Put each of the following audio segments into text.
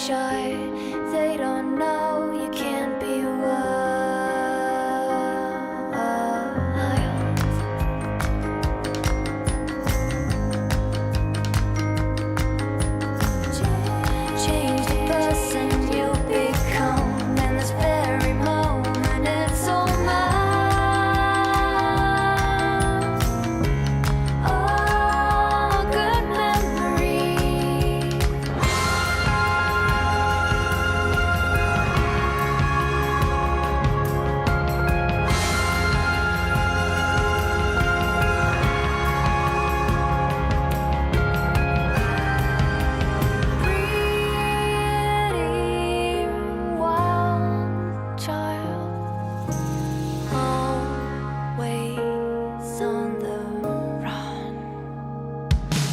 shy. They don't know you can't be wild. Change the person you become, and this very moment it's all mine. Oh, good memory. Pretty wild child, always on the run.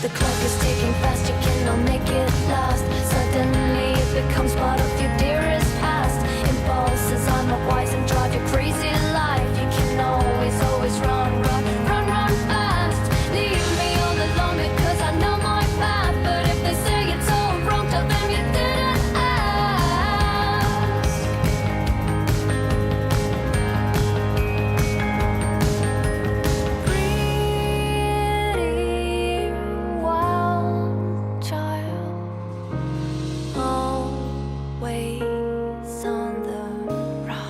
The clock is ticking fast, you cannot make it last. Suddenly it becomes part of your dearest past. Impulses are not wise and drive you crazy life. You can always run fast. Leave me all alone because I know my path. But if they say it's all wrong, tell them you didn't ask. Pretty wild child, always on the run.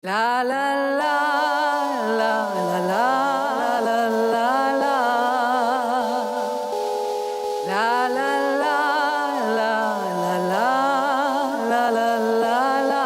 La la la la la la la la la la la la la la la la la la la la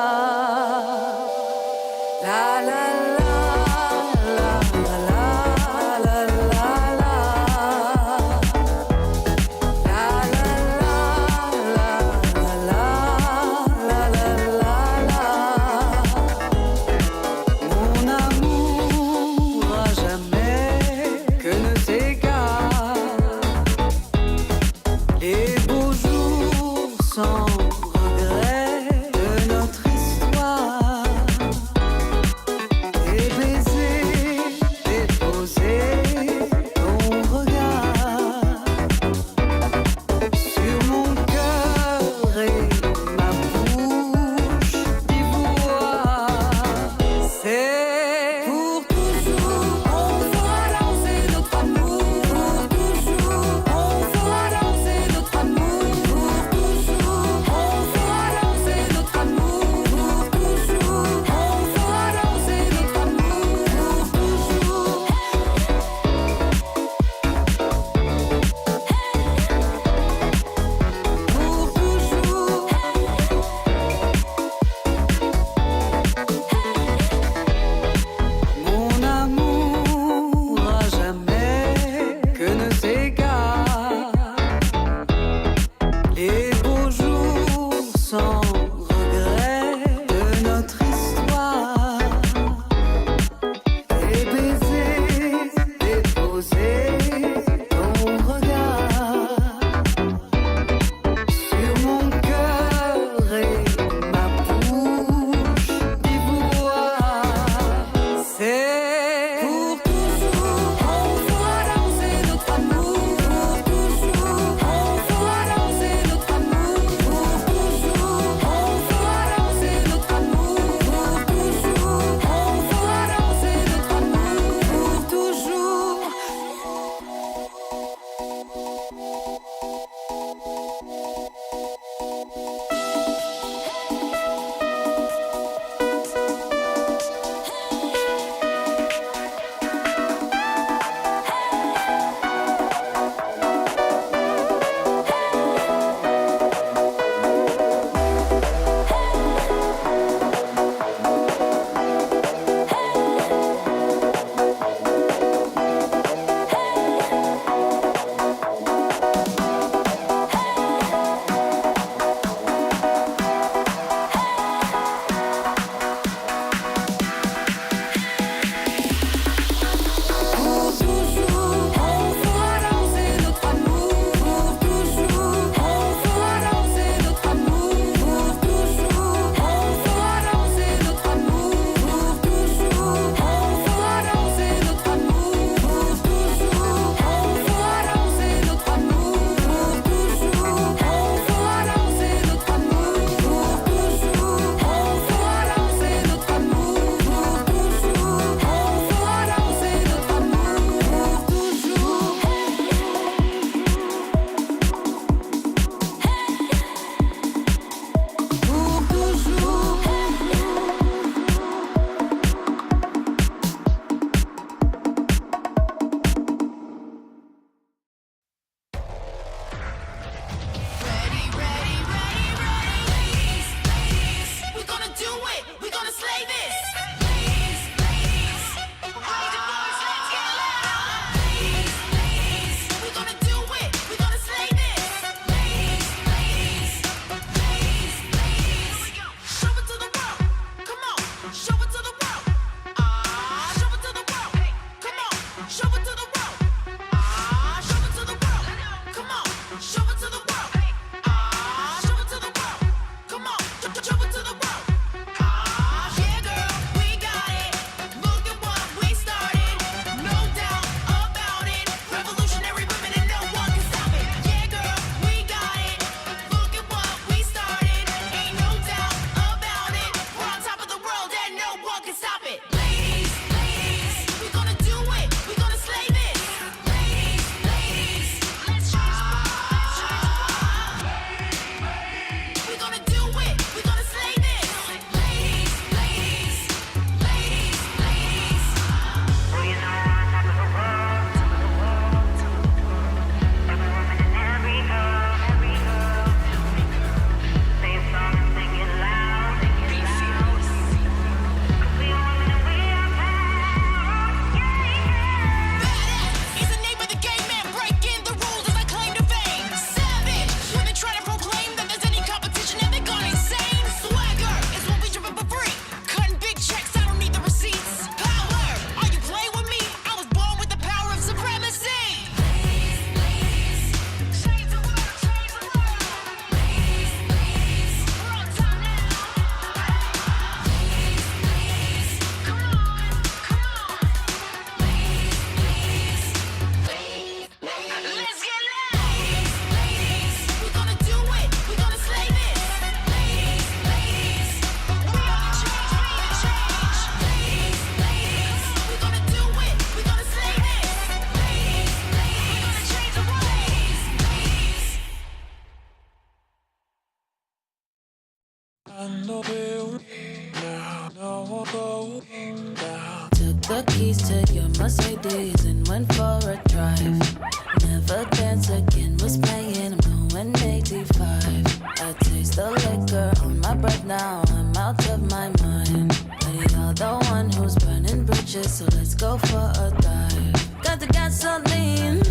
the keys to your Mercedes and went for a drive. Never dance again, was playing, I'm going 85. I taste the liquor on my breath now, I'm out of my mind. But you're the one who's burning bridges, so let's go for a dive. Got the gasoline,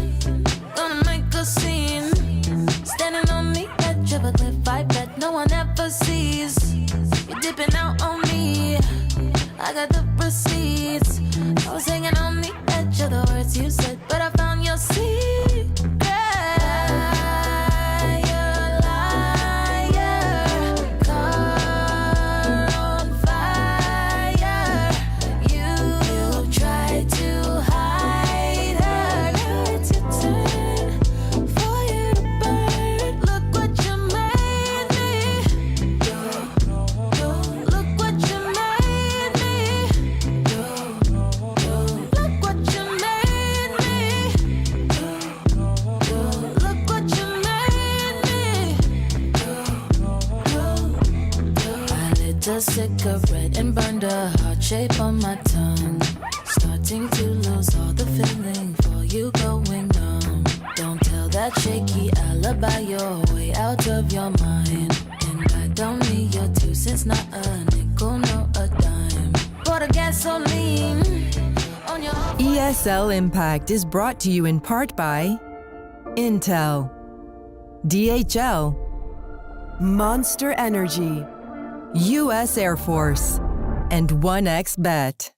gonna make a scene. Standing on the edge of a cliff, I bet no one ever sees. You're dipping out on me, I got the receipts. I was hanging on the edge of the words you said, but I found your secret. Liar, liar, car on fire. You tried to hide her. Now it's your turn for you to burn. Look what you made me do. Look what you made me do. Look what you made me do. Look what you made me do. I lit a cigarette and burned a heart shape on my tongue. Starting to lose all the feeling for you going numb. Don't tell that shaky alibi you're way out of your mind. And I don't need your 2 cents, not a nickel, no a dime. Pour the gasoline on your ESL Impact is brought to you in part by Intel, DHL, Monster Energy, U.S. Air Force, and 1xBet.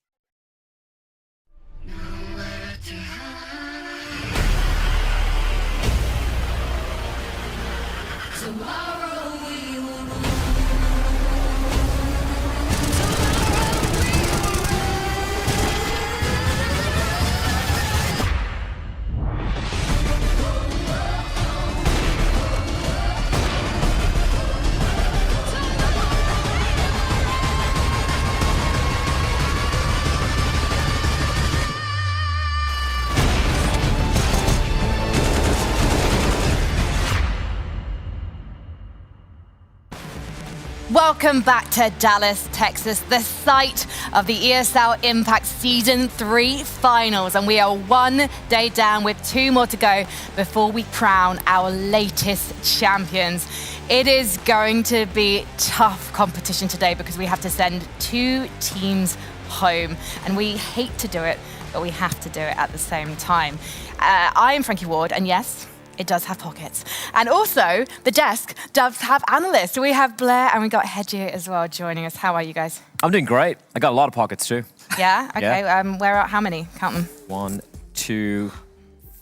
Welcome back to Dallas, Texas, the site of the ESL Impact Season 3 finals. And we are 1 day down with 2 more to go before we crown our latest champions. It is going to be tough competition today because we have to send 2 teams home. And we hate to do it, but we have to do it at the same time. I am Frankie Ward, and yes, it does have pockets. And also, the desk does have analysts. We have Blair and we got Hedgie as well joining us. How are you guys? I'm doing great. I got a lot of pockets too. Yeah? Okay. Yeah. Where are, how many? Count them. 1, 2,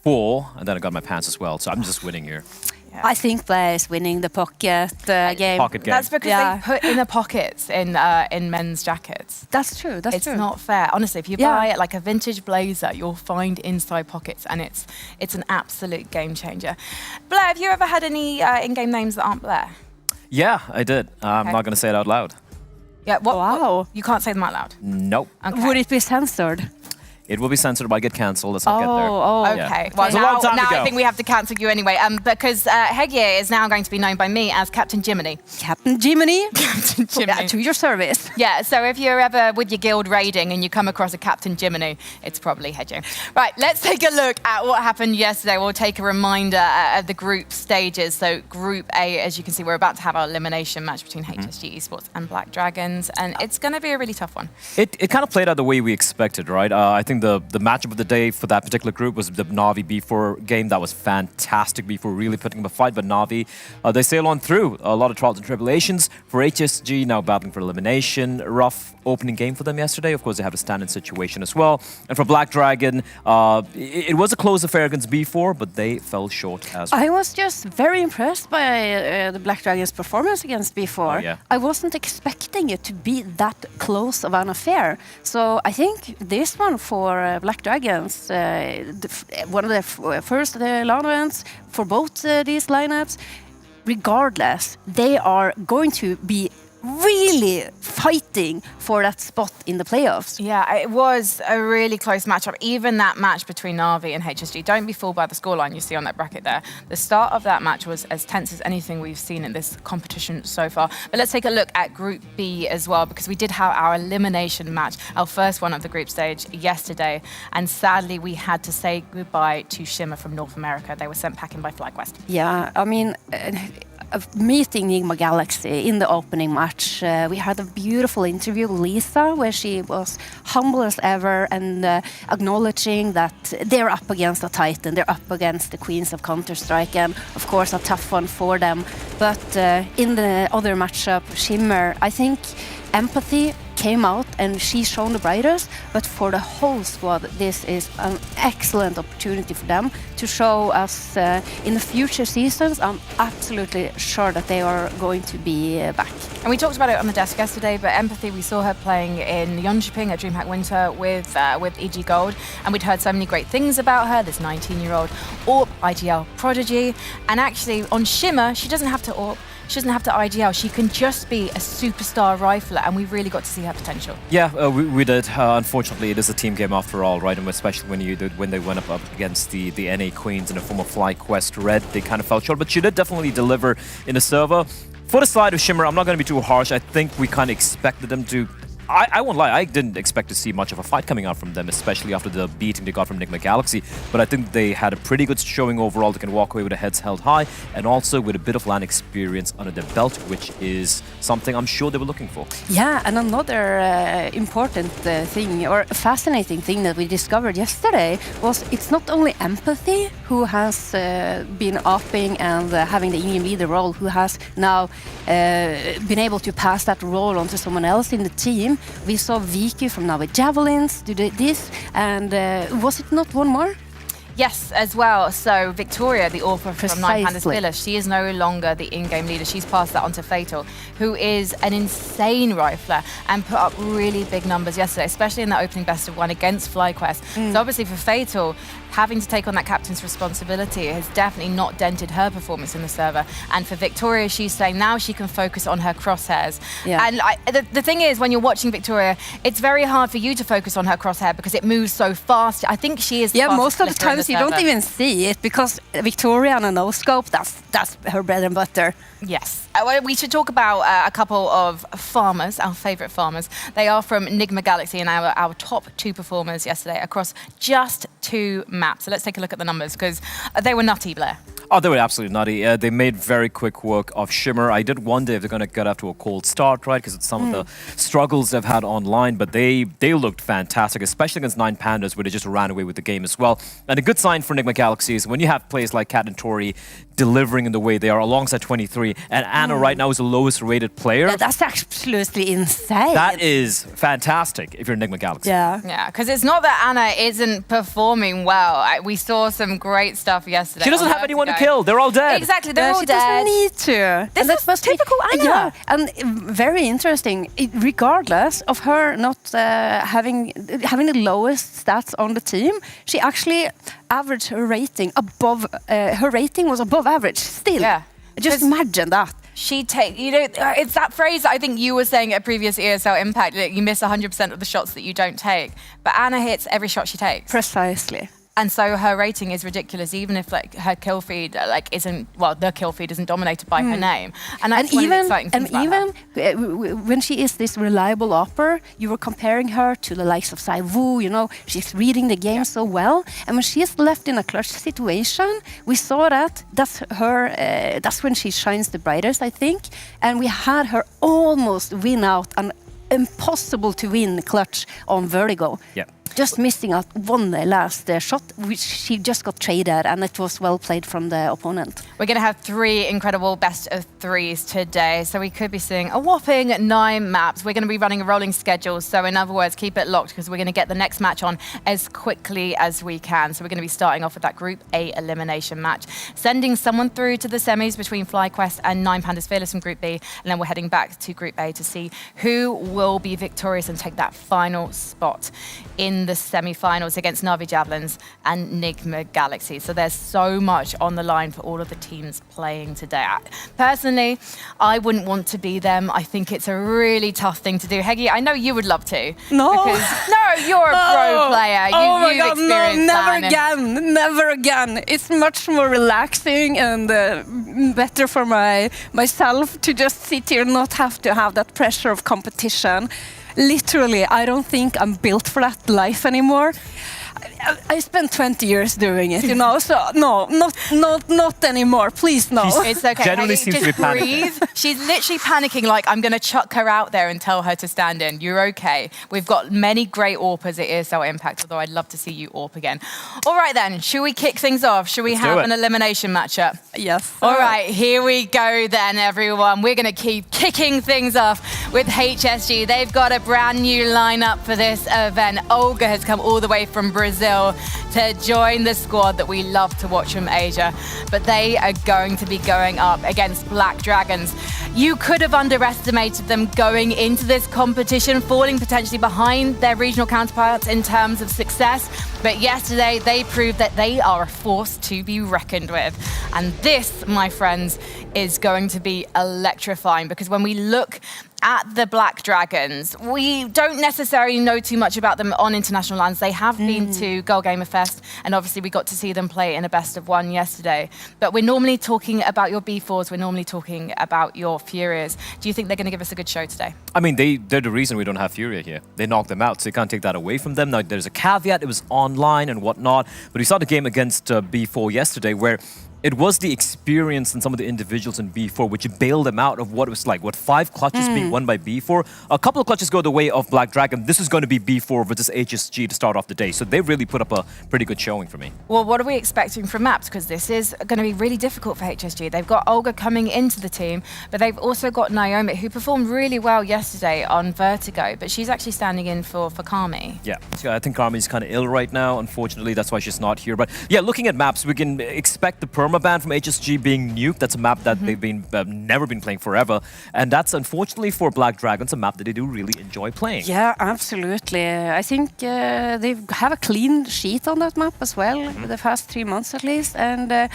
4, and then I got my pants as well. So I'm just winning here. Yeah. I think Blair is winning the pocket game. Pocket game. That's because Yeah. they put inner pockets in men's jackets. That's true. That's It's true. not fair. Honestly, if you Yeah. buy like a vintage blazer, you'll find inside pockets, and it's an absolute game changer. Blair, have you ever had any in-game names that aren't Blair? Yeah, I did. I'm Okay. not going to say it out loud. Yeah. Wow. You can't say them out loud. Nope. Okay. Would it be censored? It will be censored, but I get cancelled. Let's not get there. Okay. Yeah. Well, It's a long time now to I go. think we have to cancel you anyway, because Hedgie is now going to be known by me as Captain Jiminy. Captain Jiminy? Captain Jiminy. To your service. Yeah, so if you're ever with your guild raiding and you come across a Captain Jiminy, it's probably Hedgie. Right, let's take a look at what happened yesterday. We'll take a reminder of the group stages. So Group A, as you can see, we're about to have our elimination match between HSG Esports and Black Dragons, and it's going to be a really tough one. It kind of played out the way we expected, right? I think the matchup of the day for that particular group was the Na'Vi B4 game. That was fantastic. B4 really putting up a fight, but Na'Vi, they sail on through. A lot of trials and tribulations. For HSG, now battling for elimination. Rough opening game for them yesterday. Of course, they have a stand-in situation as well. And for Black Dragon, it was a close affair against B4, but they fell short as well. I was just very impressed by the Black Dragons' performance against B4. Oh, yeah. I wasn't expecting it to be that close of an affair. So I think this one for Black Dragons, one of the first LAN events for both these lineups, regardless, they are going to be really fighting for that spot in the playoffs. Yeah, it was a really close matchup. Even that match between Na'Vi and HSG. Don't be fooled by the scoreline you see on that bracket there. The start of that match was as tense as anything we've seen in this competition so far. But let's take a look at Group B as well, because we did have our elimination match, our first one of the group stage yesterday. And sadly, we had to say goodbye to Shimmer from North America. They were sent packing by FlyQuest. Yeah, I mean, meeting Nigma Galaxy in the opening match, we had a beautiful interview with Lisa where she was humble as ever and acknowledging that they're up against a Titan, they're up against the Queens of Counter-Strike, and of course a tough one for them. But in the other matchup, Shimmer, I think empathy came out and she's shown the brightest, but for the whole squad this is an excellent opportunity for them to show us in the future seasons. I'm absolutely sure that they are going to be back. And we talked about it on the desk yesterday, but Empathy, we saw her playing in Jönköping at DreamHack Winter with EG Gold, and we'd heard so many great things about her, this 19-year-old AWP IGL prodigy. And actually on Shimmer, she doesn't have to AWP, she doesn't have to IGL, she can just be a superstar rifler, and we really got to see her potential. Yeah, we did. Unfortunately, it is a team game after all, right? And especially when they went up against the NA Queens in the form of FlyQuest Red, they kind of fell short. But she did definitely deliver in the server. For the side of Shimmer, I'm not going to be too harsh. I think we kind of expected them to... I won't lie, I didn't expect to see much of a fight coming out from them, especially after the beating they got from Nigma Galaxy. But I think they had a pretty good showing overall. They can walk away with their heads held high and also with a bit of LAN experience under their belt, which is something I'm sure they were looking for. Yeah, and another important thing or fascinating thing that we discovered yesterday was it's not only Empathy who has been upping and having the in-game leader role, who has now been able to pass that role on to someone else in the team. We saw Vicky from Na'Vi Javelins do this, and was it not one more? Yes, as well. So Victoria, the author from Nine Pandas Precisely. Villa, she is no longer the in-game leader. She's passed that on to Fatal, who is an insane rifler and put up really big numbers yesterday, especially in that opening best of one against FlyQuest. So obviously for Fatal, having to take on that captain's responsibility has definitely not dented her performance in the server. And for Victoria, she's saying now she can focus on her crosshairs. Yeah. And the thing is, when you're watching Victoria, it's very hard for you to focus on her crosshair because it moves so fast. I think she is. Yeah, fastest most of the flicker in times you don't server. even see it because Victoria on a no-scope, that's her bread and butter. Yes. We should talk about a couple of farmers, our favourite farmers. They are from Nigma Galaxy and our top two performers yesterday across just 2 maps. So let's take a look at the numbers because they were nutty, Blair. Oh, they were absolutely nutty. They made very quick work of Shimmer. I did wonder if they're going to get off to a cold start, right? Because it's some of the struggles they've had online, but they looked fantastic, especially against Nine Pandas, where they just ran away with the game as well. And a good sign for Nigma Galaxy is when you have players like Kat and Tori delivering in the way they are alongside 23, and Anna right now is the lowest rated player. Yeah, that's absolutely insane. That is fantastic if you're Nigma Galaxy. Yeah. Yeah, because it's not that Anna isn't performing well. We saw some great stuff yesterday. She doesn't on have her anyone to go. kill. They're all dead. Exactly, they're all She dead. doesn't need to. This And is that must be- typical Anna. Yeah, and very interesting. Regardless of her not having the lowest stats on the team, she actually averaged her rating above. Her rating was above average still. Yeah. Just 'Cause imagine that. It's that phrase that I think you were saying at previous ESL Impact, that you miss 100% of the shots that you don't take. But Anna hits every shot she takes. Precisely. And so her rating is ridiculous, even if like her kill feed the kill feed isn't dominated by her name. And that's one of the exciting things about her. When she is this reliable upper, you were comparing her to the likes of Sai Wu, she's reading the game so well. And when she is left in a clutch situation, we saw that's when she shines the brightest, I think. And we had her almost win out an impossible to win clutch on Vertigo. Yeah. Just missing out one last shot, which she just got traded, and it was well played from the opponent. We're going to have 3 incredible best of 3s today, so we could be seeing a whopping 9 maps. We're going to be running a rolling schedule, so in other words, keep it locked because we're going to get the next match on as quickly as we can. So we're going to be starting off with that Group A elimination match, sending someone through to the semis between FlyQuest and Nine Pandas Fearless from Group B, and then we're heading back to Group A to see who will be victorious and take that final spot in in the semi-finals against Na'Vi Javelins and Nigma Galaxy. So there's so much on the line for all of the teams playing today. Personally, I wouldn't want to be them. I think it's a really tough thing to do. Heggy, I know you would love to. No. No, you're a pro player. Oh my you've God, no, experienced never that. again, never again. It's much more relaxing and better for myself to just sit here and not have to have that pressure of competition. Literally, I don't think I'm built for that life anymore. I spent 20 years doing it, you know, so no, not anymore. Please, no. It's okay. Generally Heggy, seems to just be panicking. breathe. She's literally panicking like, I'm going to chuck her out there and tell her to stand in. You're okay. We've got many great AWPers at ESL Impact, although I'd love to see you AWP again. All right, then. Should we kick things off? Should we Let's do have it. an elimination matchup? Yes. All right, here we go then, everyone. We're going to keep kicking things off with HSG. They've got a brand new lineup for this event. Olga has come all the way from Brazil to join the squad that we love to watch from Asia. But they are going to be going up against Black Dragons. You could have underestimated them going into this competition, falling potentially behind their regional counterparts in terms of success. But yesterday, they proved that they are a force to be reckoned with. And this, my friends, is going to be electrifying, because when we look at the Black Dragons, we don't necessarily know too much about them on international lands. They have been to Girl Gamer Fest, and obviously we got to see them play in a best of one yesterday. But we're normally talking about your B4s, we're normally talking about your Furias. Do you think they're going to give us a good show today? I mean, they're the reason we don't have Furia here. They knocked them out, so you can't take that away from them. Now, there's a caveat, it was online and whatnot, but we saw the game against B4 yesterday where it was the experience and some of the individuals in B4 which bailed them out of what it was like. 5 clutches being won by B4. A couple of clutches go the way of Black Dragon. This is going to be B4 versus HSG to start off the day. So they really put up a pretty good showing for me. Well, what are we expecting from maps? Because this is going to be really difficult for HSG. They've got Olga coming into the team, but they've also got Naomi, who performed really well yesterday on Vertigo, but she's actually standing in for Kami. Yeah, so I think Kami's kind of ill right now, unfortunately. That's why she's not here. But yeah, looking at maps, we can expect the permaban from HSG being nuked. That's a map that they've been never been playing forever. And that's unfortunately for Black Dragons, a map that they do really enjoy playing. Yeah, absolutely. I think they have a clean sheet on that map as well, the past 3 months at least. And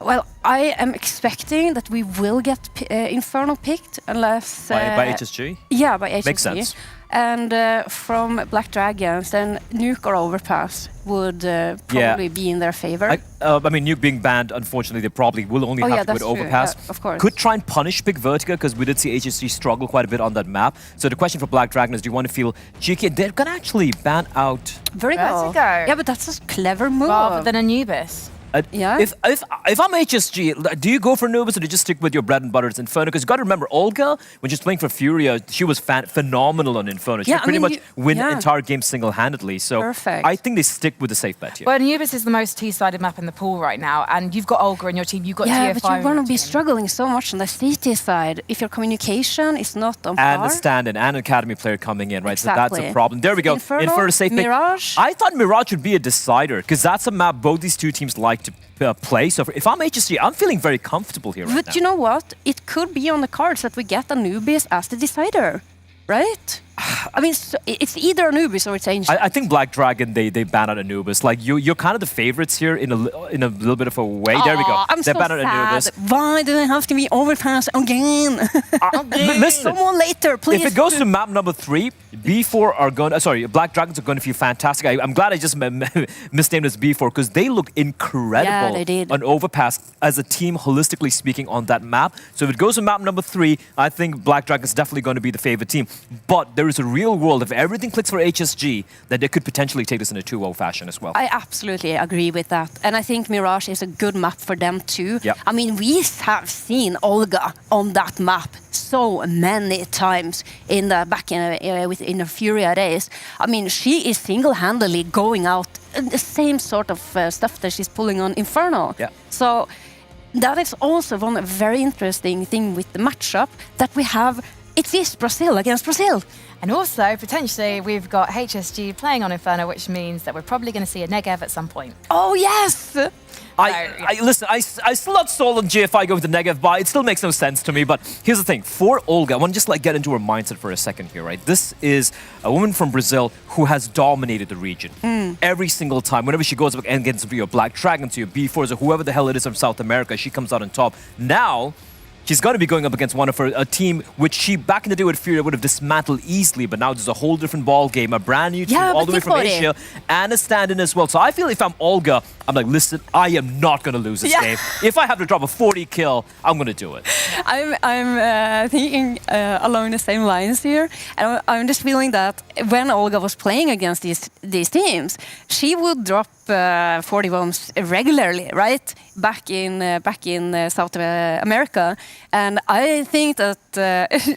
well, I am expecting that we will get Inferno picked unless... By HSG? Yeah, by HSG. Makes sense. And from Black Dragons, then Nuke or Overpass would probably be in their favor. I mean, Nuke being banned, unfortunately, they probably will only have to with Overpass. Of course. Could try and punish Big Vertigo, because we did see HSG struggle quite a bit on that map. So the question for Black Dragon is, do you want to feel cheeky? They're going to actually ban out... Vertigo. Yeah, but that's a clever move. Rather than Anubis. Yeah. If I'm HSG, do you go for Anubis or do you just stick with your bread and butter? It's Inferno? Because you got to remember, Olga, when she's playing for Furia, she was phenomenal on Inferno. She could pretty much win entire games single-handedly. So Perfect. I think they stick with the safe bet here. Well, Anubis is the most T-sided map in the pool right now, and you've got Olga in your team, you've got Yeah, TF5 but you're going to in be your team. struggling so much on the CT side if your communication is not on And par. the stand-in and an academy player coming in, right? Exactly. So that's a problem. There we go. Inferno, safe pick. Mirage. I thought Mirage would be a decider, because that's a map both these two teams like to play. So if I'm HSG, I'm feeling very comfortable here right now. But you know what? It could be on the cards that we get Anubis as the decider, right? I mean, so it's either Anubis or it's Ancient. I think Black Dragon, they ban out Anubis. Like, you're kind of the favorites here in a little bit of a way. There we go. I'm they so ban out Anubis. sad. Why do they have to be Overpass again? Listen, Someone later, please. if it goes to map number 3, B4 are going... sorry, Black Dragons are going to feel fantastic. I'm glad I just misnamed as B4, because they looked incredible Yeah, they did. on Overpass as a team, holistically speaking, on that map. So if it goes to map number 3, I think Black Dragons is definitely going to be the favorite team. But there is a real world, if everything clicks for HSG, that they could potentially take this in a 2-0 fashion as well. I absolutely agree with that. And I think Mirage is a good map for them too. Yep. I mean, we have seen Olga on that map so many times in the back in the Furia days. I mean, she is single-handedly going out the same sort of stuff that she's pulling on Inferno. Yeah. So that is also one very interesting thing with the matchup that we have. It is Brazil against Brazil. And also, potentially, we've got HSG playing on Inferno, which means that we're probably going to see a Negev at some point. Oh, yes! Listen, I still not sold on GFI going to negative buy. It still makes no sense to me. But here's the thing. For Olga, I want to just get into her mindset for a second here, right? This is a woman from Brazil who has dominated the region every single time. Whenever she goes up against your Black Dragons, your B4s, or whoever the hell it is from South America, she comes out on top. Now, she's going to be going up against one of a team which she, back in the day with Fury, would have dismantled easily, but now there's a whole different ball game, a brand new team all the way from Asia, and a stand-in as well. So I feel if I'm Olga, I'm like, listen, I am not going to lose this game. If I have to drop a 40 kill, I'm going to do it. I'm thinking along the same lines here. And I'm just feeling that when Olga was playing against these teams, she would drop 40 bombs regularly, right? Back in South America, and I think that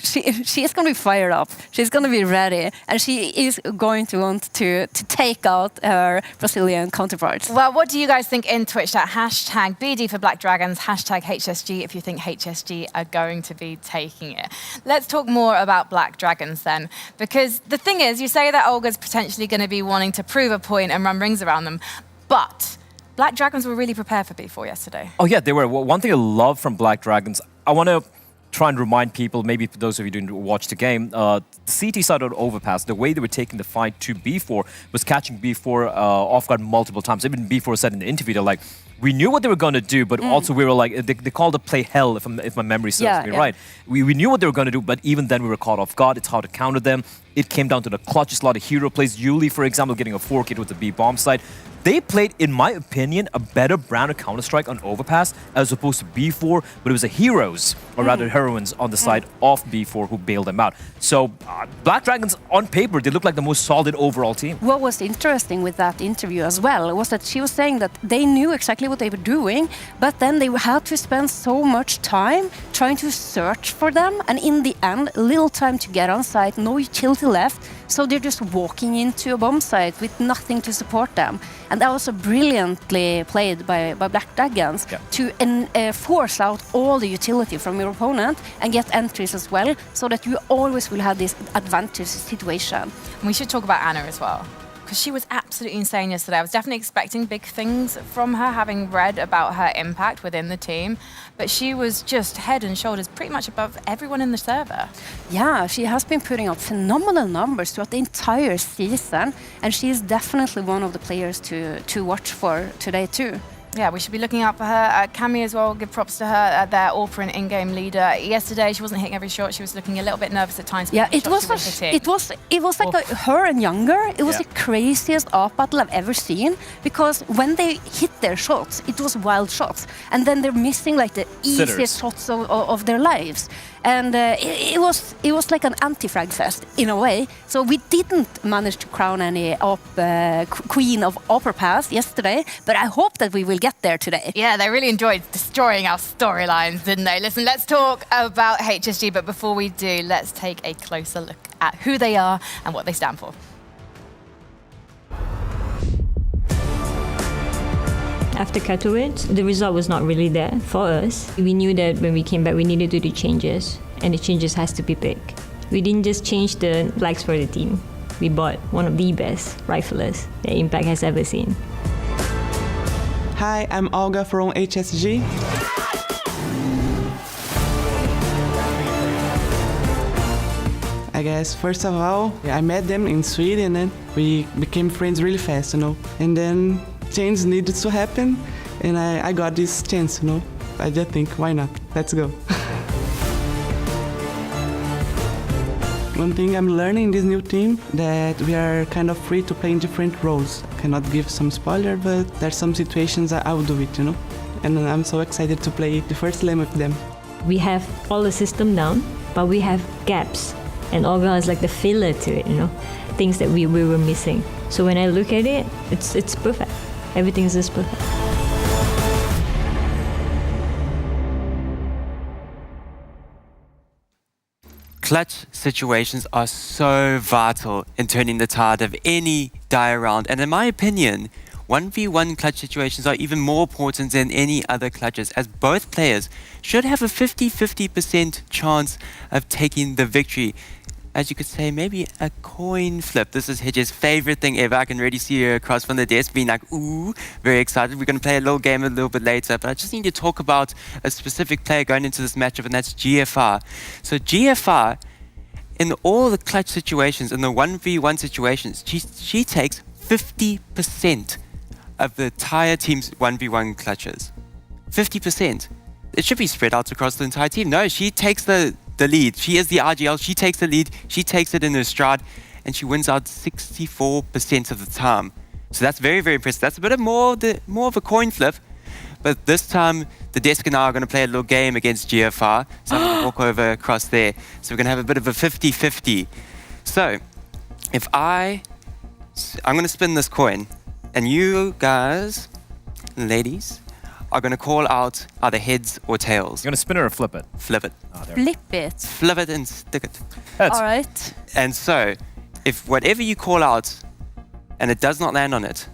she is going to be fired up. She's going to be ready, and she is going to want to take out her Brazilian counterparts. Well, what do you guys think in Twitch chat? Hashtag BD for Black Dragons, hashtag HSG if you think HSG are going to be taking it. Let's talk more about Black Dragons then, because the thing is, you say that Olga's potentially going to be wanting to prove a point and run rings around them, but Black Dragons were really prepared for B4 yesterday. Oh yeah, they were. One thing I love from Black Dragons, I want to try and remind people, maybe for those of you who didn't watch the game, the CT side of Overpass, the way they were taking the fight to B4 was catching B4 off guard multiple times. Even B4 said in the interview, they're like, we knew what they were going to do, but also we were like, they called it play hell, if my memory serves me right. We knew what they were going to do, but even then we were caught off guard. It's how to counter them. It came down to the clutches, a lot of hero plays. Yuli, for example, getting a 4-kit with the B-bomb side. They played, in my opinion, a better brand of Counter-Strike on Overpass as opposed to B4, but it was the heroes, or rather heroines, on the side of B4 who bailed them out. So Black Dragons, on paper, they look like the most solid overall team. What was interesting with that interview as well was that she was saying that they knew exactly what they were doing, but then they had to spend so much time trying to search for them, and in the end, little time to get on site, no utility left, so they're just walking into a bomb site with nothing to support them. And that was brilliantly played by Black Dragons to force out all the utility from your opponent and get entries as well, so that you always will have this advantage situation. And we should talk about Anna as well, because she was absolutely insane yesterday. I was definitely expecting big things from her, having read about her impact within the team, but she was just head and shoulders pretty much above everyone in the server. Yeah, she has been putting up phenomenal numbers throughout the entire season, and she is definitely one of the players to watch for today too. Yeah, we should be looking out for her. Cami as well, give props to her, their All-Pro and in-game leader. Yesterday, she wasn't hitting every shot. She was looking a little bit nervous at times. Yeah, it was like her and younger. It was the craziest AWP battle I've ever seen, because when they hit their shots, it was wild shots, and then they're missing like the easiest shots of their lives. And it was like an anti-frag fest in a way. So we didn't manage to crown any queen of upper pass yesterday, but I hope that we will get there today. Yeah, they really enjoyed destroying our storylines, didn't they? Listen, let's talk about HSG, but before we do, let's take a closer look at who they are and what they stand for. After Katowice, the result was not really there for us. We knew that when we came back, we needed to do changes, and the changes has to be big. We didn't just change the likes for the team. We bought one of the best riflers that Impact has ever seen. Hi, I'm Olga from HSG. I guess first of all, I met them in Sweden and we became friends really fast, And then change needed to happen, and I got this chance, I just think, why not? Let's go. One thing I'm learning in this new team, that we are kind of free to play in different roles. I cannot give some spoiler, but there's some situations I will do it, And I'm so excited to play the first lane with them. We have all the system down, but we have gaps, and Olga is like the filler to it, things that we were missing. So when I look at it, it's perfect. Everything is just perfect. Clutch situations are so vital in turning the tide of any dire round, and in my opinion, 1v1 clutch situations are even more important than any other clutches, as both players should have a 50-50% chance of taking the victory. as you could say, maybe a coin flip. This is Hedge's favorite thing ever. I can already see her across from the desk being like, ooh, very excited. We're going to play a little game a little bit later, but I just need to talk about a specific player going into this matchup, and that's GFR. So GFR, in all the clutch situations, in the 1v1 situations, she takes 50% of the entire team's 1v1 clutches. 50%. It should be spread out across the entire team. No, she takes the lead. She is the RGL. She takes the lead. She takes it in her stride, and she wins out 64% of the time. So that's very, very impressive. That's a bit more of a coin flip. But this time, the desk and I are going to play a little game against GFR. So I'm going to walk over across there. So we're going to have a bit of a 50-50. So if I'm going to spin this coin, and you guys, ladies, are going to call out either heads or tails. You're going to spin it or flip it? Flip it. Oh, there. Flip it. Flip it and stick it. Heads. All right. And so, if whatever you call out and it does not land on it,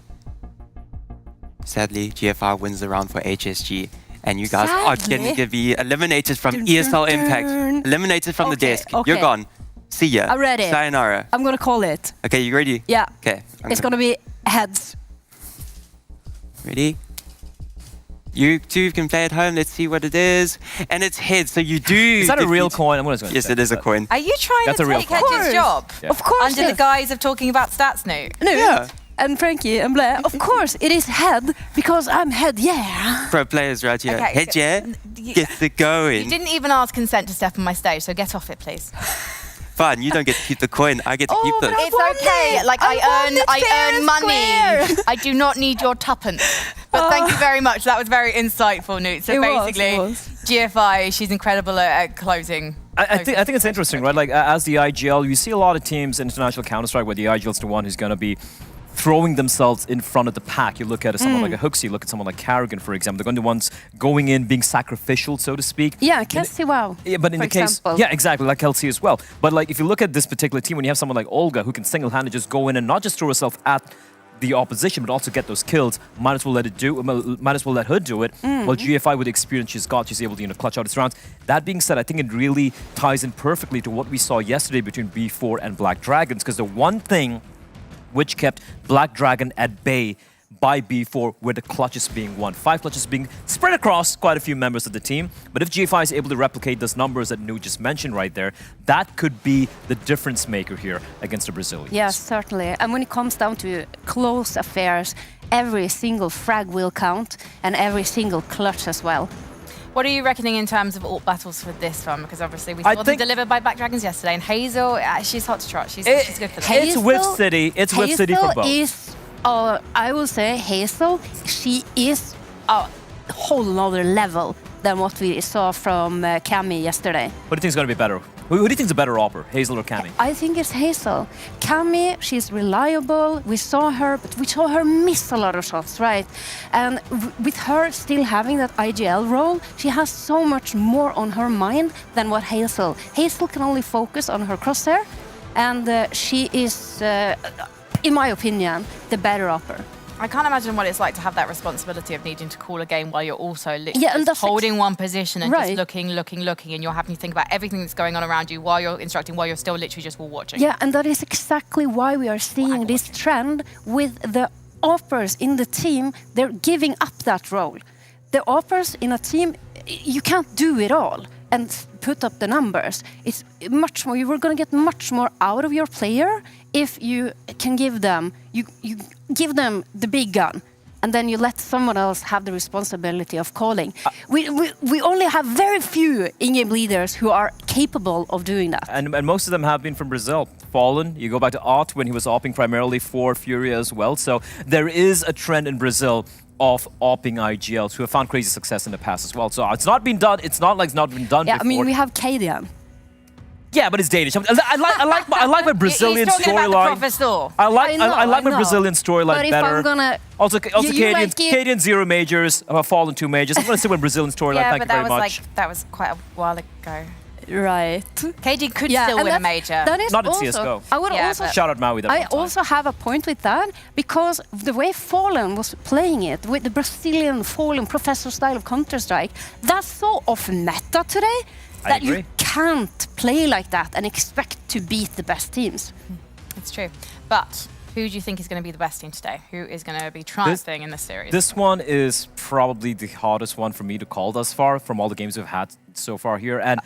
sadly, GFR wins the round for HSG. And you guys are going to be eliminated from ESL Impact. Eliminated from the desk. Okay. You're gone. See ya. I'm ready. Sayonara. I'm going to call it. Okay, you ready? Yeah. Okay. It's going to be heads. Ready? You two can play at home. Let's see what it is. And it's heads, so you do... Is that a real coin? I'm going to Yes, it is a coin. Are you trying That's to a real take coin. Hedge's job? Yeah. Of course. Under the guise of talking about stats, Newt? No. Yeah. And Frankie and Blair, of course, it is head because I'm head, yeah. Pro players right here. Okay, Head, yeah? Get it going. You didn't even ask consent to step on my stage, so get off it, please. Fine, you don't get to keep the coin. I get to keep but this. It's okay. Like I earn money. I do not need your tuppence. But thank you very much. That was very insightful, Newt. So basically, GFI, she's incredible at closing. I think it's interesting, right? Like as the IGL, you see a lot of teams in International Counter-Strike where the IGL is the one who's going to be throwing themselves in front of the pack. You look at someone like a Hooksy, you look at someone like Carrigan, for example. They're going to be the ones going in, being sacrificial, so to speak. Yeah, Kelsey, wow. Yeah, but in the case, yeah, exactly, like Kelsey as well. But like if you look at this particular team, when you have someone like Olga who can single-handed just go in and not just throw herself at the opposition, but also get those kills, might as well let her do it. Well, GFI with the experience she's got, she's able to clutch out its rounds. That being said, I think it really ties in perfectly to what we saw yesterday between B4 and Black Dragons, because the one thing which kept Black Dragon at bay by B4 were the clutches being won. 5 clutches being spread across quite a few members of the team. But if GFI is able to replicate those numbers that Nu just mentioned right there, that could be the difference maker here against the Brazilians. Yes, certainly. And when it comes down to close affairs, every single frag will count and every single clutch as well. What are you reckoning in terms of alt battles for this one? Because obviously we saw them delivered by Black Dragons yesterday, and Hazel, she's hot to trot. She's good for that. It's with City. It's with City for both. Is, I will say, Hazel, she is a whole nother level than what we saw from Cammy yesterday. What do you think is going to be better? Who do you think is a better opper, Hazel or Cammy? I think it's Hazel. Cammy, she's reliable. We saw her, but we saw her miss a lot of shots, right? And with her still having that IGL role, she has so much more on her mind than what Hazel. Hazel can only focus on her crosshair, and she is, in my opinion, the better opper. I can't imagine what it's like to have that responsibility of needing to call a game while you're also literally just holding one position and just looking, and you're having to think about everything that's going on around you while you're instructing, while you're still literally just wall watching. Yeah, and that is exactly why we are seeing this trend with the uppers in the team. They're giving up that role. The uppers in a team, you can't do it all and put up the numbers. It's much more, you were going to get much more out of your player if you can give them, you give them the big gun, and then you let someone else have the responsibility of calling. We only have very few in-game leaders who are capable of doing that. And most of them have been from Brazil. Fallen, you go back to Ott when he was opping primarily for Furia as well. So there is a trend in Brazil of opping IGLs who have found crazy success in the past as well. So it's not been done. It's not like it's not been done before. I mean, we have Kadian. Yeah, but it's Danish. I like my Brazilian storyline. I like my Brazilian storyline better. I'm gonna, also Cadian 0 majors, Fallen 2 majors. I'm gonna say my Brazilian storyline. Thank you very much. That was quite a while ago. Right. KD could still win a major. That is not in also, CSGO. I would also shout out Maui. I also have a point with that, because the way Fallen was playing it with the Brazilian Fallen professor style of Counter-Strike, that's so off meta today. that you agree. can't play like that and expect to beat the best teams. It's true. But who do you think is going to be the best team today? Who is going to be triumphing in this series? This one is probably the hardest one for me to call thus far from all the games we've had so far here. And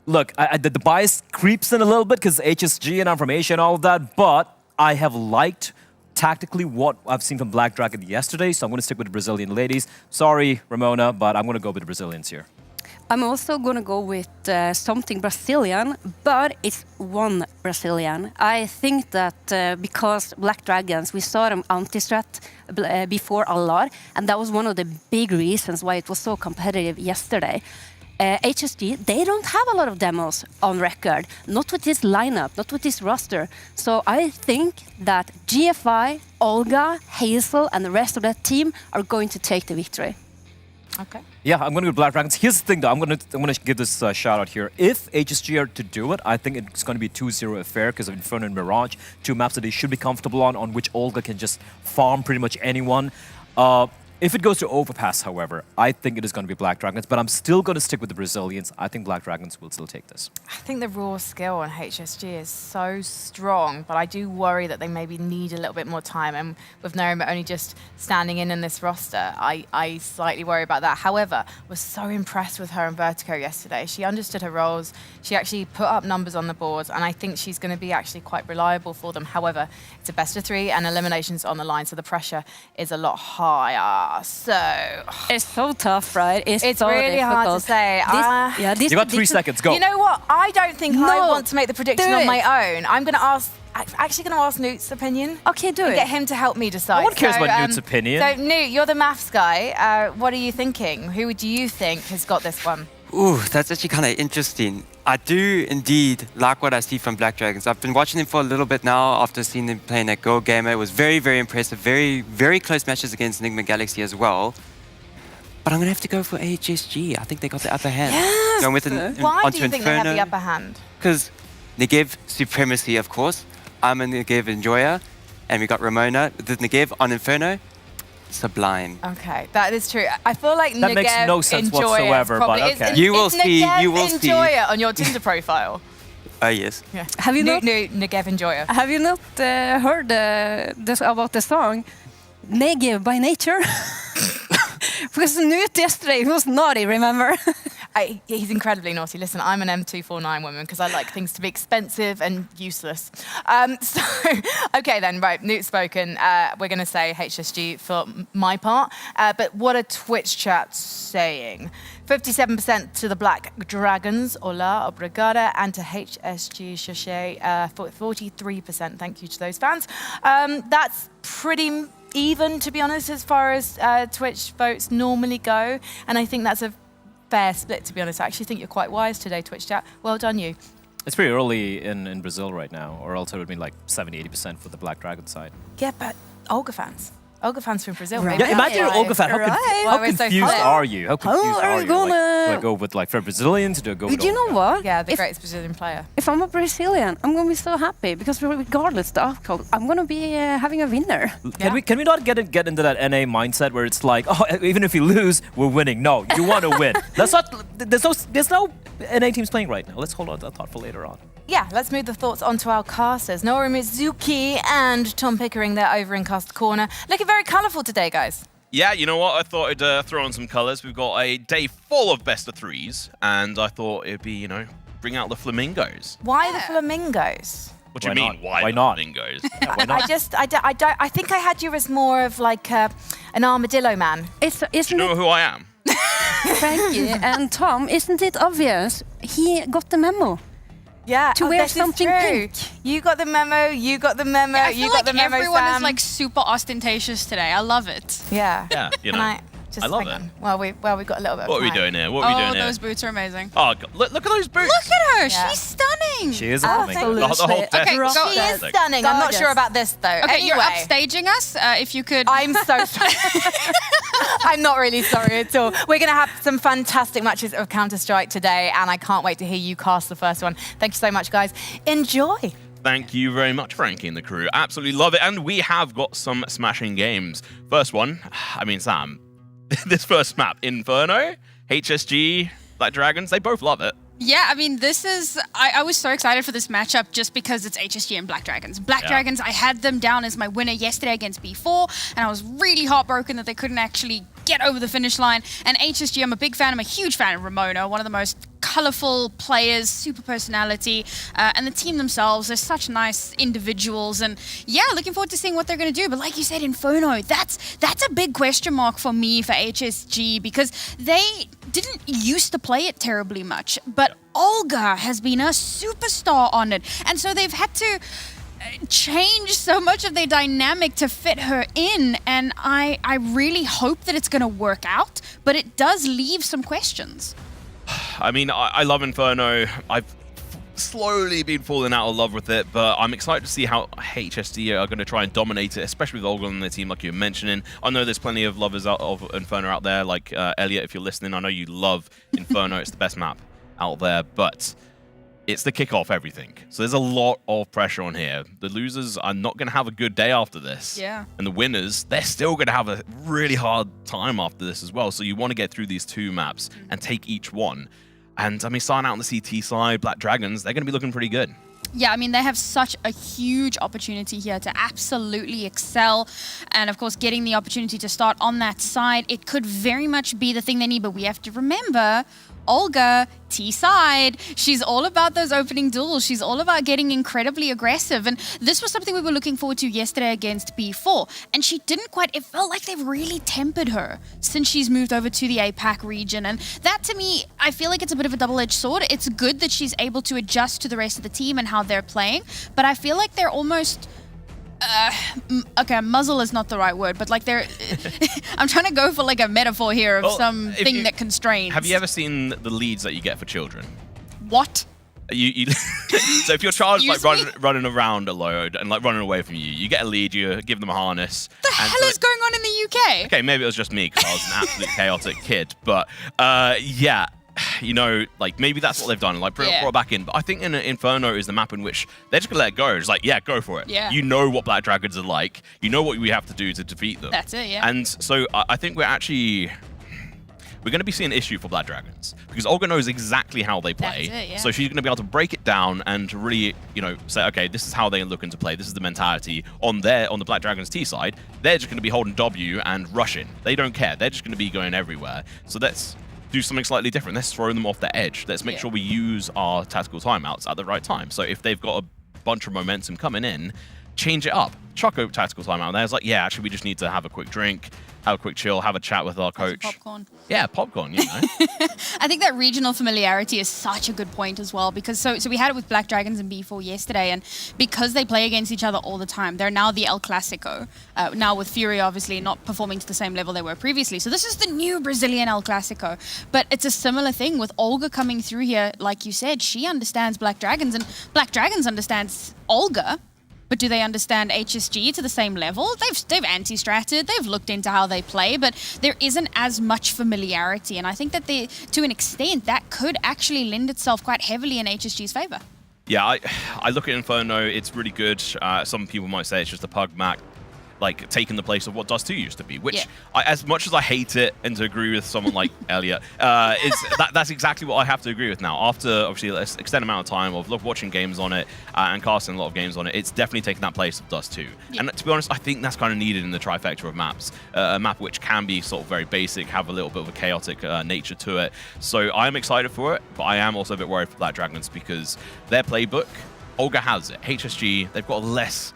the bias creeps in a little bit because HSG and I'm from Asia and all of that, but I have liked tactically what I've seen from Black Dragon yesterday, so I'm going to stick with the Brazilian ladies. Sorry, Ramona, but I'm going to go with the Brazilians here. I'm also going to go with something Brazilian, but it's one Brazilian. I think that because Black Dragons, we saw them anti-strat before a lot, and that was one of the big reasons why it was so competitive yesterday. HSG, they don't have a lot of demos on record, not with this lineup, not with this roster. So I think that GFI, Olga, Hazel, and the rest of that team are going to take the victory. Okay. Yeah, I'm going to go with Black Dragons. Here's the thing, though. I'm going to give this shout out here. If HSG are to do it, I think it's going to be a 2-0 affair because of Inferno and Mirage, two maps that they should be comfortable on which Olga can just farm pretty much anyone. If it goes to Overpass, however, I think it is going to be Black Dragons, but I'm still going to stick with the Brazilians. I think Black Dragons will still take this. I think the raw skill on HSG is so strong, but I do worry that they maybe need a little bit more time. And with Nerima only just standing in this roster, I slightly worry about that. However, was so impressed with her in Vertigo yesterday. She understood her roles. She actually put up numbers on the board, and I think she's going to be actually quite reliable for them. However, it's a best of 3 and eliminations on the line, so the pressure is a lot higher. So it's so tough, right? It's so really hard to say. You got 3 seconds. Go. You know what? I don't think I want to make the prediction do on it. my own. I'm actually going to ask Newt's opinion. Okay, do and it. Get him to help me decide. No one cares about Newt's opinion. So Newt, you're the maths guy. What are you thinking? Who do you think has got this one? Ooh, that's actually kind of interesting. I do indeed like what I see from Black Dragons. I've been watching them for a little bit now after seeing them playing at Go Gamer. It was very, very impressive. Very, very close matches against Enigma Galaxy as well. But I'm going to have to go for HSG. I think they got the upper hand. Yes! Going with Why onto do you think they have Inferno. the upper hand? Because Negev supremacy, of course. I'm a Negev enjoyer. And we got Ramona. The Negev on Inferno. Sublime. Okay, that is true. I feel like That makes no sense whatsoever, but okay. You will see, you will see. Enjoyer on your Tinder profile. Oh, yes. Yeah. Have you not Negev Enjoyer. Have you not heard about the song "Negev by Nature"? Because Newt yesterday was naughty, remember? He's incredibly naughty. Listen, I'm an M249 woman because I like things to be expensive and useless. Okay then, right, Newt's spoken. We're going to say HSG for my part. But what are Twitch chat saying? 57% to the Black Dragons, hola, obrigada, and to HSG Shashay, 43%. Thank you to those fans. That's pretty even, to be honest, as far as Twitch votes normally go. And I think that's a fair split, to be honest. I actually think you're quite wise today, Twitch chat. Well done, you. It's pretty early in Brazil right now, or else it would be like 70-80% for the Black Dragon side. Yeah, but Olga fans from Brazil. Right. Yeah, imagine an Olga fan. How confused are you? How confused are you? gonna- Like, do I go with like for Brazilians? Do I go with But you know Olga? what? Yeah, the If- greatest Brazilian player. If I'm a Brazilian, I'm going to be so happy because regardless of the outcome, I'm going to be having a winner. Can we not get into that NA mindset where it's like, oh, even if we lose, we're winning? No, you want to win. That's not. There's no NA teams playing right now. Let's hold on to that thought for later on. Yeah, let's move the thoughts onto our casters. Noah Mizuki and Tom Pickering, they're over in cast corner. Looking very colourful today, guys. Yeah, you know what? I thought I'd throw on some colours. We've got a day full of best of 3s, and I thought it'd be, bring out the flamingos. Why the flamingos? What do you Why mean? not? Why Why the not? flamingos? Why not? I think I had you as more of like an armadillo man. Do Isn't you know it, who I am? Frankie and Tom, isn't it obvious? He got the memo. Yeah, To wear this is something true. pink. You got the memo, you got the memo, I you feel got like the memo, everyone Sam. is like super ostentatious today. I love it. Yeah. Yeah, Can I just I love hang it. on? Well, we've got a little bit What of are we time. doing here? What are we doing here? Those boots are amazing. Oh, God, look at those boots. Look at her. Yeah. She's stunning. She is Oh, amazing. thank The whole desk Okay, is go- She is fantastic. stunning. I'm not Gorgeous. sure about this though. Okay, anyway, you're upstaging us. If you could. I'm so sorry. I'm not really sorry at all. We're going to have some fantastic matches of Counter-Strike today, and I can't wait to hear you cast the first one. Thank you so much, guys. Enjoy. Thank you very much, Frankie and the crew. Absolutely love it. And we have got some smashing games. First one, I mean, Sam, this first map, Inferno, HSG, Black Dragons, they both love it. Yeah, I mean, this is... I was so excited for this matchup just because it's HSG and Black Dragons. Black Dragons, I had them down as my winner yesterday against B4, and I was really heartbroken that they couldn't actually get over the finish line. And HSG, I'm a big fan. I'm a huge fan of Ramona, one of the most colorful players, super personality, and the team themselves, they're such nice individuals. And yeah, looking forward to seeing what they're going to do. But like you said, Inferno, that's a big question mark for me for HSG, because they didn't used to play it terribly much, but Olga has been a superstar on it. And so they've had to change so much of their dynamic to fit her in, and I really hope that it's going to work out, but it does leave some questions. I mean, I love Inferno. I've slowly been falling out of love with it, but I'm excited to see how HSD are going to try and dominate it, especially with Olga on their team, like you were mentioning. I know there's plenty of lovers of Inferno out there, like Elliot, if you're listening. I know you love Inferno. It's the best map out there, but it's the kickoff everything. So there's a lot of pressure on here. The losers are not going to have a good day after this. Yeah. And the winners, they're still going to have a really hard time after this as well. So you want to get through these two maps and take each one. And I mean, starting out on the CT side, Black Dragons, they're going to be looking pretty good. Yeah, I mean, they have such a huge opportunity here to absolutely excel. And of course, getting the opportunity to start on that side, it could very much be the thing they need. But we have to remember, Olga, T-side, she's all about those opening duels. She's all about getting incredibly aggressive. And this was something we were looking forward to yesterday against B4. And she didn't quite, it felt like they've really tempered her since she's moved over to the APAC region. And that, to me, I feel like it's a bit of a double-edged sword. It's good that she's able to adjust to the rest of the team and how they're playing. But I feel like they're almost... okay, muzzle is not the right word, but like they're... I'm trying to go for like a metaphor here of something that constrains. Have you ever seen the leads that you get for children? What? You so if your child's like running around alone and like running away from you, you get a lead, you give them a harness. The hell is going on in the UK? Okay, maybe it was just me because I was an absolute chaotic kid, but yeah. You know, like maybe that's what they've done, like brought it back in. But I think in Inferno is the map in which they're just gonna let it go. It's like, yeah, go for it. Yeah. You know what Black Dragons are like. You know what we have to do to defeat them. That's it, yeah. And so I think we're going to be seeing an issue for Black Dragons because Olga knows exactly how they play. That's it, yeah. So she's going to be able to break it down and to really, you know, say, okay, this is how they're looking to play. This is the mentality on the Black Dragons T side. They're just going to be holding W and rushing. They don't care. They're just going to be going everywhere. So let's do something slightly different. Let's throw them off the edge. Let's make sure we use our tactical timeouts at the right time. So if they've got a bunch of momentum coming in, change it up. Chuck a tactical timeout there. It's like, yeah, actually, we just need to have a quick drink, have a quick chill, have a chat with our coach. Popcorn. Yeah, popcorn, you know. I think that regional familiarity is such a good point as well, because so we had it with Black Dragons and B4 yesterday, and because they play against each other all the time, they're now the El Clasico. Now with Fury obviously not performing to the same level they were previously. So this is the new Brazilian El Clasico. But it's a similar thing with Olga coming through here. Like you said, she understands Black Dragons, and Black Dragons understands Olga. But do they understand HSG to the same level? They've anti-stratted, they've looked into how they play, but there isn't as much familiarity. And I think that to an extent, that could actually lend itself quite heavily in HSG's favor. Yeah, I look at Inferno, it's really good. Some people might say it's just a pug map, like taking the place of what Dust 2 used to be, which as much as I hate it and to agree with someone like Elliot, that's exactly what I have to agree with now. After obviously an extended amount of time of watching games on it and casting a lot of games on it, it's definitely taken that place of Dust 2. Yeah. And to be honest, I think that's kind of needed in the trifecta of maps. A map which can be sort of very basic, have a little bit of a chaotic nature to it. So I'm excited for it, but I am also a bit worried for Black Dragons because their playbook, Olga has it. HSG, they've got less...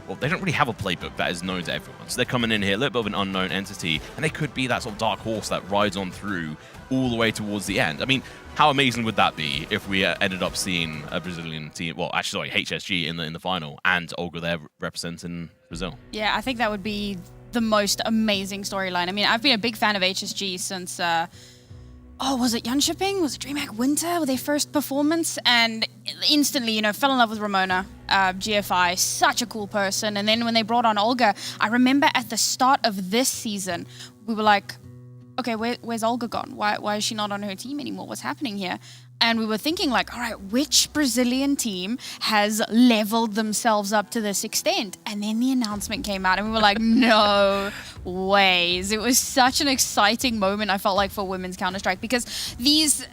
Well, they don't really have a playbook that is known to everyone. So they're coming in here, a little bit of an unknown entity, and they could be that sort of dark horse that rides on through all the way towards the end. I mean, how amazing would that be if we ended up seeing a Brazilian team, well, actually, sorry, HSG in the final, and Olga there representing Brazil? Yeah, I think that would be the most amazing storyline. I mean, I've been a big fan of HSG since... was it Yunshipping? Was it DreamHack Winter with their first performance? And instantly, you know, fell in love with Ramona, GFI, such a cool person. And then when they brought on Olga, I remember at the start of this season, we were like, okay, where's Olga gone? Why is she not on her team anymore? What's happening here? And we were thinking like, all right, which Brazilian team has leveled themselves up to this extent? And then the announcement came out and we were like, no ways. It was such an exciting moment, I felt like, for women's Counter-Strike, because these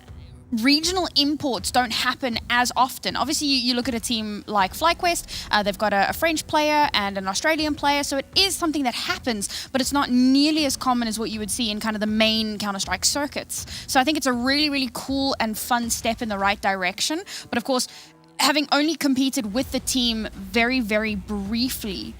regional imports don't happen as often. Obviously, you look at a team like FlyQuest, they've got a French player and an Australian player, so it is something that happens, but it's not nearly as common as what you would see in kind of the main Counter-Strike circuits. So I think it's a really, really cool and fun step in the right direction. But of course, having only competed with the team very, very briefly,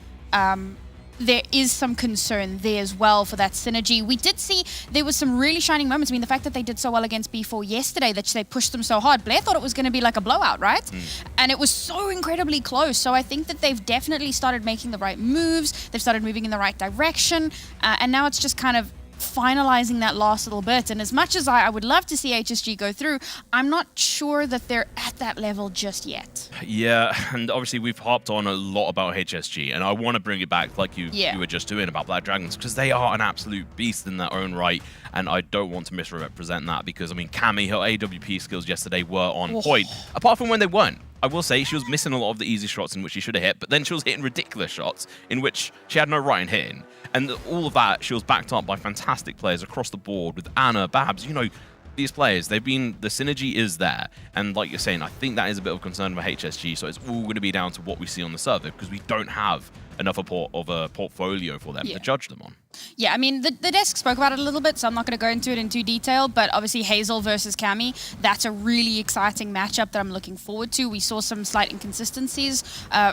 there is some concern there as well for that synergy. We did see there was some really shining moments. I mean, the fact that they did so well against B4 yesterday, that they pushed them so hard. Blair thought it was going to be like a blowout, right? And it was so incredibly close. So I think that they've definitely started making the right moves. They've started moving in the right direction. And now it's just kind of finalizing that last little bit. And as much as I would love to see HSG go through, I'm not sure that they're at that level just yet. Yeah, and obviously we've harped on a lot about HSG, and I want to bring it back like you were just doing about Black Dragons, because they are an absolute beast in their own right, and I don't want to misrepresent that, because, I mean, Cammy, her AWP skills yesterday were on point, apart from when they weren't. I will say she was missing a lot of the easy shots in which she should have hit, but then she was hitting ridiculous shots in which she had no right in hitting. And all of that, she was backed up by fantastic players across the board with Anna, Babs, you know, these players, the synergy is there. And like you're saying, I think that is a bit of concern for HSG, so it's all going to be down to what we see on the server, because we don't have enough of a portfolio for them to judge them on. Yeah, I mean, the desk spoke about it a little bit, so I'm not going to go into it in too detail, but obviously Hazel versus Cammy, that's a really exciting matchup that I'm looking forward to. We saw some slight inconsistencies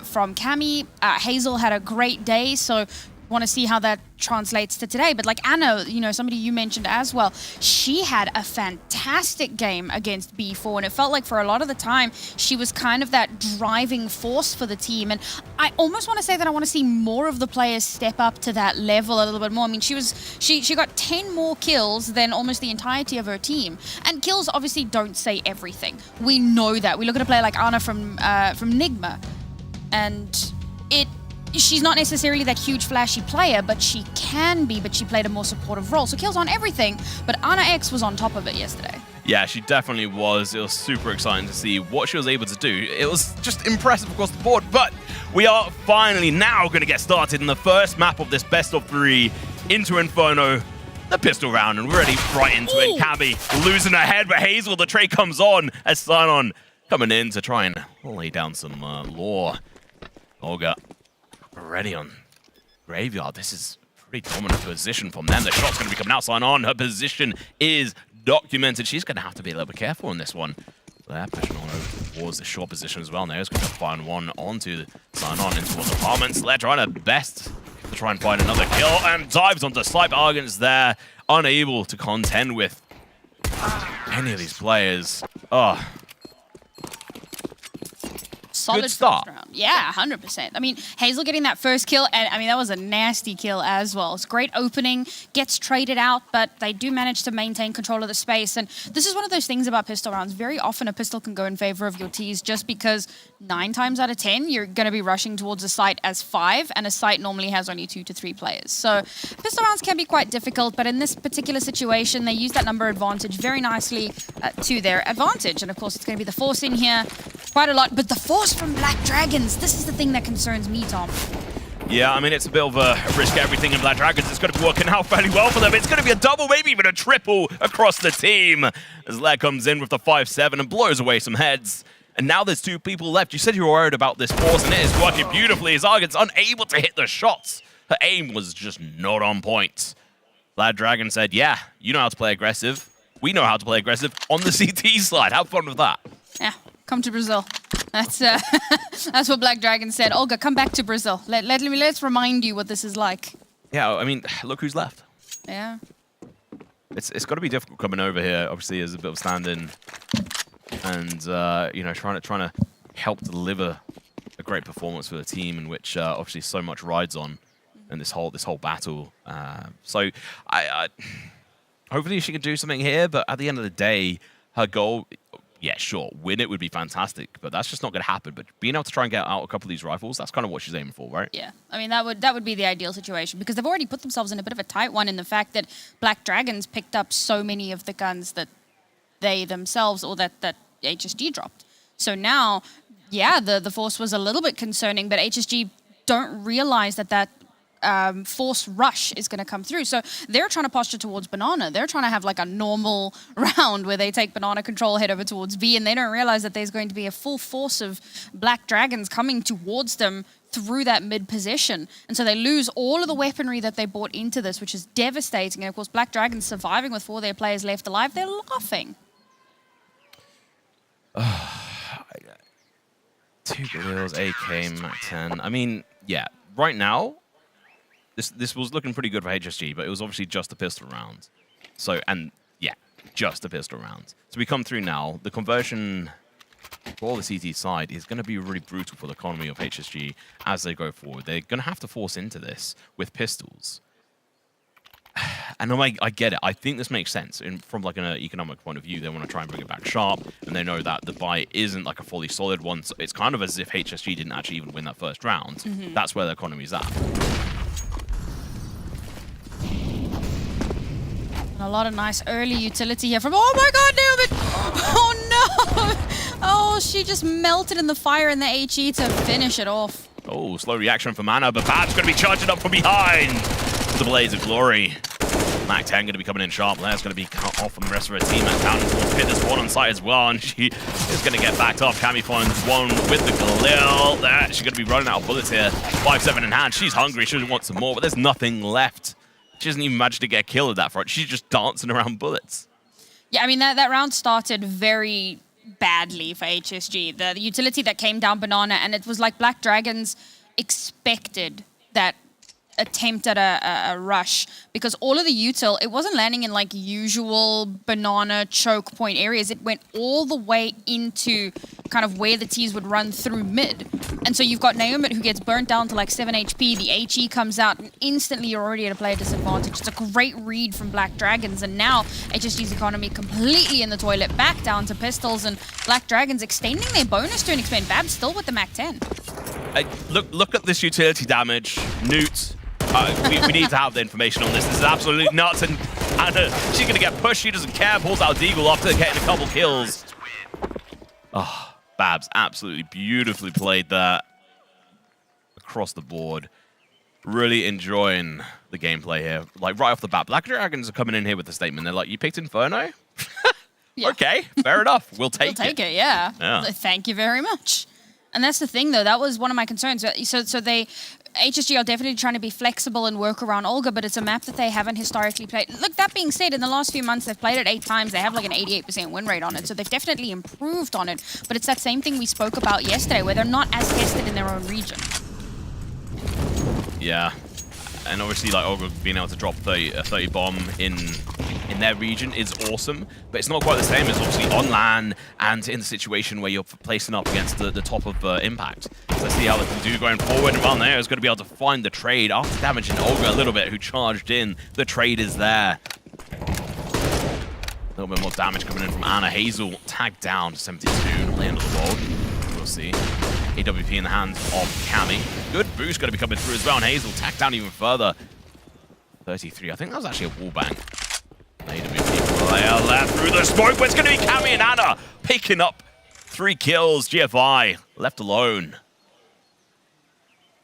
from Cammy. Hazel had a great day, so want to see how that translates to today. But like Anna, you know, somebody you mentioned as well, she had a fantastic game against B4, and it felt like for a lot of the time she was kind of that driving force for the team. And I almost want to say that I want to see more of the players step up to that level a little bit more. I mean, she got 10 more kills than almost the entirety of her team, and kills obviously don't say everything. We know that. We look at a player like Anna from Nigma, and she's not necessarily that huge flashy player, but she can be, but she played a more supportive role. So kills on everything, but Anna X was on top of it yesterday. Yeah, she definitely was. It was super exciting to see what she was able to do. It was just impressive across the board, but we are finally now going to get started in the first map of this best of 3 into Inferno, the pistol round, and we're already right into it. Cammy losing her head, but Hazel, the trade comes on as Sign-On coming in to try and lay down some lore. Olga already on Graveyard. This is pretty dominant position from them. The shot's going to be coming out. Sign-On. Her position is documented. She's going to have to be a little bit careful in this one. They're pushing on over towards the short position as well. Nao's going to find one onto Sign-On into the apartments. They're trying their best to try and find another kill, and dives onto Slipe. Argent's there, unable to contend with any of these players. Oh. Solid Good start. first round. Yeah, 100%. I mean, Hazel getting that first kill, and I mean, that was a nasty kill as well. It's great opening, gets traded out, but they do manage to maintain control of the space. And this is one of those things about pistol rounds. Very often a pistol can go in favor of your Ts just because 9 times out of 10, you're going to be rushing towards a site as 5, and a site normally has only 2 to 3 players. So pistol rounds can be quite difficult, but in this particular situation, they use that number advantage very nicely to their advantage. And of course, it's going to be the force in here quite a lot, but the force from Black Dragons, this is the thing that concerns me, Tom. Yeah, I mean, it's a bit of a risk everything in Black Dragons. It's going to be working out fairly well for them. It's going to be a double, maybe even a triple across the team. As Lair comes in with the 5-7 and blows away some heads. And now there's 2 people left. You said you were worried about this force, and it is working beautifully as Argent's unable to hit the shots. Her aim was just not on point. Black Dragon said, yeah, you know how to play aggressive. We know how to play aggressive on the CT side. Have fun with that. Yeah, come to Brazil. That's what Black Dragon said. Olga, come back to Brazil. Let's remind you what this is like. Yeah, I mean, look who's left. Yeah. It's got to be difficult coming over here, obviously, as a bit of stand-in. And, you know, trying to help deliver a great performance for the team in which, obviously, so much rides on in this whole battle. So, I hopefully she can do something here, but at the end of the day, her goal... Yeah, sure, win it would be fantastic, but that's just not going to happen. But being able to try and get out a couple of these rifles, that's kind of what she's aiming for, right? Yeah, I mean, that would be the ideal situation, because they've already put themselves in a bit of a tight one in the fact that Black Dragons picked up so many of the guns that they themselves or that HSG dropped. So now, yeah, the force was a little bit concerning, but HSG don't realize that force rush is going to come through. So they're trying to posture towards Banana. They're trying to have like a normal round where they take Banana control, head over towards B, and they don't realize that there's going to be a full force of Black Dragons coming towards them through that mid position. And so they lose all of the weaponry that they bought into this, which is devastating. And of course, Black Dragons surviving with 4 of their players left alive, they're laughing. 2 kills, AK, MAC-10. I mean, yeah, right now, this was looking pretty good for HSG, but it was obviously just a pistol round. So, and yeah, just a pistol round. So we come through now. The conversion for the CT side is going to be really brutal for the economy of HSG as they go forward. They're going to have to force into this with pistols. And I get it. I think this makes sense from like an economic point of view. They want to try and bring it back sharp, and they know that the buy isn't like a fully solid one. So it's kind of as if HSG didn't actually even win that first round. Mm-hmm. That's where the economy's at. A lot of nice early utility here from, oh my god, nailed it! Oh no! Oh, she just melted in the fire in the HE to finish it off. Oh, slow reaction from Ana, but Bab's going to be charging up from behind. The Blaze of Glory. MAC-10 going to be coming in sharp. Lea's going to be cut off from the rest of her team. And down towards Pit. There's one on site as well, and she is going to get backed off. Cammy finds one with the Galil. There, she's going to be running out of bullets here. 5-7 in hand. She's hungry. She wants some more, but there's nothing left. She doesn't even manage to get a kill at that front. She's just dancing around bullets. Yeah, I mean, that round started very badly for HSG. The utility that came down Banana, and it was like Black Dragons expected that attempt at a rush, because all of the util, it wasn't landing in like usual Banana choke point areas. It went all the way into kind of where the T's would run through mid. And so you've got Naomi who gets burnt down to like 7 HP, the HE comes out, and instantly you're already at a player disadvantage. It's a great read from Black Dragons, and now HSG's economy completely in the toilet, back down to pistols, and Black Dragons extending their bonus to an extent. Bab's still with the MAC-10. Look at this utility damage. Newt. We need to have the information on this. This is absolutely nuts, and she's going to get pushed. She doesn't care. Pulls out Deagle after getting a couple kills. Oh, Babs absolutely beautifully played that across the board. Really enjoying the gameplay here. Like right off the bat, Black Dragons are coming in here with the statement. They're like, "You picked Inferno? Yeah. Okay, fair enough. We'll take it." We'll take it, yeah. Thank you very much. And that's the thing, though. That was one of my concerns. So HSG are definitely trying to be flexible and work around Olga, but it's a map that they haven't historically played. Look, that being said, in the last few months, they've played it 8 times. They have like an 88% win rate on it, so they've definitely improved on it. But it's that same thing we spoke about yesterday, where they're not as tested in their own region. Yeah. And obviously, like Olga being able to drop a 30 bomb in their region is awesome, but it's not quite the same as obviously on LAN and in the situation where you're placing up against the top of Impact. So let's see how they can do going forward. And around there is going to be able to find the trade after damaging Olga a little bit, who charged in. The trade is there. A little bit more damage coming in from Ana. Hazel tagged down to 72, not the end of the world. We'll see. AWP in the hands of Cammy. Good boost going to be coming through as well, and Hazel tacked down even further. 33. I think that was actually a wallbang. AWP player left through the smoke, but it's going to be Cammy and Ana picking up 3 kills. GFI left alone.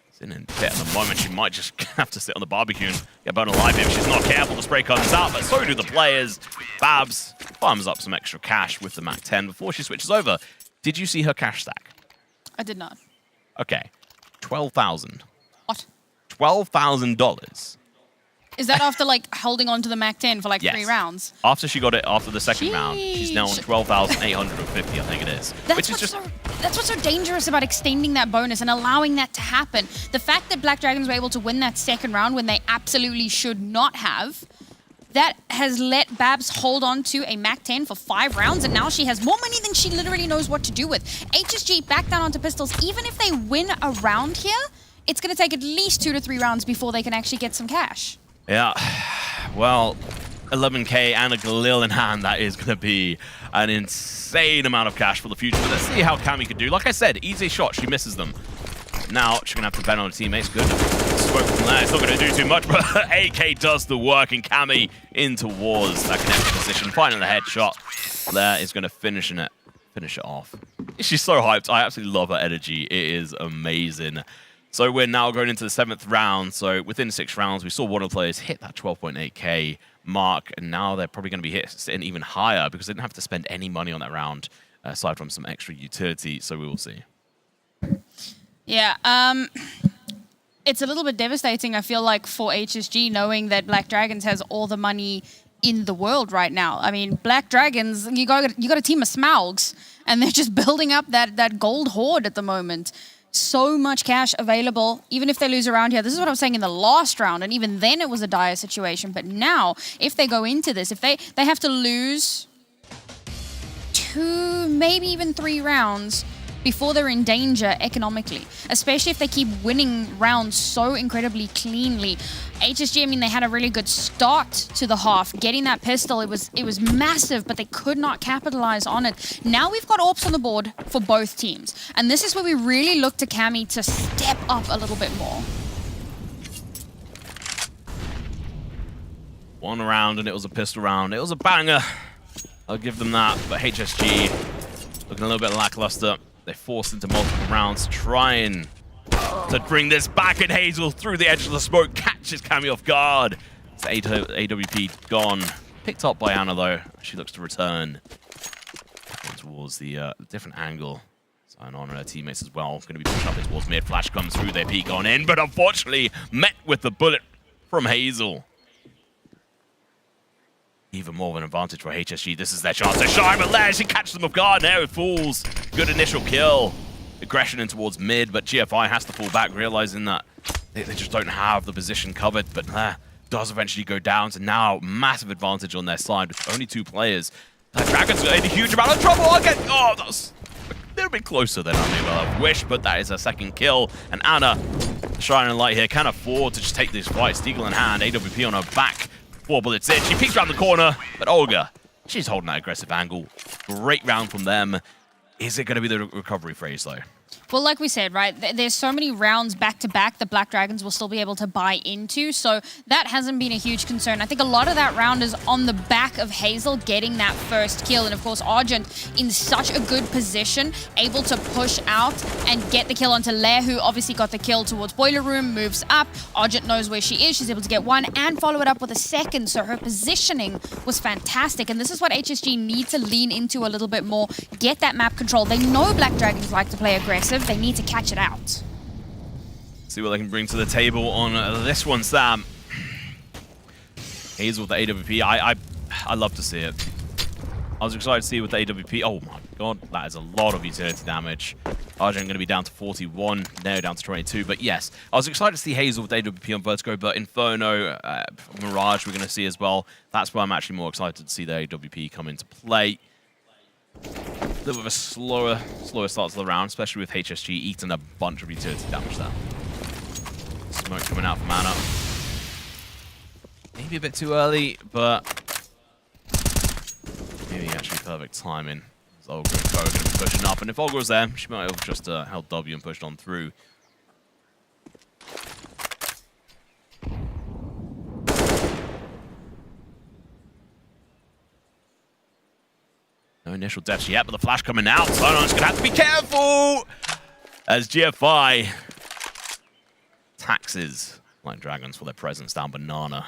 It's in Pit at the moment. She might just have to sit on the barbecue and get burned alive if she's not careful. The spray comes out, but so do the players. Babs farms up some extra cash with the MAC-10 before she switches over. Did you see her cash stack? I did not. Okay. 12,000. What? $12,000. Is that after like holding on to the MAC-10 for like 3 rounds? After she got it after the second round, she's now on 12,850, I think it is. That's what's so dangerous about extending that bonus and allowing that to happen. The fact that Black Dragons were able to win that second round when they absolutely should not have, that has let Babs hold on to a MAC-10 for 5 rounds, and now she has more money than she literally knows what to do with. HSG back down onto pistols. Even if they win a round here, it's going to take at least 2 to 3 rounds before they can actually get some cash. Yeah, well, 11K and a Galil in hand, that is going to be an insane amount of cash for the future. But let's see how Cammy could do. Like I said, easy shot, she misses them. Now she's going to have to depend on her teammates. Good. Smoke from there. It's not going to do too much, but AK does the work, and Cammy in towards that connected position, finding the headshot. Blair is going to finish it off. She's so hyped. I absolutely love her energy. It is amazing. So we're now going into the 7th round. So within 6 rounds, we saw one of the players hit that 12.8k mark, and now they're probably going to be hitting even higher because they didn't have to spend any money on that round, aside from some extra utility. So we will see. Yeah, it's a little bit devastating, I feel like, for HSG, knowing that Black Dragons has all the money in the world right now. I mean, Black Dragons, you got a team of Smaugs, and they're just building up that gold hoard at the moment. So much cash available, even if they lose around here. This is what I was saying in the last round, and even then it was a dire situation. But now, if they go into this, if they have to lose 2, maybe even 3 rounds before they're in danger economically, especially if they keep winning rounds so incredibly cleanly. HSG, I mean, they had a really good start to the half. Getting that pistol, it was massive, but they could not capitalize on it. Now we've got AWPs on the board for both teams, and this is where we really look to Cammy to step up a little bit more. One round, and it was a pistol round. It was a banger. I'll give them that, but HSG looking a little bit lackluster. They forced into multiple rounds, trying to bring this back, and Hazel through the edge of the smoke catches Cammy off guard. It's AWP gone. Picked up by Anna, though. She looks to return towards the different angle. Sign on her teammates as well. Going to be pushing up towards mid. Flash comes through, their peek on in, but unfortunately met with the bullet from Hazel. Even more of an advantage for HSG. This is their chance to shine, but Lair, she catches them off guard. Now it falls. Good initial kill. Aggression in towards mid, but GFI has to fall back, realizing that they just don't have the position covered. But Lair does eventually go down, so now massive advantage on their side with only 2 players. That Dragon's in a huge amount of trouble again. Oh, that's a little bit closer than I may well have wished, but that is a second kill. And Anna, shining light here, can afford to just take this fight. Stiegel in hand, AWP on her back. 4 bullets in. She peeks around the corner, but Olga, she's holding that aggressive angle. Great round from them. Is it going to be the recovery phase, though? Well, like we said, right, there's so many rounds back-to-back that Black Dragons will still be able to buy into, so that hasn't been a huge concern. I think a lot of that round is on the back of Hazel getting that first kill, and of course Argent in such a good position, able to push out and get the kill onto Lair, who obviously got the kill towards Boiler Room, moves up. Argent knows where she is, she's able to get one and follow it up with a second, so her positioning was fantastic, and this is what HSG need to lean into a little bit more, get that map control. They know Black Dragons like to play aggressive. They need to catch it out. See what they can bring to the table on this one, Sam. Hazel with the AWP. I love to see it. I was excited to see with the AWP. Oh my god, that is a lot of utility damage. Argent going to be down to 41, now down to 22. But yes, I was excited to see Hazel with AWP on Vertigo, but Inferno, Mirage we're going to see as well. That's why I'm actually more excited to see the AWP come into play. A little bit of a slower start to the round, especially with HSG eating a bunch of utility damage there. Smoke coming out from Anna. Maybe a bit too early, but maybe actually perfect timing. As Olga and Ko are going to be pushing up, and if Olga was there, she might have just held W and pushed on through. No initial deaths yet, but the flash coming out. Sono's going to have to be careful as GFI taxes Black Dragons for their presence down Banana.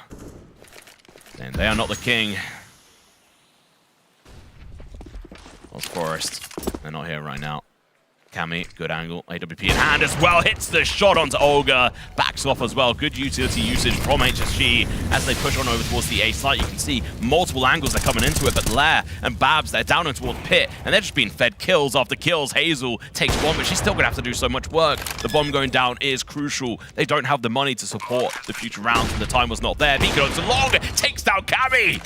And they are not the king. Lost Forest. They're not here right now. Cammy, good angle. AWP in hand as well. Hits the shot onto Olga. Backs off as well. Good utility usage from HSG as they push on over towards the A site. You can see multiple angles are coming into it, but Lair and Babs, they're down and towards Pit, and they're just being fed kills after kills. Hazel takes one, but she's still going to have to do so much work. The bomb going down is crucial. They don't have the money to support the future rounds, and the time was not there. Beacon to long, takes down Cammy.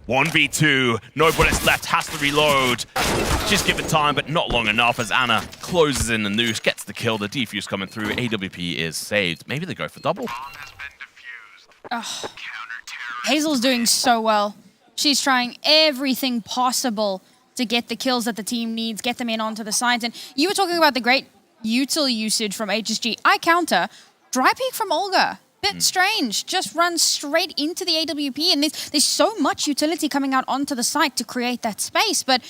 1v2, no bullets left, has to reload. She's given time, but not long enough as Anna closes in the noose, gets the kill, the defuse coming through, AWP is saved. Maybe they go for double. Oh. Hazel's doing so well. She's trying everything possible to get the kills that the team needs, get them in onto the sides. And you were talking about the great util usage from HSG. I counter, dry peek from Olga. Bit strange. Just run straight into the AWP, and there's so much utility coming out onto the site to create that space, but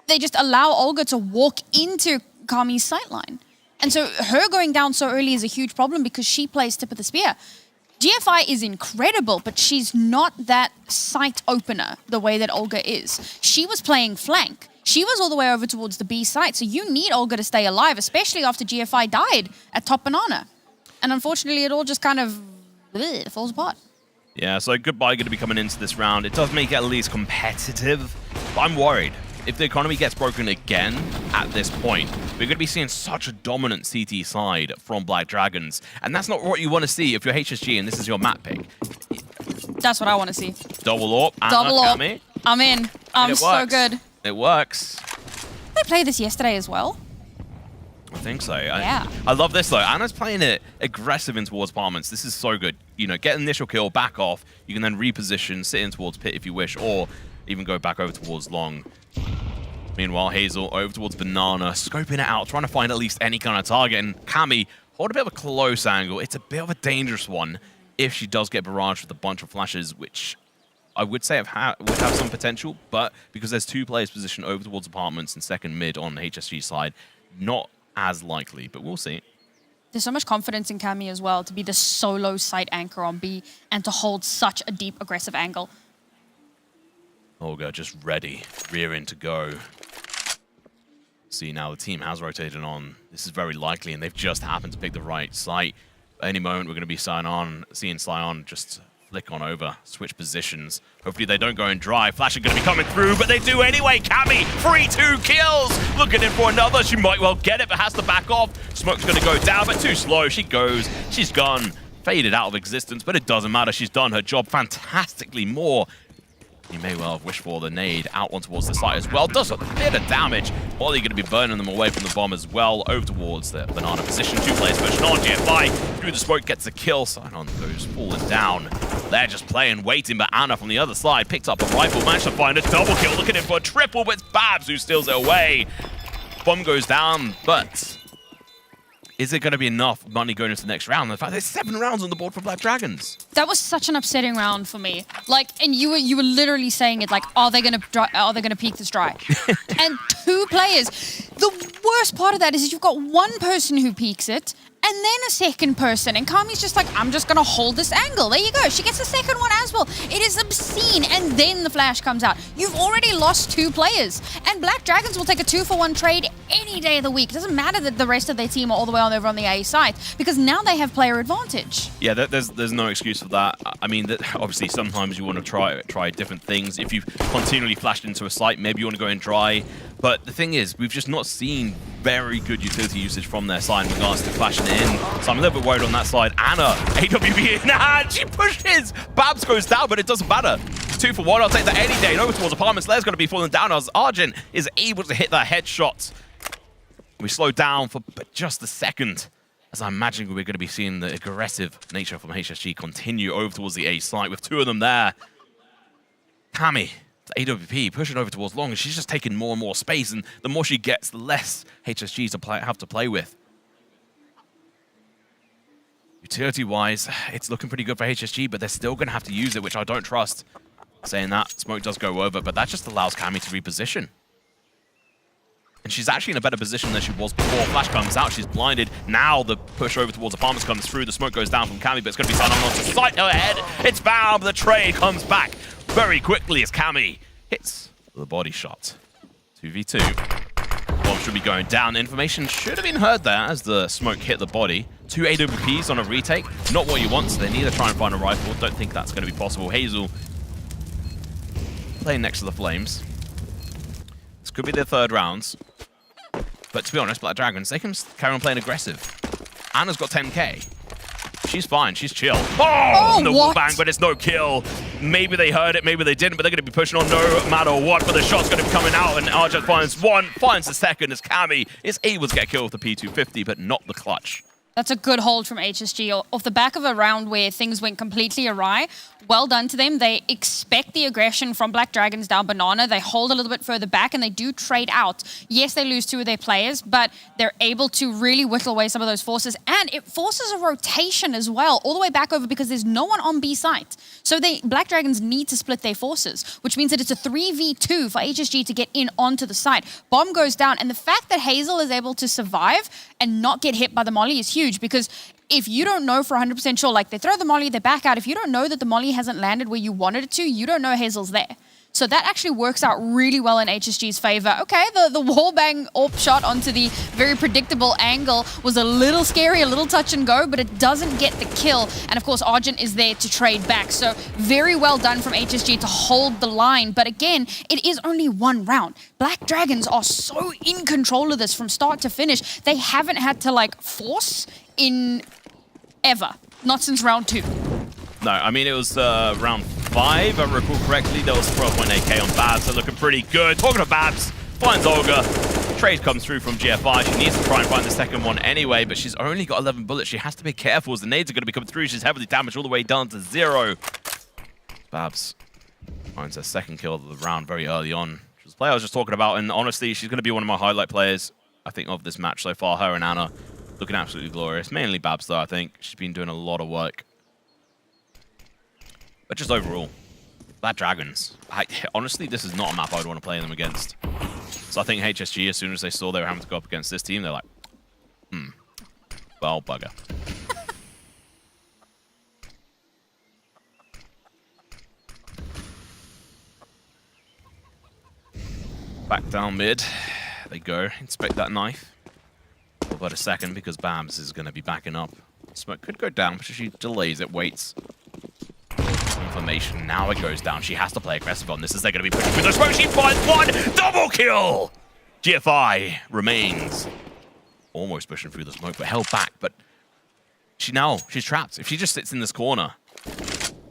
they just allow Olga to walk into Kami's sightline. And so her going down so early is a huge problem because she plays tip of the spear. GFI is incredible, but she's not that site opener the way that Olga is. She was playing flank. She was all the way over towards the B site, so you need Olga to stay alive, especially after GFI died at top banana. And unfortunately, it all just kind of falls apart. Yeah, so goodbye going to be coming into this round. It does make it at least competitive, but I'm worried. If the economy gets broken again at this point, we're going to be seeing such a dominant CT side from Black Dragons. And that's not what you want to see if you're HSG and this is your map pick. That's what I want to see. Double AWP. Double AWP. Kami. I'm in. I'm so good. It works. They played this yesterday as well. I think so. Yeah. I love this though. Anna's playing it aggressive in towards apartments. This is so good. You know, get an initial kill, back off. You can then reposition, sit in towards pit if you wish, or even go back over towards long. Meanwhile, Hazel over towards banana, scoping it out, trying to find at least any kind of target. And Kami, hold a bit of a close angle. It's a bit of a dangerous one if she does get barraged with a bunch of flashes, which I would say would have some potential, but because there's two players positioned over towards apartments and second mid on the HSG side, not as likely, but we'll see. There's so much confidence in Kami as well to be the solo site anchor on B and to hold such a deep aggressive angle. Olga just ready, rearing to go. See, now the team has rotated on. This is very likely, and they've just happened to pick the right site. At any moment, we're going to be seeing Sion just flick on over, switch positions. Hopefully they don't go in dry. Flash are going to be coming through, but they do anyway. Kami, 3-2 kills. Looking in for another. She might well get it, but has to back off. Smoke's going to go down, but too slow. She goes. She's gone. Faded out of existence, but it doesn't matter. She's done her job fantastically more. You may well have wished for the nade out one towards the site as well. Does a bit of damage. Ollie going to be burning them away from the bomb as well. Over towards the banana position. Two players pushing on. GFI through the smoke gets a kill. Sion goes falling down. They're just playing, waiting, but Anna from the other side picked up a rifle. Managed to find a double kill. Looking in for a triple, but it's Babs who steals it away. Bomb goes down, but is it going to be enough money going into the next round? In fact, there's 7 rounds on the board for Black Dragons. That was such an upsetting round for me. Like, and you were literally saying it like, are they gonna peek this dry? And 2 players. The worst part of that is you've got one person who peeks it, and then a second person. And Kami's just like, I'm just gonna hold this angle. There you go. She gets the second one as well. It is obscene. And then the flash comes out. You've already lost 2 players. And Black Dragons will take a 2-for-1 trade any day of the week. It doesn't matter that the rest of their team are all the way on over on the A side, because now they have player advantage. Yeah, there's no excuse for that. I mean, obviously sometimes you want to try different things. If you've continually flashed into a site, maybe you want to go in dry. But the thing is, we've just not seen very good utility usage from their side in regards to flashing in. So I'm a little bit worried on that side. Anna, AWP in hand, she pushes. Babs goes down, but it doesn't matter. 2-for-1, I'll take that any day. And over towards apartments, Lair's going to be falling down as Argent is able to hit that headshot. We slow down for just a second, as I imagine we're going to be seeing the aggressive nature from HSG continue over towards the A site with 2 of them there. Kami, the AWP, pushing over towards long, and she's just taking more and more space, and the more she gets, the less HSG have to play with. Utility-wise, it's looking pretty good for HSG, but they're still going to have to use it, which I don't trust. Saying that, smoke does go over, but that just allows Kami to reposition. And she's actually in a better position than she was before. Flash comes out, she's blinded. Now the push over towards apartments comes through. The smoke goes down from Kami, but it's going to be signed on to sight ahead. It's found, the trade comes back very quickly as Kami hits the body shot. 2v2. Bomb should be going down. Information should have been heard there as the smoke hit the body. 2 AWPs on a retake. Not what you want, so they need to try and find a rifle. Don't think that's going to be possible. Hazel playing next to the flames. This could be their 3rd rounds. But to be honest, Black Dragons, they can carry on playing aggressive. Anna's got 10k. She's fine, she's chill. Oh, the wall bang, but it's no kill. Maybe they heard it, maybe they didn't, but they're going to be pushing on no matter what. But the shot's going to be coming out, and Arjun finds one, finds the second as Kami is able to get a kill with the P250, but not the clutch. That's a good hold from HSG off the back of a round where things went completely awry. Well done to them. They expect the aggression from Black Dragons down Banana. They hold a little bit further back and they do trade out. Yes, they lose 2 of their players, but they're able to really whittle away some of those forces. And it forces a rotation as well, all the way back over because there's no one on B site. So Black Dragons need to split their forces, which means that it's a 3v2 for HSG to get in onto the site. Bomb goes down, and the fact that Hazel is able to survive and not get hit by the molly is huge because if you don't know for 100% sure, like they throw the molly, they back out. If you don't know that the molly hasn't landed where you wanted it to, you don't know Hazel's there. So that actually works out really well in HSG's favor. Okay, the wallbang AWP shot onto the very predictable angle was a little scary, a little touch and go, but it doesn't get the kill. And of course, Argent is there to trade back. So very well done from HSG to hold the line. But again, it is only 1 round. Black Dragons are so in control of this from start to finish. They haven't had to like force in ever. Not since round 2. No, I mean, it was round 5, if I recall correctly. There was 12.8k on Babs, so looking pretty good. Talking to Babs, finds Olga. Trade comes through from GFI. She needs to try and find the second one anyway, but she's only got 11 bullets. She has to be careful as the nades are going to be coming through. She's heavily damaged all the way down to 0. Babs finds her second kill of the round very early on. She's a player I was just talking about, and honestly, she's going to be one of my highlight players, I think, of this match so far. Her and Anna looking absolutely glorious. Mainly Babs, though, I think. She's been doing a lot of work. But just overall, Black Dragons. Honestly, this is not a map I would want to play them against. So I think HSG, as soon as they saw they were having to go up against this team, they're like, well, bugger. Back down mid. They go. Inspect that knife. For about a second, because Babs is going to be backing up. Smoke could go down, but she delays it, waits. Confirmation, now it goes down. She has to play aggressive on this as they're going to be pushing through the smoke. She finds one! Double kill! GFI remains almost pushing through the smoke, but held back. But she's trapped. If she just sits in this corner,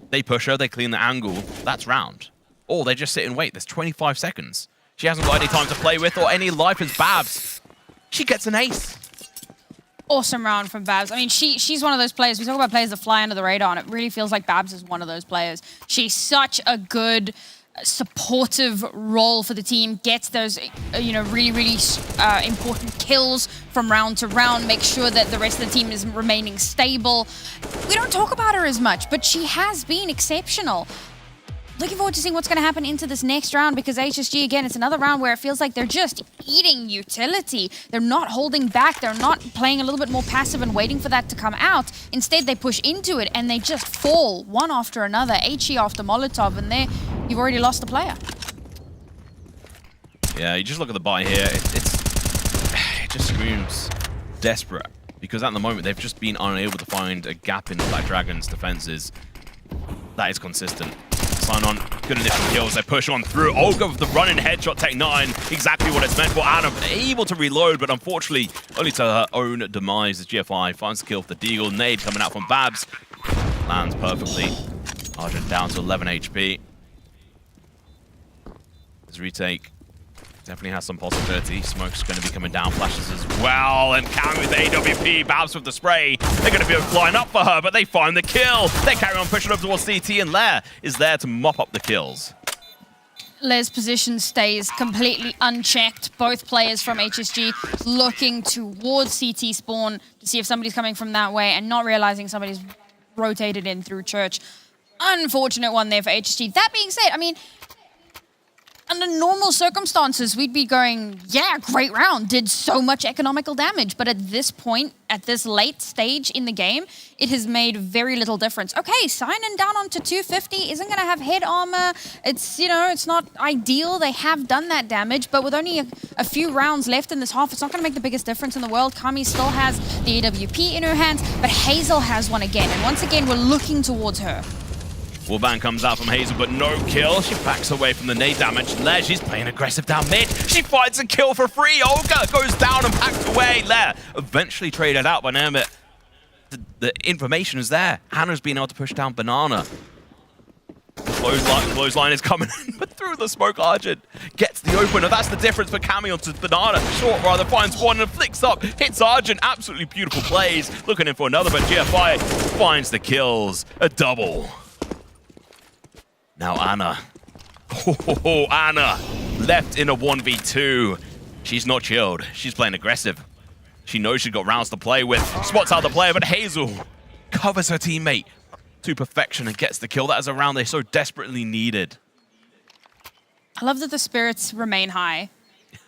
they push her, they clean the angle, that's round. Or they just sit and wait. There's 25 seconds. She hasn't got any time to play with or any life as Babs. She gets an ace. Awesome round from Babs. I mean, she's one of those players. We talk about players that fly under the radar, and it really feels like Babs is one of those players. She's such a good supportive role for the team, gets those, really important kills from round to round, make sure that the rest of the team is remaining stable. We don't talk about her as much, but she has been exceptional. Looking forward to seeing what's going to happen into this next round because HSG, again, it's another round where it feels like they're just eating utility. They're not holding back. They're not playing a little bit more passive and waiting for that to come out. Instead, they push into it and they just fall one after another, HE after Molotov, and there you've already lost the player. Yeah, you just look at the buy here. It just screams desperate because at the moment they've just been unable to find a gap in the Black Dragons' defenses that is consistent. Sign on, good initial kills, they push on through. Olga with the running headshot, take 9, exactly what it's meant for. Adam able to reload, but unfortunately only to her own demise as GFI finds the kill for the Deagle. Nade coming out from Babs, lands perfectly. Argent down to 11 HP. His retake definitely has some possibility. Smoke's going to be coming down, flashes as well, and Cam with the AWP, Babs with the spray. They're going to be flying up for her, but they find the kill. They carry on pushing up towards CT, and Lair is there to mop up the kills. Lair's position stays completely unchecked. Both players from HSG looking towards CT spawn to see if somebody's coming from that way and not realizing somebody's rotated in through Church. Unfortunate one there for HSG. That being said, I mean, under normal circumstances, we'd be going, yeah, great round, did so much economical damage. But at this point, at this late stage in the game, it has made very little difference. Okay, Sinan down onto 250, isn't going to have head armor. It's, it's not ideal. They have done that damage, but with only a few rounds left in this half, it's not going to make the biggest difference in the world. Kami still has the AWP in her hands, but Hazel has one again. And once again, we're looking towards her. Wallbang comes out from Hazel, but no kill. She backs away from the nade damage. Lair, she's playing aggressive down mid. She finds a kill for free. Olga goes down and packed away. Lair eventually traded out by Nermit. The information is there. Hannah's been able to push down Banana. Clothesline is coming in, but through the smoke, Argent gets the opener. That's the difference for Cammy onto Banana. Short rather finds one and flicks up, hits Argent. Absolutely beautiful plays. Looking in for another, but GFI finds the kills. A double. Now Anna. Oh, Anna left in a 1v2. She's not chilled. She's playing aggressive. She knows she's got rounds to play with. Spots out the player, but Hazel covers her teammate to perfection and gets the kill. That is a round they so desperately needed. I love that the spirits remain high.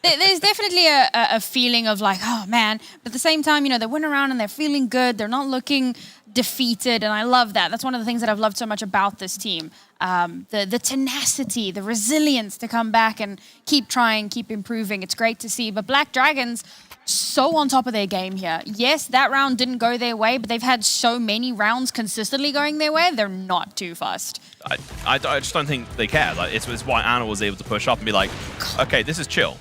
There's definitely a feeling of like, oh man, but at the same time, you know, they went around and they're feeling good. They're not looking defeated, and I love that. That's one of the things that I've loved so much about this team. The tenacity, the resilience to come back and keep trying, keep improving. It's great to see. But Black Dragons, so on top of their game here. Yes, that round didn't go their way, but they've had so many rounds consistently going their way, they're not too fussed. I just don't think they care. Like, it's why Anna was able to push up and be like, okay, this is chill.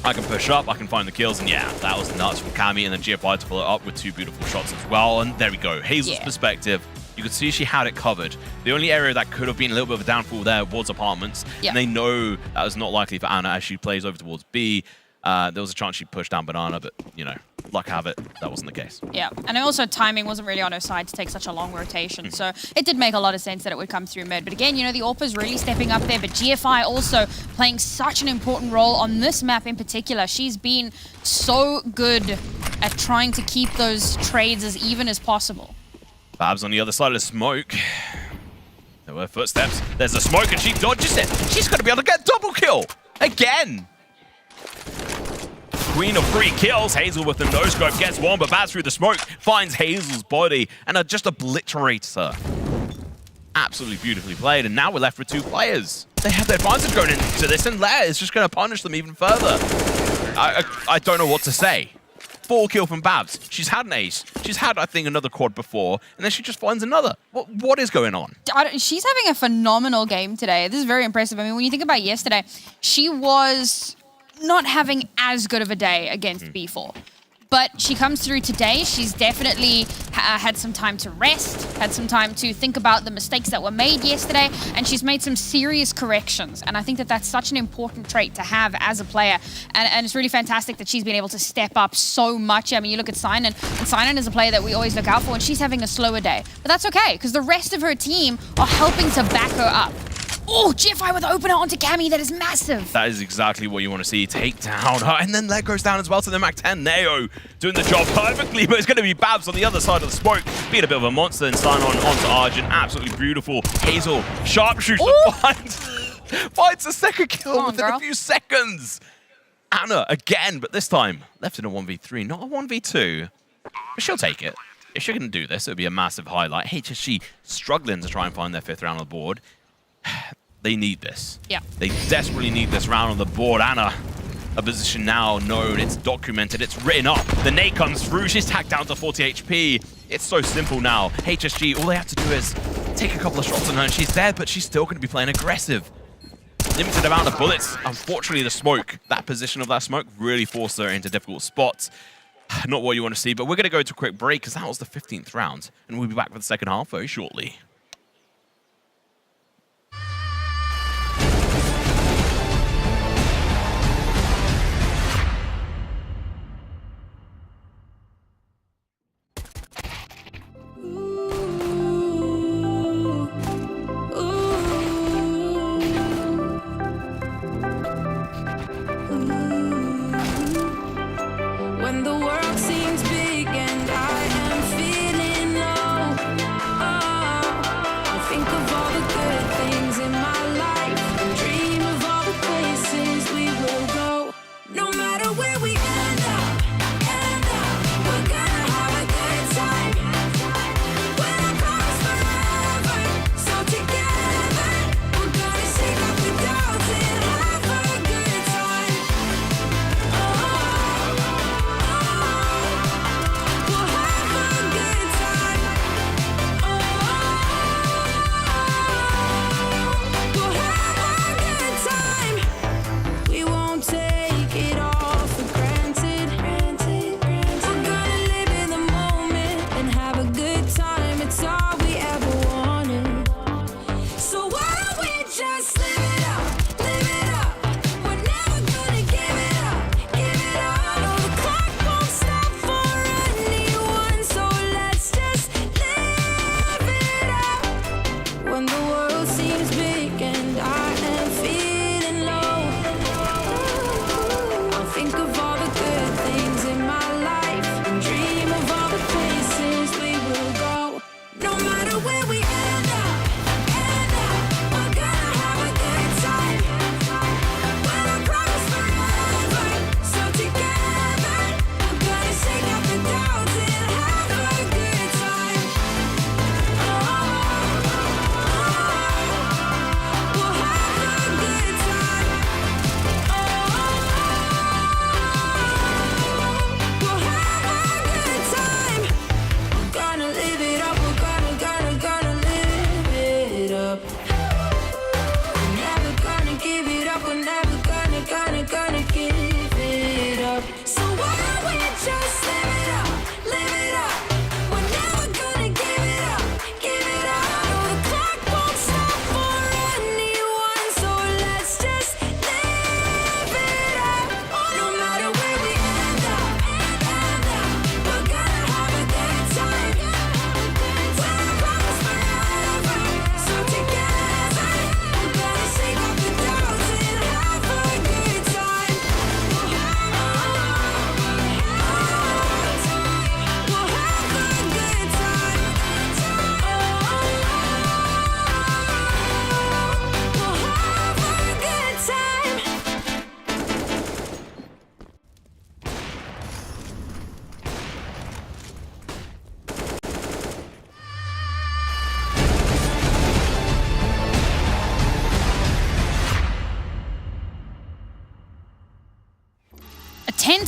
I can push up, I can find the kills, and yeah, that was nuts from Cammy, and then GFI to follow up with 2 beautiful shots as well, and there we go. Hazel's perspective, you could see she had it covered. The only area that could have been a little bit of a downfall there was apartments, and they know that was not likely for Anna as she plays over towards B. There was a chance she'd push down Banana, but, you know, luck have it, that wasn't the case. Yeah, and also timing wasn't really on her side to take such a long rotation, so it did make a lot of sense that it would come through mid. But again, you know, the AWP's really stepping up there, but GFI also playing such an important role on this map in particular. She's been so good at trying to keep those trades as even as possible. Babs on the other side of the smoke. There were footsteps. There's a smoke and she dodges it. She's going to be able to get a double kill again. Queen of 3 kills. Hazel with the no-scope gets one, but Babs through the smoke finds Hazel's body and just obliterates her. Absolutely beautifully played, and now we're left with 2 players. They have the advantage going into this, and Leia is just going to punish them even further. I don't know what to say. 4 kill from Babs. She's had an ace. She's had, I think, another quad before, and then she just finds another. What is going on? She's having a phenomenal game today. This is very impressive. I mean, when you think about yesterday, she was not having as good of a day against B4. But she comes through today. She's definitely had some time to rest, had some time to think about the mistakes that were made yesterday, and she's made some serious corrections. And I think that that's such an important trait to have as a player. And it's really fantastic that she's been able to step up so much. I mean, you look at Sinan, and Sinan is a player that we always look out for, and she's having a slower day. But that's okay, because the rest of her team are helping to back her up. Oh, GFI with the opener onto Cammy. That is massive. That is exactly what you want to see. Take down her. And then Leg goes down as well to the Mac 10. Neo doing the job perfectly, but it's going to be Babs on the other side of the smoke. Being a bit of a monster and sign on onto Argent. Absolutely beautiful. Hazel, sharpshooter, finds a second kill within a few seconds. Anna again, but this time left in a 1v3, not a 1v2. But she'll take it. If she can do this, it would be a massive highlight. HSG struggling to try and find their 5th round on the board. They need this. Yeah. They desperately need this round on the board. Anna, a position now known, it's documented, it's written up. The nade comes through, she's tacked down to 40 HP. It's so simple now. HSG, all they have to do is take a couple of shots on her and she's dead, but she's still going to be playing aggressive. Limited amount of bullets. Unfortunately, the smoke, that position of that smoke really forced her into difficult spots. Not what you want to see, but we're going to go to a quick break because that was the 15th round. And we'll be back for the second half very shortly. When the world seems big and I am feeling low, oh,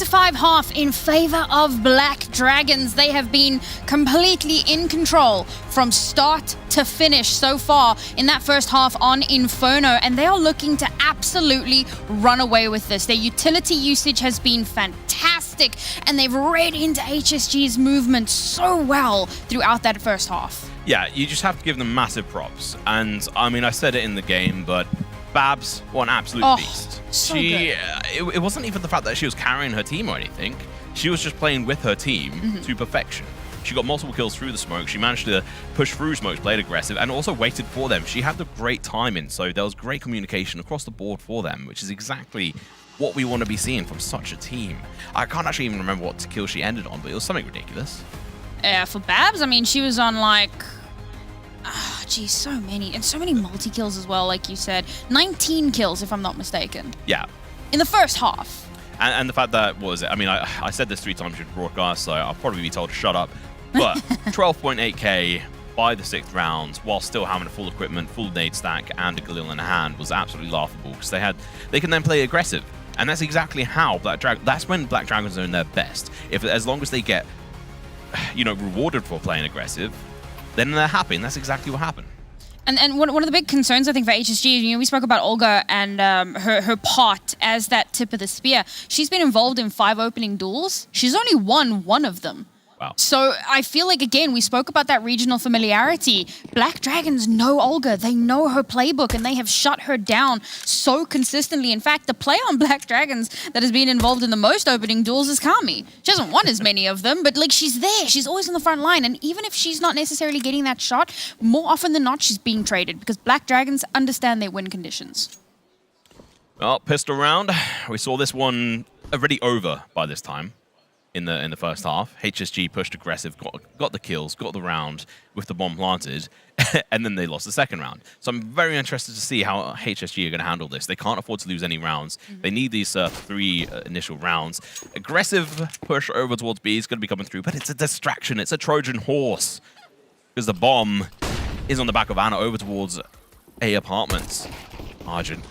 7-5 half in favor of Black Dragons. They have been completely in control from start to finish so far in that first half on Inferno, and they are looking to absolutely run away with this. Their utility usage has been fantastic, and they've read into HSG's movement so well throughout that first half. Yeah, you just have to give them massive props. And I mean, I said it in the game, but Babs, what an absolute beast. So it wasn't even the fact that she was carrying her team or anything. She was just playing with her team to perfection. She got multiple kills through the smoke. She managed to push through smokes, played aggressive, and also waited for them. She had the great timing, so there was great communication across the board for them, which is exactly what we want to be seeing from such a team. I can't actually even remember what kill she ended on, but it was something ridiculous. For Babs, I mean, she was on like, geez, so many. And so many multi-kills as well, like you said. 19 kills, if I'm not mistaken. Yeah. In the first half. And the fact that, what was it? I mean, I said this 3 times during the broadcast, so I'll probably be told to shut up. But 12.8k by the 6th round, while still having a full equipment, full nade stack, and a Galil in hand was absolutely laughable, because they can then play aggressive. And that's exactly how that's when Black Dragons are in their best. As long as they get, rewarded for playing aggressive, then they're happy, and that's exactly what happened. And one of the big concerns, I think, for HSG, we spoke about Olga and her part as that tip of the spear. She's been involved in 5 opening duels. She's only won 1 of them. Wow. So I feel like, again, we spoke about that regional familiarity. Black Dragons know Olga. They know her playbook, and they have shut her down so consistently. In fact, the player on Black Dragons that has been involved in the most opening duels is Kami. She hasn't won as many of them, but like she's there. She's always on the front line. And even if she's not necessarily getting that shot, more often than not, she's being traded because Black Dragons understand their win conditions. Well, pistol round. We saw this one already over by this time. In the first half, HSG pushed aggressive, got the kills, got the round with the bomb planted, and then they lost the second round. So I'm very interested to see how HSG are going to handle this. They can't afford to lose any rounds. They need these 3 initial rounds. Aggressive push over towards B is going to be coming through, but it's a distraction. It's a Trojan horse because the bomb is on the back of Anna over towards A apartments. Arjun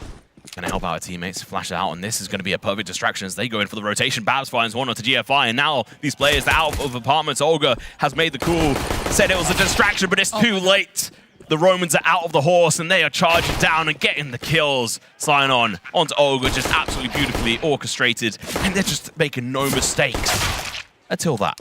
going to help out her teammates, flash it out, and this is going to be a perfect distraction as they go in for the rotation. Babs finds one onto GFI, and now these players are out of apartments. Olga has made the call, said it was a distraction, but it's too late. The Romans are out of the horse, and they are charging down and getting the kills. Sign on onto Olga, just absolutely beautifully orchestrated, and they're just making no mistakes. Until that.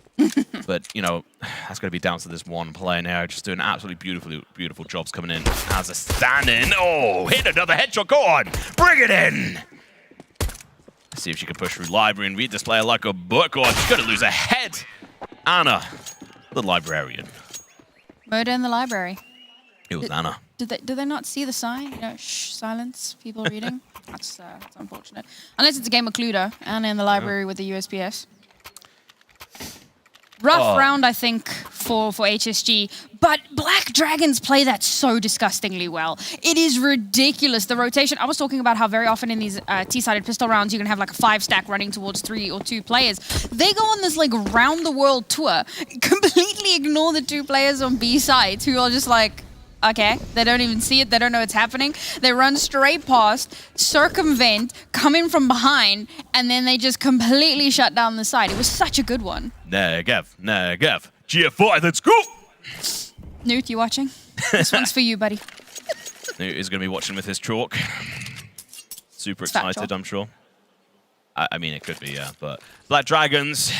But, that's going to be down to this one player now, just doing absolutely beautiful jobs coming in as a stand-in. Oh, hit another headshot. Go on. Bring it in. Let's see if she can push through library and read this player like a book, or she's going to lose her head. Anna, the librarian. Murder in the library. It was Anna. Did they not see the sign? Shh, silence, people reading. That's unfortunate. Unless it's a game of Cluedo. Anna in the library with the USPS. Rough round, I think, for HSG. But Black Dragons play that so disgustingly well. It is ridiculous. The rotation, I was talking about how very often in these T-sided pistol rounds, you can have like a 5-stack running towards 3 or 2 players. They go on this like round-the-world tour, completely ignore the 2 players on B sides who are just like, okay, they don't even see it. They don't know it's happening. They run straight past, circumvent, come in from behind, and then they just completely shut down the side. It was such a good one. Negev. GF5, let's go! Newt, you watching? This one's for you, buddy. Newt is going to be watching with his chalk. Super excited, I'm sure. I mean, it could be, yeah. But Black Dragons,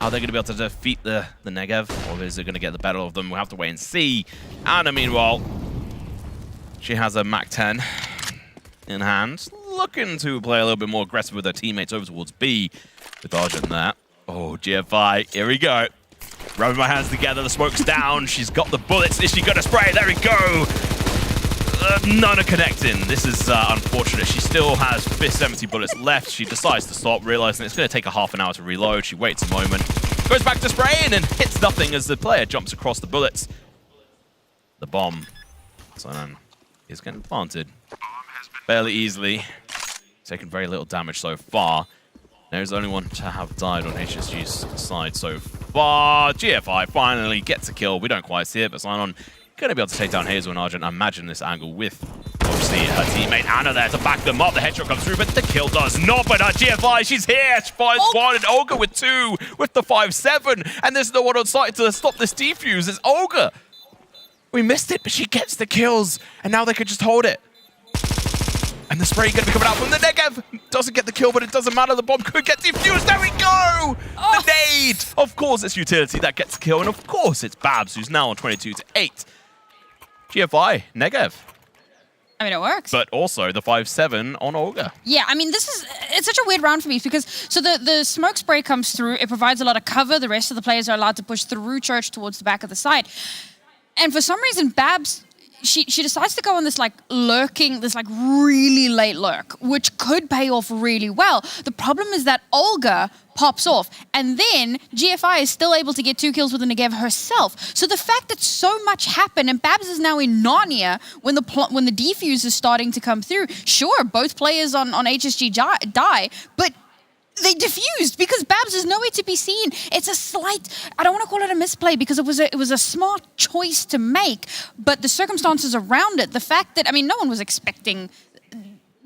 are they going to be able to defeat the Negev? Or is it going to get the better of them? We'll have to wait and see. Anna, meanwhile, she has a MAC-10 in hand. Looking to play a little bit more aggressive with her teammates over towards B. With Argent there. Oh, GFI, here we go. Rubbing my hands together, the smoke's down. She's got the bullets. Is she going to spray? There we go. None are connecting. This is unfortunate. She still has 70 bullets left. She decides to stop, realizing it's going to take a half an hour to reload. She waits a moment, goes back to spraying, and hits nothing as the player jumps across the bullets. The bomb is getting planted fairly easily. Taken very little damage so far. There's only one to have died on HSG's side so far. GFI finally gets a kill. We don't quite see it, but Sign-On going to be able to take down Hazel and Argent. Imagine this angle with, obviously, her teammate Anna there to back them up. The headshot comes through, but the kill does not. But GFI, she's here. She finds one, and Olga with 2 with the 5-7. And there's no one on site to stop this defuse. It's Olga. We missed it, but she gets the kills. And now they could just hold it. And the spray going to be coming out from the Negev. Doesn't get the kill, but it doesn't matter. The bomb could get defused. There we go! The nade! Of course, it's utility that gets the kill. And of course, it's Babs, who's now on 22-8. GFI, Negev. I mean, it works. But also the 5-7 on Olga. Yeah, I mean, it's such a weird round for me because so the smoke spray comes through. It provides a lot of cover. The rest of the players are allowed to push through Church towards the back of the side. And for some reason, Babs, she decides to go on this like lurking, this like really late lurk, which could pay off really well. The problem is that Olga pops off, and then GFI is still able to get 2 kills with the Negev herself. So the fact that so much happened, and Babs is now in Narnia when the defuse is starting to come through. Sure, both players on HSG die, but they diffused because Babs is nowhere to be seen. It's a slight, I don't want to call it a misplay because it was a smart choice to make, but the circumstances around it, the fact that, I mean, no one was expecting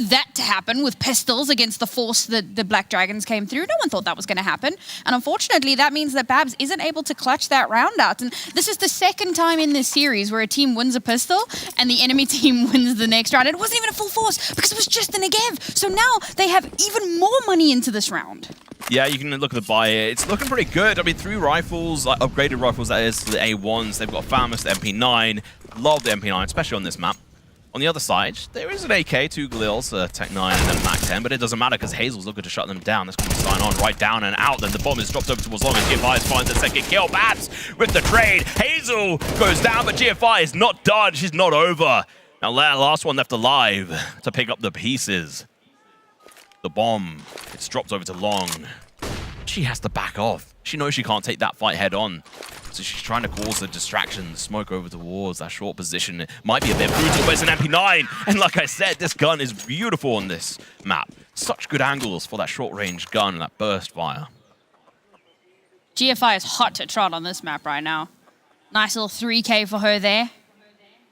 that to happen with pistols against the force that the Black Dragons came through. No one thought that was going to happen. And unfortunately, that means that Babs isn't able to clutch that round out. And this is the second time in this series where a team wins a pistol and the enemy team wins the next round. And it wasn't even a full force because it was just the Negev. So now they have even more money into this round. Yeah, you can look at the buy. It's looking pretty good. I mean, 3 rifles, like upgraded rifles, that is, the A1s. They've got Famous, the MP9. Love the MP9, especially on this map. On the other side, there is an AK, 2 Glils, Tech 9 and then Mac 10, but it doesn't matter because Hazel's looking to shut them down. That's going to sign on right down and out. Then the bomb is dropped over towards Long and GFI finds the second kill. Babs with the trade. Hazel goes down, but GFI is not done. She's not over. Now, last one left alive to pick up the pieces. The bomb, it's dropped over to Long. She has to back off. She knows she can't take that fight head on. So she's trying to cause the distraction, smoke over towards that short position. It might be a bit brutal, but it's an MP9. And like I said, this gun is beautiful on this map. Such good angles for that short-range gun and that burst fire. GFI is hot to trot on this map right now. Nice little 3K for her there.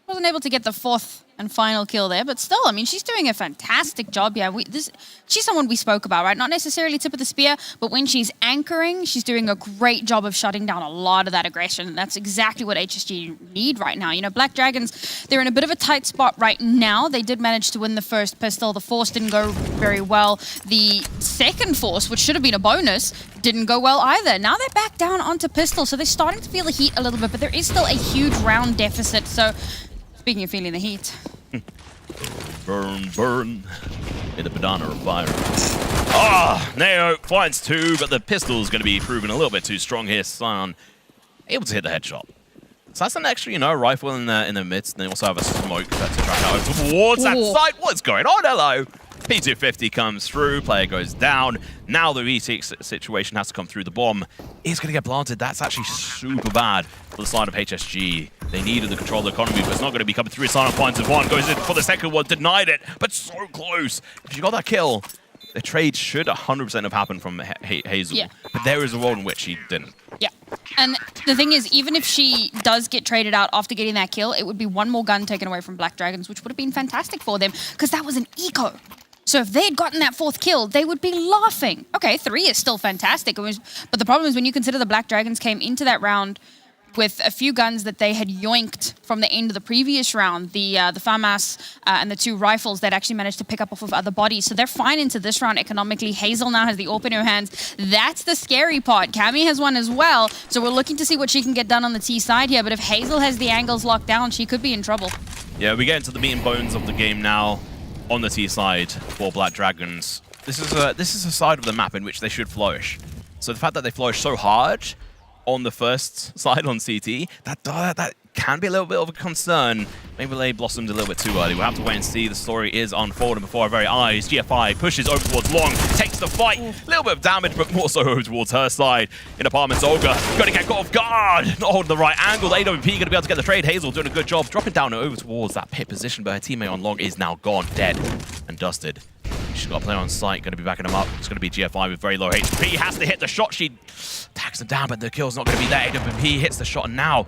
Wasn't able to get the 4th and final kill there, but still, I mean, she's doing a fantastic job. Yeah, she's someone we spoke about, right? Not necessarily tip of the spear, but when she's anchoring, she's doing a great job of shutting down a lot of that aggression. And that's exactly what HSG need right now. You know, Black Dragons, they're in a bit of a tight spot right now. They did manage to win the first pistol. The force didn't go very well. The second force, which should have been a bonus, didn't go well either. Now they're back down onto pistol, so they're starting to feel the heat a little bit, but there is still a huge round deficit. So speaking of feeling the heat. Burn, burn in the banana refinery. Neo finds 2, but the pistol's going to be proven a little bit too strong here. Sion able to hit the headshot. So that's an extra, rifle in the midst. And they also have a smoke to track out towards that site. What's going on? Hello. P250 comes through, player goes down. Now the V6 situation has to come through. The bomb is going to get planted. That's actually super bad for the side of HSG. They needed the control of the economy, but it's not going to be coming through. Silent finds one, goes in for the second one, denied it, but so close. If she got that kill, the trade should 100% have happened from Hazel. Yeah. But there is a world in which she didn't. Yeah. And the thing is, even if she does get traded out after getting that kill, it would be one more gun taken away from Black Dragons, which would have been fantastic for them, because that was an eco. So if they had gotten that 4th kill, they would be laughing. Okay, 3 is still fantastic. But the problem is when you consider the Black Dragons came into that round with a few guns that they had yoinked from the end of the previous round, the FAMAS and the 2 rifles that actually managed to pick up off of other bodies. So they're fine into this round economically. Hazel now has the AWP in her hands. That's the scary part. Cammy has one as well. So we're looking to see what she can get done on the T side here. But if Hazel has the angles locked down, she could be in trouble. Yeah, we get into the meat and bones of the game now. On the T side for Black Dragons, this is a side of the map in which they should flourish. So the fact that they flourish so hard on the first side on CT, that can be a little bit of a concern. Maybe they blossomed a little bit too early. We'll have to wait and see. The story is unfolding before our very eyes. GFI pushes over towards Long, takes the fight. A little bit of damage, but more so over towards her side. In apartments, Olga going to get caught off guard. Not holding the right angle. The AWP going to be able to get the trade. Hazel doing a good job, dropping down over towards that pit position, but her teammate on Long is now gone, dead and dusted. She's got a player on site, going to be backing him up. It's going to be GFI with very low HP. Has to hit the shot. She tags him down, but the kill's not going to be there. AWP hits the shot, and now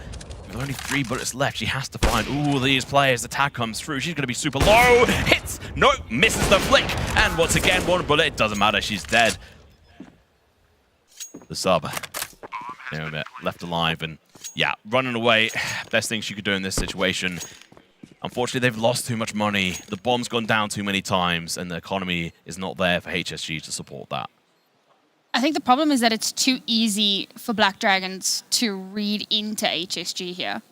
With only 3 bullets left, she has to find all these players. The tag comes through. She's going to be super low. Hits. Nope. Misses the flick. And once again, 1 bullet. It doesn't matter. She's dead. The sub. Left alive. And yeah, running away. Best thing she could do in this situation. Unfortunately, they've lost too much money. The bomb's gone down too many times. And the economy is not there for HSG to support that. I think the problem is that it's too easy for Black Dragons to read into HSG here.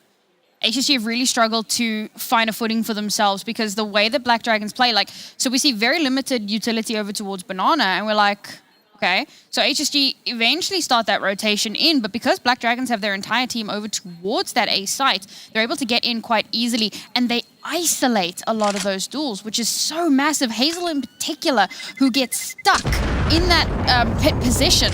HSG have really struggled to find a footing for themselves because the way that Black Dragons play, so we see very limited utility over towards Banana, and we're like, okay. So HSG eventually start that rotation in, but because Black Dragons have their entire team over towards that A site, they're able to get in quite easily, and they isolate a lot of those duels, which is so massive. Hazel in particular, who gets stuck in that pit position.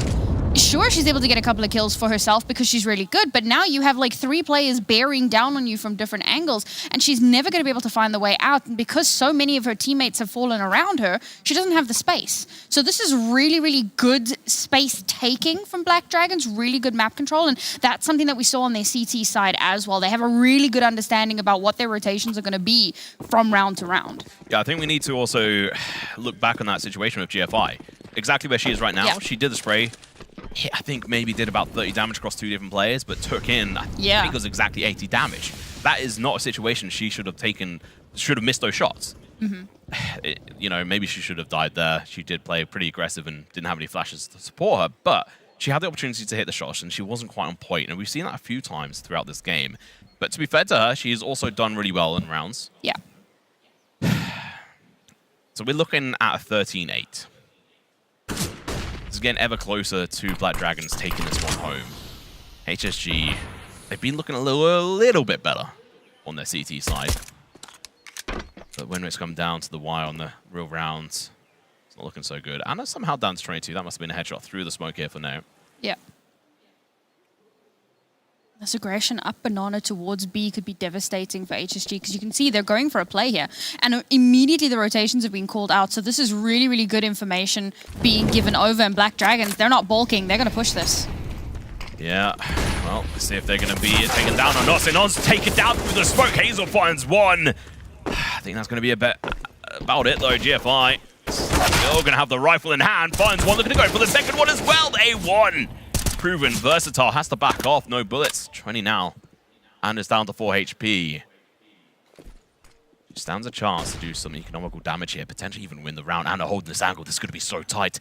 Sure, she's able to get a couple of kills for herself because she's really good, but now you have like 3 players bearing down on you from different angles, and she's never going to be able to find the way out. And because so many of her teammates have fallen around her, she doesn't have the space. So this is really, really good space taking from Black Dragons, really good map control, and that's something that we saw on their CT side as well. They have a really good understanding about what their rotations are going to be from round to round. Yeah, I think we need to also look back on that situation with GFI. Exactly where she is right now. Yeah. She did the spray. I think maybe did about 30 damage across 2 different players, but took in, I think it was exactly 80 damage. That is not a situation she should have taken, should have missed those shots. Maybe she should have died there. She did play pretty aggressive and didn't have any flashes to support her, but she had the opportunity to hit the shots and she wasn't quite on point. And we've seen that a few times throughout this game. But to be fair to her, she's also done really well in rounds. Yeah. So we're looking at a 13-8. It's getting ever closer to Black Dragons taking this one home. HSG, they've been looking a little bit better on their CT side. But when it's come down to the wire on the real rounds, it's not looking so good. Anna somehow down to 22. That must have been a headshot through the smoke here for now. Yeah. This aggression up Banana towards B could be devastating for HSG because you can see they're going for a play here. And immediately the rotations have been called out. So this is really, really good information being given over. And Black Dragons, they're not balking. They're going to push this. Yeah. Well, let's see if they're going to be taken down or not. Sinon's taken down through the smoke. Hazel finds 1. I think that's going to be a bit about it, though. GFI still going to have the rifle in hand. Finds 1. They're going to go for the second one as well. They won. Proven versatile, has to back off, no bullets, 20 now, and it's down to 4 HP. She stands a chance to do some economical damage here, potentially even win the round. Anna holding this angle, this is going to be so tight.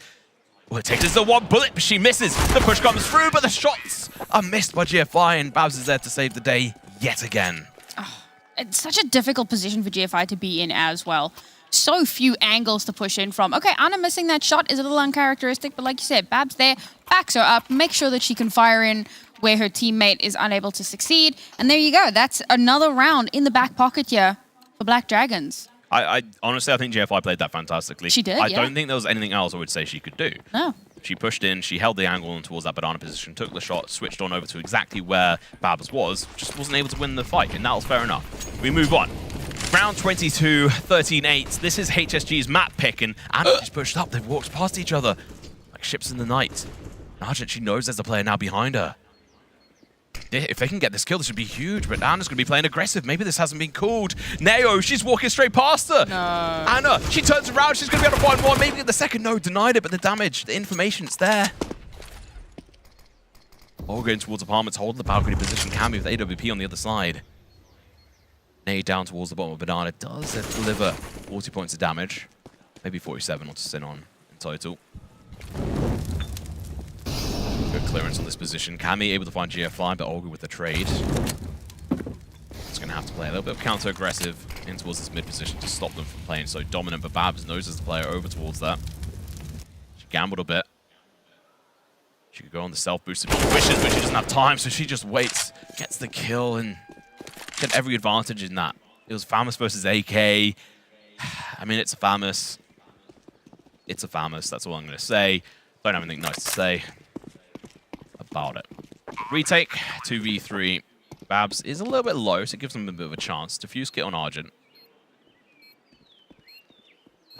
All it takes is the 1 bullet, but she misses. The push comes through, but the shots are missed by GFI, and Babs is there to save the day yet again. Oh, it's such a difficult position for GFI to be in as well. So few angles to push in from. Okay, Anna missing that shot is a little uncharacteristic, but like you said, Babs there, backs her up, makes sure that she can fire in where her teammate is unable to succeed. And there you go. That's another round in the back pocket here for Black Dragons. I honestly, I think GFI played that fantastically. She did, I don't think there was anything else I would say she could do. No. She pushed in, she held the angle towards that Banana position, took the shot, switched on over to exactly where Babs was, just wasn't able to win the fight, and that was fair enough. We move on. Round 22, 13-8. This is HSG's map pick, and Anna just pushed up. They've walked past each other like ships in the night. Argent, she knows there's a player now behind her. If they can get this kill, this would be huge, but Anna's going to be playing aggressive. Maybe this hasn't been called. Neo, she's walking straight past her. No. Anna, she turns around. She's going to be able to find 1. Maybe get the second. No, denied it, but the damage, the information's there. All going towards apartments, holding the balcony position. Cammy with AWP on the other side. Nade down towards the bottom of Banana. Does it deliver 40 points of damage? Maybe 47 onto Sinon in total. Good clearance on this position. Cammy able to find GFI, but Olga with the trade. It's going to have to play a little bit of counter-aggressive in towards this mid position to stop them from playing so dominant, but Babs noses the player over towards that. She gambled a bit. She could go on the self-boost if she wishes, but she doesn't have time, so she just waits, gets the kill, and get every advantage in that. It was Famous versus AK. I mean, it's a Famous. It's a Famous, that's all I'm going to say. Don't have anything nice to say about it. Retake, 2v3. Babs is a little bit low, so it gives them a bit of a chance. Diffuse kit on Argent.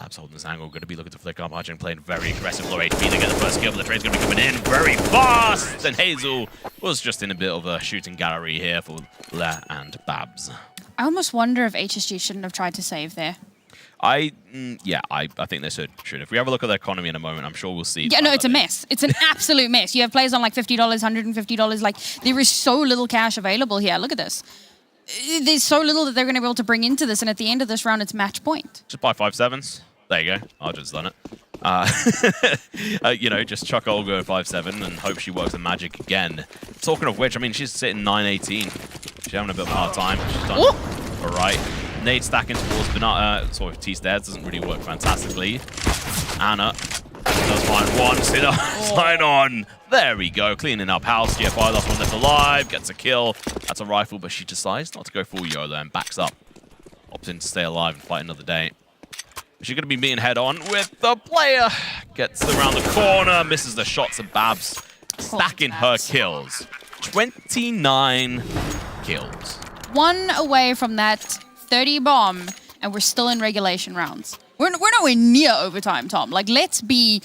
Babs holding this angle, going to be looking to flick up. Arjun playing very aggressive, low HP. They get the first kill, but the trade's going to be coming in very fast. And Hazel was just in a bit of a shooting gallery here for Le and Babs. I almost wonder if HSG shouldn't have tried to save there. I think they should. If we have a look at the economy in a moment, I'm sure we'll see. Yeah, no, it's a mess. It's an absolute mess. You have players on like $50, $150. Like, there is so little cash available here. Look at this. There's so little that they're going to be able to bring into this, and at the end of this round, it's match point. Just buy 5-7s. There you go. Arjun's done it. You know, just chuck Olga 5-7 and hope she works the magic again. Talking of which, I mean, she's sitting 9-18. She's having a bit of a hard time. She's done all right. Nade stacking towards T-Stairs doesn't really work fantastically. Anna does find one. Sign on. There we go. Cleaning up house. GFI, last one left alive. Gets a kill. That's a rifle, but she decides not to go full YOLO and backs up. Opts in to stay alive and fight another day. She's going to be meeting head on with the player. Gets around the corner. Misses the shots of Babs. Stacking her kills. 29 kills. One away from that 30 bomb, and we're still in regulation rounds. We're nowhere near overtime, Tom. Like, let's be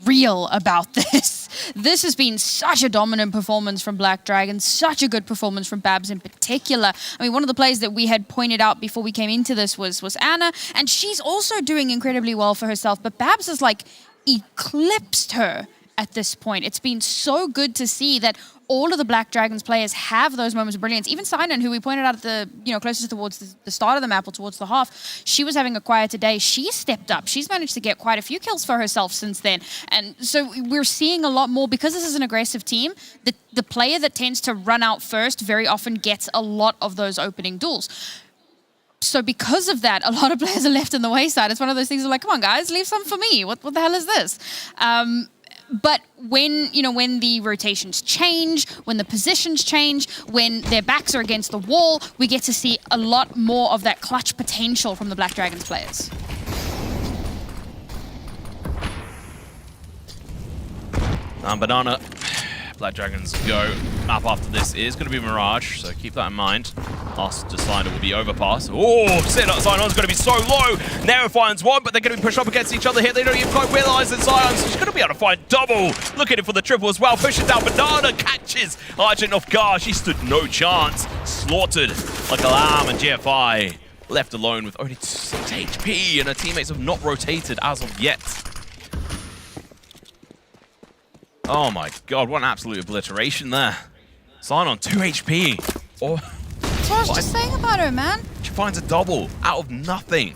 real about this. This has been such a dominant performance from Black Dragon, such a good performance from Babs in particular. I mean, one of the plays that we had pointed out before we came into this was Anna, and she's also doing incredibly well for herself, but Babs has, like, eclipsed her at this point. It's been so good to see that all of the Black Dragons players have those moments of brilliance. Even Sinan, who we pointed out at the, closest towards the start of the map or towards the half, she was having a quieter day. She stepped up. She's managed to get quite a few kills for herself since then. And so we're seeing a lot more, because this is an aggressive team, the player that tends to run out first very often gets a lot of those opening duels. So because of that, a lot of players are left in the wayside. It's one of those things of like, come on guys, leave some for me. What the hell is this? But when the rotations change, when the positions change, when their backs are against the wall, we get to see a lot more of that clutch potential from the Black Dragons players. Banana. Black Dragons go. Map after this is going to be Mirage, so keep that in mind. Last decider will be Overpass. Oh, Sion's going to be so low. Nero finds one, but they're going to be pushed up against each other here. They don't even quite realize that Sion's going to be able to find double. Looking for the triple as well. Pushes down Banana, catches Argent off guard. She stood no chance. Slaughtered like a lamb, and GFI left alone with only 6 HP, and her teammates have not rotated as of yet. Oh my god, what an absolute obliteration there. Sign on 2 HP. Oh, that's what I was just saying about her, man. She finds a double out of nothing.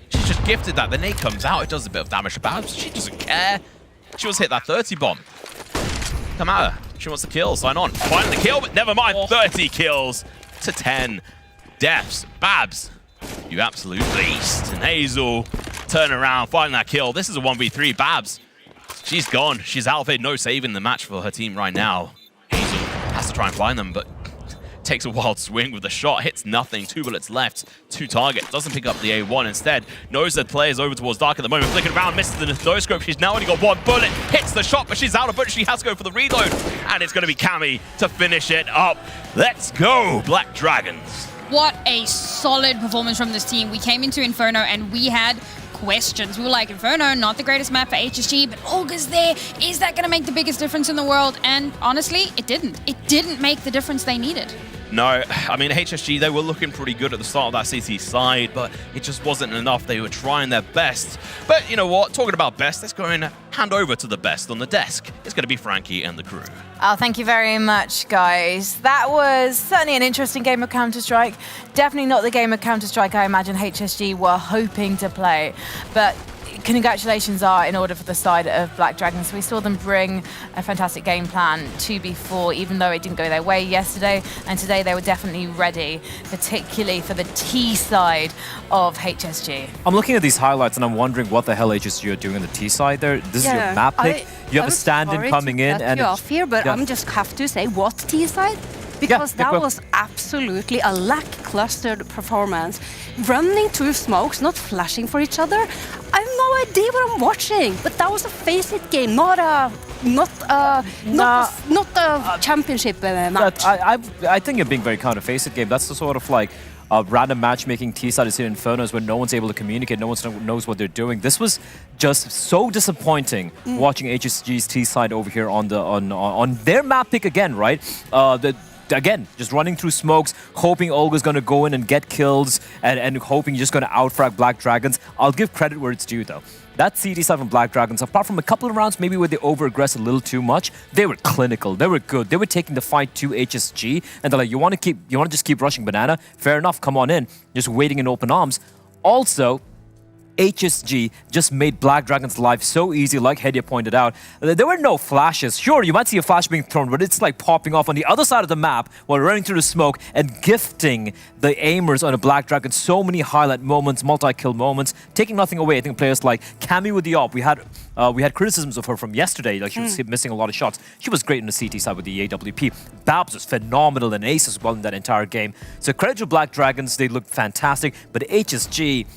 She's just gifted that. The nade comes out, it does a bit of damage to Babs. She doesn't care. She wants to hit that 30 bomb. Come at her. She wants to kill. Sign on. Find the kill, but never mind. 30 kills to 10 deaths. Babs, you absolute beast. And Hazel, turn around, find that kill. This is a 1v3. Babs, she's gone. She's out of it. No saving the match for her team right now. Hazel has to try and find them, but takes a wild swing with the shot. Hits nothing. 2 bullets left. 2 targets. Doesn't pick up the A1 instead. Knows that player's over towards Dark at the moment. Flicking around. Misses the no-scope. She's now only got 1 bullet. Hits the shot, but she's out of bullets. She has to go for the reload. And it's going to be Cammy to finish it up. Let's go, Black Dragons. What a solid performance from this team. We came into Inferno and we had questions. We were like, Inferno, not the greatest map for HSG, but Olga's there. Is that going to make the biggest difference in the world? And honestly, it didn't. It didn't make the difference they needed. No, I mean, HSG, they were looking pretty good at the start of that CT side, but it just wasn't enough. They were trying their best. But you know what? Talking about best, let's go and hand over to the best on the desk. It's going to be Frankie and the crew. Oh, thank you very much, guys. That was certainly an interesting game of Counter-Strike. Definitely not the game of Counter-Strike I imagine HSG were hoping to play. But congratulations are in order for the side of Black Dragons. We saw them bring a fantastic game plan to B4, even though it didn't go their way yesterday. And today they were definitely ready, particularly for the T side of HSG. I'm looking at these highlights and I'm wondering what the hell HSG are doing on the T side there. This is your map pick. You have a stand-in coming in. And off here, but I'm just have to say, what T side? Because that was absolutely a lackluster performance. Running through smokes, not flashing for each other. I have no idea what I'm watching. But that was a face-it game, not a championship match. I think you're being very counter-face-it game. That's the sort of like random matchmaking T-side is here in Infernos where no one's able to communicate, no one knows what they're doing. This was just so disappointing watching HSG's T-side over here on their map pick again, right? Again, just running through smokes, hoping Olga's going to go in and get kills and hoping you're just going to outfrag Black Dragons. I'll give credit where it's due, though. That CDT side from Black Dragons, apart from a couple of rounds maybe where they over-aggressed a little too much, they were clinical, they were good. They were taking the fight to HSG, and they're like, you want to just keep rushing Banana? Fair enough, come on in. Just waiting in open arms. Also, HSG just made Black Dragon's life so easy, like Hedia pointed out. There were no flashes. Sure, you might see a flash being thrown, but it's like popping off on the other side of the map while running through the smoke and gifting the aimers on a Black Dragon so many highlight moments, multi-kill moments, taking nothing away. I think players like Cammy with the op, we had criticisms of her from yesterday, like she was missing a lot of shots. She was great in the CT side with the AWP. Babs was phenomenal and ace as well in that entire game. So credit to Black Dragons, they looked fantastic, but HSG,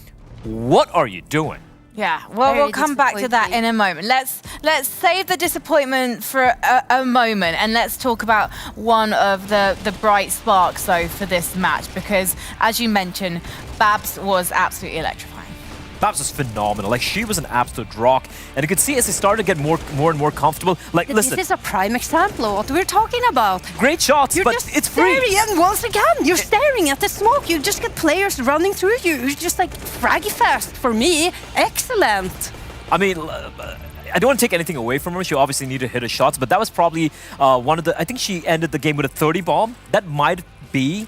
what are you doing? Yeah, well, we'll come back to that in a moment. Let's save the disappointment for a moment, and let's talk about one of the bright sparks, though, for this match, because, as you mentioned, Babs was absolutely electrifying. Babs was phenomenal. Like, she was an absolute rock. And you could see as they started to get more and more comfortable. Like, listen. This is a prime example of what we're talking about. Great shots, you're but just it's free. And once again, you're staring at the smoke. You just get players running through you. It's just like fraggy fest for me. Excellent. I mean, I don't want to take anything away from her. She obviously needed to hit her shots, but that was probably one of the... I think she ended the game with a 30 bomb. That might be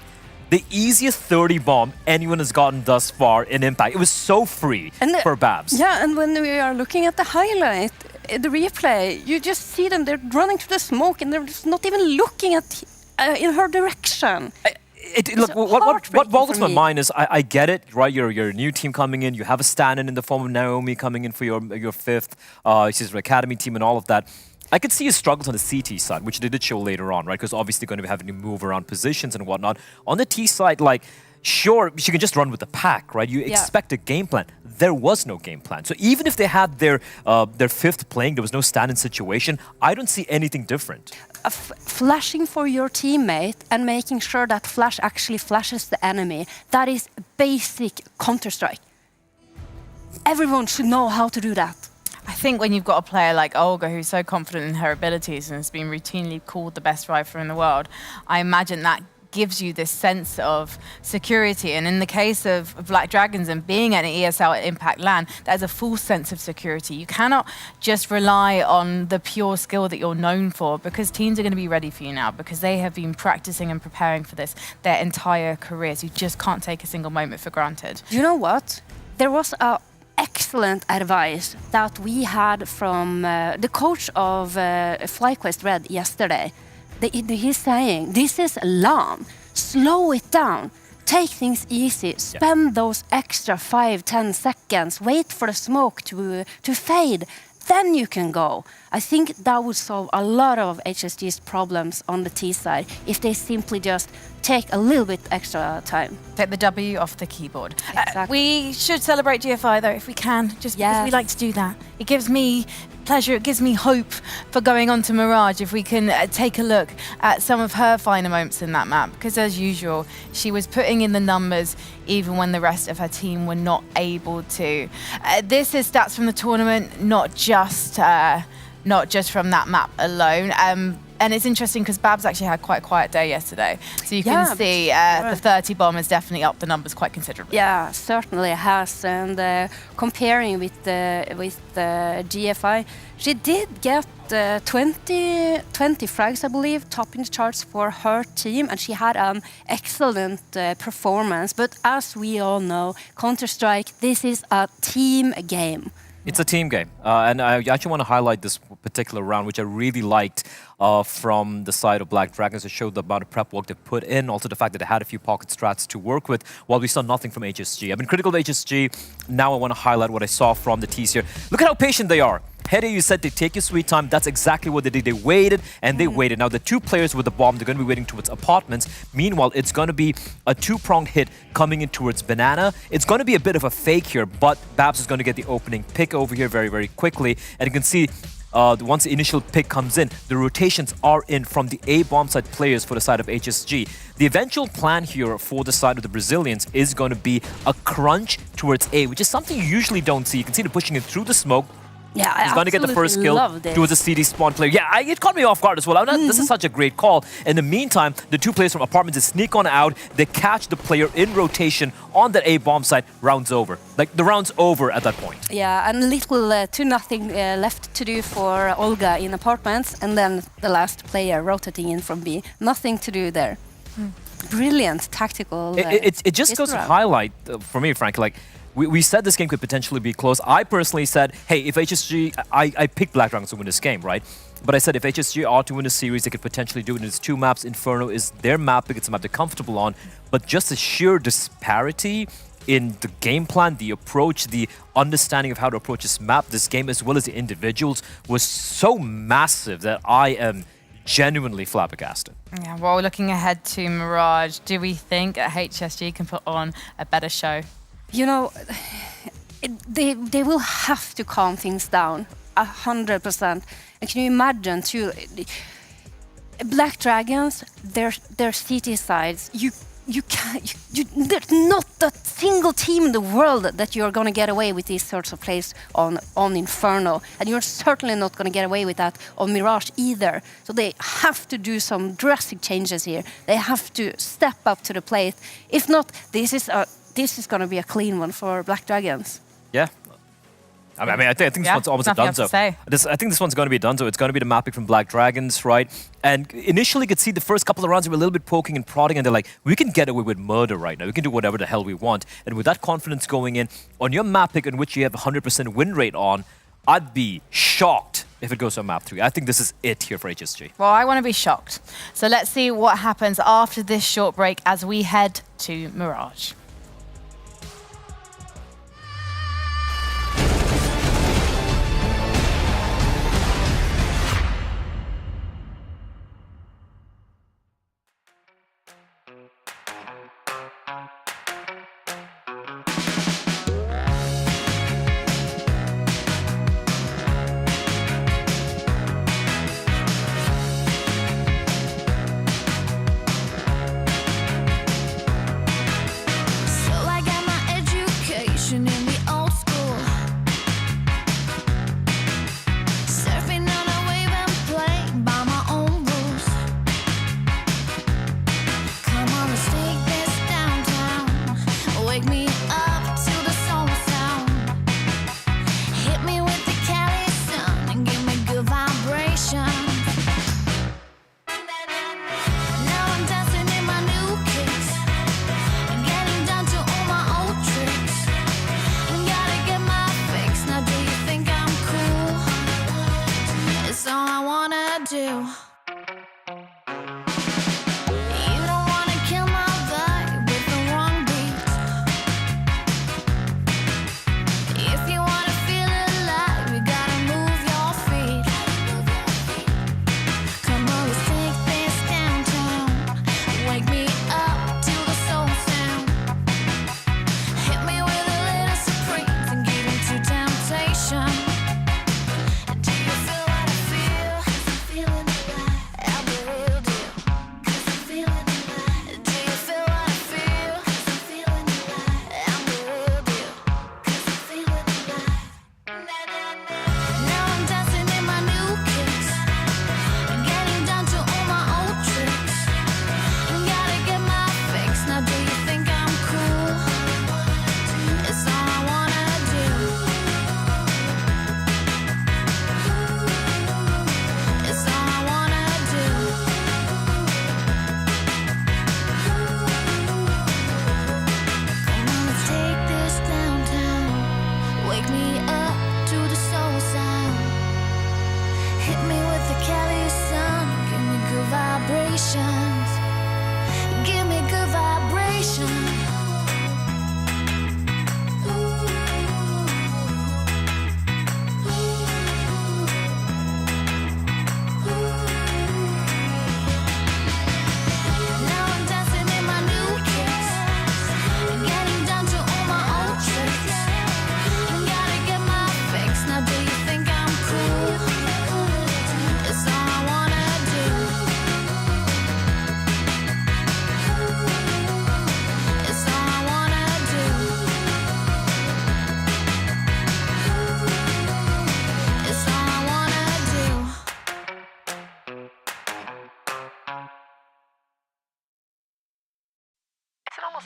the easiest 30 bomb anyone has gotten thus far in Impact. It was so free for Babs. Yeah, and when we are looking at the highlight, the replay, you just see them, they're running through the smoke and they're just not even looking at in her direction. Look, what boggles my mind is, I get it, right? You're a new team coming in, you have a stand-in the form of Naomi coming in for your fifth, she's an academy team and all of that. I could see his struggles on the CT side, which they did show later on, right? Because obviously going to be having to move around positions and whatnot. On the T side, like, sure, she can just run with the pack, right? You expect a game plan. There was no game plan. So even if they had their fifth playing, there was no stand-in situation, I don't see anything different. Flashing for your teammate and making sure that flash actually flashes the enemy, that is basic Counter-Strike. Everyone should know how to do that. I think when you've got a player like Olga who's so confident in her abilities and has been routinely called the best rifler in the world, I imagine that gives you this sense of security. And in the case of Black Dragons and being at an ESL Impact LAN, there's a full sense of security. You cannot just rely on the pure skill that you're known for, because teams are going to be ready for you now, because they have been practicing and preparing for this their entire careers. You just can't take a single moment for granted. You know what? There was a excellent advice that we had from the coach of FlyQuest Red yesterday. He's saying, this is LAN. Slow it down. Take things easy. Spend those extra 5-10 seconds. Wait for the smoke to fade. Then you can go. I think that would solve a lot of HSG's problems on the T side if they simply just take a little bit extra time. Take the W off the keyboard. Exactly. We should celebrate GFI though, if we can, just because we like to do that. It gives me pleasure, it gives me hope for going on to Mirage if we can take a look at some of her finer moments in that map, because as usual, she was putting in the numbers even when the rest of her team were not able to. This is stats from the tournament, not just from that map alone. And it's interesting because Babs actually had quite a quiet day yesterday. So you can see the 30 bomb has definitely upped the numbers quite considerably. Yeah, certainly has. And comparing with the GFI, she did get 20 frags, I believe, top in the charts for her team. And she had an excellent performance. But as we all know, Counter-Strike, this is a team game. It's a team game, and I actually want to highlight this particular round, which I really liked from the side of Black Dragons. It showed the amount of prep work they put in, also the fact that they had a few pocket strats to work with, while we saw nothing from HSG. I've been critical of HSG. Now I want to highlight what I saw from the T's here. Look at how patient they are. Heady, you said they take your sweet time. That's exactly what they did. They waited and they waited. Now, the two players with the bomb, they're going to be waiting towards apartments. Meanwhile, it's going to be a two-pronged hit coming in towards Banana. It's going to be a bit of a fake here, but Babs is going to get the opening pick over here very, very quickly. And you can see once the initial pick comes in, the rotations are in from the A bomb side players for the side of HSG. The eventual plan here for the side of the Brazilians is going to be a crunch towards A, which is something you usually don't see. You can see them pushing it through the smoke. Yeah, He's going to get the first kill towards the CD spawn player. Yeah, it caught me off guard as well. This is such a great call. In the meantime, the two players from apartments just sneak on out. They catch the player in rotation on that A bomb site. Round's over. Like, the round's over at that point. Yeah, and little 2-0 left to do for Olga in apartments, and then the last player rotating in from B. Nothing to do there. Brilliant tactical. It just goes to highlight for me, Frank, like, we said this game could potentially be close. I personally said, hey, if HSG... I picked Black Dragons to win this game, right? But I said if HSG are to win the series, they could potentially do it in its two maps. Inferno is their map, because it's a map they're comfortable on. But just the sheer disparity in the game plan, the approach, the understanding of how to approach this map, this game, as well as the individuals, was so massive that I am genuinely flabbergasted. Yeah, well, looking ahead to Mirage, do we think HSG can put on a better show? You know, they will have to calm things down 100%. And can you imagine too? Black Dragons, their city sides. There's not a single team in the world that you're going to get away with these sorts of plays on Inferno, and you're certainly not going to get away with that on Mirage either. So they have to do some drastic changes here. They have to step up to the plate. If not, this is going to be a clean one for Black Dragons. Yeah. I mean, I think this one's almost a donezo. I think this one's going to be a donezo. It's going to be the map pick from Black Dragons, right? And initially, you could see the first couple of rounds, they were a little bit poking and prodding, and they're like, we can get away with murder right now. We can do whatever the hell we want. And with that confidence going in, on your map pick in which you have 100% win rate on, I'd be shocked if it goes on map 3. I think this is it here for HSG. Well, I want to be shocked. So let's see what happens after this short break as we head to Mirage.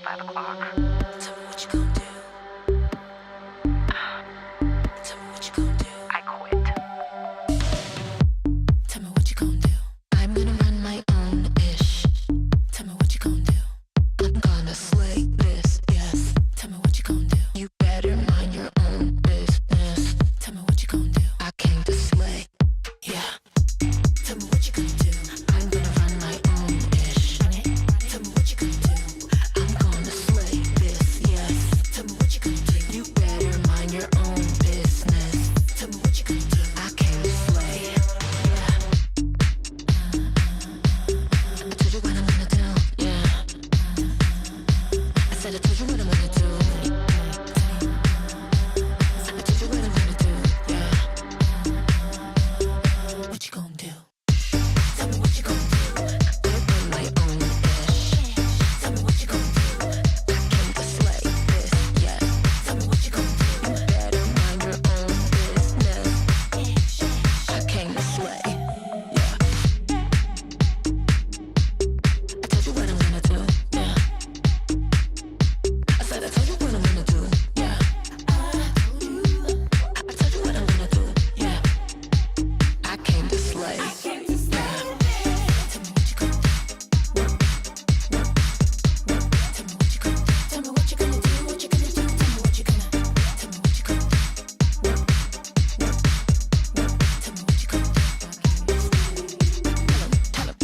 5 o'clock. Tell me what you gon' do. Tell me what you gon' do. I quit. Tell me what you gon' do. I'm gonna run my own ish. Tell me what you gon' do. I'm gonna slay this, yes. Tell me what you gon' do. You better mind your own business. Tell me what you gon' do. I came to slay, yeah. Tell me what you gon' do. I'm gonna run my own ish. Tell me what you gon' do. I'm gonna slay this, yes. Tell me what you gon' do. You better mind your own business. Tell me what you gon' do. I came to slay, yeah. I told you what I'm gonna do, yeah. I said I told you what I'm gonna do. I told you what I'm gonna do, yeah. What you gon' do? Tell me what you gon' do. I run my own ish. Tell me what you gon' do. I came to slay this, yeah. Tell me what you gon' do. You better mind your own business. I came to slay, yeah. I told you what I'm gonna do, yeah. I said I told you what I'm gonna do, yeah. I told you what I'm gonna do, yeah. I came to slay, yeah. Tell me what you gonna do. Work, work, work. Tell me what you gonna do. Tell me what you gonna do. What you gonna do? Tell me what you gonna. Tell me what you gonna do. Work, work, work. Tell me what you gonna do. Tell 'em, tell 'em.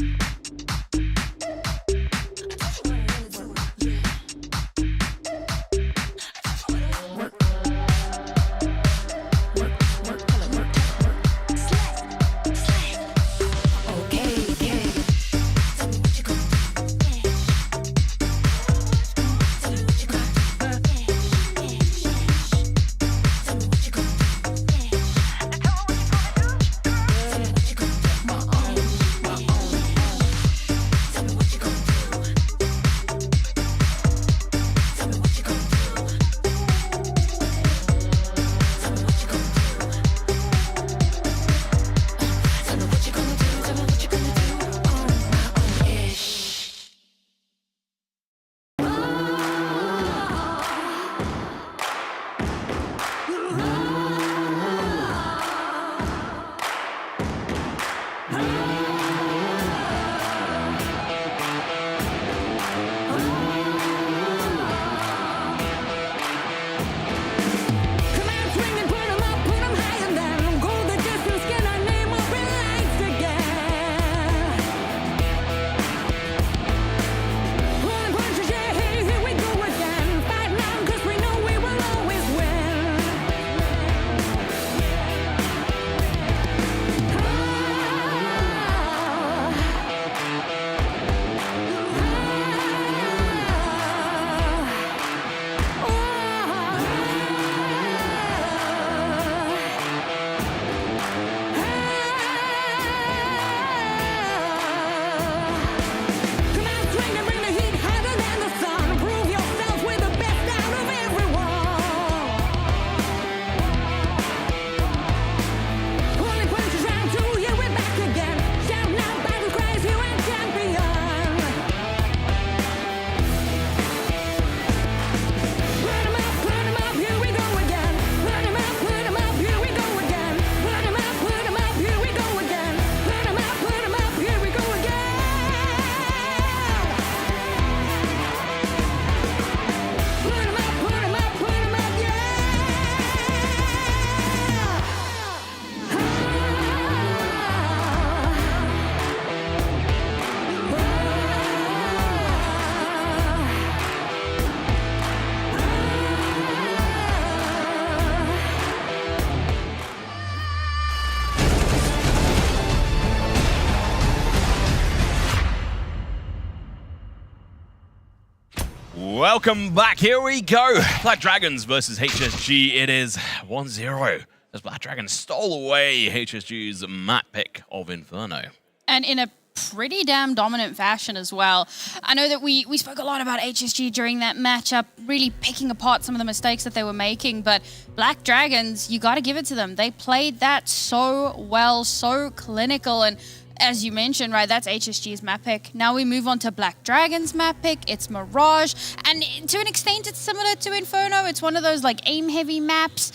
Welcome back. Here we go. Black Dragons versus HSG. It is 1-0 as Black Dragons stole away HSG's map pick of Inferno. And in a pretty damn dominant fashion as well. I know that we spoke a lot about HSG during that matchup, really picking apart some of the mistakes that they were making, but Black Dragons, you got to give it to them. They played that so well, so clinical, and as you mentioned, right, that's HSG's map pick. Now we move on to Black Dragon's map pick. It's Mirage. And to an extent, it's similar to Inferno. It's one of those like aim-heavy maps.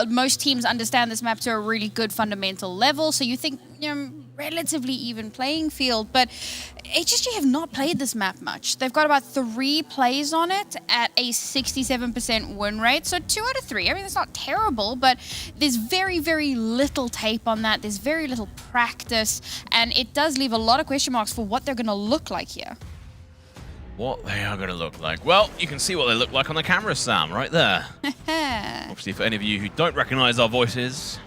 Most teams understand this map to a really good fundamental level. So you think, relatively even playing field. But HSG have not played this map much. They've got about 3 plays on it at a 67% win rate. So 2 out of 3. I mean, that's not terrible, but there's very, very little tape on that. There's very little practice. And it does leave a lot of question marks for what they're going to look like here. What they are going to look like? Well, you can see what they look like on the camera, Sam, right there. Obviously, for any of you who don't recognize our voices,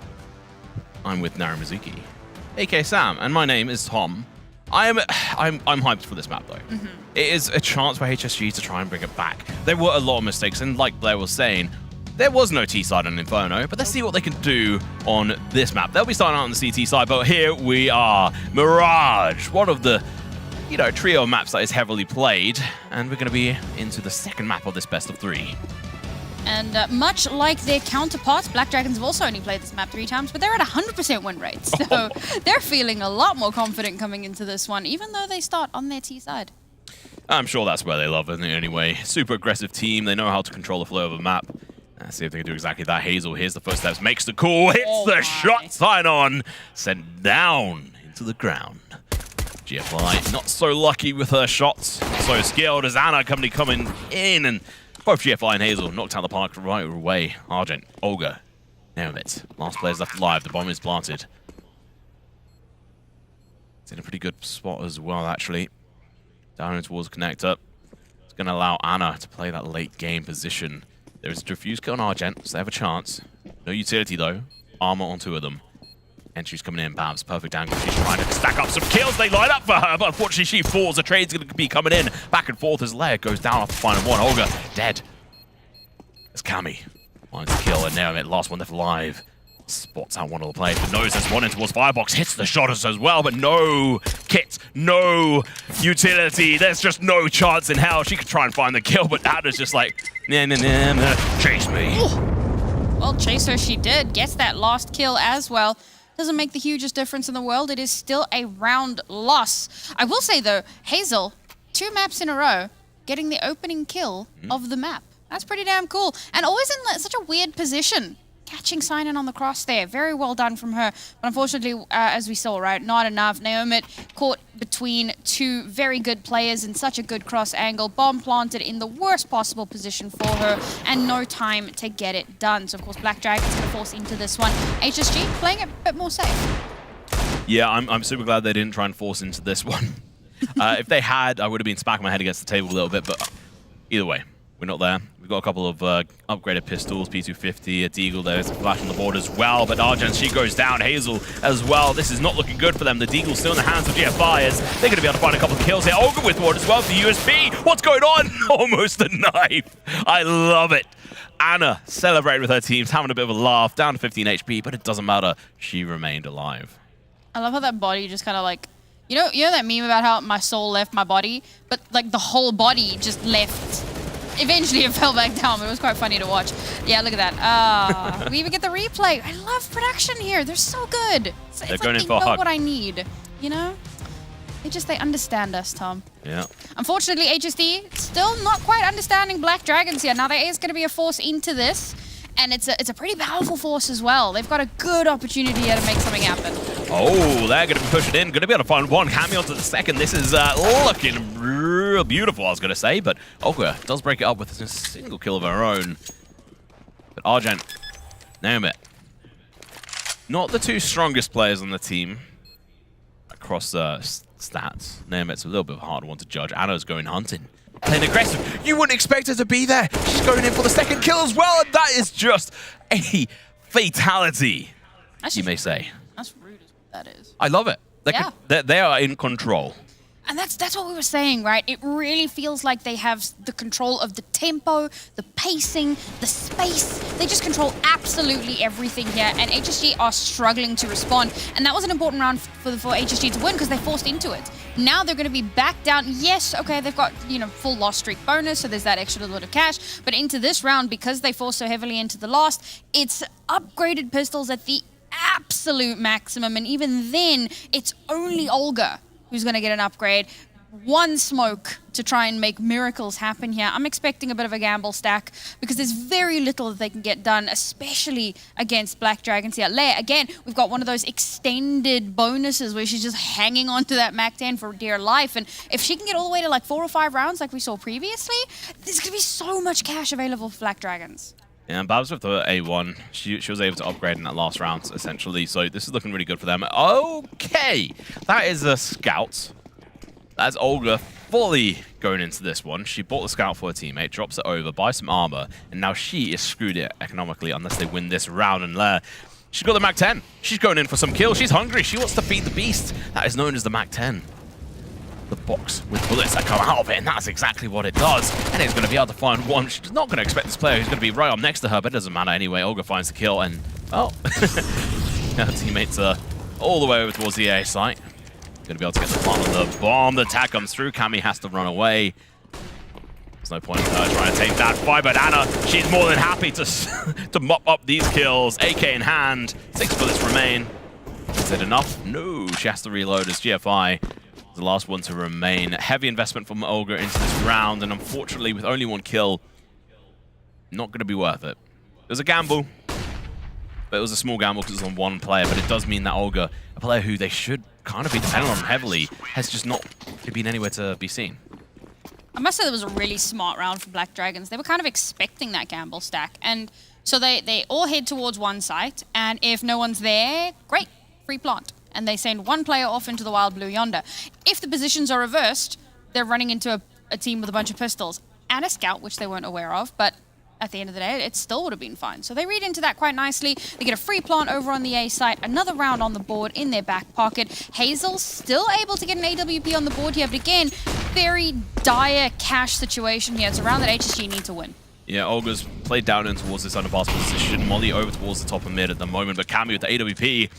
I'm with Naramizuki, aka Sam, and my name is Tom. I'm hyped for this map, though. It is a chance for HSG to try and bring it back. There were a lot of mistakes, and like Blair was saying, there was no T side on Inferno, but let's see what they can do on this map. They'll be starting out on the CT side, but here we are. Mirage, one of the trio maps that is heavily played, and we're going to be into the second map of this best of 3. And much like their counterparts, Black Dragons have also only played this map 3 times, but they're at 100% win rate. So they're feeling a lot more confident coming into this one, even though they start on their T side. I'm sure that's where they love it anyway. Super aggressive team. They know how to control the flow of a map. Let's see if they can do exactly that. Hazel, here's the first steps, makes the call, hits the shot sign on, sent down into the ground. GFI not so lucky with her shots, not so skilled as Anna coming in, and both GFI and Hazel knocked out the park right away. Argent, Olga, nailed it. Last player's left alive, the bomb is planted. It's in a pretty good spot as well, actually. Down towards the connector. It's going to allow Anna to play that late game position. There is a diffuse kill on Argent, so they have a chance. No utility though. Armor on 2 of them. Entry's coming in, Babs. Perfect angle. She's trying to stack up some kills. They line up for her, but unfortunately she falls. The trade's going to be coming in. Back and forth as Leia goes down off the final one. Olga, dead. It's Cammy. Finds a kill, and Naomi, last one left alive. Spots out one of the players, but knows there's one in towards Firebox. Hits the shot as well, but no kit, no utility. There's just no chance in hell. She could try and find the kill, but Anna's just like, nah, chase me. Ooh. Well, chase her she did. Gets that last kill as well. Doesn't make the hugest difference in the world. It is still a round loss. I will say, though, Hazel, 2 maps in a row, getting the opening kill of the map. That's pretty damn cool. And always in such a weird position. Catching Sinan on the cross there. Very well done from her. But unfortunately, as we saw, right, not enough. Naomi caught between 2 very good players in such a good cross angle. Bomb planted in the worst possible position for her. And no time to get it done. So, of course, Black Dragon's going to force into this one. HSG playing it a bit more safe. Yeah, I'm super glad they didn't try and force into this one. If they had, I would have been smacking my head against the table a little bit. But either way, we're not there. We've got a couple of upgraded pistols, P250, a Deagle, there's a flash on the board as well, but Argent, she goes down, Hazel as well. This is not looking good for them. The Deagle's still in the hands of GFI as they're going to be able to find a couple of kills here. Olga with one as well for USP. What's going on? Almost a knife. I love it. Anna celebrated with her teams, having a bit of a laugh, down to 15 HP, but it doesn't matter. She remained alive. I love how that body just kind of like, you know that meme about how my soul left my body, but like the whole body just left. Eventually it fell back down, but it was quite funny to watch. Yeah, look at that. We even get the replay. I love production here. They're so good. It's They're like going they in for a know hug. what I need, you know? They understand us, Tom. Yeah. Unfortunately, HSD still not quite understanding Black Dragons here. Now, there is going to be a force into this, and it's a pretty powerful force as well. They've got a good opportunity here to make something happen. Oh, they're going to be pushing in. Going to be able to find one. Cammy onto the second. This is looking real beautiful, I was going to say. But Olga does break it up with a single kill of her own. But Argent, Naomi, not the 2 strongest players on the team across stats. Naomi's a little bit of a hard one to judge. Anna's going hunting. Playing aggressive. You wouldn't expect her to be there. She's going in for the second kill as well. And that is just a fatality, you may say. That's rude as that is. I love it. Yeah. They are in control. And that's what we were saying, right? It really feels like they have the control of the tempo, the pacing, the space. They just control absolutely everything here. And HSG are struggling to respond. And that was an important round for HSG to win because they forced into it. Now they're going to be back down. Yes, okay, they've got, full loss streak bonus, so there's that extra little bit of cash. But into this round, because they forced so heavily into the last, it's upgraded pistols at the absolute maximum. And even then, it's only Olga who's going to get an upgrade. One smoke to try and make miracles happen here. I'm expecting a bit of a gamble stack because there's very little that they can get done, especially against Black Dragons here. Leia, again, we've got one of those extended bonuses where she's just hanging on to that Mac 10 for dear life. And if she can get all the way to like 4 or 5 rounds like we saw previously, there's going to be so much cash available for Black Dragons. Yeah, and Babs with the A1, she was able to upgrade in that last round, essentially. So this is looking really good for them. Okay, that is a scout. That's Olga fully going into this one. She bought the scout for her teammate, drops it over, buys some armor, and now she is screwed it economically unless they win this round. And Leia, she's got the Mac 10. She's going in for some kills. She's hungry. She wants to feed the beast. That is known as the Mac 10. The box with bullets that come out of it, and that's exactly what it does. And it's going to be able to find one. She's not going to expect this player who's going to be right up next to her, but it doesn't matter anyway. Olga finds the kill, and, oh, her teammates are all the way over towards the A site. Going to be able to get the plant on the bomb. The attack comes through. Cammy has to run away. There's no point in her trying to take that fight, but Anna, she's more than happy to mop up these kills. AK in hand. 6 bullets remain. Is it enough? No, she has to reload as GFI the last one to remain. Heavy investment from Olga into this round, and unfortunately, with only 1 kill, not going to be worth it. It was a gamble, but it was a small gamble because it was on 1 player, but it does mean that Olga, a player who they should kind of be dependent on heavily, has just not been anywhere to be seen. I must say that was a really smart round for Black Dragons. They were kind of expecting that gamble stack, and so they all head towards one site, and if no one's there, great, free plant. And they send 1 player off into the wild blue yonder. If the positions are reversed, they're running into a team with a bunch of pistols and a scout, which they weren't aware of, but at the end of the day, it still would have been fine. So they read into that quite nicely. They get a free plant over on the A site, another round on the board in their back pocket. Hazel still able to get an AWP on the board here, but again, very dire cash situation here. It's a round that HSG need to win. Yeah, Olga's played down in towards this underpass position. Molly over towards the top of mid at the moment, but Cammy with the AWP,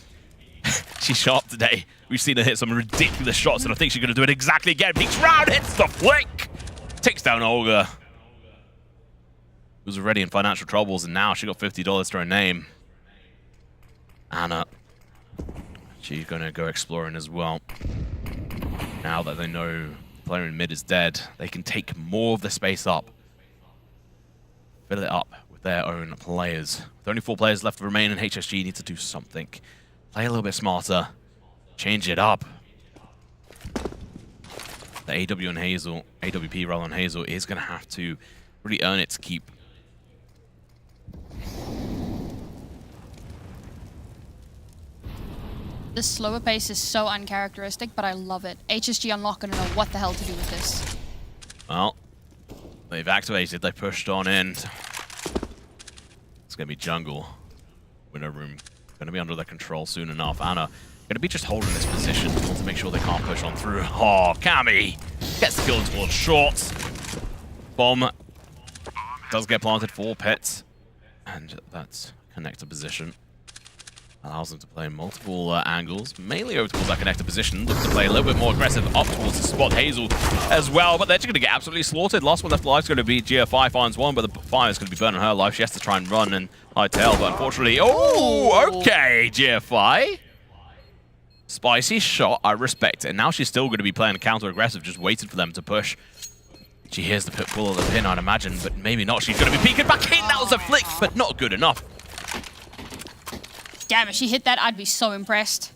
she's sharp today. We've seen her hit some ridiculous shots, and I think she's going to do it exactly again. Peeks round, hits the flick, takes down Olga. Was already in financial troubles, and now she got $50 to her name. Anna, she's going to go exploring as well. Now that they know the player in mid is dead, they can take more of the space up. Fill it up with their own players. With only 4 players left to remain, and HSG needs to do something. Play a little bit smarter. Change it up. The AWP rather on Hazel is going to have to really earn its keep. The slower pace is so uncharacteristic, but I love it. HSG are not going to know what the hell to do with this. Well, they've activated, they pushed on in. It's going to be jungle. Winner room going to be under their control soon enough. Anna going to be just holding this position to make sure they can't push on through. Oh, Cammy gets the kill towards short. Bomb does get planted for Pets. And that's connector position. Allows them to play multiple angles, mainly over towards that connector position. Looks to play a little bit more aggressive up towards the spot. Hazel as well, but they're just going to get absolutely slaughtered. Last one left alive is going to be GFI, finds one, but the fire is going to be burning her life. She has to try and run and hightail, but unfortunately... Oh, okay, GFI. Spicy shot, I respect it. And now she's still going to be playing counter-aggressive, just waiting for them to push. She hears the pull of the pin, I'd imagine, but maybe not. She's going to be peeking back in. That was a flick, but not good enough. Damn, if she hit that, I'd be so impressed.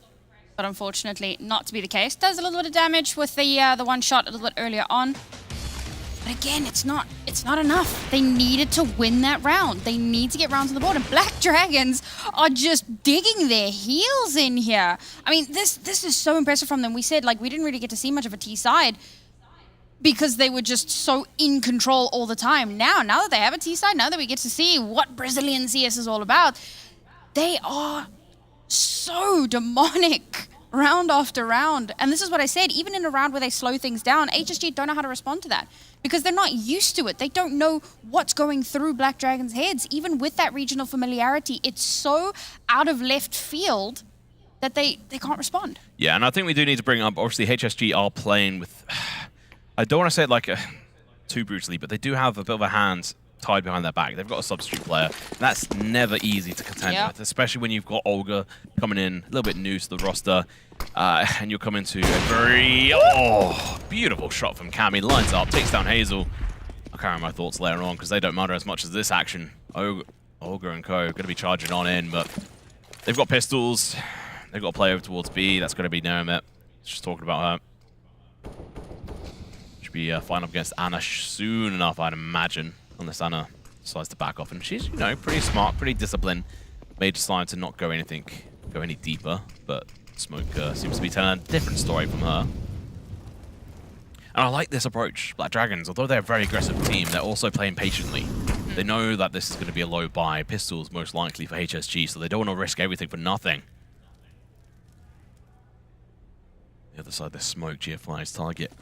But unfortunately, not to be the case. Does a little bit of damage with the one shot a little bit earlier on. But again, it's not enough. They needed to win that round. They need to get rounds on the board, and Black Dragons are just digging their heels in here. I mean, this is so impressive from them. We said, like, we didn't really get to see much of a T side because they were just so in control all the time. Now that they have a T side, now that we get to see what Brazilian CS is all about, they are so demonic round after round. And this is what I said, even in a round where they slow things down, HSG don't know how to respond to that because they're not used to it. They don't know what's going through Black Dragons' heads. Even with that regional familiarity, it's so out of left field that they can't respond. Yeah, and I think we do need to bring up, obviously HSG are playing with, I don't want to say it like too brutally, but they do have a bit of a hand tied behind their back. They've got a substitute player. That's never easy to contend with, especially when you've got Olga coming in a little bit new to the roster, and you're coming to a very beautiful shot from Cammy. Lines up, takes down Hazel. I'll carry my thoughts later on because they don't matter as much as this action. Olga and co going to be charging on in, but they've got pistols. They've got to play over towards B. That's going to be Neremit. Just talking about her. Should be flying up against Anna soon enough, I'd imagine, unless Anna decides to back off. And she's, you know, pretty smart, pretty disciplined. Made decide to not go any deeper, but Smoke seems to be telling a different story from her. And I like this approach. Black Dragons, although they're a very aggressive team, they're also playing patiently. They know that this is going to be a low buy. Pistols most likely for HSG, so they don't want to risk everything for nothing. The other side, the Smoke, GFI's target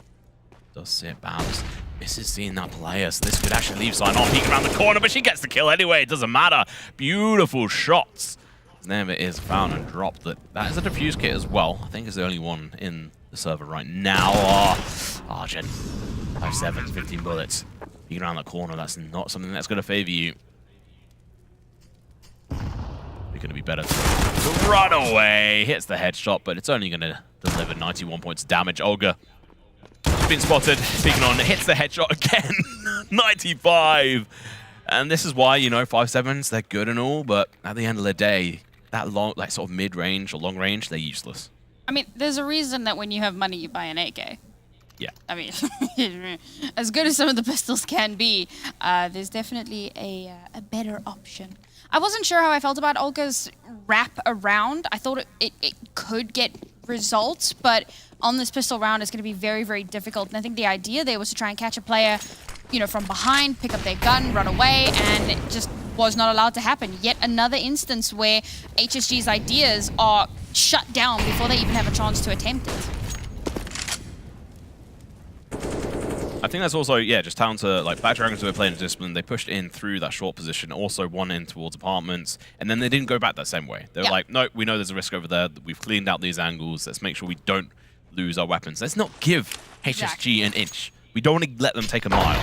does sit. Babs misses seeing that player, so this could actually leave Sign on peek around the corner, but she gets the kill anyway. It doesn't matter. Beautiful shots. Never is found and dropped. That is a defuse kit as well. I think it's the only one in the server right now. Argent. 5-7, 15 bullets. Peeking around that corner, that's not something that's going to favor you. It's going to be better to run away. Hits the headshot, but it's only going to deliver 91 points of damage. Olga has been spotted. Peeking on, hits the headshot again. 95. And this is why, you know, 5.7s, they're good and all, but at the end of the day, that long, like sort of mid-range or long range, they're useless. I mean, there's a reason that when you have money, you buy an AK. Yeah. I mean, as good as some of the pistols can be, there's definitely a better option. I wasn't sure how I felt about Olga's wrap around. I thought it could get results, but on this pistol round, it's going to be very, very difficult. And I think the idea there was to try and catch a player, you know, from behind, pick up their gun, run away, and it just was not allowed to happen. Yet another instance where HSG's ideas are shut down before they even have a chance to attempt it. I think that's also, yeah, just down to, like, Black Dragons who were playing discipline. They pushed in through that short position, also one in towards apartments, and then they didn't go back that same way. They were like, no, we know there's a risk over there. We've cleaned out these angles. Let's make sure we don't lose our weapons. Let's not give HSG an inch. We don't want to let them take a mile.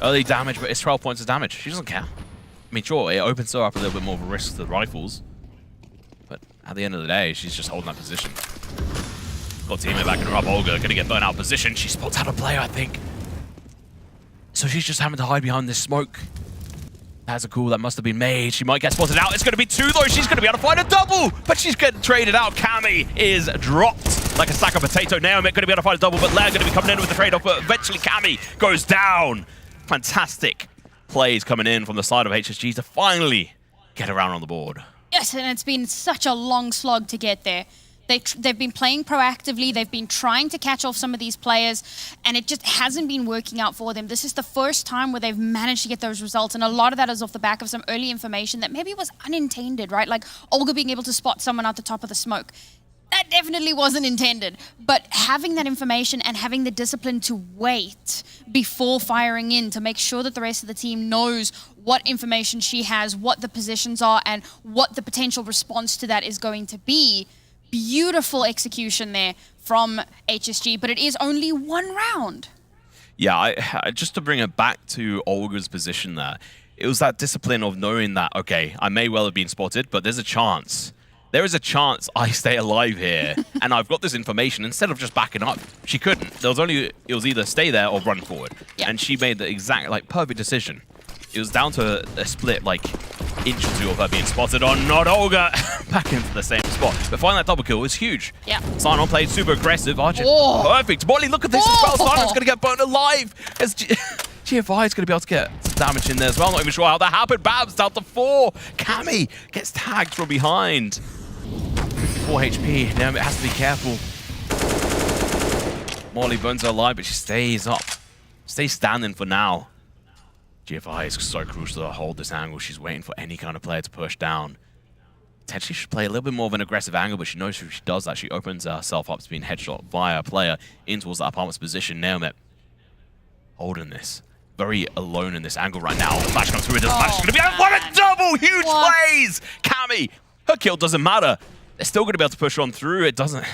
Early damage, but it's 12 points of damage. She doesn't care. I mean, sure, it opens her up a little bit more of a risk to the rifles, but at the end of the day, she's just holding that position. Got teammate backing her up. Olga gonna get burnt out of position. She spots out a player, I think. So she's just having to hide behind this smoke. That's a call that must have been made. She might get spotted out. It's gonna be 2 though. She's gonna be able to find a double, but she's getting traded out. Cammy is dropped like a sack of potato. Naomi gonna be able to find a double, but Leia gonna be coming in with the trade-off, but eventually Cammy goes down. Fantastic plays coming in from the side of HSG to finally get around on the board. Yes, and it's been such a long slog to get there. They've been playing proactively. They've been trying to catch off some of these players, and it just hasn't been working out for them. This is the first time where they've managed to get those results, and a lot of that is off the back of some early information that maybe was unintended, right? Like Olga being able to spot someone at the top of the smoke. That definitely wasn't intended, but having that information and having the discipline to wait before firing in to make sure that the rest of the team knows what information she has, what the positions are, and what the potential response to that is going to be. Beautiful execution there from HSG, but it is only 1 round. Yeah, I just to bring it back to Olga's position there, it was that discipline of knowing that, okay, I may well have been spotted, but there's a chance. There is a chance I stay alive here, and I've got this information. Instead of just backing up, she couldn't. It was either stay there or run forward. Yeah. And she made the exact, like, perfect decision. It was down to a split, like, inch or 2 of her being spotted on, not Olga, back into the same spot. But finding that double kill was huge. Yeah. Sign-on played super aggressive. Argent, perfect. Molly, look at this as well. Sign-on's going to get burnt alive. As GFI is going to be able to get some damage in there as well. Not even sure how that happened. Babs down to 4. Cammy gets tagged from behind. 54 HP. Now it has to be careful. Molly burns her alive, but she stays up. Stays standing for now. GFI is so crucial to hold this angle. She's waiting for any kind of player to push down. Potentially should play a little bit more of an aggressive angle, but she knows if she does that, she opens herself up to being headshot via a player in towards that apartment's position. Naomi holding this. Very alone in this angle right now. The flash comes through. It doesn't matter. She's going to be out. What a double! Huge plays! Cammy, her kill doesn't matter. They're still going to be able to push on through. It doesn't.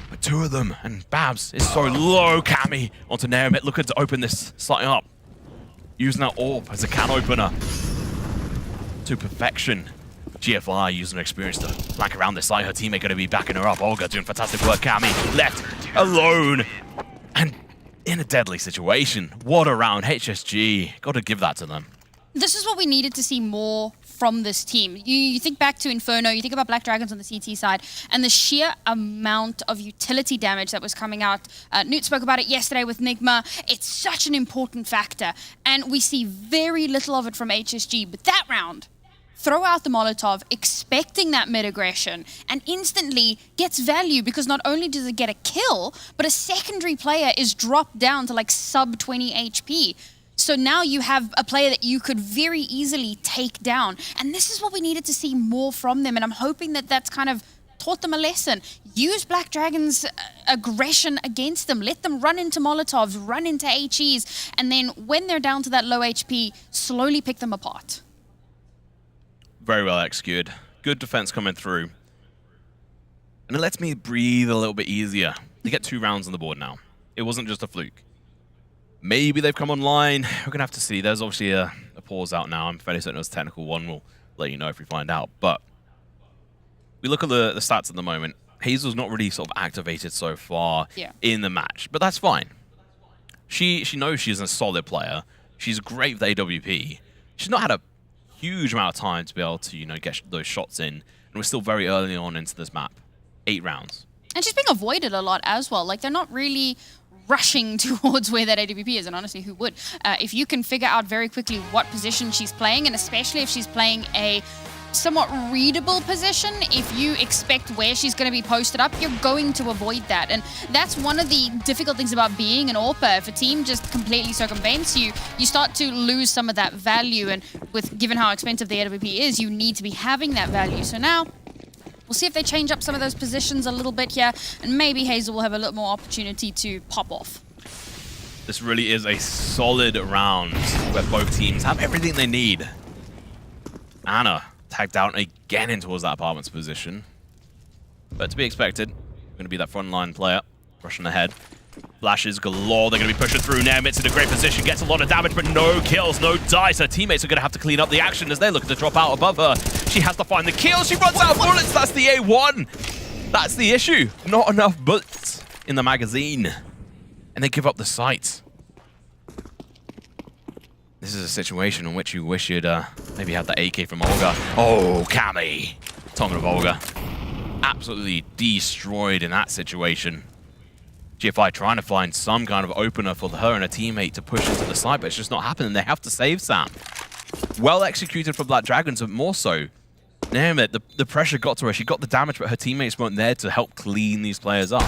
But 2 of them. And Babs is so low. Cammy onto Naomi looking to open this slightly up. using that AWP as a can opener to perfection. GFI using her experience to flank around the side. Her teammate going to be backing her up. Olga doing fantastic work. Cammy left alone and in a deadly situation. What a round. HSG. Got to give that to them. This is what we needed to see more from this team. You think back to Inferno, you think about Black Dragons on the CT side, and the sheer amount of utility damage that was coming out. Newt spoke about it yesterday with Nigma. It's such an important factor, and we see very little of it from HSG. But that round, throw out the Molotov, expecting that mid-aggression, and instantly gets value because not only does it get a kill, but a secondary player is dropped down to like sub 20 HP. So now you have a player that you could very easily take down. And this is what we needed to see more from them. And I'm hoping that that's kind of taught them a lesson. Use Black Dragon's aggression against them. Let them run into Molotovs, run into HEs. And then when they're down to that low HP, slowly pick them apart. Very well executed. Good defense coming through. And it lets me breathe a little bit easier. They get 2 rounds on the board now. It wasn't just a fluke. Maybe they've come online. We're going to have to see. There's obviously a pause out now. I'm fairly certain it was a technical one. We'll let you know if we find out. But we look at the stats at the moment. Hazel's not really sort of activated so far in the match. But that's fine. She knows she's a solid player. She's great with AWP. She's not had a huge amount of time to be able to, get those shots in. And we're still very early on into this map. 8 rounds. And she's being avoided a lot as well. Like, they're not really rushing towards where that AWP is, and honestly, who would? If you can figure out very quickly what position she's playing, and especially if she's playing a somewhat readable position, if you expect where she's going to be posted up, you're going to avoid that. And that's one of the difficult things about being an AWPer. If a team just completely circumvents you, you start to lose some of that value, and given how expensive the AWP is, you need to be having that value. So now, we'll see if they change up some of those positions a little bit here, and maybe Hazel will have a little more opportunity to pop off. This really is a solid round where both teams have everything they need. Anna tagged out again in towards that apartment's position. But to be expected, going to be that frontline player, rushing ahead. Flashes galore, they're going to be pushing through. Nemit's in a great position, gets a lot of damage, but no kills, no dice. Her teammates are going to have to clean up the action as they're looking to drop out above her. She has to find the kill, she runs out of bullets, that's the A1. That's the issue, not enough bullets in the magazine. And they give up the sight. This is a situation in which you wish you'd maybe had the AK from Olga. Oh, Cammy. Talking of Olga. Absolutely destroyed in that situation. GFI trying to find some kind of opener for her and her teammate to push into the side, but it's just not happening. They have to save Sam. Well executed from Black Dragons, but more so, damn it, the pressure got to her. She got the damage, but her teammates weren't there to help clean these players up.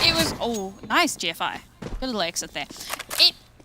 It was, oh, nice GFI. Good little exit there.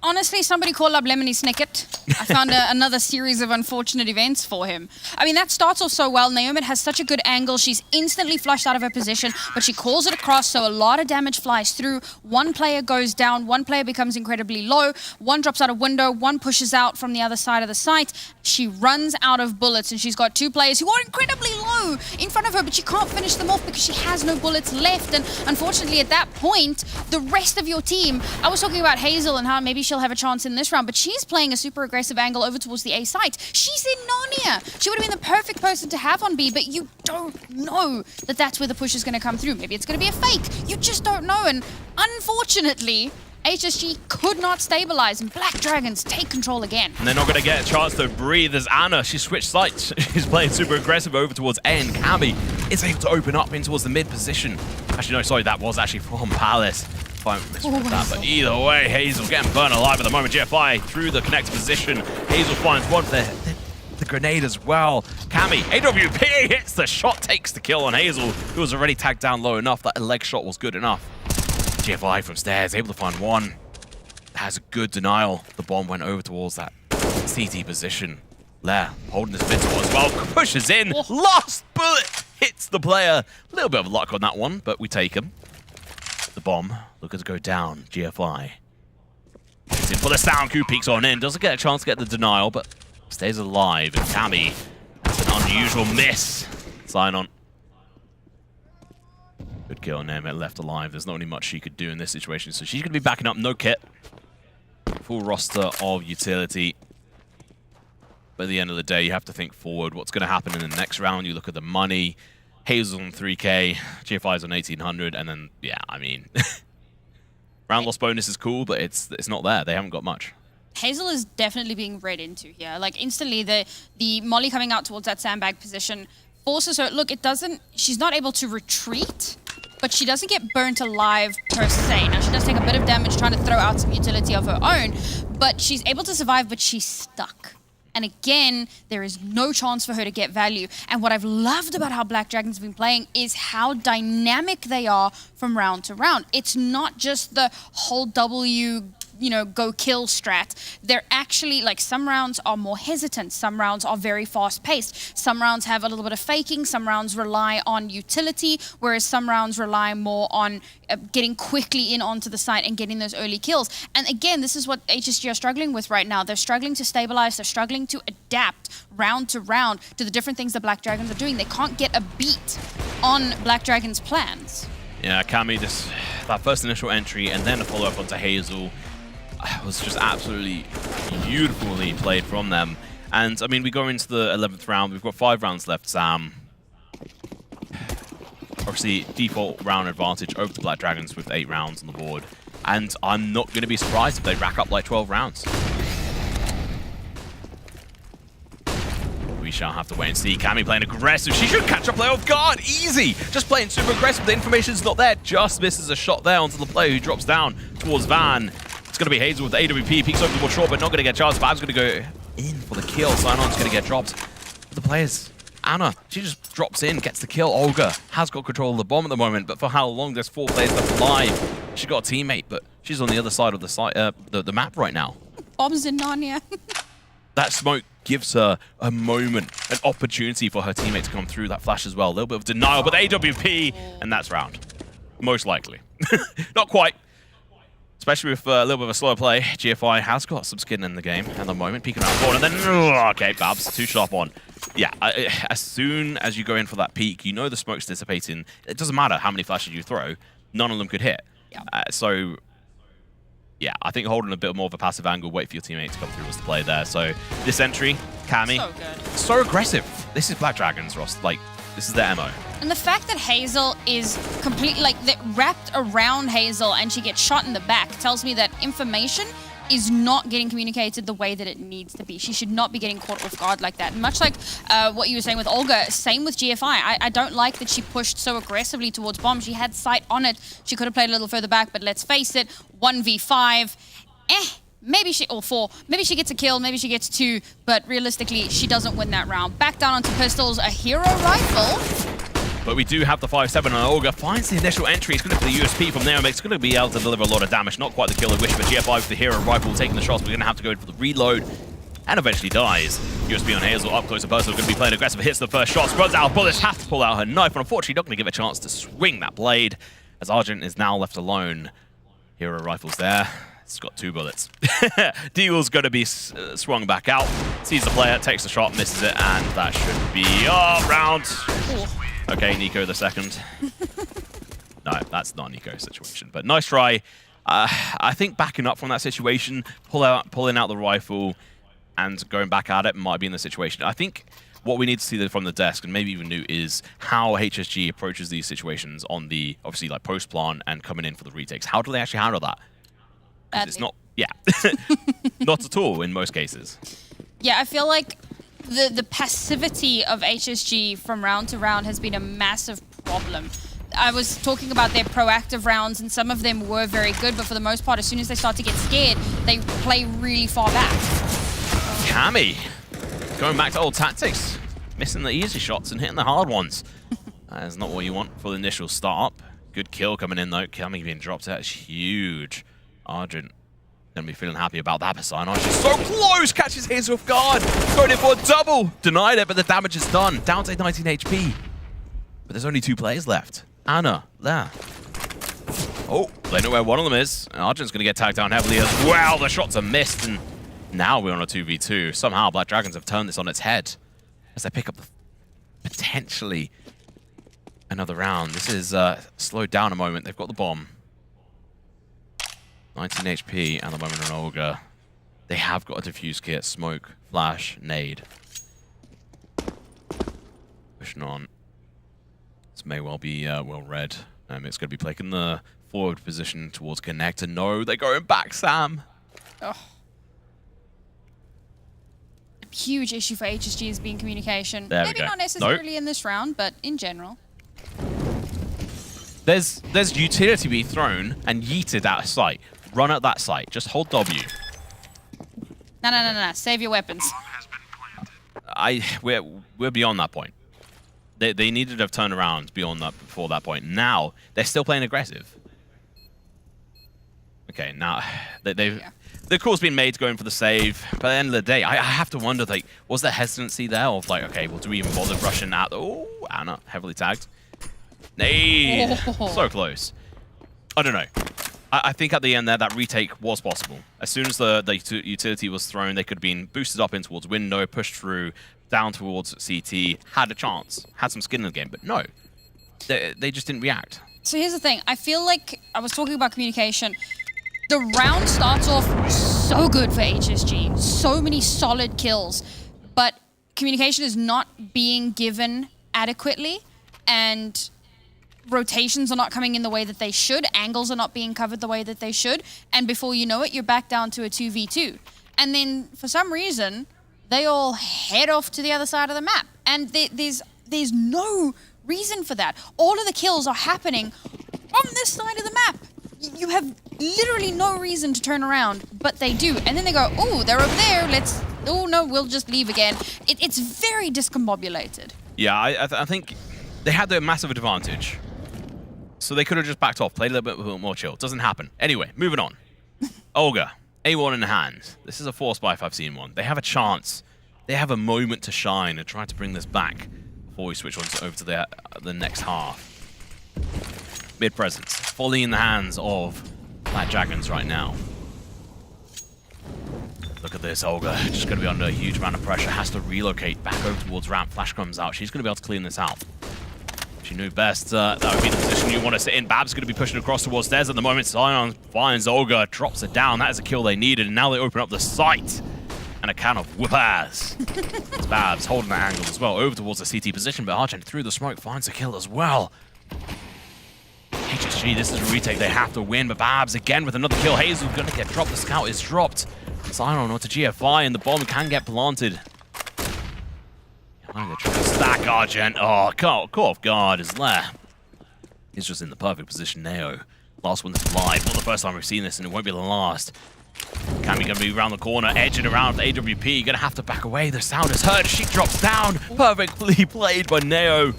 Honestly, somebody call up Lemony Snicket. I found another series of unfortunate events for him. I mean, that starts off so well. Naomi has such a good angle. She's instantly flushed out of her position, but she calls it across, so a lot of damage flies through. One player goes down, one player becomes incredibly low, one drops out a window, one pushes out from the other side of the site. She runs out of bullets, and she's got 2 players who are incredibly low in front of her, but she can't finish them off because she has no bullets left. And unfortunately, at that point, the rest of your team, I was talking about Hazel and how maybe she'll have a chance in this round, but she's playing a super aggressive angle over towards the A site. She's in Narnia. She would have been the perfect person to have on B, but you don't know that that's where the push is going to come through. Maybe it's going to be a fake. You just don't know, and unfortunately, HSG could not stabilize, and Black Dragons take control again. And they're not going to get a chance to breathe as Anna, she switched sides. She's playing super aggressive over towards A, and Cammy is able to open up in towards the mid position. Actually, no, sorry, that was actually from Palace. But either way, Hazel getting burned alive at the moment. GFI through the connected position. Hazel finds one for the grenade as well. Cammy, AWP hits the shot, takes the kill on Hazel, who was already tagged down low enough that a leg shot was good enough. GFI from stairs, able to find one. Has a good denial. The bomb went over towards that CT position. Lair holding his middle as well, pushes in. Last bullet hits the player. A little bit of luck on that one, but we take him. The bomb looking to go down. GFI. It's in for the sound coup, peeks on in. Doesn't get a chance to get the denial, but stays alive. And Cammy, that's an unusual miss. Sign on. Good kill, Nemeth left alive. There's not really much she could do in this situation, so she's going to be backing up. No kit. Full roster of utility. But at the end of the day, you have to think forward. What's going to happen in the next round? You look at the money. Hazel's on 3K, GFI's on 1,800, and then, yeah, I mean, round loss bonus is cool, but it's not there. They haven't got much. Hazel is definitely being read into here. Like, instantly, the Molly coming out towards that sandbag position forces her. Look, she's not able to retreat, but she doesn't get burnt alive per se. Now, she does take a bit of damage trying to throw out some utility of her own, but she's able to survive, but she's stuck. And again, there is no chance for her to get value. And what I've loved about how Black Dragons have been playing is how dynamic they are from round to round. It's not just the whole W, go kill strat. They're actually, like, some rounds are more hesitant. Some rounds are very fast paced. Some rounds have a little bit of faking. Some rounds rely on utility, whereas some rounds rely more on getting quickly in onto the site and getting those early kills. And again, this is what HSG are struggling with right now. They're struggling to stabilize. They're struggling to adapt round to round to the different things that Black Dragons are doing. They can't get a beat on Black Dragons' plans. Yeah, Cammy, that first initial entry and then a follow-up onto Hazel was just absolutely beautifully played from them. And, I mean, we go into the 11th round. We've got 5 rounds left, Sam. Obviously, default round advantage over the Black Dragons with 8 rounds on the board. And I'm not going to be surprised if they rack up like 12 rounds. We shall have to wait and see. Cammy playing aggressive. She should catch a player off guard. Easy. Just playing super aggressive. The information's not there. Just misses a shot there onto the player who drops down towards Van. It's going to be Hazel with the AWP. Peeks over the board short, but not going to get charged. Van's going to go in for the kill. Cyanon's going to get dropped. But the players, Anna, she just drops in, gets the kill. Olga has got control of the bomb at the moment, but for how long? There's 4 players left alive. She's got a teammate, but she's on the other side of the map right now. Bombs in Narnia. That smoke gives her a moment, an opportunity for her teammate to come through. That flash as well. A little bit of denial, but AWP, and that's round. Most likely. Not quite. Especially with a little bit of a slower play. GFI has got some skin in the game at the moment. Peeking around the corner, and then, okay, Babs, too sharp on. Yeah, as soon as you go in for that peak, you know the smoke's dissipating. It doesn't matter how many flashes you throw. None of them could hit. Yeah. So, yeah, I think holding a bit more of a passive angle, wait for your teammate to come through was the play there. So, this entry, Cammy, so good. So aggressive. This is Black Dragons, Ross. Like, this is their MO. And the fact that Hazel is completely, like, wrapped around Hazel and she gets shot in the back tells me that information is not getting communicated the way that it needs to be. She should not be getting caught off guard like that. And much like what you were saying with Olga, same with GFI. I don't like that she pushed so aggressively towards bomb. She had sight on it. She could have played a little further back, but let's face it, 1v5, maybe she, or 4, maybe she gets a kill, maybe she gets 2, but realistically, she doesn't win that round. Back down onto pistols, a hero rifle. But we do have the 5-7, and Olga finds the initial entry. It's going to be the USP from there. It's going to be able to deliver a lot of damage. Not quite the kill I wish, but GFI with the hero rifle taking the shots. We're going to have to go in for the reload, and eventually dies. USP on Hazel, up close and personal, going to be playing aggressive. Hits the first shot, runs out of bullets, has to pull out her knife, and unfortunately not going to give a chance to swing that blade, as Argent is now left alone. Hero rifle's there. It's got 2 bullets. Deagle's going to be swung back out. Sees the player, takes the shot, misses it, and that should be a round. Ooh. Okay, Nico the second. No, that's not Nico's situation, but nice try. I think backing up from that situation, pulling out the rifle and going back at it might be in the situation. I think what we need to see from the desk, and maybe even Newt, is how HSG approaches these situations on the, obviously, like post-plant and coming in for the retakes. How do they actually handle that? It's not, yeah, not at all in most cases. Yeah, I feel like the passivity of HSG from round to round has been a massive problem. I was talking about their proactive rounds, and some of them were very good, but for the most part, as soon as they start to get scared, they play really far back. Cammy, going back to old tactics, missing the easy shots and hitting the hard ones. That is not what you want for the initial start-up. Good kill coming in, though. Cammy being dropped out is huge. Argent gonna be feeling happy about that. Persona, she's so close, catches Hazel off guard, going in for a double, denied it, but the damage is done. Down to 19 HP, but there's only 2 players left. Anna there. Oh, they know where one of them is. Argent's gonna get tagged down heavily as well. The shots are missed, and now we're on a 2v2. Somehow Black Dragons have turned this on its head as they pick up potentially another round. This is slowed down a moment. They've got the bomb. 19 HP at the moment on Olga. They have got a diffuse kit, smoke flash, nade. Pushing on. This may well be well read. It's going to be playing the forward position towards connector. No, they're going back, Sam. Oh. Huge issue for HSG has been communication. There Maybe we go. not necessarily in this round, but in general. There's utility be thrown and yeeted out of sight. Run at that site. Just hold W. No. Save your weapons. We're beyond that point. They needed to have turned around before that point. Now they're still playing aggressive. Okay, now the call's been made to go in for the save. But at the end of the day, I have to wonder, like, was there hesitancy there of like, okay, well, do we even bother rushing out? Oh, Anna heavily tagged. Nade. So close. I don't know. I think at the end there, that retake was possible. As soon as the utility was thrown, they could have been boosted up in towards window, pushed through, down towards CT, had a chance, had some skin in the game, but no. They just didn't react. So here's the thing. I feel like I was talking about communication. The round starts off so good for HSG. So many solid kills, but communication is not being given adequately, and rotations are not coming in the way that they should. Angles are not being covered the way that they should. And before you know it, you're back down to a 2v2. And then for some reason, they all head off to the other side of the map. And there's no reason for that. All of the kills are happening on this side of the map. You have literally no reason to turn around, but they do. And then they go, oh, they're over there. Oh no, we'll just leave again. It's very discombobulated. Yeah, I think they had the massive advantage. So they could have just backed off, played a little bit more chill. Doesn't happen. Anyway, moving on. Olga, A1 in hand. This is a force buy if I've seen one. They have a chance. They have a moment to shine and try to bring this back before we switch on over to the next half. Mid presence, fully in the hands of Black Dragons right now. Look at this, Olga. Just going to be under a huge amount of pressure. Has to relocate back over towards ramp. Flash comes out. She's going to be able to clean this out. She knew best that would be the position you want to sit in. Bab's going to be pushing across towards stairs at the moment. Sion finds Olga, drops it down. That is a kill they needed, and now they open up the site. And a can of whoop-ass. It's Babs holding that angle as well, over towards the CT position, but Argent through the smoke finds a kill as well. HSG, this is a retake they have to win, but Babs again with another kill. Hazel's going to get dropped. The scout is dropped. Sion onto GFI, and the bomb can get planted. They're trying to stack Argent. Oh, caught off guard is there. He's just in the perfect position, Neo. Last one that's live. Not the first time we've seen this, and it won't be the last. Cammy going to be around the corner, edging around with AWP. Going to have to back away. The sound is heard. She drops down. Perfectly played by Neo.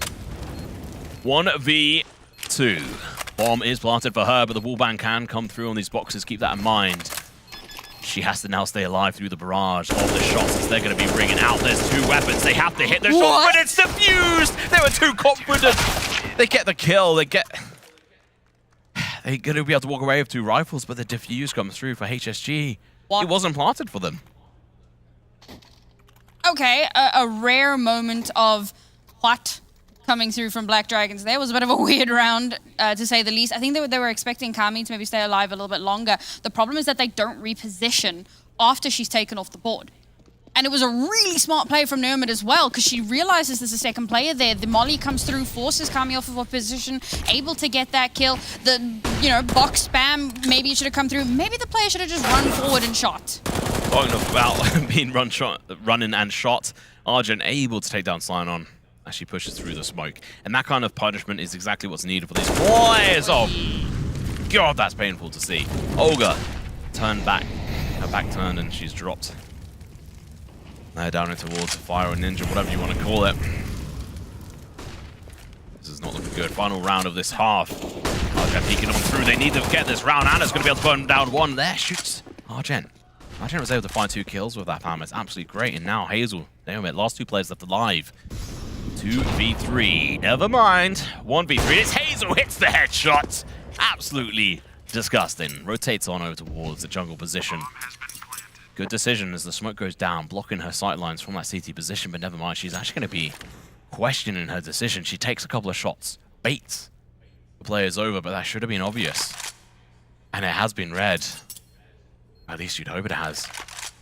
1v2. Bomb is planted for her, but the wallbang can come through on these boxes. Keep that in mind. She has to now stay alive through the barrage of the shots as they're going to be ringing out. There's two weapons. They have to hit their shots, but it's defused. They were too confident. They get the kill. They're going to be able to walk away with two rifles, but the defuse comes through for HSG. It wasn't planted for them. Okay, a rare moment of what coming through from Black Dragons. There was a bit of a weird round, to say the least. I think they were expecting Kami to maybe stay alive a little bit longer. The problem is that they don't reposition after she's taken off the board. And it was a really smart play from Nermit as well, because she realizes there's a second player there. The molly comes through, forces Kami off of her position, able to get that kill. The, box spam, maybe it should have come through. Maybe the player should have just run forward and shot. Talking about being running and shot, Argent able to take down Sion as she pushes through the smoke. And that kind of punishment is exactly what's needed for these boys. Oh, God, that's painful to see. Olga turned back. Her back turned and she's dropped. Down into towards Fire or Ninja, whatever you want to call it. This is not looking good. Final round of this half. Argent peeking on through. They need to get this round. Anna's going to be able to burn down one. There shoots Argent. Argent was able to find 2 kills with that farm. It's absolutely great. And now Hazel, last 2 players left alive. 2v3. Never mind. 1v3. It's Hazel hits the headshot. Absolutely disgusting. Rotates on over towards the jungle position. Good decision as the smoke goes down, blocking her sightlines from that CT position, but never mind. She's actually going to be questioning her decision. She takes a couple of shots, baits the player's over, but that should have been obvious. And it has been read. At least you'd hope it has.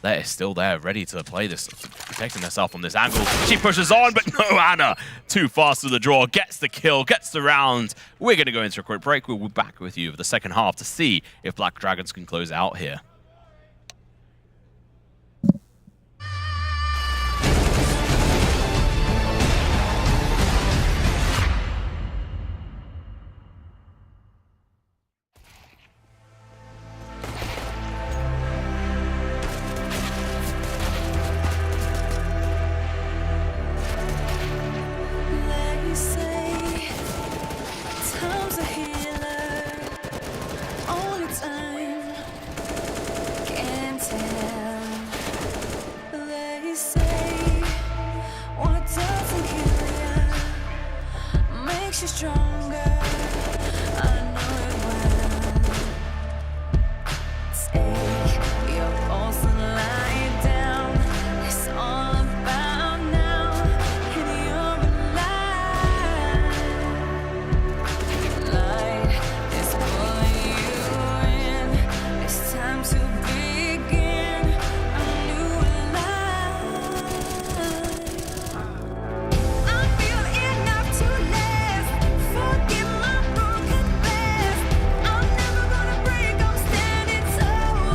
Leia is still there, ready to play this, protecting herself from this angle. She pushes on, but no, Anna, too fast to the draw, gets the kill, gets the round. We're going to go into a quick break. We'll be back with you for the second half to see if Black Dragons can close out here. They say time's a healer, only time can tell. They say what doesn't kill you makes you stronger. I know it well. Take your pulse and lie it down. It's all about now, and you're alive. Light is pulling you in. It's time to begin a new life. I feel enough to last. Forget my broken past. I'm never gonna break. I'm standing tall.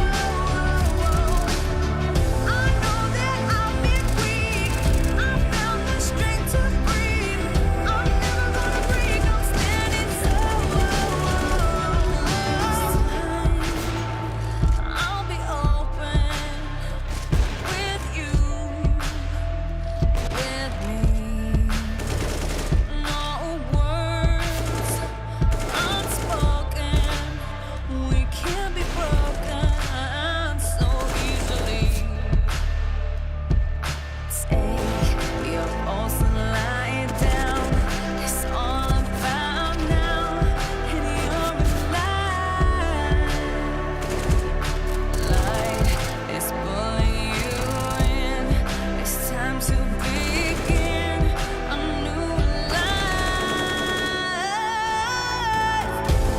I know that I've been weak. I found the strength to breathe. I'm never gonna break. I'm standing tall. I'll be open with you, with me. No words unspoken. We can't be broken so easily. Take your pulse and lie it down. It's all about now, and you're alive. Light is pulling you in. It's time to begin a new life.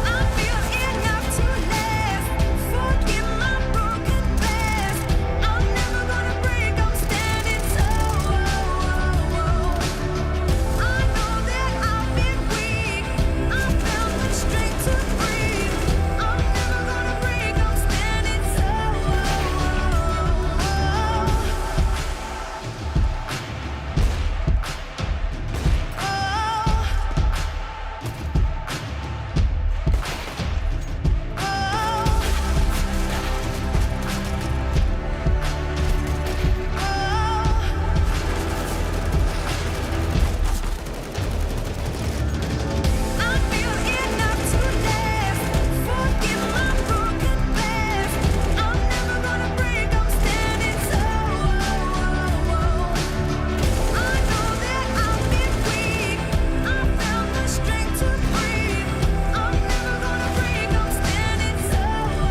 I feel enough to last. Forget my broken past. I'm never gonna break. I'm standing tall. I know that I've been weak. I found the strength to breathe. I'm never gonna break. I'm standing tall. I feel enough to last. Forget my broken past. I'm never gonna break. I'm standing tall. I know that I've been weak. I found the strength to breathe. I'm never gonna break. I'm standing tall.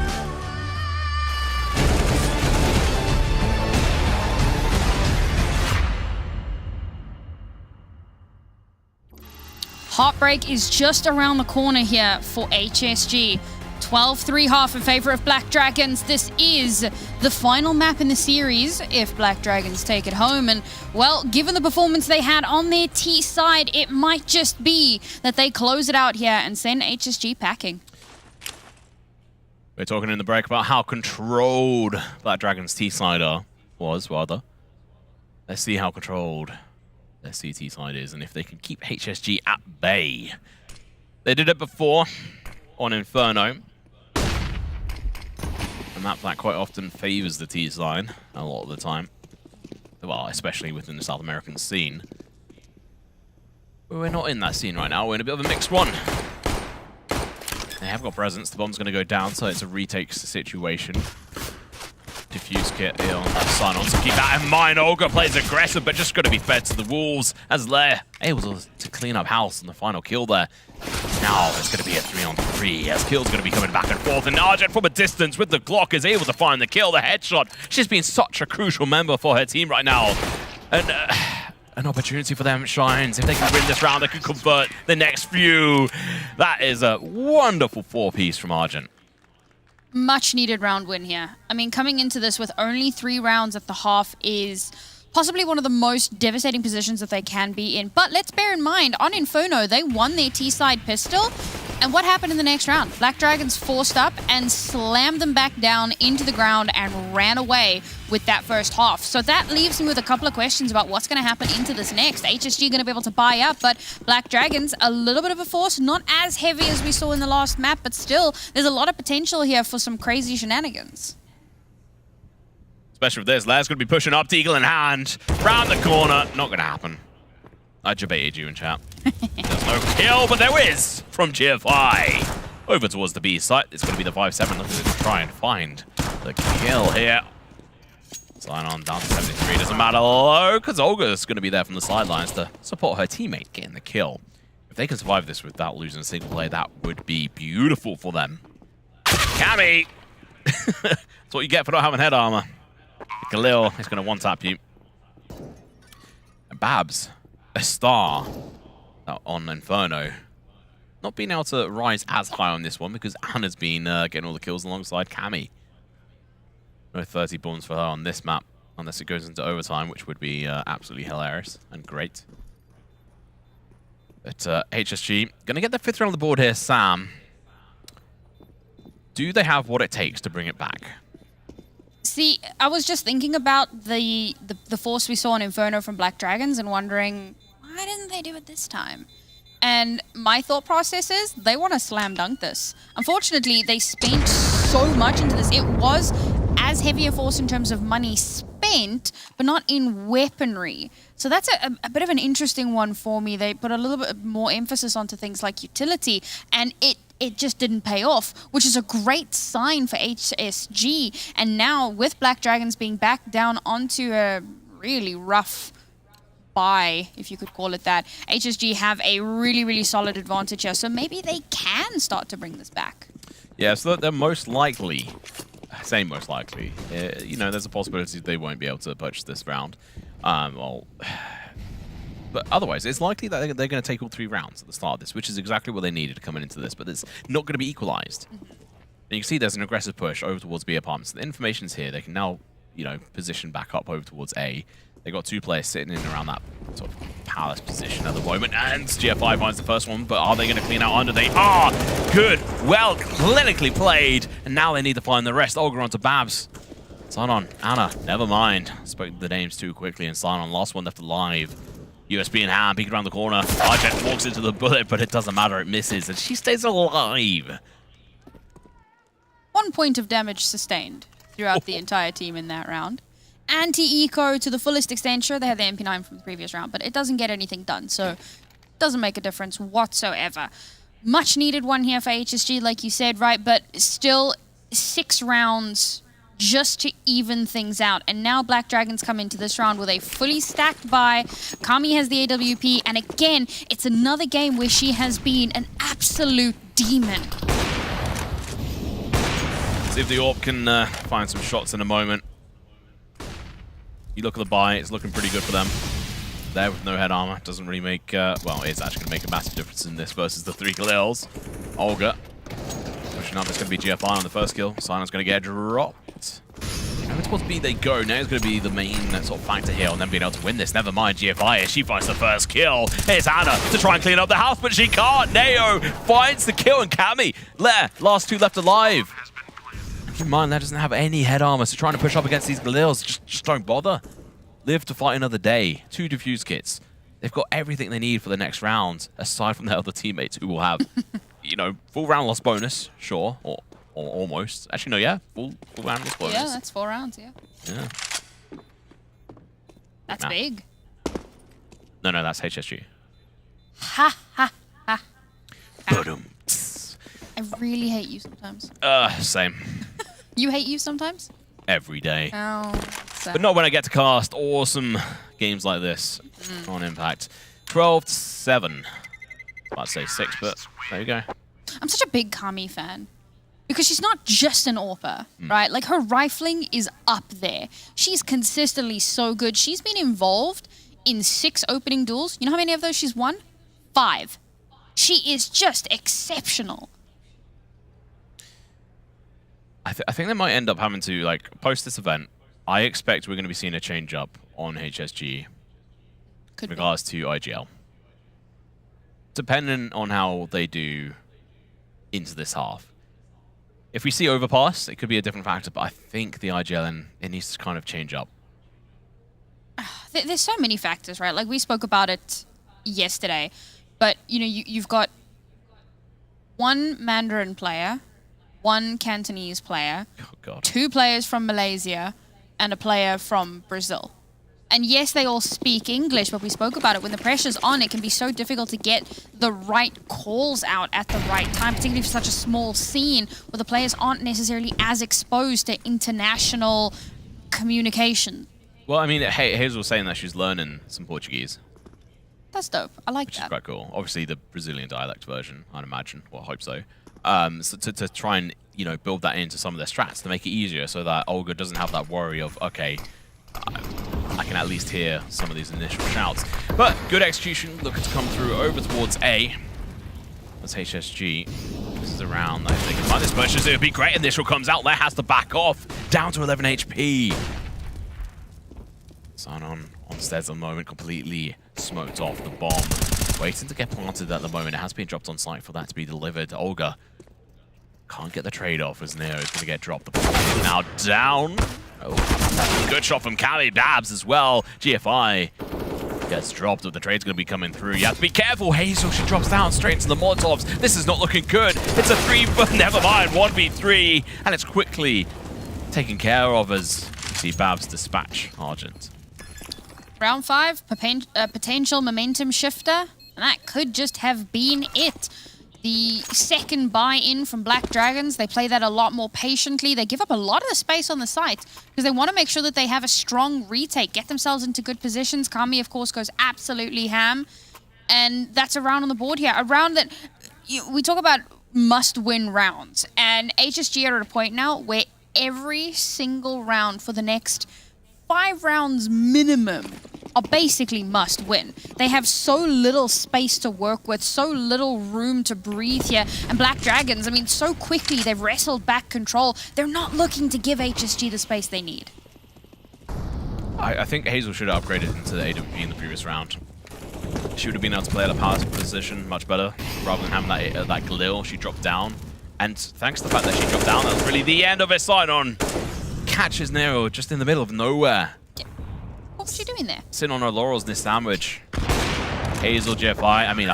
Heartbreak is just around the corner here for HSG. 12-3 half in favor of Black Dragons. This is the final map in the series if Black Dragons take it home. And, well, given the performance they had on their T side, it might just be that they close it out here and send HSG packing. We're talking in the break about how controlled Black Dragons T-side was, rather. Let's see how controlled their CT side is and if they can keep HSG at bay. They did it before on Inferno. A map that quite often favors the T side a lot of the time. Well, especially within the South American scene. But we're not in that scene right now. We're in a bit of a mixed one. They have got presence. The bomb's going to go down, so it's a retake situation. Diffuse kit here on that sign on, so keep that in mind. Olga plays aggressive, but just going to be fed to the wolves as Leia able to clean up house on the final kill there. Now there's going to be a 3-on-3 as kill's going to be coming back and forth, and Argent from a distance with the Glock is able to find the kill, the headshot. She's been such a crucial member for her team right now. And an opportunity for them shines. If they can win this round, they can convert the next few. That is a wonderful 4-piece from Argent. Much needed round win here. I mean, coming into this with only 3 rounds at the half is possibly one of the most devastating positions that they can be in. But let's bear in mind, on Inferno, they won their T-side pistol. And what happened in the next round? Black Dragons forced up and slammed them back down into the ground and ran away with that first half. So that leaves me with a couple of questions about what's going to happen into this next. HSG going to be able to buy up, but Black Dragons, a little bit of a force, not as heavy as we saw in the last map, but still, there's a lot of potential here for some crazy shenanigans. Especially with this, Lair's going to be pushing up, Deagle in hand, round the corner. Not going to happen. I debated you in chat. There's no kill, but there is from GFI. Over towards the B site. It's going to be the 5-7. Looking to try and find the kill here. Sign on down to 73. Doesn't matter low, because Olga's going to be there from the sidelines to support her teammate getting the kill. If they can survive this without losing a single play, that would be beautiful for them. Cammy! That's what you get for not having head armor. Khalil is going to one-tap you. And Babs, a star on Inferno. Not being able to rise as high on this one because Anna's been getting all the kills alongside Cammy. No 30 bombs for her on this map, unless it goes into overtime, which would be absolutely hilarious and great. But HSG, going to get the 5th round on the board here, Sam. Do they have what it takes to bring it back? See, I was just thinking about the force we saw in Inferno from Black Dragons and wondering, why didn't they do it this time? And my thought process is, they want to slam dunk this. Unfortunately, they spent so much into this. It was as heavy a force in terms of money spent, but not in weaponry. So that's a bit of an interesting one for me. They put a little bit more emphasis onto things like utility, and it just didn't pay off, which is a great sign for HSG. And now with Black Dragons being back down onto a really rough buy, if you could call it that, HSG have a really, really solid advantage here. So maybe they can start to bring this back. Yeah, so they're most likely, I say most likely, you know, there's a possibility they won't be able to purchase this round. But otherwise, it's likely that they're going to take all 3 rounds at the start of this, which is exactly what they needed coming into this, but it's not going to be equalized. And you can see there's an aggressive push over towards B apartments. The information's here. They can now, you know, position back up over towards A. They got 2 players sitting in around that sort of palace position at the moment, and GFI finds the first one, but are they going to clean out under? They are! Good! Well, clinically played, and now they need to find the rest. Olga onto Babs. Sign on, Anna, never mind. Spoke the names too quickly, and Sign on, last one left alive. USB in hand, peeking around the corner. Argent walks into the bullet, but it doesn't matter, it misses, and she stays alive. 1 point of damage sustained throughout the entire team in that round. Anti-eco to the fullest extent. Sure, they had the MP9 from the previous round, but it doesn't get anything done, so it doesn't make a difference whatsoever. Much needed one here for HSG, like you said, right? But still 6 rounds just to even things out. And now Black Dragons come into this round with a fully stacked buy. Kami has the AWP, and again, it's another game where she has been an absolute demon. See if the AWP can find some shots in a moment. You look at the buy, it's looking pretty good for them. There with no head armor, doesn't really make, well, it's actually going to make a massive difference in this versus the 3 kills. Olga pushing up, it's going to be GFI on the first kill. Silence going to get dropped. Over towards B they go. Now it's going to be the main sort of factor here on them being able to win this. Never mind GFI as she finds the first kill. Here's Anna to try and clean up the house, but she can't. Neo finds the kill, and Cammy, last 2 left alive. Keep in mind, that doesn't have any head armor, so trying to push up against these Galils, just don't bother. Live to fight another day. 2 defuse kits. They've got everything they need for the next round, aside from their other teammates who will have, you know, full round loss bonus, sure, or almost. Actually, no, yeah, full round loss bonus. Yeah, that's 4 rounds, yeah. Yeah. That's big. No, that's HSG. Ha, ha, ha. Boom. I really hate you sometimes. Same. You hate you sometimes? Every day. Oh, but not when I get to cast awesome games like this on Impact. 12-7. About to say 6, but there you go. I'm such a big Kami fan. Because she's not just an AWPer, right? Like, her rifling is up there. She's consistently so good. She's been involved in 6 opening duels. You know how many of those she's won? 5. She is just exceptional. I think they might end up having to, like, post this event. I expect we're going to be seeing a change up on HSG in regards to IGL. Depending on how they do into this half. If we see overpass, it could be a different factor, but I think the IGL, it needs to kind of change up. There's so many factors, right? Like, we spoke about it yesterday, but, you know, you've got one Mandarin player, one Cantonese player, two players from Malaysia, and a player from Brazil. And yes, they all speak English, but we spoke about it. When the pressure's on, it can be so difficult to get the right calls out at the right time, particularly for such a small scene where the players aren't necessarily as exposed to international communication. Well, I mean, Hazel was saying that she's learning some Portuguese. That's dope. I like Which that. is quite cool. Obviously, the Brazilian dialect version, I'd imagine. Well, I hope so. So to try and, you know, build that into some of their strats to make it easier so that Olga doesn't have that worry of, okay, I can at least hear some of these initial shouts. But good execution looking to come through over towards A. That's HSG. This is around. If they can find this purchase, it would be great. Initial comes out there, has to back off. Down to 11 HP. Sign-on steads at the moment, completely smoked off the bomb. Waiting to get planted at the moment. It has been dropped on site for that to be delivered. Olga can't get the trade-off as Neo is going to get dropped. The bomb is now down. Oh, good shot from Cali. Dabs as well. GFI gets dropped, but the trade's going to be coming through. You have to be careful. Hazel, she drops down straight into the Molotovs. This is not looking good. It's a 3, but never mind. 1v3, and it's quickly taken care of as you see Babs dispatch Argent. Round 5, potential momentum shifter, and that could just have been it. The second buy-in from Black Dragons, they play that a lot more patiently. They give up a lot of the space on the site because they want to make sure that they have a strong retake, get themselves into good positions. Kami, of course, goes absolutely ham, and that's a round on the board here. A round that we talk about must-win rounds, and HSG are at a point now where every single round for the next 5 rounds minimum are basically must win. They have so little space to work with, so little room to breathe here. And Black Dragons, I mean, so quickly they've wrestled back control. They're not looking to give HSG the space they need. I think Hazel should have upgraded into the AWP in the previous round. She would have been able to play at a pass position much better, rather than having that Galil. She dropped down. And thanks to the fact that she dropped down, that was really the end of her sign-on. Catches Nero just in the middle of nowhere. What was she doing there? Sitting on her laurels in this sandwich. Hazel, GFI, I mean,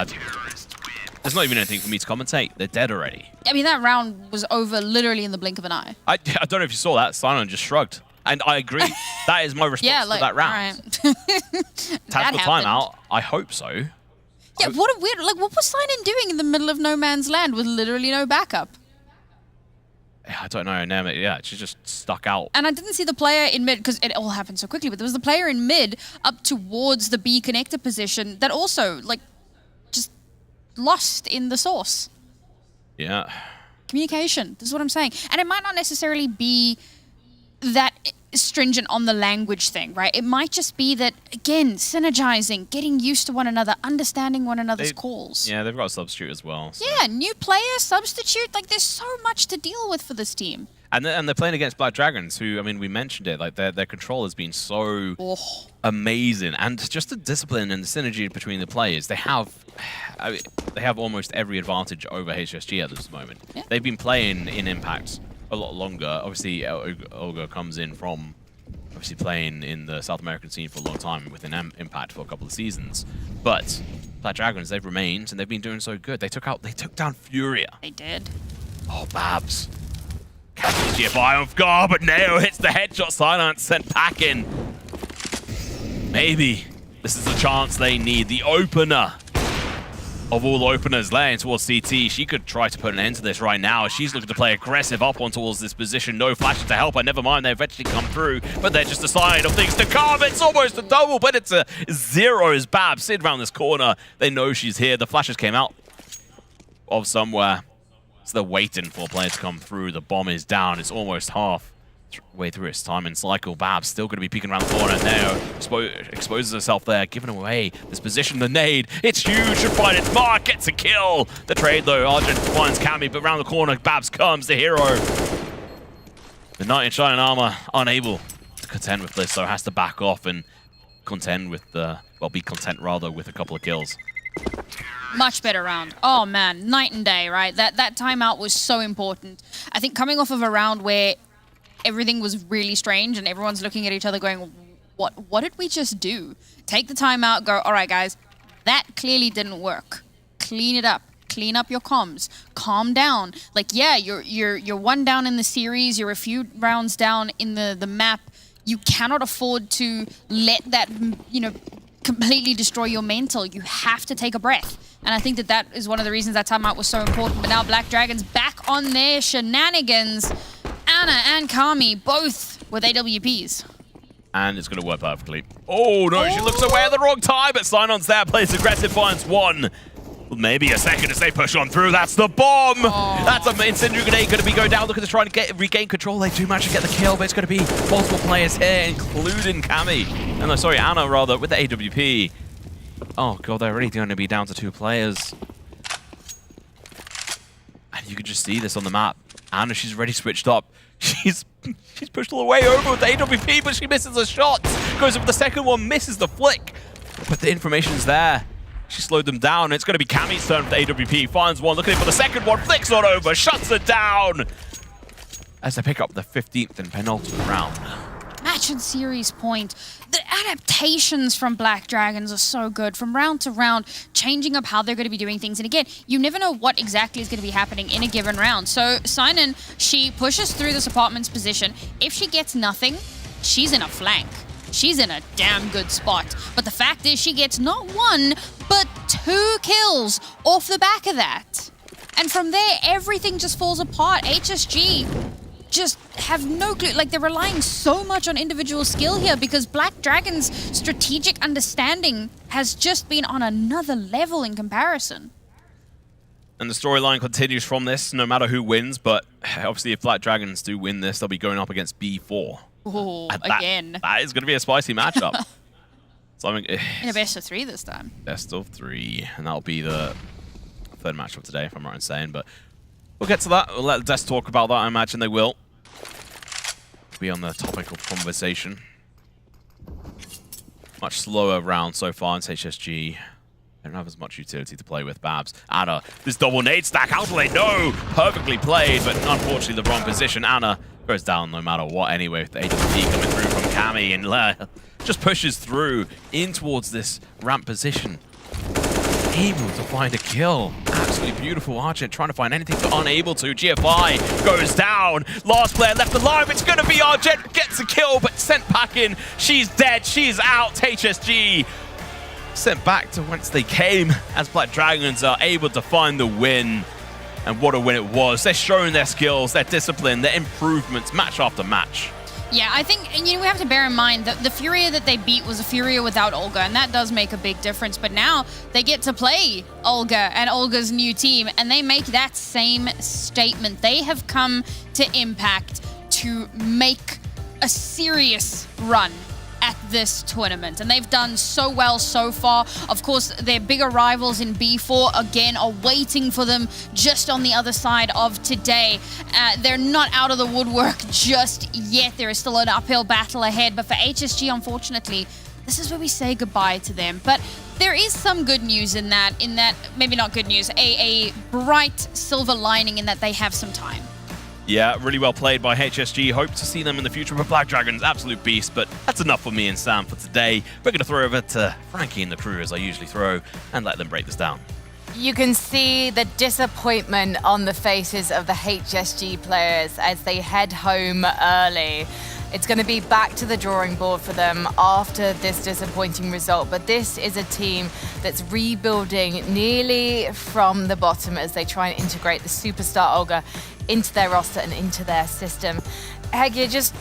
there's not even anything for me to commentate. They're dead already. I mean, that round was over literally in the blink of an eye. I don't know if you saw that. Sign-on just shrugged. And I agree. That is my response to that round. Right. Tactical timeout, I hope so. Yeah, what a weird, like, what was Sign-in doing in the middle of no man's land with literally no backup? I don't know her name. Yeah, she just stuck out. And I didn't see the player in mid, because it all happened so quickly, but there was the player in mid up towards the B connector position that also, like, just lost in the source. Yeah. Communication, this is what I'm saying. And it might not necessarily be that stringent on the language thing, right? It might just be that, again, synergizing, getting used to one another, understanding one another's calls. Yeah, they've got a substitute as well. So. Yeah, new player, substitute, like there's so much to deal with for this team. And they're playing against Black Dragons, who, I mean, we mentioned it, like their control has been so amazing. And just the discipline and the synergy between the players, they have almost every advantage over HSG at this moment. Yeah. They've been playing in Impact a lot longer. Obviously, Olga comes in from obviously playing in the South American scene for a long time within Impact for a couple of seasons. But Black Dragons, they've remained and they've been doing so good. They took down Furia. They did. Oh, Babs. Catches GFI off guard, but Neo hits the headshot silence, sent packing. Maybe this is the chance they need. The opener of all openers laying towards CT. She could try to put an end to this right now. She's looking to play aggressive up on towards this position. No flashes to help her. Never mind, they eventually come through, but they're just a sign of things to come. It's almost a double, but it's a 0 as Babs sitting around this corner. They know she's here. The flashes came out of somewhere. So they're waiting for a player to come through. The bomb is down. It's almost halfway through its timing cycle. Babs still going to be peeking around the corner. Neo exposes herself there, giving away this position. The nade, it's huge. Should find its mark. Gets a kill. The trade, though. Argent finds Cammy, but around the corner, Babs comes, the hero. The Knight in Shining Armor unable to contend with this, so has to back off and contend with be content rather with a couple of kills. Much better round. Oh man, night and day, right? That timeout was so important. I think coming off of a round where everything was really strange and everyone's looking at each other going, what did we just do? Take the timeout, go, all right guys, that clearly didn't work. Clean it up. Clean up your comms. Calm down. Like, yeah, you're one down in the series, you're a few rounds down in the map. You cannot afford to let that, completely destroy your mental. You have to take a breath. And I think that is one of the reasons that timeout was so important. But now Black Dragons back on their shenanigans. Anna and Kami both with AWPs. And it's going to work perfectly. Oh no, she looks away at the wrong time, but Sinon's there, plays aggressive, finds one. Maybe a second as they push on through. That's the bomb! Oh. That's an incendiary grenade going to be going down. Looking to try and regain control. They do manage to get the kill, but it's going to be multiple players here, including Kami. No, sorry, Anna rather, with the AWP. Oh god, they're already going to be down to 2 players. And you can just see this on the map. Anna, she's already switched up. She's pushed all the way over with the AWP, but she misses a shot. Goes up with the second one, misses the flick. But the information's there. She slowed them down. It's going to be Kami's turn for the AWP. Finds one, looking for the second one, flicks on over, shuts it down. As they pick up the 15th and penultimate round. Match and series point. The adaptations from Black Dragons are so good. From round to round, changing up how they're going to be doing things. And again, you never know what exactly is going to be happening in a given round. So Sinon, she pushes through this apartment's position. If she gets nothing, she's in a flank. She's in a damn good spot. But the fact is she gets not 1, but 2 kills off the back of that. And from there, everything just falls apart. HSG just have no clue. Like, they're relying so much on individual skill here because Black Dragon's strategic understanding has just been on another level in comparison. And the storyline continues from this, no matter who wins. But obviously, if Black Dragons do win this, they'll be going up against B4. Oh, again. That is going to be a spicy matchup. In a best of 3 this time. Best of 3. And that'll be the 3rd matchup today, if I'm right in saying. But we'll get to that. We'll let Des talk about that. I imagine they will be on the topic of conversation. Much slower round so far in HSG. They don't have as much utility to play with. Babs. Anna, this double nade stack. How do they know? Perfectly played, but unfortunately the wrong position. Anna goes down no matter what anyway, with the AWP coming through from Kami and just pushes through in towards this ramp position. Able to find a kill. Absolutely beautiful Argent trying to find anything but unable to. GFI goes down. Last player left alive. It's going to be Argent. Gets a kill, but sent back in. She's dead. She's out. HSG sent back to whence they came as Black Dragons are able to find the win. And what a win it was. They're showing their skills, their discipline, their improvements match after match. Yeah, I think we have to bear in mind that the Furia that they beat was a Furia without Olga, and that does make a big difference. But now they get to play Olga and Olga's new team, and they make that same statement. They have come to Impact to make a serious run at this tournament, and they've done so well so far. Of course, their bigger rivals in B4 again are waiting for them just on the other side of today. They're not out of the woodwork just yet. There is still an uphill battle ahead, but for HSG, unfortunately, this is where we say goodbye to them. But there is some good news in that maybe not good news, a bright silver lining in that they have some time. Yeah, really well played by HSG. Hope to see them in the future. But Black Dragons, absolute beast. But that's enough for me and Sam for today. We're going to throw over to Frankie and the crew, as I usually throw, and let them break this down. You can see the disappointment on the faces of the HSG players as they head home early. It's going to be back to the drawing board for them after this disappointing result. But this is a team that's rebuilding nearly from the bottom as they try and integrate the superstar Olga into their roster and into their system. Hege, just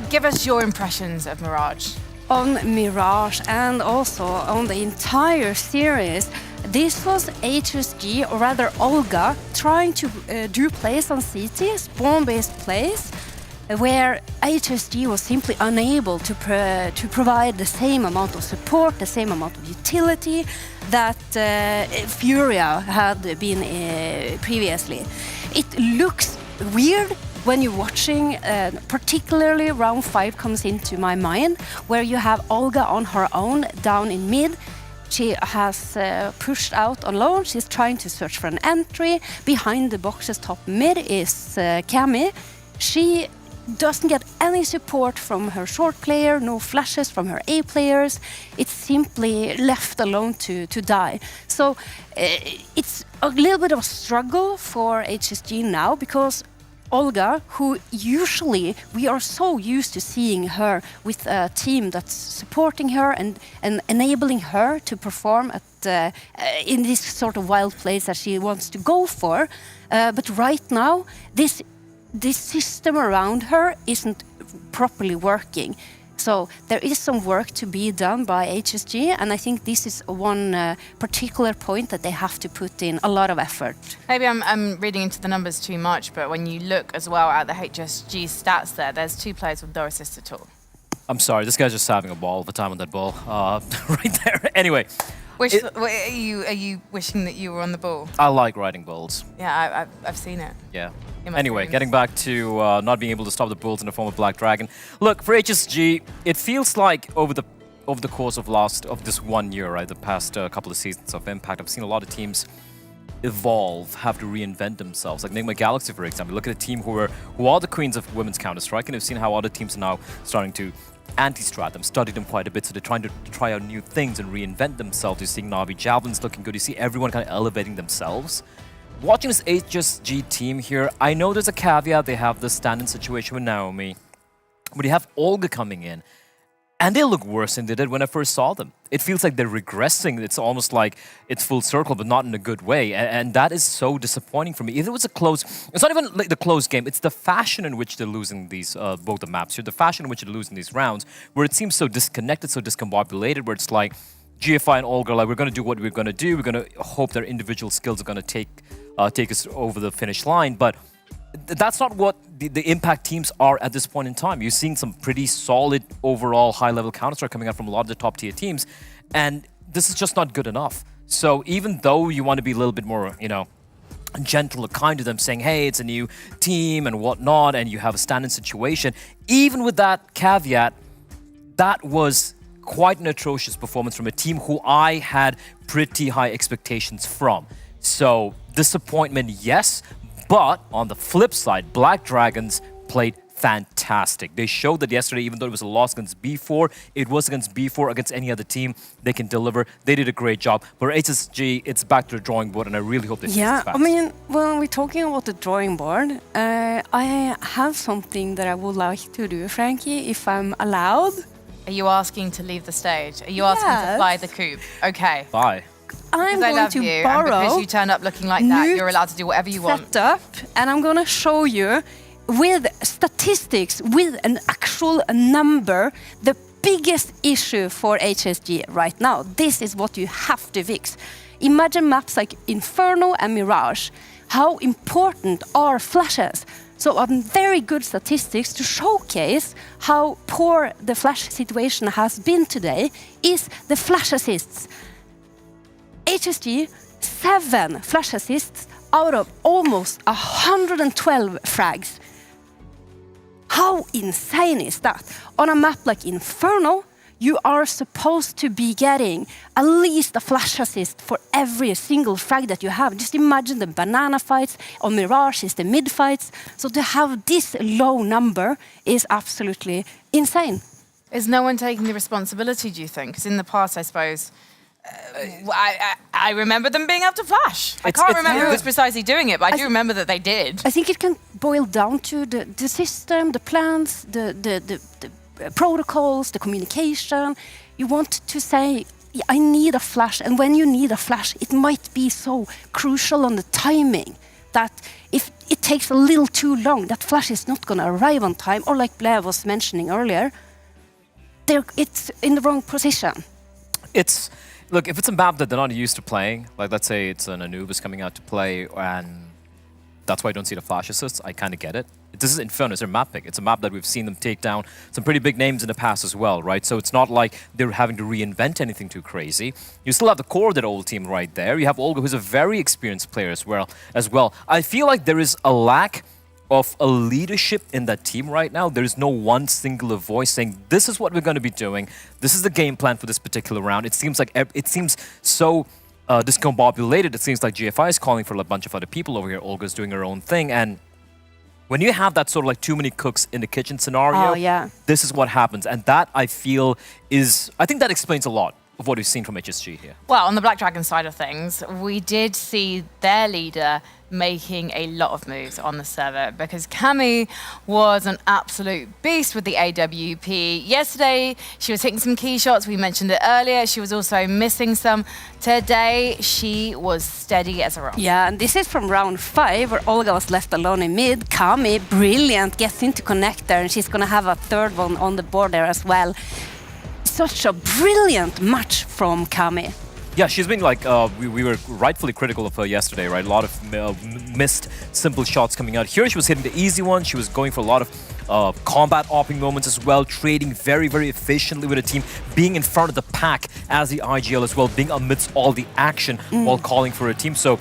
give us your impressions of Mirage. On Mirage and also on the entire series, this was HSG, or rather Olga, trying to do plays on CT, spawn-based plays, where HSG was simply unable to provide the same amount of support, the same amount of utility that Furia had been previously. It looks weird when you're watching, particularly round 5 comes into my mind, where you have Olga on her own down in mid. She has pushed out on low. She's trying to search for an entry. Behind the boxes top mid is Cami. She doesn't get any support from her short player, no flashes from her A players. It's simply left alone to die. So it's a little bit of a struggle for HSG now, because Olga, who usually we are so used to seeing her with a team that's supporting her and enabling her to perform at in this sort of wild place that she wants to go for. But right now, this system around her isn't properly working. So there is some work to be done by HSG, and I think this is one particular point that they have to put in a lot of effort. Maybe I'm reading into the numbers too much, but when you look as well at the HSG stats there's 2 players with no assists at all. I'm sorry, this guy's just having a ball of a time on that ball. Right there. Anyway. Are you wishing that you were on the ball? I like riding bulls. Yeah, I've seen it. Yeah. In my Anyway, dreams. getting back to not being able to stop the Bulls in the form of Black Dragon. Look, for HSG, it feels like over the course of this 1 year, right, the past couple of seasons of Impact, I've seen a lot of teams evolve, have to reinvent themselves. Like Nigma Galaxy, for example. Look at a team who are the queens of women's Counter-Strike, and have seen how other teams are now starting to anti-strat them, study them quite a bit, so they're trying to try out new things and reinvent themselves. You're seeing Na'Vi Javelins looking good. You see everyone kind of elevating themselves. Watching this HSG team here, I know there's a caveat. They have the stand-in situation with Naomi, but you have Olga coming in, and they look worse than they did when I first saw them. It feels like they're regressing. It's almost like it's full circle, but not in a good way, and that is so disappointing for me. If it was a close, it's not even like the close game. It's the fashion in which they're losing these both the maps here, the fashion in which they're losing these rounds, where it seems so disconnected, so discombobulated, where it's like GFI and Olga, like, we're going to do what we're going to do. We're going to hope their individual skills are going to take us over the finish line. But that's not what the Impact teams are at this point in time. You're seeing some pretty solid overall high-level Counter-Strike coming out from a lot of the top-tier teams. And this is just not good enough. So even though you want to be a little bit more, gentle or kind to them, saying, hey, it's a new team and whatnot, and you have a stand-in situation, even with that caveat, that was quite an atrocious performance from a team who I had pretty high expectations from. So disappointment, yes, but on the flip side, Black Dragons played fantastic. They showed that yesterday, even though it was a loss against B4, it was against B4, against any other team, they can deliver. They did a great job. For HSG, it's back to the drawing board, and I really hope they fix it fast. I mean, when we're talking about the drawing board, I have something that I would like to do, Frankie, if I'm allowed. Are you asking to leave the stage? Are you asking to fly the coop? Okay. Bye. I'm I going love to you, and borrow because you turned up looking like that, you're allowed to do whatever you want. Setup, and I'm going to show you with statistics, with an actual number, the biggest issue for HSG right now. This is what you have to fix. Imagine maps like Inferno and Mirage. How important are flashes? So very good statistics to showcase how poor the flash situation has been today is the flash assists. HSG, 7 flash assists out of almost 112 frags. How insane is that? On a map like Inferno, you are supposed to be getting at least a flash assist for every single frag that you have. Just imagine the banana fights. On Mirage is the mid fights. So to have this low number is absolutely insane. Is no one taking the responsibility, do you think? Because in the past, I suppose, I remember them being able to flash. I can't remember who was precisely doing it, but I do remember that they did. I think it can boil down to the system, the plans, the protocols, the communication. You want to say, I need a flash, and when you need a flash, it might be so crucial on the timing that if it takes a little too long, that flash is not going to arrive on time, or like Blair was mentioning earlier, it's in the wrong position. Look, if it's a map that they're not used to playing, like let's say it's an Anubis coming out to play, and that's why I don't see the flash assists, I kind of get it. This is Inferno, it's their map pick. It's a map that we've seen them take down some pretty big names in the past as well, right? So it's not like they're having to reinvent anything too crazy. You still have the core of that old team right there. You have Olga, who's a very experienced player as well. I feel like there is a lack of a leadership in that team right now. There is no one singular voice saying, this is what we're going to be doing. This is the game plan for this particular round. It seems so discombobulated. It seems like GFI is calling for a bunch of other people over here. Olga's doing her own thing. And when you have that sort of like too many cooks in the kitchen scenario, this is what happens. And that, I feel, I think that explains a lot of what we've seen from HSG here. Well, on the Black Dragon side of things, we did see their leader making a lot of moves on the server because Cammy was an absolute beast with the AWP. Yesterday, she was hitting some key shots. We mentioned it earlier. She was also missing some. Today, she was steady as a rock. Yeah, and this is from round 5 where Olga was left alone in mid. Cammy, brilliant, gets into connector and she's going to have a third one on the board there as well. Such a brilliant match from Cammy. Yeah, she's been like, we were rightfully critical of her yesterday, right? A lot of missed simple shots coming out. Here she was hitting the easy one. She was going for a lot of combat opping moments as well, trading very, very efficiently with the team, being in front of the pack as the IGL as well, being amidst all the action while calling for a team. So,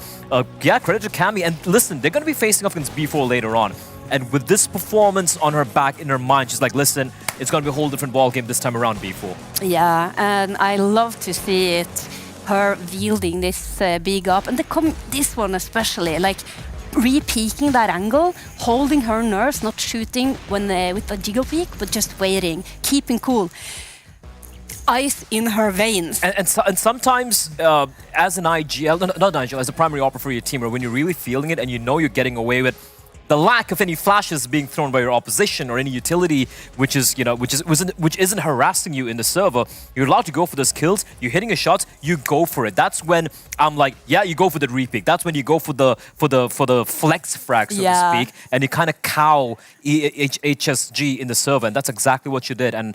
yeah, credit to Cammy. And listen, they're going to be facing off against B4 later on. And with this performance on her back, in her mind, she's like, listen, it's going to be a whole different ball game this time around, B4. Yeah, and I love to see it, her wielding this big up. And this one especially, like re-peeking that angle, holding her nerves, not shooting when with a jiggle peek, but just waiting, keeping cool. Ice in her veins. And sometimes, as an IGL, not IGL, as a primary operator for your team, or when you're really feeling it and you know you're getting away with the lack of any flashes being thrown by your opposition or any utility which isn't harassing you in the server, you're allowed to go for those kills. You're hitting a shot, you go for it. That's when I'm like, yeah, you go for the repeat. That's when you go for the flex frag, so to speak, and you kind of cow HSG in the server, and that's exactly what you did. And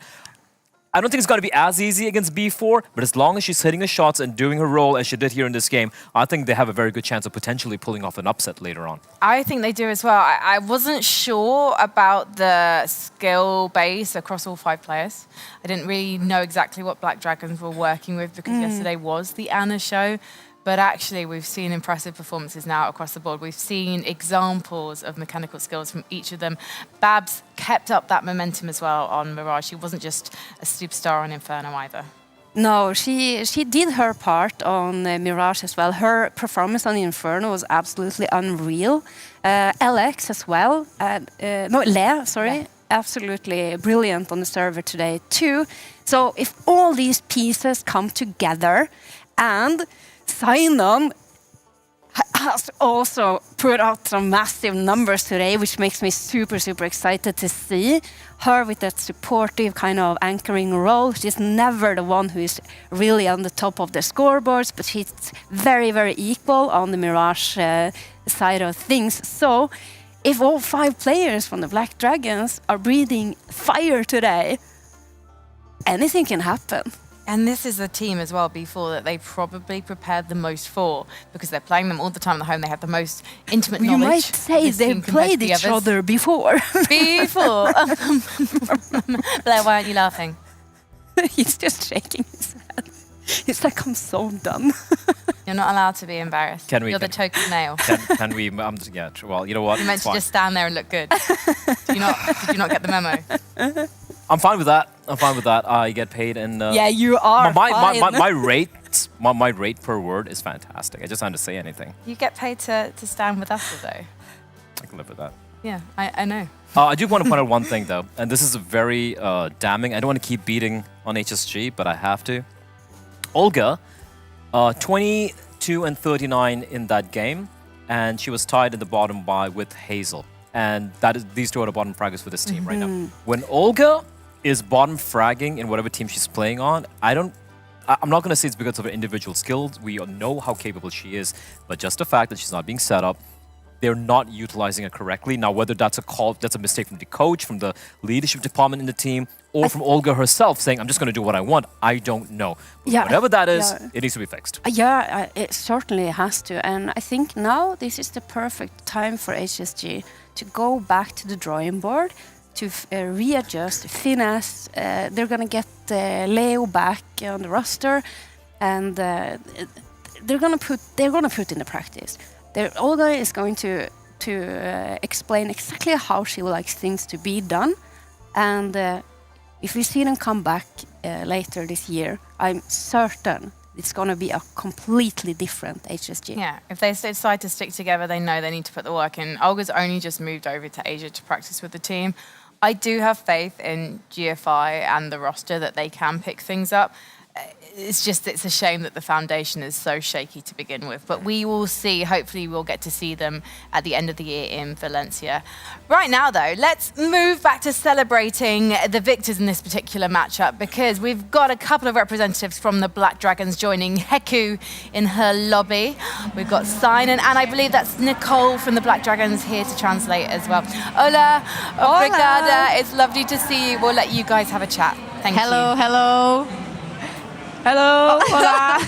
I don't think it's going to be as easy against B4, but as long as she's hitting her shots and doing her role as she did here in this game, I think they have a very good chance of potentially pulling off an upset later on. I think they do as well. I wasn't sure about the skill base across all 5 players. I didn't really know exactly what Black Dragons were working with because yesterday was the Anna show. But actually, we've seen impressive performances now across the board. We've seen examples of mechanical skills from each of them. Babs kept up that momentum as well on Mirage. She wasn't just a superstar on Inferno either. No, she did her part on Mirage as well. Her performance on Inferno was absolutely unreal. LX as well. Lea, sorry. Yeah. Absolutely brilliant on the server today too. So if all these pieces come together and Signon has also put out some massive numbers today, which makes me super, super excited to see her with that supportive kind of anchoring role. She's never the one who is really on the top of the scoreboards, but she's very, very equal on the Mirage side of things. So if all 5 players from the Black Dragons are breathing fire today, anything can happen. And this is the team as well, B4, that they probably prepared the most for because they're playing them all the time at the home. They have the most intimate knowledge. You might say they've played each other before. Before. Blair, why aren't you laughing? He's just shaking his head. He's like, I'm so done. You're not allowed to be embarrassed. You're the token male. Can we? Yeah. Well, you know what? You're meant to just stand there and look good. Did you not get the memo? I'm fine with that. I get paid, and yeah, you are. My rate per word is fantastic. I just don't have to say anything. You get paid to stand with us, though. I can live with that. Yeah, I know. I do want to point out one thing, though, and this is very damning. I don't want to keep beating on HSG, but I have to. Olga, 22 and 39 in that game, and she was tied in the bottom with Hazel. And these two are the bottom fraggers for this team right now. When Olga is bottom fragging in whatever team she's playing on, I'm not going to say it's because of her individual skills. We know how capable she is, but just the fact that she's not being set up, they're not utilizing her correctly. Now, whether that's a mistake from the coach, from the leadership department in the team, or from Olga herself saying, I'm just going to do what I want, I don't know. But whatever that is, it needs to be fixed. Yeah, it certainly has to. And I think now this is the perfect time for HSG to go back to the drawing board, to readjust, finesse. They're going to get Leo back on the roster, and they're going to put in the practice. Olga is going to to explain exactly how she likes things to be done. And if we see them come back later this year, I'm certain it's going to be a completely different HSG. Yeah, if they decide to stick together, they know they need to put the work in. Olga's only just moved over to Asia to practice with the team. I do have faith in GFI and the roster that they can pick things up. It's a shame that the foundation is so shaky to begin with. But we will see. Hopefully we'll get to see them at the end of the year in Valencia. Right now, though, let's move back to celebrating the victors in this particular matchup, because we've got a couple of representatives from the Black Dragons joining Heku in her lobby. We've got Sinan, and I believe that's Nicole from the Black Dragons here to translate as well. Hola, obrigada. It's lovely to see you. We'll let you guys have a chat. Thank you. Hello. Hello, hola.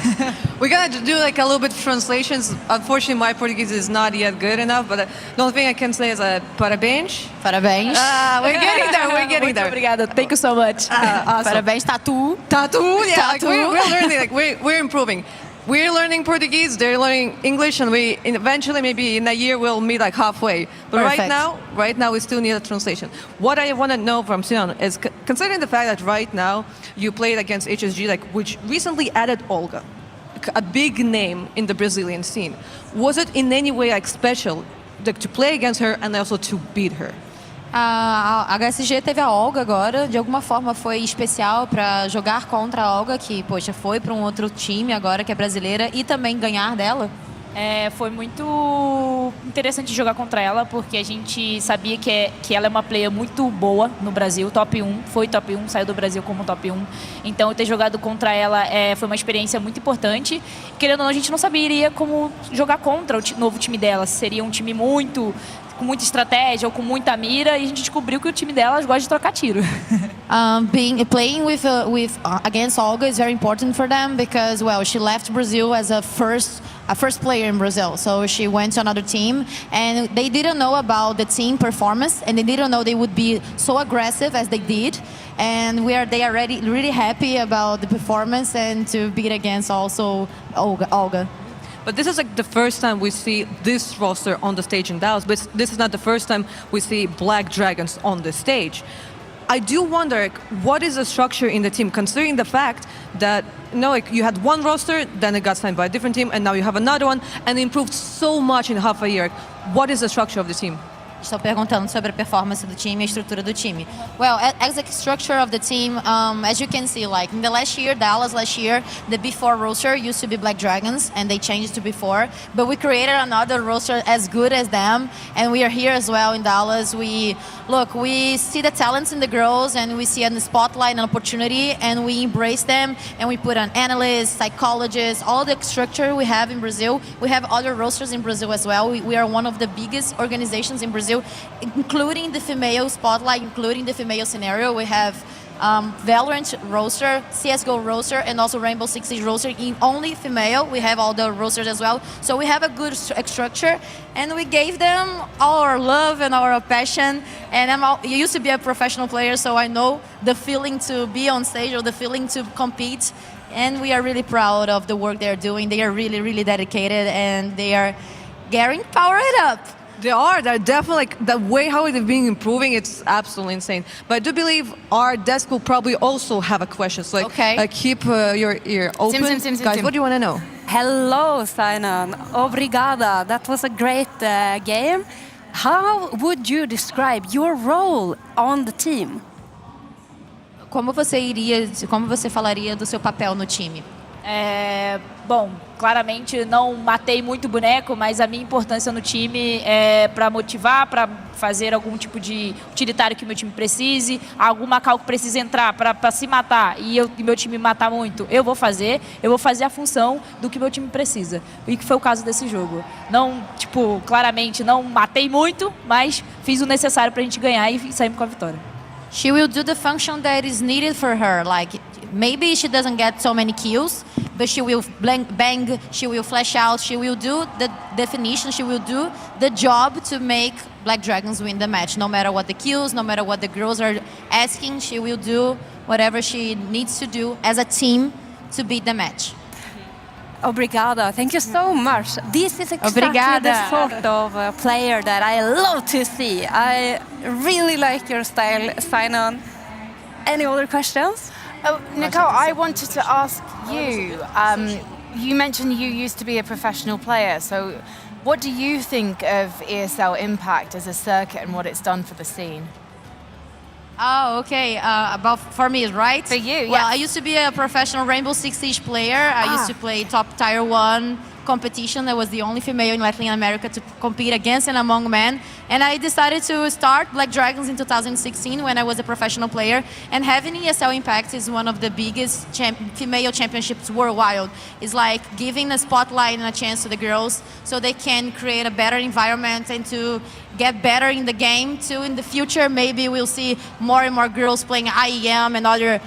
We're gonna do like a little bit of translations. Unfortunately, my Portuguese is not yet good enough, but the only thing I can say is parabéns. Parabéns. We're getting there, we're getting there. Obrigada. Thank you so much. Awesome. Parabéns, Tatu. Yeah, Tatu. Like we're learning, like we're improving. We're learning Portuguese, they're learning English, and we eventually, maybe in a year, we'll meet like halfway. But Perfect. right now, we still need a translation. What I want to know from Sinan is, considering the fact that right now you played against HSG, like which recently added Olga, a big name in the Brazilian scene. Was it in any way like special to play against her and also to beat her? A HSG teve a Olga agora, de alguma forma foi especial para jogar contra a Olga, que, poxa, foi para um outro time agora que é brasileira, e também ganhar dela. Foi muito interessante jogar contra ela, porque a gente sabia que ela é uma player muito boa no Brasil, top 1, foi top 1, saiu do Brasil como top 1. Então, ter jogado contra ela foi uma experiência muito importante. Querendo ou não, a gente não saberia como jogar contra o novo time dela. Seria um time com muita estratégia ou com muita mira, e a gente descobriu que o time delas gosta de trocar tiro. Playing against Olga is very important for them because, well, she left Brazil as a first player in Brazil, so she went to another team, and they didn't know about the team performance, and they didn't know they would be so aggressive as they did, and they are really happy about the performance and to beat against also Olga. But this is like the first time we see this roster on the stage in Dallas, but this is not the first time we see Black Dragons on the stage. I do wonder, like, what is the structure in the team, considering the fact that you had one roster, then it got signed by a different team, and now you have another one, and it improved so much in half a year. What is the structure of the team? Estou perguntando sobre a performance do time e a estrutura do time. Well, as a structure of the team, as you can see, like in the Dallas last year, the B4 roster used to be Black Dragons, and they changed to B4. But we created another roster as good as them, and we are here as well in Dallas. We see the talents in the girls, and we see in the spotlight an opportunity, and we embrace them, and we put on analysts, psychologists, all the structure we have in Brazil. We have other rosters in Brazil as well. We are one of the biggest organizations in Brazil, including the female spotlight, including the female scenario. We have Valorant roster, CSGO roster, and also Rainbow Six Siege roster in only female. We have all the rosters as well. So we have a good structure, and we gave them all our love and our passion. And I used to be a professional player, so I know the feeling to be on stage or the feeling to compete. And we are really proud of the work they're doing. They are really, really dedicated, and they are getting powered up. They're definitely, like, the way how they've been improving, it's absolutely insane. But I do believe our desk will probably also have a question. So, keep your ear open. Guys, what do you want to know? Hello, Sinan. Obrigada. That was a great game. How would you describe your role on the team? Como você falaria do seu papel no time? Bom, claramente não matei muito boneco, mas a minha importância no time é para motivar, para fazer algum tipo de utilitário que meu time precise, alguma cal que precisa entrar para se matar e meu time matar muito. Eu vou fazer a função do que meu time precisa. E que foi o caso desse jogo. Não, claramente não matei muito, mas fiz o necessário para a gente ganhar e saímos com a vitória. She will do the function that is needed for her. Like, maybe she doesn't get so many kills, but she will bang, she will flash out, she will do the definition, she will do the job to make Black Dragons win the match. No matter what the kills, no matter what the girls are asking, she will do whatever she needs to do as a team to beat the match. Obrigada. Thank you so much. This is exactly the sort of player that I love to see. I really like your style, Sinon. Any other questions? Oh, Nicole, I wanted to ask you. You mentioned you used to be a professional player, so what do you think of ESL Impact as a circuit and what it's done for the scene? Oh, okay. About for me, right? For you, Well, yes. I used to be a professional Rainbow Six Siege player. I used to play top tier 1 competition. I was the only female in Latin America to compete against and among men. And I decided to start Black Dragons in 2016 when I was a professional player. And having ESL Impact is one of the biggest female championships worldwide. It's like giving a spotlight and a chance to the girls so they can create a better environment and to get better in the game too. In the future, maybe we'll see more and more girls playing IEM and other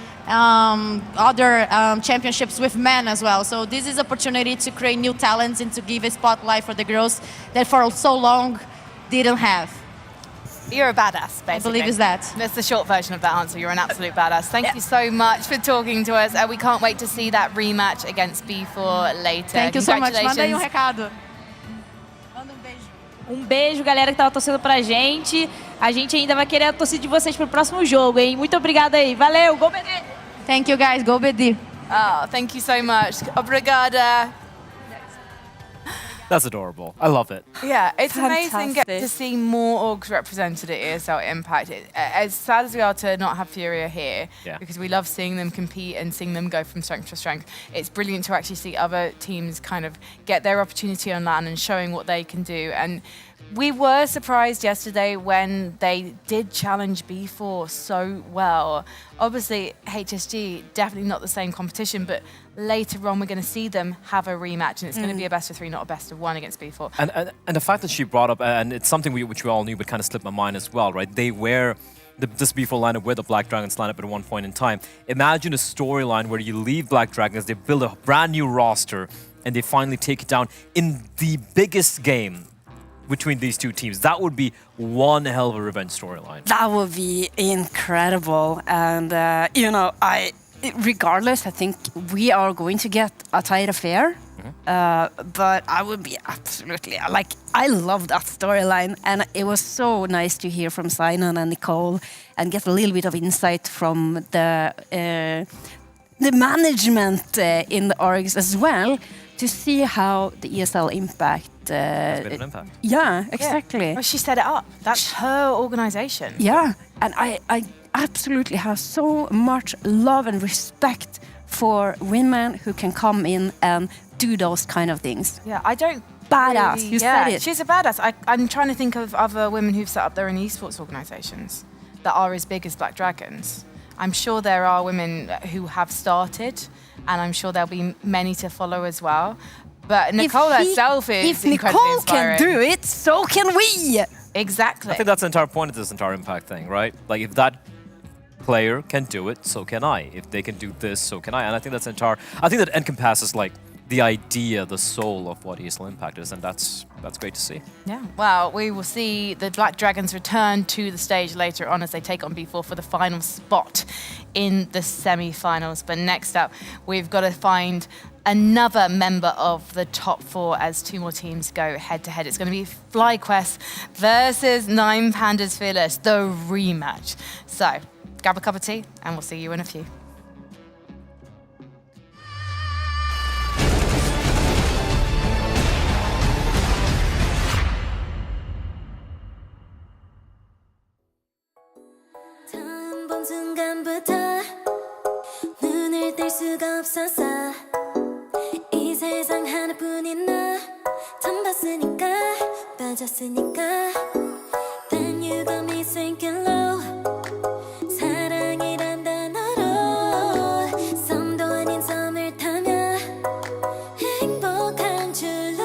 championships with men as well. So this is an opportunity to create new talents and to give a spotlight for the girls that for so long didn't have. You're a badass, basically. I believe it's that. That's the short version of that answer. You're an absolute badass. Thank you so much for talking to us. We can't wait to see that rematch against B4 later. Thank you so much. Manda aí recado. Beijo, galera que tava torcendo pra gente. A gente ainda vai querer a torcida de vocês pro próximo jogo, hein? Muito obrigada aí. Valeu, go BD! Thank you, guys. Go BD. Oh, thank you so much. Obrigada. That's adorable. I love it. Yeah, it's amazing Fantastic. to see more orgs represented at ESL Impact. As sad as we are to not have Furia here, because we love seeing them compete and seeing them go from strength to strength, it's brilliant to actually see other teams kind of get their opportunity on LAN and showing what they can do. And we were surprised yesterday when they did challenge B4 so well. Obviously, HSG, definitely not the same competition, but later on we're going to see them have a rematch, and it's going to be a best of 3, not a best of 1 against B4. And the fact that she brought up, and it's something which we all knew but kind of slipped my mind as well, right? They were this B4 lineup where the Black Dragons lineup at one point in time. Imagine a storyline where you leave Black Dragons, they build a brand new roster, and they finally take it down in the biggest game between these two teams. That would be one hell of a revenge storyline. That would be incredible. And, you know, regardless, I think we are going to get a tight affair. But I would be absolutely, like, I love that storyline. And it was so nice to hear from Sinon and Nicole and get a little bit of insight from the management in the orgs as well, to see how the ESL Impact. It's been an impact. Yeah, exactly. Yeah. Well, she set it up. That's her organization. Yeah, and I absolutely have so much love and respect for women who can come in and do those kind of things. Yeah, I don't. Badass, Really, you said it. She's a badass. I'm trying to think of other women who've set up their own esports organizations that are as big as Black Dragons. I'm sure there are women who have started, and I'm sure there'll be many to follow as well. But Nicole herself is incredibly inspiring. If Nicole can do it, so can we! Exactly. I think that's the entire point of this entire Impact thing, right? Like, if that player can do it, so can I. If they can do this, so can I. And I think that's I think that encompasses, like, the idea, the soul of what ESL Impact is, and that's great to see. Yeah, well, we will see the Black Dragons return to the stage later on as they take on B4 for the final spot in the semi-finals. But next up, we've got to find another member of the top 4 as 2 more teams go head-to-head. It's going to be FlyQuest versus 9 Pandas Fearless, the rematch. So, grab a cup of tea, and we'll see you in a few. 순간부터 눈을 뗄 수가 없었어 이 세상 하나뿐인 너 처음 봤으니까 빠졌으니까 Then you got me sinking low 사랑이란 단어로 썸도 아닌 썸을 타며 행복한 줄로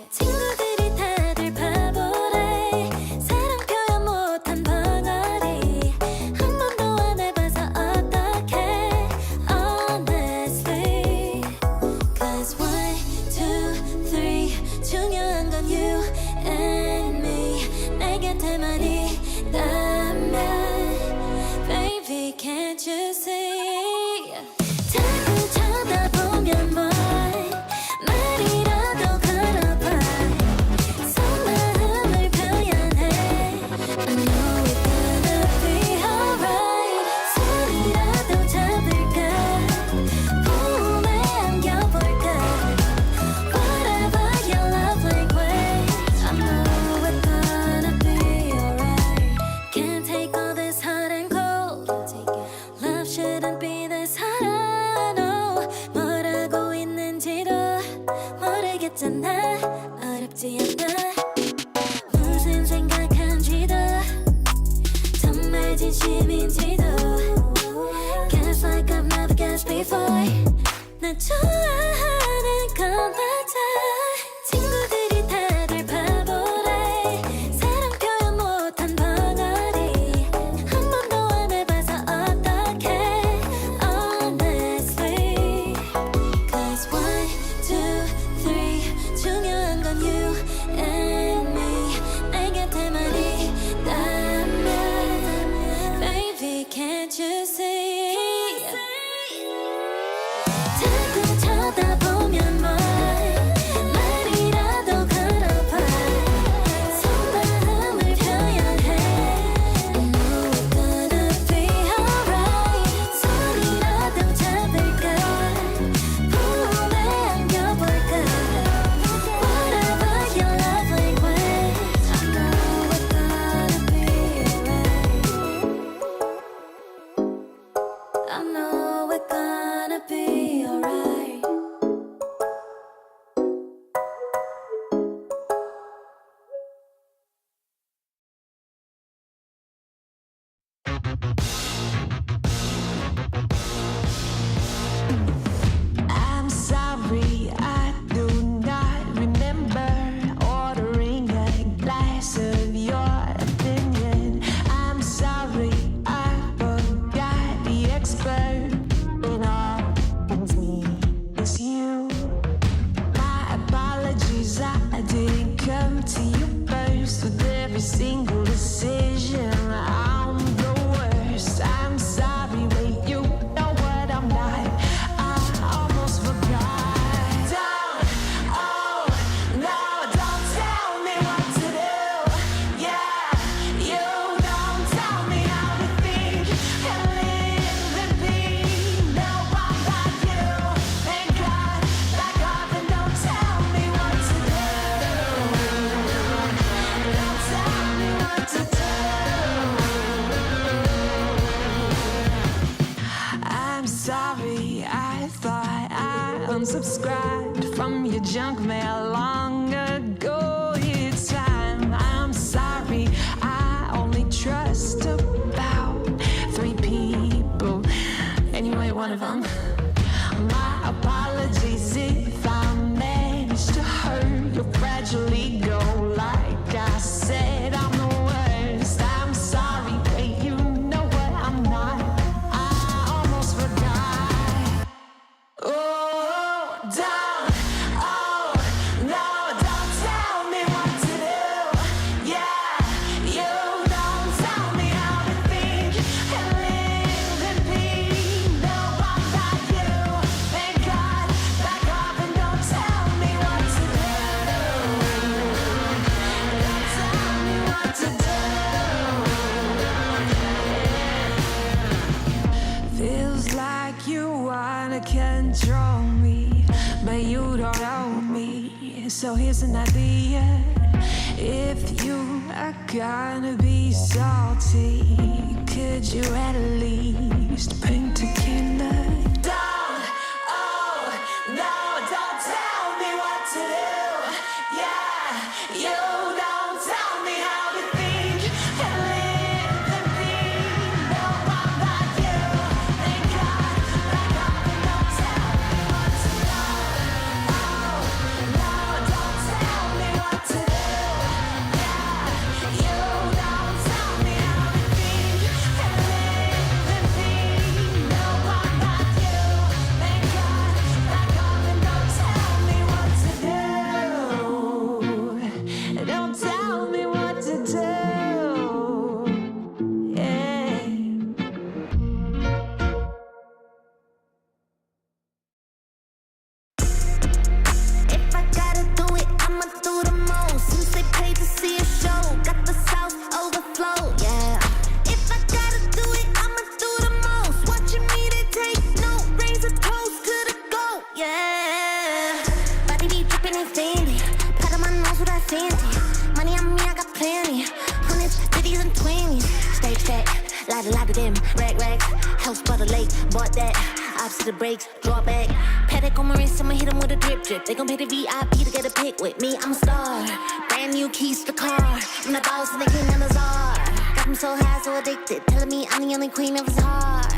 친구들이 다들 바보래 사랑 표현 못한 벙어리 한 번도 안 해봐서 어떡해 honestly Cause 1, 2, 3 중요한 건 you and me 내 곁에만이 있잖아 어렵지 않아 무슨 생각한지도 정말 진심인지도 Guess like I've never guessed before 나 좋아하는 건 맞아 친구들이 다들 바보래 사랑 표현 못한 벙어리 한 번도 안 해봐서 어떡해 Honestly Cause 1, 2, 3 중요한 건 you and me 내 곁에만 있다면 Baby can't you see 자꾸 쳐다보면 말이라도 걸어봐 속마음을 표현해 I know we're gonna be alright 손이라도 잡을까 품에 안겨볼까 Whatever your love language I know we're gonna be alright I know we're gonna be alright I'm sorry, I do not remember ordering a glass of your opinion. I'm sorry, I forgot the expert in all things me. It's you. My apologies, I didn't come to you first with every single decision. I'm the worst. I'm sorry, wait, you know what I'm not. I almost forgot. Don't tell me what to do. Yeah, you don't tell me how to think and live and be. No, I'm not you. Thank God, back off and don't tell me what to do. Don't tell me what to do. I'm sorry, I thought I unsubscribed from your junk mail long ago. It's time. I'm sorry, I only trust about 3 people. Anyway, one of them. My apologies if I managed to hurt your fragile ego. Like I said, I'm the worst. I'm sorry, wait, you know what I'm not. I almost forgot. Oh, no, don't tell me what to do. Yeah, you don't tell me how to think and live and be. No, I'm not you. Thank God, back off and don't tell me what to do. Don't tell me what to do. Feels like you wanna control me, but you don't own me. So here's an idea. If you are gonna be salty, could you at least paint tequila? Don't tell me what to do. Yeah, you don't tell me how to think and live and be. No, I'm not you. Thank God, back off and don't tell me what to do. Don't tell me what to do. Yeah, you don't tell me how to think and live and be. No, I'm not you. Thank God, back off and don't tell me what to do. Don't tell me what to do. Yeah. If I gotta do it, I'ma do the most. Since they paid to see a show, got the South overflow, yeah. If I gotta do it, I'ma do the most. Watching me, they take no, raise a toast to the goat, yeah. Body be dripping in Fendi, pat on my nose with that Fenty. Money on me, I got plenty. Hundreds, 50s and 20s. Stage set, lot of them, rags. House by the lake, bought that. Ops to the brakes, draw back. Paddock on my wrist, on my hip. hit them with a drip drip. They gon' pay the VIP to get a pic with me. I'm a star. Brand new keys to the car. I'm the boss and the king and the czar. Got them so high, so addicted. Telling me I'm the only queen of his heart.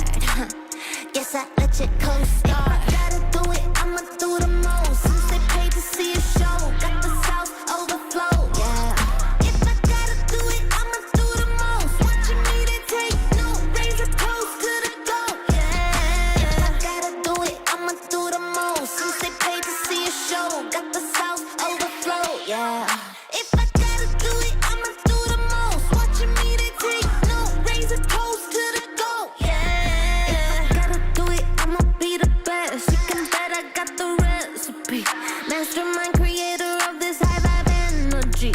Guess I let you co-star. If I gotta do it, I'ma do the most. Since they paid to see a show, got the South overflow, yeah. If I gotta do it, I'ma do the most. Watching me, they take no razor close to the goal, yeah. If I gotta do it, I'ma do the most. Since they paid to see a show, got the South overflow, yeah. If I gotta do it, I'ma do the most. Watching me, they take no razor close to the goal, yeah. If I gotta do it, I'ma be the best. You can bet I got the recipe. Mastermind creator of this high vibe energy.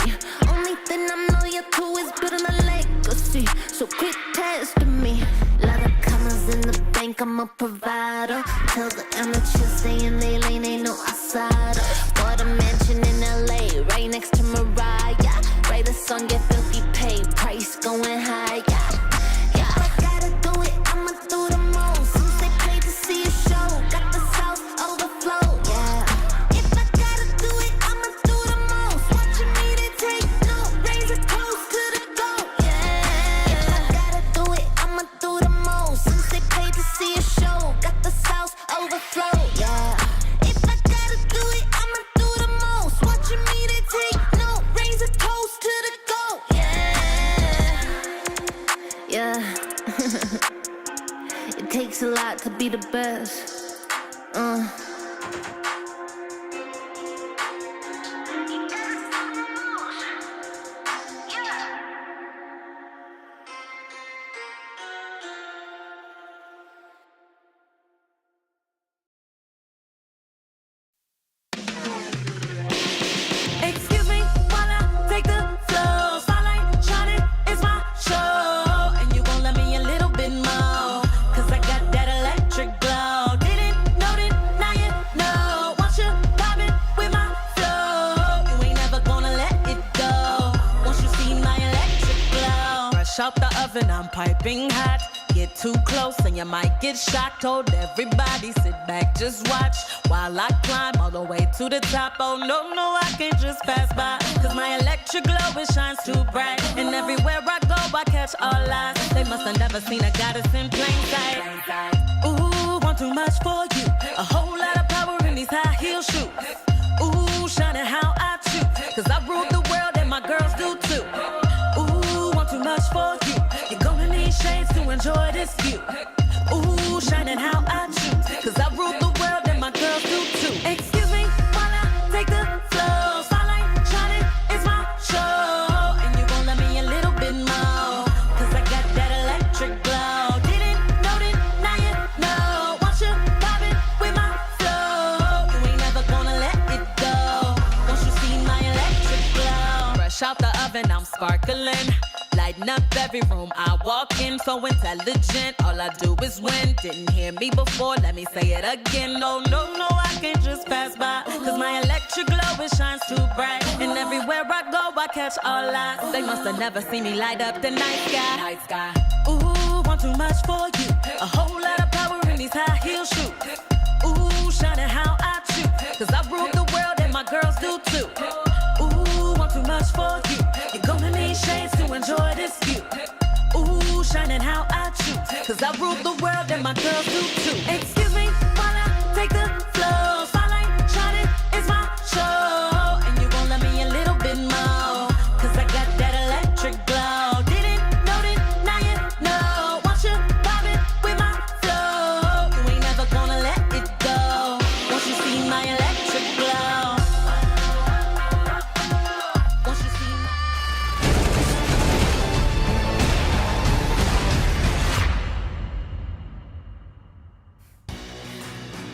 Only thing I'm loyal to is building a legacy. So quit testing me. Lot of commas in the bank, I'm a provider. Tell the amateurs stay in their lane, ain't no outsider. Bought a mansion in LA, right next to Mariah. Write a song, get filthy paid, price going high, yeah. If I gotta do it, I'ma do the most. Since they paid to see a show, got the South overflow, yeah. If I gotta do it, I'ma do the most. Watching me, they take no razor close to the goal, yeah. If I gotta do it, I'ma do the most. Since they paid to see a show, got the South overflow, yeah. If I gotta do it, I'ma do the most. Watching me, they take no razor close to the goal, yeah. Yeah. It takes a lot to be the best. Excuse me while I take the floor. Spotlight shining, it's my show. And you gon' let me a little bit more. Cause I got that electric glow. Didn't know it, now you know. Want you vibing with my flow. You ain't never gonna let it go. Once you see my electric glow. Fresh out the oven, I'm piping hot. Get too close and you might get shocked. Told everybody sit back, just watch while I climb all the way to the top. Oh no, no, I can't just pass by. Cause my electric glow, it shines too bright. And everywhere I go, I catch all eyes. They must have never seen a goddess in plain sight. Ooh, want too much for you. A whole lot of power in these high heel shoes. Ooh, shining how I choose. Cause I rule the world and my girls do too. Ooh, want too much for you. You're gonna need shades to enjoy this view. Ooh, shining how I choose. Cause I rule the world and my girls do too. Excuse me while I take the floor. Spotlight shining, it's my show. And you gon' let me a little bit more. Cause I got that electric glow. Didn't know it, now you know. Want you vibing with my flow. You ain't never gonna let it go. Once you see my electric glow. Fresh out the oven, I'm sparkling. Lighting up every room I walk in, so intelligent. All I do is win. Didn't hear me before, let me say it again. No, no, no, I can't just pass by. Cause my electric glow, it shines too bright. And everywhere I go, I catch all eyes. They must have never seen me light up the night sky. Night sky. Ooh, want too much for you. A whole lot of power in these high heel shoes. Ooh, shining how I choose. Cause I rule the world and my girls do too. Ooh, want too much for you. You're gonna need shades to enjoy this view. Ooh, shining how I choose. Cause I rule the world and my girls do too. Excuse me while I take the floor. Spotlight shining, it's my show. And you gon' let me a little bit more. Cause I got that electric glow. Didn't know it, now you know. Want you vibing with my flow. You ain't never gonna let it go. Once you see my electric glow. Once you see my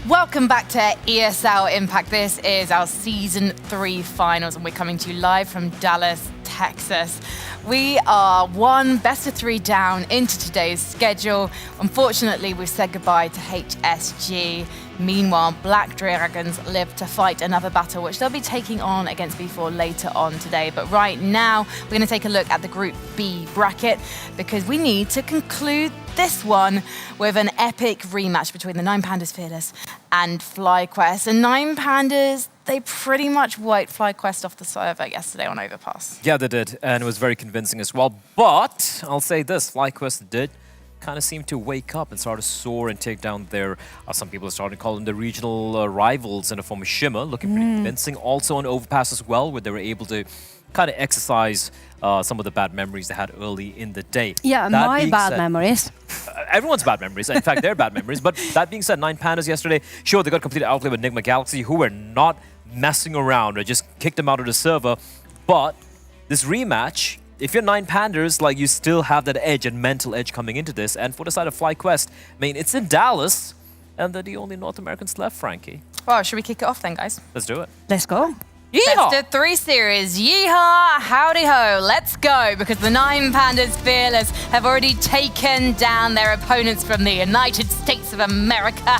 Welcome back to ESL Impact. This is our Season 3 finals, and we're coming to you live from Dallas, Texas. We are one best of 3 down into today's schedule. Unfortunately, we've said goodbye to HSG. Meanwhile, Black Dragons live to fight another battle, which they'll be taking on against B4 later on today. But right now, we're going to take a look at the Group B bracket because we need to conclude this one with an epic rematch between the 9 Pandas Fearless and FlyQuest. And 9 Pandas, they pretty much wiped FlyQuest off the server yesterday on Overpass. Yeah, they did, and it was very convincing as well. But I'll say this, FlyQuest did kind of seem to wake up and start to soar and take down their, some people are starting to call them the regional rivals in the form of Shimmer, looking pretty convincing. Also on Overpass as well, where they were able to kind of exercise some of the bad memories they had early in the day. Yeah, that my bad said, memories. Everyone's bad memories. In fact, they're bad memories. But that being said, 9 Pandas yesterday, sure, they got completely outplayed with Enigma Galaxy, who were not messing around or just kicked them out of the server. But this rematch, if you're 9 Pandas, like, you still have that edge and mental edge coming into this. And for the side of FlyQuest, I mean, it's in Dallas, and they're the only North Americans left, Frankie. Well, should we kick it off then, guys? Let's do it. Let's go. Best of 3 series. Yeehaw, howdy ho, let's go. Because the 9 Pandas Fearless have already taken down their opponents from the United States of America.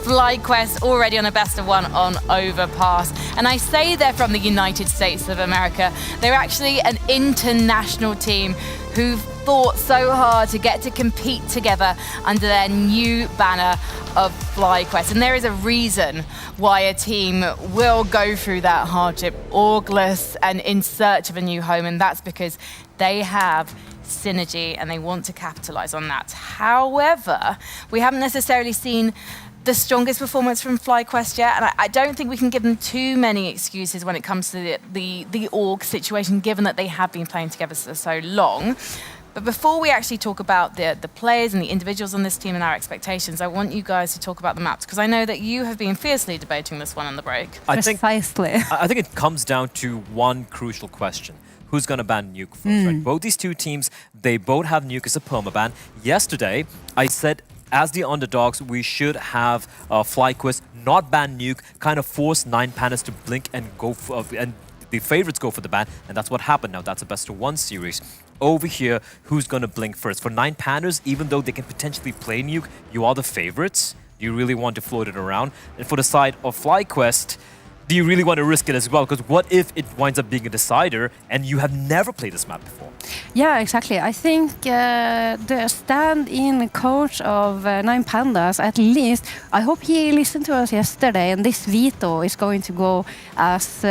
FlyQuest already on a best of 1 on Overpass. And I say they're from the United States of America. They're actually an international team who've fought so hard to get to compete together under their new banner of FlyQuest. And there is a reason why a team will go through that hardship, orgless and in search of a new home, and that's because they have synergy and they want to capitalize on that. However, we haven't necessarily seen the strongest performance from FlyQuest yet, and I don't think we can give them too many excuses when it comes to the org situation, given that they have been playing together for so long. But before we actually talk about the players and the individuals on this team and our expectations, I want you guys to talk about the maps, because I know that you have been fiercely debating this one on the break. Precisely. I think it comes down to one crucial question. Who's going to ban Nuke first, right? Both these two teams, they both have Nuke as a permaban. Yesterday, I said, as the underdogs, we should have FlyQuest not ban Nuke, kind of force 9 Pandas to blink and go for, and the favorites go for the ban, and that's what happened. Now that's a best of 1 series. Over here, who's going to blink first? For 9 Pandas, even though they can potentially play Nuke, you are the favorites. Do you really want to float it around? And for the side of FlyQuest, do you really want to risk it as well? Because what if it winds up being a decider and you have never played this map before? Yeah, exactly. I think the stand-in coach of 9 Pandas, at least, I hope he listened to us yesterday, and this veto is going to go as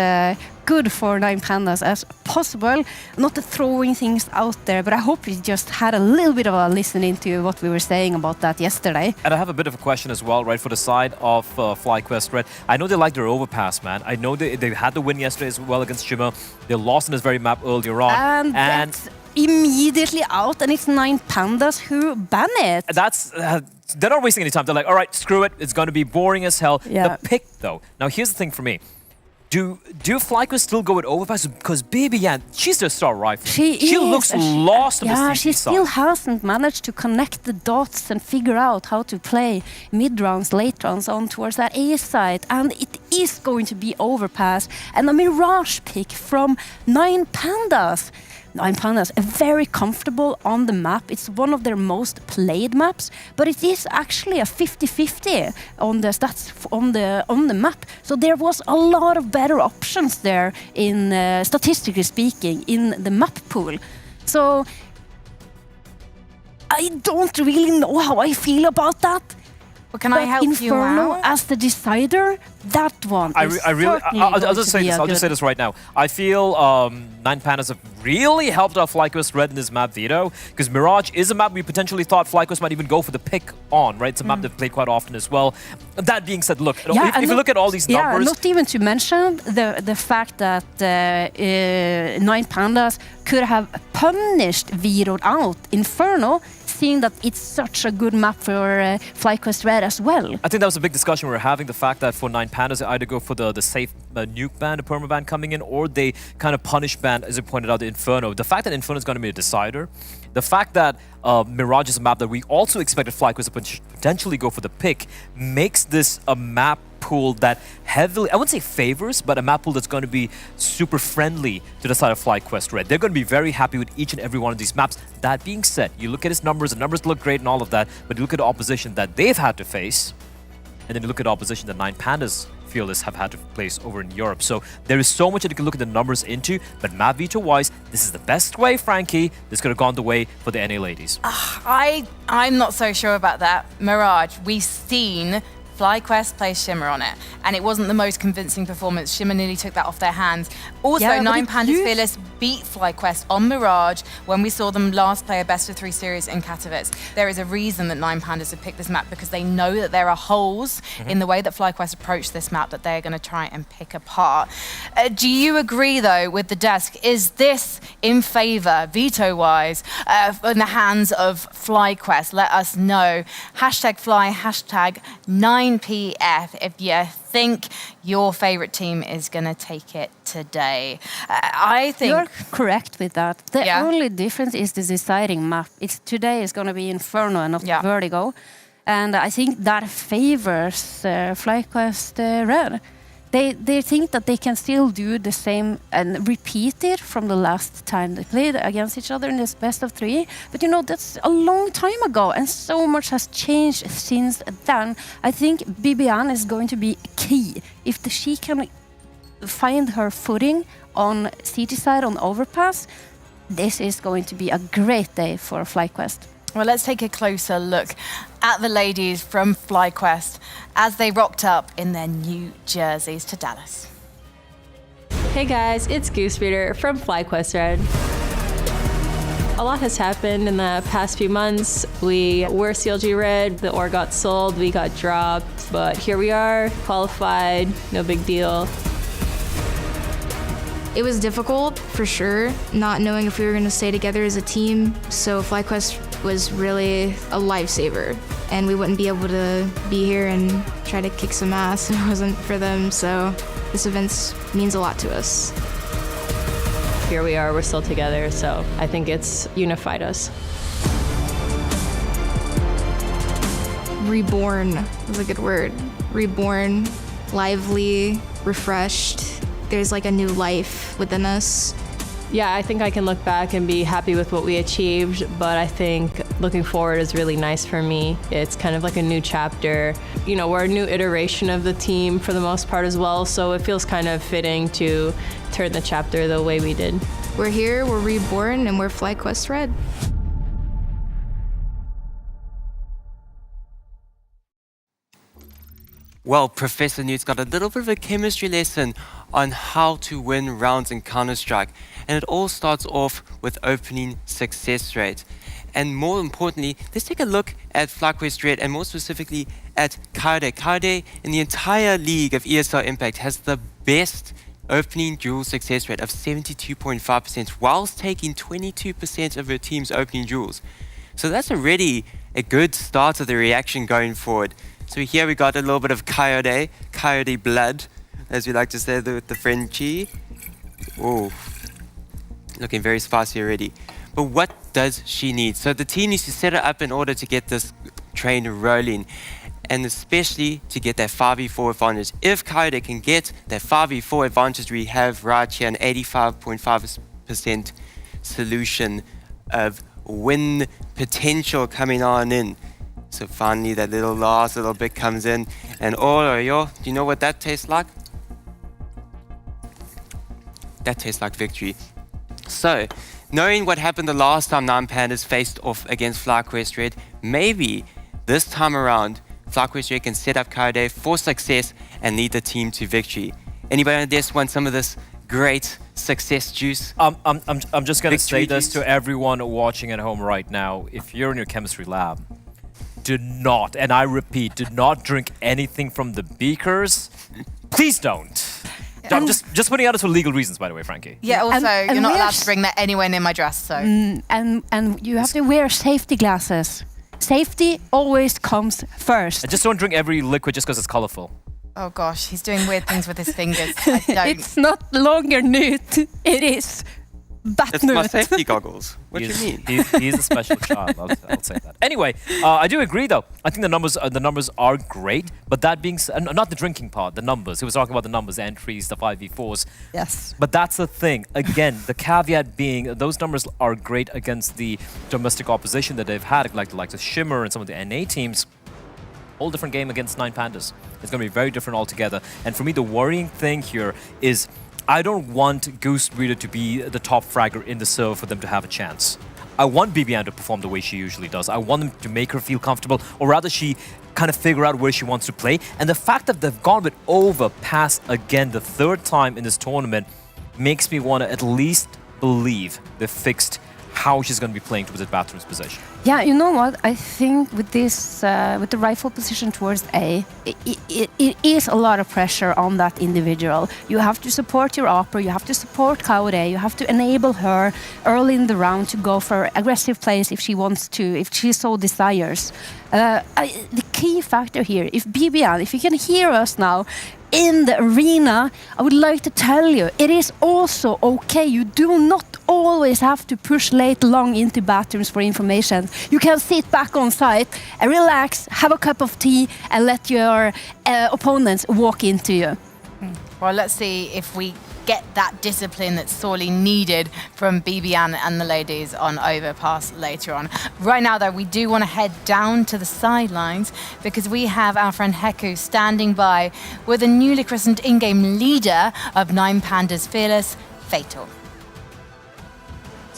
good for 9 Pandas as possible. Not throwing things out there, but I hope he just had a little bit of a listening to what we were saying about that yesterday. And I have a bit of a question as well, right, for the side of FlyQuest Red. I know they like their overpass, man. I know they had the win yesterday as well against Shimmer. They lost in this very map earlier on. And that's immediately out, and it's 9 Pandas who ban it. That's... they're not wasting any time. They're like, all right, screw it. It's going to be boring as hell. Yeah. The pick, though. Now, here's the thing for me. Do FlyQuest still go with Overpass? Because Baby Yan, she's their star rifle. She looks lost on the CC side. She still hasn't managed to connect the dots and figure out how to play mid-rounds, late rounds on towards that A side. And it is going to be Overpass and a Mirage pick from 9 Pandas. 9 Pandas are very comfortable on the map. It's one of their most played maps, but it is actually a 50-50 on the stats on the map. So there was a lot of better options there in statistically speaking in the map pool. So I don't really know how I feel about that. But can I help Inferno you out? as the decider, that one I'll just say this. I'll just say this right now. I feel 9 Pandas have really helped out FlyQuest Red in this map veto, because Mirage is a map we potentially thought FlyQuest might even go for the pick on, right? It's a map they've played quite often as well. That being said, look, if you look at all these numbers... not even to mention the fact that 9 Pandas could have punished, vetoed out Inferno, seeing that it's such a good map for FlyQuest Red as well. I think that was a big discussion we were having, the fact that for 9 Pandas, they either go for the safe nuke ban, the perma ban coming in, or they kind of punish ban, as you pointed out, the Inferno. The fact that Inferno is going to be a decider, the fact that Mirage is a map that we also expected FlyQuest to potentially go for the pick, makes this a map pool that heavily, I wouldn't say favors, but a map pool that's going to be super friendly to the side of FlyQuest Red. They're going to be very happy with each and every one of these maps. That being said, you look at his numbers, the numbers look great and all of that, but you look at the opposition that they've had to face, and then you look at the opposition that 9Pandas Fearless have had to place over in Europe. So there is so much that you can look at the numbers into, but map veto-wise, this is the best way, Frankie. This could have gone the way for the NA ladies. I'm not so sure about that. Mirage, we've seen FlyQuest play Shimmer on it, and it wasn't the most convincing performance. Shimmer nearly took that off their hands. Also, 9Pandas Fearless beat FlyQuest on Mirage when we saw them last play a best-of-3 series in Katowice. There is a reason that 9Pandas have picked this map, because they know that there are holes in the way that FlyQuest approach this map that they're going to try and pick apart. Do you agree, though, with the desk? Is this in favor, veto-wise, in the hands of FlyQuest? Let us know. #Fly, #9PF if you think your favorite team is going to take it today. I think you're correct with that. The only difference is the deciding map. Today is going to be Inferno and not Vertigo, and I think that favors FlyQuest Red. They think that they can still do the same and repeat it from the last time they played against each other in this best-of-3. But you know, that's a long time ago, and so much has changed since then. I think Bibian is going to be key. If she can find her footing on CT side on Overpass, this is going to be a great day for FlyQuest. Well, let's take a closer look at the ladies from FlyQuest as they rocked up in their new jerseys to Dallas. Hey guys, it's Goose Reader from FlyQuest Red. A lot has happened in the past few months. We were CLG Red, the ore got sold, we got dropped, but here we are, qualified, no big deal. It was difficult, for sure, not knowing if we were going to stay together as a team, so FlyQuest was really a lifesaver, and we wouldn't be able to be here and try to kick some ass if it wasn't for them, so this event means a lot to us. Here we are, we're still together, so I think it's unified us. Reborn is a good word. Reborn, lively, refreshed. There's like a new life within us. Yeah, I think I can look back and be happy with what we achieved, but I think looking forward is really nice for me. It's kind of like a new chapter. You know, we're a new iteration of the team for the most part as well, so it feels kind of fitting to turn the chapter the way we did. We're here, we're reborn, and we're FlyQuest Red. Well, Professor Newt's got a little bit of a chemistry lesson on how to win rounds in Counter-Strike. And it all starts off with opening success rate. And more importantly, let's take a look at FlyQuest Red and more specifically at Kaede. Kaede in the entire league of ESL Impact has the best opening duel success rate of 72.5% whilst taking 22% of her team's opening duels. So that's already a good start of the reaction going forward. So here we got a little bit of Coyote blood, as we like to say with the Frenchie. Oh, looking very spicy already. But what does she need? So the team needs to set her up in order to get this train rolling, and especially to get that 5v4 advantage. If Coyote can get that 5v4 advantage, we have right here an 85.5% solution of win potential coming on in. So finally that last little bit comes in, and do you know what that tastes like? That tastes like victory. So, knowing what happened the last time 9Pandas faced off against FlyQuest Red, maybe this time around FlyQuest Red can set up Kaede for success and lead the team to victory. Anybody on this want some of this great success juice? I'm just going to say this to everyone watching at home right now. If you're in your chemistry lab, do not, and I repeat, do not drink anything from the beakers. Please don't. I'm just putting out it for legal reasons, by the way, Frankie. Yeah, also, you're not allowed to bring that anywhere near my dress, so. And you have to wear safety glasses. Safety always comes first. And just don't drink every liquid just because it's colorful. Oh gosh, he's doing weird things with his fingers. I don't. It's not longer nude, it is It's my safety goggles. What do you mean? He's a special child. I'll say that. Anyway, I do agree though. I think the numbers are great. But that being said, not the drinking part, the numbers. He was talking about the numbers, the entries, the 5v4s. Yes. But that's the thing. Again, the caveat being those numbers are great against the domestic opposition that they've had, like the Shimmer and some of the NA teams. Whole different game against 9 Pandas. It's going to be very different altogether. And for me, the worrying thing here is I don't want Goose Breeder to be the top fragger in the server for them to have a chance. I want Bibian to perform the way she usually does. I want them to make her feel comfortable, or rather she kind of figure out where she wants to play. And the fact that they've gone with Overpass again the 3rd time in this tournament makes me want to at least believe they've fixed how she's going to be playing towards the bathroom's position. Yeah, you know what? I think with this, with the rifle position towards A, it is a lot of pressure on that individual. You have to support your upper, you have to support Kaure, you have to enable her early in the round to go for aggressive plays if she wants to, if she so desires. The key factor here, if Bibian, if you can hear us now, in the arena, I would like to tell you, it is also okay. You do not always have to push late long into bathrooms for information. You can sit back on site and relax, have a cup of tea, and let your opponents walk into you. Well, let's see if we get that discipline that's sorely needed from Bibian and the ladies on Overpass later on. Right now, though, we do want to head down to the sidelines because we have our friend Heku standing by with a newly christened in-game leader of 9 Pandas Fearless, Fatal.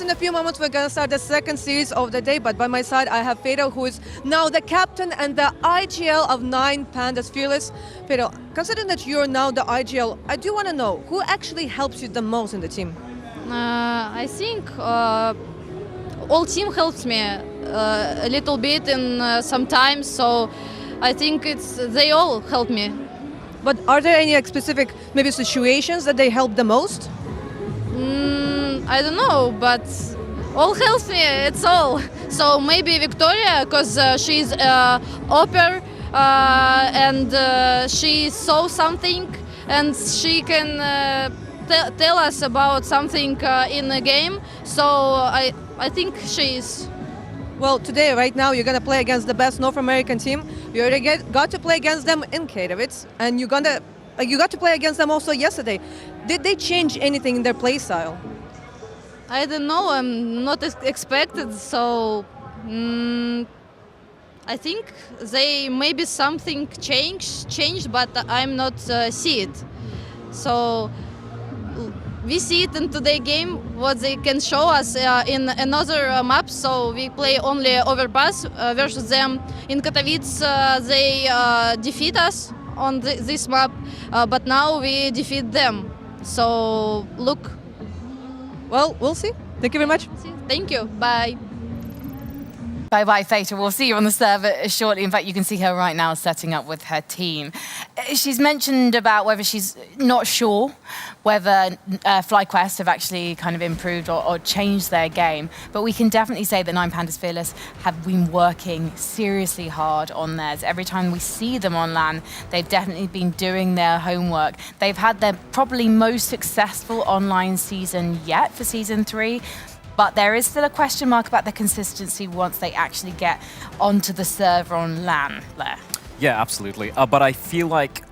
In a few moments, we're going to start the second series of the day, but by my side, I have Fatal, who is now the captain and the IGL of 9 Pandas Fearless. Fatal, considering that you're now the IGL, I do want to know, who actually helps you the most in the team? I think all team helps me a little bit in sometimes, so I think they all help me. But are there any specific maybe situations that they help the most? I don't know, but all helps me, it's all. So maybe Victoria, because she's upper and she saw something and she can tell us about something in the game. So I think she's... Well, today, right now, you're going to play against the best North American team. You already got to play against them in Katowice, and you got to play against them also yesterday. Did they change anything in their play style? I don't know, I'm not expected, so I think they maybe something changed, but I'm not see it. So we see it in today's game, what they can show us in another map, so we play only Overpass versus them. In Katowice, they defeat us on this map, but now we defeat them. So look. Well, we'll see. Thank you very much. Thank you. Bye. Bye-bye, Fatal. We'll see you on the server shortly. In fact, you can see her right now setting up with her team. She's mentioned about whether she's not sure whether FlyQuest have actually kind of improved or changed their game. But we can definitely say that 9 Pandas Fearless have been working seriously hard on theirs. Every time we see them on LAN, they've definitely been doing their homework. They've had their probably most successful online season yet for Season 3. But there is still a question mark about the consistency once they actually get onto the server on LAN there. Yeah, absolutely. But I feel like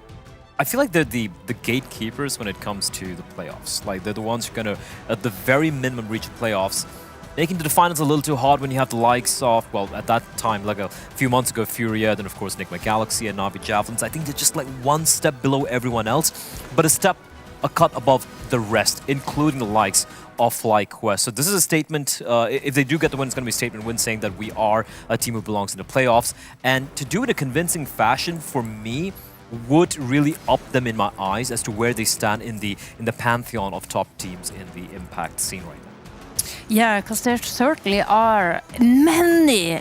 they're the gatekeepers when it comes to the playoffs. Like, they're the ones who are going to, at the very minimum, reach the playoffs. Making the finals a little too hard when you have the likes of, well, at that time, like a few months ago, Furia, then of course Enigma Galaxy and Na'Vi Javelins. I think they're just like one step below everyone else, but a cut above the rest, including the likes of FlyQuest. So this is a statement, if they do get the win, it's going to be a statement win saying that we are a team who belongs in the playoffs. And to do it in a convincing fashion, for me, would really up them in my eyes as to where they stand in the pantheon of top teams in the Impact scene right now. Yeah, because there certainly are many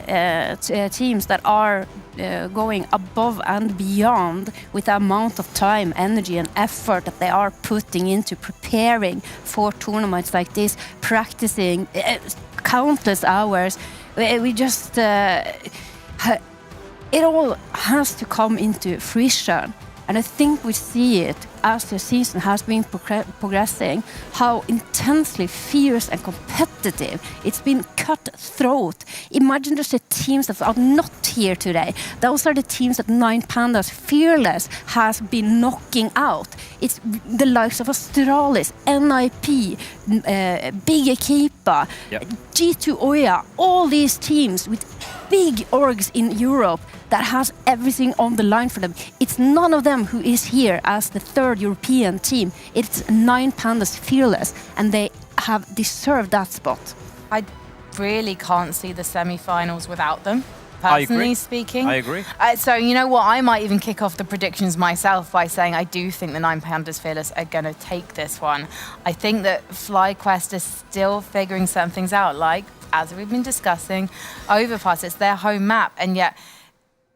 teams that are going above and beyond with the amount of time, energy and effort that they are putting into preparing for tournaments like this, practicing countless hours. We just... it all has to come into fruition. And I think we see it as the season has been progressing, how intensely fierce and competitive it's been cutthroat. Imagine just the teams that are not here today. Those are the teams that Nine Pandas Fearless has been knocking out. It's the likes of Astralis, NIP, Big Equipa, G2 Oya, all these teams with big orgs in Europe that has everything on the line for them. It's none of them who is here as the third European team. It's Nine Pandas Fearless, and they have deserved that spot. I really can't see the semi-finals without them. Personally speaking. I agree. So you know what? I might even kick off the predictions myself by saying I do think the Nine Pandas Fearless are going to take this one. I think that FlyQuest is still figuring some things out, like, as we've been discussing, Overpass, it's their home map, and yet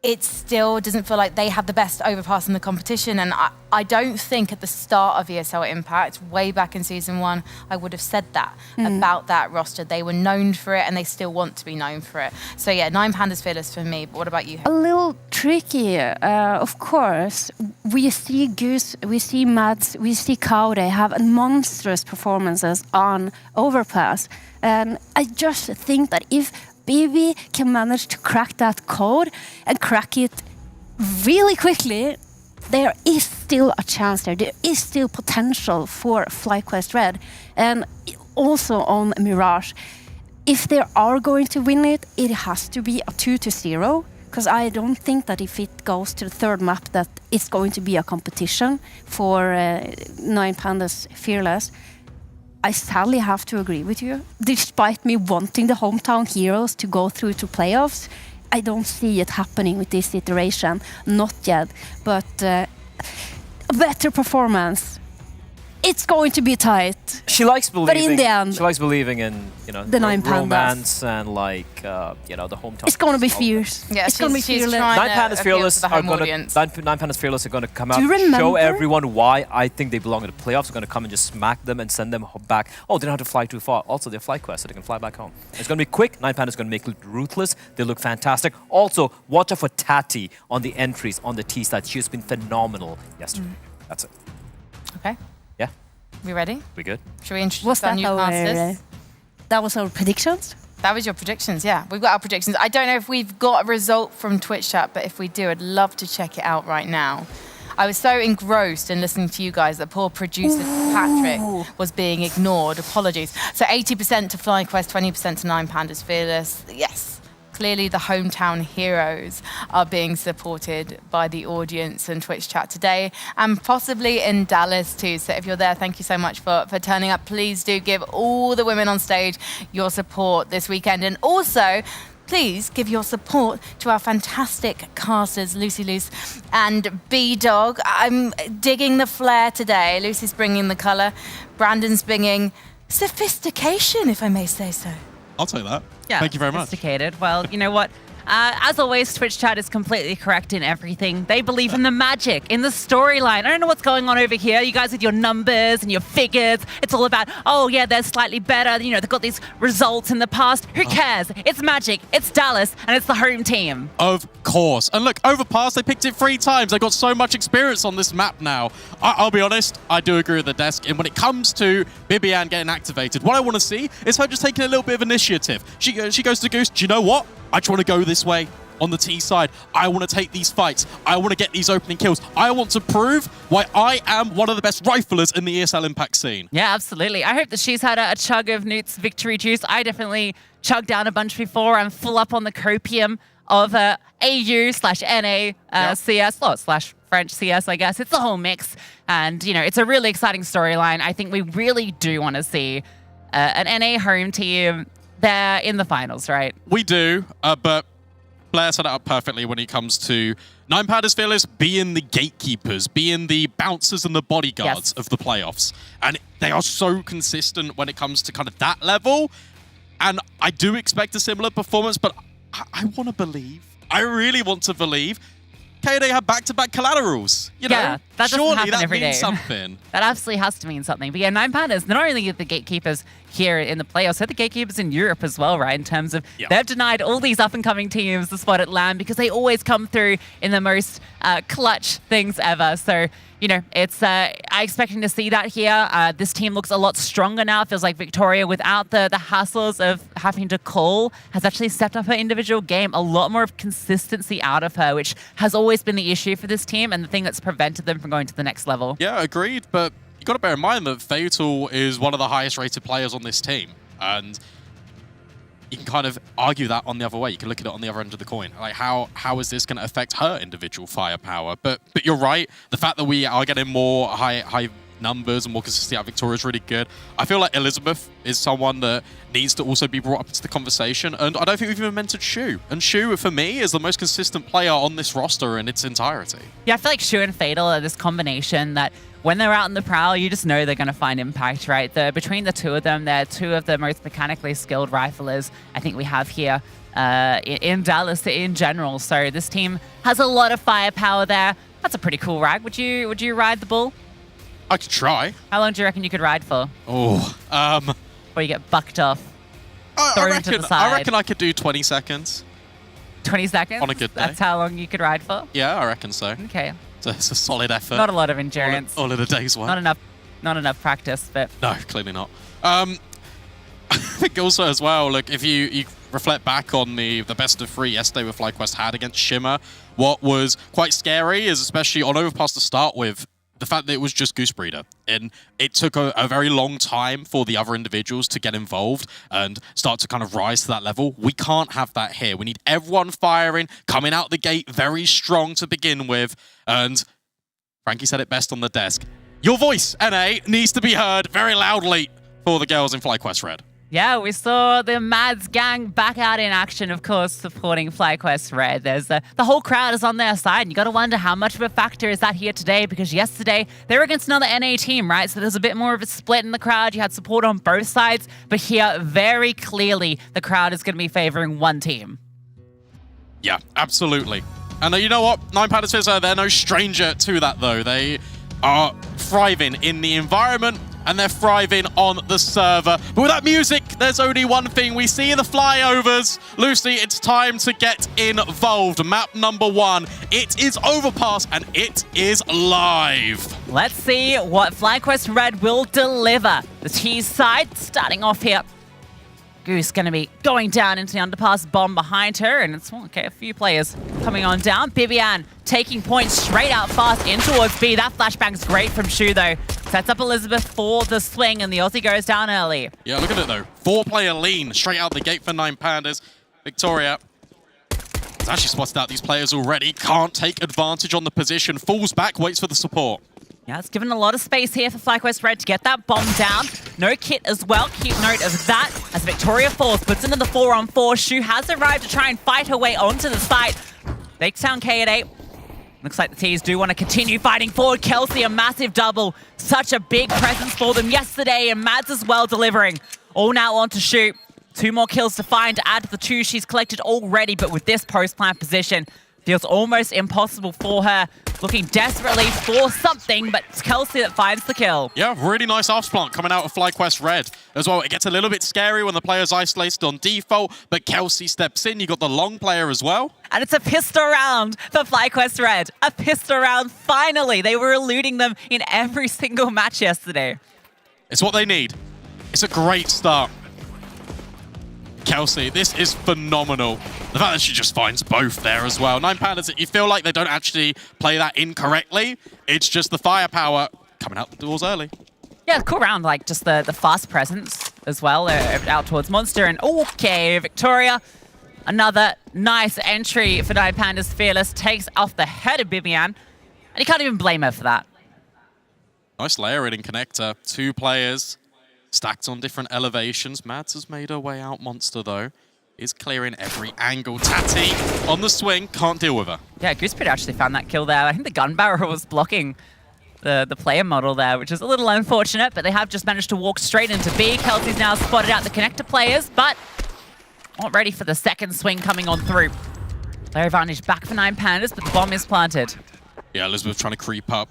it still doesn't feel like they have the best overpass in the competition. And I don't think at the start of ESL Impact, way back in Season 1, I would have said that about that roster. They were known for it, and they still want to be known for it. So yeah, Nine Pandas Fearless for me. But what about you? A little tricky, of course. We see Goose, we see Mads, we see Kao. They have monstrous performances on Overpass. And I just think that if BB can manage to crack that code and crack it really quickly, there is still a chance there. There is still potential for FlyQuest Red. And also on Mirage, if they are going to win it, it has to be a 2-0. Because I don't think that if it goes to the third map that it's going to be a competition for Nine Pandas Fearless. I sadly have to agree with you. Despite me wanting the hometown heroes to go through to playoffs, I don't see it happening with this iteration. Not yet, but a better performance. It's going to be tight. She likes believing. But in the end, she likes believing in the Nine Pandas. Romance and like the hometown. It's going to be fierce. Yeah, it's going to be fearless. Nine Pandas Fearless are going to. Nine Pandas Fearless are going to come out, show everyone why I think they belong in the playoffs. They're going to come and just smack them and send them back. Oh, they don't have to fly too far. Also, they're FlyQuest, so they can fly back home. It's going to be quick. Nine Pandas going to make it ruthless. They look fantastic. Also, watch out for Tati on the entries on the T side. She has been phenomenal yesterday. That's it. Okay. Yeah. We ready? We good? Should we introduce our new casters? That was our predictions? That was your predictions, yeah. We've got our predictions. I don't know if we've got a result from Twitch chat, but if we do, I'd love to check it out right now. I was so engrossed in listening to you guys that poor producer Patrick was being ignored. Apologies. So 80% to FlyQuest, 20% to Nine Pandas Fearless. Yes. Clearly, the hometown heroes are being supported by the audience and Twitch chat today, and possibly in Dallas too. So if you're there, thank you so much for turning up. Please do give all the women on stage your support this weekend. And also, please give your support to our fantastic casters, Lucy Luce and B-Dog. I'm digging the flair today. Lucy's bringing the color. Brandon's bringing sophistication, if I may say so. I'll take that. Yeah, thank you very much. Sophisticated. Well, you know what? As always, Twitch chat is completely correct in everything. They believe in the magic, in the storyline. I don't know what's going on over here. You guys with your numbers and your figures. It's all about, oh yeah, they're slightly better. You know, they've got these results in the past. Who cares? It's magic. It's Dallas, and it's the home team. Of course. And look, Overpass, they picked it 3 times. They got so much experience on this map now. I'll be honest, I do agree with the desk. And when it comes to Bibian getting activated, what I want to see is her just taking a little bit of initiative. She goes to Goose. Do you know what? I just want to go this way on the T side. I want to take these fights. I want to get these opening kills. I want to prove why I am one of the best riflers in the ESL Impact scene. Yeah, absolutely. I hope that she's had a chug of Newt's victory juice. I definitely chugged down a bunch before. I'm full up on the copium of AU/NA CS, slash French CS, I guess. It's the whole mix. And, you know, it's a really exciting storyline. I think we really do want to see an NA home team there in the finals, right? We do, but Blair set it up perfectly when it comes to Nine Pandas Fearless being the gatekeepers, being the bouncers and the bodyguards of the playoffs. And they are so consistent when it comes to kind of that level. And I do expect a similar performance, but I want to believe. I really want to believe KD have back-to-back collaterals. You know, Yeah, that doesn't surely happen that every means day. something. That absolutely has to mean something. But yeah, 9 Pandas, not only the gatekeepers here in the playoffs, but the gatekeepers in Europe as well, right? In terms of they've denied all these up-and-coming teams the spot at LAN because they always come through in the most clutch things ever. So, you know, it's I expecting to see that here. This team looks a lot stronger now. It feels like Victoria, without the hassles of having to call, has actually stepped up her individual game. A lot more of consistency out of her, which has always been the issue for this team and the thing that's prevented them from going to the next level. Yeah, agreed. But you got to bear in mind that Fatal is one of the highest rated players on this team. And you can kind of argue that on the other way. You can look at it on the other end of the coin. Like, how is this going to affect her individual firepower? But you're right. The fact that we are getting more high numbers and more consistency out of Victoria is really good. I feel like Elizabeth is someone that needs to also be brought up into the conversation. And I don't think we've even mentioned Shu. And Shu, for me, is the most consistent player on this roster in its entirety. Yeah, I feel like Shu and Fatal are this combination that when they're out in the prowl, you just know they're going to find impact, right? Between the two of them, they're two of the most mechanically skilled riflers I think we have here in Dallas in general. So this team has a lot of firepower there. That's a pretty cool rag. Would you ride the bull? I could try. How long do you reckon you could ride for? Oh, Or you get bucked off, thrown to the side? I reckon I could do 20 seconds. 20 seconds? On a good day. That's how long you could ride for? Yeah, I reckon so. Okay. So it's a solid effort. Not a lot of endurance. All in a day's work. Not enough practice, but... No, clearly not. I think also as well, look, if you reflect back on the best of 3 yesterday with FlyQuest had against Shimmer, what was quite scary is, especially on Overpass to start with, the fact that it was just Goose Breeder. And it took a very long time for the other individuals to get involved and start to kind of rise to that level. We can't have that here. We need everyone firing, coming out the gate very strong to begin with. And Frankie said it best on the desk. Your voice, NA, needs to be heard very loudly for the girls in FlyQuest Red. Yeah, we saw the Mads gang back out in action, of course, supporting FlyQuest Red. There's the whole crowd is on their side, and you got to wonder how much of a factor is that here today, because yesterday they were against another NA team, right? So there's a bit more of a split in the crowd. You had support on both sides, but here, very clearly, the crowd is going to be favoring one team. Yeah, absolutely. And you know what? 9 Pandas, they're no stranger to that, though. They are thriving in the environment, and they're thriving on the server. But with that music, there's only one thing. We see the flyovers. Lucy, it's time to get involved. Map number 1. It is Overpass, and it is live. Let's see what FlyQuest Red will deliver. The T's side starting off here. Goose going to be going down into the underpass, bomb behind her, and it's, okay, a few players coming on down. Bibian taking points straight out fast in towards B. That flashbang's great from Shu, though. Sets up Elizabeth for the swing, and the Aussie goes down early. Yeah, look at it, though. 4-player lean straight out the gate for 9 Pandas. Victoria has actually spotted out these players already. Can't take advantage on the position. Falls back, waits for the support. Yeah, it's given a lot of space here for FlyQuest Red to get that bomb down. No kit as well. Keep note of that as Victoria falls, puts into the 4-on-4. Shu has arrived to try and fight her way onto the site. Takes down K at 8. Looks like the T's do want to continue fighting forward. Kelsey, a massive double. Such a big presence for them yesterday, and Mads as well delivering. All now on to Shu. 2 more kills to find to add to the 2 she's collected already, but with this post-plant position, feels almost impossible for her. Looking desperately for something, but it's Kelsey that finds the kill. Yeah, really nice off plant coming out of FlyQuest Red as well. It gets a little bit scary when the player's isolated on default, but Kelsey steps in. You got the long player as well. And it's a pistol round for FlyQuest Red. A pistol round, finally. They were eluding them in every single match yesterday. It's what they need. It's a great start. Kelsey, this is phenomenal. The fact that she just finds both there as well. 9 Pandas, you feel like they don't actually play that incorrectly. It's just the firepower coming out the doors early. Yeah, cool round, like just the fast presence as well, out towards Monster. And okay, Victoria, another nice entry for 9 Pandas. Fearless takes off the head of Bibian, and you can't even blame her for that. Nice layering in connector. 2 players stacked on different elevations. Mads has made her way out. Monster, though, is clearing every angle. Tati on the swing, can't deal with her. Yeah, Goosepeter actually found that kill there. I think the gun barrel was blocking the player model there, which is a little unfortunate, but they have just managed to walk straight into B. Kelsey's now spotted out the connector players, but not ready for the second swing coming on through. Player advantage back for 9 Pandas, but the bomb is planted. Yeah, Elizabeth trying to creep up.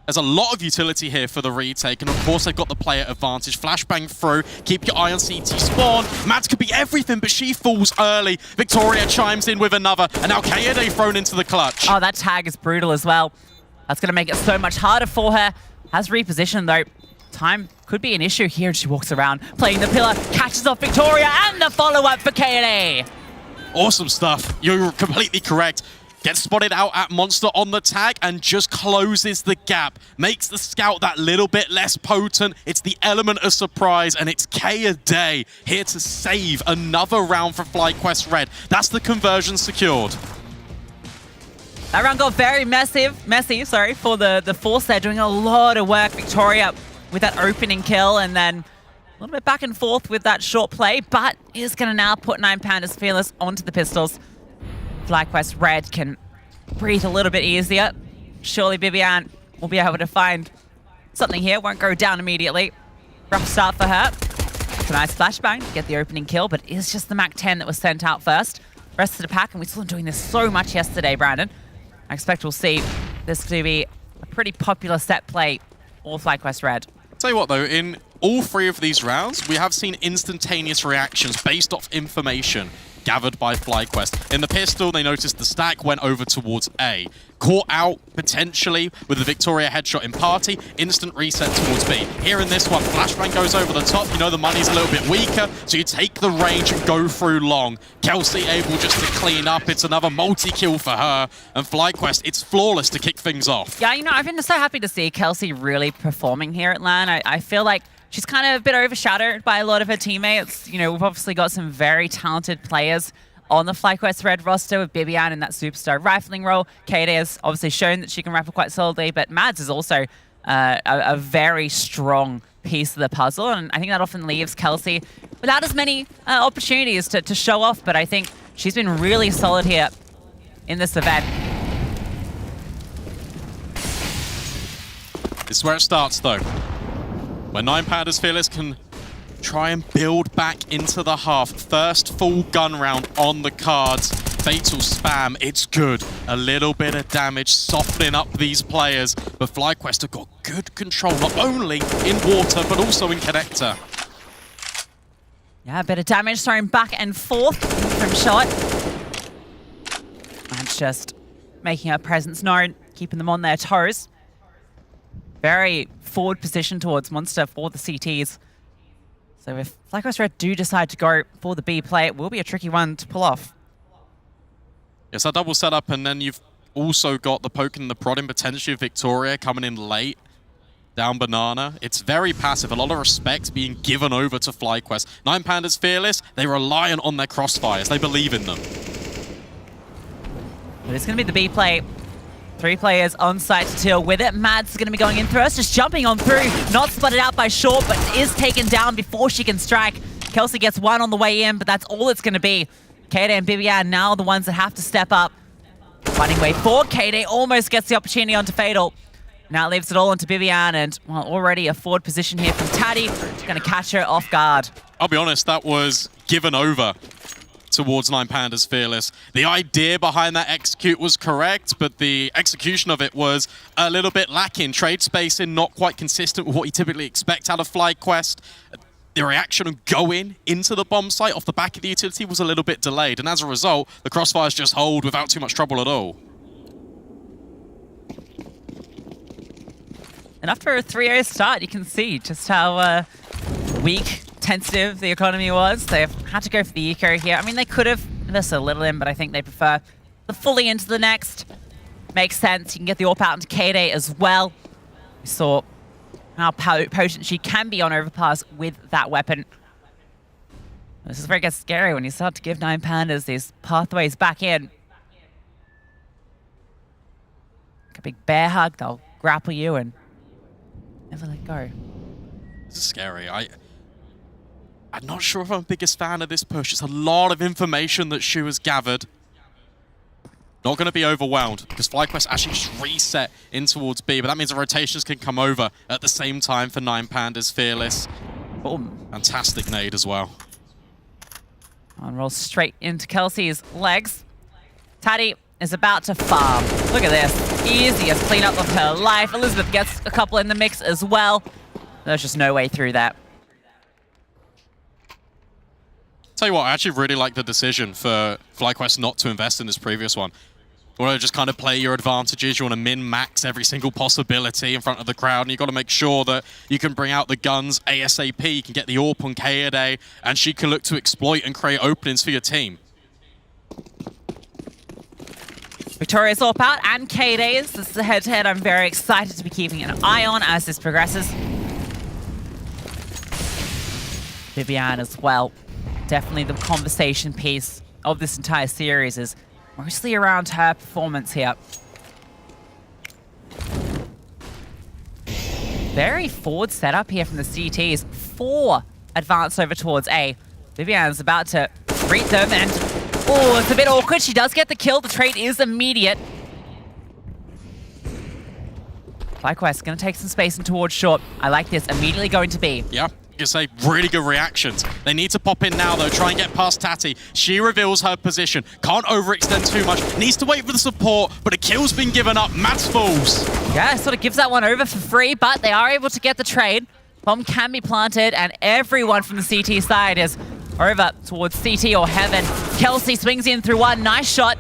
There's a lot of utility here for the retake, and of course they've got the player advantage. Flashbang through, keep your eye on CT spawn. Mads could be everything, but she falls early. Victoria chimes in with another, and now Kaede thrown into the clutch. Oh, that tag is brutal as well. That's going to make it so much harder for her. Has repositioned though. Time could be an issue here, and she walks around, playing the pillar, catches off Victoria, and the follow-up for Kaede. Awesome stuff. You're completely correct. Gets spotted out at Monster on the tag and just closes the gap. Makes the scout that little bit less potent. It's the element of surprise, and it's Kaede here to save another round for FlyQuest Red. That's the conversion secured. That round got very messy for the Force there, doing a lot of work. Victoria with that opening kill, and then a little bit back and forth with that short play, but is going to now put 9 Pandas Fearless onto the pistols. FlyQuest Red can breathe a little bit easier. Surely Bibian will be able to find something here. Won't go down immediately. Rough start for her. It's a nice flashbang to get the opening kill, but it is just the MAC-10 that was sent out first. Rest of the pack, and we saw them doing this so much yesterday, Brandon. I expect we'll see this to be a pretty popular set play for FlyQuest Red. Tell you what though, in all 3 of these rounds, we have seen instantaneous reactions based off information gathered by FlyQuest. In the pistol, they noticed the stack went over towards A. Caught out, potentially, with the Victoria headshot in party, instant reset towards B. Here in this one, Flashbang goes over the top. You know the money's a little bit weaker, so you take the range and go through long. Kelsey able just to clean up. It's another multi-kill for her. And FlyQuest, it's flawless to kick things off. Yeah, you know, I've been so happy to see Kelsey really performing here at LAN. I feel like she's kind of a bit overshadowed by a lot of her teammates. You know, we've obviously got some very talented players on the FlyQuest Red roster with Bibian in that superstar rifling role. Kaede has obviously shown that she can rifle quite solidly, but Mads is also a very strong piece of the puzzle, and I think that often leaves Kelsey without as many opportunities to show off, but I think she's been really solid here in this event. This is where it starts though. Where 9 Pandas Fearless can try and build back into the half. First full gun round on the cards. Fatal spam, it's good. A little bit of damage, softening up these players. But FlyQuest have got good control, not only in water, but also in connector. Yeah, a bit of damage thrown back and forth from shot. And just making her presence known, keeping them on their toes. Very forward position towards Monster for the CTs. So if FlyQuest Red do decide to go for the B play, it will be a tricky one to pull off. Yes, that double setup, and then you've also got the poke and the prodding potentially of Victoria coming in late. Down banana. It's very passive. A lot of respect being given over to FlyQuest. 9 Pandas Fearless, they rely on their crossfires. They believe in them. But it's going to be the B play. 3 players on site to deal with it. Mads is going to be going in first, just jumping on through. Not spotted out by Short, but is taken down before she can strike. Kelsey gets 1 on the way in, but that's all it's going to be. Kaede and Bibian now the ones that have to step up. Finding way forward. Kaede almost gets the opportunity onto Fatal. Now leaves it all onto Bibian, and well, already a forward position here from Taddy. Going to catch her off guard. I'll be honest, that was given over towards 9 Pandas Fearless. The idea behind that execute was correct, but the execution of it was a little bit lacking. Trade spacing not quite consistent with what you typically expect out of FlyQuest. The reaction of going into the bomb site off the back of the utility was a little bit delayed, and as a result, the crossfires just hold without too much trouble at all. And after a 3-0 start, you can see just how weak, tentative the economy was. They've had to go for the eco here. I mean, they could have this a little in, but I think they prefer the fully into the next. Makes sense. You can get the AWP out into Kaede as well. We saw how potent she can be on overpass with that weapon. This is where it gets scary when you start to give 9 Pandas these pathways back in. Like a big bear hug, they'll grapple you and never let go. This is scary. I'm not sure if I'm the biggest fan of this push. It's a lot of information that Shu has gathered. Not going to be overwhelmed because FlyQuest actually just reset in towards B, but that means the rotations can come over at the same time for 9 Pandas Fearless. Boom. Fantastic nade as well. And rolls straight into Kelsey's legs. Taddy is about to farm. Look at this. Easiest cleanup of her life. Elizabeth gets a couple in the mix as well. There's just no way through that. Tell you what, I actually really like the decision for FlyQuest not to invest in this previous one. You want to just kind of play your advantages. You want to min-max every single possibility in front of the crowd, and you've got to make sure that you can bring out the guns ASAP. You can get the AWP on Kaede, and she can look to exploit and create openings for your team. Victoria's AWP out, and Kaede's. This is a head-to-head I'm very excited to be keeping an eye on as this progresses. Vivian as well. Definitely the conversation piece of this entire series is mostly around her performance here. Very forward setup here from the CTs. 4 advanced over towards A. Vivian's about to greet them, and oh, it's a bit awkward. She does get the kill. The trade is immediate. FlyQuest going to take some space and towards short. I like this. Immediately going to B. Yeah. You say really good reactions. They need to pop in now, though. Try and get past Tati. She reveals her position. Can't overextend too much. Needs to wait for the support, but a kill's been given up. Mads falls. Yeah, sort of gives that one over for free, but they are able to get the trade. Bomb can be planted, and everyone from the CT side is over towards CT or Heaven. Kelsey swings in through one. Nice shot.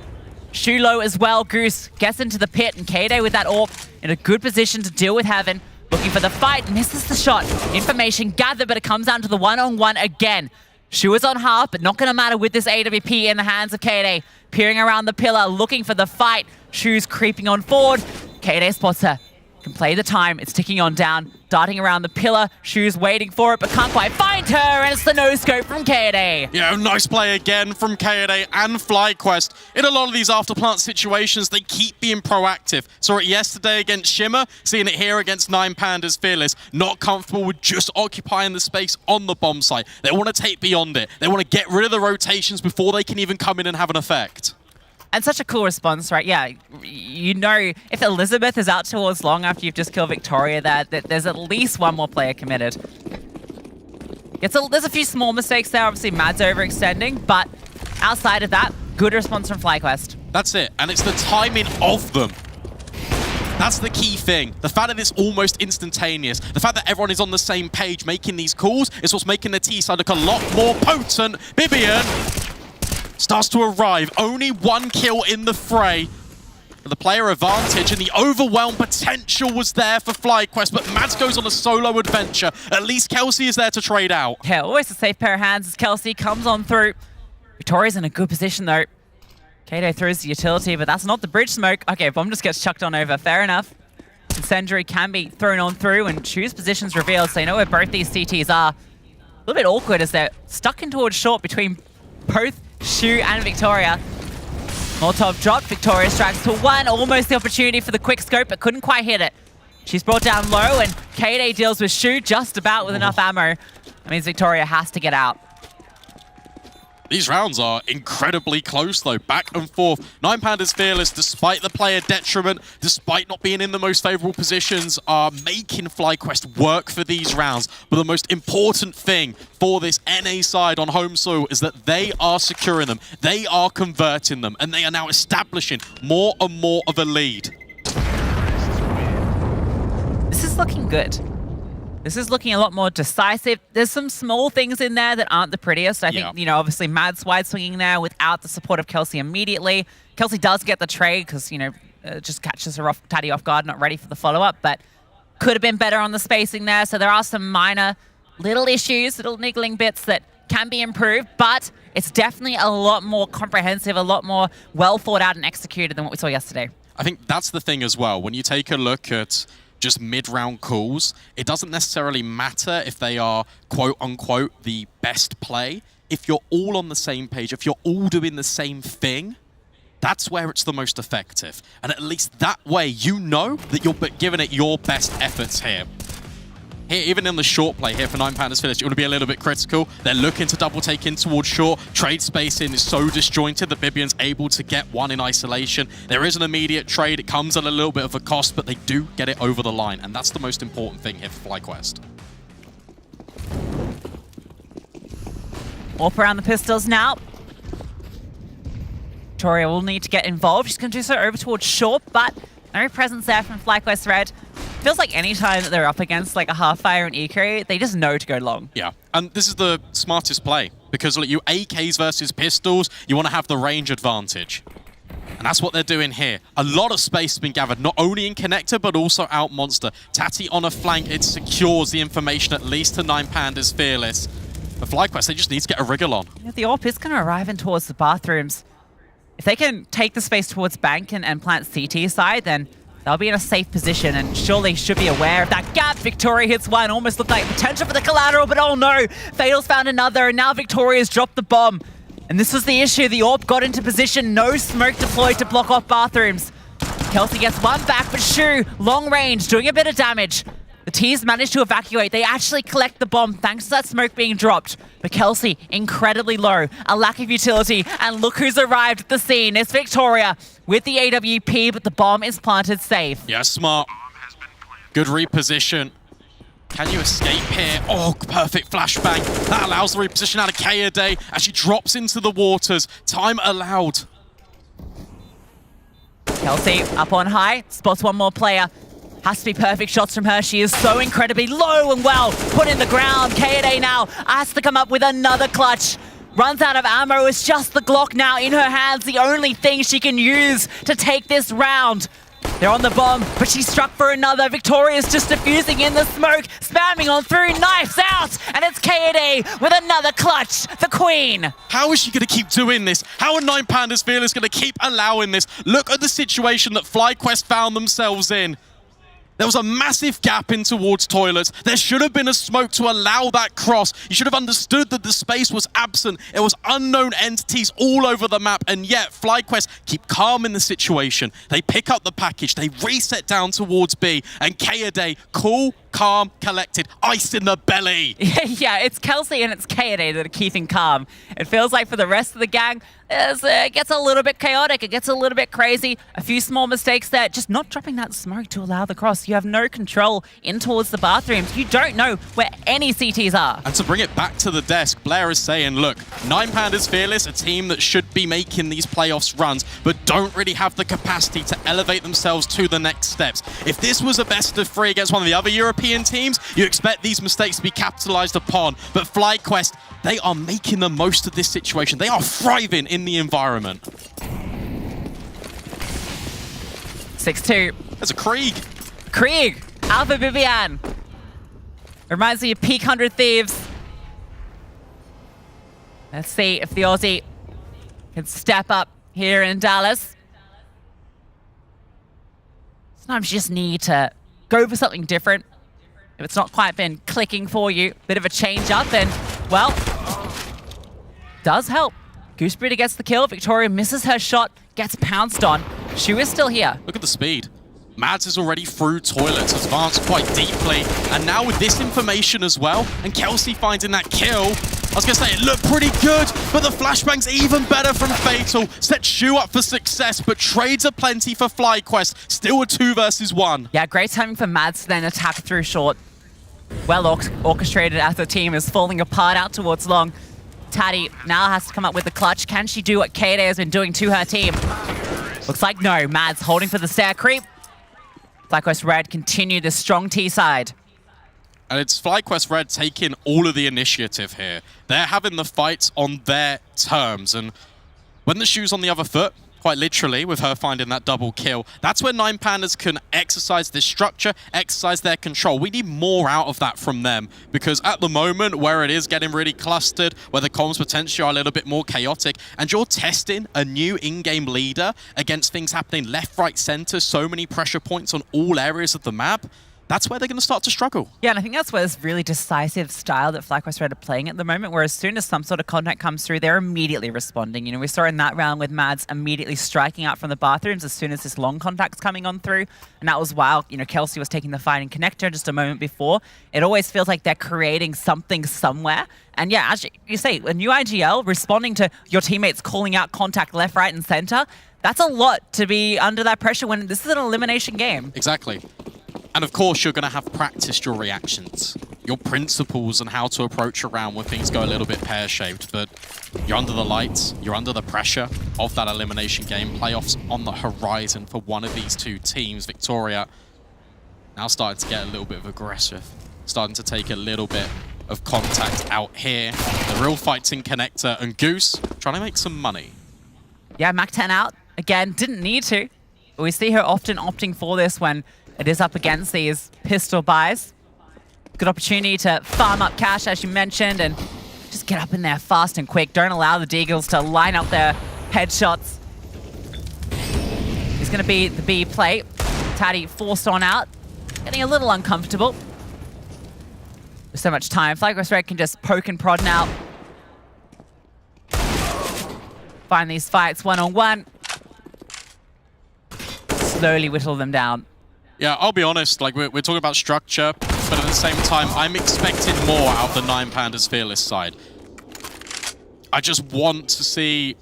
Shulo as well. Goose gets into the pit, and Kaede with that AWP in a good position to deal with Heaven. Looking for the fight, misses the shot. Information gathered, but it comes down to the one-on-one again. Shu is on half, but not going to matter with this AWP in the hands of Kaede. Peering around the pillar, looking for the fight. Shu's creeping on forward. Kaede spots her. Can play the time. It's ticking on down. Darting around the pillar. Shu's waiting for it, but can't quite find her, and it's the no-scope from Kaede. Yeah, nice play again from Kaede and FlyQuest. In a lot of these after-plant situations, they keep being proactive. Saw it yesterday against Shimmer, seeing it here against 9Pandas Fearless. Not comfortable with just occupying the space on the bomb site. They want to take beyond it. They want to get rid of the rotations before they can even come in and have an effect. And such a cool response, right? Yeah, you know, if Elizabeth is out towards long after you've just killed Victoria, that there's at least one more player committed. There's a few small mistakes there. Obviously, Mad's overextending, but outside of that, good response from FlyQuest. That's it, and it's the timing of them. That's the key thing. The fact that it's almost instantaneous, the fact that everyone is on the same page making these calls is what's making the T side look a lot more potent. Bibian starts to arrive. Only 1 kill in the fray. The player advantage and the overwhelm potential was there for FlyQuest, but Mads goes on a solo adventure. At least Kelsey is there to trade out. Yeah, always a safe pair of hands as Kelsey comes on through. Victoria's in a good position though. Kato throws the utility, but that's not the bridge smoke. Okay, bomb just gets chucked on over. Fair enough. Incendiary can be thrown on through, and Chu's position's revealed, so you know where both these CTs are. A little bit awkward as they're stuck in towards short between both Shu and Victoria. Molotov dropped. Victoria strikes to 1. Almost the opportunity for the quick scope, but couldn't quite hit it. She's brought down low, and Kaede deals with Shu just about with enough ammo. That means Victoria has to get out. These rounds are incredibly close, though, back and forth. 9Pandas Fearless, despite the player detriment, despite not being in the most favorable positions, are making FlyQuest work for these rounds. But the most important thing for this NA side on home soil is that they are securing them, they are converting them, and they are now establishing more and more of a lead. This is looking good. This is looking a lot more decisive. There's some small things in there that aren't the prettiest. I think, you know, obviously Mads wide swinging there without the support of Kelsey immediately. Kelsey does get the trade because, you know, just catches her off, Taddy off guard, not ready for the follow-up, but could have been better on the spacing there. So there are some minor little issues, little niggling bits that can be improved, but it's definitely a lot more comprehensive, a lot more well thought out and executed than what we saw yesterday. I think that's the thing as well. When you take a look at just mid-round calls, it doesn't necessarily matter if they are quote-unquote the best play. If you're all on the same page, if you're all doing the same thing, that's where it's the most effective. And at least that way, you know that you're giving it your best efforts here. Here, even in the short play here for 9Pandas Fearless, you want to be a little bit critical. They're looking to double take in towards short. Trade spacing is so disjointed that Bibian's able to get 1 in isolation. There is an immediate trade. It comes at a little bit of a cost, but they do get it over the line. And that's the most important thing here for FlyQuest. Warp around the pistols now. Victoria will need to get involved. She's going to do so over towards short, but no presence there from FlyQuest Red. Feels like any time that they're up against like a Half-Fire and Eco, they just know to go long. Yeah, and this is the smartest play because like, you AKs versus pistols, you want to have the range advantage. And that's what they're doing here. A lot of space has been gathered, not only in connector, but also out monster. Tati on a flank, it secures the information at least to 9Pandas Fearless. But FlyQuest, they just need to get a wriggle on. Yeah, the AWP is going to arrive in towards the bathrooms. If they can take the space towards bank and plant CT side, then they'll be in a safe position and surely should be aware of that gap. Victoria hits one, almost looked like potential for the collateral, but oh no, Fatal's found another, and now Victoria's dropped the bomb. And this was the issue. The AWP got into position. No smoke deployed to block off bathrooms. Kelsey gets one back, but Shu, long range, doing a bit of damage. The T's managed to evacuate. They actually collect the bomb thanks to that smoke being dropped. But Kelsey, incredibly low. A lack of utility. And look who's arrived at the scene. It's Victoria with the AWP, but the bomb is planted safe. Yeah, smart. Good reposition. Can you escape here? Oh, perfect flashbang. That allows the reposition out of Kaede as she drops into the waters. Time allowed. Kelsey up on high, spots one more player. Has to be perfect shots from her. She is so incredibly low and well put in the ground. Kaede now has to come up with another clutch. Runs out of ammo. It's just the Glock now in her hands. The only thing she can use to take this round. They're on the bomb, but she struck for another. Victoria's just diffusing in the smoke, spamming on through, knives out, and it's Kaede with another clutch, the Queen. How is she going to keep doing this? How are 9Pandas Fearless going to keep allowing this? Look at the situation that FlyQuest found themselves in. There was a massive gap in towards toilets. There should have been a smoke to allow that cross. You should have understood that the space was absent. It was unknown entities all over the map, and yet FlyQuest keep calm in the situation. They pick up the package, they reset down towards B, and Kaede, cool, calm, collected, ice in the belly. Yeah, it's Kelsey and it's Kaede that are keeping calm. It feels like for the rest of the gang, it gets a little bit chaotic, it gets a little bit crazy. A few small mistakes there, just not dropping that smoke to allow the cross. You have no control in towards the bathrooms. You don't know where any CTs are. And to bring it back to the desk, Blair is saying, look, 9Pandas Fearless, a team that should be making these playoffs runs, but don't really have the capacity to elevate themselves to the next steps. If this was a best of 3 against one of the other European teams, you expect these mistakes to be capitalized upon. But FlyQuest, they are making the most of this situation. They are thriving in the environment. 6-2. There's a Krieg. Krieg, Alpha Vivian. Reminds me of Peak 100 Thieves. Let's see if the Aussie can step up here in Dallas. Sometimes you just need to go for something different. If it's not quite been clicking for you, bit of a change up, then, well, does help. Gooseberry gets the kill. Victoria misses her shot, gets pounced on. Shu is still here. Look at the speed. Mads is already through toilets, advanced quite deeply. And now with this information as well, and Kelsey finding that kill, I was going to say it looked pretty good, but the flashbang's even better from Fatal. Sets Shu up for success, but trades are plenty for FlyQuest. Still a 2 versus 1. Yeah, great timing for Mads to then attack through short. Well orchestrated as the team is falling apart out towards long. Tati now has to come up with the clutch. Can she do what Kaede has been doing to her team? Looks like no. Mads holding for the stair creep. FlyQuest Red continue the strong T side. And it's FlyQuest Red taking all of the initiative here. They're having the fights on their terms. And when the shoe's on the other foot, quite literally, with her finding that double kill, that's where 9Pandas can exercise this structure, exercise their control. We need more out of that from them, because at the moment, where it is getting really clustered, where the comms potentially are a little bit more chaotic, and you're testing a new in-game leader against things happening left, right, center, so many pressure points on all areas of the map, that's where they're going to start to struggle. Yeah, and I think that's where this really decisive style that FlyQuest Red are playing at the moment, where as soon as some sort of contact comes through, they're immediately responding. You know, we saw in that round with Mads immediately striking out from the bathrooms as soon as this long contact's coming on through. And that was while, you know, Kelsey was taking the fight in connector just a moment before. It always feels like they're creating something somewhere. And yeah, as you say, a new IGL responding to your teammates calling out contact left, right, and center, that's a lot to be under that pressure when this is an elimination game. Exactly. And of course, you're going to have practiced your reactions. your principles and how to approach a round when things go a little bit pear-shaped, but you're under the lights, you're under the pressure of that elimination game. Playoffs on the horizon for one of these two teams. Victoria now starting to get a little bit of aggressive, starting to take a little bit of contact out here. The real fights in Connector, and Goose trying to make some money. Yeah, Mac 10 out. Again, didn't need to. But we see her often opting for this when it is up against these pistol buys. Good opportunity to farm up cash, as you mentioned, and just get up in there fast and quick. Don't allow the Deagles to line up their headshots. It's going to be the B play. Taddy forced on out, getting a little uncomfortable. There's so much time. FlyQuest Red can just poke and prod now. Find these fights one-on-one. Slowly whittle them down. Yeah, I'll be honest, like we're talking about structure, but at the same time, I'm expecting more out of the 9 Pandas Fearless side. I just want to see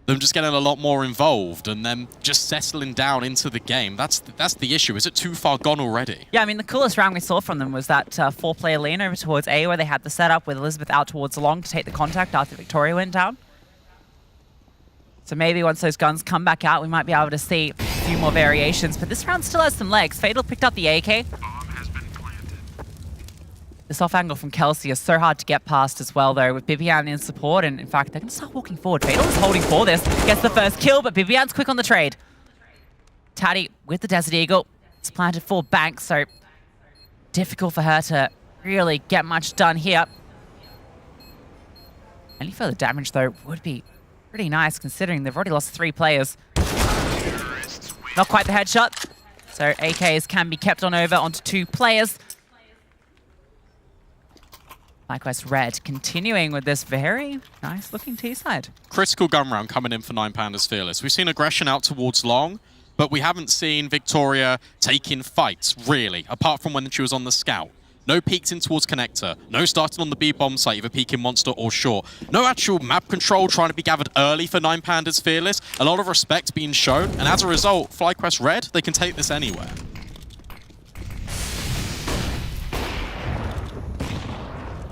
them just getting a lot more involved and them just settling down into the game. That's the issue. Is it too far gone already? Yeah, I mean, the coolest round we saw from them was that 4-player lane over towards A, where they had the setup with Elizabeth out towards long to take the contact after Victoria went down. So maybe once those guns come back out, we might be able to see a few more variations. But this round still has some legs. Fatal picked up the AK. This off angle from Kelsey is so hard to get past as well, though, with Bibian in support. And in fact, they're going to start walking forward. Fatal is holding for this. Gets the first kill, but Bibian's quick on the trade. Taddy with the Desert Eagle. It's planted for Bank, so difficult for her to really get much done here. Any further damage, though, would be pretty nice, considering they've already lost 3 players. Not quite the headshot. So AKs can be kept on over onto 2 players. FlyQuest Red continuing with this very nice looking T-side. Critical gun round coming in for 9 Pandas Fearless. We've seen aggression out towards long, but we haven't seen Victoria taking fights, really, apart from when she was on the scout. No peeks in towards Connector. No starting on the B-bomb site, either peeking Monster or Short. No actual map control trying to be gathered early for 9 Pandas Fearless. A lot of respect being shown, and as a result, FlyQuest Red, they can take this anywhere.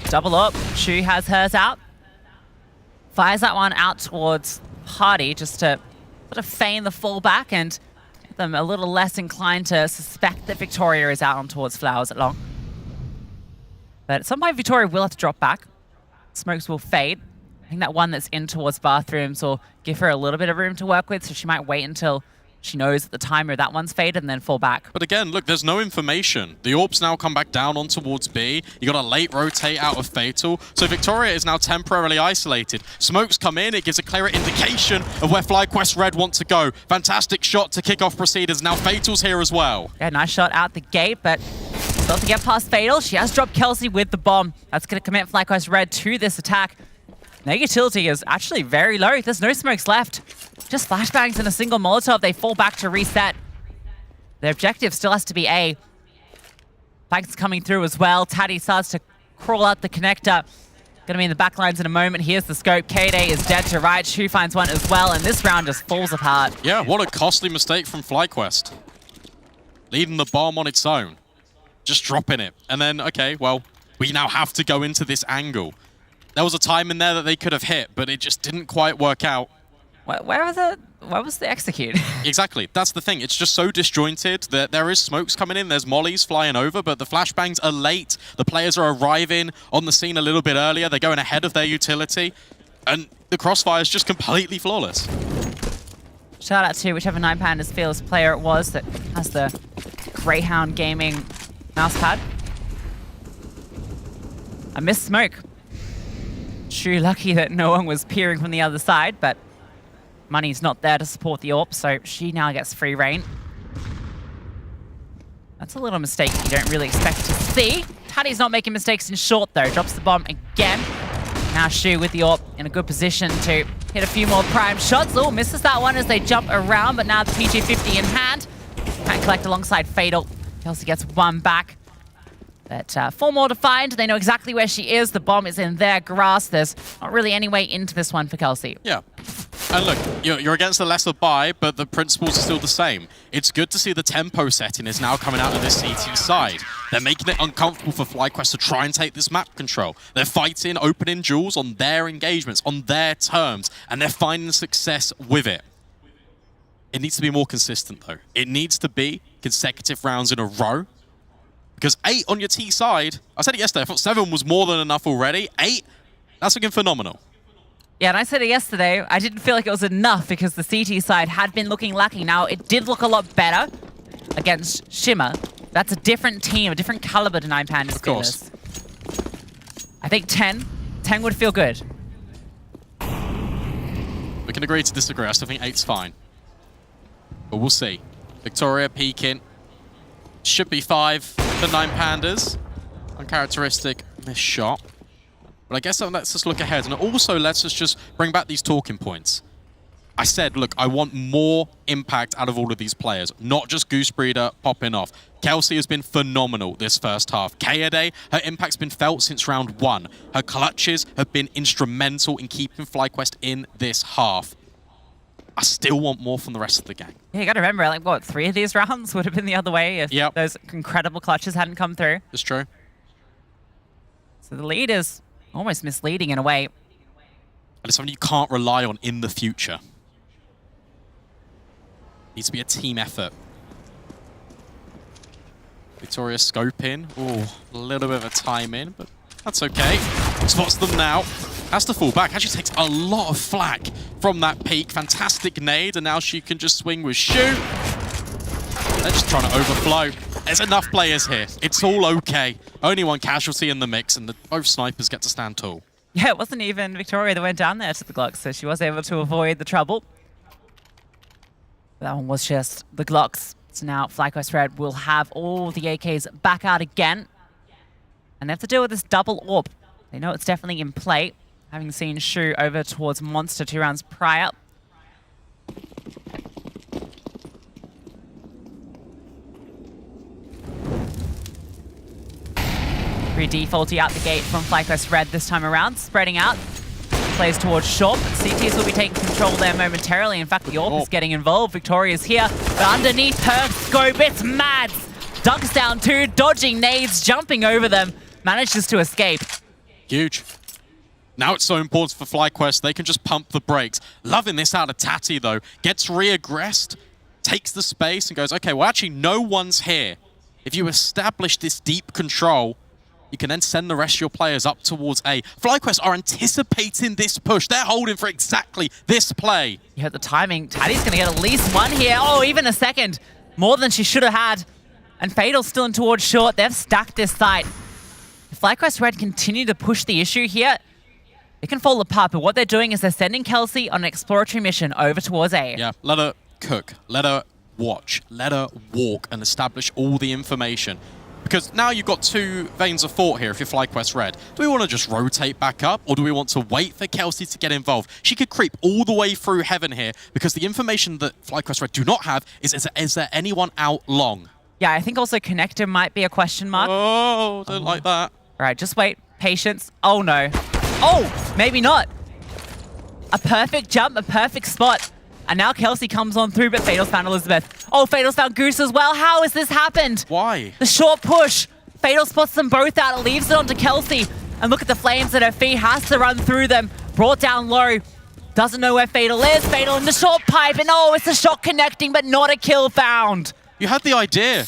Double up. Shu has hers out. Fires that one out towards Hardy just to sort of feign the fallback and get them a little less inclined to suspect that Victoria is out on towards Flowers at long. But at some point, Victoria will have to drop back. Smokes will fade. I think that one that's in towards bathrooms will give her a little bit of room to work with, so she might wait until she knows at the timer that one's faded and then fall back. But again, look, there's no information. The Orbs now come back down on towards B. You got a late rotate out of Fatal. So Victoria is now temporarily isolated. Smokes come in. It gives a clearer indication of where FlyQuest Red want to go. Fantastic shot to kick off Proceeders. Now Fatal's here as well. Yeah, nice shot out the gate, but still to get past Fatal. She has dropped Kelsey with the bomb. That's going to commit FlyQuest Red to this attack. Their utility is actually very low. There's no smokes left. Just flashbangs and a single Molotov. They fall back to reset. Their objective still has to be A. Banks coming through as well. Taddy starts to crawl out the connector. Gonna be in the back lines in a moment. Here's the scope. K-Day is dead to right. Shu finds one as well, and this round just falls apart. Yeah, what a costly mistake from FlyQuest. Leaving the bomb on its own. Just dropping it. And then, okay, well, we now have to go into this angle. There was a time in there that they could have hit, but it just didn't quite work out. Where was the execute? Exactly. That's the thing. It's just so disjointed that there is smokes coming in. There's mollies flying over, but the flashbangs are late. The players are arriving on the scene a little bit earlier. They're going ahead of their utility. And the crossfire is just completely flawless. Shout out to whichever 9 Pandas Fearless player it was that has the Greyhound Gaming mousepad. I missed smoke. Shu lucky that no one was peering from the other side, but money's not there to support the AWP, so she now gets free reign. That's a little mistake you don't really expect to see. Taddy's not making mistakes in short, though. Drops the bomb again. Now Shu with the AWP in a good position to hit a few more prime shots. Oh, misses that one as they jump around, but now the PG-50 in hand. Can't collect alongside Fatal. Kelsey gets one back. But 4 more to find. They know exactly where she is. The bomb is in their grasp. There's not really any way into this one for Kelsey. Yeah. And look, you're against the lesser buy, but the principles are still the same. It's good to see the tempo setting is now coming out of this CT side. They're making it uncomfortable for FlyQuest to try and take this map control. They're fighting, opening duels on their engagements, on their terms, and they're finding success with it. It needs to be more consistent, though. It needs to be consecutive rounds in a row. Because 8 on your T side, I said it yesterday, I thought 7 was more than enough already. 8, that's looking phenomenal. Yeah, and I said it yesterday, I didn't feel like it was enough because the CT side had been looking lacking. Now, it did look a lot better against Shimmer. That's a different team, a different caliber to 9Pandas. Of course. I think 10 would feel good. We can agree to disagree. I still think 8's fine. But we'll see. Victoria peeking. Should be 5 for 9Pandas. Uncharacteristic missed shot. But I guess that lets us look ahead. And it also lets us just bring back these talking points. I said, look, I want more impact out of all of these players, not just Goose Breeder popping off. Kelsey has been phenomenal this first half. Kaede, her impact's been felt since round 1. Her clutches have been instrumental in keeping FlyQuest in this half. I still want more from the rest of the gang. Yeah, you got to remember, like, what, 3 of these rounds would have been the other way if those incredible clutches hadn't come through. It's true. So the lead is almost misleading in a way. And it's something you can't rely on in the future. Needs to be a team effort. Victoria scoping. Oh, a little bit of a time in, but that's okay. Spots them now. Has to fall back. Actually takes a lot of flack from that peak. Fantastic nade, and now she can just swing with shoot. They're just trying to overflow. There's enough players here. It's all okay. Only one casualty in the mix, and both snipers get to stand tall. Yeah, it wasn't even Victoria that went down there to the Glocks, so she was able to avoid the trouble. That one was just the Glocks. So now FlyQuest Red will have all the AKs back out again. And they have to deal with this double AWP. They know it's definitely in play, having seen Shu over towards Monster 2 rounds prior. Pretty defaulty out the gate from FlyQuest Red this time around, spreading out. Plays towards short, but CTs will be taking control there momentarily. In fact, the AWP is getting involved. Victoria's here, but underneath her scope, it's Mads. Ducks down 2, dodging nades, jumping over them. Manages to escape. Huge. Now it's so important for FlyQuest, they can just pump the brakes. Loving this out of Tati, though. Gets re-aggressed, takes the space, and goes, okay, well, actually, no one's here. If you establish this deep control, you can then send the rest of your players up towards A. FlyQuest are anticipating this push. They're holding for exactly this play. You heard the timing. Tati's going to get at least 1 here. Oh, even a second. More than she should have had. And Fatal's still in towards short. They've stacked this site. If FlyQuest Red continue to push the issue here, it can fall apart. But what they're doing is they're sending Kelsey on an exploratory mission over towards A. Yeah, let her cook. Let her watch. Let her walk and establish all the information. Because now you've got 2 veins of thought here if you're FlyQuest Red. Do we want to just rotate back up, or do we want to wait for Kelsey to get involved? She could creep all the way through heaven here, because the information that FlyQuest Red do not have is there anyone out long? Yeah, I think also connector might be a question mark. Oh, don't like that. All right, just wait. Patience. Oh, no. Oh, maybe not. A perfect jump, a perfect spot. And now Kelsey comes on through, but Fatal's found Elizabeth. Oh, Fatal's found Goose as well. How has this happened? Why? The short push. Fatal spots them both out, leaves it onto Kelsey. And look at the flames at her feet, has to run through them. Brought down low. Doesn't know where Fatal is. Fatal in the short pipe, and oh, it's a shot connecting, but not a kill found. You had the idea.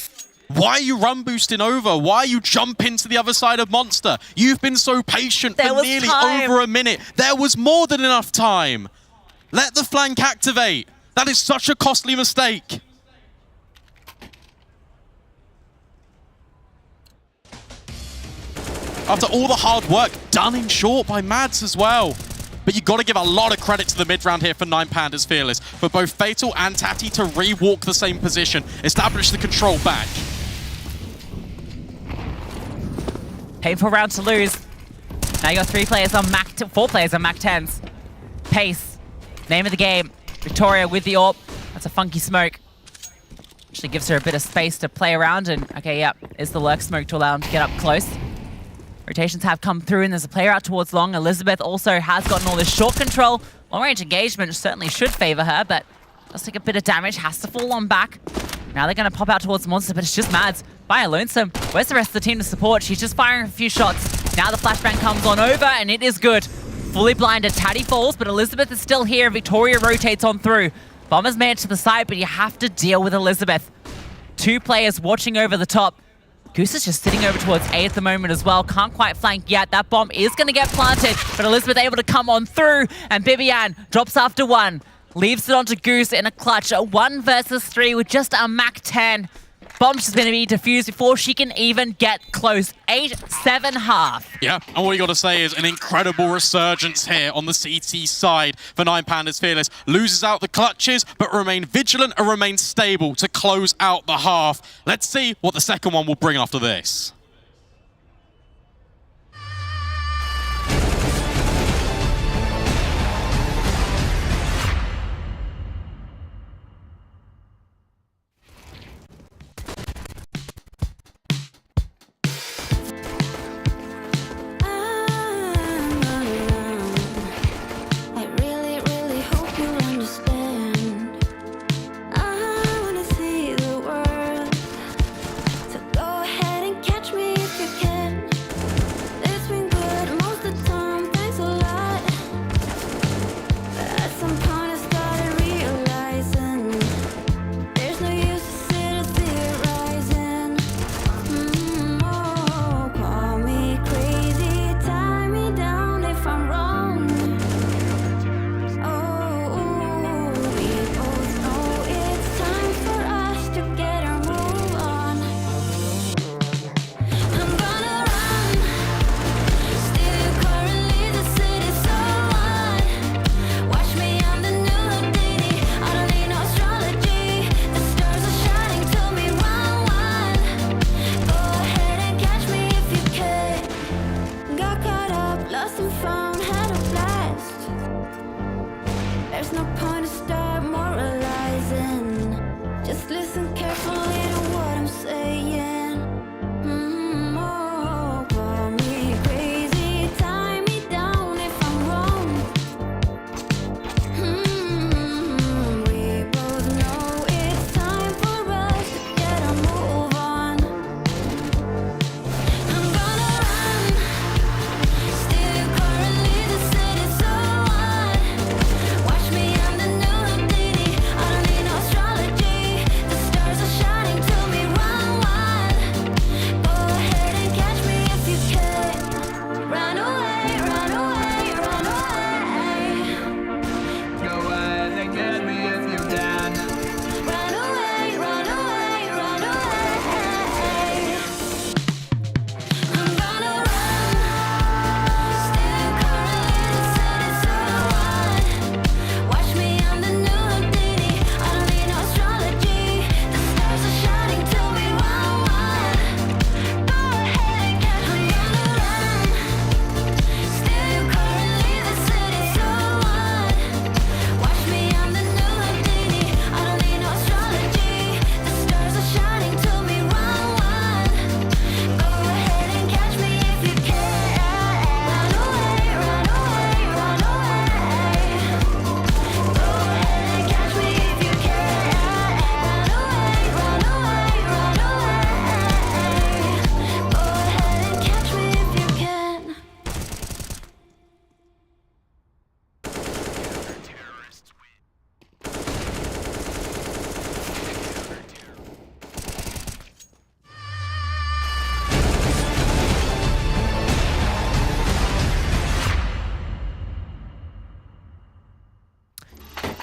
Why are you run boosting over? Why are you jumping to the other side of Monster? You've been so patient for nearly over a minute. There was more than enough time. Let the flank activate. That is such a costly mistake. After all the hard work done in short by Mads as well. But you've got to give a lot of credit to the mid-round here for 9Pandas Fearless. For both Fatal and Tati to re-walk the same position, establish the control back. Painful round to lose. Now you got 4 players on Mac 10s. Pace. Name of the game. Victoria with the AWP. That's a funky smoke. Actually gives her a bit of space to play around, and okay, yeah, is the lurk smoke to allow him to get up close. Rotations have come through, and there's a player out towards long. Elizabeth also has gotten all this short control. Long-range engagement certainly should favor her, but does take a bit of damage, has to fall on back. Now they're going to pop out towards Monster, but it's just Mads by a Lonesome. Where's the rest of the team to support? She's just firing a few shots. Now the flashbang comes on over, and it is good. Fully blinded. Taddy falls, but Elizabeth is still here. Victoria rotates on through. Bomber's made it to the side, but you have to deal with Elizabeth. 2 players watching over the top. Goose is just sitting over towards A at the moment as well. Can't quite flank yet. That bomb is going to get planted, but Elizabeth able to come on through, and Bibian drops after 1. Leaves it onto Goose in a clutch. 1 versus 3 with just a Mach 10. Bomb's just going to be defused before she can even get close. 8-7 half. Yeah, and all you got to say is an incredible resurgence here on the CT side for 9 Pandas Fearless. Loses out the clutches, but remain vigilant and remain stable to close out the half. Let's see what the second one will bring after this.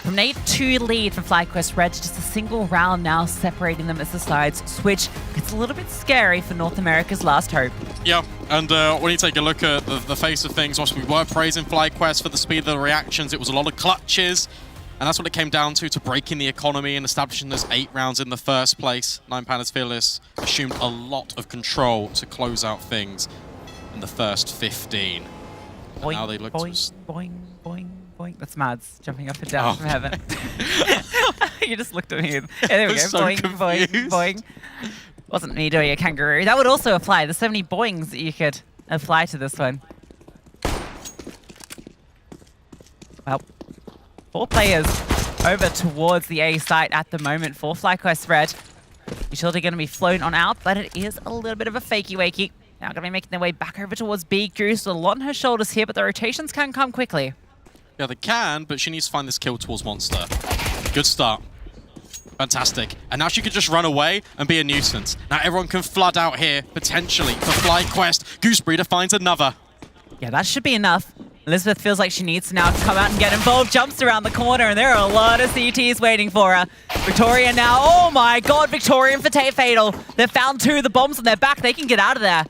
From an 8-2 lead for FlyQuest Red to just a single round now separating them as the sides switch. It's a little bit scary for North America's last hope. Yeah, and when you take a look at the face of things, whilst we were praising FlyQuest for the speed of the reactions, it was a lot of clutches, and that's what it came down to breaking the economy and establishing those 8 rounds in the first place. 9 Pandas Fearless assumed a lot of control to close out things in the first 15. Boing, now they look boing, boing, boing, boing. That's Mads jumping up and down from heaven. You just looked at me. Yeah, there we go. So boing, confused. boing, boing. Wasn't me doing a kangaroo. That would also apply. There's so many boings that you could apply to this one. Well, 4 players over towards the A site at the moment for FlyQuest Red. Utility going to be flown on out, but it is a little bit of a fakey-wakey. Now going to be making their way back over towards B. Goose with a lot on her shoulders here, but the rotations can come quickly. Yeah, they can, but she needs to find this kill towards Monster. Good start. Fantastic. And now she could just run away and be a nuisance. Now everyone can flood out here, potentially, for FlyQuest. Goosebreeder finds another. Yeah, that should be enough. Elizabeth feels like she needs to now come out and get involved. Jumps around the corner, and there are a lot of CTs waiting for her. Victoria now. Oh my god, Victorian for Fatal. They've found 2 of the bombs on their back. They can get out of there.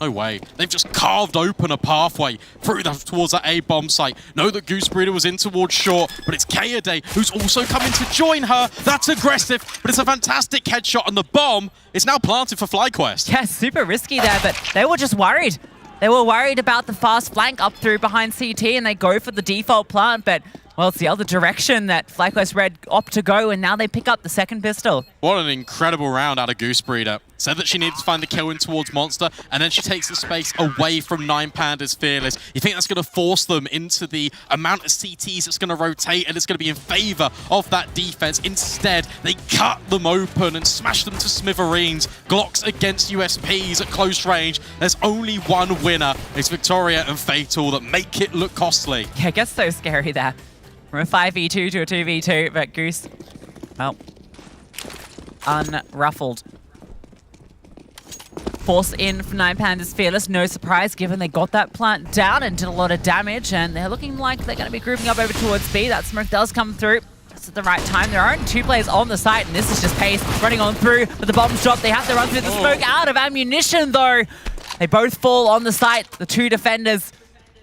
No way. They've just carved open a pathway through towards that A bomb site. Know that Goosebreeder was in towards short, but it's Kaede who's also coming to join her. That's aggressive, but it's a fantastic headshot, and the bomb is now planted for FlyQuest. Yeah, super risky there, but they were just worried. They were worried about the fast flank up through behind CT, and they go for the default plant, but, well, it's the other direction that FlyQuest Red opt to go, and now they pick up the second pistol. What an incredible round out of Goosebreeder. Said that she needed to find the kill in towards Monster, and then she takes the space away from 9Panda's Fearless. You think that's going to force them into the amount of CTs that's going to rotate, and it's going to be in favor of that defense. Instead, they cut them open and smash them to smithereens. Glocks against USPs at close range. There's only one winner. It's Victoria and Fatal that make it look costly. Yeah, it gets so scary there. From a 5v2 to a 2v2, but Goose, well, unruffled. Force in from 9Panda's Fearless, no surprise given they got that plant down and did a lot of damage, and they're looking like they're going to be grouping up over towards B. That smoke does come through just at the right time. There are only 2 players on the site, and this is just pace running on through, but the bombs drop. They have to run through the smoke. Out of ammunition though. They both fall on the site, the 2 defenders.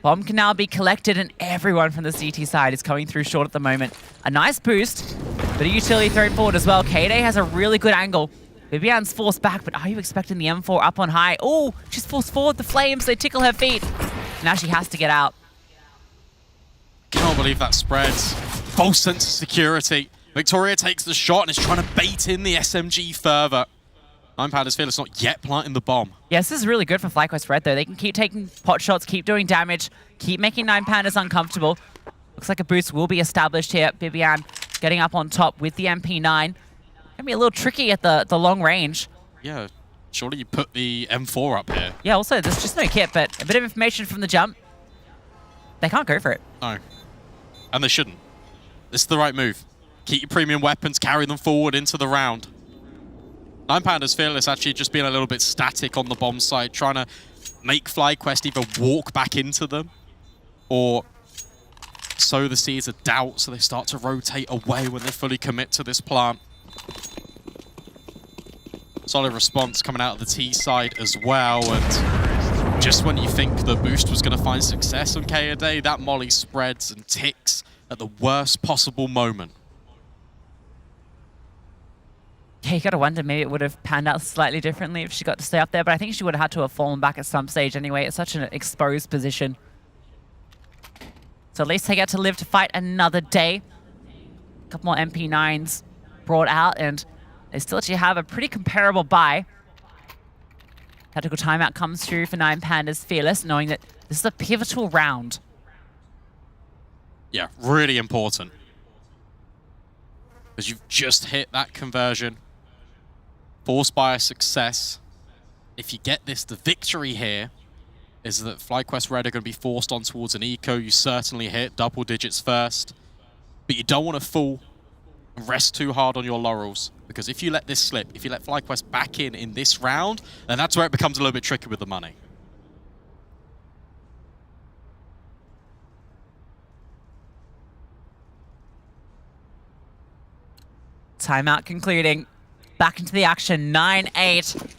Bomb can now be collected, and everyone from the CT side is coming through short at the moment. A nice boost, but a utility thrown forward as well. Kaede has a really good angle. Vivian's forced back, but are you expecting the M4 up on high? Oh, she's forced forward. The flames, they tickle her feet. Now she has to get out. Cannot believe that spreads. False sense of security. Victoria takes the shot and is trying to bait in the SMG further. 9Panda's Fearless not yet planting the bomb. Yes, this is really good for FlyQuest Red, though. They can keep taking pot shots, keep doing damage, keep making 9Pandas uncomfortable. Looks like a boost will be established here. Vivian getting up on top with the MP9. Gonna be a little tricky at the long range. Yeah, surely you put the M4 up here. Yeah, also, there's just no kit, but a bit of information from the jump. They can't go for it. No. And they shouldn't. This is the right move. Keep your premium weapons, carry them forward into the round. 9Panda's Fearless actually just being a little bit static on the bomb site, trying to make FlyQuest either walk back into them or sow the seeds of doubt so they start to rotate away when they fully commit to this plant. Solid response coming out of the T side as well, and just when you think the boost was going to find success on Kaede, that molly spreads and ticks at the worst possible moment. Yeah, you gotta wonder, maybe it would have panned out slightly differently if she got to stay up there, but I think she would have had to have fallen back at some stage anyway. It's such an exposed position. So at least they get to live to fight another day. A couple more MP9s brought out, and they still actually have a pretty comparable buy. Tactical timeout comes through for 9Panda's Fearless, knowing that this is a pivotal round. Yeah, really important. Because you've just hit that conversion. Forced by a success. If you get this, the victory here is that FlyQuest Red are going to be forced on towards an eco. You certainly hit double digits first. But you don't want to fall and rest too hard on your laurels. Because if you let this slip, if you let FlyQuest back in this round, then that's where it becomes a little bit tricky with the money. Timeout concluding. Back into the action, 9-8.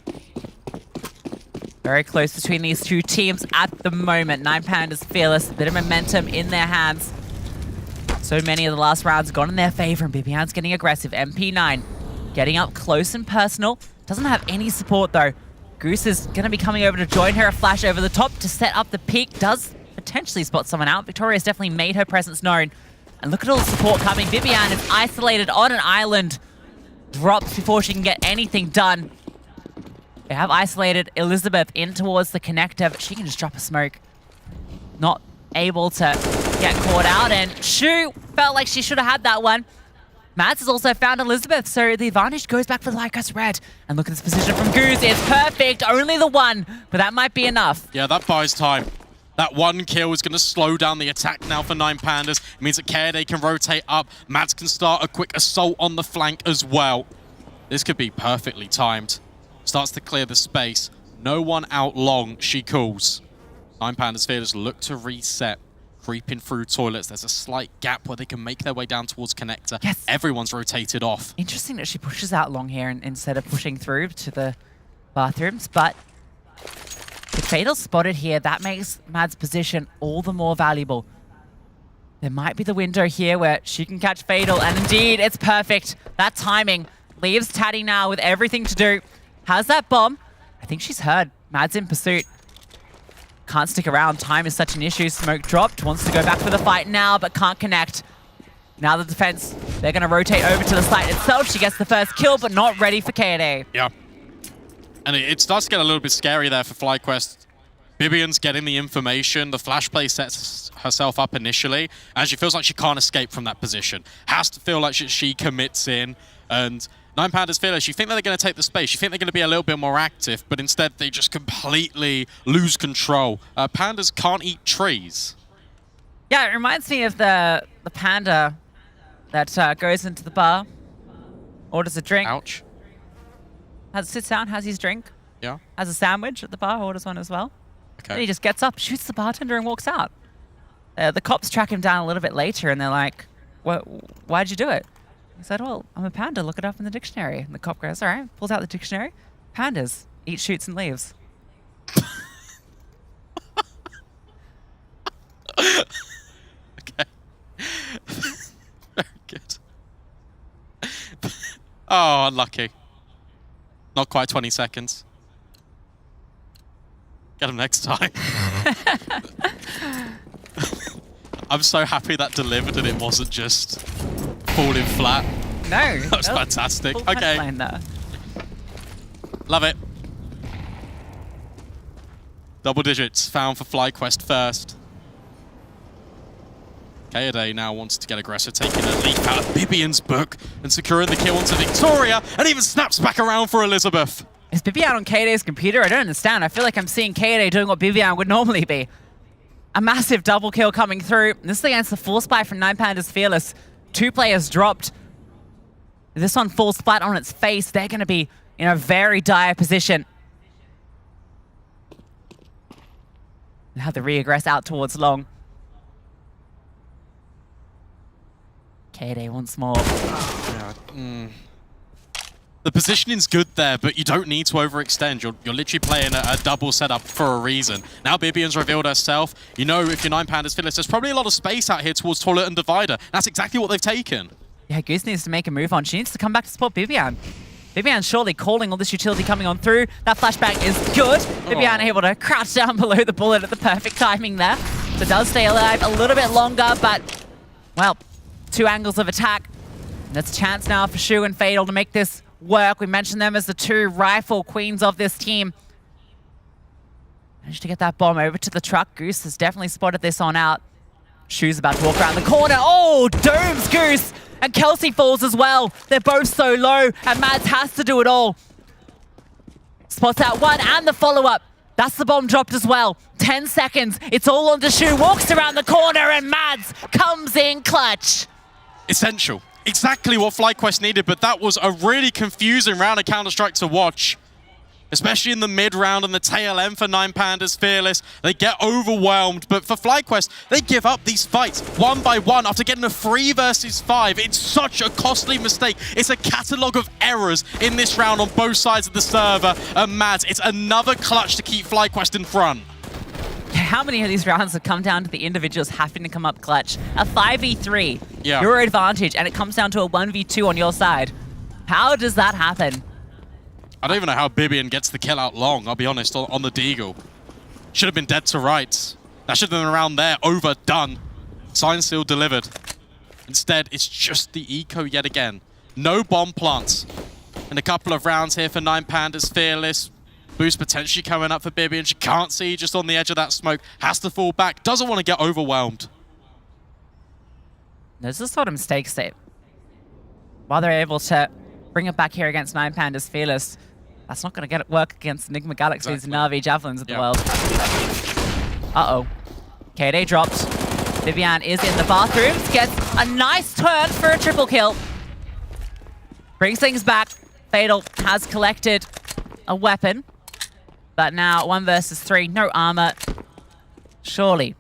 Very close between these two teams at the moment. 9Panda's Fearless, a bit of momentum in their hands. So many of the last rounds have gone in their favor, and Bibian's getting aggressive. MP9 getting up close and personal. Doesn't have any support though. Goose is going to be coming over to join her. A flash over the top to set up the peak. Does potentially spot someone out. Victoria's definitely made her presence known. And look at all the support coming. Vivian is isolated on an island. Drops before she can get anything done. They have isolated Elizabeth in towards the connector, but she can just drop a smoke. Not able to get caught out, and Shu felt like she should have had that one. Mads has also found Elizabeth, so the advantage goes back for the FlyQuest Red. And look at this position from Goose. It's perfect. Only the one, but that might be enough. Yeah, that buys time. That one kill is going to slow down the attack now for 9 Pandas. It means that KD can rotate up. Mads can start a quick assault on the flank as well. This could be perfectly timed. Starts to clear the space. No one out long, she calls. 9 Pandas Fearless look to reset. Creeping through toilets. There's a slight gap where they can make their way down towards connector. Yes. Everyone's rotated off. Interesting that she pushes out long here instead of pushing through to the bathrooms, but if Fatal's spotted here, that makes Mad's position all the more valuable. There might be the window here where she can catch Fatal, and indeed, it's perfect. That timing leaves Taddy now with everything to do. Has that bomb? I think she's heard. Mad's in pursuit. Can't stick around. Time is such an issue. Smoke dropped. Wants to go back for the fight now, but can't connect. Now the defense, they're going to rotate over to the site itself. She gets the first kill, but not ready for KD. Yeah. And it starts to get a little bit scary there for FlyQuest. Bibian's getting the information. The flash play sets herself up initially, and she feels like she can't escape from that position. Has to feel like she commits in, and 9 Pandas Fearless, you think that they're going to take the space. You think they're going to be a little bit more active, but instead they just completely lose control. Pandas can't eat trees. Yeah, it reminds me of the panda that goes into the bar, orders a drink. Ouch. Sits down, has his drink. Yeah. Has a sandwich at the bar, orders one as well. Okay. Then he just gets up, shoots the bartender, and walks out. The cops track him down a little bit later, and they're like, why'd you do it? He said, well, I'm a panda, look it up in the dictionary. And the cop goes, all right, pulls out the dictionary. Pandas eat, shoots, and leaves. Okay. Very good. Oh, unlucky. Not quite 20 seconds. Get him next time. I'm so happy that delivered and it wasn't just falling flat. No. That's fantastic. Okay. Love it. Double digits found for FlyQuest first. KD now wants to get aggressive, taking a leap out of Bibian's book and securing the kill onto Victoria, and even snaps back around for Elizabeth. Is Bibian on KD's computer? I don't understand. I feel like I'm seeing KD doing what Bibian would normally be. A massive double kill coming through. This is against the full spy from 9 Pandas Fearless. 2 players dropped. If this one falls flat on its face, they're going to be in a very dire position. They have to re-aggress out towards long. KD once more. The positioning's good there, but you don't need to overextend. You're literally playing a double setup for a reason. Now Bibian's revealed herself. You know, if you're 9 Pandas Fearless, there's probably a lot of space out here towards Toilet and Divider. That's exactly what they've taken. Yeah, Goose needs to make a move on. She needs to come back to support Bibian. Bibian's surely calling all this utility coming on through. That flashback is good. Bibian able to crouch down below the bullet at the perfect timing there. So does stay alive a little bit longer, but, well, 2 angles of attack. And that's a chance now for Shu and Fatal to make this work. We mentioned them as the 2 rifle queens of this team. Managed to get that bomb over to the truck. Goose has definitely spotted this on out. Shu's about to walk around the corner. Oh, domes Goose! And Kelsey falls as well. They're both so low, and Mads has to do it all. Spots out one and the follow-up. That's the bomb dropped as well. 10 seconds. It's all on to Shu. Walks around the corner, and Mads comes in clutch. Essential. Exactly what FlyQuest needed, but that was a really confusing round of Counter-Strike to watch. Especially in the mid-round and the tail end for 9 Pandas Fearless. They get overwhelmed, but for FlyQuest, they give up these fights one by one after getting a 3 versus 5. It's such a costly mistake. It's a catalogue of errors in this round on both sides of the server. And Mads, it's another clutch to keep FlyQuest in front. How many of these rounds have come down to the individuals having to come up clutch? A 5v3, yeah. Your advantage, and it comes down to a 1v2 on your side. How does that happen? I don't even know how Bibian gets the kill out long, I'll be honest, on the Deagle. Should have been dead to rights. That should have been around there, overdone. Sign seal delivered. Instead, it's just the eco yet again. No bomb plants. In a couple of rounds here for 9 Pandas Fearless. Boost potentially coming up for Bibian. She can't see just on the edge of that smoke. Has to fall back. Doesn't want to get overwhelmed. There's a sort of mistakes that while they're able to bring it back here against 9Pandas Fearless, that's not going to work against Enigma Galaxies and Na'Vi Javelins of the world. Uh-oh. KD dropped. Vivian is in the bathrooms, gets a nice turn for a triple kill. Brings things back. Fatal has collected a weapon, but now 1 versus 3, no armor. Surely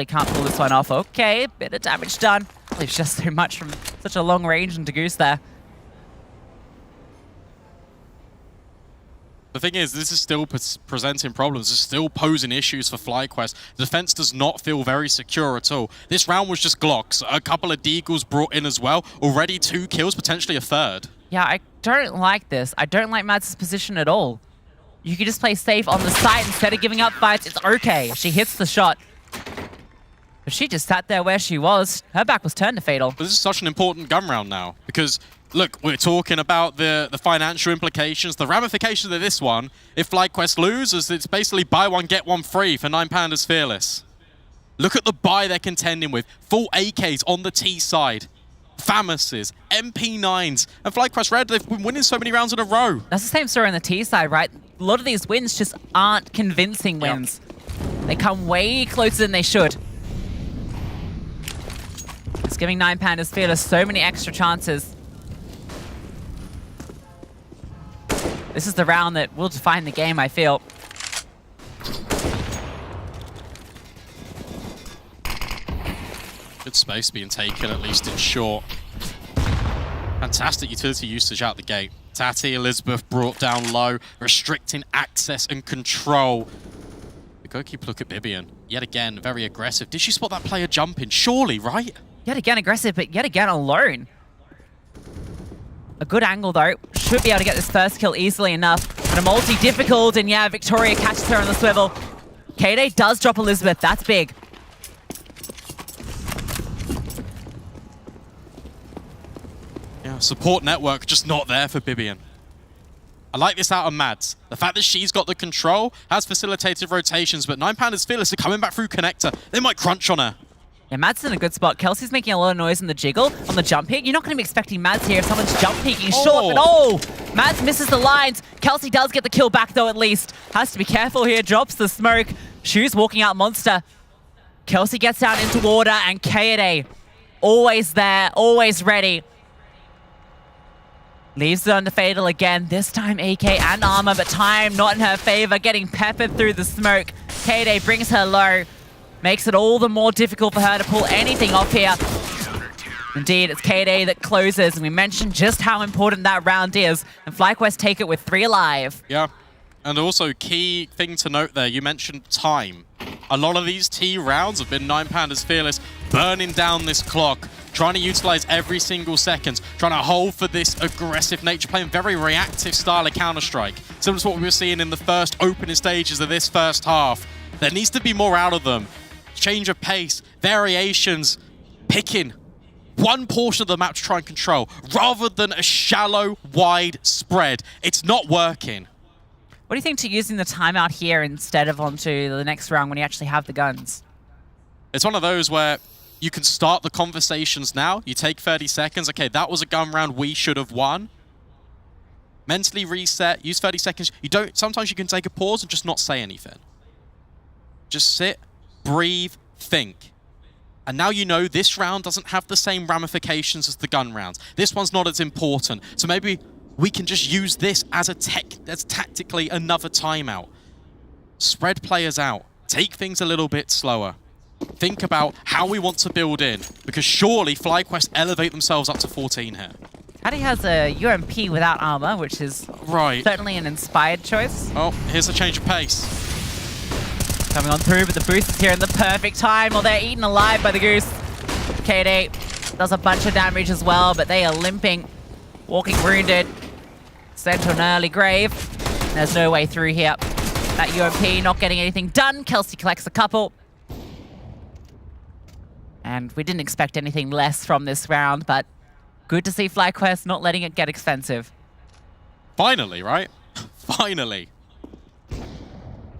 can't pull this one off. Okay, bit of damage done. Leaves just so much from such a long range into Goose there. The thing is, this is still presenting problems. It's still posing issues for FlyQuest. The defense does not feel very secure at all. This round was just Glocks. A couple of Deagles brought in as well. Already 2 kills, potentially a 3rd. Yeah, I don't like this. I don't like Mads' position at all. You can just play safe on the site instead of giving up fights. It's okay. She hits the shot. But she just sat there where she was. Her back was turned to Fatal. But this is such an important gun round now because, look, we're talking about the financial implications, the ramifications of this one. If FlyQuest loses, it's basically buy one, get one free for 9Pandas Fearless. Look at the buy they're contending with. Full AKs on the T side. Famouses, MP9s, and FlyQuest Red, they've been winning so many rounds in a row. That's the same story on the T side, right? A lot of these wins just aren't convincing wins. They come way closer than they should. It's giving 9Pandas Fearless so many extra chances. This is the round that will define the game, I feel. Good space being taken, at least in short. Fantastic utility usage out the gate. Tati, Elizabeth brought down low, restricting access and control. We go keep a look at Bibian. Yet again, very aggressive. Did she spot that player jumping? Surely, right? Yet again aggressive, but yet again alone. A good angle, though. Should be able to get this first kill easily enough. But a multi-difficult, and yeah, Victoria catches her on the swivel. KD does drop Elizabeth. That's big. Yeah, support network just not there for Bibian. I like this out of Mads. The fact that she's got the control has facilitated rotations, but 9Pandas Fearless are coming back through connector. They might crunch on her. Yeah, Mads in a good spot. Kelsey's making a lot of noise in the jiggle on the jump peek. You're not going to be expecting Mads here if someone's jump peeking short, but Mads misses the lines. Kelsey does get the kill back though, at least. Has to be careful here, drops the smoke. Shoes walking out monster. Kelsey gets down into water, and Kaede always there, always ready. Leaves it under Fatal again, this time AK and armor, but time not in her favor, getting peppered through the smoke. Kaede brings her low, makes it all the more difficult for her to pull anything off here. Indeed, it's Kaede that closes, and we mentioned just how important that round is, and FlyQuest take it with 3 alive. Yeah, and also key thing to note there, you mentioned time. A lot of these T rounds have been 9Pandas Fearless burning down this clock, trying to utilize every single second, trying to hold for this aggressive nature, playing very reactive style of Counter-Strike. Similar to what we were seeing in the first opening stages of this first half. There needs to be more out of them. Change of pace, variations, picking one portion of the map to try and control, rather than a shallow, wide spread. It's not working. What do you think to using the timeout here instead of onto the next round when you actually have the guns? It's one of those where you can start the conversations now. You take 30 seconds. Okay, that was a gun round we should have won. Mentally reset, use 30 seconds. Sometimes you can take a pause and just not say anything. Just sit, breathe, think. And now you know this round doesn't have the same ramifications as the gun rounds. This one's not as important. So maybe we can just use this as tactically another timeout. Spread players out. Take things a little bit slower. Think about how we want to build in, because surely FlyQuest elevate themselves up to 14 here. Addy has a UMP without armor, which is certainly an inspired choice. Oh, here's a change of pace. Coming on through, but the boost is here in the perfect time. Well, they're eaten alive by the Goose. KD does a bunch of damage as well, but they are limping, walking wounded, sent to an early grave. There's no way through here. That UMP not getting anything done. Kelsey collects a couple. And we didn't expect anything less from this round, but good to see FlyQuest not letting it get expensive. Finally, right? Finally.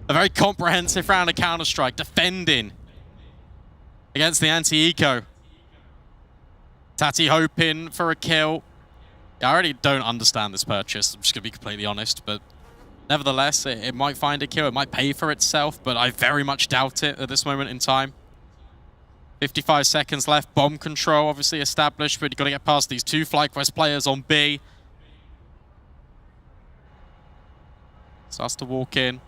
A very comprehensive round of Counter-Strike, defending against the anti-eco. Tati hoping for a kill. I already don't understand this purchase, I'm just going to be completely honest, but nevertheless, it might find a kill, it might pay for itself, but I very much doubt it at this moment in time. 55 seconds left, bomb control obviously established, but you've got to get past these two FlyQuest players on B. Starts to walk in.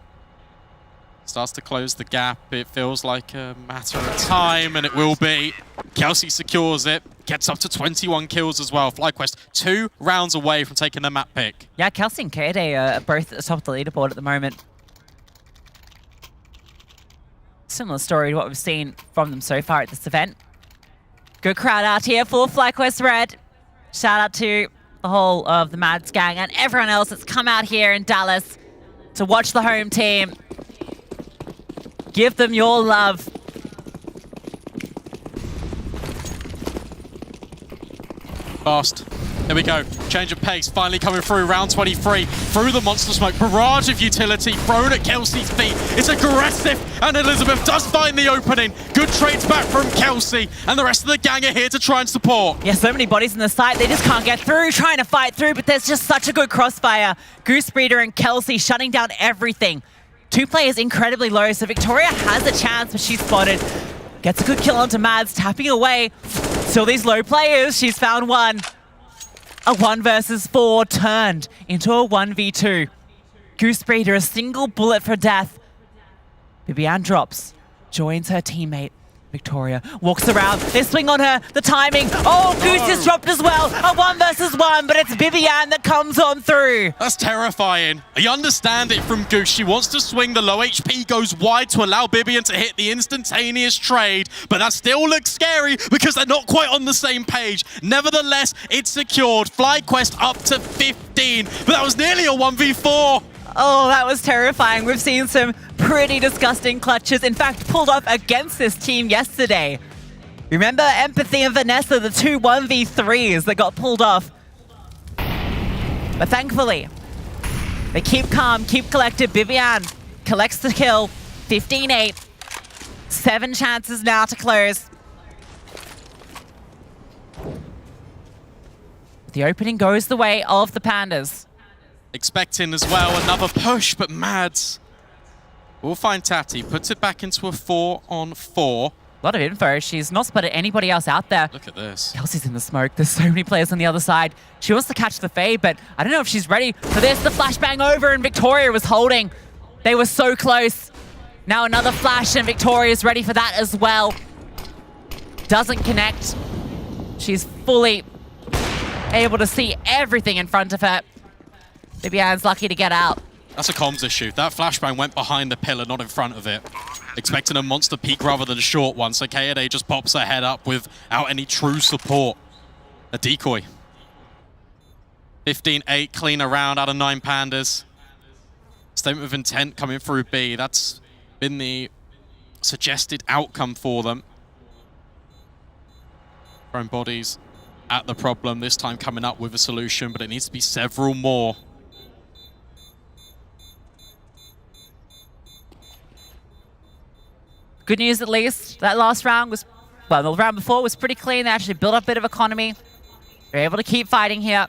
Starts to close the gap. It feels like a matter of time, and it will be. Kelsey secures it. Gets up to 21 kills as well. FlyQuest 2 rounds away from taking the map pick. Yeah, Kelsey and Kade are both at the top of the leaderboard at the moment. Similar story to what we've seen from them so far at this event. Good crowd out here for FlyQuest Red. Shout out to the whole of the Mads gang and everyone else that's come out here in Dallas to watch the home team. Give them your love. Fast. There we go. Change of pace. Finally coming through. Round 23. Through the monster smoke. Barrage of utility thrown at Kelsey's feet. It's aggressive. And Elizabeth does find the opening. Good trades back from Kelsey. And the rest of the gang are here to try and support. Yeah, so many bodies in the site. They just can't get through. Trying to fight through. But there's just such a good crossfire. Goose Breeder and Kelsey shutting down everything. Two players incredibly low. So Victoria has a chance, but she's spotted. Gets a good kill onto Mads. Tapping away. Still these low players. She's found one. A 1 versus 4 turned into a 1v2. Goose Breeder, a single bullet for death. Bibiane drops, joins her teammate. Victoria walks around. They swing on her. The timing. Oh, Goose is dropped as well. A 1 versus 1, but it's Bibiane that comes on through. That's terrifying. You understand it from Goose. She wants to swing. The low HP goes wide to allow Bibiane to hit the instantaneous trade, but that still looks scary because they're not quite on the same page. Nevertheless, it's secured. FlyQuest up to 15, but that was nearly a 1v4. Oh, that was terrifying. We've seen some pretty disgusting clutches, in fact, pulled off against this team yesterday. Remember Empathy and Vanessa, the two 1v3s that got pulled off. But thankfully, they keep calm, keep collected. Bibiane collects the kill, 15-8. 7 chances now to close. The opening goes the way of the Pandas. Expecting as well another push, but Mads will find Tati. Puts it back into a 4-on-4. A lot of info. She's not spotted anybody else out there. Look at this. Kelsey's in the smoke. There's so many players on the other side. She wants to catch the fade, but I don't know if she's ready for this. The flashbang over, and Victoria was holding. They were so close. Now another flash, and Victoria's ready for that as well. Doesn't connect. She's fully able to see everything in front of her. Bibiane's lucky to get out. That's a comms issue. That flashbang went behind the pillar, not in front of it. Expecting a monster peek rather than a short one, so Kade just pops her head up without any true support. A decoy. 15-8, clean around out of 9 Pandas. Statement of intent coming through B. That's been the suggested outcome for them. Throwing bodies at the problem, this time coming up with a solution, but it needs to be several more. Good news at least, that last round was, well, the round before was pretty clean. They actually built up a bit of economy. They're able to keep fighting here.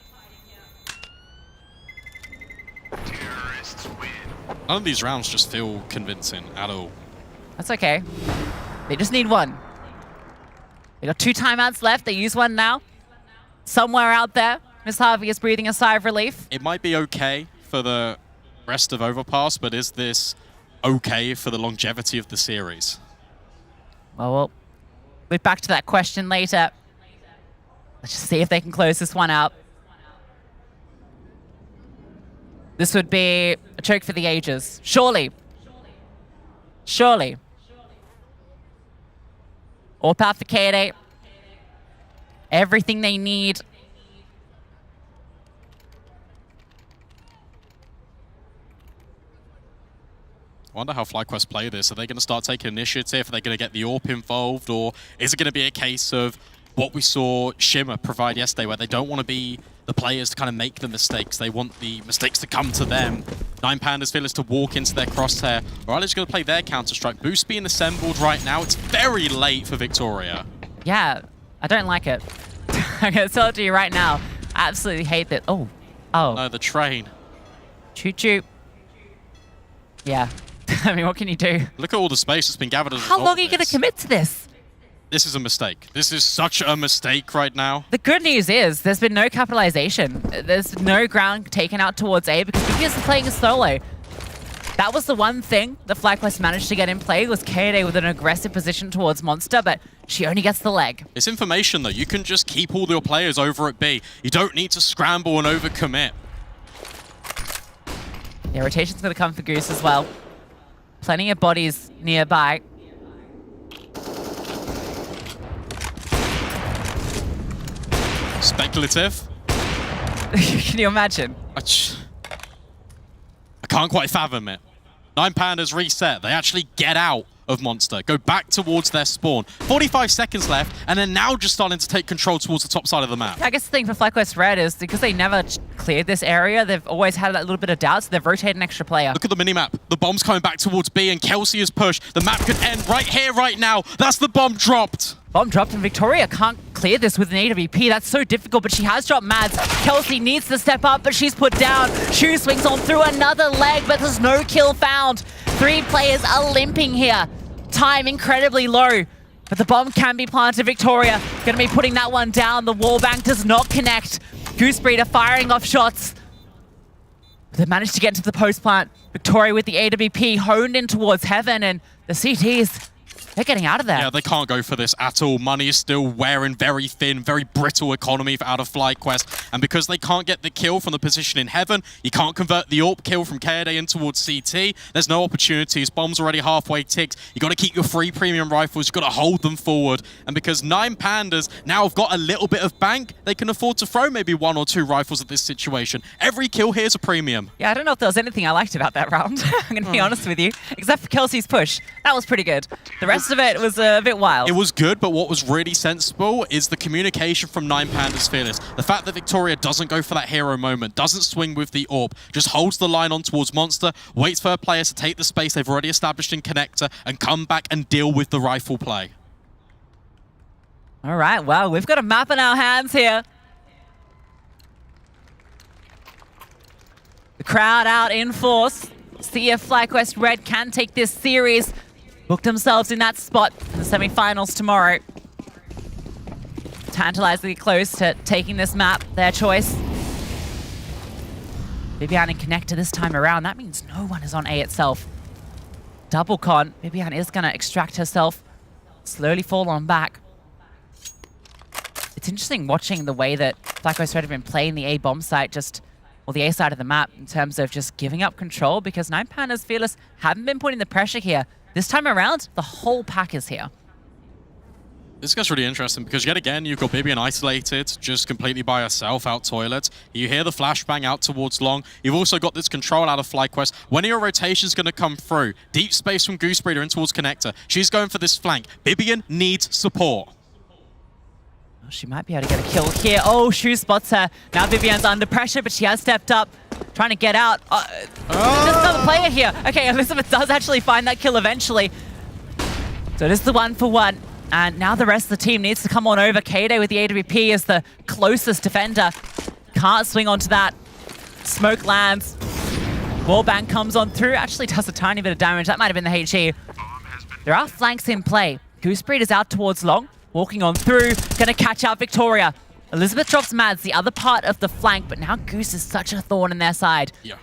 None of these rounds just feel convincing at all. That's okay. They just need one. They got 2 timeouts left. They use one now. Somewhere out there, Miss Harvey is breathing a sigh of relief. It might be okay for the rest of Overpass, but is this okay for the longevity of the series? Well, we'll get back to that question later. Let's just see if they can close this one out. This would be a choke for the ages. Surely. Surely. All power for Kade. Everything they need. I wonder how FlyQuest play this. Are they going to start taking initiative? Are they going to get the AWP involved? Or is it going to be a case of what we saw Shimmer provide yesterday, where they don't want to be the players to kind of make the mistakes? They want the mistakes to come to them. 9 Pandas fearless to walk into their crosshair. Riley's going to play their Counter-Strike. Boost being assembled right now. It's very late for Victoria. Yeah, I don't like it. I'm going to tell it to you right now. Absolutely hate that. Oh. No, the train. Choo-choo. Yeah. I mean, what can you do? Look at all the space that's been gathered as a How result long of are you going to this. commit to this? This is a mistake. This is such a mistake right now. The good news is there's been no capitalization. There's no ground taken out towards A because BBS is playing a solo. That was the one thing that FlyQuest managed to get in play was KD with an aggressive position towards Monster, but she only gets the leg. It's information, though. You can just keep all your players over at B. You don't need to scramble and overcommit. Yeah, rotation's going to come for Goose as well. Plenty of bodies nearby. Speculative. Can you imagine? I can't quite fathom it. 9 Pandas reset. They actually get out of Monster, go back towards their spawn. 45 seconds left, and they're now just starting to take control towards the top side of the map. I guess the thing for FlyQuest Red is because they never cleared this area, they've always had that little bit of doubt, so they've rotated an extra player. Look at the minimap. The bomb's coming back towards B, and Kelsey is pushed. The map could end right here, right now. That's the bomb dropped. Bomb dropped, and Victoria can't clear this with an AWP. That's so difficult, but she has dropped Mads. Kelsey needs to step up, but she's put down. Shu swings on through another leg, but there's no kill found. 3 players are limping here. Time incredibly low, but the bomb can be planted. Victoria going to be putting that one down. The wall bank does not connect. Goosebreeder firing off shots. They managed to get into the post plant. Victoria with the AWP honed in towards heaven, and the CTs, they're getting out of there. Yeah, they can't go for this at all. Money is still wearing very thin, very brittle economy out of FlyQuest. And because they can't get the kill from the position in heaven, you can't convert the AWP kill from KD in towards CT. There's no opportunities. Bomb's already halfway ticked. You got to keep your 3 premium rifles. You got to hold them forward. And because 9 Pandas now have got a little bit of bank, they can afford to throw maybe 1 or 2 rifles at this situation. Every kill here is a premium. Yeah, I don't know if there was anything I liked about that round. I'm going to be honest with you. Except for Kelsey's push. That was pretty good. The rest of it was a bit wild. It was good, but what was really sensible is the communication from 9 Pandas Fearless. The fact that Victoria doesn't go for that hero moment, doesn't swing with the AWP, just holds the line on towards Monster, waits for her players to take the space they've already established in Connector, and come back and deal with the rifle play. All right, well, we've got a map in our hands here. The crowd out in force. See if FlyQuest Red can take this series. Book themselves in that spot in the semi-finals tomorrow. Tantalizingly close to taking this map, their choice. Bibian and Connector this time around. That means no one is on A itself. Double con. Bibian is going to extract herself, slowly fall on back. It's interesting watching the way that FlyQuest Red have been playing the A bomb site, or the A side of the map, in terms of just giving up control, because 9 Pandas Fearless haven't been putting the pressure here. This time around, the whole pack is here. This gets really interesting because yet again, you've got Bibian isolated, just completely by herself out toilet. You hear the flashbang out towards long. You've also got this control out of FlyQuest. When are your rotations going to come through? Deep space from Goosebreeder in towards Connector. She's going for this flank. Bibian needs support. She might be able to get a kill here. Oh, Shu spots her. Now Bibian's under pressure, but she has stepped up, trying to get out. There's another player here. Okay, Elizabeth does actually find that kill eventually. So it is the 1-for-1. And now the rest of the team needs to come on over. KD with the AWP is the closest defender. Can't swing onto that. Smoke lands. Wallbang comes on through. Actually does a tiny bit of damage. That might have been the HE. There are flanks in play. Goosebreed is out towards long. Walking on through, gonna catch out Victoria. Elizabeth drops Mads, the other part of the flank, but now Goose is such a thorn in their side. Yeah.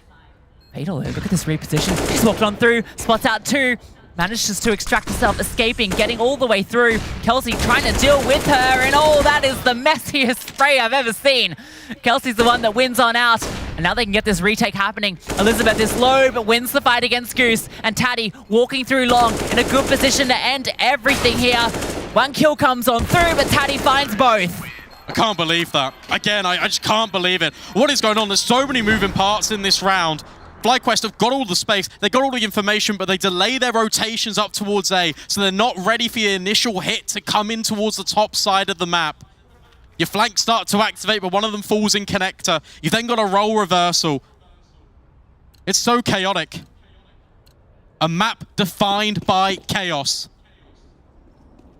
Fatal, look at this reposition. She's walked on through, spots out 2, manages to extract herself, escaping, getting all the way through. Kelsey trying to deal with her, and oh, that is the messiest spray I've ever seen. Kelsey's the one that wins on out, and now they can get this retake happening. Elizabeth is low, but wins the fight against Goose, and Taddy walking through long in a good position to end everything here. 1 kill comes on through, but Taddy finds both. I can't believe that. Again, I just can't believe it. What is going on? There's so many moving parts in this round. FlyQuest have got all the space, they got all the information, but they delay their rotations up towards A, so they're not ready for your initial hit to come in towards the top side of the map. Your flanks start to activate, but one of them falls in Connector. You've then got a role reversal. It's so chaotic. A map defined by chaos.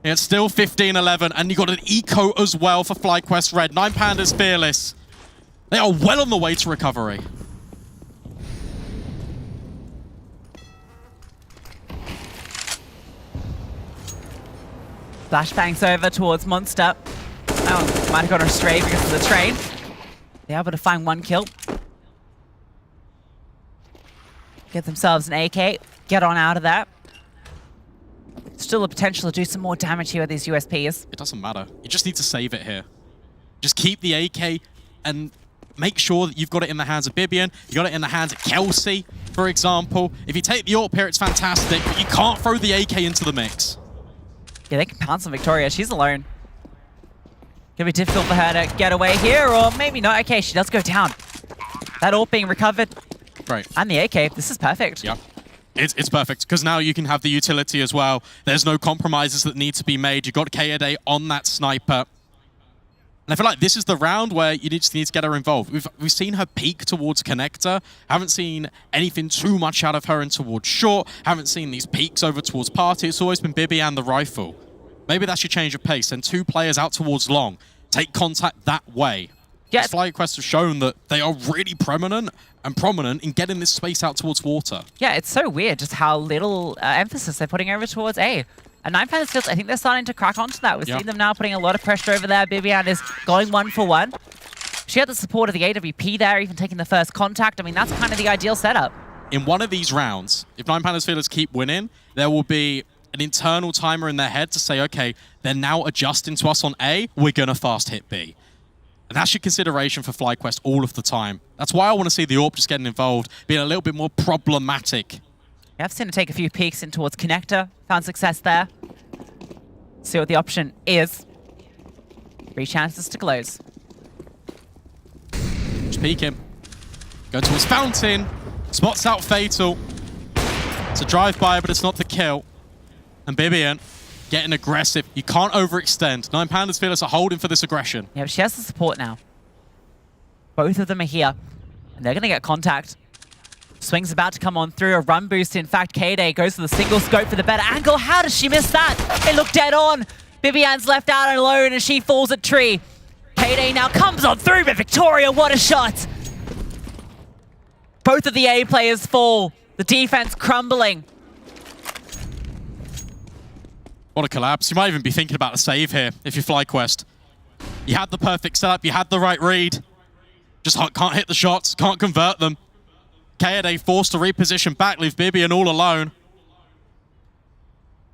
It's still 15-11, and you got an eco as well for FlyQuest Red. 9 Pandas Fearless. They are well on the way to recovery. Flashbangs over towards Monster. Oh, might have got astray because of the train. They're able to find one kill. Get themselves an AK. Get on out of that. Still a potential to do some more damage here with these USPs. It doesn't matter. You just need to save it here. Just keep the AK and make sure that you've got it in the hands of Bibian. You got it in the hands of Kelsey, for example. If you take the AWP here, it's fantastic, but you can't throw the AK into the mix. Yeah, they can pounce on Victoria. She's alone. Gonna be difficult for her to get away here, or maybe not. Okay, she does go down. That AWP being recovered. Right. And the AK. This is perfect. Yeah. It's perfect, because now you can have the utility as well. There's no compromises that need to be made. You've got Kaede on that sniper. And I feel like this is the round where you just need to get her involved. We've seen her peak towards Connector. Haven't seen anything too much out of her in towards short. Haven't seen these peaks over towards party. It's always been Bibi and the rifle. Maybe that's your change of pace. Send 2 players out towards long. Take contact that way. Yes. FlyQuest have shown that they are really prominent in getting this space out towards water. Yeah, it's so weird just how little emphasis they're putting over towards A. And Nine Panthers Fields, I think they're starting to crack onto that. We've seen them now putting a lot of pressure over there. Bibian is going 1 for 1. She had the support of the AWP there, even taking the first contact. I mean, that's kind of the ideal setup. In one of these rounds, if Nine Panthers Fields keep winning, there will be an internal timer in their head to say, okay, they're now adjusting to us on A, we're going to fast hit B. And that's your consideration for FlyQuest all of the time. That's why I want to see the AWP just getting involved, being a little bit more problematic. You have seen her take a few peeks in towards Connector. Found success there. See what the option is. 3 chances to close. Just peek him. Go towards Fountain. Spots out Fatal. It's a drive-by, but it's not the kill. And Bibian getting aggressive. You can't overextend. Nine Panthers Fearless are holding for this aggression. Yeah, but she has the support now. Both of them are here. And they're going to get contact. Swing's about to come on through. A run boost, in fact. Kaede goes for the single scope for the better angle. How does she miss that? It looked dead on. Bibian's left out alone and she falls at tree. Kaede now comes on through, but Victoria, what a shot. Both of the A players fall. The defense crumbling. What a collapse. You might even be thinking about a save here if you're FlyQuest. You had the perfect setup. You had the right read. Just can't hit the shots. Can't convert them. Kaede forced to reposition back, leave Bibian all alone.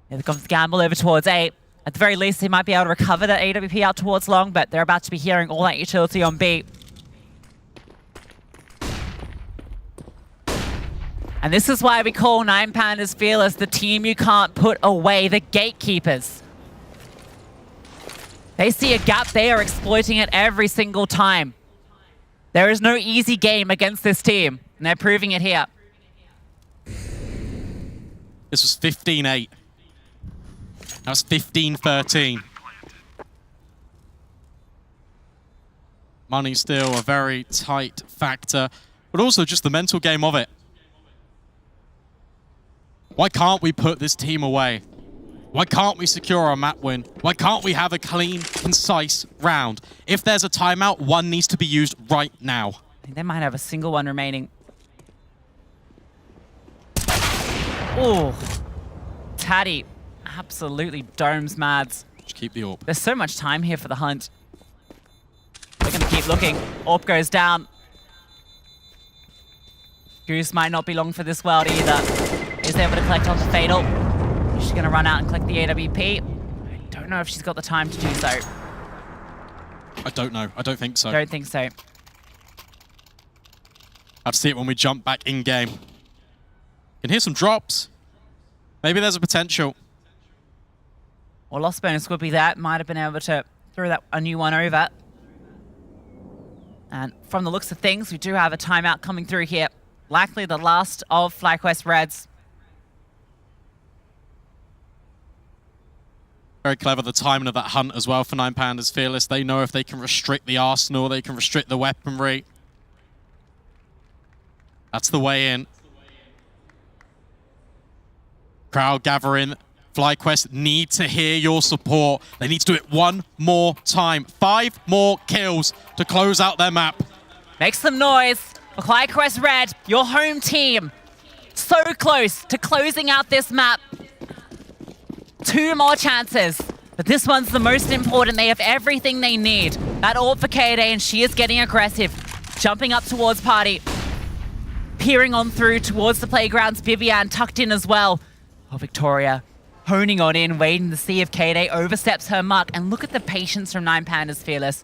Here comes the gamble over towards A. At the very least, they might be able to recover that AWP out towards long, but they're about to be hearing all that utility on B. And this is why we call Nine Panthers Fearless the team you can't put away, the gatekeepers. They see a gap, they are exploiting it every single time. There is no easy game against this team, and they're proving it here. This was 15-8. That was 15-13. Money still a very tight factor, but also just the mental game of it. Why can't we put this team away? Why can't we secure our map win? Why can't we have a clean, concise round? If there's a timeout, one needs to be used right now. I think they might have a single one remaining. Oh, Taddy absolutely domes Mads. Just keep the AWP. There's so much time here for the hunt. They're going to keep looking. AWP goes down. Goose might not be long for this world either. Is able to collect onto Fatal. She's going to run out and collect the AWP. I don't know if she's got the time to do so. I don't know. I don't think so. Don't think so. I'll see it when we jump back in-game. Can hear some drops. Maybe there's a potential. Well, lost bonus would be that. Might have been able to throw a new one over. And from the looks of things, we do have a timeout coming through here. Likely the last of FlyQuest Reds. Very clever, the timing of that hunt as well for Nine Panthers Fearless. They know if they can restrict the arsenal, they can restrict the weaponry. That's the way in. Crowd gathering. FlyQuest need to hear your support. They need to do it one more time. 5 more kills to close out their map. Make some noise. FlyQuest Red, your home team. So close to closing out this map. 2 more chances. But this one's the most important. They have everything they need. That ult for KD, and she is getting aggressive. Jumping up towards Party. Peering on through towards the playgrounds. Vivian tucked in as well. Oh, Victoria honing on in, waiting to see if KD oversteps her mark. And look at the patience from 9Pandas Fearless.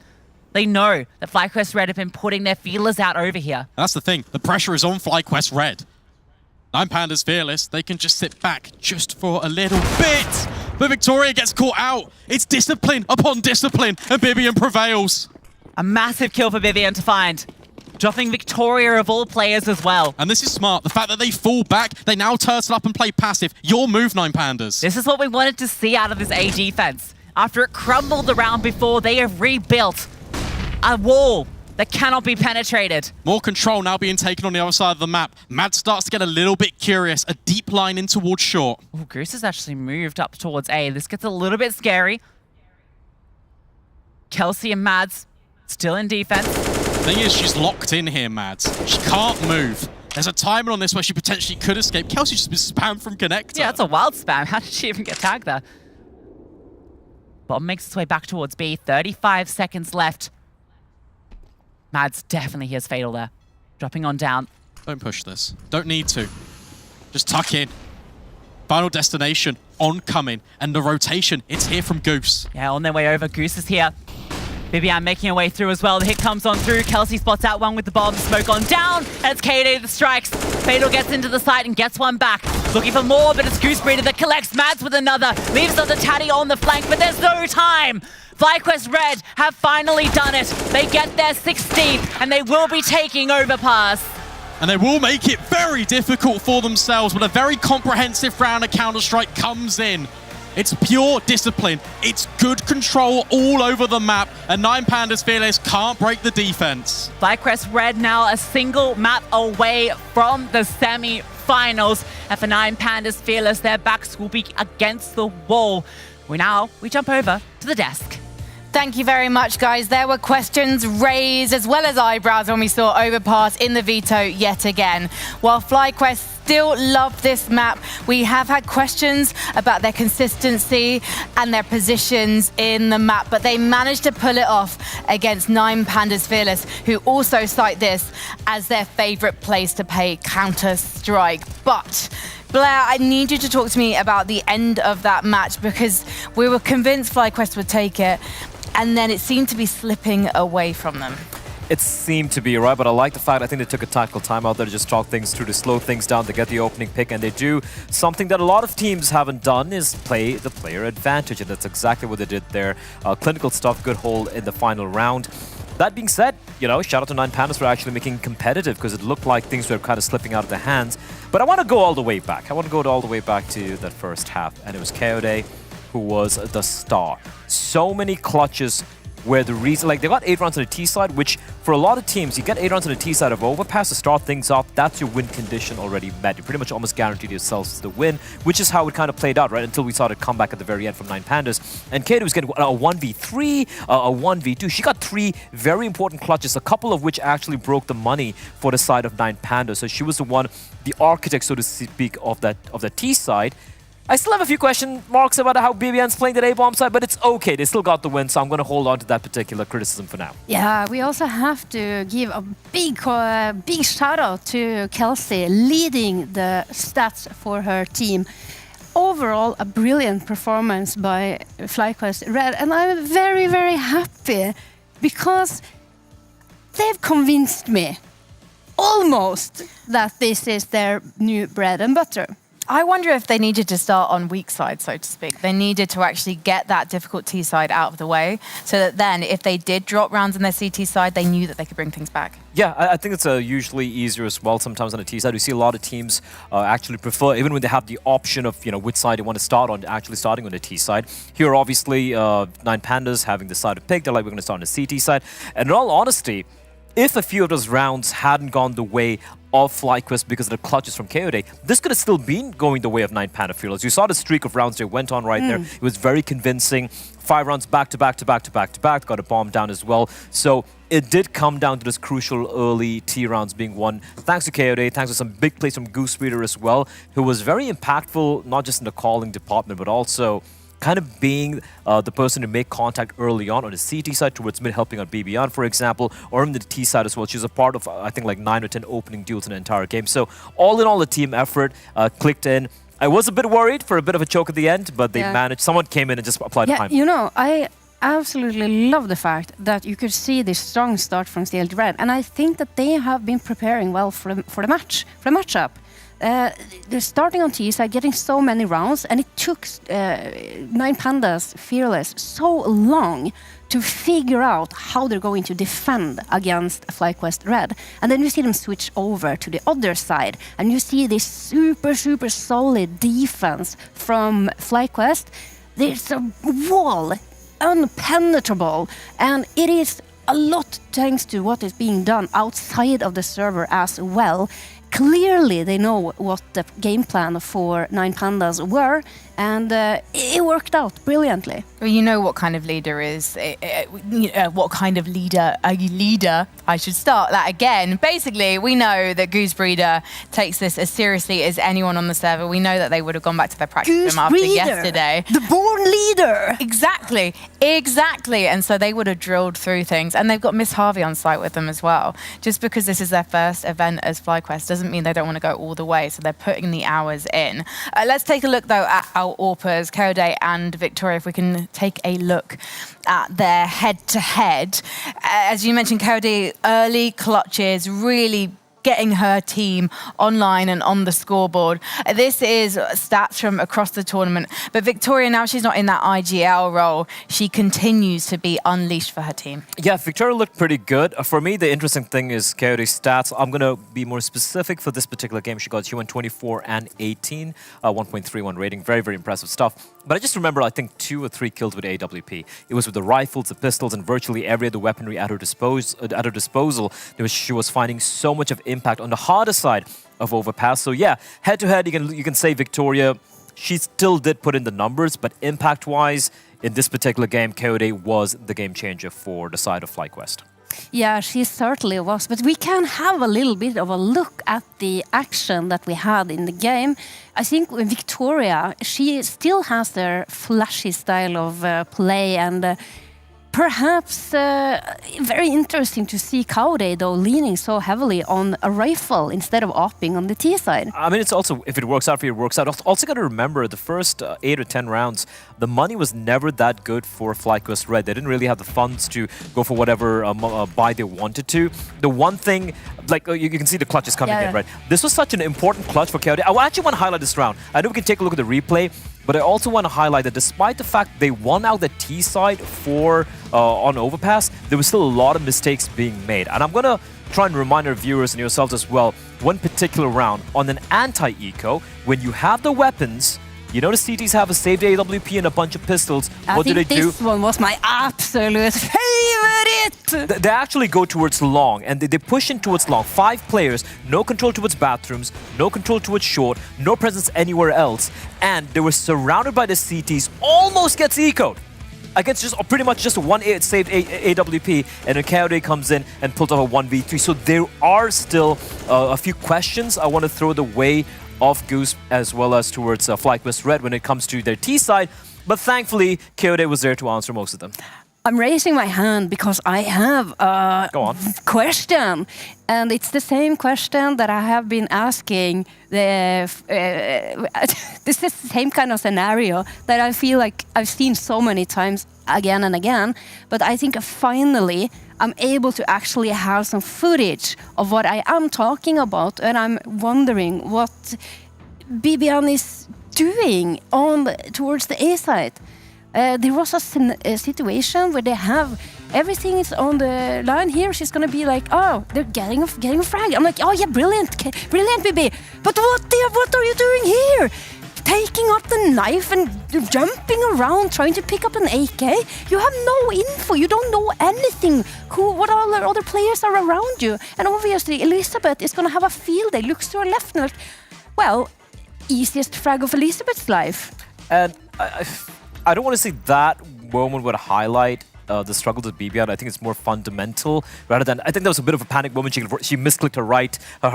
They know that FlyQuest Red have been putting their feelers out over here. That's the thing. The pressure is on FlyQuest Red. 9Pandas Fearless, they can just sit back just for a little bit. But Victoria gets caught out. It's discipline upon discipline, and Vivian prevails. A massive kill for Vivian to find. Dropping Victoria of all players as well. And this is smart. The fact that they fall back, they now turtle up and play passive. Your move, 9Pandas. This is what we wanted to see out of this A defense. After it crumbled the round before, they have rebuilt a wall that cannot be penetrated. More control now being taken on the other side of the map. Mad starts to get a little bit curious. A deep line in towards short. Oh, Goose has actually moved up towards A. This gets a little bit scary. Kelsey and Mads still in defense. Thing is, she's locked in here, Mads. She can't move. There's a timer on this where she potentially could escape. Kelsey's just been spammed from connector. Yeah, that's a wild spam. How did she even get tagged there? Bomb makes its way back towards B. 35 seconds left. Mads definitely hears Fatal there. Dropping on down. Don't push this. Don't need to. Just tuck in. Final destination, oncoming. And the rotation, it's here from Goose. Yeah, on their way over. Goose is here. Vivian making her way through as well. The hit comes on through. Kelsey spots out one with the bomb. Smoke on down. And it's KD that strikes. Fatal gets into the site and gets one back. Looking for more, but it's Goose Breeder that collects Mads with another. Leaves the Tatty on the flank, but there's no time. FlyQuest Red have finally done it. They get their 16th, and they will be taking Overpass. And they will make it very difficult for themselves, but a very comprehensive round of Counter-Strike comes in. It's pure discipline. It's good control all over the map, and 9Pandas Fearless can't break the defense. FlyQuest Red now a single map away from the semi-finals. And for 9Pandas Fearless, their backs will be against the wall. We jump over to the desk. Thank you very much, guys. There were questions raised as well as eyebrows when we saw Overpass in the veto yet again. While FlyQuest still love this map, we have had questions about their consistency and their positions in the map, but they managed to pull it off against 9Pandas Fearless, who also cite this as their favorite place to play Counter-Strike. But Blair, I need you to talk to me about the end of that match, because we were convinced FlyQuest would take it, and then it seemed to be slipping away from them. It seemed to be, right? But I like the fact I think they took a tactical time out there to just talk things through, to slow things down, to get the opening pick, and they do something that a lot of teams haven't done, is play the player advantage, and that's exactly what they did there. Clinical stuff, good hold in the final round. That being said, shout out to 9Pandas for actually making competitive, because it looked like things were kind of slipping out of their hands. But I want to go all the way back. I want to go all the way back to that first half, and it was KOD who was the star. So many clutches where the reason, like, they got 8 rounds on the T side, which for a lot of teams, you get 8 rounds on the T side of Overpass to start things off, that's your win condition already met. You pretty much almost guaranteed yourselves the win, which is how it kind of played out, right? Until we saw it come back at the very end from 9Pandas. And KD was getting a 1v3, a 1v2. She got 3 very important clutches, a couple of which actually broke the money for the side of 9Pandas. So she was the one, the architect, so to speak, of that T side. I still have a few question marks about how BBN's playing that A-bomb side, but it's okay. They still got the win, so I'm going to hold on to that particular criticism for now. Yeah, we also have to give a big shout out to Kelsey, leading the stats for her team. Overall, a brilliant performance by FlyQuest Red, and I'm very, very happy because they've convinced me almost that this is their new bread and butter. I wonder if they needed to start on weak side, so to speak. They needed to actually get that difficult T side out of the way, so that then if they did drop rounds on their CT side, they knew that they could bring things back. Yeah, I think it's usually easier as well sometimes on the T side. We see a lot of teams actually prefer, even when they have the option of which side they want to start on, actually starting on the T side. Here, obviously, 9Pandas having the side of pick, they're like, we're going to start on the CT side. And in all honesty, if a few of those rounds hadn't gone the way of FlyQuest because of the clutches from KOD, this could have still been going the way of 9 Panda Fearless. You saw the streak of rounds they went on right there. It was very convincing. 5 rounds back to back to back to back to back. Got a bomb down as well. So it did come down to this crucial early T rounds being won. Thanks to KOD, thanks to some big plays from Goosebreeder as well, who was very impactful, not just in the calling department, but also kind of being the person to make contact early on the CT side towards mid, helping out BBN, for example, or in the T side as well. She's a part of, I think, like 9 or 10 opening duels in the entire game. So all in all, the team effort clicked in. I was a bit worried for a bit of a choke at the end, but they managed. Someone came in and just applied time. You know, I absolutely love the fact that you could see this strong start from CDT Red, and I think that they have been preparing well for the matchup. They're starting on T side, getting so many rounds, and it took 9 Pandas Fearless so long to figure out how they're going to defend against FlyQuest Red. And then you see them switch over to the other side, and you see this super, super solid defense from FlyQuest. There's a wall, unpenetrable, and it is a lot thanks to what is being done outside of the server as well. Clearly, they know what the game plan for 9 Pandas were, and it worked out brilliantly. Well, you know what kind of leader is, what kind of leader I should start that again. Basically, we know that Goosebreeder takes this as seriously as anyone on the server. We know that they would have gone back to their practice room after yesterday. The born leader! Exactly. And so they would have drilled through things. And they've got Miss Harvey on site with them as well. Just because this is their first event as FlyQuest doesn't mean they don't want to go all the way. So they're putting the hours in. Let's take a look, though, at our AWPers, KOD and Victoria, if we can take a look at their head-to-head. As you mentioned, KOD, early clutches, really getting her team online and on the scoreboard. This is stats from across the tournament. But Victoria, now she's not in that IGL role, she continues to be unleashed for her team. Yeah, Victoria looked pretty good. For me, the interesting thing is KOD's stats. I'm going to be more specific for this particular game. She went 24 and 18, 1.31 rating. Very, very impressive stuff. But I just remember, I think, 2 or 3 kills with AWP. It was with the rifles, the pistols, and virtually every other weaponry at her disposal. She was finding so much of impact on the harder side of Overpass. So yeah, head-to-head, you can say Victoria, she still did put in the numbers, but impact-wise, in this particular game, KOD was the game changer for the side of FlyQuest. Yeah, she certainly was. But we can have a little bit of a look at the action that we had in the game. I think with Victoria, she still has their flashy style of play, and perhaps very interesting to see KOD, though, leaning so heavily on a rifle instead of opping on the T side. I mean, it's also, if it works out for you, it works out. Also got to remember, the first 8 or 10 rounds, the money was never that good for FlyQuest Red. They didn't really have the funds to go for whatever buy they wanted to. The one thing, like, you can see the clutches coming in, right? This was such an important clutch for KOD. I actually want to highlight this round. I know we can take a look at the replay, but I also want to highlight that despite the fact they won out the T side for on Overpass, there was still a lot of mistakes being made. And I'm going to try and remind our viewers and yourselves as well, one particular round on an anti-eco, when you have the weapons, you know the CTs have a saved AWP and a bunch of pistols. What do they do? This one was my absolute favorite! They actually go towards long, and they push in towards long. 5 players, no control towards bathrooms, no control towards short, no presence anywhere else, and they were surrounded by the CTs, almost gets ecoed against just pretty much just one saved AWP, and then KOD comes in and pulls off a 1v3. So there are still a few questions I want to throw the way of Goose as well as towards FlyQuest Red when it comes to their T side, but thankfully KOD was there to answer most of them. I'm raising my hand because I have a question, and it's the same question that I have been asking. This is the same kind of scenario that I feel like I've seen so many times again and again, but I think finally I'm able to actually have some footage of what I am talking about, and I'm wondering what BBN is doing towards the A side. There was a situation where they have everything is on the line here. She's gonna be like, oh, they're getting a frag. I'm like, oh yeah, brilliant, BB. But what are you doing here? taking up the knife and jumping around trying to pick up an AK. You have no info. You don't know anything. What other players are around you? And obviously, Elizabeth is going to have a field day. Looks to her left and like, well, easiest frag of Elizabeth's life. And I don't want to say that moment would highlight the struggle to BBN. I think it's more fundamental rather than. I think there was a bit of a panic moment. She misclicked her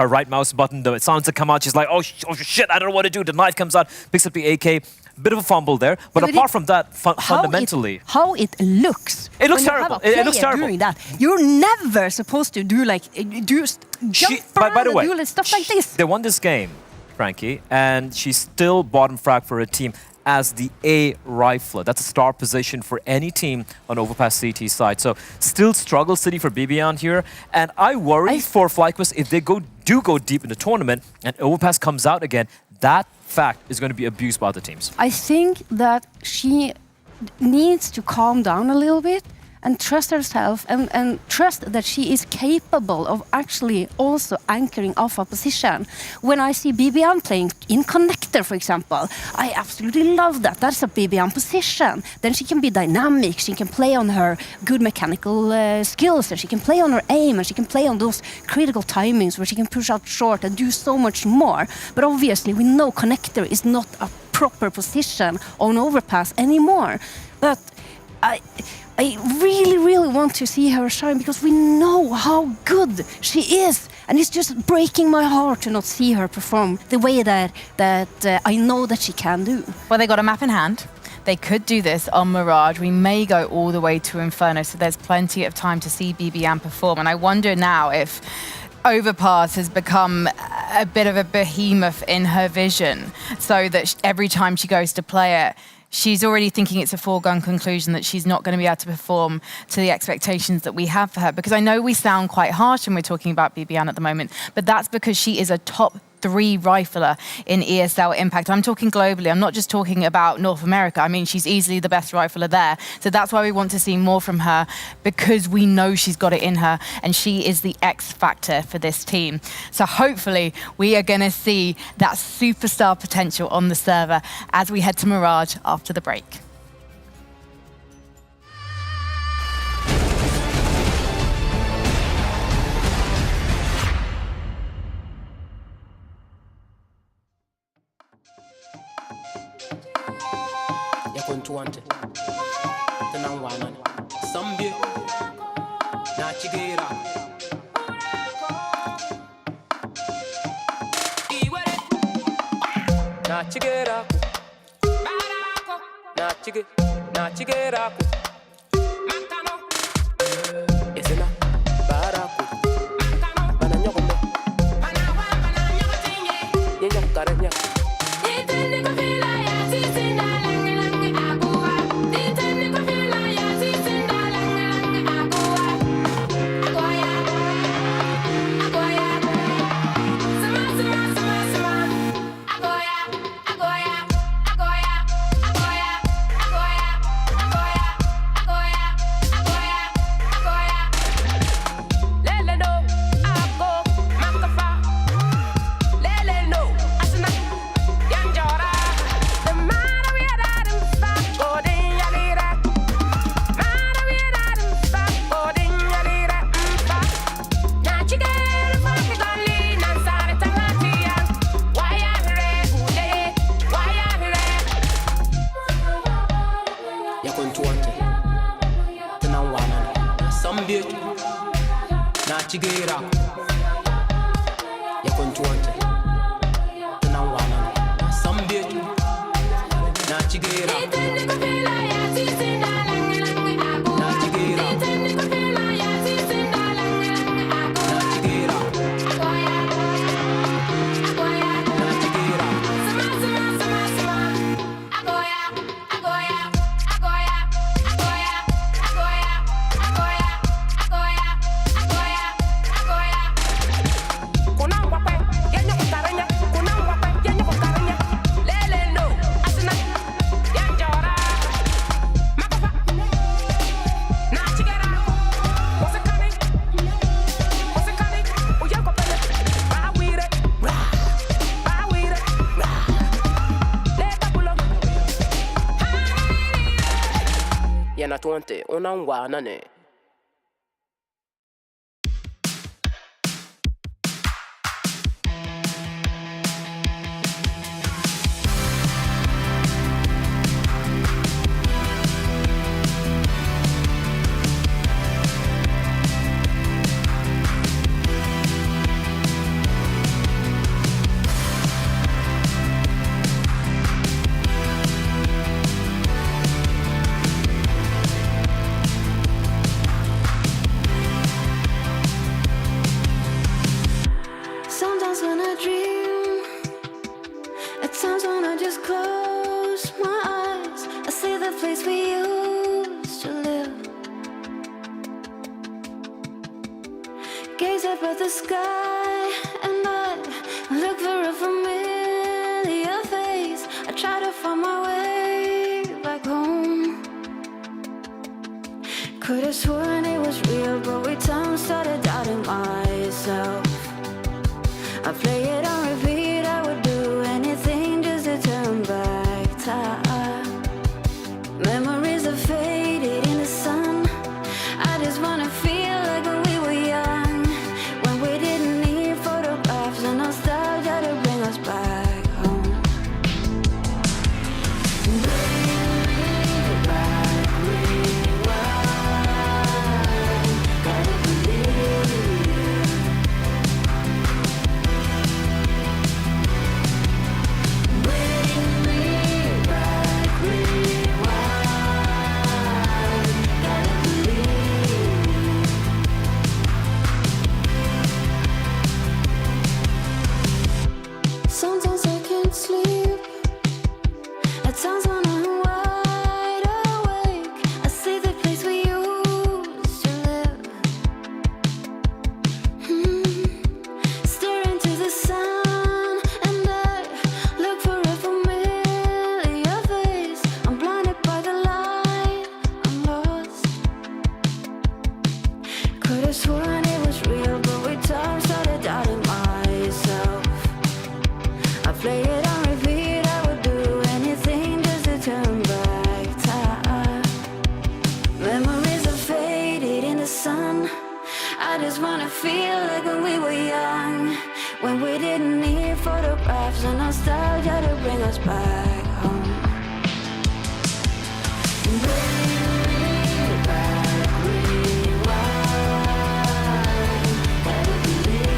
right mouse button. It sounds to come out. She's like, oh shit, I don't know what to do. The knife comes out, picks up the AK. Bit of a fumble there, but apart from that, fundamentally, how it looks. It looks terrible. It looks terrible. Doing that, you're never supposed to do jump around by the way, and do stuff like this. They won this game, Frankie, and she's still bottom frag for her team as the A rifler. That's a star position for any team on Overpass CT side. So still struggle city for BBN here. And I worry for FlyQuest if they do go deep in the tournament and Overpass comes out again, that fact is going to be abused by other teams. I think that she needs to calm down a little bit and trust herself and trust that she is capable of actually also anchoring off a position. When I see BBN playing in connector, for example, I absolutely love that. That's a BBN position. Then she can be dynamic, she can play on her good mechanical skills, and she can play on her aim, and she can play on those critical timings where she can push out short and do so much more. But obviously we know connector is not a proper position on Overpass anymore. But I really, really want to see her shine because we know how good she is. And it's just breaking my heart to not see her perform the way that I know that she can do. Well, they got a map in hand. They could do this on Mirage. We may go all the way to Inferno, so there's plenty of time to see BBN perform. And I wonder now if Overpass has become a bit of a behemoth in her vision, so that every time she goes to play it, she's already thinking it's a foregone conclusion that she's not going to be able to perform to the expectations that we have for her. Because I know we sound quite harsh when we're talking about BBN at the moment, but that's because she is a top 3 rifler in ESL Impact. I'm talking globally. I'm not just talking about North America. I mean, she's easily the best rifler there. So that's why we want to see more from her, because we know she's got it in her and she is the X factor for this team. So hopefully we are going to see that superstar potential on the server as we head to Mirage after the break. Kontuante Tanan wanan Sambi Na chigera Na chigera Na chigera Makano Esena Baraku Bana nyogombe Bana nyogotinye Nyok karenya Yitende kofila ya tisinda Chigera ya kontuante tena wana sambi na chigera yana tuante unangwa nane. Sometimes when I dream, at times when I just close my eyes, I see the place we used to live. Gaze up at the sky and I look for a familiar face. I try to find my way back home. Could have sworn it was real, but with time started doubting myself. I play it on repeat, I would do anything just to turn back time. Memories are faded in the sun. I just wanna feel like when we were young, when we didn't need photographs and nostalgia to bring us back home. Bring me back, rewind. Gotta believe. Sometimes I can't sleep. At times when I'm wide awake, I see the place we used to live. Stare into the sun and I look for a familiar face. I'm blinded by the light, I'm lost. Could have sworn it was real, but with time started doubting myself. I play it on repeat, I would do anything just to turn back time. Memories are faded in the sun. I just wanna feel like when we were young, when we didn't need photographs and nostalgia to bring us back home. Bring me back, rewind. Gotta believe.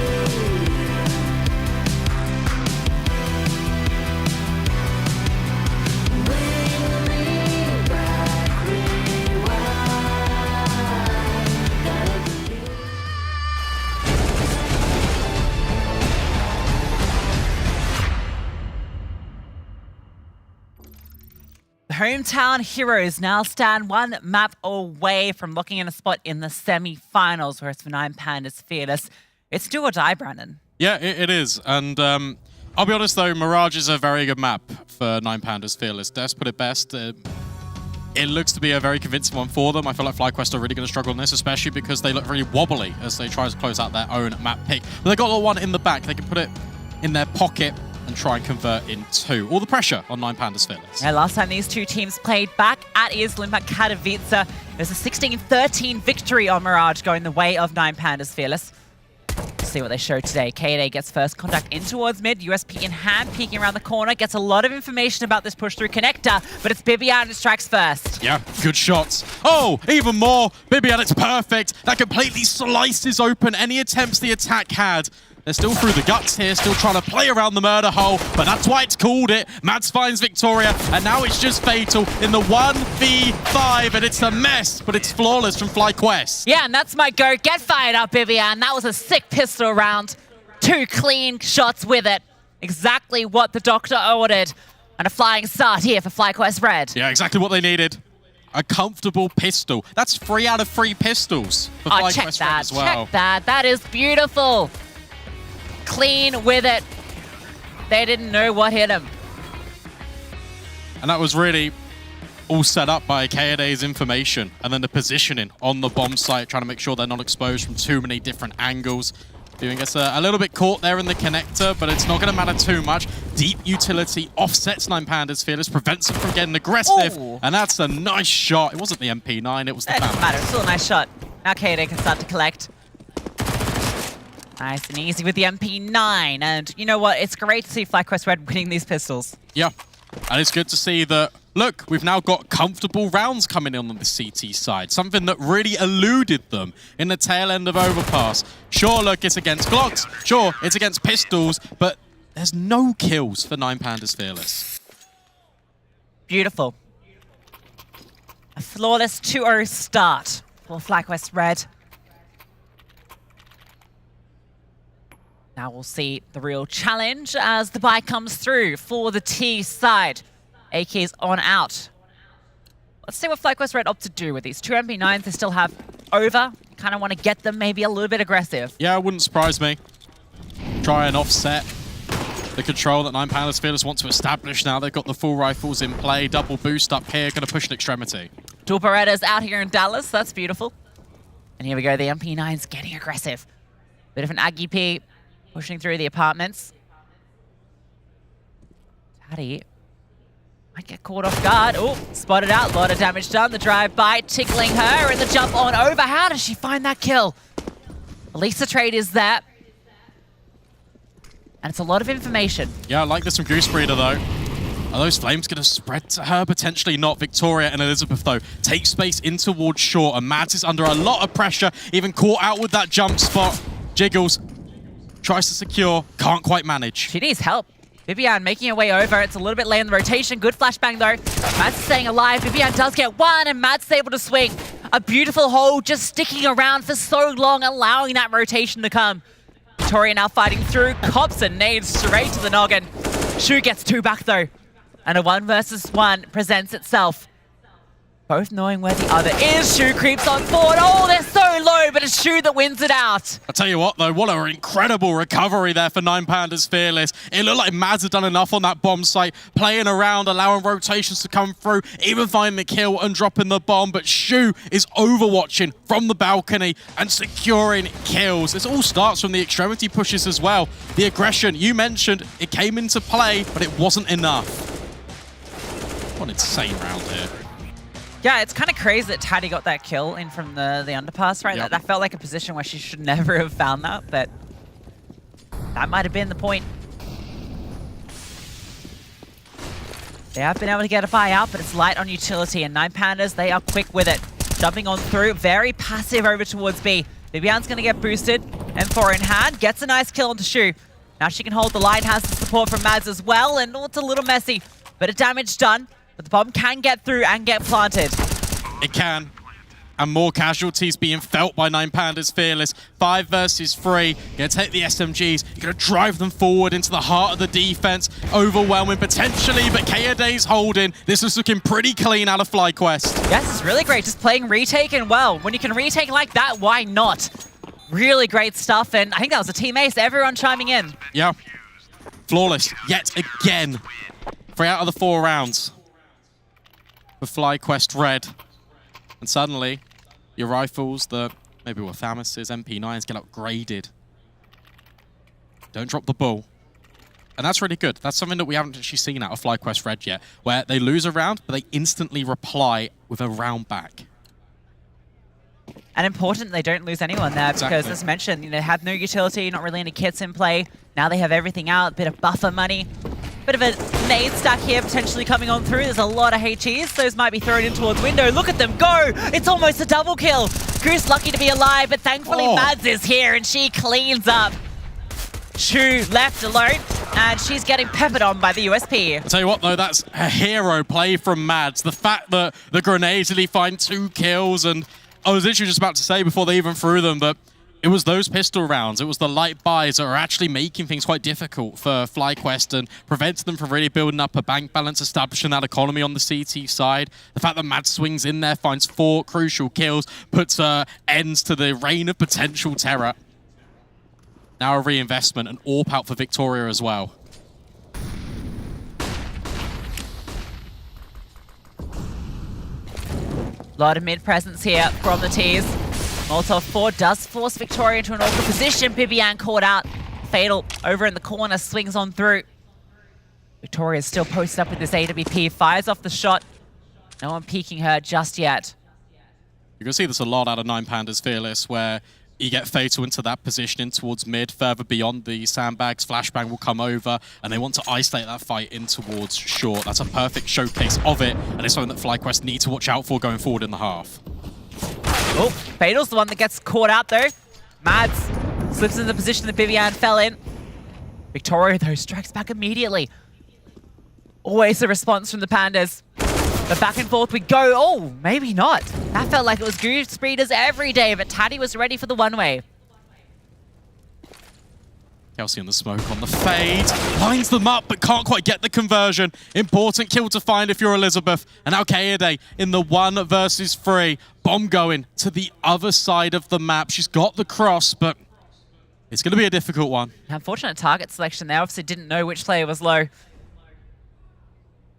The hometown heroes now stand one map away from locking in a spot in the semi-finals, whereas for Nine Pandas Fearless, it's do or die, Brandon. Yeah, it is. And I'll be honest, though, Mirage is a very good map for Nine Pandas Fearless. Des put it best. It looks to be a very convincing one for them. I feel like FlyQuest are really going to struggle in this, especially because they look really wobbly as they try to close out their own map pick. But they got the one in the back. They can put it in their pocket and try and convert in two. All the pressure on Nine Pandas Fearless. Yeah, last time these two teams played back at ESL Impact Katowice, it was a 16-13 victory on Mirage, going the way of Nine Pandas Fearless. Let's see what they show today. KD gets first contact in towards mid. USP in hand, peeking around the corner. Gets a lot of information about this push through connector, but it's Bibian who strikes first. Yeah, good shots. Oh, even more. Bibian, it's perfect. That completely slices open any attempts the attack had. They're still through the guts here, still trying to play around the murder hole, but that's why it's called it. Mads finds Victoria, and now it's just Fatal in the 1v5, and it's a mess, but it's flawless from FlyQuest. Yeah, and that's my go. Get fired up, Bibian. That was a sick pistol round. 2 clean shots with it. Exactly what the doctor ordered. And a flying start here for FlyQuest Red. Yeah, exactly what they needed. A comfortable pistol. That's 3 out of 3 pistols for FlyQuest Red as well. Check that. That is beautiful. Clean with it. They didn't know what hit him. And that was really all set up by KD's information and then the positioning on the bomb site, trying to make sure they're not exposed from too many different angles. Doing gets a little bit caught there in the connector, but it's not going to matter too much. Deep utility offsets 9Panda's Fearless, prevents him from getting aggressive, and that's a nice shot. It wasn't the MP9, it was the It doesn't Panda. matter, still a nice shot. Now Kaden can start to collect. Nice and easy with the MP9, and you know what? It's great to see FlyQuest Red winning these pistols. Yeah, and it's good to see that, look, we've now got comfortable rounds coming in on the CT side, something that really eluded them in the tail end of Overpass. Sure, look, it's against Glocks, sure, it's against pistols, but there's no kills for 9Panda's Fearless. Beautiful. A flawless 2-0 start for FlyQuest Red. Now we'll see the real challenge as the buy comes through for the T side. AK is on out. Let's see what FlyQuest Red opt to do with these 2 MP9s they still have over. Kind of want to get them maybe a little bit aggressive. Yeah, it wouldn't surprise me. Try and offset the control that 9Panda's Fearless want to establish now. They've got the full rifles in play. Double boost up here, going to push an extremity. Dual Berettas out here in Dallas. That's beautiful. And here we go. The MP9's getting aggressive. Bit of an Aggie P pushing through the apartments. Taddy might get caught off guard. Oh, spotted out. A lot of damage done. The drive-by tickling her and the jump on over. How does she find that kill? Lisa trade is there. And it's a lot of information. Yeah, I like this from Goose Breeder, though. Are those flames going to spread to her? Potentially not. Victoria and Elizabeth, though, take space in towards short. And Mads is under a lot of pressure. Even caught out with that jump spot. Jiggles tries to secure. Can't quite manage. She needs help. Vivian making her way over. It's a little bit late in the rotation. Good flashbang, though. Mads staying alive. Vivian does get one, and Mads able to swing. A beautiful hole, just sticking around for so long, allowing that rotation to come. Victoria now fighting through. Cops and nades straight to the noggin. Shu gets 2 back, though. And a 1 versus 1 presents itself. Both knowing where the other is. Shu creeps on forward. Oh, they're so low, but it's Shu that wins it out. I'll tell you what, though, what an incredible recovery there for 9Panda's Fearless. It looked like Mads had done enough on that bomb site, playing around, allowing rotations to come through, even finding the kill and dropping the bomb, but Shu is overwatching from the balcony and securing kills. This all starts from the extremity pushes as well. The aggression, you mentioned, it came into play, but it wasn't enough. What an insane round here. Yeah, it's kind of crazy that Taddy got that kill in from the underpass, right? Yep. That felt like a position where she should never have found that, but that might have been the point. They have been able to get a buy out, but it's light on utility, and 9Pandas, they are quick with it. Jumping on through, very passive over towards B. Vivian's going to get boosted, M4 in hand, gets a nice kill onto Shu. Now she can hold the line, has the support from Mads as well, and it's a little messy. Bit of damage done. But the bomb can get through and get planted. It can. And more casualties being felt by 9Panda's Fearless. 5 versus 3. Gonna take the SMGs. You're gonna drive them forward into the heart of the defense. Overwhelming potentially, but Kaede's holding. This is looking pretty clean out of FlyQuest. Yes, it's really great. Just playing retake, and well, when you can retake like that, why not? Really great stuff, and I think that was a team ace. Everyone chiming in. Yeah. Flawless yet again. 3 out of the 4 rounds for FlyQuest Red. And suddenly, your rifles that maybe were Thamus's, MP9s get upgraded. Don't drop the ball. And that's really good. That's something that we haven't actually seen out of FlyQuest Red yet, where they lose a round, but they instantly reply with a round back. And important they don't lose anyone there, because as mentioned, they have no utility, not really any kits in play. Now they have everything out, a bit of buffer money. Bit of a nade stack here potentially coming on through. There's a lot of HEs. Those might be thrown in towards window. Look at them go! It's almost a double kill. Goose lucky to be alive, but thankfully Mads is here and she cleans up. Shu left alone, and she's getting peppered on by the USP. I'll tell you what, though, that's a hero play from Mads. The fact that the grenades really find 2 kills, and I was literally just about to say before they even threw them, but it was those pistol rounds, it was the light buys that are actually making things quite difficult for FlyQuest and preventing them from really building up a bank balance, establishing that economy on the CT side. The fact that Mads swings in there, finds 4 crucial kills, puts ends to the reign of potential terror. Now a reinvestment, and AWP out for Victoria as well. A lot of mid presence here from the T's. Molotov 4 does force Victoria into an awkward position. Bibian caught out. Fatal over in the corner, swings on through. Victoria's still posted up with this AWP, fires off the shot. No one peeking her just yet. You can see this a lot out of 9Pandas Fearless, where you get Fatal into that position in towards mid, further beyond the sandbags. Flashbang will come over, and they want to isolate that fight in towards short. That's a perfect showcase of it, and it's something that FlyQuest need to watch out for going forward in the half. Oh, Fatal's the one that gets caught out though. Mads slips into the position that Bibian fell in. Victoria, though, strikes back immediately. Always a response from the Pandas. But back and forth we go. Oh, maybe not. That felt like it was Goose Speeders every day, but Taddy was ready for the one-way. Kelsey in the smoke on the fade. Lines them up, but can't quite get the conversion. Important kill to find if you're Elizabeth. And now Kaede in the 1 versus 3. Bomb going to the other side of the map. She's got the cross, but it's going to be a difficult one. Unfortunate target selection there. Obviously didn't know which player was low.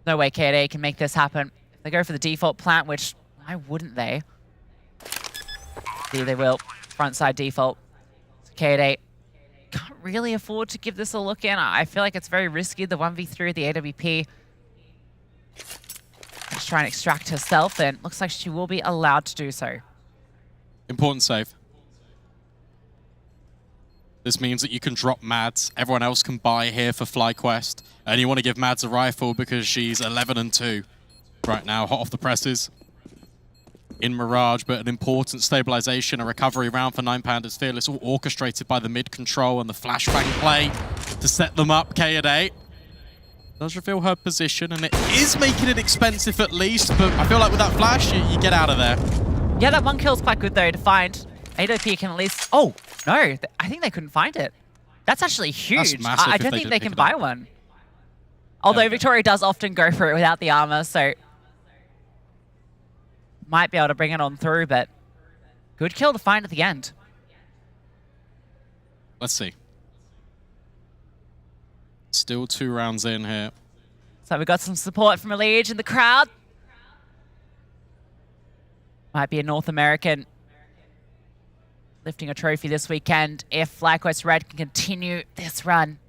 No way Kaede can make this happen. If they go for the default plant, which why wouldn't they? See, they will. Frontside default. So Kaede can't really afford to give this a look in. I feel like it's very risky, the 1v3 of the AWP. Just trying to extract herself, and looks like she will be allowed to do so. Important save. This means that you can drop Mads. Everyone else can buy here for FlyQuest. And you want to give Mads a rifle because she's 11-2 right now, hot off the presses. In Mirage, but an important stabilization, a recovery round for 9Pandas Fearless, all orchestrated by the mid control and the flashbang play to set them up. Kaede does reveal her position, and it is making it expensive at least, but I feel like with that flash, you get out of there. Yeah, that one kill's quite good though to find. AWP can at least... Oh, no, I think they couldn't find it. That's actually huge. That's massive I don't think they can buy one. Although Victoria does often go for it without the armor, so... Might be able to bring it on through, but good kill to find at the end. Let's see. Still 2 rounds in here. So we got some support from Elige in the crowd. Might be a North American lifting a trophy this weekend if FlyQuest Red can continue this run.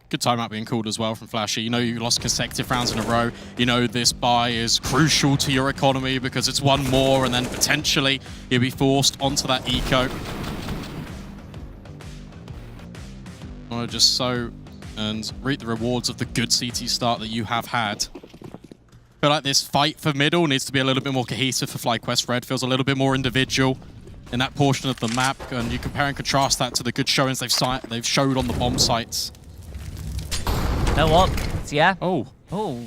Good timeout being called as well from Flashy. You know you lost consecutive rounds in a row. You know this buy is crucial to your economy because it's one more and then potentially you'll be forced onto that eco. I want to just sow and reap the rewards of the good CT start that you have had. I feel like this fight for middle needs to be a little bit more cohesive for FlyQuest Red. Feels a little bit more individual in that portion of the map, and you compare and contrast that to the good showings they've showed on the bomb sites. You know what? Yeah. Oh. Oh.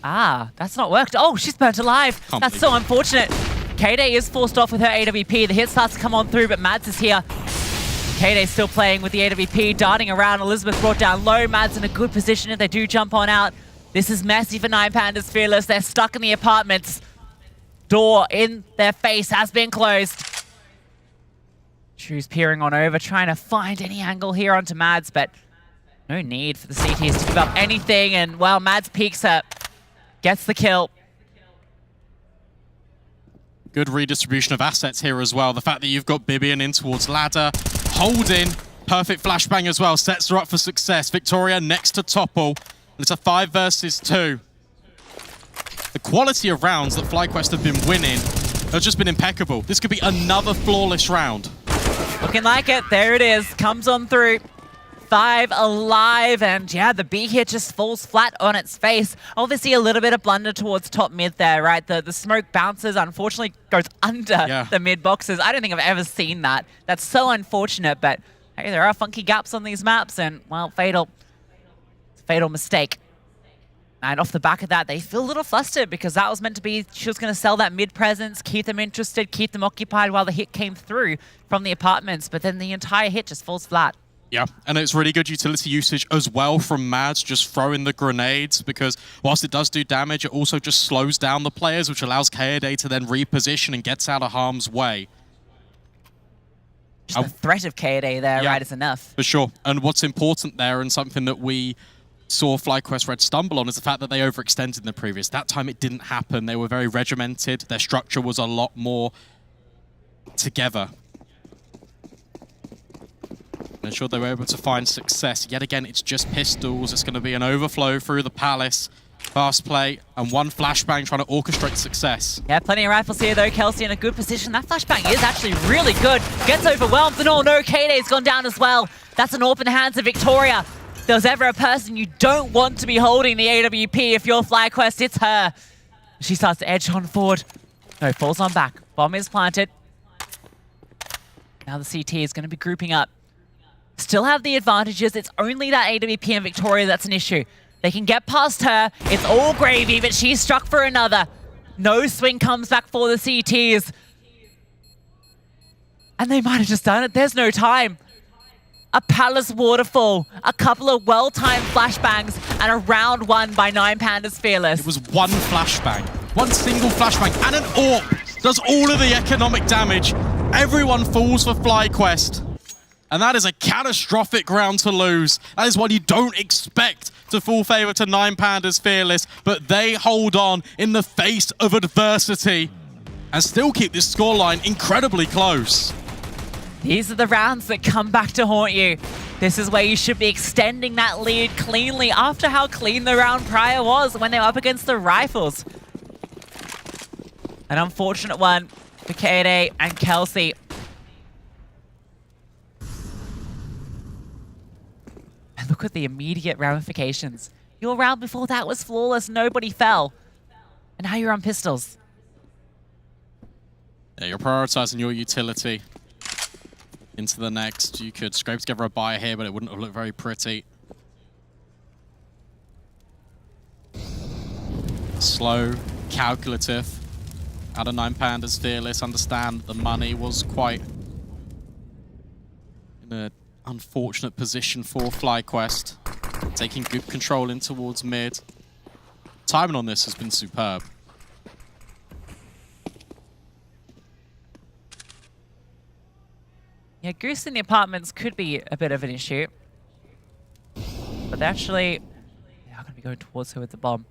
Ah, that's not worked. Oh, she's burnt alive. That's so unfortunate. Kaede is forced off with her AWP. The hit starts to come on through, but Mads is here. Kaede's still playing with the AWP, darting around. Elizabeth brought down low. Mads in a good position if they do jump on out. This is messy for 9Pandas Fearless. They're stuck in the apartments. Door in their face has been closed. Drew's peering on over, trying to find any angle here onto Mads, but no need for the CTs to give up anything, and well, Mads peeks her, gets the kill. Good redistribution of assets here as well. The fact that you've got Bibian in towards ladder, holding, perfect flashbang as well, sets her up for success. Victoria next to Topple, and it's a 5 versus 2. The quality of rounds that FlyQuest have been winning has just been impeccable. This could be another flawless round. Looking like it, there it is, comes on through. 5 alive, and yeah, the B hit just falls flat on its face. Obviously a little bit of blunder towards top mid there, right? The smoke bounces, unfortunately goes under the mid boxes. I don't think I've ever seen that. That's so unfortunate, but hey, there are funky gaps on these maps, and well, fatal mistake. And off the back of that, they feel a little flustered because that was meant to be, she was going to sell that mid presence, keep them interested, keep them occupied while the hit came through from the apartments, but then the entire hit just falls flat. Yeah, and it's really good utility usage as well from Mads, just throwing the grenades, because whilst it does do damage, it also just slows down the players, which allows Kaede to then reposition and gets out of harm's way. Just the threat of Kaede there, right, is enough. For sure. And what's important there, and something that we saw FlyQuest Red stumble on, is the fact that they overextended in the previous. That time it didn't happen. They were very regimented. Their structure was a lot more together. Ensure they were able to find success. Yet again, it's just pistols. It's going to be an overflow through the Palace. Fast play and one flashbang trying to orchestrate success. Yeah, plenty of rifles here though. Kelsey in a good position. That flashbang is actually really good. Gets overwhelmed and oh no, K-Day's gone down as well. That's an AWP in the hands of Victoria. If there's ever a person you don't want to be holding the AWP if you're FlyQuest, it's her. She starts to edge on forward. No, falls on back. Bomb is planted. Now the CT is going to be grouping up. Still have the advantages. It's only that AWP and Victoria that's an issue. They can get past her. It's all gravy, but she's struck for another. No swing comes back for the CTs. And they might have just done it. There's no time. A Palace waterfall, a couple of well-timed flashbangs, and a round won by 9 Pandas Fearless. It was one flashbang. One single flashbang and an AWP does all of the economic damage. Everyone falls for FlyQuest. And that is a catastrophic round to lose. That is one you don't expect to fall favor to 9 Pandas Fearless, but they hold on in the face of adversity and still keep this scoreline incredibly close. These are the rounds that come back to haunt you. This is where you should be extending that lead cleanly after how clean the round prior was when they were up against the Rifles. An unfortunate one for K-Day and Kelsey. And look at the immediate ramifications. Your round before that was flawless, nobody fell. And now you're on pistols. Yeah, you're prioritizing your utility into the next. You could scrape together a buy here, but it wouldn't have looked very pretty. Slow, calculative. Out of 9 Pandas Fearless, understand the money was quite in an unfortunate position for FlyQuest. Taking good control in towards mid. Timing on this has been superb. Yeah, Goose in the apartments could be a bit of an issue. But they're actually going to be going towards her with the bomb.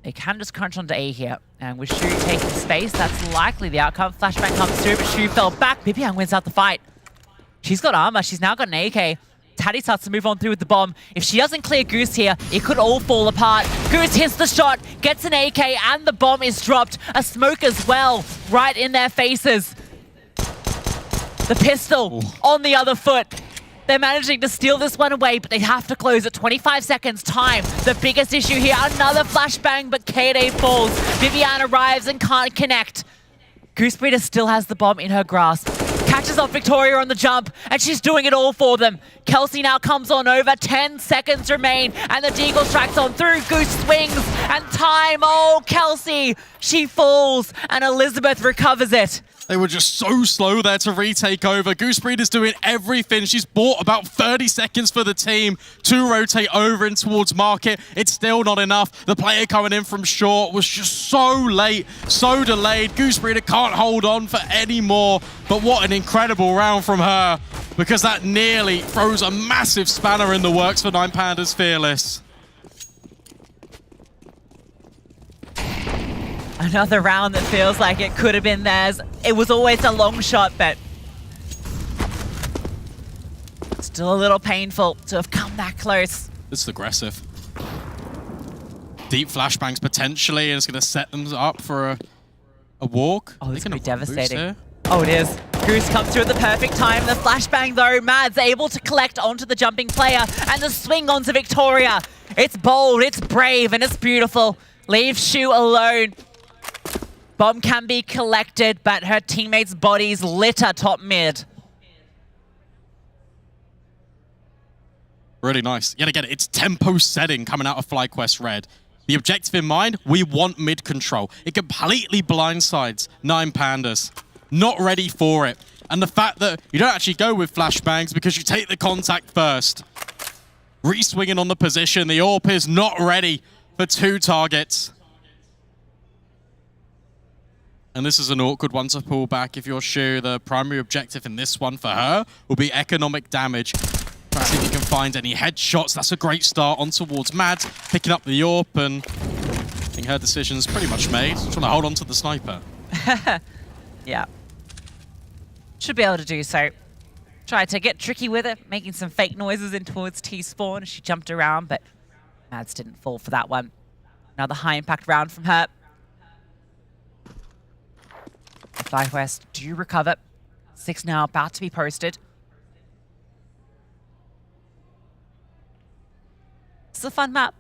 They can just crunch onto A here. And with Shu taking space, that's likely the outcome. Flashbang comes through, but Shu fell back. Bibiang wins out the fight. She's got armor. She's now got an AK. Taddy starts to move on through with the bomb. If she doesn't clear Goose here, it could all fall apart. Goose hits the shot, gets an AK, and the bomb is dropped. A smoke as well, right in their faces. The pistol on the other foot. They're managing to steal this one away, but they have to close at 25 seconds time. The biggest issue here, another flashbang, but K-Day falls. Vivian arrives and can't connect. Goosebreeder still has the bomb in her grasp. Catches off Victoria on the jump, and she's doing it all for them. Kelsey now comes on over, 10 seconds remain, and the Deagle strikes on through. Goose swings, and time, oh, Kelsey, she falls, and Elizabeth recovers it. They were just so slow there to retake over. Goosebreeder's doing everything. She's bought about 30 seconds for the team to rotate over in towards market. It's still not enough. The player coming in from short was just so late, so delayed. Goosebreeder can't hold on for any more. But what an incredible round from her, because that nearly throws a massive spanner in the works for 9 Pandas Fearless. Another round that feels like it could have been theirs. It was always a long shot, but still a little painful to have come that close. This is aggressive. Deep flashbangs potentially, and it's going to set them up for a walk. Oh, this is going to be devastating. Oh, it is. Goose comes through at the perfect time. The flashbang, though, Mads able to collect onto the jumping player, and the swing onto Victoria. It's bold, it's brave, and it's beautiful. Leave Shu alone. Bomb can be collected, but her teammates' bodies litter top mid. Really nice. Yet again, it's tempo setting coming out of FlyQuest Red. The objective in mind, we want mid control. It completely blindsides 9 Pandas. Not ready for it. And the fact that you don't actually go with flashbangs because you take the contact first. Re-swinging on the position. The AWP is not ready for 2 targets. And this is an awkward one to pull back if you're Shu. The primary objective in this one for her will be economic damage. Try to see if you can find any headshots. That's a great start on towards Mads, picking up the AWP, and I think her decision's pretty much made. Trying to hold on to the sniper. Yeah. Should be able to do so. Tried to get tricky with it, making some fake noises in towards T-spawn. She jumped around, but Mads didn't fall for that one. Another high impact round from her. FlyQuest do recover. 6 now about to be posted. It's a fun map.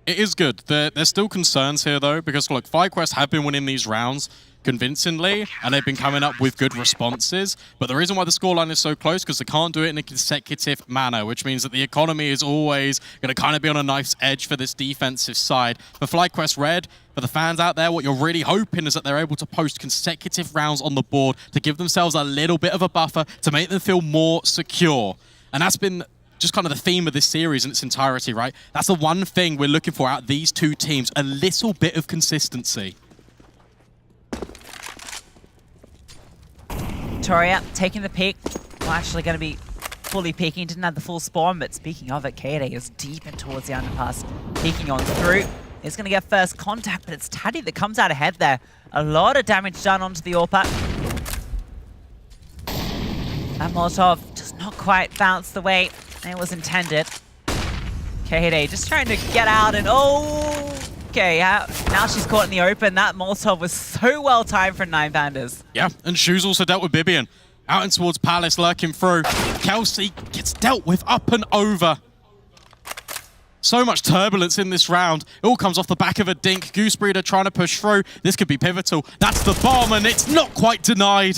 It is good. There's still concerns here, though, because, look, FlyQuest have been winning these rounds convincingly, and they've been coming up with good responses. But the reason why the scoreline is so close, because they can't do it in a consecutive manner, which means that the economy is always going to kind of be on a knife's edge for this defensive side. For FlyQuest Red, for the fans out there, what you're really hoping is that they're able to post consecutive rounds on the board to give themselves a little bit of a buffer to make them feel more secure. And that's been just kind of the theme of this series in its entirety, right? That's the one thing we're looking for out of these two teams, a little bit of consistency. Victoria taking the peek. Well, actually going to be fully peeking. Didn't have the full spawn, but speaking of it, Kaede is deep in towards the underpass. Peeking on through. He's going to get first contact, but it's Taddy that comes out ahead there. A lot of damage done onto the AWP. That Molotov just not quite bounced the way it was intended. Kaede just trying to get out and okay, now she's caught in the open. That Molotov was so well timed for 9 Pandas. Yeah, and Shoes also dealt with Bibian. Out and towards Palace, lurking through. Kelsey gets dealt with up and over. So much turbulence in this round. It all comes off the back of a dink. Goosebreeder trying to push through. This could be pivotal. That's the bomb, and it's not quite denied.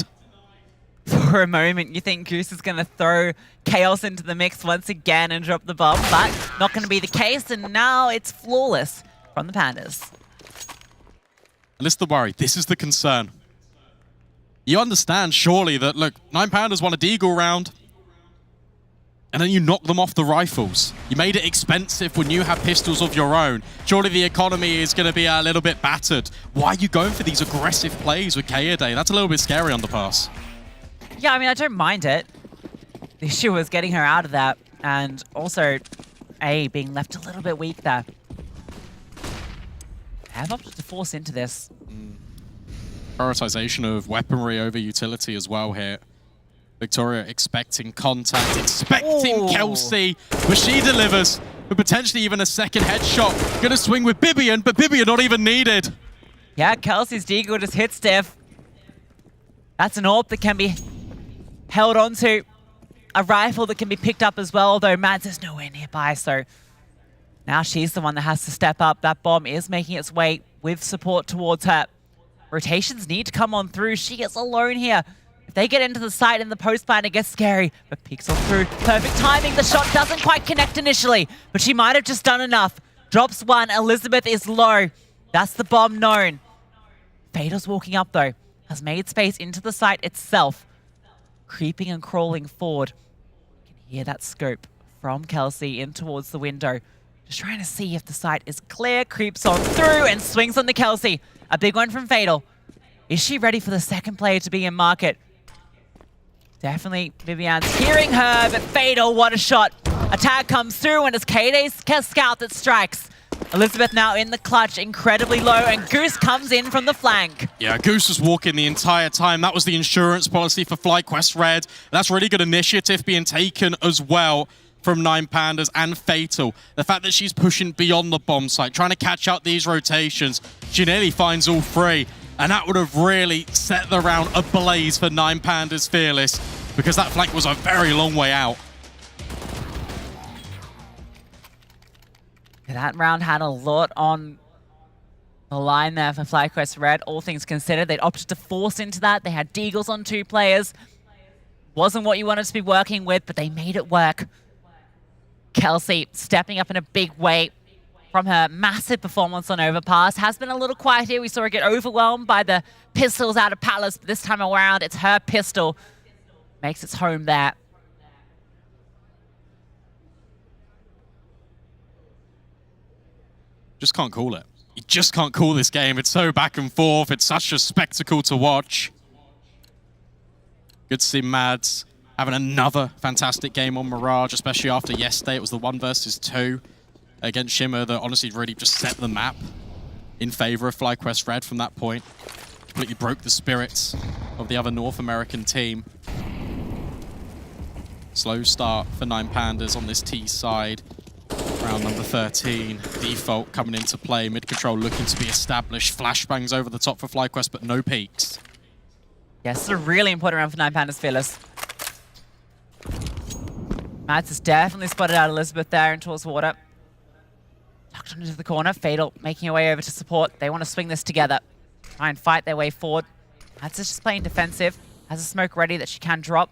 For a moment, you think Goose is going to throw Chaos into the mix once again and drop the bomb, but not going to be the case, and now it's flawless from the Pandas. And this is the worry. This is the concern. You understand, surely, that, look, 9 Pandas won a Deagle round, and then you knock them off the rifles. You made it expensive when you have pistols of your own. Surely the economy is going to be a little bit battered. Why are you going for these aggressive plays with Kaede? That's a little bit scary on the pass. Yeah, I mean, I don't mind it. The issue was getting her out of that, and also, being left a little bit weak there. I have opted to force into this. Prioritization of weaponry over utility as well here. Victoria expecting contact, expecting Kelsey, but she delivers, but potentially even a second headshot. Gonna swing with Bibian, but Bibian not even needed. Yeah, Kelsey's deagle just hit Steph. That's an AWP that can be held onto. A rifle that can be picked up as well, though Mads is nowhere nearby, so now she's the one that has to step up. That bomb is making its way with support towards her. Rotations need to come on through. She is alone here. If they get into the site in the post plan, it gets scary, but peeks on through. Perfect timing. The shot doesn't quite connect initially, but she might have just done enough. Drops one. Elizabeth is low. That's the bomb known. Fader's walking up, though. Has made space into the site itself. Creeping and crawling forward. You can hear that scope from Kelsey in towards the window. Just trying to see if the site is clear. Creeps on through and swings on the Kelsey. A big one from Fatal. Is she ready for the second player to be in market? Definitely Vivian's hearing her, but Fatal, what a shot. Attack comes through, and it's Kaede's scout that strikes. Elizabeth now in the clutch, incredibly low, and Goose comes in from the flank. Yeah, Goose was walking the entire time. That was the insurance policy for FlyQuest Red. That's really good initiative being taken as well from 9 Pandas and Fatal. The fact that she's pushing beyond the bomb site, trying to catch out these rotations. She nearly finds all 3, and that would have really set the round ablaze for 9 Pandas Fearless, because that flank was a very long way out. That round had a lot on the line there for FlyQuest Red. All things considered, they'd opted to force into that. They had Deagles on 2 players. Wasn't what you wanted to be working with, but they made it work. Kelsey stepping up in a big way from her massive performance on Overpass. Has been a little quiet here. We saw her get overwhelmed by the pistols out of Palace, but this time around, it's her pistol. Makes its home there. Just can't call it. You just can't call this game. It's so back and forth. It's such a spectacle to watch. Good to see Mads having another fantastic game on Mirage, especially after yesterday. It was the 1 versus 2 against Shimmer that honestly really just set the map in favor of FlyQuest Red from that point. completely broke the spirits of the other North American team. Slow start for 9 Pandas on this T side. Round number 13. Default coming into play. Mid control looking to be established. Flashbangs over the top for FlyQuest, but no peaks. Yes, it's a really important round for 9 Pandas Fearless. Mads has definitely spotted out Elizabeth there and towards water. Tucked into the corner. Fatal making her way over to support. They want to swing this together. Try and fight their way forward. Mads is just playing defensive. Has a smoke ready that she can drop.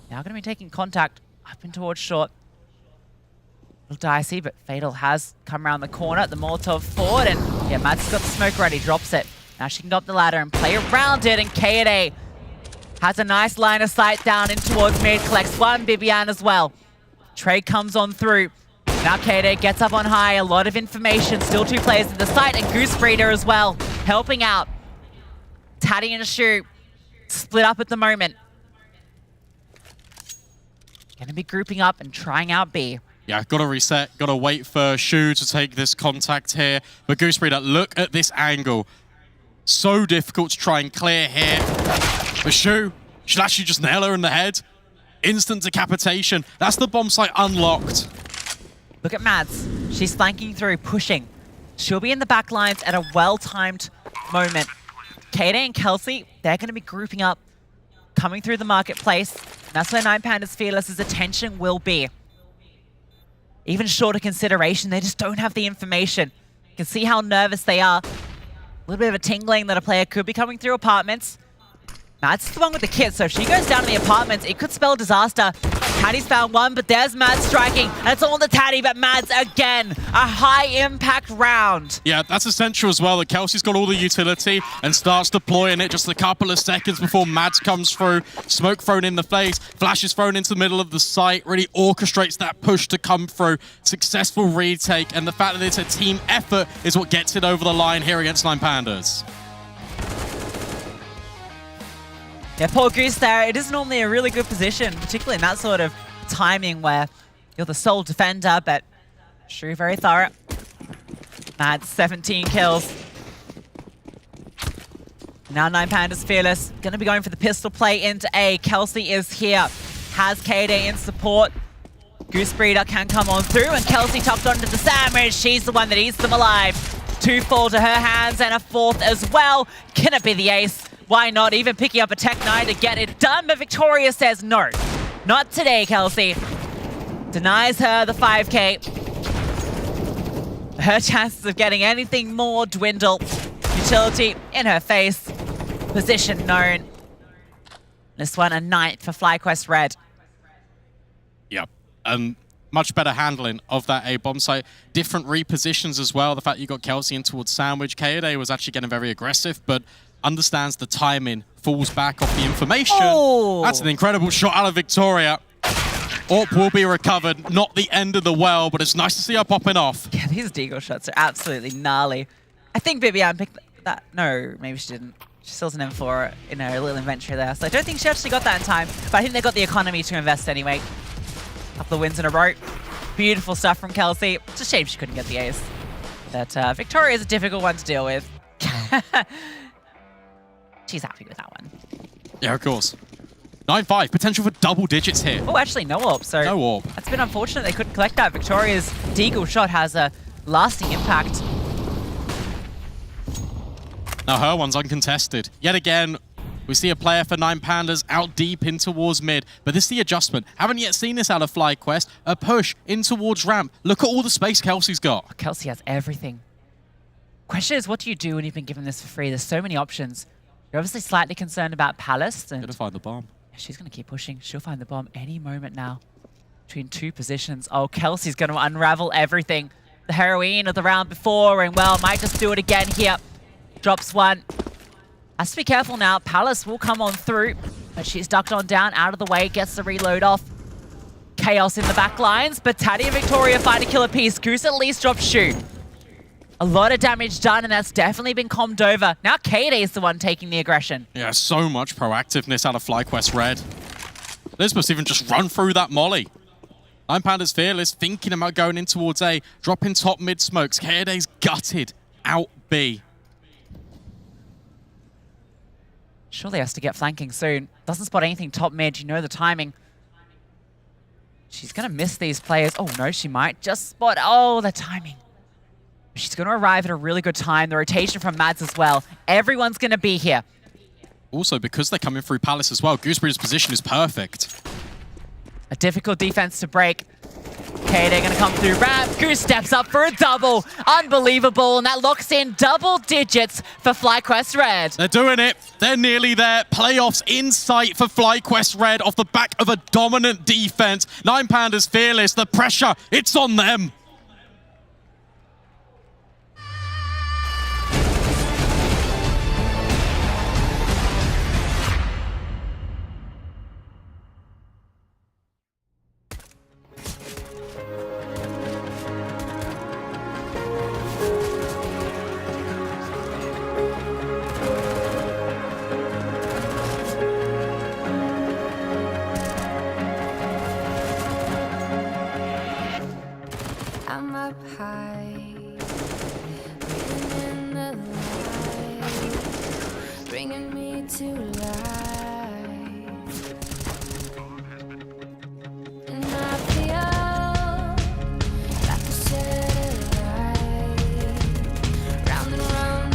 Now going to be taking contact up and towards short. A little dicey, but Fatal has come around the corner. The Molotov forward, and yeah, Mads has got the smoke ready. Drops it. Now she can go up the ladder and play around it, and K&A has a nice line of sight down in towards mid. Collects one, Bibian as well. Trade comes on through. Now K&A gets up on high. A lot of information. Still 2 players in the site, and Goose Breeder as well, helping out. Taddy and Shu split up at the moment. Gonna be grouping up and trying out B. Yeah, gotta reset, gotta wait for Shu to take this contact here. But Goose Breeder, look at this angle. So difficult to try and clear here. But Shu should actually just nail her in the head. Instant decapitation. That's the bomb site unlocked. Look at Mads. She's flanking through, pushing. She'll be in the back lines at a well-timed moment. Kayde and Kelsey, they're going to be grouping up, coming through the marketplace. And that's where 9 Pandas Fearless's attention will be. Even shorter consideration, they just don't have the information. You can see how nervous they are. A little bit of a tingling that a player could be coming through apartments. Mads is the one with the kit, so if she goes down to the apartments, it could spell disaster. Taddy's found one, but there's Mads striking. And it's all on the Taddy, but Mads again. A high-impact round. Yeah, that's essential as well, that Kelsey's got all the utility and starts deploying it just a couple of seconds before Mads comes through. Smoke thrown in the face, flash is thrown into the middle of the site, really orchestrates that push to come through. Successful retake, and the fact that it's a team effort is what gets it over the line here against 9 Pandas. Yeah, poor Goose there. It is normally a really good position, particularly in that sort of timing where you're the sole defender, but Shu very thorough. Mads, 17 kills. Now 9 Pandas Fearless, going to be going for the pistol play into A. Kelsey is here, has K-Day in support. Goose Breeder can come on through, and Kelsey tucked onto the sandwich. She's the one that eats them alive. 2 fall to her hands, and a 4th as well. Can it be the ace? Why not? Even picking up a Tech 9 to get it done, but Victoria says no. Not today, Kelsey. Denies her the 5K. Her chances of getting anything more dwindle. Utility in her face. Position known. This one a 9th for FlyQuest Red. Yep. Much better handling of that A bomb site. Different repositions as well. The fact you got Kelsey in towards Sandwich. K-Day was actually getting very aggressive, but understands the timing, falls back off the information. Oh. That's an incredible shot out of Victoria. AWP will be recovered. Not the end of the well, but it's nice to see her popping off. Yeah, these deagle shots are absolutely gnarly. I think Bibian picked that. No, maybe she didn't. She still has an M4 in her little inventory there, so I don't think she actually got that in time. But I think they got the economy to invest anyway. Couple of wins in a row. Beautiful stuff from Kelsey. It's a shame she couldn't get the ace. But Victoria is a difficult one to deal with. She's happy with that one. Yeah, of course. 9-5, potential for double digits here. Oh, actually, no AWP. So no AWP. That's been unfortunate they couldn't collect that. Victoria's deagle shot has a lasting impact. Now her one's uncontested. Yet again, we see a player for 9 Pandas out deep in towards mid. But this is the adjustment. Haven't yet seen this out of FlyQuest. A push in towards ramp. Look at all the space Kelsey's got. Oh, Kelsey has everything. Question is, what do you do when you've been given this for free? There's so many options. You're obviously slightly concerned about Palace. Gotta find the bomb. She's going to keep pushing. She'll find the bomb any moment now. Between 2 positions. Oh, Kelsey's going to unravel everything. The heroine of the round before, and well, might just do it again here. Drops one. Has to be careful now. Palace will come on through, but she's ducked on down, out of the way, gets the reload off. Chaos in the back lines, but Taddy and Victoria find a kill apiece. Goose at least drops Shu. A lot of damage done, and that's definitely been calmed over. Now K-Day is the one taking the aggression. Yeah, so much proactiveness out of FlyQuest Red. Elizabeth's even just run through that molly. 9 Pandas Fearless thinking about going in towards A, dropping top mid smokes. K-Day's gutted out B. Surely has to get flanking soon. Doesn't spot anything top mid. You know the timing. She's going to miss these players. Oh, no, she might just spot. Oh, the timing. She's going to arrive at a really good time. The rotation from Mads as well. Everyone's going to be here. Also, because they're coming through Palace as well, Gooseberry's position is perfect. A difficult defense to break. Okay, they're going to come through ramp. Goose steps up for a double. Unbelievable. And that locks in double digits for FlyQuest Red. They're doing it. They're nearly there. Playoffs in sight for FlyQuest Red off the back of a dominant defense. 9Pandas fearless. The pressure, it's on them. I'm up high, breathing in the light, bringing me to life. And I feel like a satellite, round and round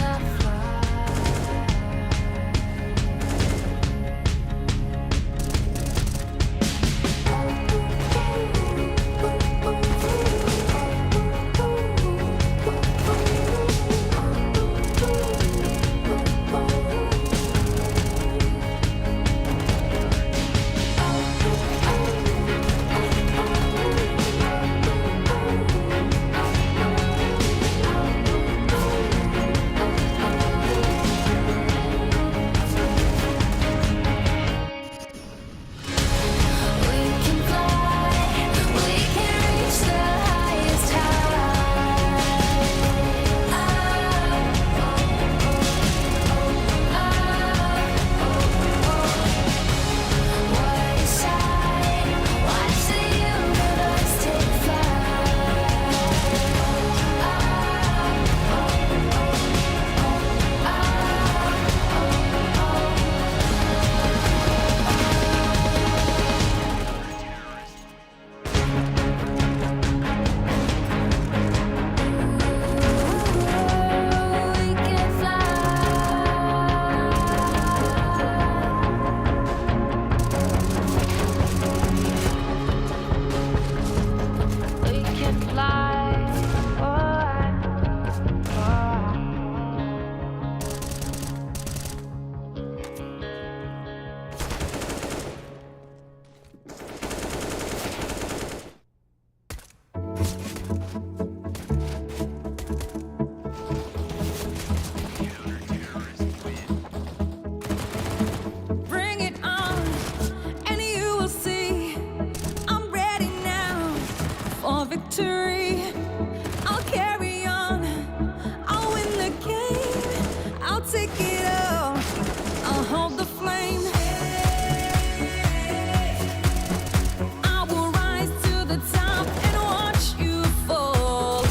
I victory. I'll carry on. I'll win the game. I'll take it all. I'll hold the flame. I will rise to the top and watch you fall.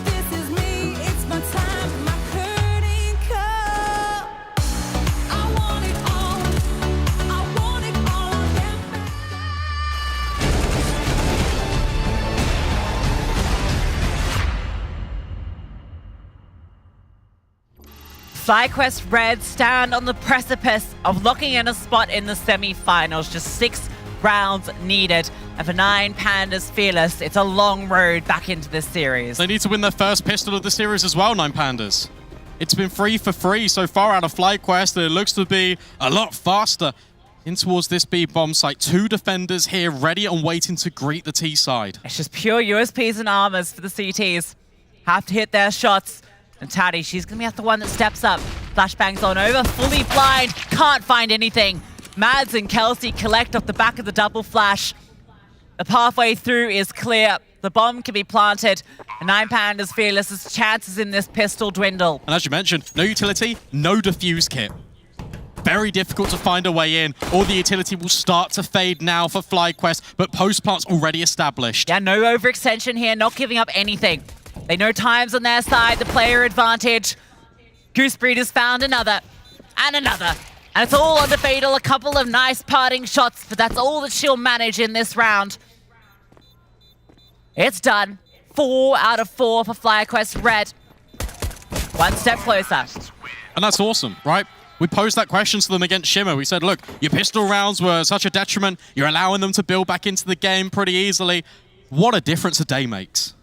This is me. It's my time. My curtain call. I want it all. I want it all. FlyQuest Red stand on the precipice of locking in a spot in the semi-finals. Just 6 rounds needed. And for 9Pandas Fearless, it's a long road back into this series. They need to win their first pistol of the series as well, 9Pandas. It's been 3 for 3 so far out of FlyQuest, and it looks to be a lot faster in towards this B bomb site. 2 defenders here ready and waiting to greet the T side. It's just pure USPs and armors for the CTs. Have to hit their shots. And Taddy, she's going to be the one that steps up. Flashbangs on over, fully blind, can't find anything. Mads and Kelsey collect off the back of the double flash. The pathway through is clear. The bomb can be planted. And 9Pandas Fearless's chances in this pistol dwindle. And as you mentioned, no utility, no defuse kit. Very difficult to find a way in. All the utility will start to fade now for FlyQuest, but post plant's already established. Yeah, no overextension here, not giving up anything. They know time's on their side, the player advantage. Goosebreed has found another and another. And it's all under Fatal. A couple of nice parting shots, but that's all that she'll manage in this round. It's done. 4 out of 4 for FlyQuest Red. One step closer. And that's awesome, right? We posed that question to them against Shimmer. We said, look, your pistol rounds were such a detriment. You're allowing them to build back into the game pretty easily. What a difference a day makes.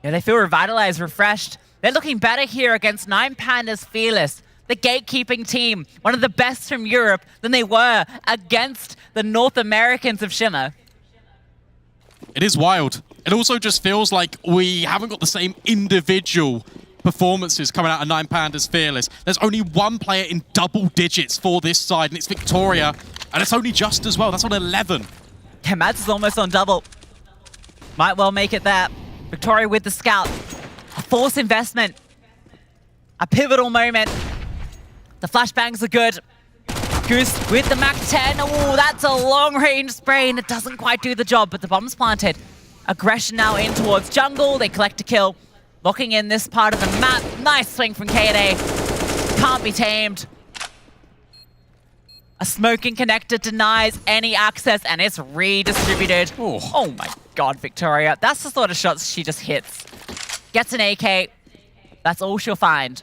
Yeah, they feel revitalized, refreshed. They're looking better here against 9 Pandas Fearless, the gatekeeping team, one of the best from Europe, than they were against the North Americans of Shimmer. It is wild. It also just feels like we haven't got the same individual performances coming out of 9 Pandas Fearless. There's only one player in double digits for this side, and it's Victoria. And it's only just as well. That's on 11. Yeah, Mads is almost on double. Might well make it there. Victoria with the scout. A forced investment. A pivotal moment. The flashbangs are good. Goose with the Mac 10. Oh, that's a long-range spray, and it doesn't quite do the job, but the bomb's planted. Aggression now in towards jungle. They collect a kill. Locking in this part of the map. Nice swing from KD. Can't be tamed. A smoking connector denies any access, and it's redistributed. Oh my god, Victoria. That's the sort of shots she just hits. Gets an AK. That's all she'll find.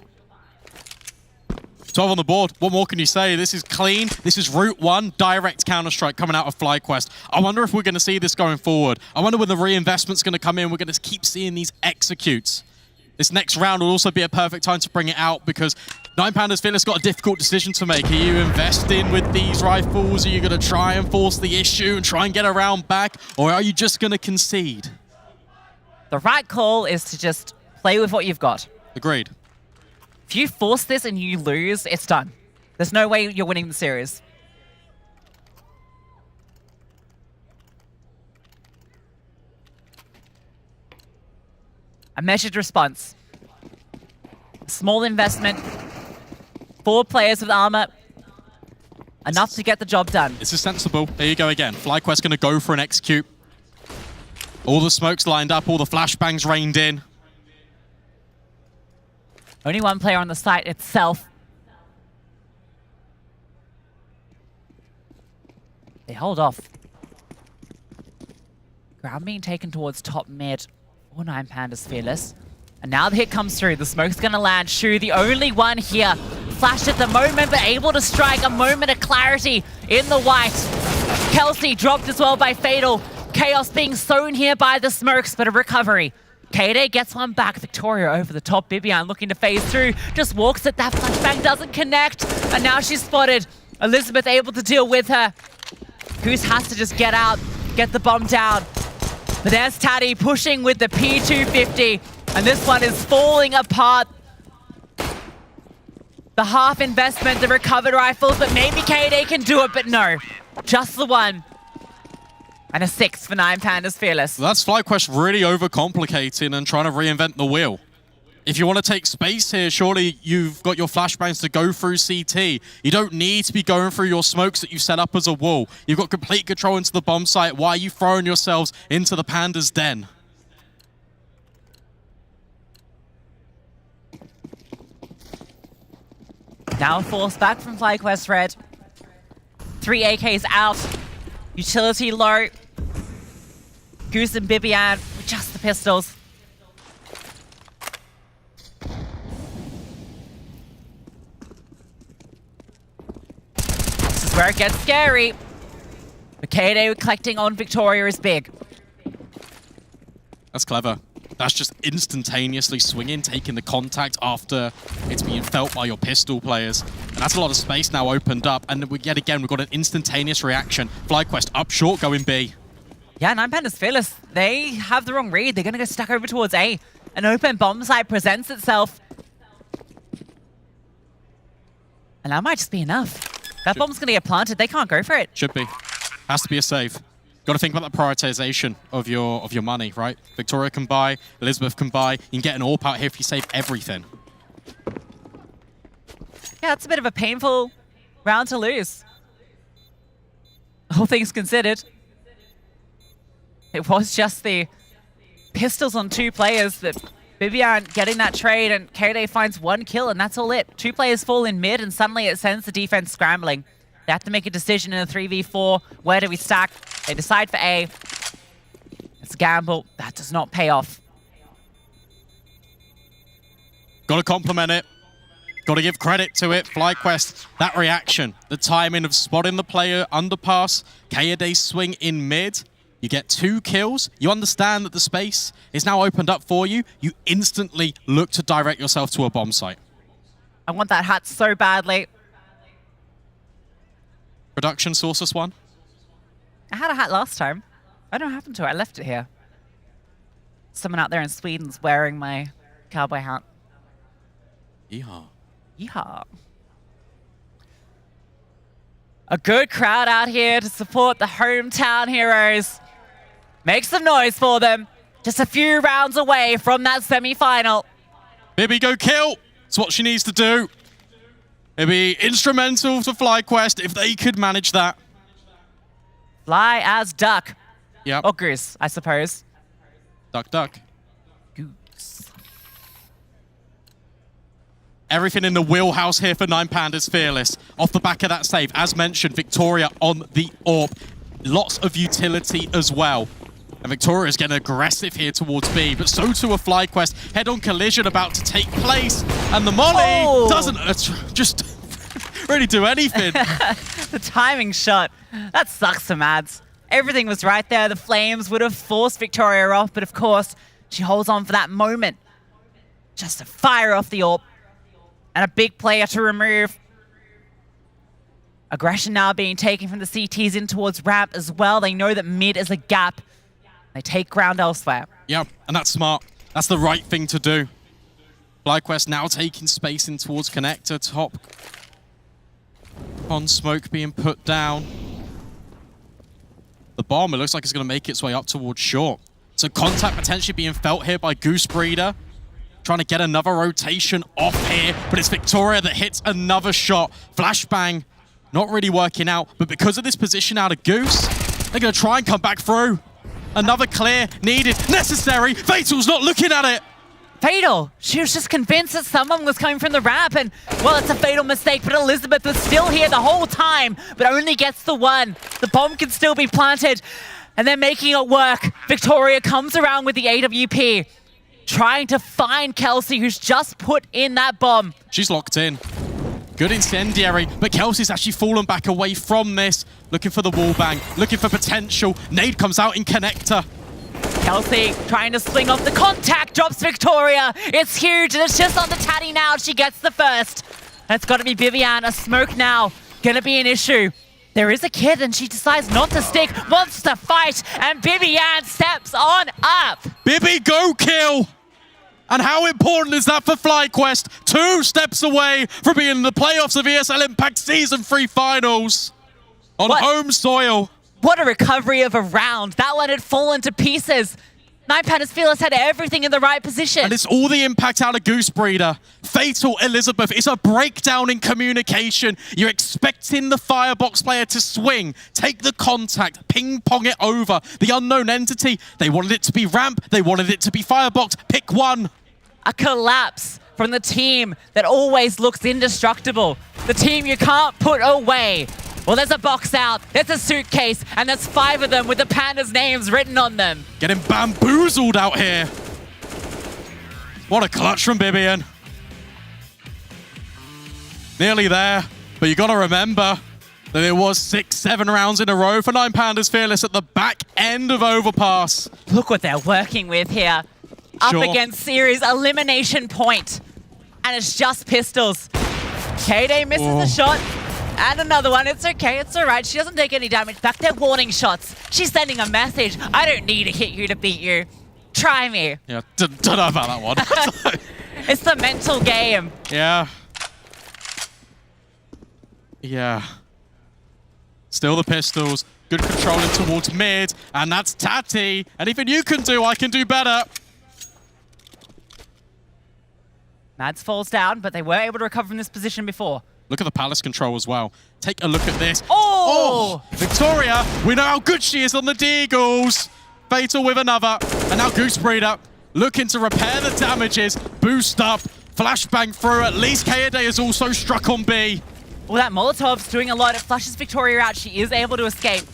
12 on the board. What more can you say? This is clean. This is Route 1. Direct Counter-Strike coming out of FlyQuest. I wonder if we're going to see this going forward. I wonder when the reinvestment's going to come in. We're going to keep seeing these executes. This next round will also be a perfect time to bring it out because 9 Pandas Fearless got a difficult decision to make. Are you investing with these rifles? Are you going to try and force the issue and try and get around back? Or are you just going to concede? The right call is to just play with what you've got. Agreed. If you force this and you lose, it's done. There's no way you're winning the series. A measured response. A small investment. 4 players with armor. Enough to get the job done. This is sensible. There you go again. FlyQuest going to go for an execute. All the smokes lined up, all the flashbangs rained in. Only one player on the site itself. They hold off. Ground being taken towards top mid. 9 Pandas Fearless. And now the hit comes through. The smoke's gonna land. Shu, the only one here. Flashed at the moment, but able to strike. A moment of clarity in the white. Kelsey dropped as well by Fatal. Chaos being sown here by the smokes, but a recovery. KD gets one back. Victoria over the top. Bibian looking to phase through. Just walks it. That flashbang doesn't connect. And now she's spotted. Elizabeth able to deal with her. Goose has to just get out, get the bomb down. But there's Taddy pushing with the P250. And this one is falling apart. The half investment, the recovered rifles, but maybe KD can do it, but no. Just the one. And a 6 for 9 Pandas Fearless. That's FlyQuest really overcomplicating and trying to reinvent the wheel. If you want to take space here, surely you've got your flashbangs to go through CT. You don't need to be going through your smokes that you set up as a wall. You've got complete control into the bomb site. Why are you throwing yourselves into the Panda's den? Now forced back from FlyQuest Red. 3 AKs out. Utility low. Goose and Bibian with just the pistols. This is where it gets scary. Makede collecting on Victoria is big. That's clever. That's just instantaneously swinging, taking the contact after it's being felt by your pistol players. And that's a lot of space now opened up. And yet again, we've got an instantaneous reaction. FlyQuest up short, going B. Yeah, 9 Pandas Fearless, they have the wrong read. They're going to go stuck over towards A. An open bomb site presents itself. And that might just be enough. That bomb's going to get planted. They can't go for it. Should be. Has to be a save. Got to think about the prioritization of your money, right? Victoria can buy, Elizabeth can buy. You can get an AWP out here if you save everything. Yeah, it's a bit of a painful round to lose. All things considered. It was just the pistols on 2 players that Bibian getting that trade, and KD finds 1 kill, and that's all it. 2 players fall in mid, and suddenly it sends the defense scrambling. They have to make a decision in a 3v4. Where do we stack? They decide for A. It's a gamble. That does not pay off. Gotta compliment it. Gotta give credit to it. FlyQuest, that reaction, the timing of spotting the player, underpass, Kaede swing in mid. You get 2 kills. You understand that the space is now opened up for you. You instantly look to direct yourself to a bomb site. I want that hat so badly. Production sources one. I had a hat last time. I don't know what happened to it. I left it here. Someone out there in Sweden's wearing my cowboy hat. Yeehaw. Yeehaw. A good crowd out here to support the hometown heroes. Make some noise for them. Just a few rounds away from that semi-final. Bibi, go kill. It's what she needs to do. It'd be instrumental for FlyQuest if they could manage that. Fly as duck. Yep. Or goose, I suppose. Duck, duck. Goose. Everything in the wheelhouse here for 9 Pandas Fearless. Off the back of that save, as mentioned, Victoria on the AWP. Lots of utility as well. And Victoria's getting aggressive here towards B, but so too a FlyQuest. Head-on collision about to take place, and the molly doesn't just really do anything. The timing shot. That sucks for Mads. Everything was right there. The flames would have forced Victoria off, but of course, she holds on for that moment. Just to fire off the AWP. And a big player to remove. Aggression now being taken from the CTs in towards ramp as well. They know that mid is a gap. They take ground elsewhere. Yeah, and that's smart. That's the right thing to do. FlyQuest now taking space in towards connector. Top on smoke being put down. The bomb, it looks like it's going to make its way up towards short. So contact potentially being felt here by Goose Breeder. Trying to get another rotation off here, but it's Victoria that hits another shot. Flashbang not really working out, but because of this position out of Goose, they're going to try and come back through. Another clear needed, necessary. Fatal's not looking at it. Fatal, she was just convinced that someone was coming from the ramp, and well, it's a fatal mistake, but Elizabeth was still here the whole time, but only gets the one. The bomb can still be planted, and they're making it work. Victoria comes around with the AWP, trying to find Kelsey, who's just put in that bomb. She's locked in. Good incendiary, but Kelsey's actually fallen back away from this. Looking for the wallbang, looking for potential. Nade comes out in connector. Kelsey trying to swing off the contact, drops Victoria. It's huge, and it's just on the Tatty now. She gets the first. It's got to be Vivian. A smoke now. Gonna be an issue. There is a kid, and she decides not to stick, wants to fight, and Vivian steps on up. Bibi, go kill! And how important is that for FlyQuest? 2 steps away from being in the playoffs of ESL Impact Season 3 Finals on home soil. What a recovery of a round. That one had fallen to pieces. 9 Pandas Fearless had everything in the right position. And it's all the impact out of Goose Breeder. Fatal Elizabeth. It's a breakdown in communication. You're expecting the Firebox player to swing, take the contact, ping-pong it over. The unknown entity, they wanted it to be ramp, they wanted it to be Firebox. Pick one. A collapse from the team that always looks indestructible. The team you can't put away. Well, there's a box out, there's a suitcase, and there's 5 of them with the Pandas' names written on them. Getting bamboozled out here. What a clutch from Bibian. Nearly there, but you got to remember that it was 6-7 rounds in a row for 9 Pandas Fearless at the back end of Overpass. Look what they're working with here. Up against Series elimination point. And it's just pistols. KD misses the shot. And another one. It's okay. It's all right. She doesn't take any damage. Back there, warning shots. She's sending a message. I don't need to hit you to beat you. Try me. Yeah, don't know about that one. It's the mental game. Yeah. Yeah. Still the pistols. Good controlling towards mid. And that's Tatty. Anything you can do, I can do better. Mads falls down, but they were able to recover from this position before. Look at the Palace control as well. Take a look at this. Oh! Victoria, we know how good she is on the Deagles. Fatal with another. And now Goose Breeder looking to repair the damages, boost up, flashbang through. At least Kaede is also struck on B. Well, that Molotov's doing a lot. It flushes Victoria out. She is able to escape.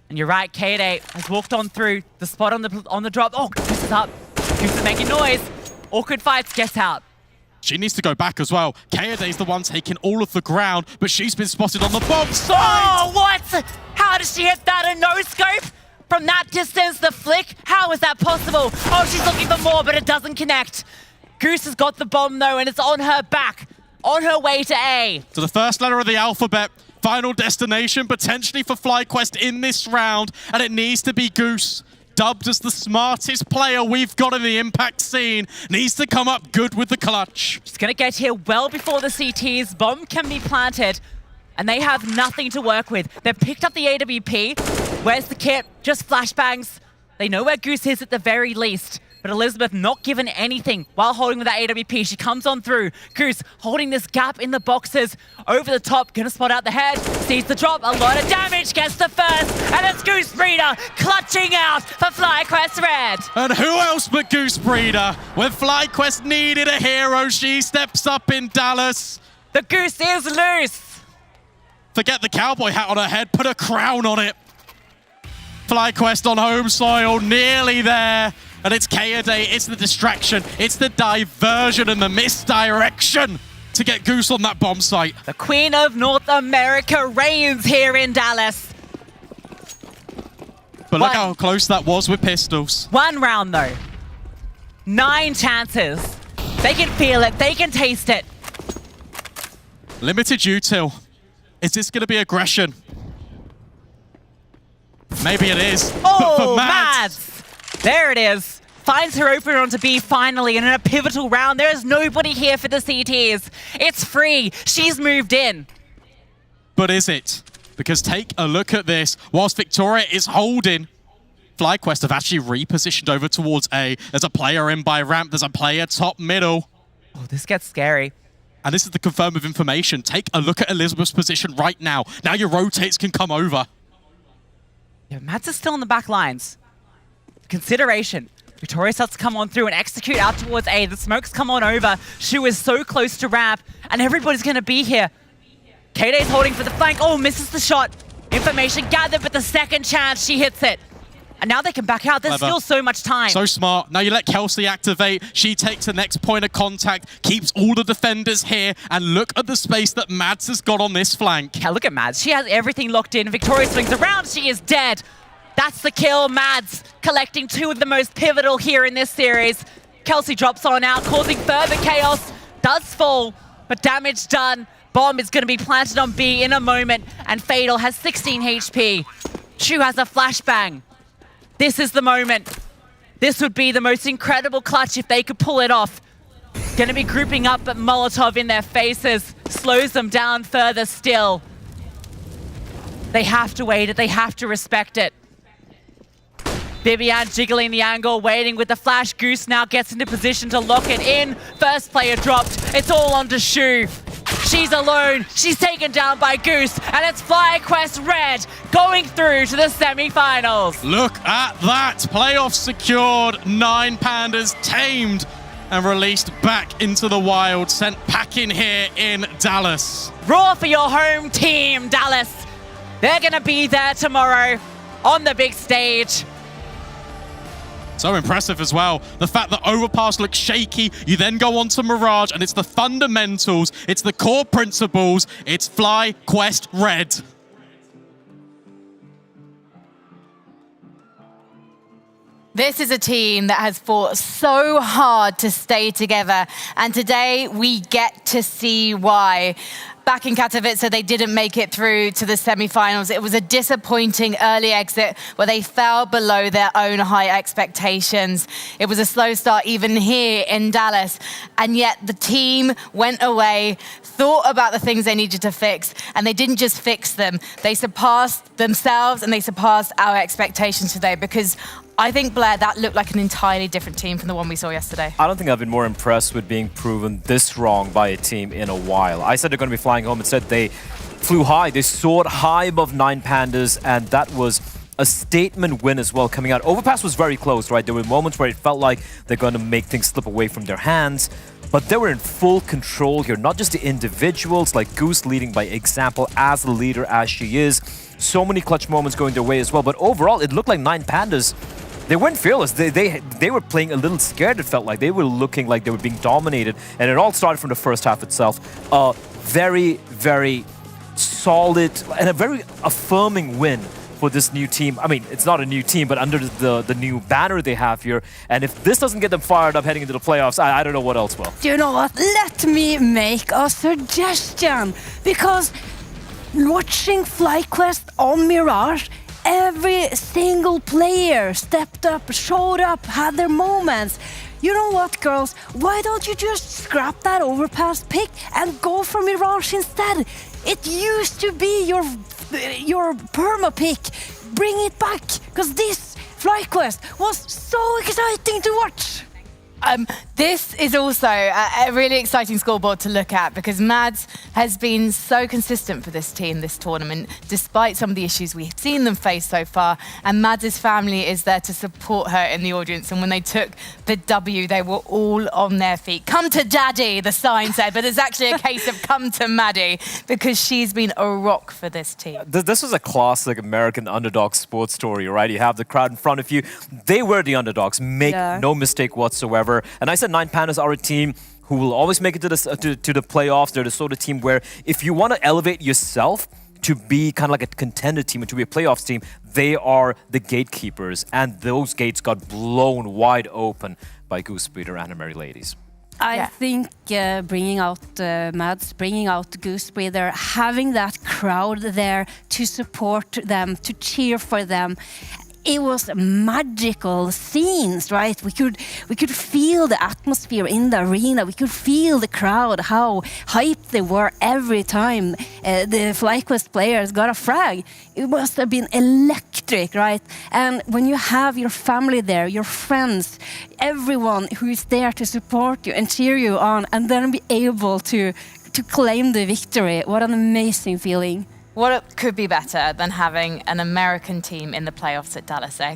And you're right, Kaede has walked on through the spot on the drop. Oh, Goose is up. Goose is making noise. Awkward fights, gets out. She needs to go back as well. Kaede's the one taking all of the ground, but she's been spotted on the bomb side. Oh, what? How does she hit that? A no-scope? From that distance, the flick? How is that possible? Oh, she's looking for more, but it doesn't connect. Goose has got the bomb, though, and it's on her back. On her way to A. To the first letter of the alphabet. Final destination potentially for FlyQuest in this round, and it needs to be Goose. Dubbed as the smartest player we've got in the Impact scene. Needs to come up good with the clutch. She's going to get here well before the CTs. Bomb can be planted, and they have nothing to work with. They've picked up the AWP. Where's the kit? Just flashbangs. They know where Goose is at the very least. But Elizabeth not given anything while holding with that AWP. She comes on through. Goose holding this gap in the boxes. Over the top, gonna spot out the head. Sees the drop, a lot of damage, gets the first. And it's Goose Breeder clutching out for FlyQuest Red. And who else but Goose Breeder? When FlyQuest needed a hero, she steps up in Dallas. The Goose is loose. Forget the cowboy hat on her head, put a crown on it. FlyQuest on home soil, nearly there. And it's Kaede, it's the distraction, it's the diversion and the misdirection to get Goose on that bomb site. The Queen of North America reigns here in Dallas. But look how close that was with pistols. One round though. 9 chances. They can feel it, they can taste it. Limited util. Is this gonna be aggression? Maybe it is. Oh, but for Mads. There it is. Finds her opener onto B finally, and in a pivotal round, there is nobody here for the CTs. It's free. She's moved in. But is it? Because take a look at this. Whilst Victoria is holding, FlyQuest have actually repositioned over towards A. There's a player in by ramp. There's a player top middle. Oh, this gets scary. And this is the confirm of information. Take a look at Elizabeth's position right now. Now your rotates can come over. Yeah, Mads is still on the back lines. Consideration. Victoria starts to come on through and execute out towards A. The smokes come on over. Shu is so close to ramp, and everybody's going to be here. Kaede's holding for the flank. Oh, misses the shot. Information gathered, but the second chance, she hits it. And now they can back out. There's still so much time. So smart. Now you let Kelsey activate. She takes the next point of contact, keeps all the defenders here, and look at the space that Mads has got on this flank. Yeah, look at Mads. She has everything locked in. Victoria swings around. She is dead. That's the kill. Mads collecting 2 of the most pivotal here in this series. Kelsey drops on out, causing further chaos. Does fall, but damage done. Bomb is going to be planted on B in a moment, and Fatal has 16 HP. Shu has a flashbang. This is the moment. This would be the most incredible clutch if they could pull it off. Going to be grouping up, but Molotov in their faces slows them down further still. They have to wait it. They have to respect it. Bibian jiggling the angle, waiting with the flash. Goose now gets into position to lock it in. First player dropped. It's all onto Shu. She's alone. She's taken down by Goose. And it's FlyQuest Red going through to the semi-finals. Look at that. Playoff secured. 9 pandas tamed and released back into the wild. Sent packing here in Dallas. Roar for your home team, Dallas. They're going to be there tomorrow on the big stage. So impressive as well. The fact that Overpass looks shaky, you then go on to Mirage, and it's the fundamentals, it's the core principles, it's FlyQuest Red. This is a team that has fought so hard to stay together, and today we get to see why. Back in Katowice, they didn't make it through to the semi-finals. It was a disappointing early exit where they fell below their own high expectations. It was a slow start even here in Dallas, and yet the team went away, thought about the things they needed to fix, and they didn't just fix them. They surpassed themselves and they surpassed our expectations today, because I think, Blair, that looked like an entirely different team from the one we saw yesterday. I don't think I've been more impressed with being proven this wrong by a team in a while. I said they're going to be flying home. Instead, they flew high. They soared high above 9 pandas, and that was a statement win as well coming out. Overpass was very close, right? There were moments where it felt like they're going to make things slip away from their hands, but they were in full control here. Not just the individuals, like Goose leading by example as a leader as she is. So many clutch moments going their way as well, but overall it looked like 9Pandas, they weren't fearless. They were playing a little scared, it felt like. They were looking like they were being dominated, and it all started from the first half itself. Very, very solid and a very affirming win for this new team. I mean, it's not a new team, but under the new banner they have here. And if this doesn't get them fired up heading into the playoffs, I don't know what else will. You know what? Let me make a suggestion. Because watching FlyQuest on Mirage, every single player stepped up, showed up, had their moments. You know what, girls? Why don't you just scrap that overpass pick and go for Mirage instead? It used to be your perma pick. Bring it back, because this FlyQuest was so exciting to watch. This is also a really exciting scoreboard to look at, because Mads has been so consistent for this team this tournament, despite some of the issues we've seen them face so far. And Mads' family is there to support her in the audience. And when they took the W, they were all on their feet. Come to Daddy, the sign said, but it's actually a case of come to Maddie, because she's been a rock for this team. This was a classic American underdog sports story, right? You have the crowd in front of you. They were the underdogs, make no mistake whatsoever. And I said 9Pandas are a team who will always make it to the playoffs. They're the sort of team where if you want to elevate yourself to be kind of like a contender team and to be a playoffs team, they are the gatekeepers. And those gates got blown wide open by Goose Breeder and her Merry Ladies. I think bringing out Mads, bringing out Goose Breeder, having that crowd there to support them, to cheer for them. It was magical scenes, right? We could feel the atmosphere in the arena. We could feel the crowd, how hyped they were every time the FlyQuest players got a frag. It must have been electric, right? And when you have your family there, your friends, everyone who is there to support you and cheer you on, and then be able to claim the victory, what an amazing feeling. What could be better than having an American team in the playoffs at Dallas, eh?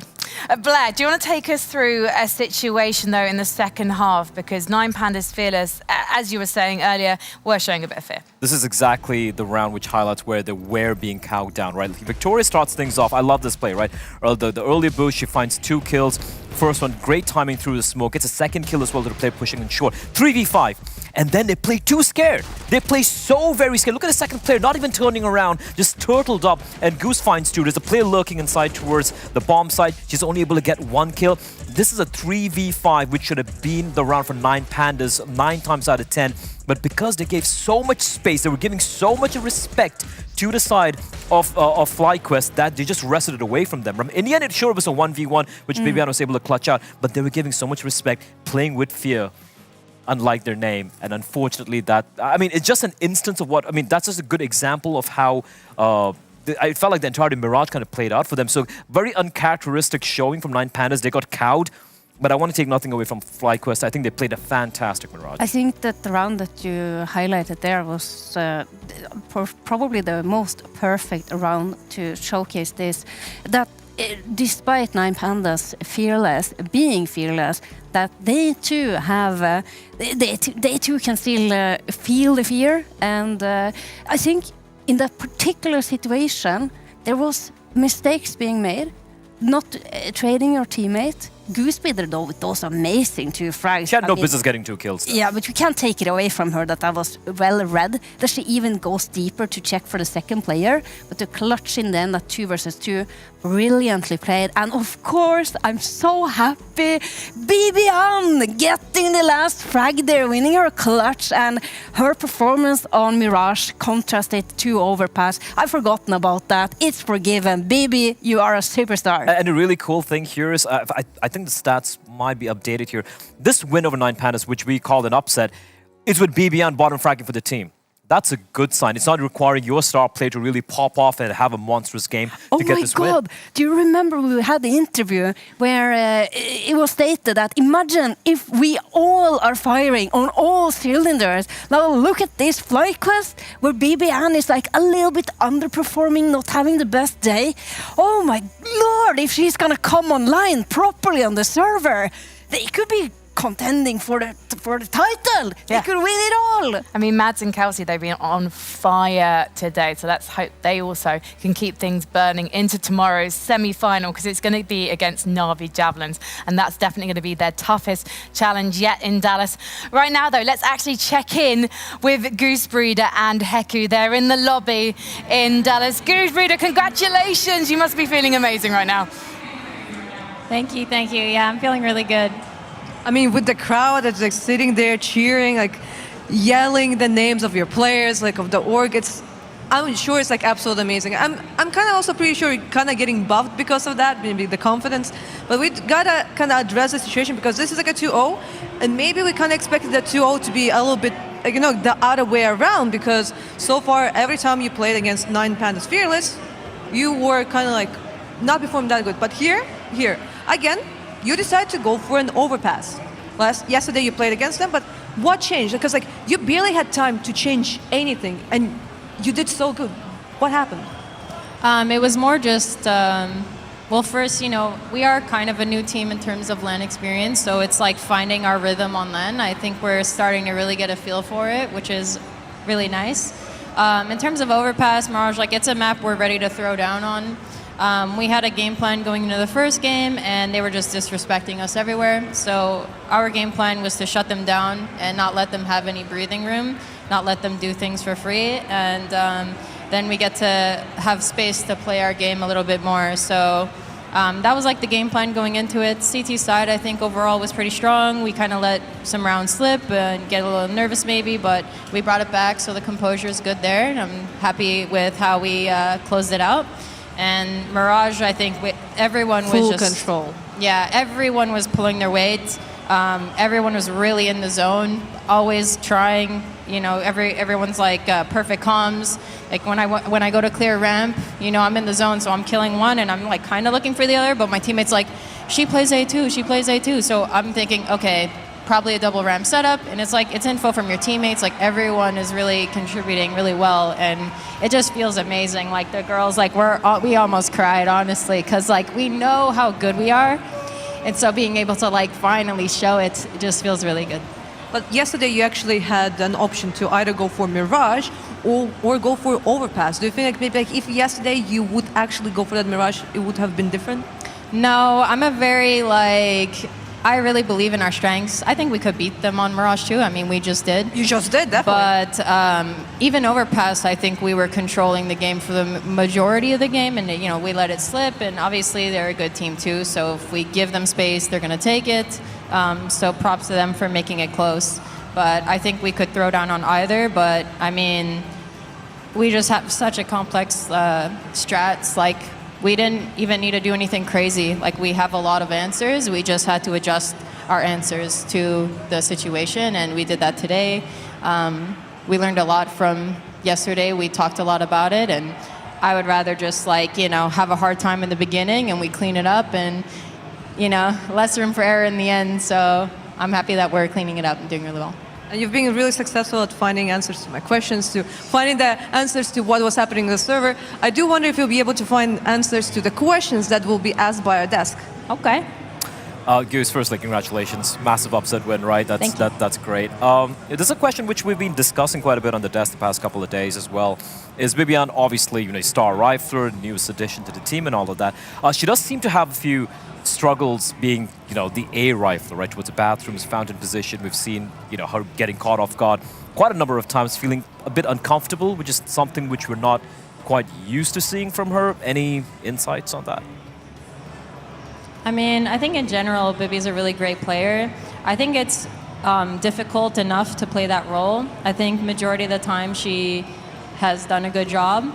Blair, do you want to take us through a situation, though, in the second half? Because 9Pandas Fearless, as you were saying earlier, were showing a bit of fear. This is exactly the round which highlights where they were being cowed down, right? Victoria starts things off. I love this play, right? The earlier boost, she finds 2 kills. First one, great timing through the smoke. Gets a second kill as well to the player pushing in short. 3v5. And then they play too scared. They play so very scared. Look at the second player, not even turning around, just turtled up. And Goose finds 2. There's a player lurking inside towards the bomb site. She's only able to get 1 kill. This is a 3v5, which should have been the round for 9Pandas 9 times out of 10. But because they gave so much space, they were giving so much respect to the side of FlyQuest that they just wrested it away from them. In the end, it sure was a 1v1, which Bibian was able to clutch out. But they were giving so much respect, playing with fear, unlike their name. And unfortunately, it's just an instance of that's just a good example of how I felt like the entirety of Mirage kind of played out for them. So very uncharacteristic showing from 9Pandas. They got cowed. But I want to take nothing away from FlyQuest. I think they played a fantastic Mirage. I think that the round that you highlighted there was probably the most perfect round to showcase this. That despite 9Pandas being fearless, that they too have, they too can still feel the fear. And I think in that particular situation, there was mistakes being made, not trading your teammate. Goose Breeder, though, with those amazing 2 frags. She had no business getting 2 kills. Though. Yeah, but you can't take it away from her that was well read. That she even goes deeper to check for the second player. But to clutch in then that 2 versus 2, brilliantly played. And of course, I'm so happy. Bibian getting the last frag there, winning her clutch. And her performance on Mirage contrasted to Overpass. I've forgotten about that. It's forgiven. Bibi, you are a superstar. And a really cool thing here is, I think the stats might be updated here. This win over 9Pandas, which we called an upset, is with Bibian bottom fragging for the team. that's a good sign. It's not requiring your star player to really pop off and have a monstrous game to get this win. Oh my God! Do you remember we had the interview where it was stated that imagine if we all are firing on all cylinders. Now look at this FlyQuest where BBN is like a little bit underperforming, not having the best day. Oh my Lord! If she's gonna come online properly on the server, they could be contending for the title. They could win it all. I mean, Mads and Kelsey, they've been on fire today, so let's hope they also can keep things burning into tomorrow's semi-final, because it's going to be against Na'Vi Javelins, and that's definitely going to be their toughest challenge yet in Dallas. Right now, though, let's actually check in with Goose Breeder and Heku. They're in the lobby in Dallas. Goose Breeder, congratulations. You must be feeling amazing right now. Thank you, thank you. Yeah, I'm feeling really good. I mean, with the crowd that's like sitting there cheering, like yelling the names of your players, like of the org, I'm sure it's like absolutely amazing. I'm kind of also pretty sure you're kind of getting buffed because of that, maybe the confidence. But we gotta kind of address the situation because this is like a 2-0, and maybe we kind of expected the 2-0 to be a little bit, like, you know, the other way around, because so far every time you played against 9 Pandas Fearless, you were kind of like not performing that good. But here, again, you decided to go for an overpass. Yesterday you played against them, but what changed? Because like you barely had time to change anything, and you did so good. What happened? It was more just, well, first, you know, we are kind of a new team in terms of LAN experience, so it's like finding our rhythm on LAN. I think we're starting to really get a feel for it, which is really nice. In terms of overpass, Mirage, like it's a map we're ready to throw down on. We had a game plan going into the first game, and they were just disrespecting us everywhere. So our game plan was to shut them down and not let them have any breathing room, not let them do things for free, and then we get to have space to play our game a little bit more. So that was like the game plan going into it. CT side, I think overall was pretty strong. We kind of let some rounds slip and get a little nervous maybe, but we brought it back, so the composure is good there. And I'm happy with how we closed it out. And Mirage, I think everyone was full just control. Yeah, everyone was pulling their weight. Everyone was really in the zone, always trying. You know, everyone's like perfect comms. Like when I go to clear ramp, you know, I'm in the zone, so I'm killing one, and I'm like kind of looking for the other. But my teammate's like, she plays A2, she plays A2. So I'm thinking, okay, probably a double ramp setup, and it's like it's info from your teammates. Like everyone is really contributing really well, and it just feels amazing. Like the girls, like we almost cried honestly, because like we know how good we are, and so being able to like finally show it just feels really good. But yesterday you actually had an option to either go for Mirage or go for Overpass. Do you think like maybe like if yesterday you would actually go for that Mirage, it would have been different? No, I'm a very like. I really believe in our strengths. I think we could beat them on Mirage too. I mean, we just did. You just did, definitely. But even Overpass, I think we were controlling the game for the majority of the game, and you know we let it slip. And obviously they're a good team too. So if we give them space, they're going to take it. So props to them for making it close. But I think we could throw down on either. But I mean, we just have such a complex strats. Like. We didn't even need to do anything crazy. Like we have a lot of answers. We just had to adjust our answers to the situation, and we did that today. We learned a lot from yesterday. We talked a lot about it, and I would rather just like, you know, have a hard time in the beginning and we clean it up, and, you know, less room for error in the end. So I'm happy that we're cleaning it up and doing really well. And you've been really successful at finding answers to my questions, to finding the answers to what was happening in the server. I do wonder if you'll be able to find answers to the questions that will be asked by our desk. Okay. Goose, firstly, congratulations. Massive upset win, right? That's great. There's a question which we've been discussing quite a bit on the desk the past couple of days as well. Is Bibian obviously, you know, star rifler, newest addition to the team and all of that. She does seem to have a few struggles being, you know, the A rifler, right, towards the bathrooms, fountain position. We've seen, you know, her getting caught off guard quite a number of times, feeling a bit uncomfortable, which is something which we're not quite used to seeing from her. Any insights on that? I mean, I think in general, Bibi's a really great player. I think it's difficult enough to play that role. I think majority of the time she has done a good job.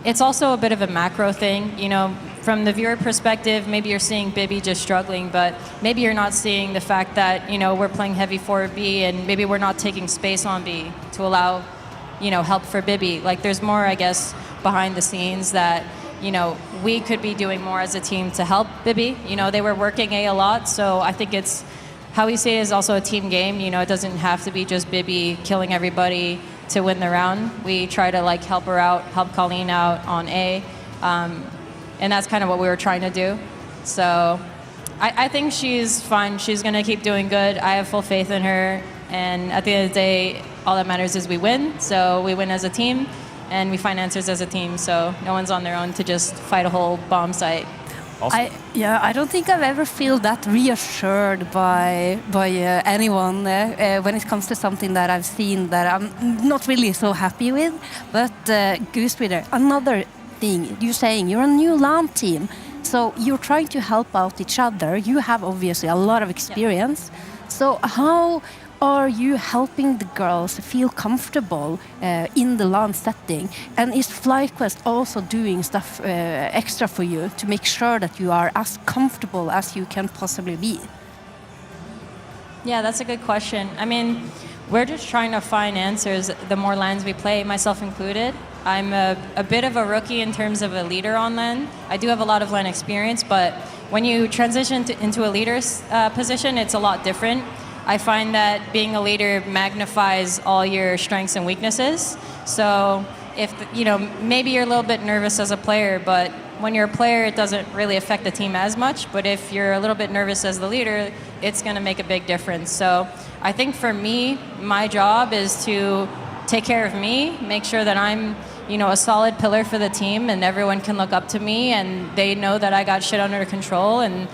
It's also a bit of a macro thing, you know. From the viewer perspective, maybe you're seeing Bibi just struggling, but maybe you're not seeing the fact that, you know, we're playing heavy forward B, and maybe we're not taking space on B to allow help for Bibi. Like there's more, I guess, behind the scenes that we could be doing more as a team to help Bibi. They were working A lot, so I think it's how we say it is also a team game. It doesn't have to be just Bibi killing everybody to win the round. We try to like help her out, help Colleen out on A, and that's kind of what we were trying to do. So I think she's fine. She's gonna keep doing good. I have full faith in her, and at the end of the day, all that matters is we win. So we win as a team, and we find answers as a team. So no one's on their own to just fight a whole bomb site. Awesome. I don't think I've ever felt that reassured by anyone when it comes to something that I've seen that I'm not really so happy with. But Goose Breeder, another thing, you're saying you're a new LAN team, so you're trying to help out each other. You have obviously a lot of experience. So how are you helping the girls feel comfortable in the LAN setting? And is FlyQuest also doing stuff extra for you to make sure that you are as comfortable as you can possibly be? Yeah, that's a good question. I mean, we're just trying to find answers the more LANs we play, myself included. I'm a bit of a rookie in terms of a leader on LAN. I do have a lot of LAN experience, but when you transition into a leader's position, it's a lot different. I find that being a leader magnifies all your strengths and weaknesses. So if, maybe you're a little bit nervous as a player, but when you're a player, it doesn't really affect the team as much. But if you're a little bit nervous as the leader, it's going to make a big difference. So I think for me, my job is to take care of me, make sure that I'm, a solid pillar for the team and everyone can look up to me and they know that I got shit under control and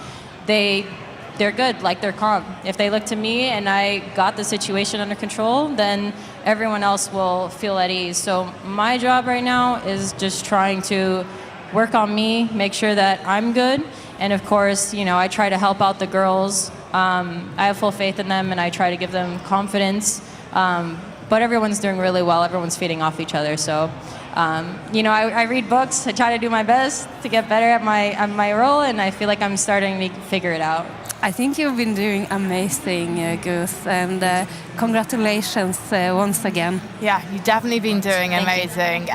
they're good, like they're calm. If they look to me and I got the situation under control, then everyone else will feel at ease. So my job right now is just trying to work on me, make sure that I'm good. And of course, I try to help out the girls. I have full faith in them and I try to give them confidence. But everyone's doing really well. Everyone's feeding off each other. So, I read books. I try to do my best to get better at my role, and I feel like I'm starting to figure it out. I think you've been doing amazing, Goose, and congratulations once again. Yeah, you've definitely been doing amazing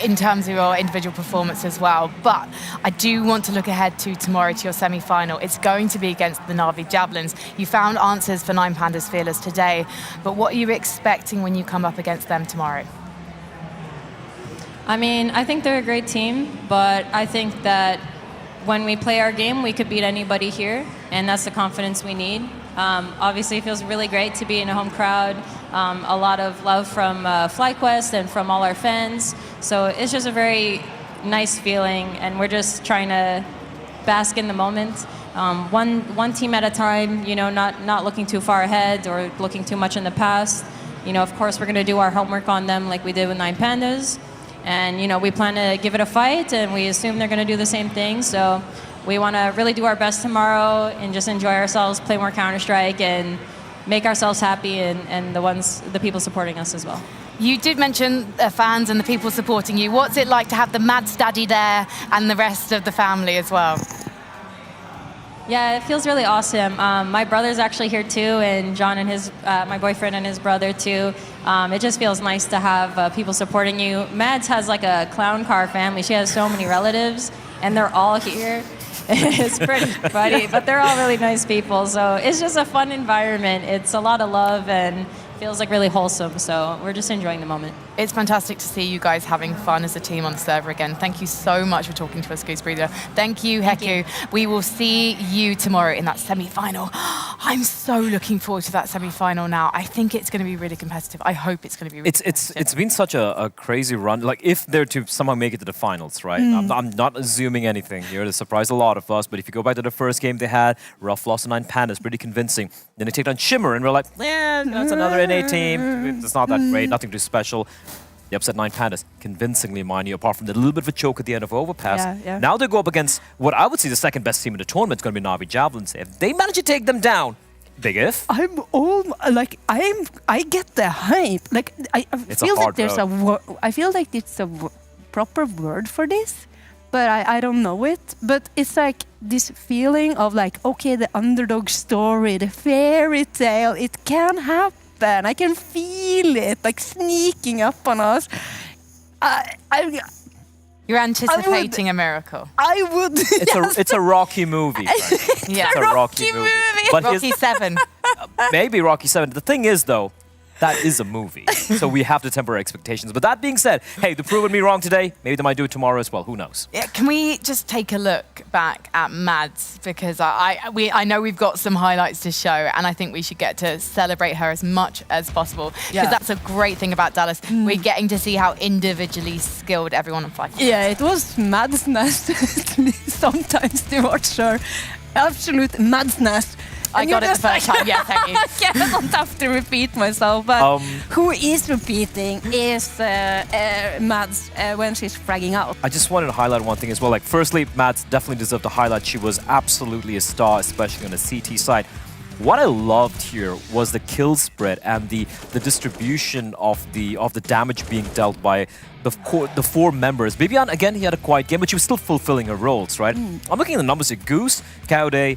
in terms of your individual performance as well. But I do want to look ahead to tomorrow, to your semi-final. It's going to be against the Na'Vi Javelins. You found answers for Nine Pandas Fearless today, but what are you expecting when you come up against them tomorrow? I mean, I think they're a great team, but I think that when we play our game, we could beat anybody here, and that's the confidence we need. Obviously, it feels really great to be in a home crowd. A lot of love from FlyQuest and from all our fans. So it's just a very nice feeling, and we're just trying to bask in the moment. One team at a time, not looking too far ahead or looking too much in the past. Of course, we're going to do our homework on them like we did with Nine Pandas. And, we plan to give it a fight, and we assume they're going to do the same thing. So we want to really do our best tomorrow and just enjoy ourselves, play more Counter-Strike, and make ourselves happy and the people supporting us as well. You did mention the fans and the people supporting you. What's it like to have the Mads Daddy there and the rest of the family as well? Yeah, it feels really awesome. My brother's actually here too, and John and my boyfriend and his brother too. It just feels nice to have people supporting you. Mads has like a clown car family. She has so many relatives, and they're all here. It's pretty funny, but they're all really nice people. So it's just a fun environment. It's a lot of love and feels like really wholesome. So we're just enjoying the moment. It's fantastic to see you guys having fun as a team on the server again. Thank you so much for talking to us, Goose Breeder. Thank you, Heku. We will see you tomorrow in that semi-final. I'm so looking forward to that semi-final now. I think it's going to be really competitive. I hope it's going to be really competitive. It's been such a crazy run. Like, if they're to somehow make it to the finals, right? I'm not assuming anything here. It surprised a lot of us. But if you go back to the first game they had, Rough lost to Nine Pandas, pretty convincing. Then they take on Shimmer, and we're like, that's another NA team. It's not that great, nothing too special. They upset Nine Pandas, convincingly, mind you, apart from the little bit of a choke at the end of Overpass. Yeah. Now they go up against what I would say the second best team in the tournament is going to be Na'Vi Javelins. If they manage to take them down, big if. I get the hype. Like I feel like there's I feel like it's a proper word for this, but I don't know it. But it's like this feeling of like, okay, the underdog story, the fairy tale, it can happen. happen. I can feel it like sneaking up on us. You're anticipating a miracle. I would. It's a Rocky movie. Right? Yeah. It's a Rocky movie. But Rocky 7. Maybe Rocky 7. The thing is, though, that is a movie. So we have to temper our expectations. But that being said, hey, they're proving me wrong today. Maybe they might do it tomorrow as well. Who knows? Yeah, can we just take a look back at Mads? Because I know we've got some highlights to show, and I think we should get to celebrate her as much as possible. Because that's a great thing about Dallas. We're getting to see how individually skilled everyone on FlyQuest. Yeah, it was madness sometimes to watch her. Absolute madness. I got it the first time. Yeah, thank you. I don't have to repeat myself, but who is repeating is Mads when she's fragging out. I just wanted to highlight one thing as well. Like, firstly, Mads definitely deserved a highlight. She was absolutely a star, especially on the CT side. What I loved here was the kill spread and the distribution of the damage being dealt by the four members. Bibian, again, he had a quiet game, but she was still fulfilling her roles, right? I'm looking at the numbers here. Goose, Kaude,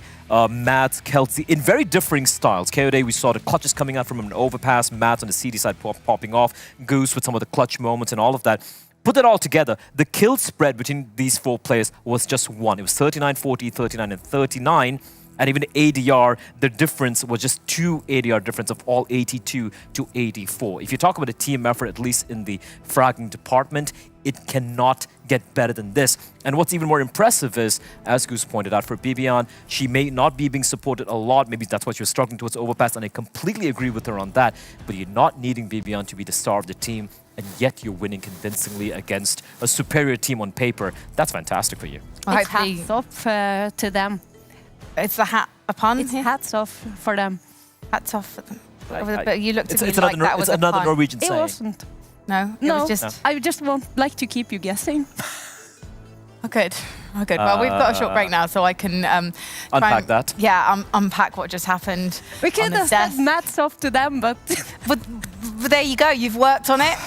Mads, Kelsey, in very differing styles. Kaude, we saw the clutches coming out from an overpass. Mads on the CD side popping off. Goose with some of the clutch moments and all of that. Put that all together, the kill spread between these four players was just one. It was 39-40, 39 and 39. And even ADR, the difference was just 2 ADR difference of all 82 to 84. If you talk about a team effort, at least in the fragging department, it cannot get better than this. And what's even more impressive is, as Goose pointed out, for Bibian, she may not be being supported a lot. Maybe that's why she was struggling towards overpass, and I completely agree with her on that. But you're not needing Bibian to be the star of the team, and yet you're winning convincingly against a superior team on paper. That's fantastic for you. It's hats off to them. It's a hat upon. It's hats off for them. Hats off for them. But you looked at me it's like that was another a pun. Norwegian saying. It wasn't. No, it was just... I just like to keep you guessing. Oh, good. Oh, good. Well, we've got a short break now, so I can unpack that. Yeah, unpack what just happened. We could have said mats off to them, but there you go. You've worked on it.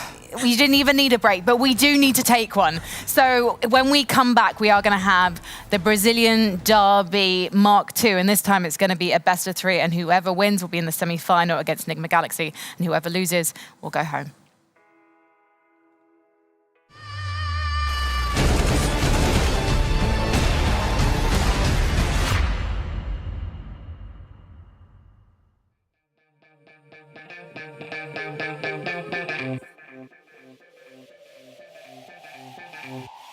You didn't even need a break, but we do need to take one. So when we come back, we are going to have the Brazilian Derby Mark II, and this time it's going to be a best of 3, and whoever wins will be in the semi-final against Enigma Galaxy, and whoever loses will go home.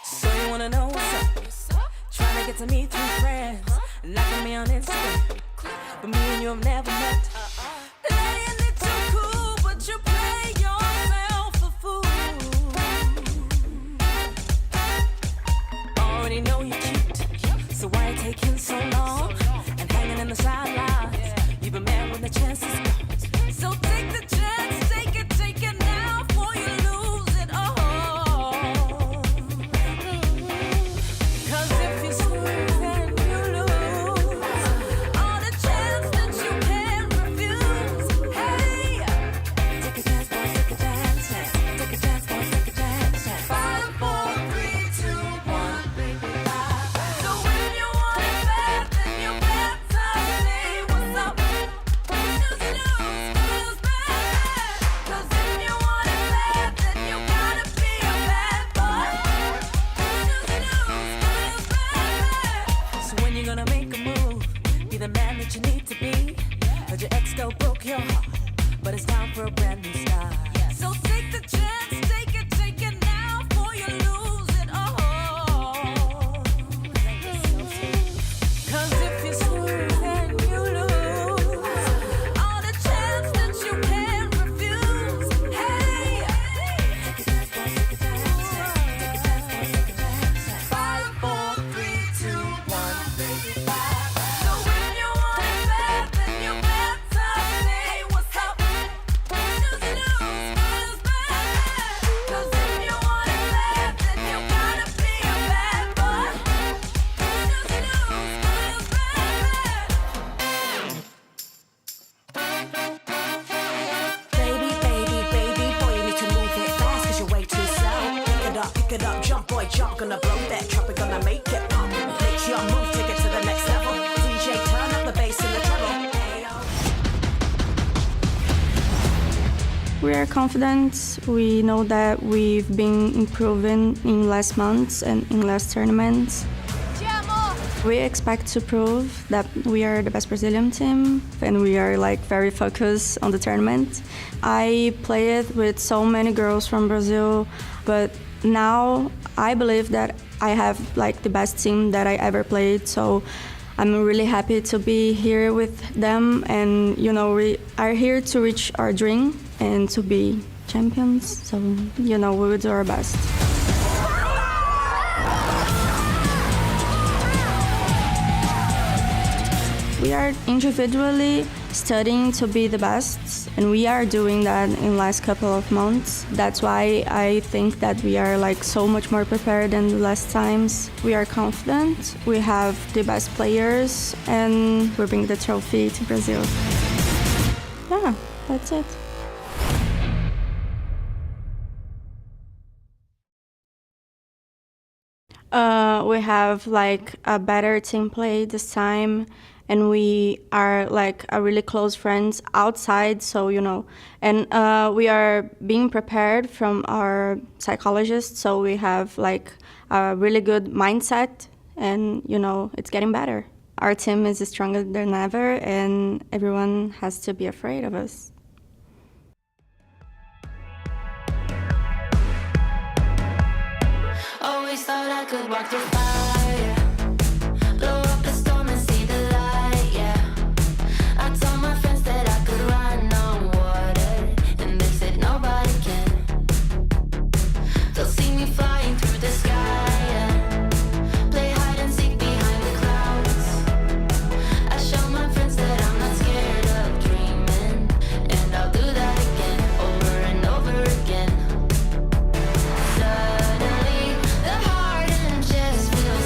So you wanna know what's up? Trying to get to meet through friends, liking me on Instagram, but me and you have never met. Playing it too cool, but you play yourself a fool. Already know you're cute, so why you taking so long and hanging in the sidelines? You've been mad when the chance is gone. So take the chance, take it now before you lose it all. But it's time for a brand new start. So take the chance, take it now before you lose it all. Cause if you snooze, then you lose all the chance that you can't refuse. Hey, take a dance, 5, 4, 3, 2, 1, baby, 5. So when you want it bad, then you better say what's up. Pick it up, jump boy, jump, gonna blow that trumpet, gonna make it pop. Make sure I move, take it to the next level. DJ, turn up the bass and the treble. We are confident. We know that we've been improving in last months and in last tournaments. We expect to prove that we are the best Brazilian team and we are like very focused on the tournament. I played with so many girls from Brazil, but now I believe that I have like the best team that I ever played. So I'm really happy to be here with them, and you know, we are here to reach our dream and to be champions. So you know, we will do our best. We are individually studying to be the best, and we are doing that in the last couple of months. That's why I think that we are like so much more prepared than the last times. We are confident, we have the best players, and we're bringing the trophy to Brazil. Yeah, that's it. We have like a better team play this time, and we are like a really close friends outside, so you know, and we are being prepared from our psychologist, so we have like a really good mindset, and you know, it's getting better. Our team is stronger than ever, and everyone has to be afraid of us. Always thought I could walk through fire, blow up the storm and see the light, yeah. I told my friends that I could run on water, and they said nobody can. They'll see me flying through the sky, yeah. Play hide and seek behind the clouds. I show my friends that I'm not scared of dreaming, and I'll do that again, over and over again. Suddenly the hardened chest feels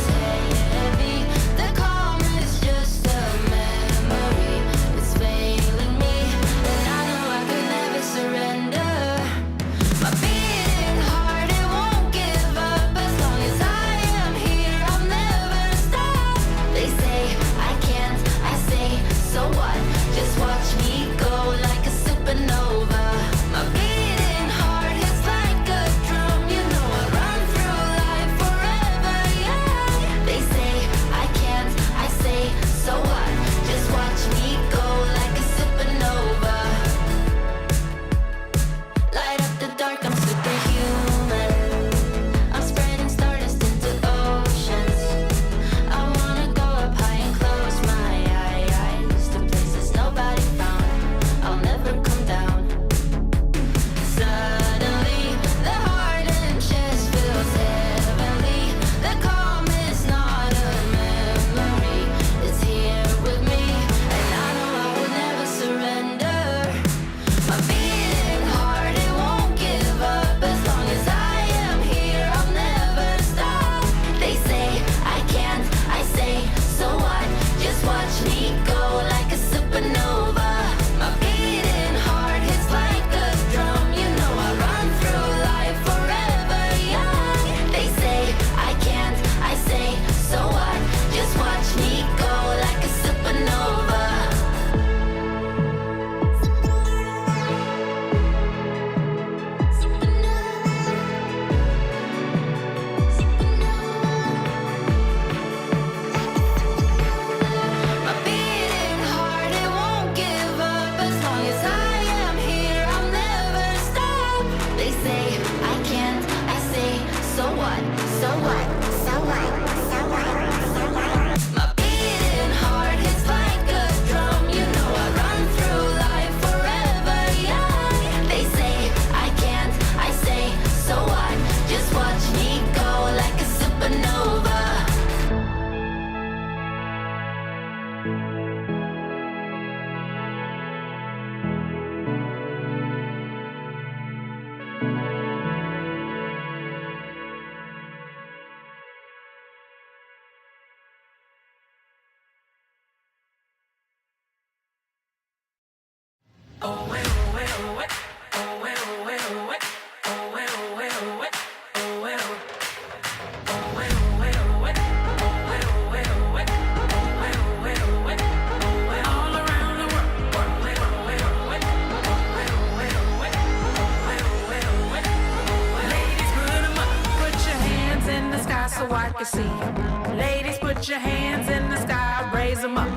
can see them. Ladies, put your hands in the sky, raise them up.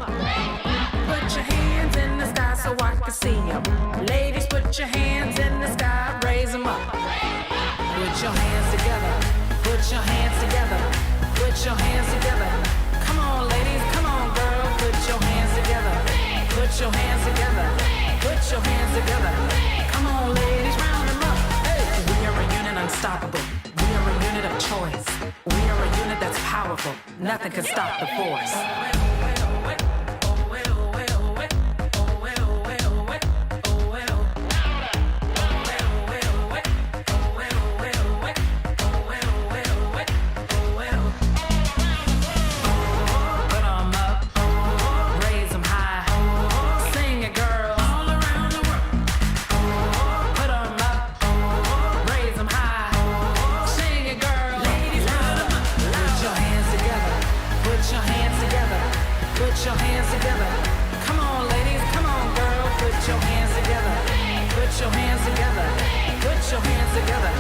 Put your hands in the sky so I can see them. Ladies, put your hands in the sky, raise them up. Put your hands together, put your hands together, put your hands together. Come on, ladies, come on, girl, put your hands together. Put your hands together, put your hands together. Come on, ladies, round them up. Hey. We are a unit unstoppable. We are a unit of choice. We are a unit that's powerful. Nothing can stop the force. Put your hands together. Come on, ladies, come on, girl. Put your hands together. Put your hands together. Put your hands together.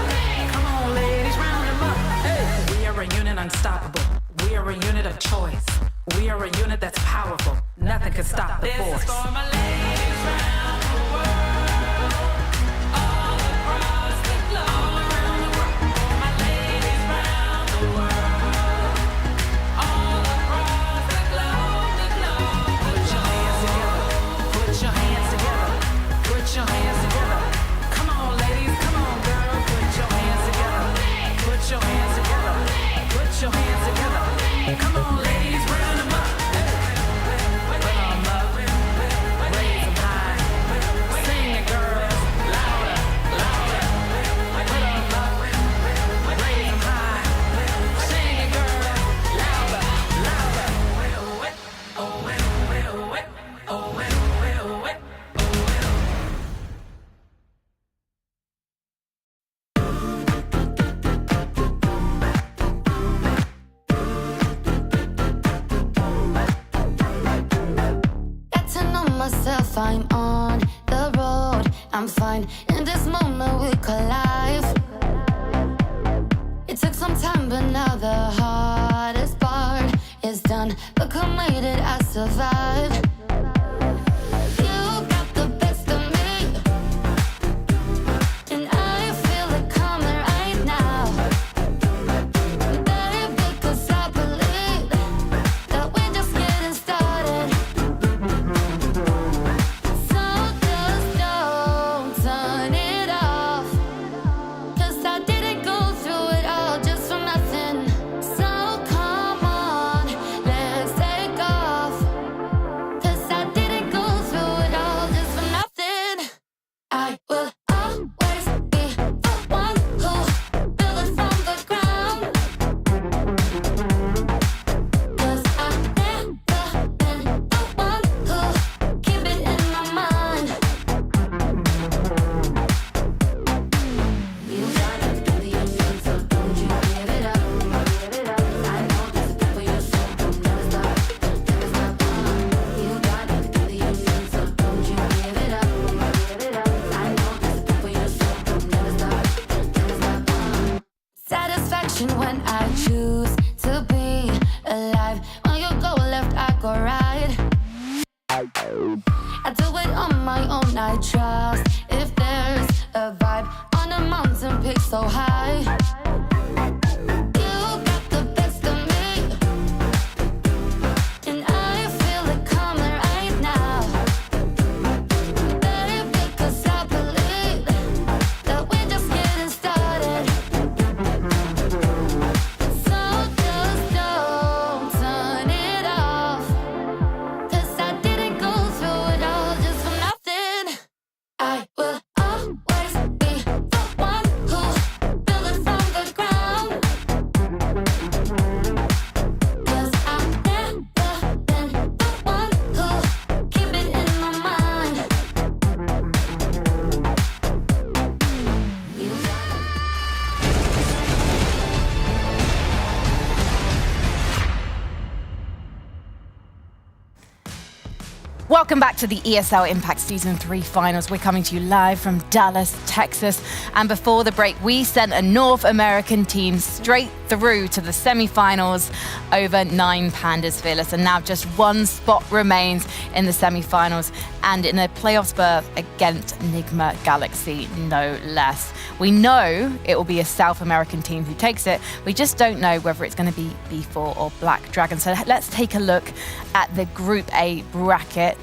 Come on, ladies, round them up. Hey. We are a unit unstoppable. We are a unit of choice. We are a unit that's powerful. Nothing can stop the force. This is for my ladies round the world, all across the globe. All around the world. For my ladies round the world. Put your hands together. Come on, ladies, come on, girl. Put your hands together. Put your hands together. Put your hands together. Come on, ladies, round them up. Put them up. Raise them high. Sing it, girls. Louder, louder. Put them up. Raise them high. Sing it, girls. Louder, louder. Oh, oh, oh, oh. Myself, I'm on the road, I'm fine. In this moment we collide. It took some time, but now the hardest part is done. Look, I made it, I survived. You got the best of me, and I feel it coming right now. Baby, 'cause I believe that we're just getting started. When I choose to be alive, when you go left, I go right. I do it on my own, I trust. If there's a vibe on a mountain peak so high, you got the best of me, and I feel it coming right now. Baby, 'cause I believe that we're just getting started. I will always be the one who built it from the Welcome back to the ESL Impact Season 3 Finals. We're coming to you live from Dallas, Texas. And before the break, we sent a North American team straight through to the semi-finals over 9 Pandas Fearless. And now just one spot remains in the semi-finals and in a playoffs berth against Enigma Galaxy, no less. We know it will be a South American team who takes it. We just don't know whether it's going to be B4 or Black Dragon. So let's take a look at the Group A bracket.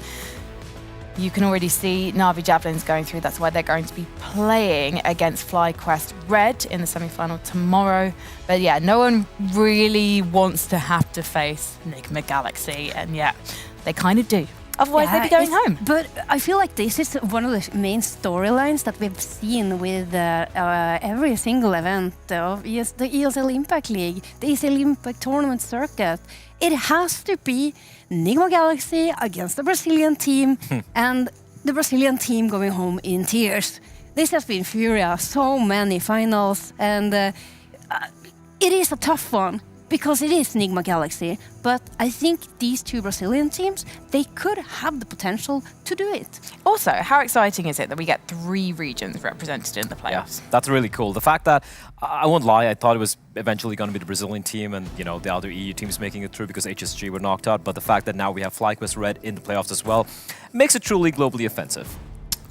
You can already see Na'Vi Javelins going through. That's why they're going to be playing against FlyQuest Red in the semi-final tomorrow. But yeah, no one really wants to have to face Enigma Galaxy, and yeah, they kind of do. Otherwise, they'd be going home. But I feel like this is one of the main storylines that we've seen with every single event of the ESL Impact League, the ESL Impact Tournament Circuit. It has to be Enigma Galaxy against the Brazilian team and the Brazilian team going home in tears. This has been furious, so many finals, and it is a tough one because it is Enigma Galaxy. But I think these two Brazilian teams, they could have the potential to do it. Also, how exciting is it that we get 3 regions represented in the playoffs? Yeah, that's really cool. The fact that, I won't lie, I thought it was eventually going to be the Brazilian team and, you know, the other EU teams making it through because HSG were knocked out. But the fact that now we have FlyQuest Red in the playoffs as well makes it truly globally offensive.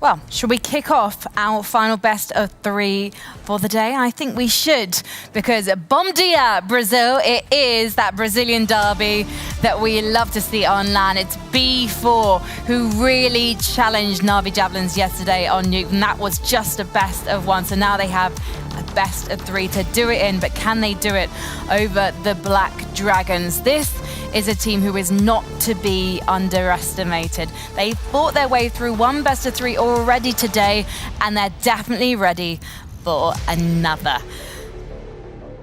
Well, should we kick off our final best of 3 for the day? I think we should, because Bom Dia, Brazil, it is that Brazilian derby that we love to see on LAN. It's B4 who really challenged Na'Vi Javelins yesterday on Nuke, and that was just a best of 1. So now they have a best of 3 to do it in, but can they do it over the Black Dragons? This is a team who is not to be underestimated. They fought their way through 1 best of 3 already today, and they're definitely ready for another.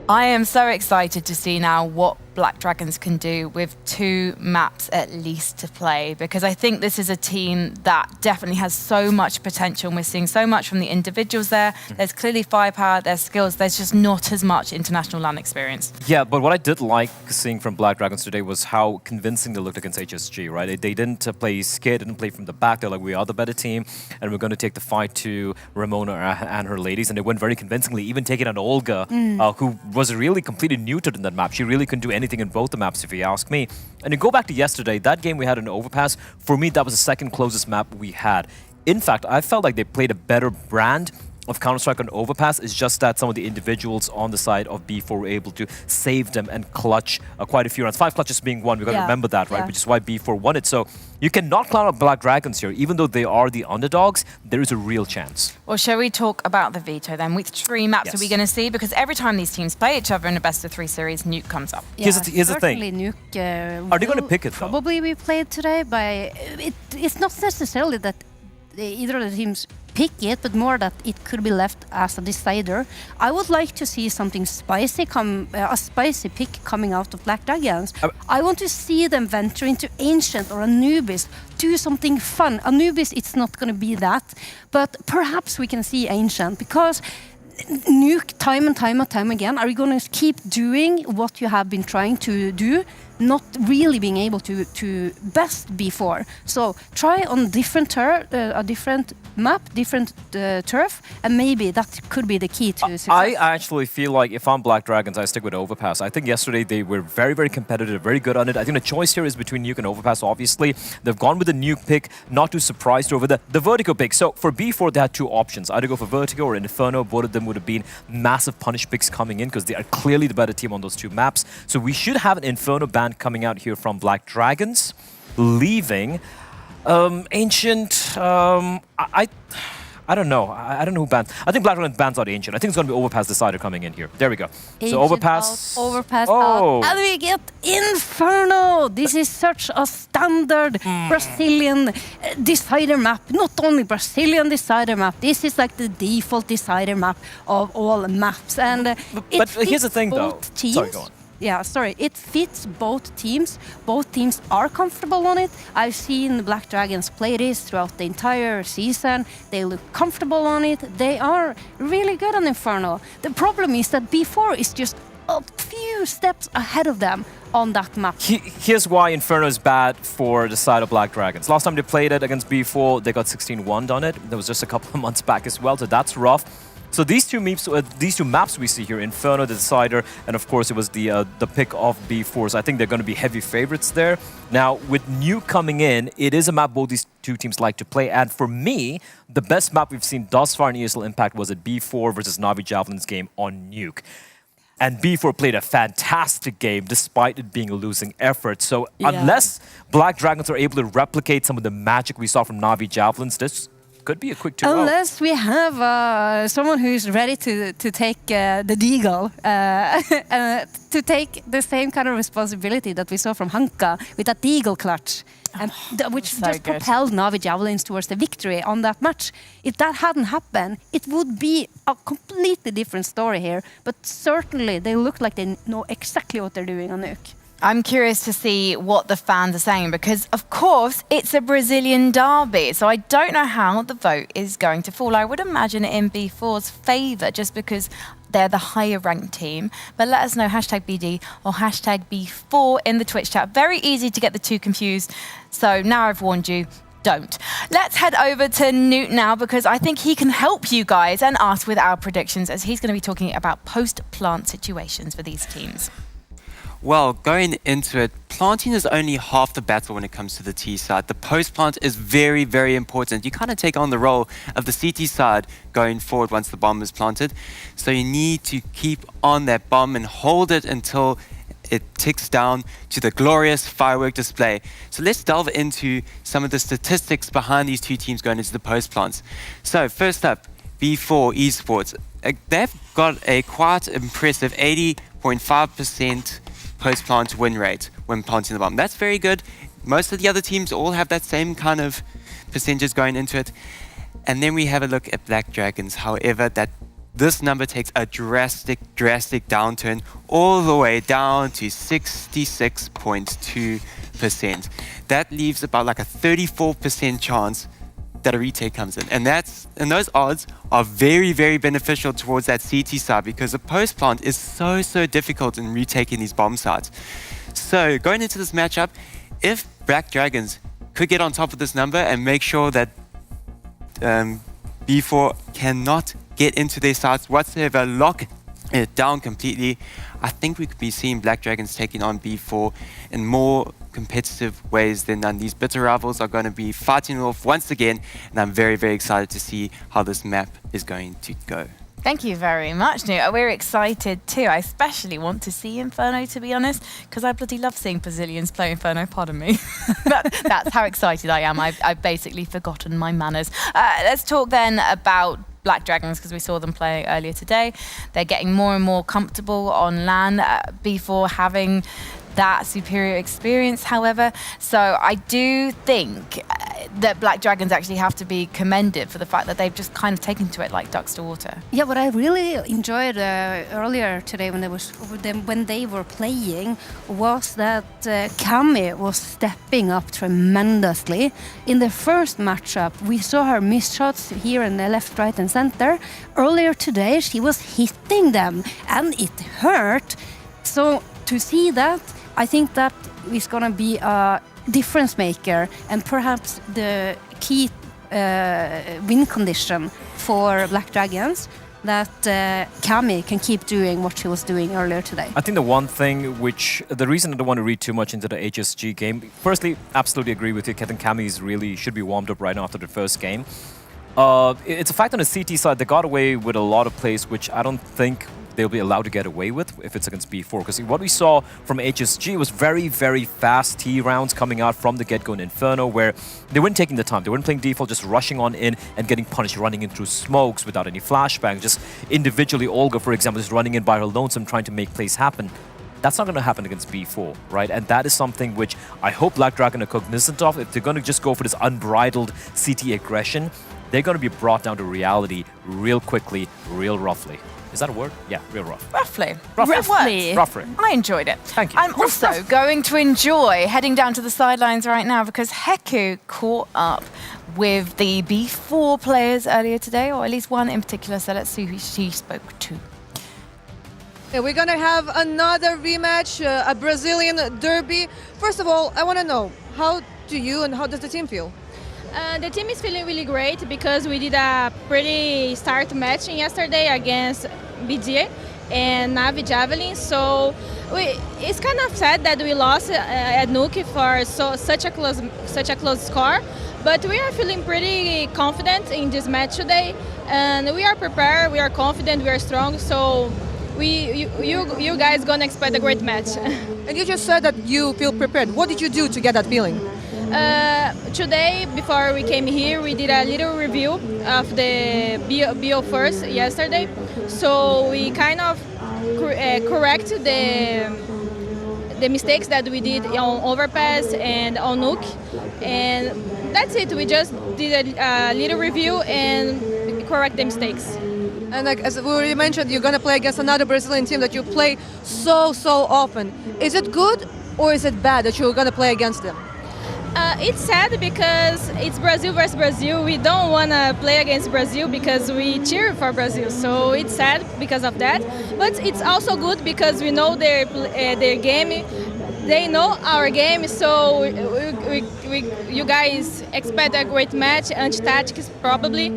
I am so excited to see now what Black Dragons can do with 2 maps at least to play, because I think this is a team that definitely has so much potential, and we're seeing so much from the individuals there. There's clearly firepower, there's skills, there's just not as much international LAN experience. Yeah, but what I did like seeing from Black Dragons today was how convincing they looked against HSG, right? They didn't play scared, didn't play from the back. They're like, we are the better team, and we're going to take the fight to Ramona and her ladies, and they went very convincingly, even taking out Olga, who was really completely neutered in that map. She really couldn't do anything in both the maps, if you ask me. And to go back to yesterday, that game we had an overpass. For me, that was the second closest map we had. In fact, I felt like they played a better brand of Counter-Strike on overpass. It's just that some of the individuals on the side of B4 were able to save them and clutch quite a few rounds. 5 clutches being one, we've got to remember that, right? Which is why B4 won it. So you cannot clown out Black Dragons here. Even though they are the underdogs, there is a real chance. Well, shall we talk about the veto then? Which 3 maps are we going to see? Because every time these teams play each other in a best of 3 series, Nuke comes up. Yeah, here's the thing. Nuke, are they going to pick it, though? Probably be played today, but it's not necessarily that either of the teams pick it, but more that it could be left as a decider. I would like to see something spicy a spicy pick coming out of Black Dragons. I want to see them venture into Ancient or Anubis, do something fun. Anubis, it's not going to be that, but perhaps we can see Ancient, because Nuke time and time again. Are you going to keep doing what you have been trying to do, not really being able to best before? So try on a different map, different turf, and maybe that could be the key to success. I actually feel like if I'm Black Dragons, I stick with Overpass. I think yesterday they were very, very competitive, very good on it. I think the choice here is between Nuke and Overpass, obviously. They've gone with the Nuke pick, not too surprised over the Vertigo pick. So for B4, they had 2 options, either go for Vertigo or Inferno. Both of them would have been massive punish picks coming in because they are clearly the better team on those 2 maps. So we should have an Inferno ban coming out here from Black Dragons, leaving Ancient. I don't know. I don't know who bans. I think Black Dragons bans out Ancient. I think it's going to be Overpass Decider coming in here. There we go. Ancient so Overpass. Out, Overpass out. And we get Inferno. This is such a standard Brazilian decider map. Not only Brazilian decider map. This is like the default decider map of all maps. And but here's the thing, though. Teams. Sorry, go on. Yeah, sorry. It fits both teams. Both teams are comfortable on it. I've seen the Black Dragons play this throughout the entire season. They look comfortable on it. They are really good on Inferno. The problem is that B4 is just a few 2 steps ahead of them on that map. Here's why Inferno is bad for the side of Black Dragons. Last time they played it against B4, they got 16-1 on it. That was just a couple of months back as well, so that's rough. So these two maps we see here, Inferno, the Decider, and of course it was the pick of B4. So I think they're going to be heavy favorites there. Now, with Nuke coming in, it is a map both these two teams like to play. And for me, the best map we've seen thus far in ESL Impact was at B4 versus Na'Vi Javelin's game on Nuke. And B4 played a fantastic game despite it being a losing effort. So unless Black Dragons are able to replicate some of the magic we saw from Na'Vi Javelins, this could be a quick 2-0. Unless we have someone who's ready to take the deagle, to take the same kind of responsibility that we saw from Hanka with that deagle clutch, and which just propelled Na'Vi Javelins towards the victory on that match. If that hadn't happened, it would be a completely different story here. But certainly, they look like they know exactly what they're doing on Nuke. I'm curious to see what the fans are saying because, of course, it's a Brazilian derby. So I don't know how the vote is going to fall. I would imagine it in B4's favour just because they're the higher ranked team. But let us know, #BD or #B4 in the Twitch chat. Very easy to get the two confused. So now I've warned you, don't. Let's head over to Newt now because I think he can help you guys and us with our predictions as he's going to be talking about post-plant situations for these teams. Well, going into it, planting is only half the battle when it comes to the T side. The post-plant is very, very important. You kind of take on the role of the CT side going forward once the bomb is planted. So you need to keep on that bomb and hold it until it ticks down to the glorious firework display. So let's delve into some of the statistics behind these two teams going into the post-plants. So first up, B4 Esports. They've got a quite impressive 80.5% post-plant win rate when planting the bomb. That's very good. Most of the other teams all have that same kind of percentages going into it. And then we have a look at Black Dragons. However, this number takes a drastic downturn all the way down to 66.2%. That leaves about like a 34% chance that a retake comes in. And those odds are very, very beneficial towards that CT side because the post-plant is so difficult in retaking these bomb sites. So going into this matchup, if Black Dragons could get on top of this number and make sure that B4 cannot get into their sites whatsoever, lock it down completely, I think we could be seeing Black Dragons taking on B4 in more competitive ways than none. These bitter rivals are going to be fighting off once again, and I'm very, very excited to see how this map is going to go. Thank you very much, Newt. We're excited too. I especially want to see Inferno, to be honest, because I bloody love seeing Brazilians play Inferno, pardon me. That's how excited I am. I've basically forgotten my manners. Let's talk then about Black Dragons because we saw them play earlier today. They're getting more and more comfortable on LAN, B4 having that superior experience, however. So I do think that Black Dragons actually have to be commended for the fact that they've just kind of taken to it like ducks to water. Yeah, what I really enjoyed earlier today when they were playing was that Cami was stepping up tremendously. In the first matchup, we saw her miss shots here in the left, right, and center. Earlier today, she was hitting them, and it hurt. So to see that, I think that is going to be a difference maker and perhaps the key win condition for Black Dragons that Cami can keep doing what she was doing earlier today. I think the one thing the reason I don't want to read too much into the HSG game, firstly, absolutely agree with you. I think Cami should be warmed up right after the first game. It's a fact on the CT side, they got away with a lot of plays which I don't think they'll be allowed to get away with if it's against B4. Because what we saw from HSG was very, very fast T rounds coming out from the get-go in Inferno, where they weren't taking the time. They weren't playing default, just rushing on in and getting punished, running in through smokes without any flashbangs. Just individually, Olga, for example, just running in by her lonesome, trying to make plays happen. That's not going to happen against B4, right? And that is something which I hope Black Dragon are cognizant of. If they're going to just go for this unbridled CT aggression, they're going to be brought down to reality real quickly, real roughly. Is that a word? Yeah, real rough. Roughly. Roughly. I enjoyed it. Thank you. I'm also going to enjoy heading down to the sidelines right now because Heku caught up with the B4 players earlier today, or at least one in particular, so let's see who she spoke to. Yeah, we're gonna have another rematch, a Brazilian derby. First of all, I want to know, how do you and how does the team feel? The team is feeling really great because we did a pretty start match yesterday against BJ and Navi Javelin. So it's kind of sad that we lost at Nuke for such a close score. But we are feeling pretty confident in this match today, and we are prepared. We are confident. We are strong. So you guys gonna expect a great match. And you just said that you feel prepared. What did you do to get that feeling? Today, before we came here, we did a little review of the BO first yesterday. So we kind of correct the mistakes that we did on overpass and on nuke, and that's it. We just did a little review and correct the mistakes. And like, as we already mentioned, you're going to play against another Brazilian team that you play so often. Is it good or is it bad that you're going to play against them? It's sad because it's Brazil versus Brazil. We don't want to play against Brazil because we cheer for Brazil. So it's sad because of that. But it's also good because we know their game. They know our game. So you guys expect a great match, anti-tactics probably.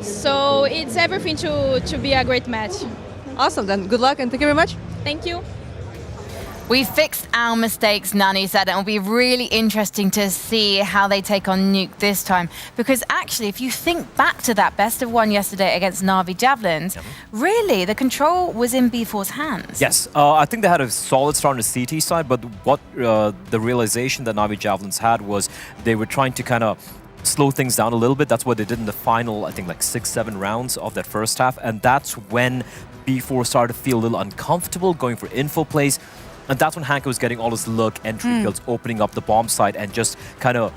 So it's everything to be a great match. Awesome, then good luck and thank you very much. Thank you. We fixed our mistakes, Nani said, and it'll be really interesting to see how they take on Nuke this time. Because actually, if you think back to that best of one yesterday against Navi Javelins, really, the control was in B4's hands. Yes, I think they had a solid start on the CT side, but what the realization that Navi Javelins had was they were trying to kind of slow things down a little bit. That's what they did in the final, I think, like 6-7 rounds of that first half. And that's when B4 started to feel a little uncomfortable going for info plays. And that's when Hanko was getting all his look, entry kills, opening up the bomb site, and just kind of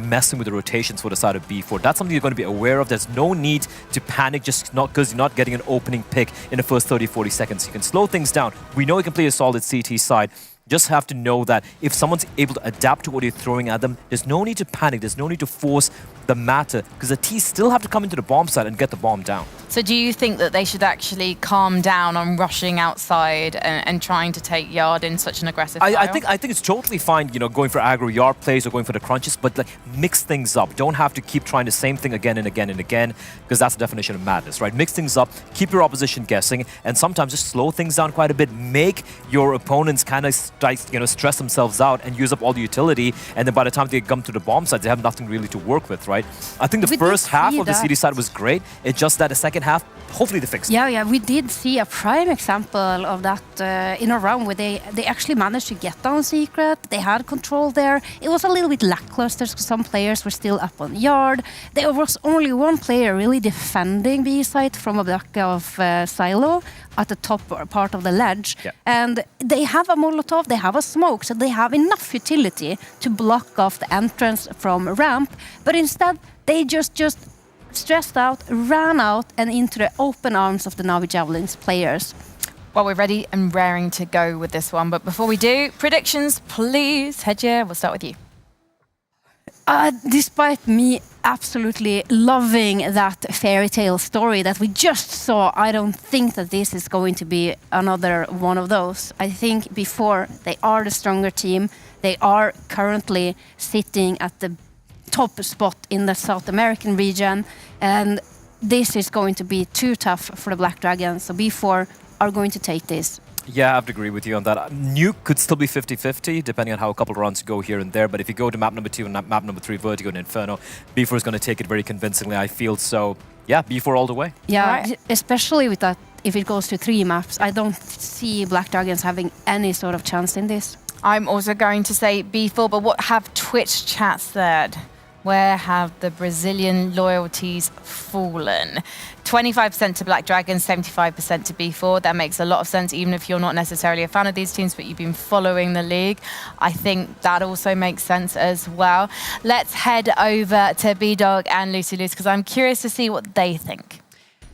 messing with the rotations for the side of B4. That's something you're going to be aware of. There's no need to panic just not because you're not getting an opening pick in the first 30-40 seconds. You can slow things down. We know you can play a solid CT side. Just have to know that if someone's able to adapt to what you're throwing at them, there's no need to panic. There's no need to force the matter because the T still have to come into the bomb site and get the bomb down. So do you think that they should actually calm down on rushing outside and trying to take yard in such an aggressive style? I think it's totally fine, going for aggro yard plays or going for the crunches, but like mix things up. Don't have to keep trying the same thing again and again and again, because that's the definition of madness, right? Mix things up, keep your opposition guessing, and sometimes just slow things down quite a bit. Make your opponents kind of stress themselves out and use up all the utility, and then by the time they come to the bomb side, they have nothing really to work with, right? I think the first half of the CD side was great. It's just that the second half, hopefully they fixed it. Yeah, we did see a prime example of that in a round where they actually managed to get down secret. They had control there. It was a little bit lackluster because some players were still up on yard. There was only one player really defending B site from a block of silo at the top part of the ledge. Yeah. And they have a Molotov, they have a smoke, so they have enough utility to block off the entrance from ramp. But instead, they just stressed out, ran out and into the open arms of the Navi Javelins players. Well, we're ready and raring to go with this one. But before we do, predictions, please. Hedje, we'll start with you. Despite me absolutely loving that fairy tale story that we just saw, I don't think that this is going to be another one of those. I think before they are the stronger team. They are currently sitting at the top spot in the South American region, and this is going to be too tough for the Black Dragons. So B4 are going to take this. Yeah, I have to agree with you on that. Nuke could still be 50-50, depending on how a couple of runs go here and there. But if you go to map number 2 and map number 3, Vertigo and Inferno, B4 is going to take it very convincingly, I feel. So, yeah, B4 all the way. Yeah, right. Especially with that, if it goes to 3 maps, I don't see Black Dragons having any sort of chance in this. I'm also going to say B4, but what have Twitch chat said? Where have the Brazilian loyalties fallen? 25% to Black Dragons, 75% to B4. That makes a lot of sense, even if you're not necessarily a fan of these teams, but you've been following the league. I think that also makes sense as well. Let's head over to B-Dog and Lucy Luce, because I'm curious to see what they think.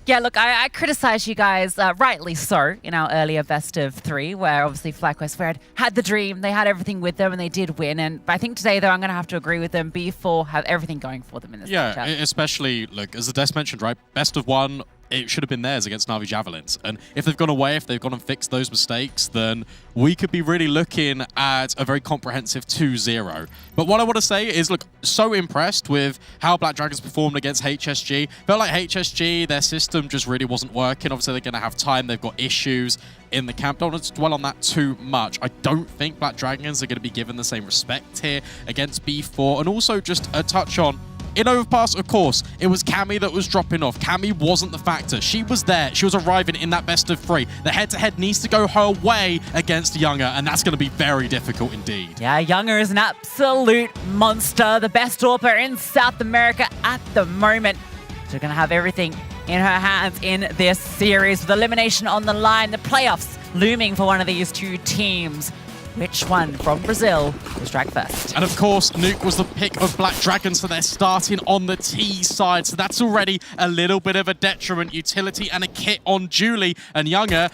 Yeah, look, I criticized you guys, rightly so, in our earlier best of 3, where obviously FlyQuest Red had the dream, they had everything with them, and they did win. And I think today, though, I'm going to have to agree with them. B4 have everything going for them in this matchup. Yeah, especially, look, as the desk mentioned, right, best of 1, it should have been theirs against Na'Vi Javelins. And if they've gone away, if they've gone and fixed those mistakes, then we could be really looking at a very comprehensive 2-0. But what I want to say is, look, so impressed with how Black Dragons performed against HSG. Felt like HSG, their system just really wasn't working. Obviously, they're going to have time. They've got issues in the camp. Don't want to dwell on that too much. I don't think Black Dragons are going to be given the same respect here against B4. And also just a touch on, in Overpass, of course, it was Cammy that was dropping off. Cammy wasn't the factor. She was there. She was arriving in that best of 3. The head-to-head needs to go her way against Younger, and that's going to be very difficult indeed. Yeah, Younger is an absolute monster. The best AWPer in South America at the moment. She's going to have everything in her hands in this series with elimination on the line. The playoffs looming for one of these two teams. Which one from Brazil will strike first? And of course, Nuke was the pick of Black Dragons, so they're starting on the T side. So that's already a little bit of a detriment. Utility and a kit on Julie, and Younger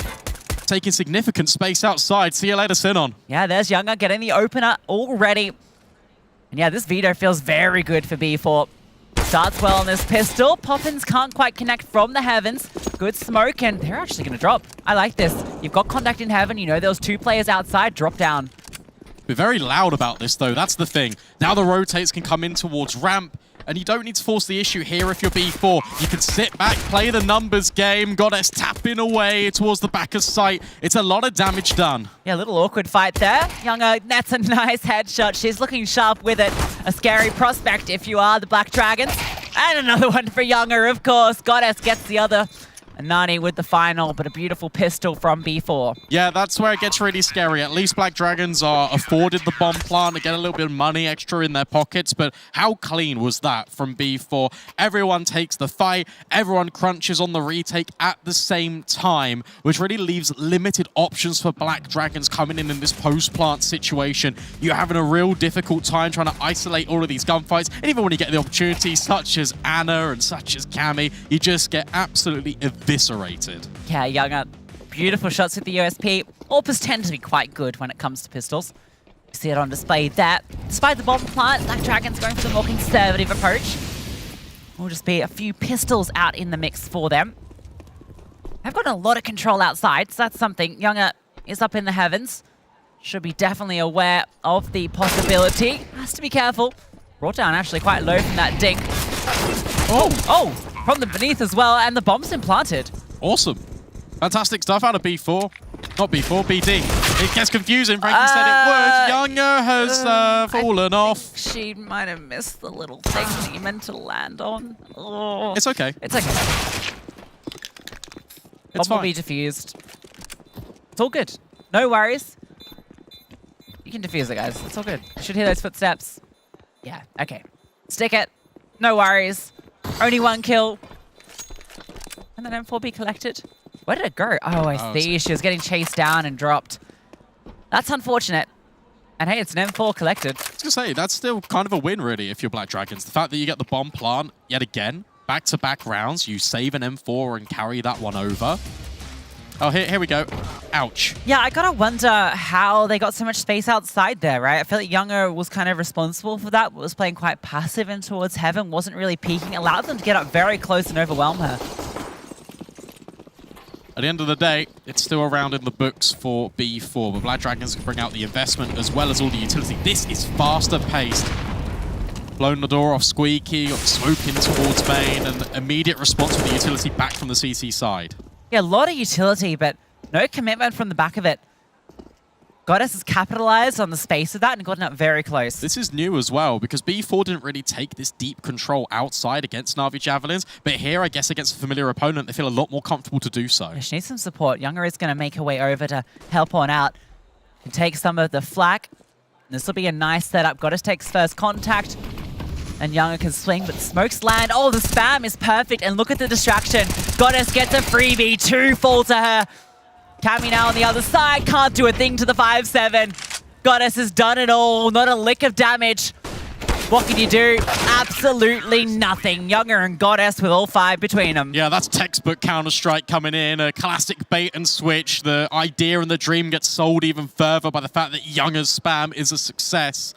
taking significant space outside. See you later, Sinon. Yeah, there's Younger getting the opener already. And yeah, this veto feels very good for B4. Starts well on this pistol. Poppins can't quite connect from the heavens. Good smoke, and they're actually going to drop. I like this. You've got contact in heaven. You know there was 2 players outside. Drop down. We're very loud about this, though. That's the thing. Now the rotates can come in towards ramp, and you don't need to force the issue here if you're B4. You can sit back, play the numbers game. Goddess tapping away towards the back of sight. It's a lot of damage done. Yeah, a little awkward fight there. Younger, that's a nice headshot. She's looking sharp with it. A scary prospect if you are the Black Dragons. And another one for Younger, of course. Goddess gets the other. And Nani with the final, but a beautiful pistol from B4. Yeah, that's where it gets really scary. At least Black Dragons are afforded the bomb plant to get a little bit of money extra in their pockets, but how clean was that from B4? Everyone takes the fight, everyone crunches on the retake at the same time, which really leaves limited options for Black Dragons coming in this post-plant situation. You're having a real difficult time trying to isolate all of these gunfights, and even when you get the opportunities, such as Anna and such as Cammy, you just get absolutely eviscerated. Yeah, Younger, beautiful shots with the USP. AWPers tend to be quite good when it comes to pistols. You see it on display there. Despite the bomb plant, Black Dragons going for the more conservative approach. Will just be a few pistols out in the mix for them. They've got a lot of control outside, so that's something. Younger is up in the heavens. Should be definitely aware of the possibility. Has to be careful. Brought down actually quite low from that dink. Oh, from the beneath as well, and the bomb's implanted. Awesome. Fantastic stuff out of B4. Not B4, BD. It gets confusing. Frankie said it would. Younger has fallen off. She might have missed the little thing that you meant to land on. Oh. It's okay. It's okay. It's Bomb will fine. be defused. It's all good. No worries. You can defuse it, guys. It's all good. You should hear those footsteps. Yeah, okay. Stick it. No worries. Only 1 kill. And then M4 be collected. Where did it go? Oh, I see. She was getting chased down and dropped. That's unfortunate. And hey, it's an M4 collected. I was going to say, that's still kind of a win, really, if you're Black Dragons. The fact that you get the bomb plant yet again, back-to-back rounds, you save an M4 and carry that one over. Oh, here we go. Ouch. Yeah, I gotta wonder how they got so much space outside there, right? I feel like Younger was kind of responsible for that, was playing quite passive in towards heaven, wasn't really peeking, allowed them to get up very close and overwhelm her. At the end of the day, it's still around in the books for B4, but Black Dragons can bring out the investment as well as all the utility. This is faster paced. Blown the door off Squeaky, got the smoke in towards main, and immediate response with the utility back from the CT side. Yeah, a lot of utility, but no commitment from the back of it. Goddess has capitalized on the space of that and gotten up very close. This is new as well, because B4 didn't really take this deep control outside against Na'Vi Javelins, but here, I guess, against a familiar opponent, they feel a lot more comfortable to do so. Yeah, she needs some support. Younger is going to make her way over to help on out and take some of the flak. This will be a nice setup. Goddess takes first contact, and Younger can swing, but smokes land. Oh, the spam is perfect, and look at the distraction. Goddess gets a freebie, 2 fall to her. Cammy now on the other side, can't do a thing to the 5-7. Goddess has done it all, not a lick of damage. What can you do? Absolutely nothing. Younger and Goddess with all 5 between them. Yeah, that's textbook Counter-Strike coming in, a classic bait and switch. The idea and the dream gets sold even further by the fact that Younger's spam is a success.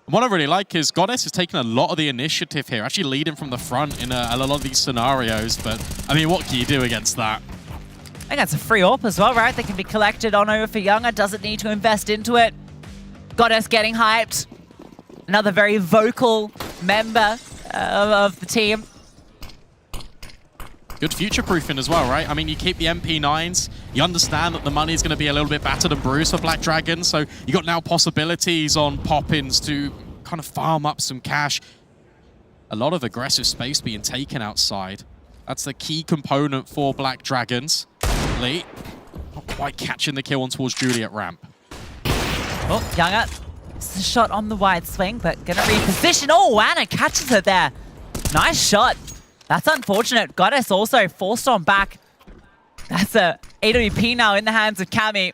And what I really like is Goddess is taking a lot of the initiative here, actually leading from the front in a lot of these scenarios. But, I mean, what can you do against that? I think that's a free AWP as well, right? They can be collected on over for Younger, doesn't need to invest into it. Goddess getting hyped. Another very vocal member of the team. Good future-proofing as well, right? I mean, you keep the MP9s. You understand that the money is going to be a little bit battered and bruised for Black Dragon, so you got now possibilities on Poppins to kind of farm up some cash. A lot of aggressive space being taken outside. That's the key component for Black Dragons. Lee, not quite catching the kill on towards Juliet ramp. Oh, Younger. It's a shot on the wide swing, but gonna reposition. Oh, Anna catches it there. Nice shot. That's unfortunate. Goddess also forced on back. That's a AWP now in the hands of Cammy.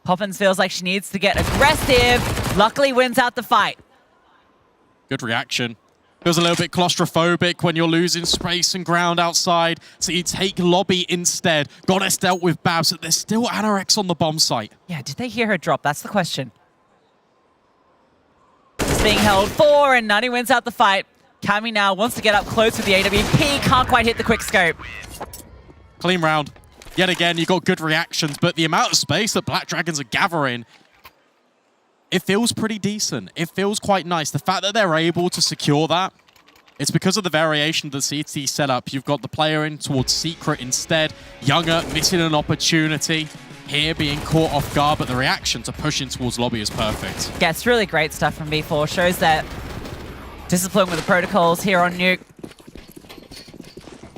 Poppins feels like she needs to get aggressive. Luckily wins out the fight. Good reaction. Feels a little bit claustrophobic when you're losing space and ground outside. So you take lobby instead. Goddess dealt with Babs, but there's still Anorex on the bomb site. Yeah, did they hear her drop? That's the question. It's being held 4 and Nani wins out the fight. Cammy now wants to get up close with the AWP. Can't quite hit the quick scope. Clean round. Yet again, you got good reactions, but the amount of space that Black Dragons are gathering, it feels pretty decent. It feels quite nice. The fact that they're able to secure that, it's because of the variation of the CT setup. You've got the player in towards Secret instead. Younger missing an opportunity. Here being caught off guard, but the reaction to pushing towards lobby is perfect. Yeah, it's really great stuff from B4. Shows that discipline with the protocols here on Nuke.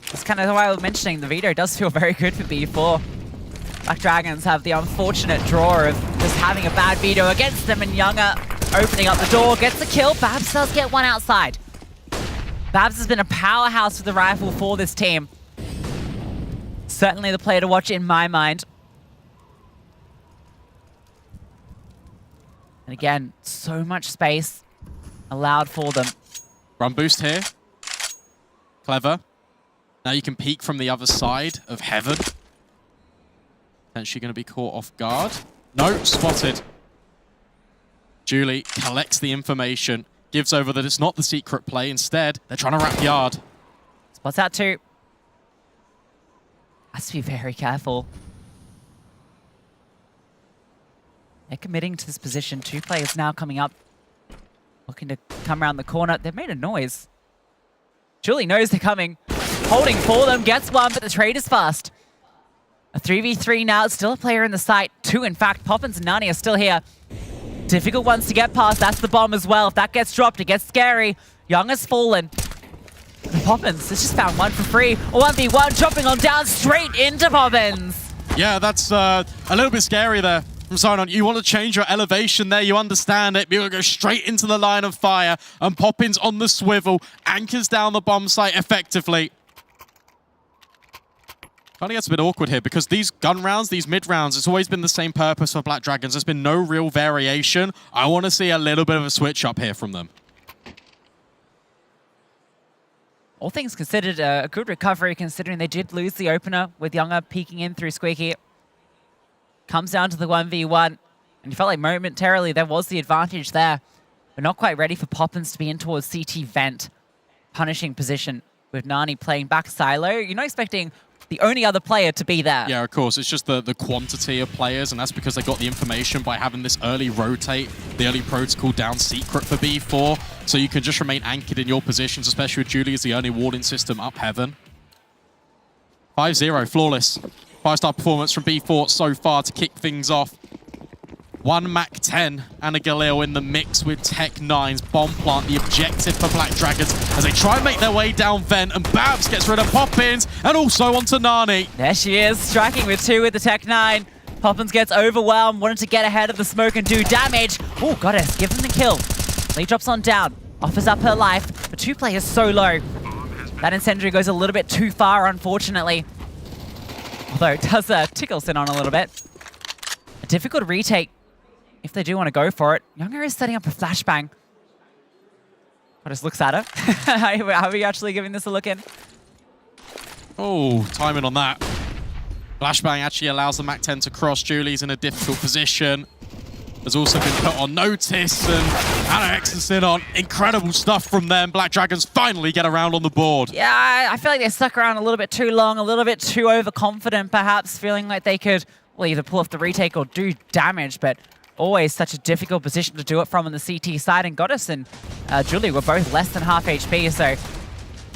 That's kind of why I was mentioning the veto does feel very good for B4. Black Dragons have the unfortunate draw of just having a bad veto against them, and Younger opening up the door, gets the kill. Babs does get one outside. Babs has been a powerhouse with the rifle for this team. Certainly the player to watch in my mind. And again, so much space allowed for them. Run boost here. Clever. Now you can peek from the other side of Heaven. Potentially going to be caught off guard. No, spotted. Julie collects the information, gives over that it's not the secret play. Instead, they're trying to wrap yard. Spots out 2. Has to be very careful. They're committing to this position. 2 players now coming up, looking to come around the corner. They've made a noise. Julie knows they're coming. Holding for them, gets one, but the trade is fast. A 3v3 now, still a player in the site. 2, in fact. Poppins and Nani are still here. Difficult ones to get past. That's the bomb as well. If that gets dropped, it gets scary. Young has fallen. And Poppins has just found one for free. A 1v1, jumping on down straight into Poppins. Yeah, that's a little bit scary there from Sionon. You want to change your elevation there. You understand it. You're going to go straight into the line of fire. And Poppins on the swivel. Anchors down the bomb site effectively. Kind of gets a bit awkward here because these gun rounds, these mid rounds, it's always been the same purpose for Black Dragons. There's been no real variation. I want to see a little bit of a switch up here from them. All things considered, a good recovery considering they did lose the opener with Younger peeking in through Squeaky. Comes down to the 1v1. And you felt like momentarily there was the advantage there. But not quite ready for Poppins to be in towards CT Vent. Punishing position with Nani playing back silo. You're not expecting the only other player to be there. Yeah, of course. It's just the quantity of players, and that's because they got the information by having this early rotate, the early protocol down secret for B4, so you can just remain anchored in your positions, especially with Julie as the only warding system up Heaven. 5-0, flawless. 5-star performance from B4 so far to kick things off. 1 Mac-10 and a Galil in the mix with Tech-9's bomb plant, the objective for Black Dragons as they try and make their way down Vent, and Babs gets rid of Poppins and also onto Nani. There she is, striking with 2 with the Tech-9. Poppins gets overwhelmed, wanted to get ahead of the smoke and do damage. Oh, Goddess, give them the kill. Lee drops on down, offers up her life, but 2 players so low. That incendiary goes a little bit too far, unfortunately. Although it does tickle Sin on a little bit. A difficult retake if they do want to go for it. Younger is setting up a flashbang. Goddess looks at her. How are you actually giving this a look in? Oh, timing on that. Flashbang actually allows the Mac-10 to cross. Julie's in a difficult position. has also been put on notice, and Anarex and Sinon, incredible stuff from them. Black Dragons finally get around on the board. Yeah, I feel like they stuck around a little bit too long, a little bit too overconfident, perhaps, feeling like they could, well, either pull off the retake or do damage, but always such a difficult position to do it from on the CT side. And Goddess and Julie were both less than half HP, so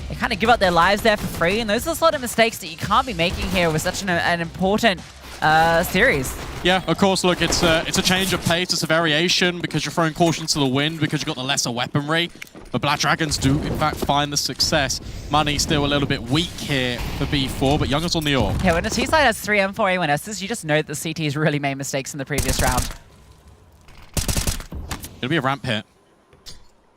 they kind of give up their lives there for free. And those are the sort of mistakes that you can't be making here with such an important series. Yeah, of course, look, it's a change of pace, it's a variation because you're throwing caution to the wind because you've got the lesser weaponry. But Black Dragons do, in fact, find the success. Money still a little bit weak here for B4, but Youngers on the AWP. Yeah, when the T-side has 3 M4 A1Ss, you just know that the CT's really made mistakes in the previous round. It'll be a ramp hit.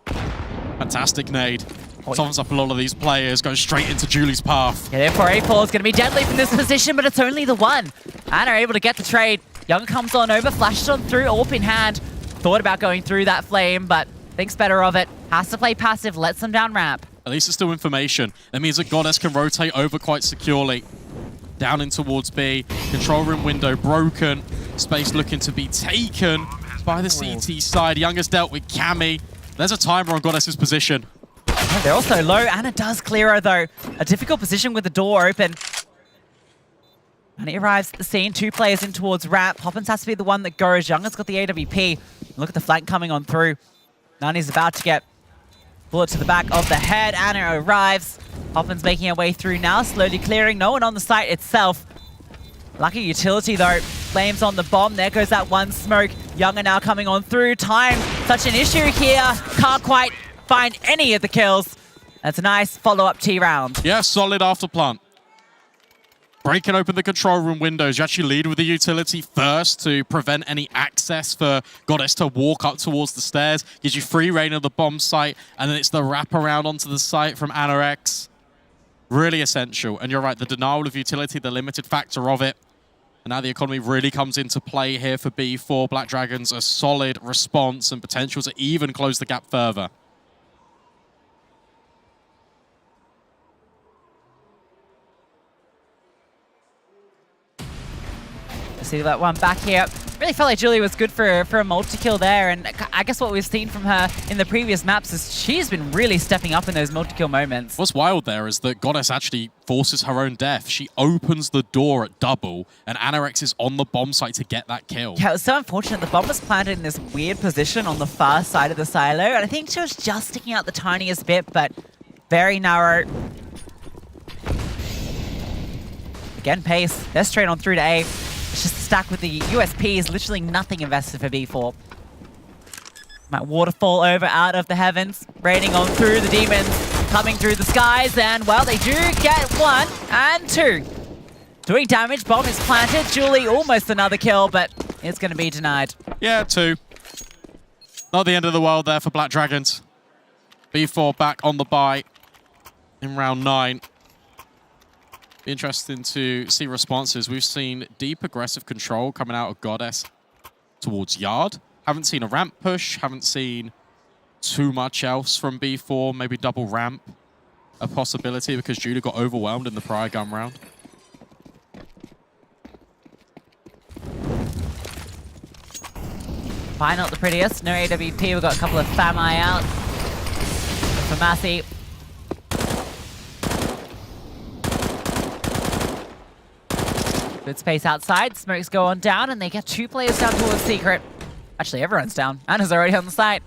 Fantastic nade. Softens up a lot of these players, goes straight into Julie's path. Yeah, M4 A4 is going to be deadly from this position, but it's only the one. And are able to get the trade. Young comes on over, flashes on through, AWP in hand. Thought about going through that flame, but thinks better of it. Has to play passive, lets them down ramp. At least it's still information. That means that Goddess can rotate over quite securely. Down in towards B. Control room window broken. Space looking to be taken by the CT side. Young has dealt with Cammy. There's a timer on Goddess's position. Yeah, they're also low. Anna does clear her, though. A difficult position with the door open. And he arrives at the scene. 2 players in towards ramp. Poppins has to be the one that goes. Young has got the AWP. Look at the flank coming on through. Nani's about to get bullet to the back of the head. Anna arrives. Poppins making her way through now, slowly clearing. No one on the site itself. Lucky utility, though. Flames on the bomb. There goes that one smoke. Young are now coming on through. Time, such an issue here. Can't quite find any of the kills. That's a nice follow-up T round. Yeah, solid after plant. Breaking open the control room windows. You actually lead with the utility first to prevent any access for Goddess to walk up towards the stairs. Gives you free reign of the bomb site, and then it's the wrap around onto the site from Anarex. Really essential. And you're right, the denial of utility, the limited factor of it. And now the economy really comes into play here for B4. Black Dragons, a solid response and potential to even close the gap further. See that one back here. Really felt like Julie was good for a multi-kill there, and I guess what we've seen from her in the previous maps is she's been really stepping up in those multi-kill moments. What's wild there is that Goddess actually forces her own death. She opens the door at double, and Anarex is on the bomb site to get that kill. Yeah, it was so unfortunate. The bomb was planted in this weird position on the far side of the silo, and I think she was just sticking out the tiniest bit, but very narrow. Again, pace. They're straight on through to A. It's just a stack with the USPs, literally nothing invested for B4. Might waterfall over out of the heavens, raining on through the demons, coming through the skies, and well, they do get 1 and 2. Doing damage, bomb is planted. Julie almost another kill, but it's going to be denied. Yeah, 2. Not the end of the world there for Black Dragons. B4 back on the bye in round 9. Be interesting to see responses. We've seen deep aggressive control coming out of Goddess towards Yard. Haven't seen a ramp push. Haven't seen too much else from B4. Maybe double ramp a possibility because Judah got overwhelmed in the prior gun round. Fine, not the prettiest. No AWP. We've got a couple of FAMI out. For Matthew. Good space outside. Smokes go on down, and they get 2 players down towards Secret. Actually, everyone's down. Anna's already on the site.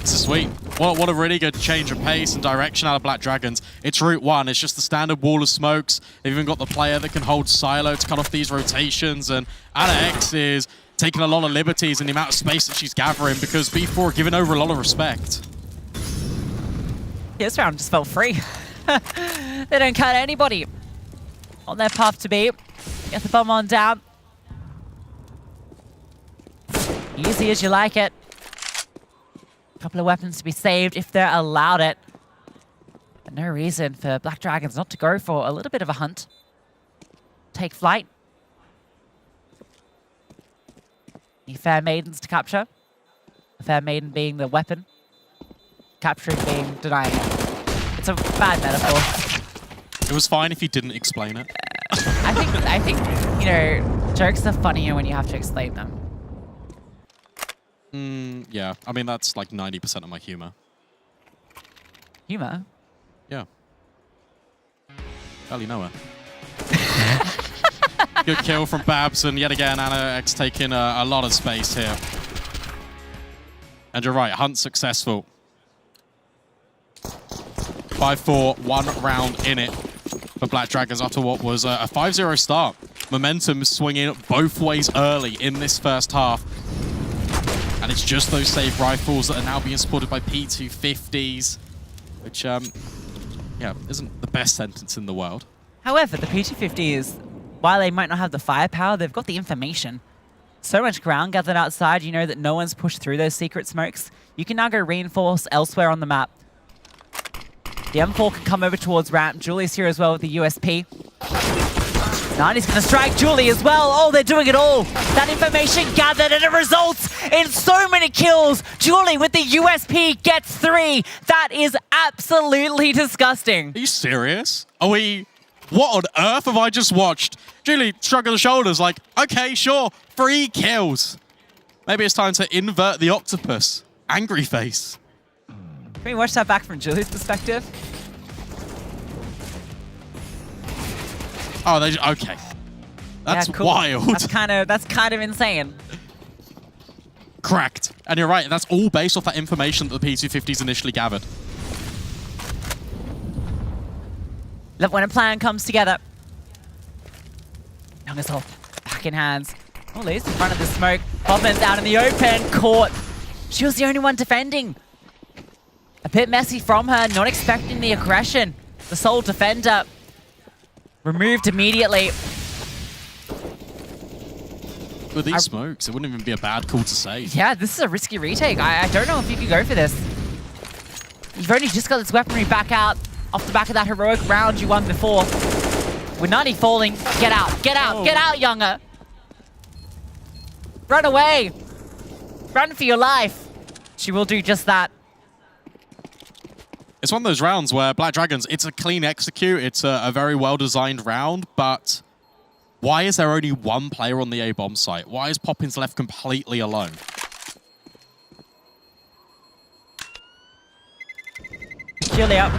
This is sweet. What a really good change of pace and direction out of Black Dragons. It's route 1. It's just the standard wall of smokes. They've even got the player that can hold silo to cut off these rotations. And Anarex is taking a lot of liberties in the amount of space that she's gathering because B4 are giving over a lot of respect. This round just felt free. They don't cut anybody on their path to B. Get the bomb on down. Easy as you like it. A couple of weapons to be saved if they're allowed it. But no reason for Black Dragons not to go for a little bit of a hunt. Take flight. Any fair maidens to capture. The fair maiden being the weapon. Capturing being denying it. It's a bad metaphor. It was fine if you didn't explain it. I think, you know, jokes are funnier when you have to explain them. Yeah, I mean, that's like 90% of my humor. Humor? Yeah. Barely know her. Good kill from Babs, and yet again, AnaX taking a lot of space here. And you're right, hunt successful. 5-4, 1 round in it for Black Dragons after what was a 5-0 start. Momentum swinging both ways early in this first half. And it's just those save rifles that are now being supported by P250s, which, yeah, isn't the best sentence in the world. However, the P250s, while they might not have the firepower, they've got the information. So much ground gathered outside, you know that no one's pushed through those secret smokes. You can now go reinforce elsewhere on the map. The M4 can come over towards ramp. Julie's here as well with the USP. 90's going to strike Julie as well. Oh, they're doing it all. That information gathered and it results in so many kills. Julie with the USP gets 3. That is absolutely disgusting. Are you serious? Are we... What on earth have I just watched? Julie shrugging the shoulders like, okay, sure, 3 kills. Maybe it's time to invert the octopus. Angry face. Can we watch that back from Julie's perspective? Oh, okay. That's cool. wild. That's kind of insane. Cracked. And you're right, that's all based off that information that the P250s initially gathered. Love when a plan comes together. Young assault, back in hands. Oh, Liz in front of the smoke. Bobbin's out in the open, caught. She was the only one defending. A bit messy from her, not expecting the aggression. The sole defender removed immediately. With these smokes, it wouldn't even be a bad call to save. Yeah, this is a risky retake. I don't know if you could go for this. You've only just got this weaponry back out off the back of that heroic round you won before. With 90 falling, get out, get out, get out, Younger. Run away. Run for your life. She will do just that. It's one of those rounds where Black Dragons, it's a clean execute, it's a very well-designed round, but why is there only one player on the A-bomb site? Why is Poppins left completely alone? Julia.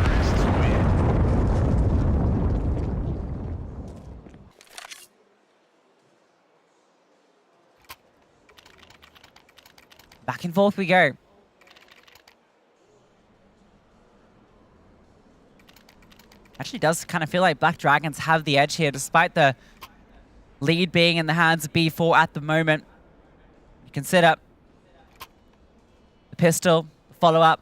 Back and forth we go. Actually does kind of feel like Black Dragons have the edge here, despite the lead being in the hands of B4 at the moment. You consider the pistol, follow-up,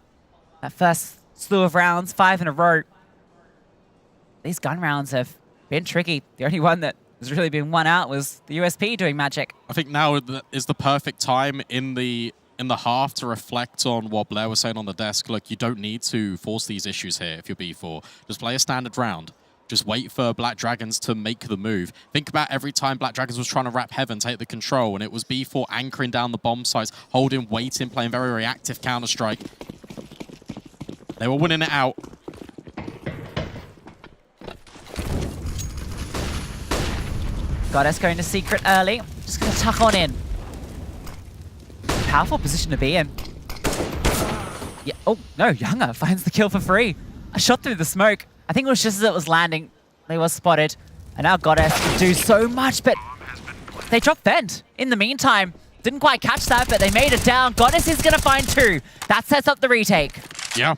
that first slew of rounds, 5 in a row. These gun rounds have been tricky. The only one that has really been won out was the USP doing magic. I think now is the perfect time in the half to reflect on what Blair was saying on the desk. Look, you don't need to force these issues here if you're B4. Just play a standard round. Just wait for Black Dragons to make the move. Think about every time Black Dragons was trying to wrap Heaven, take the control, and it was B4 anchoring down the bomb sites, holding, waiting, playing very reactive Counter-Strike. They were winning it out. Goddess going to secret early. Just going to tuck on in. Powerful position to be in. Yeah. Oh, no. Younger finds the kill for free. A shot through the smoke. I think it was just as it was landing. They were spotted. And now Goddess can do so much, but they dropped Vent in the meantime. Didn't quite catch that, but they made it down. Goddess is going to find 2. That sets up the retake. Yeah.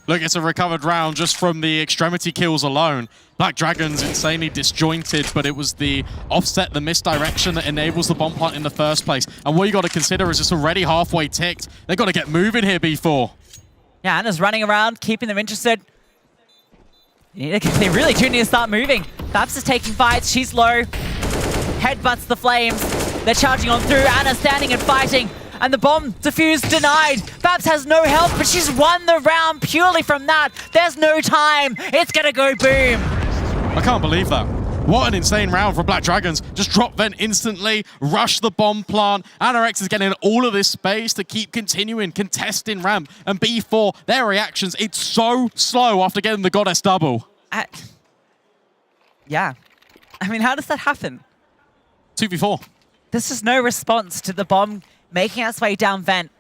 Look, it's a recovered round just from the extremity kills alone. Black Dragons insanely disjointed, but it was the offset, the misdirection that enables the bomb plant in the first place. And what you got to consider is it's already halfway ticked. They've got to get moving here, B4. Yeah, Anna's running around, keeping them interested. They really do need to start moving. Babs is taking fights. She's low. Headbutts the flames. They're charging on through. Anna standing and fighting. And the bomb defuse denied. Babs has no health, but she's won the round purely from that. There's no time. It's going to go boom. I can't believe that. What an insane round for Black Dragons. Just drop Vent instantly, rush the bomb plant. AnaX is getting all of this space to keep continuing, contesting ramp. And B4, their reactions, it's so slow after getting the Goddess double. Yeah. I mean, how does that happen? 2v4. There's just no response to the bomb making its way down Vent.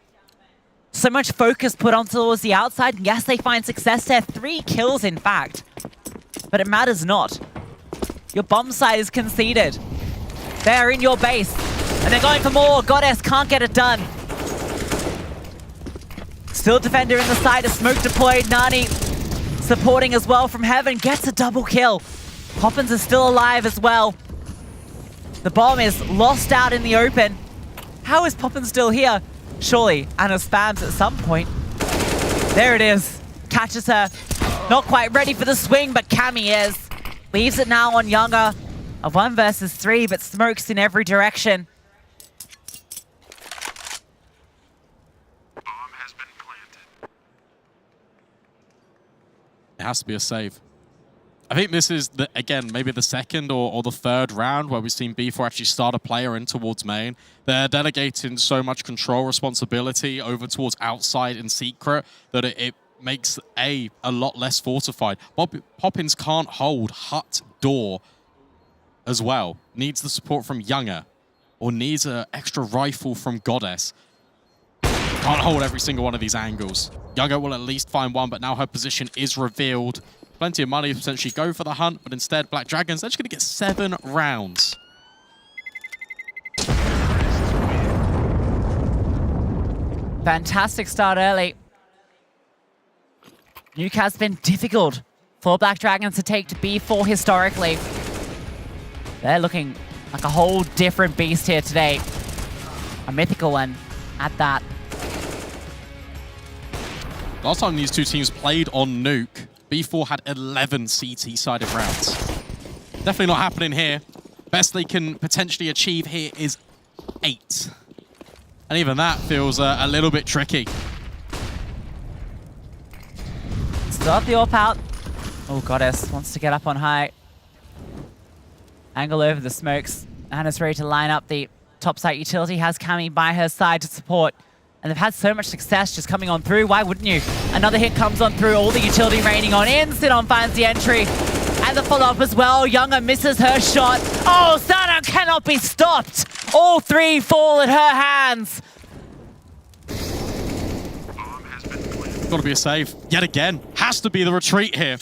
So much focus put on towards the outside. And yes, they find success there. 3 kills, in fact. But it matters not. Your bomb site is conceded. They're in your base. And they're going for more. Goddess can't get it done. Still defender in the side. A smoke deployed. Nani supporting as well from Heaven. Gets a double kill. Poppins is still alive as well. The bomb is lost out in the open. How is Poppins still here? Surely Anna spams at some point. There it is. Catches her. Not quite ready for the swing, but Cammy is. Leaves it now on Younger. A 1 versus 3, but smokes in every direction. It has to be a save. I think this is, again, maybe the second or the third round where we've seen B4 actually start a player in towards main. They're delegating so much control responsibility over towards outside and secret that it makes a lot less fortified. Poppins can't hold hut door as well. Needs the support from Younger or needs an extra rifle from Goddess. Can't hold every single one of these angles. Younger will at least find one, but now her position is revealed. Plenty of money to potentially go for the hunt, but instead, Black Dragons, they're just going to get 7 rounds. Fantastic start early. Nuke has been difficult for Black Dragons to take to B4 historically. They're looking like a whole different beast here today. A mythical one at that. Last time these two teams played on Nuke, B4 had 11 CT-sided rounds. Definitely not happening here. Best they can potentially achieve here is 8. And even that feels a little bit tricky. Still up the AWP out. Oh, Goddess wants to get up on high. Angle over the smokes. Anna's ready to line up the top site utility. Has Cammy by her side to support. And they've had so much success just coming on through. Why wouldn't you? Another hit comes on through. All the utility raining on in. Sidon finds the entry. And the follow-up as well. Younger misses her shot. Oh, Sidon cannot be stopped. All 3 fall at her hands. Got to be a save. Yet again. Has to be the retreat here.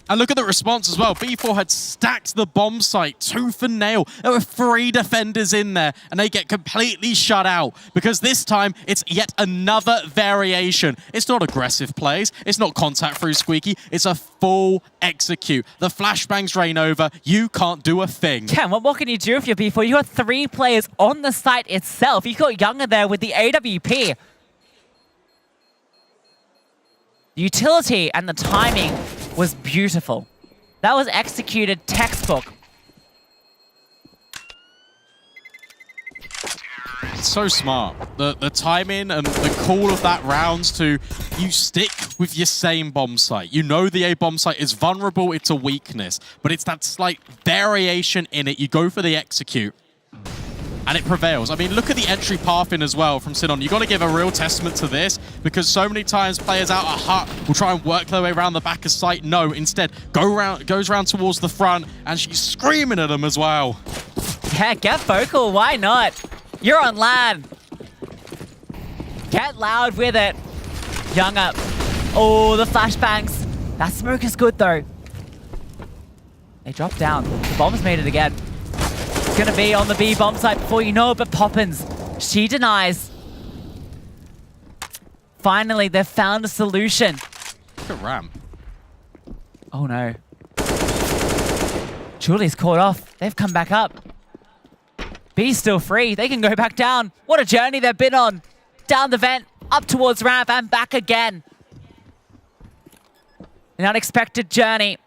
And look at the response as well. B4 had stacked the bomb site tooth and nail. There were 3 defenders in there, and they get completely shut out because this time it's yet another variation. It's not aggressive plays. It's not contact through squeaky. It's a full execute. The flashbangs rain over. You can't do a thing. Ken, what can you do if you're B4? You got 3 players on the site itself. You got Younger there with the AWP. The utility and the timing was beautiful. That was executed textbook. So smart. The timing and the call of that rounds to you stick with your same bomb site. You know the A bomb site is vulnerable, it's a weakness, but it's that slight variation in it. You go for the execute. And it prevails. I mean, look at the entry path in as well from Sidon. You've got to give a real testament to this because so many times players out of hut will try and work their way around the back of site. No, instead, goes around towards the front and she's screaming at them as well. Yeah, get vocal. Why not? You're on land. Get loud with it. Younger. Oh, the flashbangs. That smoke is good, though. They drop down. The bomb's made it again. It's going to be on the B bomb site before you know it, but Poppins, she denies. Finally, they've found a solution. Look at Ram. Oh, no. Julie's caught off. They've come back up. B's still free. They can go back down. What a journey they've been on. Down the vent, up towards ramp, and back again. An unexpected journey.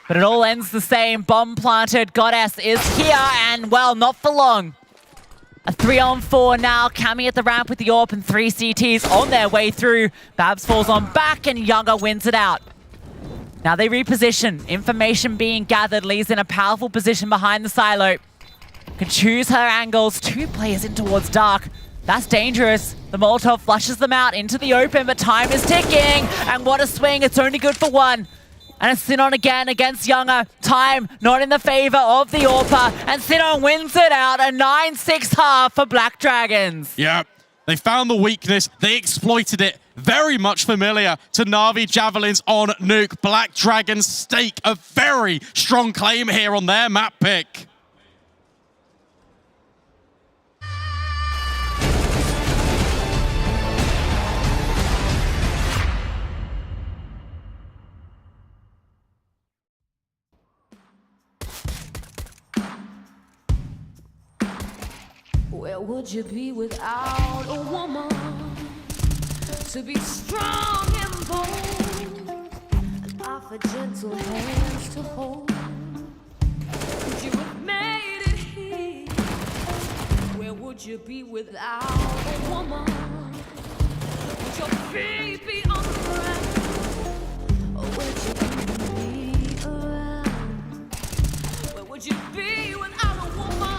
But it all ends the same. Bomb planted. Goddess is here, and, well, not for long. A 3-on-4 now. Cammy at the ramp with the AWP and 3 CTs on their way through. Babs falls on back, and Younger wins it out. Now they reposition. Information being gathered. Lee's in a powerful position behind the silo. Can choose her angles. 2 players in towards dark. That's dangerous. The Molotov flushes them out into the open, but time is ticking. And what a swing. It's only good for 1. And it's Sidon again against Younger. Time not in the favor of the AWPer. And Sidon wins it out. A 9-6 half for Black Dragons. Yeah. They found the weakness. They exploited it. Very much familiar to Na'Vi Javelins on Nuke. Black Dragons stake a very strong claim here on their map pick. Where would you be without a woman to be strong and bold and offer gentle hands to hold? Would you have made it here? Where would you be without a woman? Would your feet be on the ground? Or would you be around? Where would you be without a woman?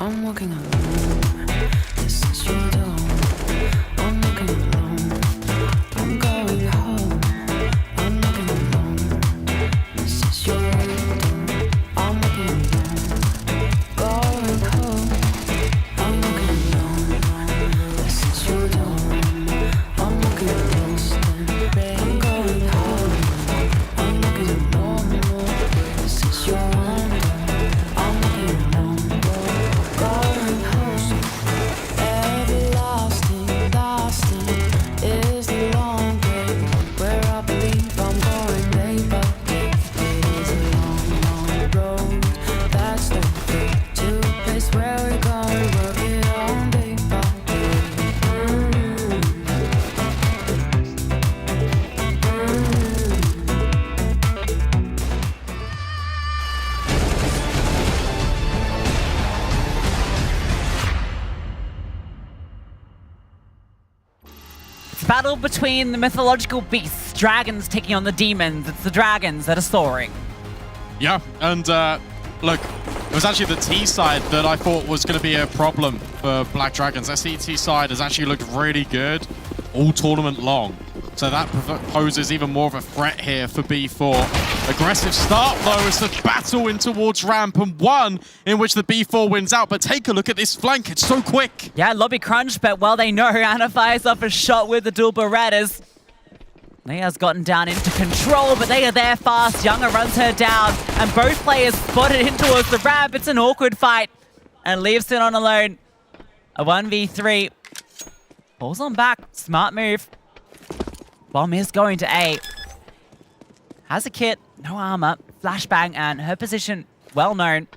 I'm walking alone. This is your door. I'm walking alone. I'm going home. I'm walking alone. This is your door. I'm walking alone. Going home. I'm walking alone. This is your door. I'm walking alone. I'm going home. I'm walking alone. This is your door. I'm walking alone. Going home, everlasting, lasting is the long way where I believe I'm going day by day. It is a long, long road that's the way to a place where we're going, work it on day by day. It's a battle between the mythological beasts, dragons taking on the demons. It's the dragons that are soaring. Yeah, and look, it was actually the T side that I thought was going to be a problem for Black Dragons. That CT side has actually looked really good all tournament long. So that poses even more of a threat here for B4. Aggressive start, though, as the battle in towards ramp, and one in which the B4 wins out. But take a look at this flank. It's so quick. Yeah, lobby crunch, but well, they know Anna fires off a shot with the dual Berettas. Leia's gotten down into control, but they are there fast. Younger runs her down, and both players spotted in towards the ramp. It's an awkward fight, and leaves it on alone. A 1v3. Falls on back. Smart move. Bomb is going to A. Has a kit, no armor, flashbang, and her position well known.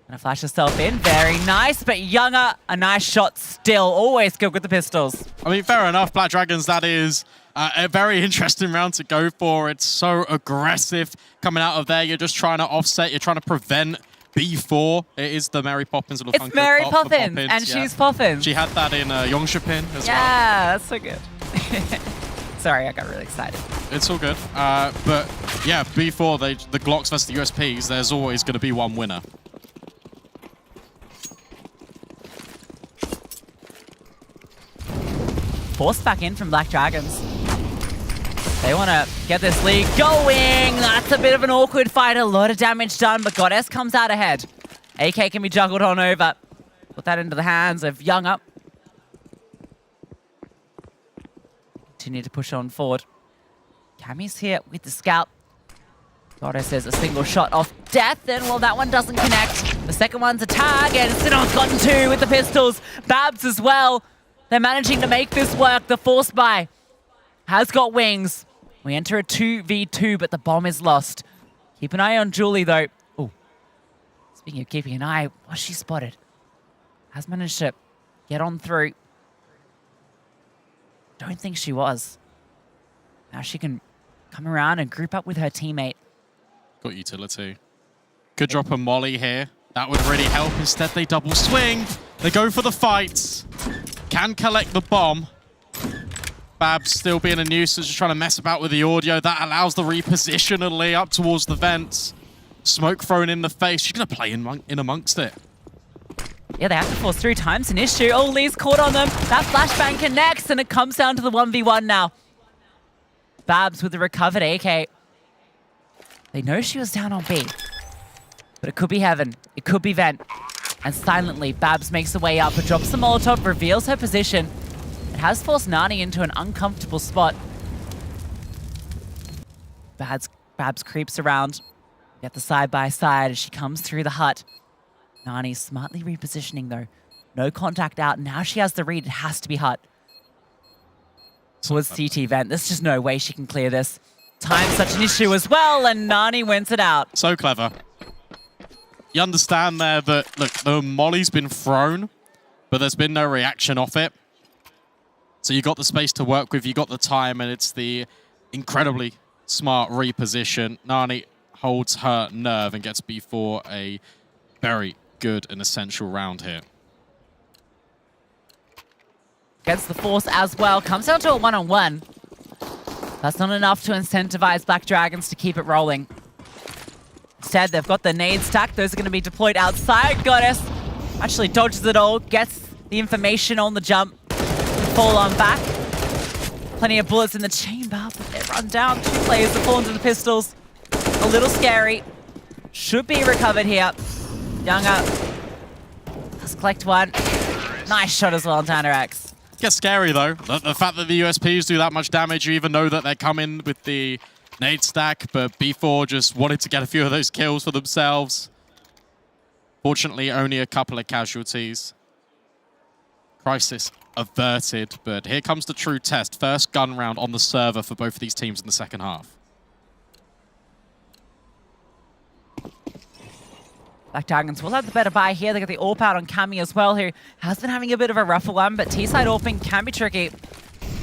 Gonna flash herself in, very nice, but Younger, a nice shot still, always good with the pistols. I mean, fair enough, Black Dragons, that is a very interesting round to go for. It's so aggressive coming out of there. You're just trying to offset, you're trying to prevent B4. It is the Mary Poppins little It's Mary Poppins, and she's Poppins. She had that in Yongshapin as well. Yeah, that's so good. Sorry, I got really excited. It's all good. But yeah, B4, the Glocks versus the USPs, there's always going to be one winner. forced back in from Black Dragons. They want to get this lead going. That's a bit of an awkward fight. A lot of damage done, but Goddess comes out ahead. AK can be juggled on over. Put that into the hands of Young Up. Continue to push on forward. Cammy's here with the scout. Goddess says a single shot off death, and well, that one doesn't connect. The second one's a tag, and Sinon's gotten two with the pistols. Babs as well. They're managing to make this work. The force buy has got wings. We enter a 2v2, but the bomb is lost. Keep an eye on Julie, though. Oh, speaking of keeping an eye, was she spotted? Has managed to get on through. Don't think she was. Now she can come around and group up with her teammate. Got utility. Could drop a molly here. That would really help. Instead, they double swing. They go for the fight. Can collect the bomb. Babs still being a nuisance, just trying to mess about with the audio. That allows the reposition of Lee up towards the vents. Smoke thrown in the face. She's going to play in amongst it. Yeah, they have to force 3 times an issue. Oh, Lee's caught on them. That flashbang connects, and it comes down to the 1v1 now. Babs with the recovered AK. They know she was down on B. But it could be Heaven. It could be Vent. And silently, Babs makes her way up, but drops the Molotov, reveals her position. It has forced Nani into an uncomfortable spot. Babs creeps around. Get the side-by-side as she comes through the hut. Nani smartly repositioning, though. No contact out. Now she has the read. It has to be hut. Towards CT Vent. There's just no way she can clear this. Time's such an issue as well, and Nani wins it out. So clever. You understand there that, look, the molly's been thrown, but there's been no reaction off it. So you got the space to work with, you got the time, and it's the incredibly smart reposition. Nani holds her nerve and gets B4 a very good and essential round here. Against the force as well. Comes down to a one-on-one. That's not enough to incentivize Black Dragons to keep it rolling. Instead, they've got the nade stack. Those are going to be deployed outside. Goddess actually dodges it all, gets the information on the jump. Fall on back. Plenty of bullets in the chamber, but they run down. 2 players that fall into the pistols. A little scary. Should be recovered here. Young Up. Let's collect one. Nice shot as well on Tanarax. Gets scary, though. The fact that the USPs do that much damage, you even know that they're coming with the nade stack, but B4 just wanted to get a few of those kills for themselves. Fortunately, only a couple of casualties. Crisis averted, but here comes the true test. First gun round on the server for both of these teams in the second half. Black Dragons will have the better buy here. They got the AWP out on Cammy as well, who has been having a bit of a rougher one, but T-side AWPing can be tricky.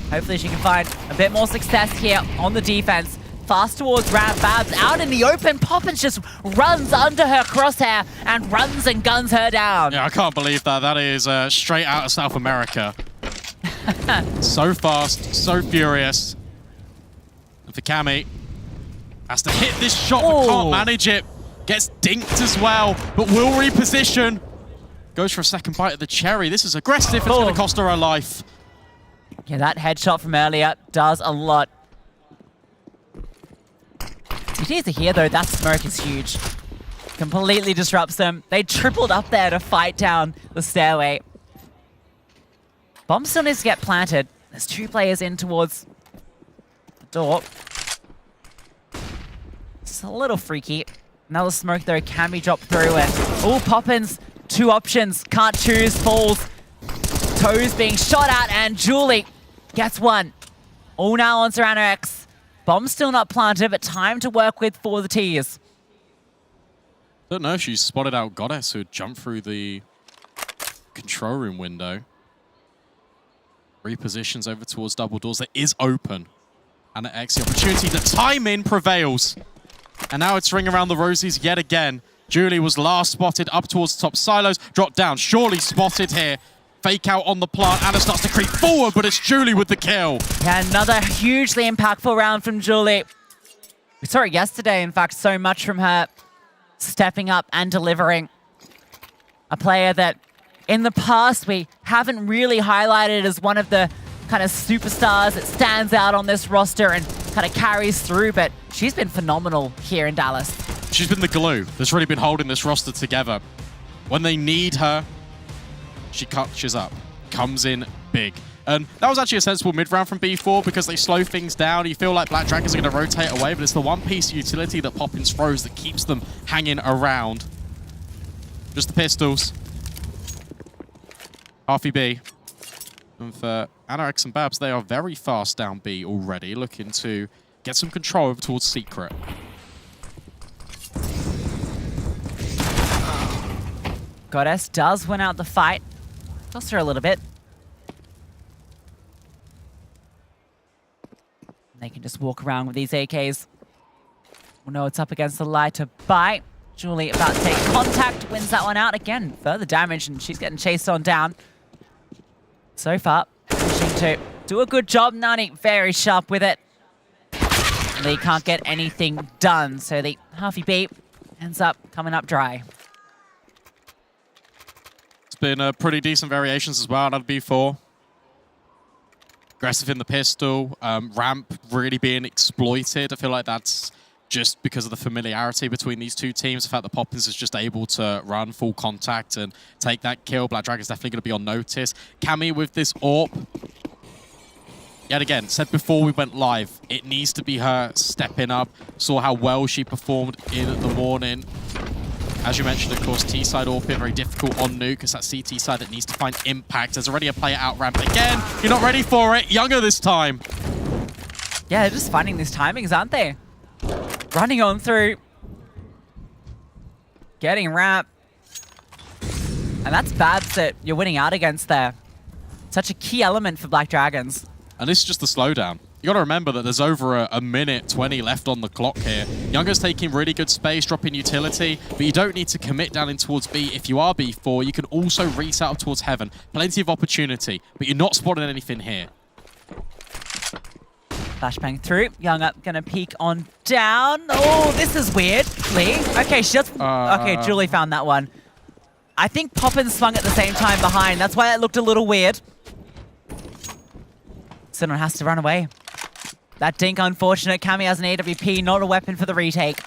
Hopefully she can find a bit more success here on the defense. Fast towards Babs, out in the open. Poppins just runs under her crosshair and runs and guns her down. Yeah, I can't believe that. That is straight out of South America. So fast, so furious. And for Cammy, has to hit this shot, but can't manage it. Gets dinked as well, but will reposition. Goes for a second bite of the cherry. This is aggressive. It's going to cost her life. Yeah, that headshot from earlier does a lot. CTs are here, though. That smoke is huge. Completely disrupts them. They tripled up there to fight down the stairway. Bomb still needs to get planted. There's 2 players in towards the door. It's a little freaky. Another smoke, though, can be dropped through. And oh, Poppins, 2 options. Can't choose. Falls. Toes being shot at, and Julie gets one. All now on Serrano X. Bomb still not planted, but time to work with for the T's. Don't know if she spotted out Goddess, who had jumped through the control room window. Repositions over towards double doors. That is open. And at X, the opportunity to time in prevails. And now it's ring around the rosies yet again. Julie was last spotted up towards the top silos. Dropped down. Surely spotted here. Fake out on the plant. Anna starts to creep forward, but it's Julie with the kill. Yeah, another hugely impactful round from Julie. We saw it yesterday, in fact, so much from her stepping up and delivering. A player that in the past we haven't really highlighted as one of the kind of superstars that stands out on this roster and kind of carries through, but she's been phenomenal here in Dallas. She's been the glue that's really been holding this roster together. When they need her, she catches up, comes in big. And that was actually a sensible mid-round from B4 because they slow things down. You feel like Black Dragons are going to rotate away, but it's the one-piece utility that Poppins throws that keeps them hanging around. Just the pistols. Halfie B. And for Anorex and Babs, they are very fast down B already, looking to get some control over towards Secret. Goddess does win out the fight. Toss her a little bit. They can just walk around with these AKs. We'll know it's up against the lighter bite. Julie about to take contact, wins that one out. Again, further damage, and she's getting chased on down. So far, pushing to do a good job. Nani very sharp with it. They can't get anything done, so the Halfie B ends up coming up dry. It's been pretty decent variations as well out of B4. Aggressive in the pistol, ramp really being exploited. I feel like that's just because of the familiarity between these two teams. The fact that Poppins is just able to run full contact and take that kill. Black Dragon's definitely going to be on notice. Cammy with this AWP. Yet again, said before we went live, it needs to be her stepping up. Saw how well she performed in the morning. As you mentioned, of course, T-side AWP being very difficult on Nuke. It's that CT side that needs to find impact. There's already a player out ramp again. You're not ready for it. Younger this time. Yeah, they're just finding these timings, aren't they? Running on through. Getting ramp. And that's Babs that you're winning out against there. Such a key element for Black Dragons. And this is just the slowdown. You got to remember that there's over a minute 20 left on the clock here. Younger's taking really good space, dropping utility, but you don't need to commit down in towards B. If you are B4, you can also reset up towards Heaven. Plenty of opportunity, but you're not spotting anything here. Flashbang through. Younger gonna peek on down. Oh, this is weird. Lee. Okay, she just... okay, Julie found that one. I think Poppins swung at the same time behind. That's why it looked a little weird. Someone has to run away. That dink, unfortunate. Cammy has an AWP, not a weapon for the retake.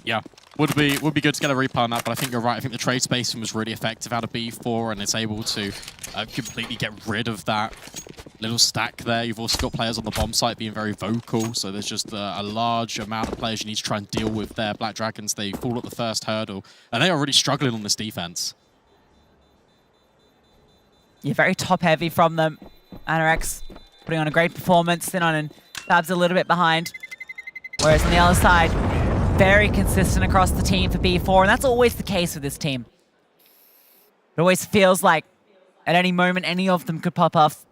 Yeah, would be good to get a replay on that, but I think you're right. I think the trade spacing was really effective out of B4, and it's able to completely get rid of that little stack there. You've also got players on the bomb site being very vocal, so there's just a large amount of players you need to try and deal with there. Black Dragons, they fall at the first hurdle, and they are really struggling on this defense. Yeah, very top-heavy from them. Anorex putting on a great performance. Sinon and Babs a little bit behind. Whereas on the other side, very consistent across the team for B4, and that's always the case with this team. It always feels like at any moment, any of them could pop off.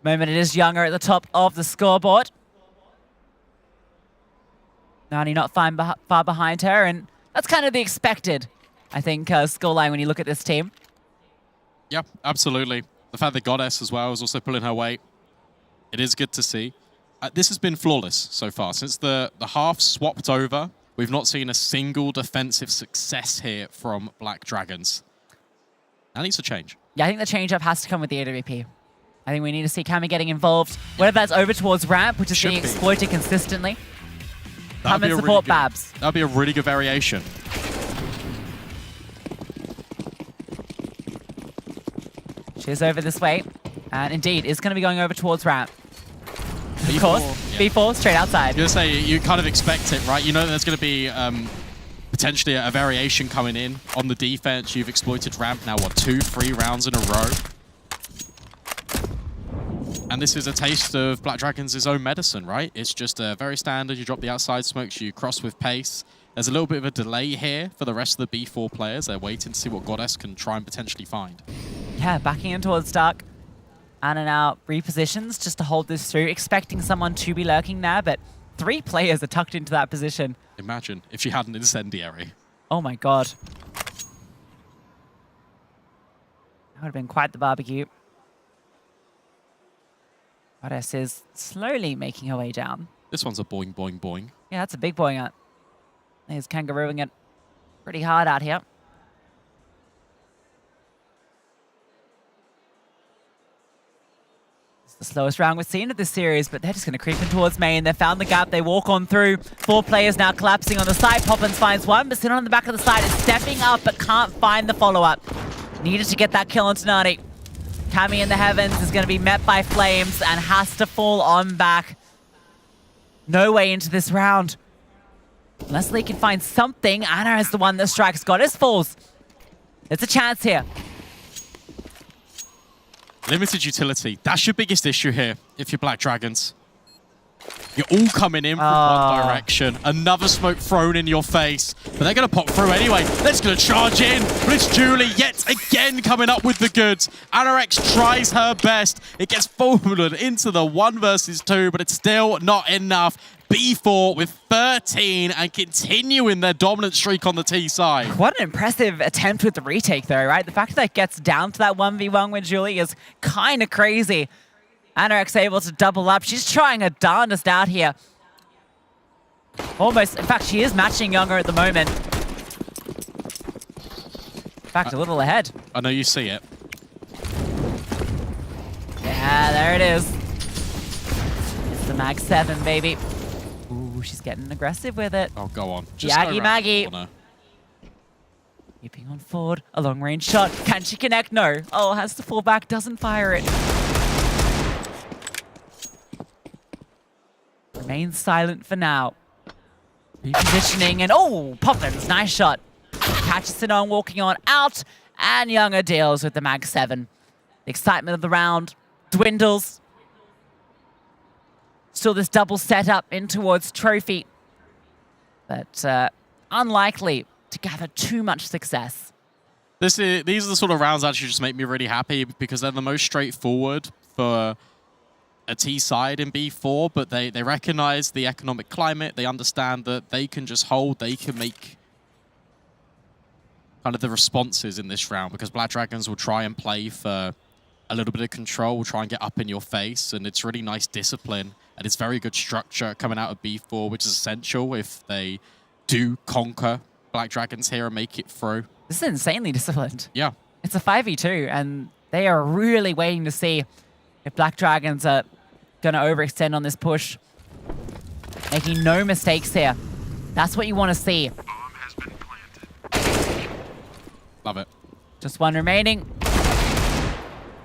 Moment it is Younger at the top of the scoreboard. Nani not far behind her, and that's kind of the expected, I think, scoreline when you look at this team. Yeah, absolutely. The fact that Goddess as well is also pulling her weight. It is good to see. This has been flawless so far. Since the half swapped over, we've not seen a single defensive success here from Black Dragons. That needs to change. Yeah, I think the change-up has to come with the AWP. I think we need to see Cammy getting involved, whether that's over towards ramp, which is being exploited consistently. Come and support Babs. That'd be a really good variation. She's over this way, and indeed is going to be going over towards ramp. Of course, B4 straight outside. I was going to say, you kind of expect it, right? You know there's going to be potentially a variation coming in on the defense. You've exploited ramp now, what, 2-3 rounds in a row? And this is a taste of Black Dragons' own medicine, right? It's just very standard. You drop the outside smokes, you cross with pace. There's a little bit of a delay here for the rest of the B4 players. They're waiting to see what Goddess can try and potentially find. Yeah, backing in towards Dark. Anna now repositions just to hold this through, expecting someone to be lurking there, but 3 players are tucked into that position. Imagine if she had an incendiary. Oh my god. That would have been quite the barbecue. Goddess is slowly making her way down. This one's a boing, boing, boing. Yeah, that's a big boing up. He's kangarooing it pretty hard out here. It's the slowest round we've seen of this series, but they're just going to creep in towards main. They found the gap. They walk on through. 4 players now collapsing on the side. Poppins finds one, but Sin on the back of the side is stepping up, but can't find the follow-up. Needed to get that kill on Nani. Cammy in the heavens is going to be met by flames and has to fall on back. No way into this round. Unless Lee can find something. Anna is the one that strikes. Goddess falls. There's a chance here. Limited utility. That's your biggest issue here if you're Black Dragons. You're all coming in from one direction. Another smoke thrown in your face. But they're going to pop through anyway. They're just going to charge in. But it's Julie yet again coming up with the goods. Anorex tries her best. It gets forwarded into the 1 versus 2, but it's still not enough. B4 with 13 and continuing their dominant streak on the T side. What an impressive attempt with the retake, though, right? The fact that it gets down to that 1v1 with Julie is kind of crazy. Anorex able to double up. She's trying her darndest out here. Almost, in fact, she is matching Younger at the moment. In fact, a little ahead. I know you see it. Yeah, there it is. It's the Mag 7, baby. Ooh, she's getting aggressive with it. Oh, go on. Just Yagi Maggie. Keeping on forward. A long-range shot. Can she connect? No. Oh, has to fall back. Doesn't fire it. Remains silent for now. Repositioning and oh, Poppins, nice shot. Catches it on, walking on out, and Younger deals with the Mag 7. The excitement of the round dwindles. Still this double setup in towards Trophy, but unlikely to gather too much success. These are the sort of rounds that actually just make me really happy because they're the most straightforward for a T side in B4, but they recognize the economic climate. They understand that they can just hold, they can make kind of the responses in this round because Black Dragons will try and play for a little bit of control, will try and get up in your face, and it's really nice discipline, and it's very good structure coming out of B4, which is essential if they do conquer Black Dragons here and make it through. This is insanely disciplined. Yeah. It's a 5v2, and they are really waiting to see if Black Dragons are going to overextend on this push. Making no mistakes here. That's what you want to see. Love it. Just one remaining.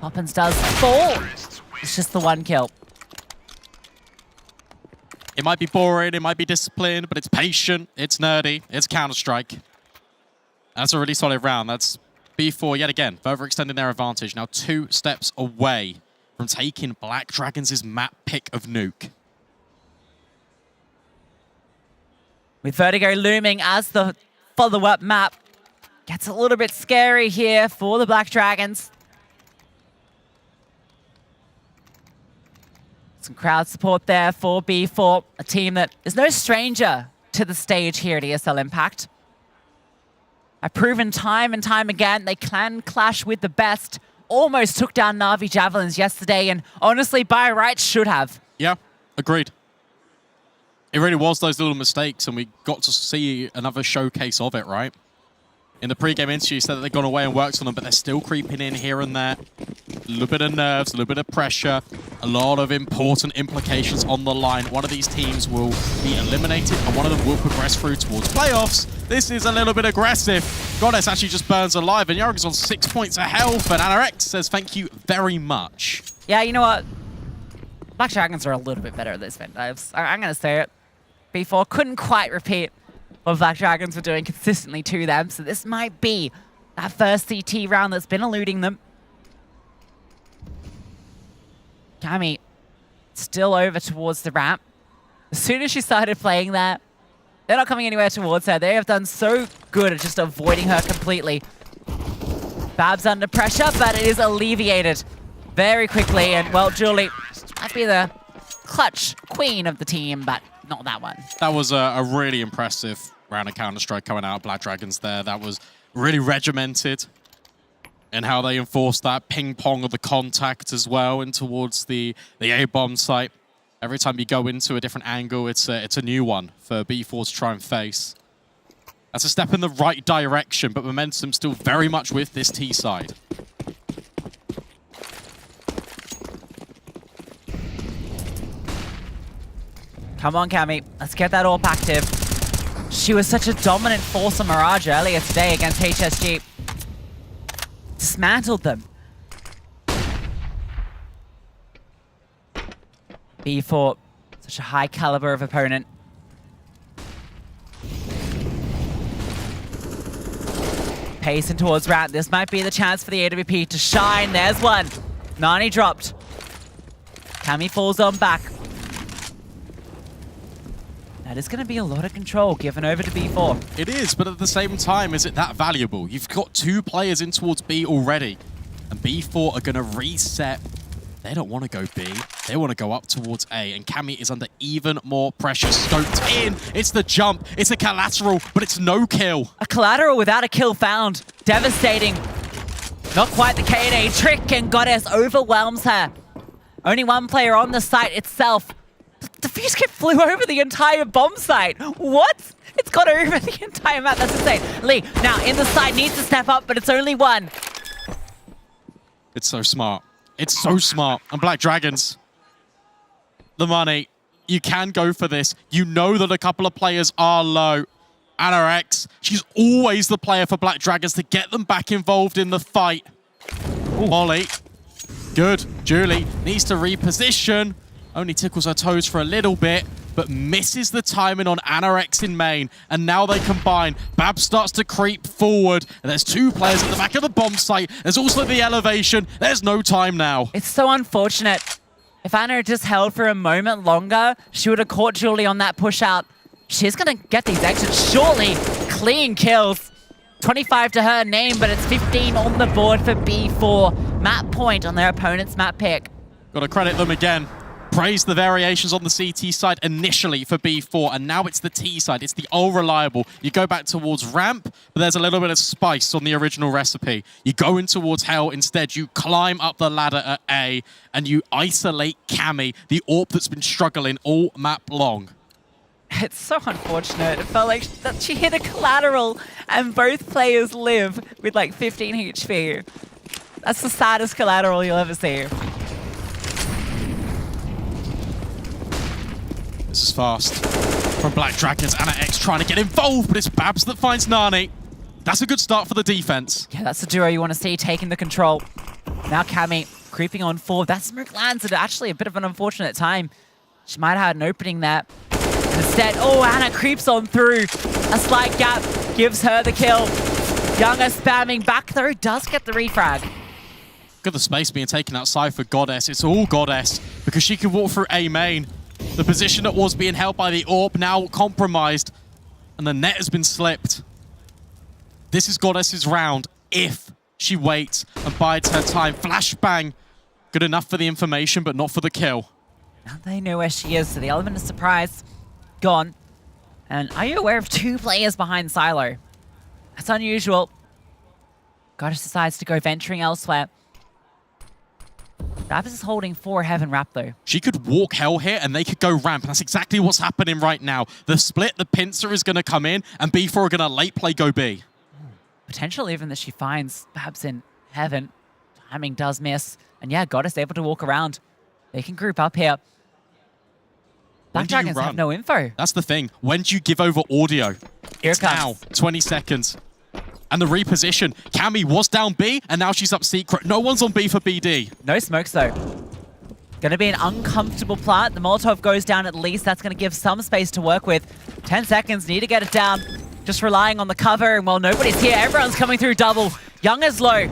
Poppins does fall. It's just the 1 kill. It might be boring, it might be disciplined, but it's patient, it's nerdy, it's Counter-Strike. That's a really solid round. That's B4 yet again, overextending their advantage. Now 2 steps away from taking Black Dragons' map pick of Nuke. With Vertigo looming as the follow-up map, gets a little bit scary here for the Black Dragons. Some crowd support there for B4, a team that is no stranger to the stage here at ESL Impact. I've proven time and time again they can clash with the best. Almost took down Na'Vi Javelins yesterday, and honestly, by rights, should have. Yeah, agreed. It really was those little mistakes, and we got to see another showcase of it, right? In the pre-game interview, you said that they've gone away and worked on them, but they're still creeping in here and there. A little bit of nerves, a little bit of pressure, a lot of important implications on the line. One of these teams will be eliminated, and one of them will progress through towards playoffs. This is a little bit aggressive. Goddess actually just burns alive, and Young's on 6 points of health, and Anorex says thank you very much. Yeah, you know what? Black Dragons are a little bit better at this event. I'm going to say it. B4 couldn't quite repeat what Black Dragons were doing consistently to them, so this might be that first CT round that's been eluding them. Cammy still over towards the ramp. As soon as she started playing that, they're not coming anywhere towards her. They have done so good at just avoiding her completely. Bab's under pressure, but it is alleviated very quickly. And, well, Julie might be the clutch queen of the team, but not that one. That was a really impressive round of Counter-Strike coming out of Black Dragons there. That was really regimented in how they enforced that ping-pong of the contact as well and towards the A-bomb site. Every time you go into a different angle, it's a new one for B4 to try and face. That's a step in the right direction, but momentum still very much with this T side. Come on, Cammy. Let's get that AWP active. She was such a dominant force on Mirage earlier today against HSG. Dismantled them. B4, such a high caliber of opponent. Pacing towards ramp. This might be the chance for the AWP to shine. There's one. Nani dropped. Cammy falls on back. That is going to be a lot of control given over to B4. It is, but at the same time, is it that valuable? You've got 2 players in towards B already, and B4 are going to reset. They don't want to go B. They want to go up towards A, and Cammy is under even more pressure. Scoped in. It's the jump. It's a collateral, but it's no kill. A collateral without a kill found. Devastating. Not quite the K&A trick, and Goddess overwhelms her. Only one player on the site itself. The fuse kit flew over the entire bomb site. What? It's got over the entire map. That's insane. Lee, now in the site, needs to step up, but it's only one. It's so smart. It's so smart. And Black Dragons, the money. You can go for this. You know that a couple of players are low. AnaX, she's always the player for Black Dragons to get them back involved in the fight. Molly. Good. Julie needs to reposition. Only tickles her toes for a little bit, but misses the timing on AnaX in main. And now they combine. Bab starts to creep forward. And there's 2 players at the back of the bomb site. There's also the elevation. There's no time now. It's so unfortunate. If Anna had just held for a moment longer, she would have caught Julie on that push out. She's going to get these exits. Surely, clean kills. 25 to her name, but it's 15 on the board for B4. Map point on their opponent's map pick. Got to credit them again. Praise the variations on the CT side initially for B4, and now it's the T side. It's the all reliable. You go back towards ramp, but there's a little bit of spice on the original recipe. You go in towards hell. Instead, you climb up the ladder at A, and you isolate Cammy, the AWP that's been struggling all map long. It's so unfortunate. It felt like that she hit a collateral, and both players live with like 15 HP. That's the saddest collateral you'll ever see. This is fast. From Black Dragons, AnaX trying to get involved, but it's Babs that finds Nani. That's a good start for the defense. Yeah, that's the duo you want to see taking the control. Now Cammy creeping on forward. That smoke lands at actually a bit of an unfortunate time. She might have had an opening there. Instead, oh, Anna creeps on through. A slight gap gives her the kill. Younger spamming back though, does get the refrag. Look at the space being taken outside for Goddess. It's all Goddess because she can walk through A main. The position that was being held by the AWP now compromised, and the net has been slipped. This is Goddess's round if she waits and bides her time. Flashbang, good enough for the information, but not for the kill. Now they know where she is, so the element of surprise gone. And are you aware of 2 players behind Silo? That's unusual. Goddess decides to go venturing elsewhere. Babs is holding 4 Heaven Wrap though. She could walk hell here and they could go ramp, and that's exactly what's happening right now. The split, the pincer is going to come in, and B4 are going to late play go B. Potential even that she finds Babs in Heaven. Timing does miss. And yeah, Goddess able to walk around. They can group up here. Black Dragons have no info. That's the thing. When do you give over audio? Here it comes. Now, 20 seconds. And the reposition. Cammy was down B, and now she's up secret. No one's on B for BD. No smokes, though. Going to be an uncomfortable plant. The Molotov goes down at least. That's going to give some space to work with. 10 seconds. Need to get it down. Just relying on the cover. And while nobody's here, everyone's coming through double. Young is low.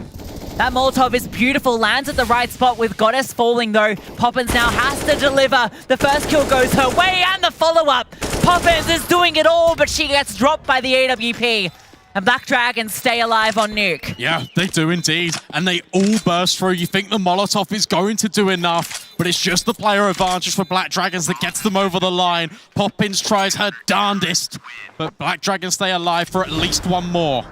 That Molotov is beautiful. Lands at the right spot with Goddess falling, though. Poppins now has to deliver. The first kill goes her way, and the follow-up. Poppins is doing it all, but she gets dropped by the AWP. And Black Dragons stay alive on Nuke. Yeah, they do indeed. And they all burst through. You think the Molotov is going to do enough, but it's just the player advantage for Black Dragons that gets them over the line. Poppins tries her darndest, but Black Dragons stay alive for at least one more.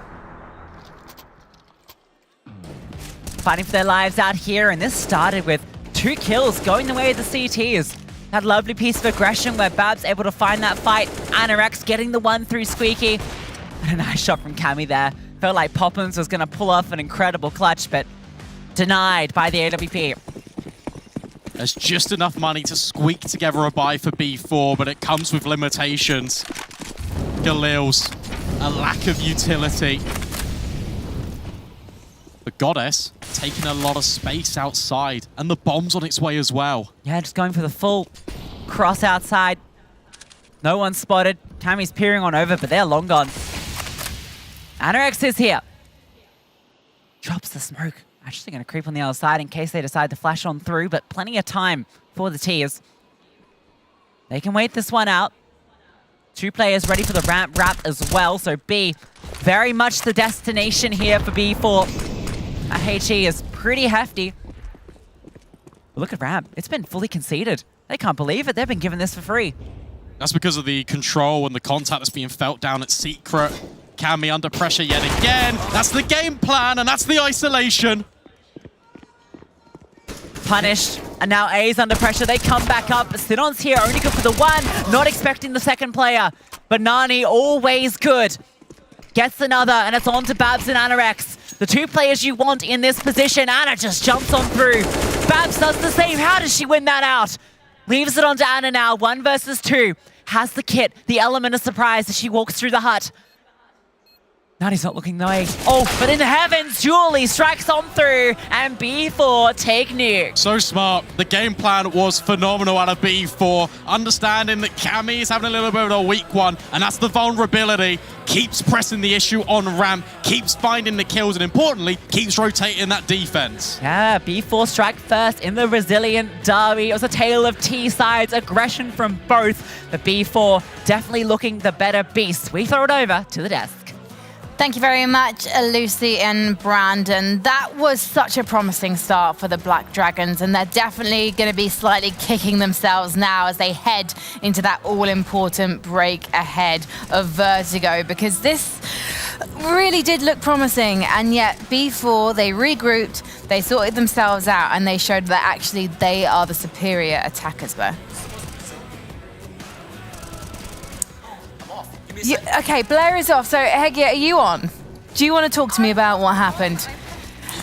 Fighting for their lives out here, and this started with 2 kills going the way of the CTs. That lovely piece of aggression where Babs able to find that fight. AnaX getting the one through Squeaky. And a nice shot from Cammy there. Felt like Poppins was going to pull off an incredible clutch, but denied by the AWP. There's just enough money to squeak together a buy for B4, but it comes with limitations. Galil's, a lack of utility. The Goddess taking a lot of space outside, and the bomb's on its way as well. Yeah, just going for the full cross outside. No one's spotted. Tammy's peering on over, but they're long gone. Anorex is here. Drops the smoke. Actually going to creep on the other side in case they decide to flash on through, but plenty of time for the Tears. They can wait this one out. 2 players ready for the ramp wrap as well, so B, very much the destination here for B4. That HE is pretty hefty. But look at ramp. It's been fully conceded. They can't believe it. They've been given this for free. That's because of the control and the contact that's being felt down at Secret. Cammy under pressure yet again. That's the game plan, and that's the isolation. Punished, and now A's under pressure. They come back up. Sidon's here, only good for the one. Not expecting the second player, but Nani always good. Gets another, and it's on to Babs and Anorex. The 2 players you want in this position. Anna just jumps on through. Babs does the same. How does she win that out? Leaves it on to Anna now, 1 versus 2. Has the kit, the element of surprise as she walks through the hut. Nani's not looking away. Oh, but in the heavens, Julie strikes on through, and B4 take nuke. So smart. The game plan was phenomenal out of B4. Understanding that Cammy is having a little bit of a weak one, and that's the vulnerability. Keeps pressing the issue on ramp, keeps finding the kills, and importantly, keeps rotating that defense. Yeah, B4 strike first in the resilient derby. It was a tale of T sides, aggression from both. The B4 definitely looking the better beast. We throw it over to the desk. Thank you very much, Lucy and Brandon. That was such a promising start for the Black Dragons, and they're definitely going to be slightly kicking themselves now as they head into that all-important break ahead of Vertigo, because this really did look promising, and yet B4, they regrouped, they sorted themselves out, and they showed that actually they are the superior attackers there. Okay, Blair is off, so Heggie, are you on? Do you want to talk to me about what happened?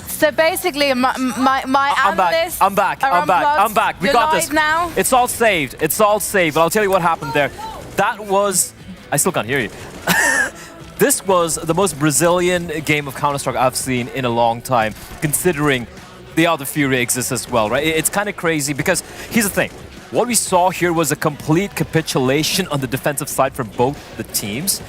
So basically, my analysts I'm back. We You're got live this. now? It's all saved. It's all saved. But I'll tell you what happened there. That was... I still can't hear you. This was the most Brazilian game of Counter-Strike I've seen in a long time, considering the other Fury exists as well, right? It's kind of crazy because here's the thing. What we saw here was a complete capitulation on the defensive side from both the teams.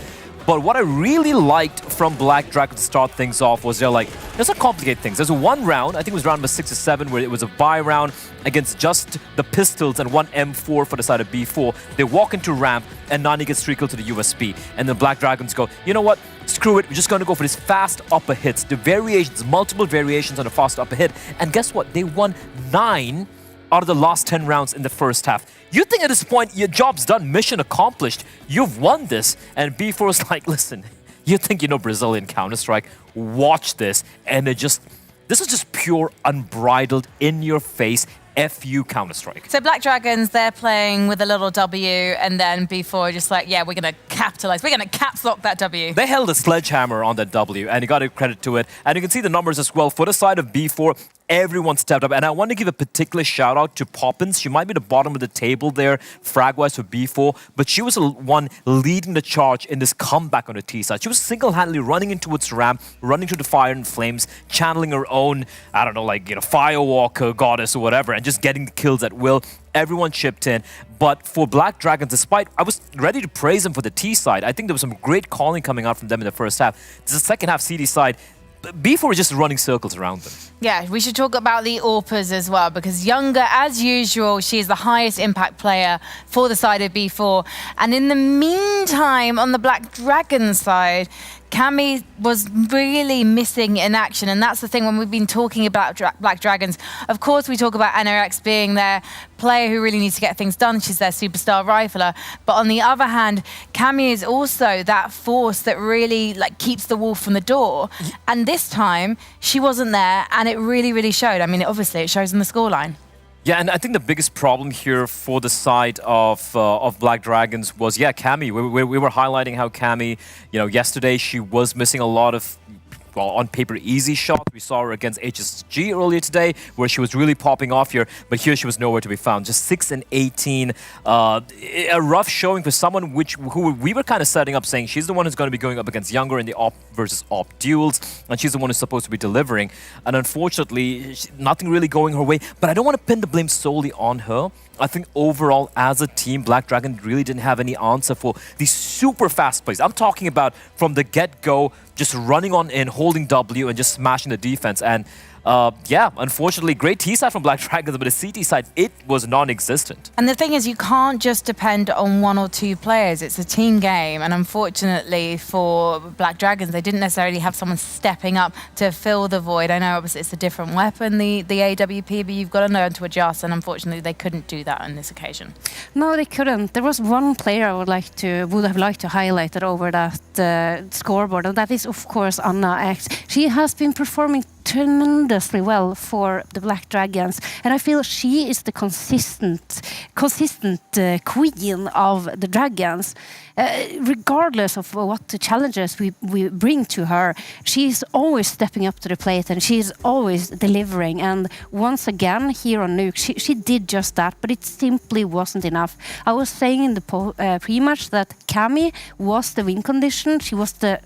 But what I really liked from Black Dragon to start things off was they're like, let's not complicate things. There's one round, I think it was round number 6 or 7, where it was a buy round against just the Pistols and one M4 for the side of B4. They walk into ramp and Nani gets 3 kills to the USB. And the Black Dragons go, you know what? Screw it, we're just going to go for these fast upper hits. The variations, multiple variations on a fast upper hit. And guess what? They won 9 out of the last 10 rounds in the first half. You think at this point, your job's done, mission accomplished, you've won this, and B4 is like, listen, you think you know Brazilian Counter-Strike, watch this, and this is just pure, unbridled, in-your-face, FU Counter-Strike. So Black Dragons, they're playing with a little W, and then B4 just like, yeah, we're going to capitalize. We're going to caps lock that W. They held a sledgehammer on that W, and you got to credit to it. And you can see the numbers as well. For the side of B4, everyone stepped up. And I want to give a particular shout out to Poppins. She might be the bottom of the table there, frag-wise for B4, but she was the one leading the charge in this comeback on the T side. She was single-handedly running into its ramp, running through the fire and flames, channeling her own, I don't know, like, you know, Firewalker goddess or whatever, and just getting the kills at will. Everyone chipped in. But for Black Dragons, despite, I was ready to praise them for the T side. I think there was some great calling coming out from them in the first half. The second half CD side, B4 is just running circles around them. Yeah, we should talk about the AWPers as well, because Younger, as usual, she is the highest impact player for the side of B4. And in the meantime, on the Black Dragon side, Cammy was really missing in action, and that's the thing when we've been talking about Black Dragons. Of course, we talk about NRX being their player who really needs to get things done. She's their superstar rifler. But on the other hand, Cammy is also that force that really keeps the wolf from the door. And this time, she wasn't there, and it really, really showed. I mean, obviously, it shows in the scoreline. Yeah, and I think the biggest problem here for the side of Black Dragons was, Cammy. We were highlighting how Cammy, yesterday she was missing a lot of, on paper, easy shots. We saw her against HSG earlier today, where she was really popping off here, but here she was nowhere to be found. Just 6 and 18. A rough showing for someone who we were kind of setting up, saying she's the one who's going to be going up against Younger in the op versus op duels, and she's the one who's supposed to be delivering. And unfortunately, nothing really going her way. But I don't want to pin the blame solely on her. I think overall, as a team, Black Dragon really didn't have any answer for these super fast plays. I'm talking about from the get-go, just running on in, holding W, and just smashing the defense. And unfortunately, great T side from Black Dragons, but the CT side, it was non-existent. And the thing is, you can't just depend on one or two players. It's a team game, and unfortunately for Black Dragons, they didn't necessarily have someone stepping up to fill the void. I know obviously it's a different weapon, the AWP, but you've got to learn to adjust, and unfortunately they couldn't do that on this occasion. No, they couldn't. There was one player I would have liked to highlight over that scoreboard, and that is, of course, Anna X. She has been performing tremendously well for the Black Dragons, and I feel she is the consistent queen of the Dragons. Regardless of what the challenges we bring to her, she's always stepping up to the plate and she's always delivering. And once again, here on Nuke, she did just that, but it simply wasn't enough. I was saying in the pre-match that Cammy was the win condition. She was that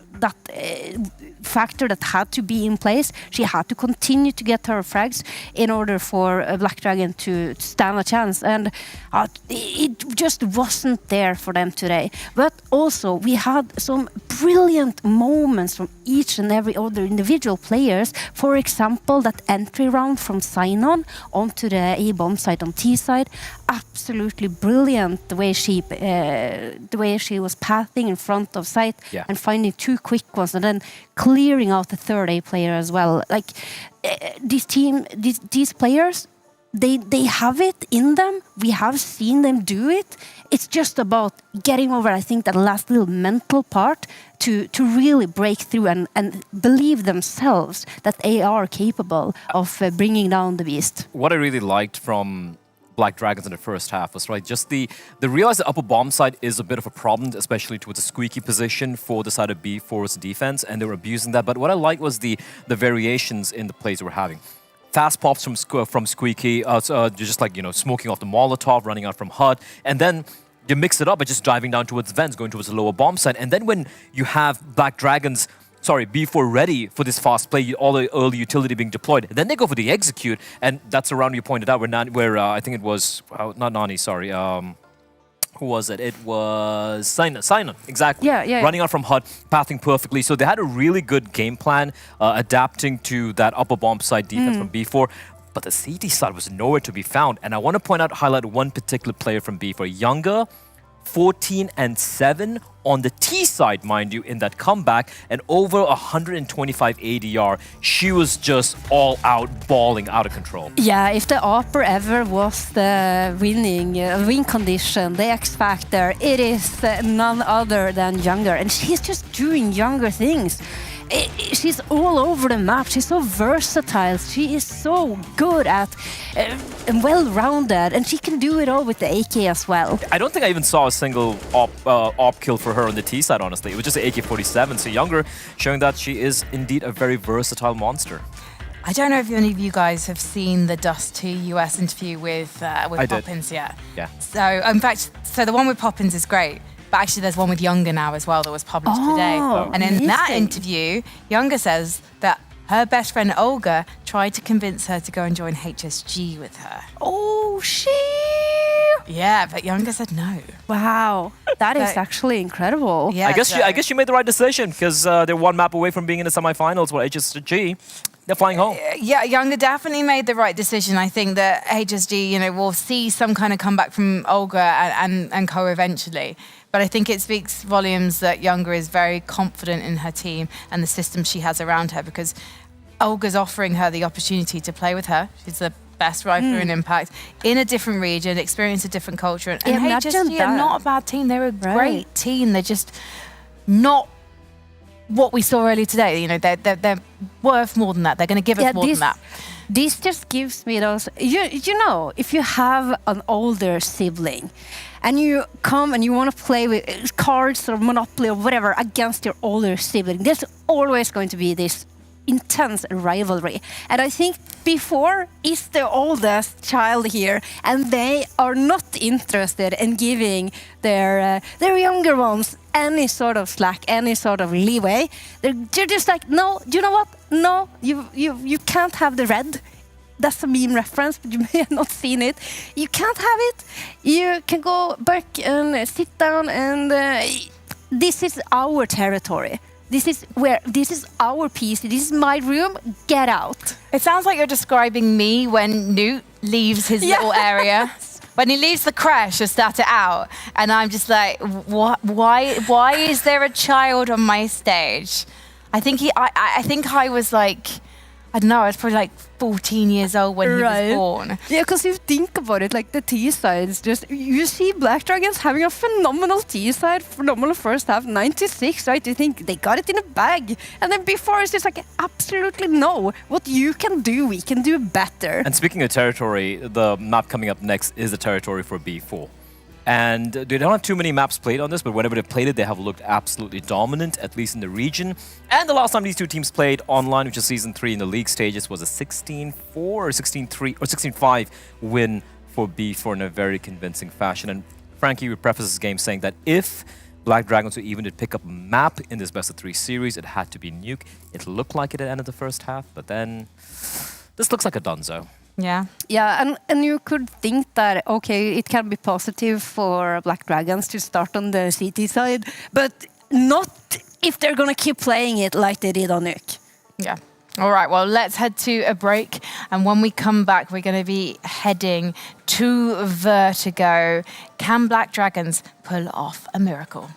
factor that had to be in place. She had to continue to get her frags in order for Black Dragon to stand a chance, and it just wasn't there for them today. But also we had some brilliant moments from each and every other individual players. For example, that entry round from Signon onto the A bomb side on T side, absolutely brilliant. The way she was pathing in front of site and finding two quick ones, and then clearing out the third A player as well. Like these players, they have it in them. We have seen them do it. It's just about getting over, I think, that last little mental part to really break through and believe themselves that they are capable of bringing down the beast. What I really liked from Black Dragons in the first half was just the realize the upper bomb side is a bit of a problem, especially towards a squeaky position for the side of B4's defense, and they were abusing that. But what I liked was the variations in the plays they were having. Fast pops from Squeaky, just like, smoking off the Molotov, running out from HUD, and then you mix it up by just diving down towards vents, going towards the lower bomb side. And then when you have B4 ready for this fast play, all the early utility being deployed, and then they go for the execute, and that's the round you pointed out where I think it was, not Nani, sorry, who was it? It was Signon, exactly. Yeah. Running out from HUD, pathing perfectly. So they had a really good game plan, adapting to that upper bomb side defense from B4. But the CT side was nowhere to be found. And I want to highlight one particular player from B4, Younger, 14 and 7 on the T side, mind you, in that comeback, and over 125 ADR. She was just all out, balling out of control. Yeah, if the upper ever was the win condition, the X factor, it is none other than Younger, and she's just doing Younger things. She's all over the map. She's so versatile. She is so good at and well-rounded, and she can do it all with the AK as well. I don't think I even saw a single op kill for her on the T side, honestly. It was just an AK-47. So Younger showing that she is indeed a very versatile monster. I don't know if any of you guys have seen the Dust 2 US interview with Poppins yet. Yeah. So, in fact, the one with Poppins is great. But actually, there's one with Younger now as well that was published today. And in that interview, Younger says that her best friend Olga tried to convince her to go and join HSG with her. Oh, shit! Yeah, but Younger said no. Wow, that is actually incredible. Yeah, I guess she made the right decision, because they're one map away from being in the semifinals with HSG. They're flying home. Yeah, Younger definitely made the right decision. I think that HSG, will see some kind of comeback from Olga and co eventually. But I think it speaks volumes that Younger is very confident in her team and the system she has around her, because Olga's offering her the opportunity to play with her. She's the best rifler in Impact, in a different region, experience a different culture. And HSG are not a bad team. They're a great team. They're just not what we saw earlier today. You know, they're worth more than that. They're going to give us more than that. This just gives me those, you know, if you have an older sibling and you come and you want to play with cards or Monopoly or whatever against your older sibling, there's always going to be this intense rivalry. And I think B4 is the oldest child here, and they are not interested in giving their younger ones any sort of slack, any sort of leeway. They're just like, no, you know what? No, you can't have the red. That's a meme reference, but you may have not seen it. You can't have it. You can go back and sit down, and this is our territory. This is our PC. This is my room. Get out. It sounds like you're describing me when Newt leaves his little area. When he leaves the crash to start it out, and I'm just like, what? Why is there a child on my stage? I think I was like, I don't know, I was probably like 14 years old when he was born. Yeah, because if you think about it, like the T side is just, you see Black Dragons having a phenomenal T side, phenomenal first half, 96, right? You think they got it in a bag. And then before it's just like, absolutely no. What you can do, we can do better. And speaking of territory, the map coming up next is a territory for B4. And they don't have too many maps played on this, but whenever they've played it, they have looked absolutely dominant, at least in the region. And the last time these two teams played online, which is Season 3 in the league stages, was a 16-4 or 16-3 or 16-5 win for B4 in a very convincing fashion. And Frankie would preface this game saying that if Black Dragons were even to pick up a map in this best-of-3 series, it had to be Nuke. It looked like it at the end of the first half, but then this looks like a donezo. Yeah. Yeah, and you could think that, okay, it can be positive for Black Dragons to start on the CT side, but not if they're going to keep playing it like they did on Nuke. Yeah. All right, well, let's head to a break. And when we come back, we're going to be heading to Vertigo. Can Black Dragons pull off a miracle?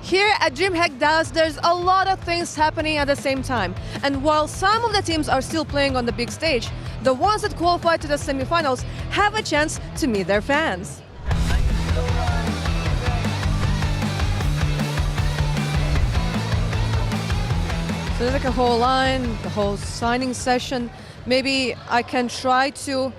Here at DreamHack Dallas, there's a lot of things happening at the same time. And while some of the teams are still playing on the big stage, the ones that qualify to the semifinals have a chance to meet their fans. So there's like a whole line, the whole signing session. Maybe I can try to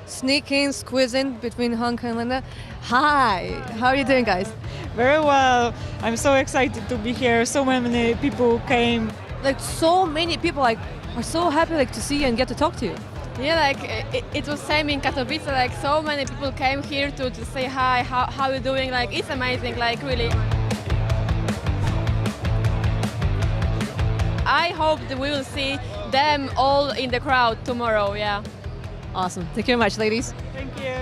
sneak in, squeeze in between Hanka and Linda. Hi, how are you doing, guys? Very well. I'm so excited to be here. So many people came. Like so many people like are so happy like to see you and get to talk to you. Yeah, like it was same in Katowice. Like so many people came here to say hi. How you doing? Like it's amazing. Like really. I hope that we will see them all in the crowd tomorrow. Yeah. Awesome. Thank you very much, ladies. Thank you.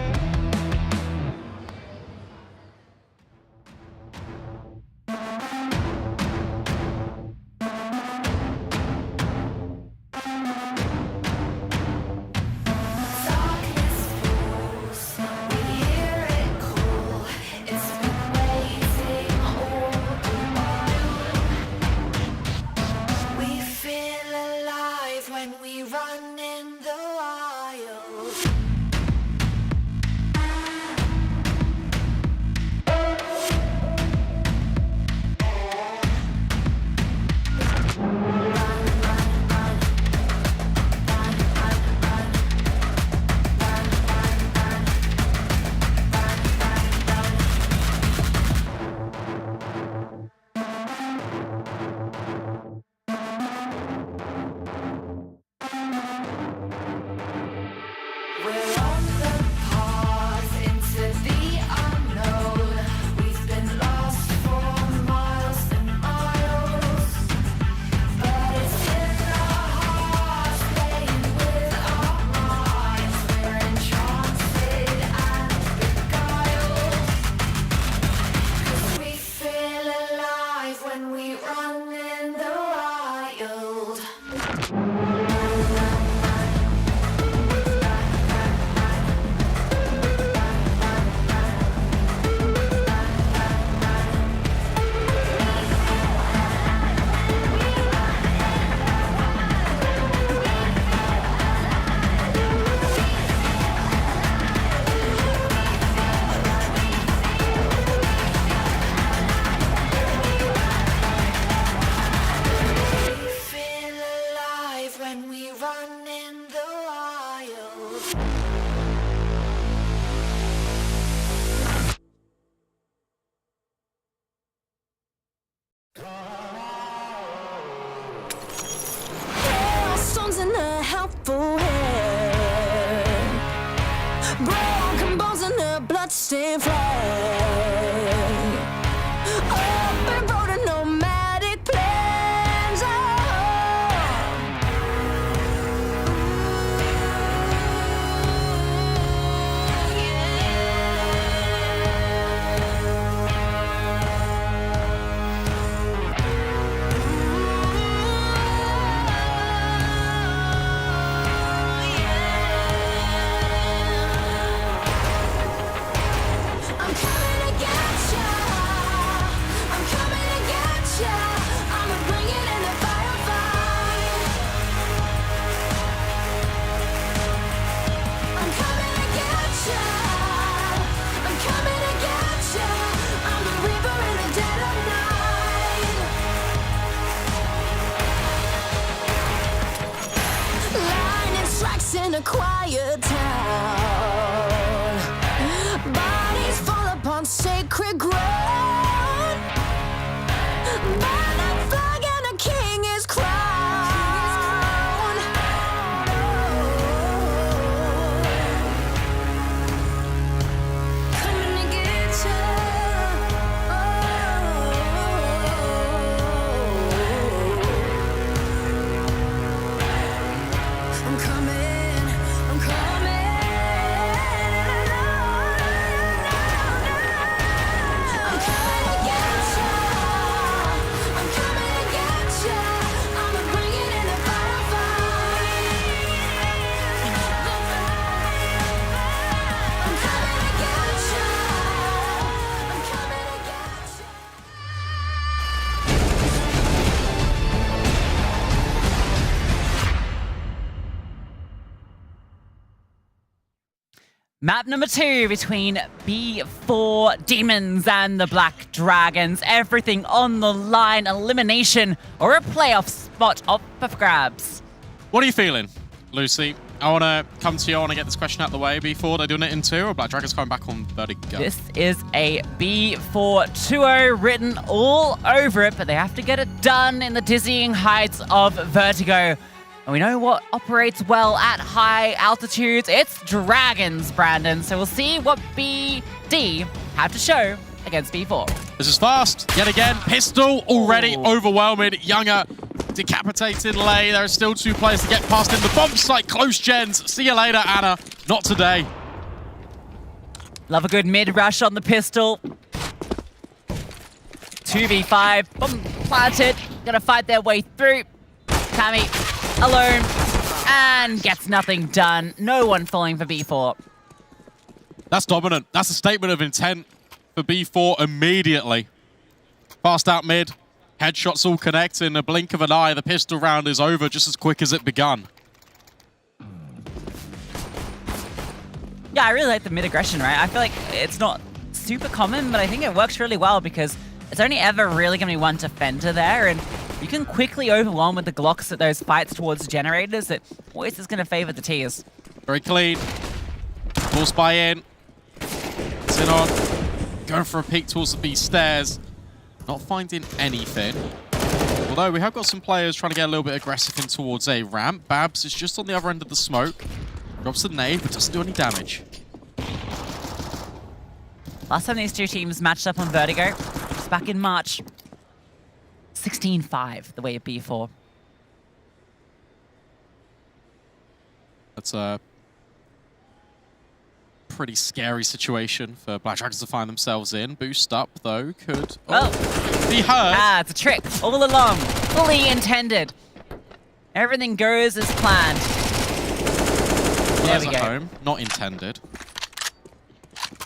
that same flag. Open road and nomadic plans. I'm coming to get ya. I'm coming to get ya. I'ma bring it in the firefight. I'm coming to get ya. I'm coming to get ya. I'm the reaper in the dead of night. Lightning strikes in a quiet town. Bodies fall upon sacred ground. Burn that flag and a king is crowned. Coming to get ya. I'm coming, I'm coming. I'm coming to get ya. I'm coming to get ya. I'ma bring it in the firefight. I'm coming to get ya. I'm coming to get ya. Map number 2 between B4 Demons and the Black Dragons. Everything on the line. Elimination or a playoff spot up for grabs. What are you feeling, Lucy? I want to come to you. I want to get this question out of the way. B4, they're doing it in 2, or Black Dragons coming back on Vertigo? This is a B4 2-0 written all over it, but they have to get it done in the dizzying heights of Vertigo. And we know what operates well at high altitudes. It's Dragons, Brandon. So we'll see what BD have to show against B4. This is fast. Yet again, pistol already overwhelming. Younger decapitated Lay. There are still 2 players to get past in the bomb site. Close gens. See you later, Anna. Not today. Love a good mid-rush on the pistol. 2v5. Bomb planted. Gonna fight their way through. Tammy alone and gets nothing done. No one falling for B4. That's dominant. That's a statement of intent for B4 immediately. Fast out mid. Headshots all connect in a blink of an eye. The pistol round is over just as quick as it begun. Yeah, I really like the mid-aggression, right? I feel like it's not super common, but I think it works really well because it's only ever really going to be one defender there, and you can quickly overwhelm with the Glocks at those fights towards the generators that always is going to favor the Tiers. Very clean. Full spy in. Xenon going for a peek towards the B stairs. Not finding anything. Although we have got some players trying to get a little bit aggressive in towards A ramp. Babs is just on the other end of the smoke. Drops the nade, but doesn't do any damage. Last time these 2 teams matched up on Vertigo was back in March. 16-5, the way of B4. That's a pretty scary situation for Black Dragons to find themselves in. Boost up, though, could be heard. Ah, it's a trick all along. Fully intended. Everything goes as planned. There we go. Home, not intended.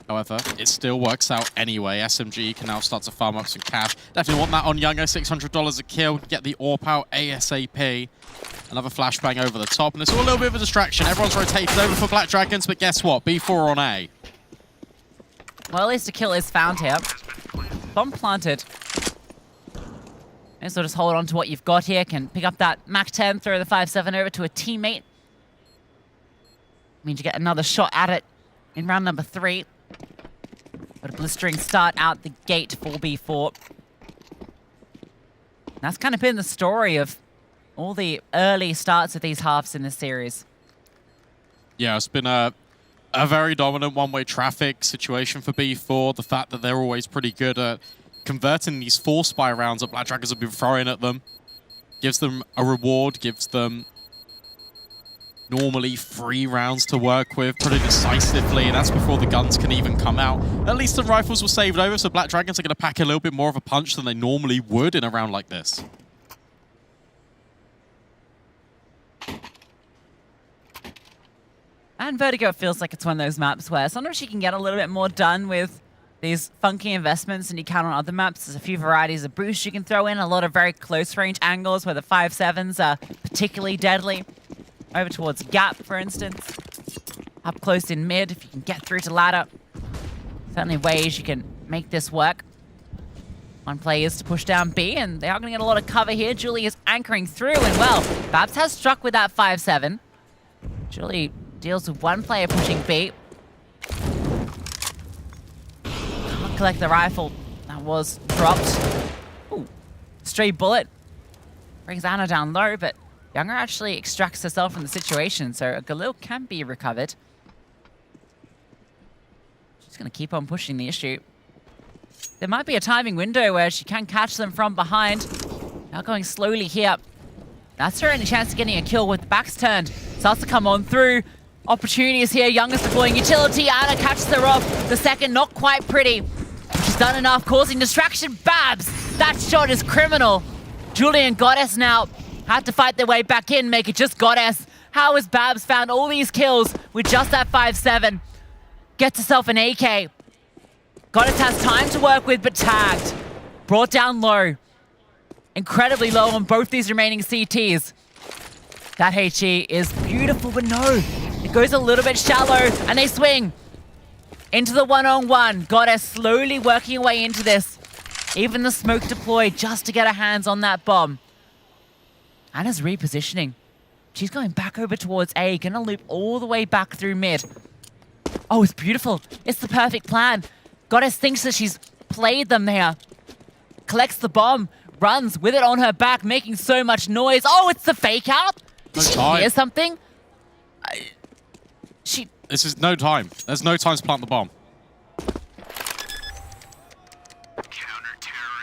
However, it still works out anyway. SMG can now start to farm up some cash. Definitely want that on Younger. $600 a kill. Get the AWP out ASAP. Another flashbang over the top. And it's all a little bit of a distraction. Everyone's rotated over for Black Dragons, but guess what? B4 on A. Well, at least a kill is found here. Bomb planted. And so just hold on to what you've got here. Can pick up that MAC-10, throw the 5-7 over to a teammate. Means you get another shot at it in round number 3. But a blistering start out the gate for B4. That's kind of been the story of all the early starts of these halves in this series. Yeah, it's been a a very dominant one-way traffic situation for B4. The fact that they're always pretty good at converting these 4 spy rounds that Black Dragons have been throwing at them gives them a reward, gives them normally 3 rounds to work with pretty decisively, and that's before the guns can even come out. At least the rifles were saved over, so Black Dragons are going to pack a little bit more of a punch than they normally would in a round like this. And Vertigo feels like it's one of those maps where sometimes you can get a little bit more done with these funky investments than you can on other maps. There's a few varieties of boosts you can throw in, a lot of very close range angles where the 5.7s are particularly deadly. Over towards Gap, for instance. Up close in mid, if you can get through to ladder. Certainly ways you can make this work. One play is to push down B, and they are going to get a lot of cover here. Julie is anchoring through, and well, Babs has struck with that 5.7. Julie deals with one player pushing B. Can't collect the rifle. That was dropped. Ooh, stray bullet. Brings Anna down low, but Younger actually extracts herself from the situation, so Galil can be recovered. She's going to keep on pushing the issue. There might be a timing window where she can catch them from behind. Now going slowly here. That's her only chance of getting a kill with the backs turned. Starts to come on through. Opportunities here. Younger's deploying utility. Anna catches her off. The second, not quite pretty. She's done enough, causing distraction. Babs! That shot is criminal. Julie and Goddess now had to fight their way back in, make it just Goddess. How has Babs found all these kills with just that 5.7? Gets herself an AK. Goddess has time to work with, but tagged. Brought down low. Incredibly low on both these remaining CTs. That HE is beautiful, but no. It goes a little bit shallow, and they swing into the one-on-one. Goddess slowly working her way into this. Even the smoke deployed just to get her hands on that bomb. Anna's repositioning. She's going back over towards A, gonna loop all the way back through mid. Oh, it's beautiful. It's the perfect plan. Goddess thinks that she's played them there. Collects the bomb, runs with it on her back, making so much noise. Oh, it's the fake out. Did she hear something? This is no time. There's no time to plant the bomb.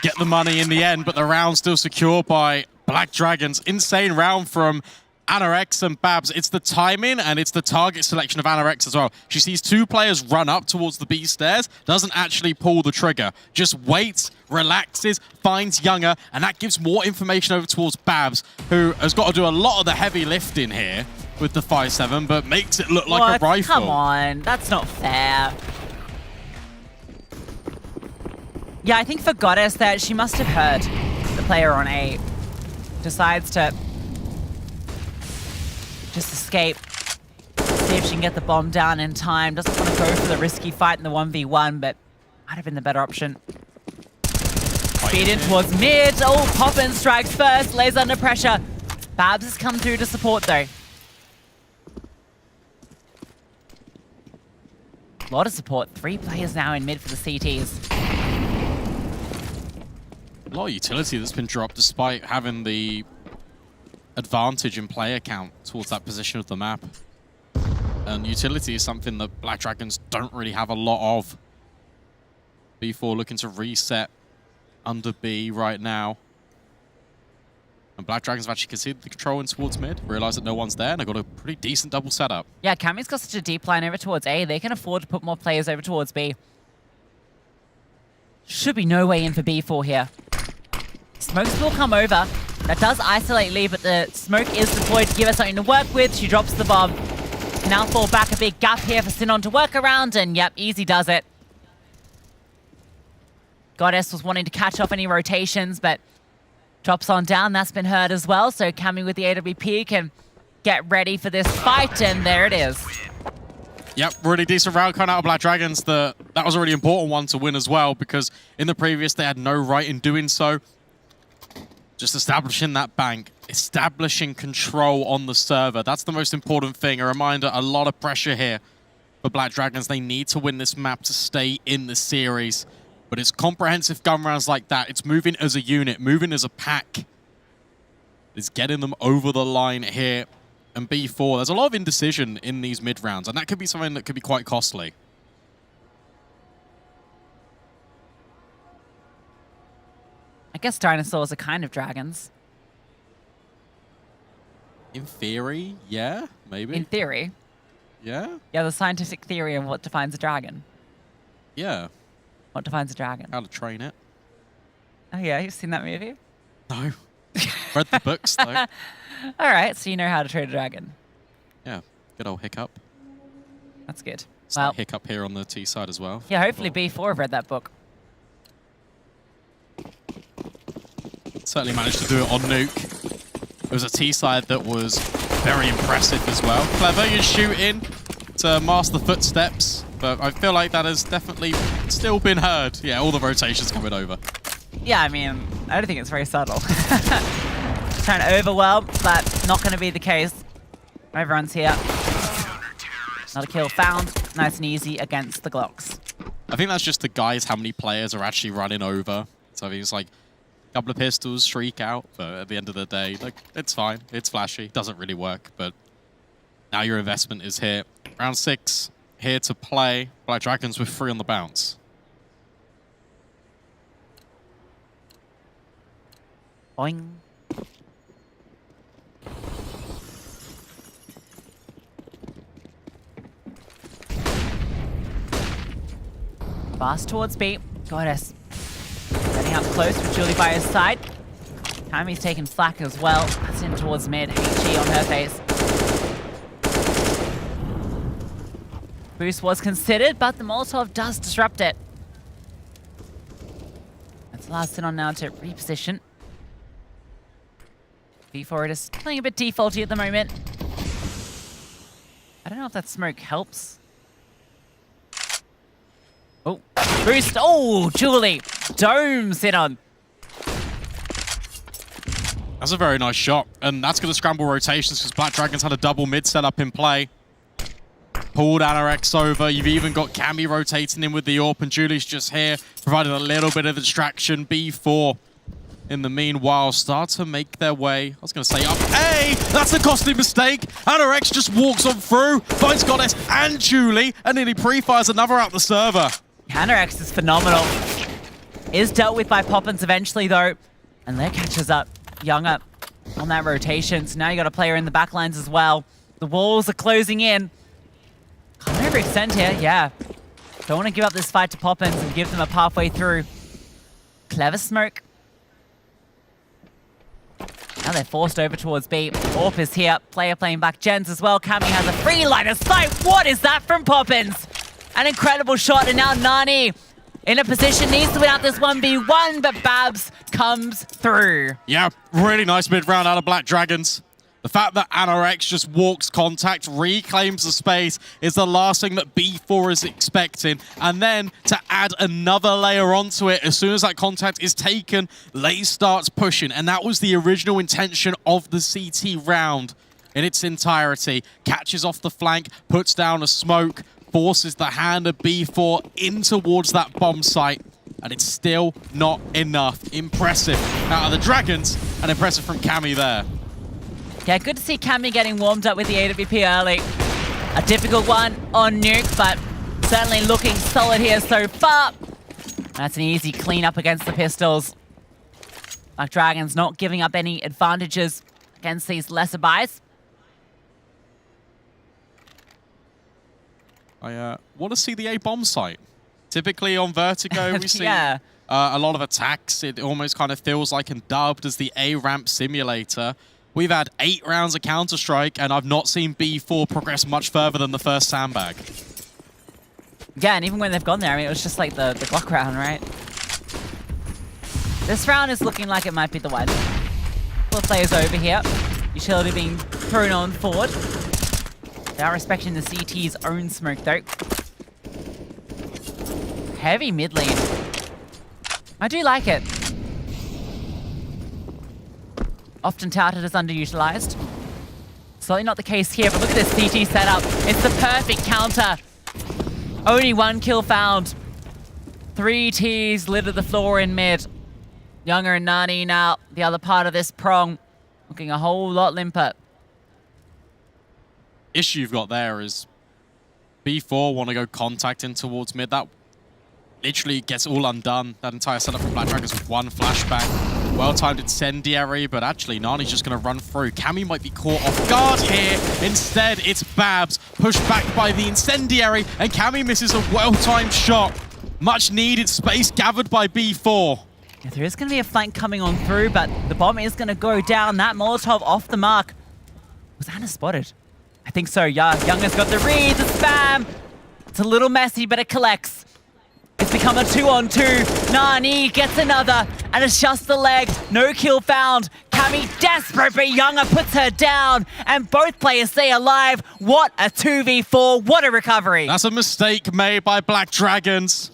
Get the money in the end, but the round still secured by Black Dragons. Insane round from Anorex and Babs. It's the timing and it's the target selection of Anorex as well. She sees 2 players run up towards the B stairs, doesn't actually pull the trigger, just waits, relaxes, finds Younger, and that gives more information over towards Babs, who has got to do a lot of the heavy lifting here with the 5.7, but makes it look like a rifle. Come on, that's not fair. Yeah, I think for Goddess that she must have heard the player on A. Decides to just escape. See if she can get the bomb down in time. Doesn't want to go for the risky fight in the 1v1, but might have been the better option. Speed in towards mid. Oh, Poppin strikes first. Lays under pressure. Babs has come through to support though. A lot of support. 3 players now in mid for the CTs. A lot of utility that's been dropped despite having the advantage in player count towards that position of the map. And utility is something that Black Dragons don't really have a lot of. B4 looking to reset under B right now. And Black Dragons have actually conceded the control in towards mid, realized that no one's there, and they've got a pretty decent double setup. Yeah, Cammy's got such a deep line over towards A. They can afford to put more players over towards B. Should be no way in for B4 here. Smokes will come over. That does isolate Lee, but the smoke is deployed to give her something to work with. She drops the bomb. Can now fall back. A big gap here for Sinon to work around, and yep, easy does it. Goddess was wanting to catch off any rotations, but drops on down. That's been heard as well, so Cammy with the AWP can get ready for this fight, and there it is. Yep, really decent round coming out of Black Dragons. That was a really important one to win as well, because in the previous they had no right in doing so. Just establishing that bank, establishing control on the server. That's the most important thing. A reminder, a lot of pressure here for Black Dragons. They need to win this map to stay in the series. But it's comprehensive gun rounds like that. It's moving as a unit, moving as a pack. It's getting them over the line here and B4, there's a lot of indecision in these mid rounds, and that could be something that could be quite costly. I guess dinosaurs are kind of dragons. In theory, yeah, maybe. In theory. Yeah? Yeah, the scientific theory of what defines a dragon. Yeah. What defines a dragon? How to train it. Oh yeah, you've seen that movie? No. Read the books, though. All right, so you know how to train a dragon. Yeah, good old Hiccup. That's good. Well, Hiccup here on the T side as well. Yeah, hopefully B4 have read that book. Certainly managed to do it on Nuke. It was a T side that was very impressive as well. Clever, you're shooting to mask the footsteps, but I feel like that has definitely still been heard. Yeah, all the rotations coming over. Yeah, I mean, I don't think it's very subtle. Trying to overwhelm, but not going to be the case. Everyone's here. Not a kill found. Nice and easy against the Glocks. I think that's just the guys, how many players are actually running over. So I think it's like a couple of pistols, streak out, but at the end of the day, like, it's fine. It's flashy. Doesn't really work, but now your investment is here. Round 6, here to play. Black Dragons with 3 on the bounce. Boing. Fast towards B. Goddess. Setting up close with Julie by his side. Tammy's taking flak as well. That's in towards mid. HG on her face. Boost was considered, but the Molotov does disrupt it. That's last in on now to reposition. B4 is playing a bit defaulty at the moment. I don't know if that smoke helps. Oh, boost. Oh, Julie. Domes in on. That's a very nice shot. And that's going to scramble rotations because Black Dragons had a double mid setup in play. Pulled Anorex over. You've even got Cammy rotating in with the AWP, and Julie's just here, providing a little bit of distraction. B4, in the meanwhile, start to make their way. I was going to say up A. That's a costly mistake. Anorex just walks on through, finds Goddess and Julie, and nearly pre-fires another out the server. Anorex is phenomenal. Is dealt with by Poppins eventually, though. And there catches up Younger on that rotation. So now you got a player in the back lines as well. The walls are closing in. Can't overextend here, yeah. Don't want to give up this fight to Poppins and give them a pathway through. Clever smoke. Now they're forced over towards B. AWP is here. Player playing back gens as well. Cammy has a free line of sight. What is that from Poppins? An incredible shot, and now Nani in a position, needs to win out this 1v1, but Babs comes through. Yeah, really nice mid-round out of Black Dragons. The fact that Anorex just walks contact, reclaims the space, is the last thing that B4 is expecting. And then to add another layer onto it, as soon as that contact is taken, Lay starts pushing. And that was the original intention of the CT round in its entirety. Catches off the flank, puts down a smoke, forces the hand of B4 in towards that bomb site, and it's still not enough. Impressive out of the Dragons, and impressive from Cammy there. Yeah, good to see Cammy getting warmed up with the AWP early. A difficult one on Nuke, but certainly looking solid here so far. That's an easy clean up against the pistols. Black Dragons not giving up any advantages against these lesser buys. I want to see the A bomb site. Typically on Vertigo, we see yeah. A lot of attacks. It almost kind of feels like and dubbed as the A ramp simulator. We've had 8 rounds of Counter-Strike, and I've not seen B4 progress much further than the first sandbag. Yeah, and even when they've gone there, I mean, it was just like the Glock round, right? This round is looking like it might be the one. Couple of players over here. Utility being thrown on forward. They are respecting the CT's own smoke, though. Heavy mid lane. I do like it. Often touted as underutilized. Certainly not the case here, but look at this CT setup. It's the perfect counter. Only 1 kill found. 3 Ts littered the floor in mid. Younger and Nani now, the other part of this prong, looking a whole lot limper. issue you've got there is B4 want to go contacting towards mid. That literally gets all undone. That entire setup from Black Dragons with one flashbang. Well-timed incendiary, but actually Nani's just going to run through. Cammy might be caught off guard here. Instead, it's Babs pushed back by the incendiary, and Cammy misses a well-timed shot. Much needed space gathered by B4. Yeah, there is going to be a flank coming on through, but the bomb is going to go down. That Molotov off the mark. Was Anna spotted? I think so, yeah. Younger's got the read, the spam. It's a little messy, but it collects. It's become a 2-on-2. Nani gets another, and it's just the leg. No kill found. Cammy desperate, but Younger puts her down, and both players stay alive. What a 2v4. What a recovery. That's a mistake made by Black Dragons.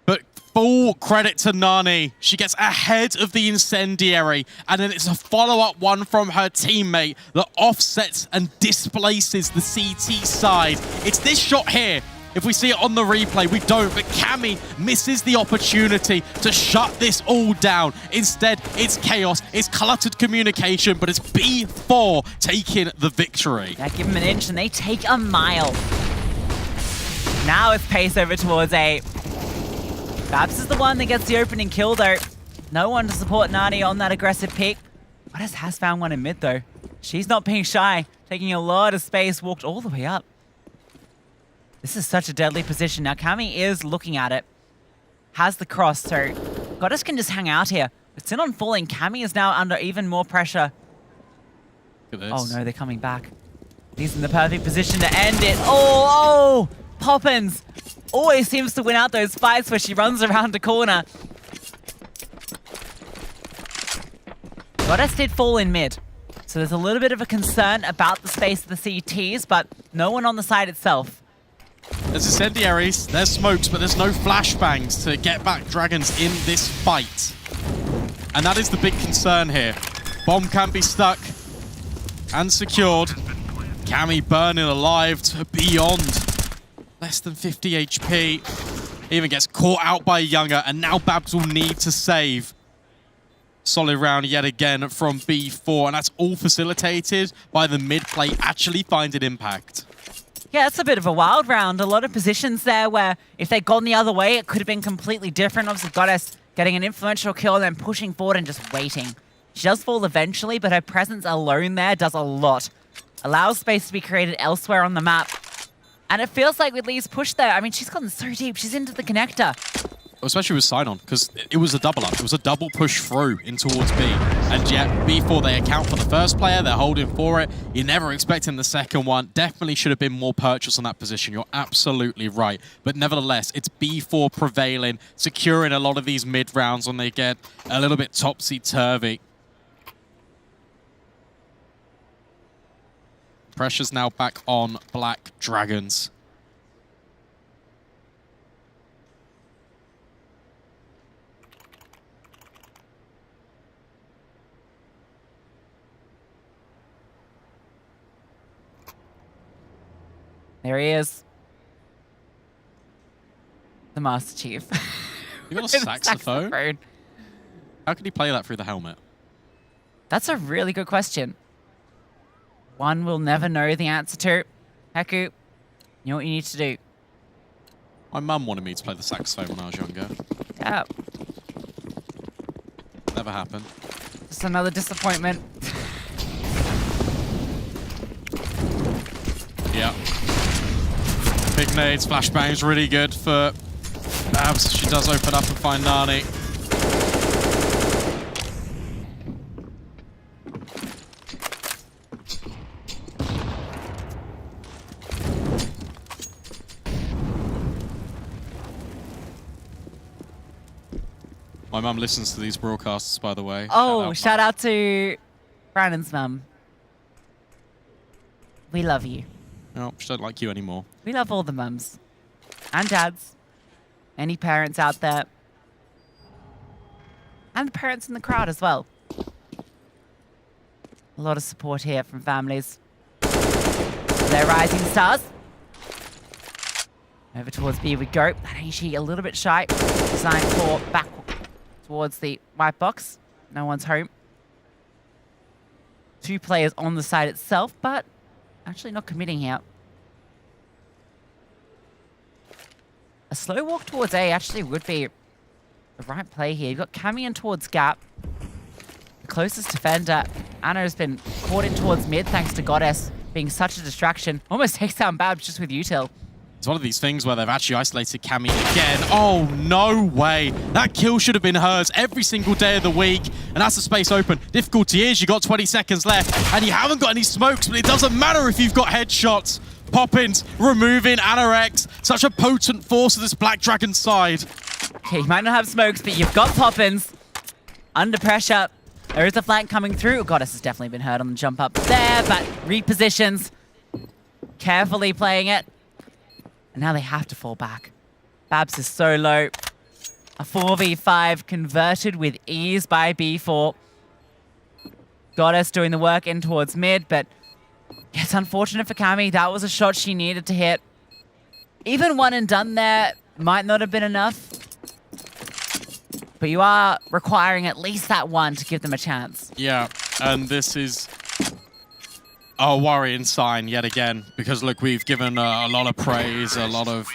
But full credit to Nani. She gets ahead of the incendiary, and then it's a follow-up one from her teammate that offsets and displaces the CT side. It's this shot here. If we see it on the replay, we don't, but Cammy misses the opportunity to shut this all down. Instead, it's chaos, it's cluttered communication, but it's B4 taking the victory. Yeah, give them an inch and they take a mile. Now it's pace over towards A. Babs is the one that gets the opening kill though. No one to support Nani on that aggressive pick. Goddess has found one in mid though. She's not being shy, taking a lot of space, walked all the way up. This is such a deadly position. Now, Cammy is looking at it. Has the cross, so Goddess can just hang out here. With Sin on falling, Cammy is now under even more pressure. Look at this. Oh no, they're coming back. He's in the perfect position to end it. Oh! Poppins always seems to win out those fights where she runs around a corner. Goddess did fall in mid. So there's a little bit of a concern about the space of the CTs, but no one on the side itself. There's incendiaries, there's smokes, but there's no flashbangs to get back Dragons in this fight. And that is the big concern here. Bomb can be stuck and secured. Cammy burning alive to beyond less than 50 HP. Even gets caught out by Younger, and now Babs will need to save. Solid round yet again from B4, and that's all facilitated by the mid play actually finding impact. Yeah, it's a bit of a wild round. A lot of positions there where if they'd gone the other way, it could have been completely different. Obviously, Goddess getting an influential kill and then pushing forward and just waiting. She does fall eventually, but her presence alone there does a lot. Allows space to be created elsewhere on the map. And it feels like with Lee's push there, I mean, she's gotten so deep. She's into the connector. Especially with Sidon, because it was a double up. It was a double push through in towards B. And yet, B4, they account for the first player. They're holding for it. You're never expecting the second one. Definitely should have been more purchase on that position. You're absolutely right. But nevertheless, it's B4 prevailing, securing a lot of these mid rounds when they get a little bit topsy-turvy. Pressure's now back on Black Dragons. There he is. The Master Chief. You got a saxophone? How can he play that through the helmet? That's a really good question. One will never know the answer to. Heku, you know what you need to do. My mum wanted me to play the saxophone when I was younger. Yeah. Never happened. Just another disappointment. Yeah. Big nades, flashbangs, really good for Babs. She does open up and find Nani. My mum listens to these broadcasts, by the way. Oh, shout out to Brandon's mum. We love you. No, she don't like you anymore. We love all the mums and dads. Any parents out there. And the parents in the crowd as well. A lot of support here from families. They're rising stars. Over towards B we go. That HE a little bit shy. Designed for back towards the white box. No one's home. Two players on the side itself, but actually not committing here. A slow walk towards A actually would be the right play here. You've got Cammy in towards Gap. The closest defender, Anna, has been caught in towards mid thanks to Goddess being such a distraction. Almost takes down Babs just with util. It's one of these things where they've actually isolated Cammy again. Oh, no way. That kill should have been hers every single day of the week. And that's the space open. Difficulty is you got 20 seconds left and you haven't got any smokes, but it doesn't matter if you've got headshots. Poppins removing Anorex. Such a potent force of this Black Dragon side. Okay, you might not have smokes, but you've got Poppins. Under pressure. There is a flank coming through. Goddess has definitely been hurt on the jump up there, but repositions. Carefully playing it. And now they have to fall back. Babs is so low. A 4v5 converted with ease by B4. Goddess doing the work in towards mid, but it's unfortunate for Cammy. That was a shot she needed to hit. Even one and done there might not have been enough. But you are requiring at least that one to give them a chance. Yeah, and this is a worrying sign yet again. Because, look, we've given a lot of praise, a lot of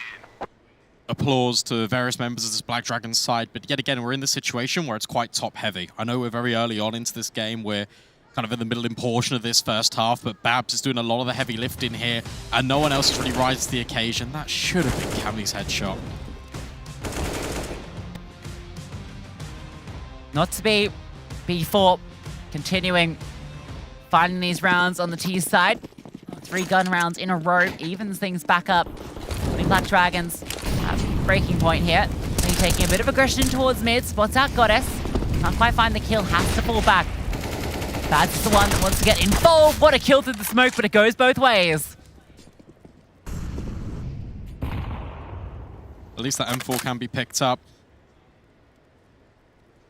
applause to various members of this Black Dragon side. But yet again, we're in this situation where it's quite top-heavy. I know we're very early on into this game. We're kind of in the middle portion of this first half, but Babs is doing a lot of the heavy lifting here, and no one else has really risen to the occasion. That should have been Cammy's headshot. Not to be. B4 continuing, finding these rounds on the T side. 3 gun rounds in a row, evens things back up. The Black Dragons have breaking point here. He's taking a bit of aggression towards mid, spots out Goddess. Can't quite find the kill, has to fall back. That's the one that wants to get involved. What a kill through the smoke, but it goes both ways. At least that M4 can be picked up.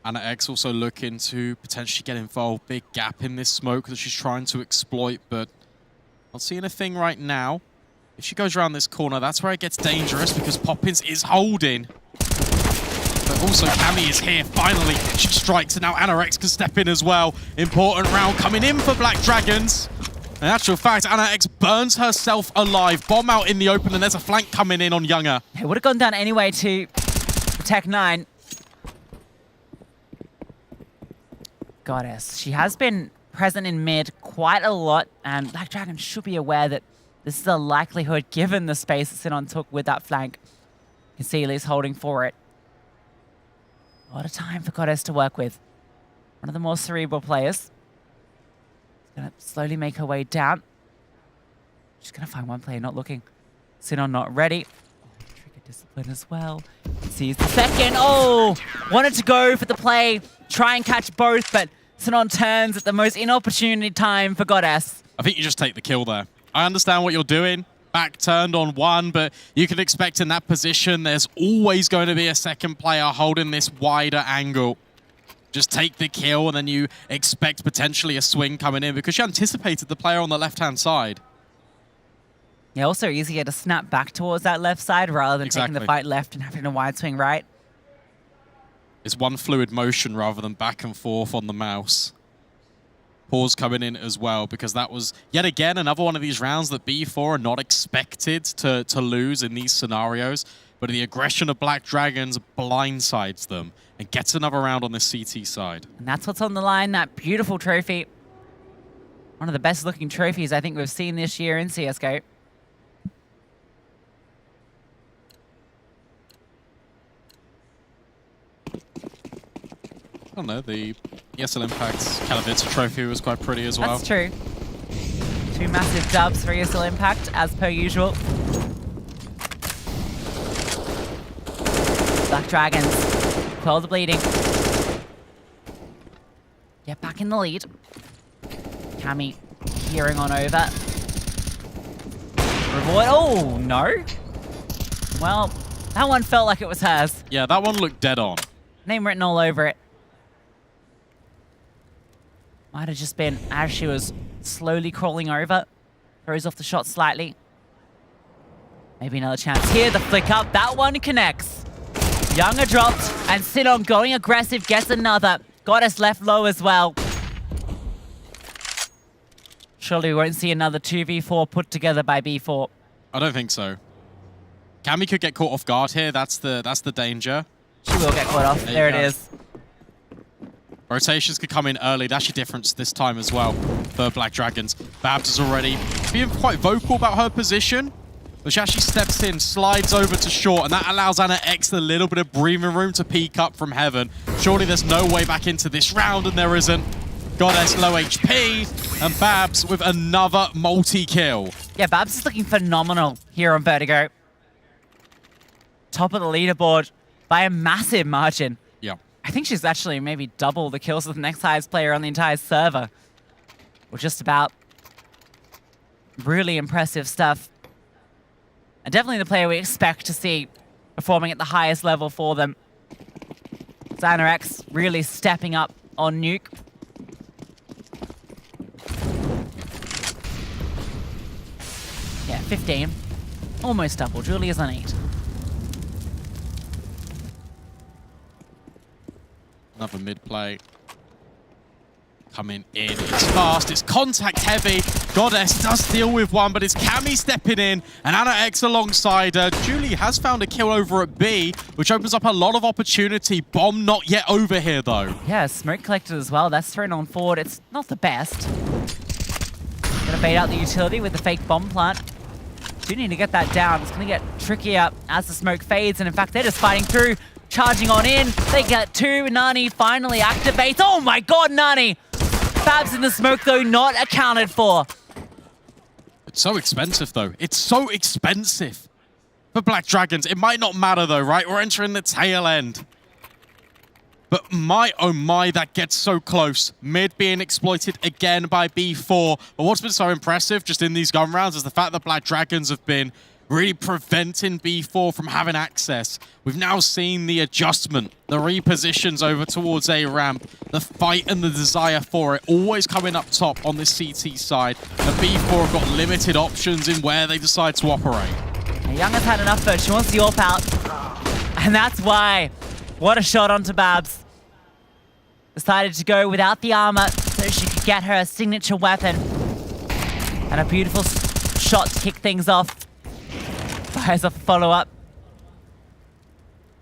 Anna X also looking to potentially get involved. Big gap in this smoke that she's trying to exploit, but not seeing a thing right now. If she goes around this corner, that's where it gets dangerous because Poppins is holding. But also Cammy is here, finally. She strikes, and now Anna X can step in as well. Important round coming in for Black Dragons. In actual fact, Anna X burns herself alive. Bomb out in the open, and there's a flank coming in on Younger. It would have gone down anyway to protect 9. Goddess. She has been present in mid quite a lot, and Black Dragon should be aware that this is a likelihood given the space that Sinon took with that flank. You can see Lee's holding for it. A lot of time for Goddess to work with. One of the more cerebral players. She's going to slowly make her way down. She's going to find one player not looking. Sinon not ready. Trigger discipline as well. Sees the second. Oh! Wanted to go for the play. Try and catch both, but Sinon turns at the most inopportune time for Goddess. I think you just take the kill there. I understand what you're doing. Back turned on one, but you can expect in that position, there's always going to be a second player holding this wider angle. Just take the kill, and then you expect potentially a swing coming in because you anticipated the player on the left-hand side. Yeah, also easier to snap back towards that left side rather than taking the fight left and having a wide swing right. It's one fluid motion rather than back and forth on the mouse. Pause coming in as well because that was, yet again, another one of these rounds that B4 are not expected to lose in these scenarios. But the aggression of Black Dragons blindsides them and gets another round on the CT side. And that's what's on the line, that beautiful trophy. One of the best looking trophies I think we've seen this year in CSGO. I don't know, the ESL Impact Kalavitsa trophy was quite pretty as well. That's true. 2 massive dubs for ESL Impact, as per usual. Black Dragons, quell the bleeding. Get back in the lead. Cammy peering on over. Reward, oh, no. Well, that one felt like it was hers. Yeah, that one looked dead on. Name written all over it. Might have just been as she was slowly crawling over. Throws off the shot slightly. Maybe another chance here. The flick up. That one connects. Younger dropped, and Sinon going aggressive gets another. Goddess left low as well. Surely we won't see another 2v4 put together by B4. I don't think so. Cammy could get caught off guard here. That's the danger. She will get caught off. There it is. Rotations could come in early. That's your difference this time as well for Black Dragons. Babs is already being quite vocal about her position, but she actually steps in, slides over to short, and that allows Anna X a little bit of breathing room to peek up from heaven. Surely there's no way back into this round, and there isn't. Goddess low HP, and Babs with another multi-kill. Yeah, Babs is looking phenomenal here on Vertigo. Top of the leaderboard by a massive margin. Yeah. I think she's actually maybe double the kills of the next highest player on the entire server. Or just about. Really impressive stuff. And definitely the player we expect to see performing at the highest level for them. Xana X really stepping up on Nuke. Yeah, 15. Almost double. Julia's on 8. Another mid play. Coming in. It's fast. It's contact heavy. Goddess does deal with one, but it's Cammy stepping in and Anna X alongside her. Julie has found a kill over at B, which opens up a lot of opportunity. Bomb not yet over here, though. Yeah, smoke collected as well. That's thrown on forward. It's not the best. Gonna bait out the utility with the fake bomb plant. Do need to get that down. It's gonna get trickier as the smoke fades, and in fact, they're just fighting through. Charging on in. They get 2. Nani finally activates. Oh my god, Nani! Babs in the smoke, though, not accounted for. It's so expensive, though. It's so expensive for Black Dragons. It might not matter, though, right? We're entering the tail end. But my, oh my, that gets so close. Mid being exploited again by B4. But what's been so impressive just in these gun rounds is the fact that Black Dragons have been really preventing B4 from having access. We've now seen the adjustment, the repositions over towards A ramp, the fight and the desire for it, always coming up top on this CT side. And B4 have got limited options in where they decide to operate. Young has had enough, but she wants the AWP out. And that's why. What a shot onto Babs. Decided to go without the armor so she could get her signature weapon. And a beautiful shot to kick things off. Fires a follow-up.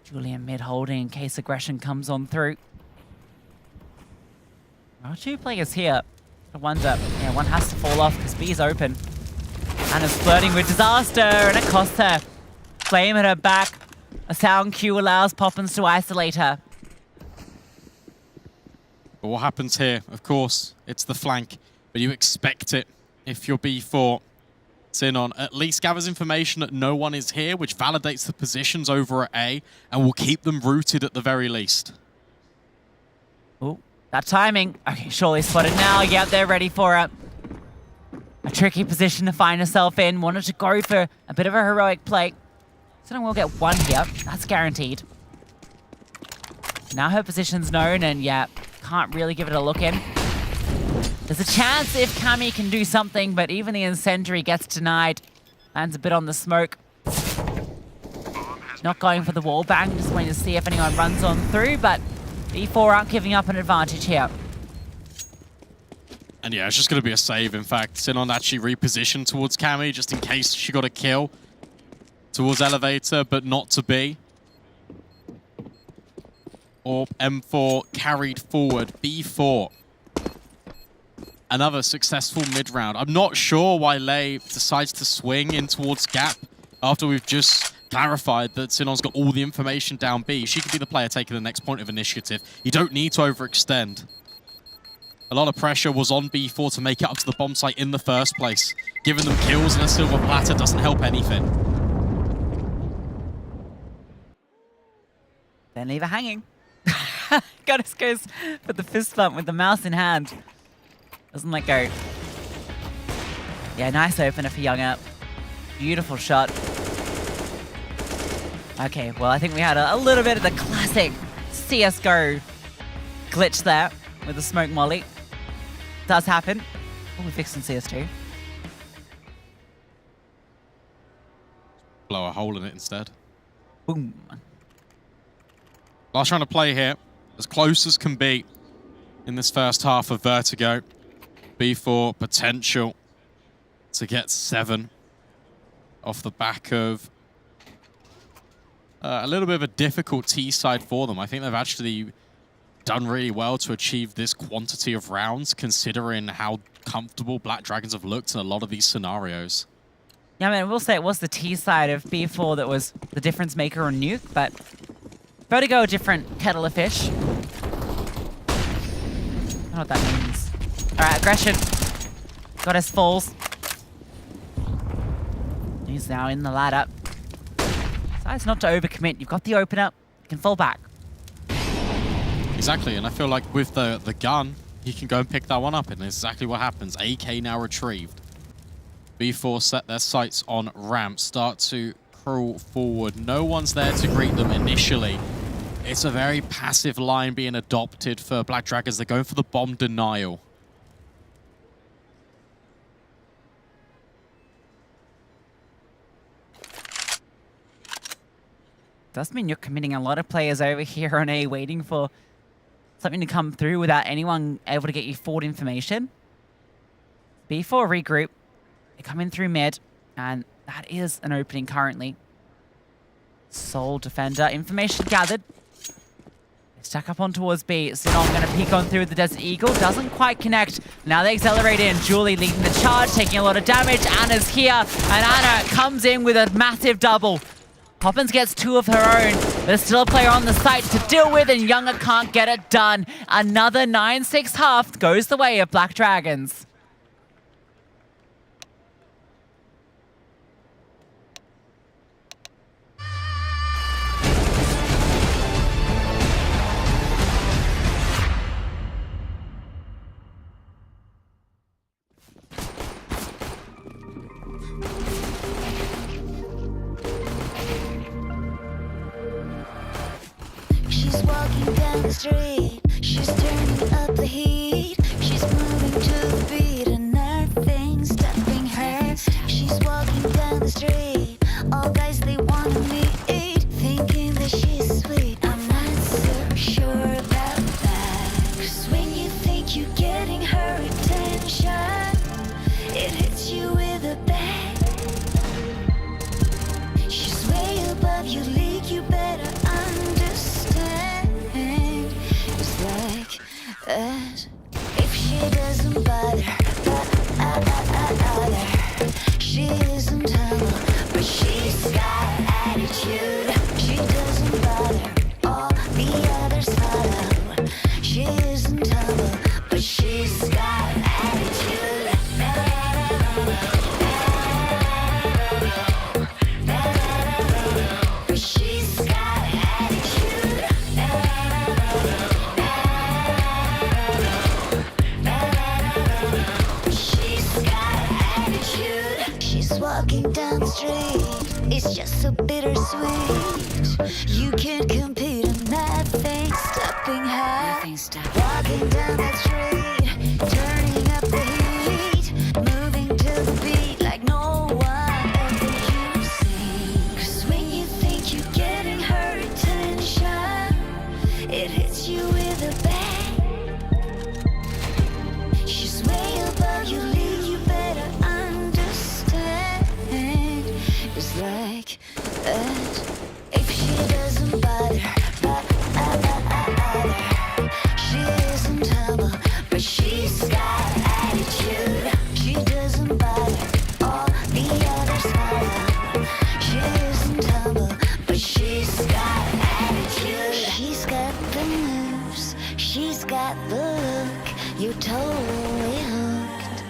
Julia mid holding in case aggression comes on through. There are 2 players here. I wonder, yeah, one has to fall off because B's open. Anna's flirting with disaster and it costs her. Flame at her back. A sound cue allows Poppins to isolate her. But what happens here? Of course, it's the flank, but you expect it if you're B4. Sinon at least gathers information that no one is here, which validates the positions over at A and will keep them rooted at the very least. Oh, that timing. Okay, surely spotted now. Yep, they're ready for it. A tricky position to find herself in. Wanted to go for a bit of a heroic play. Sinon will get 1 here. That's guaranteed. Now her position's known and yeah, can't really give it a look in. There's a chance if Cammy can do something, but even the incendiary gets denied. Lands a bit on the smoke. Not going for the wall bang, just waiting to see if anyone runs on through, but B4 aren't giving up an advantage here. And yeah, it's just going to be a save, in fact. Sinon actually repositioned towards Cammy, just in case she got a kill. Towards Elevator, but not to be. Or M4 carried forward. B4. Another successful mid-round. I'm not sure why Lei decides to swing in towards Gap after we've just clarified that Sinon's got all the information down B. She could be the player taking the next point of initiative. You don't need to overextend. A lot of pressure was on B4 to make it up to the bomb site in the first place. Giving them kills and a silver platter doesn't help anything. Then leave her hanging. Goddess goes for the fist bump with the mouse in hand. Doesn't let go. Yeah, nice opener for Young Up. Beautiful shot. Okay, well, I think we had a little bit of the classic CSGO glitch there with the smoke molly. Does happen. Oh, we fixed in CS2. Blow a hole in it instead. Boom. Last round of play here. As close as can be in this first half of Vertigo. B4 potential to get 7 off the back of a little bit of a difficult T side for them. I think they've actually done really well to achieve this quantity of rounds, considering how comfortable Black Dragons have looked in a lot of these scenarios. Yeah, I mean, I will say it was the T side of B4 that was the difference maker on Nuke, but Vertigo, a different kettle of fish. I don't know what that means. All right, aggression. Got his falls. He's now in the ladder. Decides not to overcommit. You've got the opener. You can fall back. Exactly, and I feel like with the gun, he can go and pick that one up, and that's exactly what happens. AK now retrieved. B4 set their sights on ramp, start to crawl forward. No one's there to greet them initially. It's a very passive line being adopted for Black Dragons. They're going for the bomb denial. Does mean you're committing a lot of players over here on A, waiting for something to come through without anyone able to get you forward information. B4 regroup. They come in through mid, and that is an opening currently. Soul Defender. Information gathered. They stack up on towards B. Sinon going to peek on through the Desert Eagle. Doesn't quite connect. Now they accelerate in. Julie leading the charge, taking a lot of damage. Anna's here, and Anna comes in with a massive double. Poppins gets 2 of her own. There's still a player on the site to deal with, and Younger can't get it done. Another 9-6 half goes the way of Black Dragons. She's walking down the street, she's turning up the heat, she's moving to the beat and nothing's stopping her. She's walking down the street, all guys they wanna meet, thinking that she's sweet. I'm not so sure about that, 'cause when you think you're getting her attention, it hits you with a bang. She's way above your league, you better understand. It's like that. If she doesn't bother, she isn't humble, but she's got attitude. She doesn't bother, all the others follow. She isn't humble, but she's got attitude. But she's got attitude. She's got attitude. She's walking down the street, it's just so bittersweet. You can't compete and nothing's stopping her. Walking down that street, turning up the heat, moving to the beat like no one ever you've seen. 'Cause when you think you're getting her attention, it hits you with a bang. She's way above your league, you better understand. It's like that. If she doesn't bother, she isn't humble, but she's got attitude. She doesn't bother, all the others follow. She isn't humble, but she's got attitude. She's got the moves, she's got the look. You're totally hooked.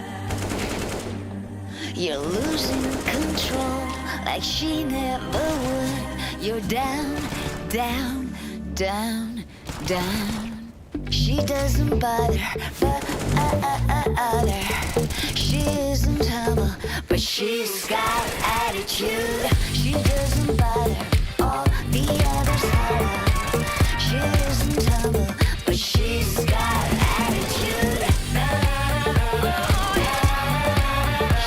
You're losing control like she never would. You're down, down, down, down. She doesn't bother, she isn't humble, but she's got attitude. She doesn't bother, all the others follow. She isn't humble, but she's got attitude.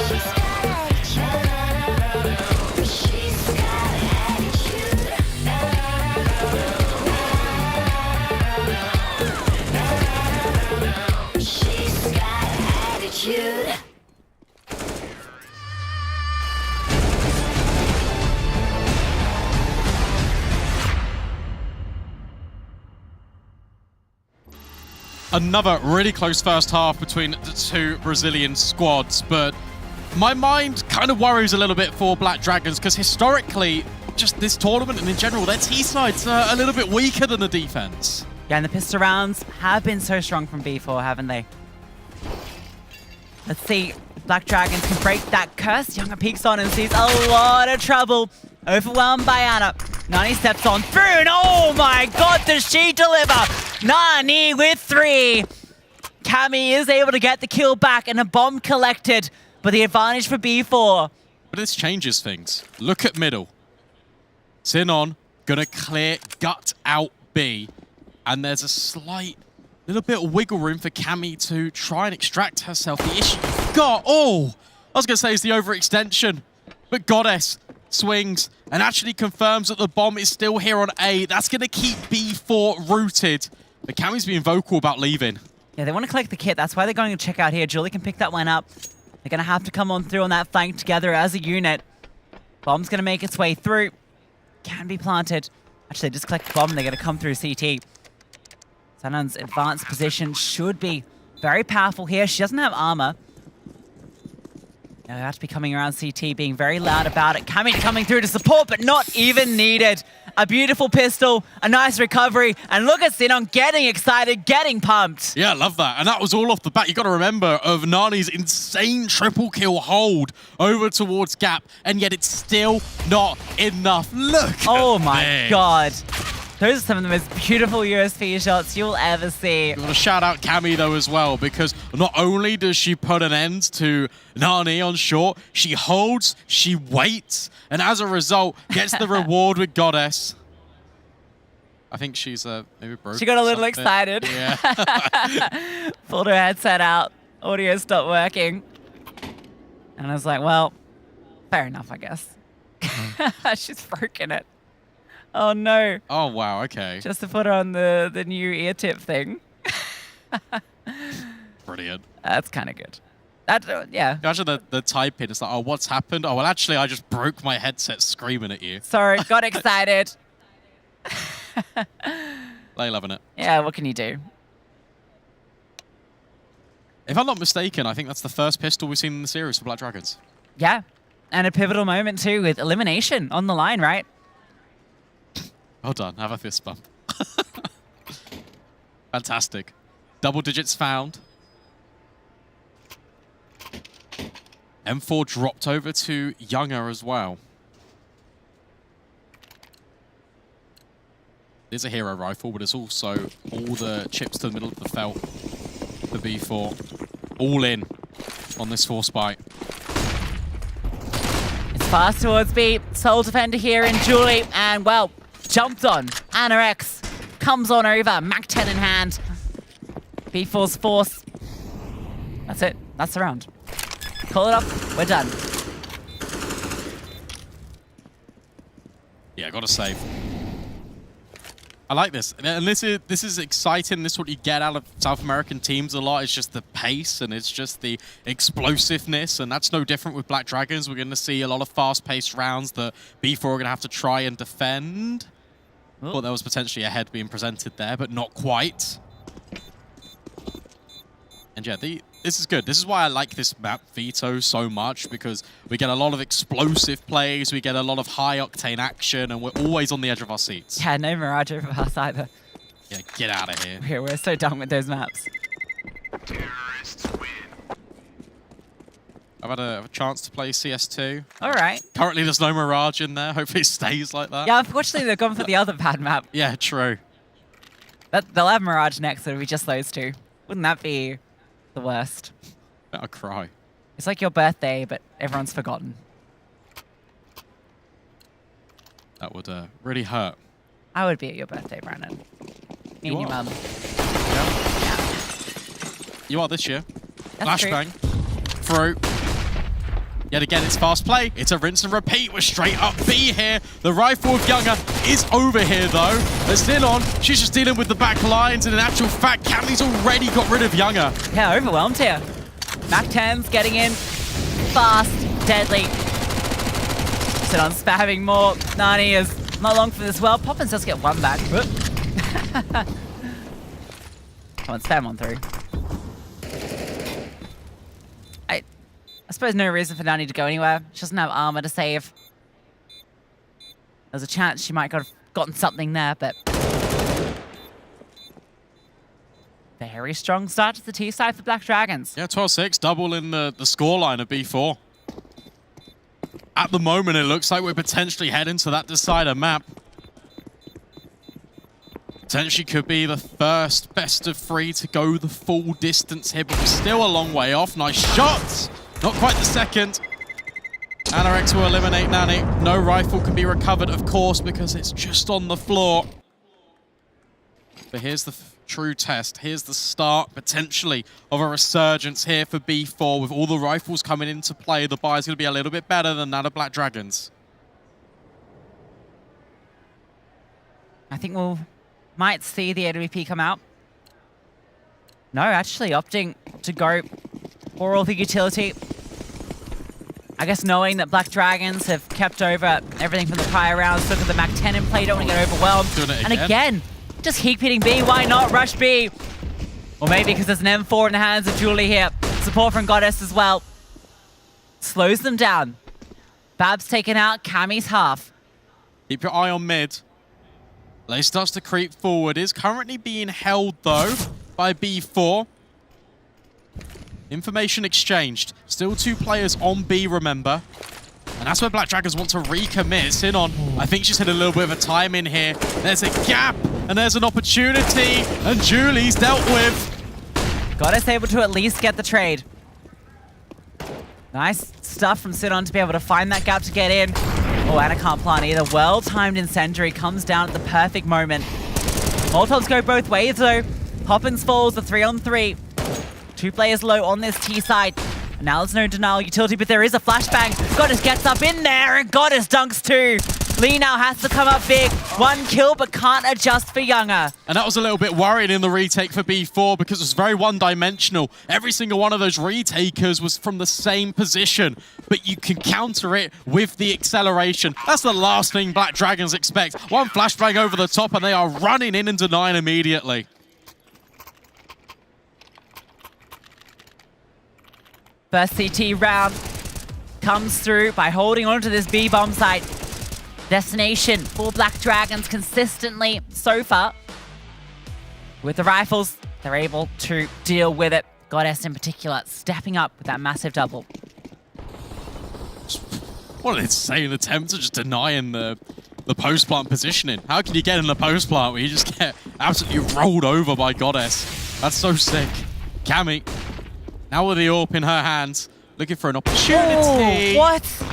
She's got attitude, but she's got attitude. She's got attitude. Another really close first half between the two Brazilian squads, but my mind kind of worries a little bit for Black Dragons because historically, just this tournament and in general, their T-side's a little bit weaker than the defense. Yeah, and the pistol rounds have been so strong from B4, haven't they? Let's see. Black Dragons can break that curse. Younger peeks on and sees a lot of trouble. Overwhelmed by Anna. Nani steps on through, and oh my god, does she deliver? Nani with 3. Cammy is able to get the kill back and a bomb collected, but the advantage for B4. But this changes things. Look at middle. Sinon gonna clear gut out B, and there's a slight little bit of wiggle room for Cammy to try and extract herself. The issue you've got, I was gonna say is the overextension, but Goddess swings and actually confirms that the bomb is still here on A. That's gonna keep B4 rooted, but Cammy's being vocal about leaving. Yeah, they want to collect the kit. That's why they're going to check out here. Julie can pick that one up. They're going to have to come on through on that flank together as a unit. Bomb's going to make its way through. Can be planted. Actually, just collect the bomb. They're going to come through CT. Sanon's advanced position should be very powerful here. She doesn't have armor. Now they have to be coming around CT, being very loud about it. Cammy coming through to support, but not even needed. A beautiful pistol, a nice recovery, and look at Sinon getting excited, getting pumped. Yeah, I love that. And that was all off the bat. You got to remember of Nani's insane triple kill hold over towards Gap, and yet it's still not enough. Look Oh at my this. god. Those are some of the most beautiful USP shots you'll ever see. I'm going to shout out Cammy, though, as well, because not only does she put an end to Nani on short, she holds, she waits, and as a result, gets the reward with Goddess. I think she's maybe broke. She got a little something. excited. Yeah. Pulled her headset out. Audio stopped working. And I was like, well, fair enough, I guess. She's broken it. Oh, no. Oh, wow, okay. Just to put on the new ear tip thing. Brilliant. That's kind of good. That, yeah. Imagine the typing. It's like, oh, what's happened? Oh, well, actually, I just broke my headset screaming at you. Sorry, got excited. They're loving it. Yeah, what can you do? If I'm not mistaken, I think that's the first pistol we've seen in the series for Black Dragons. Yeah. And a pivotal moment, too, with elimination on the line, right? Well done. Have a fist bump. Fantastic. Double digits found. M4 dropped over to Younger as well. It's a hero rifle, but it's also all the chips to the middle of the felt for B4. All in on this force bite. It's fast towards B. Soul Defender here in Julie. And, well, jumped on. Anna X comes on over. Mac 10 in hand. B4's force. That's it. That's the round. Call it up. We're done. Yeah, gotta save. I like this, and this is exciting. This is what you get out of South American teams a lot. It's just the pace, and it's just the explosiveness, and that's no different with Black Dragons. We're going to see a lot of fast-paced rounds that B4 are going to have to try and defend. Thought there was potentially a head being presented there, but not quite. And yeah, this is good. This is why I like this map, Veto, so much, because we get a lot of explosive plays, we get a lot of high-octane action, and we're always on the edge of our seats. Yeah, no Mirage over us either. Yeah, get out of here. We're so done with those maps. I've had a chance to play CS2. All right. Currently, there's no Mirage in there. Hopefully, it stays like that. Yeah, unfortunately, they've gone for the other bad map. Yeah, true. They'll have Mirage next, so it'll be just those two. Wouldn't that be the worst? I'll cry. It's like your birthday, but everyone's forgotten. That would really hurt. I would be at your birthday, Brandon. Me and your mum. Yeah. You are this year. That's true. Flashbang. Through. Yet again, it's fast play. It's a rinse and repeat. We're straight up B here. The rifle of Younger is over here, though. They're still on. She's just dealing with the back lines, and in actual fact, Cammy's already got rid of Younger. Yeah, overwhelmed here. Mac 10's getting in. Fast, deadly. Sinon spamming more. Nani is not long for this well. Poppins does get one back. Come on, spam on through. I suppose no reason for Nani to go anywhere. She doesn't have armor to save. There's a chance she might have gotten something there, but... Very strong start to the T side for Black Dragons. Yeah, 12-6, double in the scoreline of B4. At the moment, it looks like we're potentially heading to that decider map. Potentially could be the first best of 3 to go the full distance here, but we're still a long way off. Nice shots! Not quite the second. Anorex will eliminate Nani. No rifle can be recovered, of course, because it's just on the floor. But here's the true test. Here's the start, potentially, of a resurgence here for B4. With all the rifles coming into play, the buy is going to be a little bit better than that of Black Dragons. I think we'll might see the AWP come out. No, actually opting to go for all the utility. I guess knowing that Black Dragons have kept over everything from the prior rounds, look at the Mac 10 in play, don't want to get overwhelmed. And again, just keep hitting B, why not? Rush B. Or maybe because there's an M4 in the hands of Julie here. Support from Goddess as well. Slows them down. Bab's taken out, Cammy's half. Keep your eye on mid. Lay starts to creep forward. Is currently being held, though, by B4. Information exchanged. Still 2 players on B, remember. And that's where Black Dragons want to recommit. Sinon, I think she's hit a little bit of a time in here. There's a gap, and there's an opportunity, and Julie's dealt with. Goddess able to at least get the trade. Nice stuff from Sinon to be able to find that gap to get in. Oh, Anna can't plant either. Well-timed incendiary comes down at the perfect moment. Molotovs go both ways, though. Poppins falls, the 3-on-3. 2 players low on this T side. Now there's no denial utility, but there is a flashbang. Goddess gets up in there, and Goddess dunks too. Lee now has to come up big. 1 kill, but can't adjust for Younger. And that was a little bit worried in the retake for B4 because it was very one-dimensional. Every single one of those retakers was from the same position, but you can counter it with the acceleration. That's the last thing Black Dragons expect. 1 flashbang over the top, and they are running in and denying immediately. First CT round comes through by holding on to this B-bomb site. Destination for Black Dragons consistently so far. With the rifles, they're able to deal with it. Goddess in particular stepping up with that massive double. What an insane attempt to just denying the post-plant positioning. How can you get in the post-plant where you just get absolutely rolled over by Goddess? That's so sick. Cammy. Now with the AWP in her hands, looking for an opportunity. Oh, what?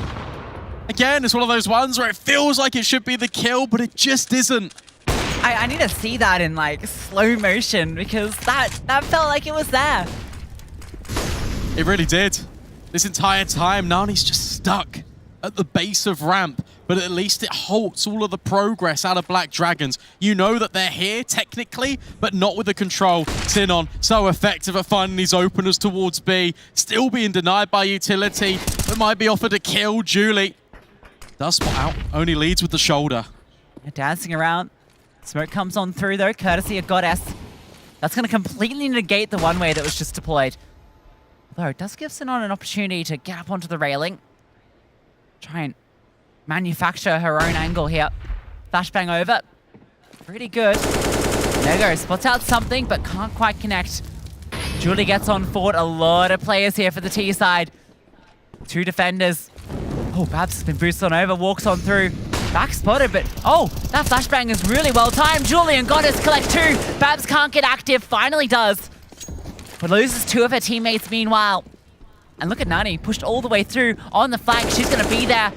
Again, it's one of those ones where it feels like it should be the kill, but it just isn't. I need to see that in like slow motion because that felt like it was there. It really did. This entire time, Nani's just stuck at the base of ramp, but at least it halts all of the progress out of Black Dragons. You know that they're here, technically, but not with the control. Sinon, so effective at finding these openers towards B. Still being denied by utility, but might be offered a kill. Julie does spot out, only leads with the shoulder. Dancing around. Smoke comes on through, though, courtesy of Goddess. That's going to completely negate the one-way that was just deployed. Although it does give Sinon an opportunity to get up onto the railing. Try and manufacture her own angle here. Flashbang over. Pretty good. There goes. Spots out something, but can't quite connect. Julie gets on forward. A lot of players here for the T side. 2 defenders. Oh, Babs has been boosted on over. Walks on through. Back spotted, but oh, that flashbang is really well timed. Julie and Goddess collect 2. Babs can't get active. Finally does. But loses 2 of her teammates meanwhile. And look at Nani, pushed all the way through on the flank. She's going to be there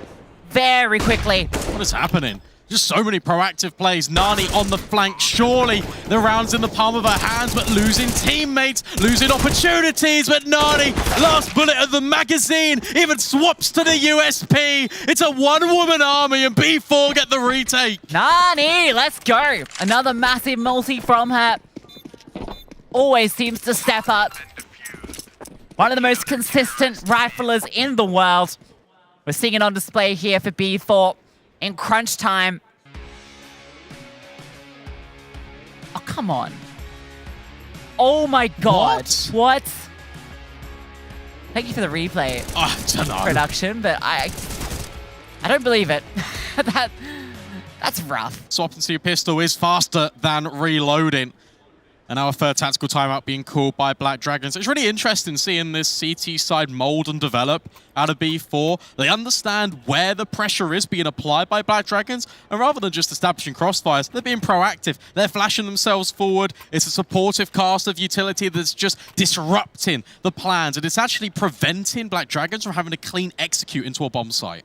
very quickly. What is happening? Just so many proactive plays. Nani on the flank. Surely the round's in the palm of her hands, but losing teammates, losing opportunities. But Nani, last bullet of the magazine, even swaps to the USP. It's a 1-woman army, and B4 get the retake. Nani, let's go. Another massive multi from her. Always seems to step up. One of the most consistent riflers in the world. We're seeing it on display here for B4 in crunch time. Oh, come on. Oh my god. What? Thank you for the replay production, but I don't believe it. That's rough. Swapping to your pistol is faster than reloading. And now a third tactical timeout being called by Black Dragons. It's really interesting seeing this CT side mold and develop out of B4. They understand where the pressure is being applied by Black Dragons, and rather than just establishing crossfires, they're being proactive. They're flashing themselves forward. It's a supportive cast of utility that's just disrupting the plans, and it's actually preventing Black Dragons from having to clean execute into a bomb site.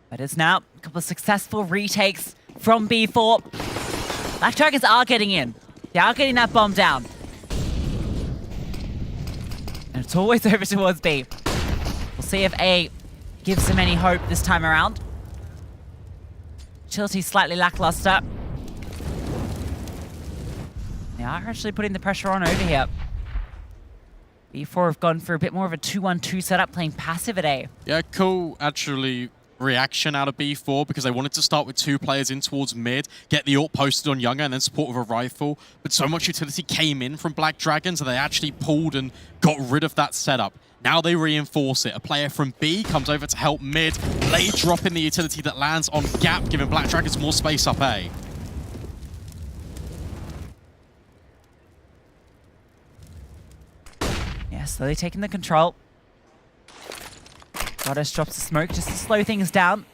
But it's now a couple of successful retakes from B4. Black Dragons are getting in. They are getting that bomb down. And it's always over towards B. We'll see if A gives them any hope this time around. Utility slightly lackluster. They are actually putting the pressure on over here. B4 have gone for a bit more of a 2-1-2 setup, playing passive at A. Yeah, cool, actually. Reaction out of B4 because they wanted to start with 2 players in towards mid, get the ult posted on Younger and then support with a rifle. But so much utility came in from Black Dragons that they actually pulled and got rid of that setup. Now they reinforce it. A player from B comes over to help mid. They drop in the utility that lands on Gap, giving Black Dragons more space up A. Yeah, slowly taking the control. Goddess drops the smoke just to slow things down.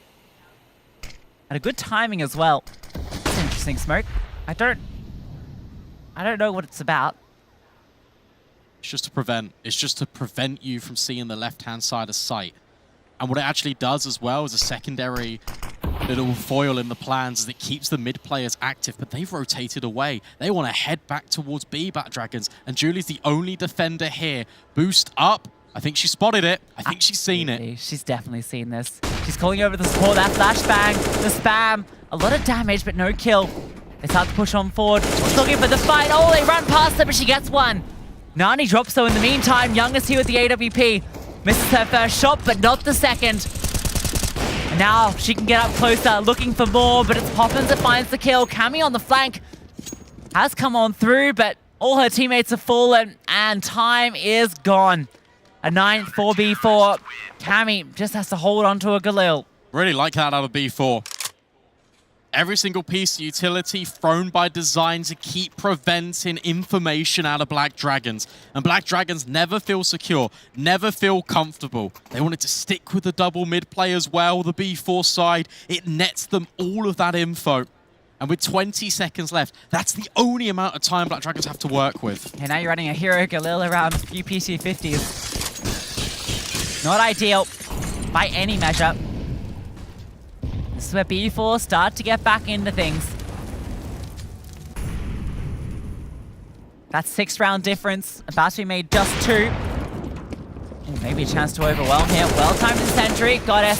And a good timing as well. That's an interesting smoke. I don't know what it's about. It's just to prevent. It's just to prevent you from seeing the left-hand side of sight. And what it actually does as well is a secondary little foil in the plans is it keeps the mid players active, but they've rotated away. They want to head back towards B, Black Dragons. And Julie's the only defender here. Boost up. I think she spotted it. I think she's seen it. She's definitely seen this. She's calling over the support, that flashbang, the spam. A lot of damage, but no kill. It's hard to push on forward. She's looking for the fight. Oh, they run past her, but she gets one. Nani drops, though, in the meantime. Youngest here with the AWP. Misses her first shot, but not the second. And now she can get up closer, looking for more, but it's Poppins that finds the kill. Cammy on the flank has come on through, but all her teammates have fallen, and time is gone. A 9th for B4. Cammy just has to hold on to a Galil. Really like that out of B4. Every single piece of utility thrown by design to keep preventing information out of Black Dragons. And Black Dragons never feel secure, never feel comfortable. They wanted to stick with the double mid play as well, the B4 side. It nets them all of that info. And with 20 seconds left, that's the only amount of time Black Dragons have to work with. Okay, now you're running a hero Galil around a few PC50s. Not ideal by any measure. This is where B4 start to get back into things. That 6th round difference about to be made just 2. Ooh, maybe a chance to overwhelm here. Well-timed in Sentry. Goddess.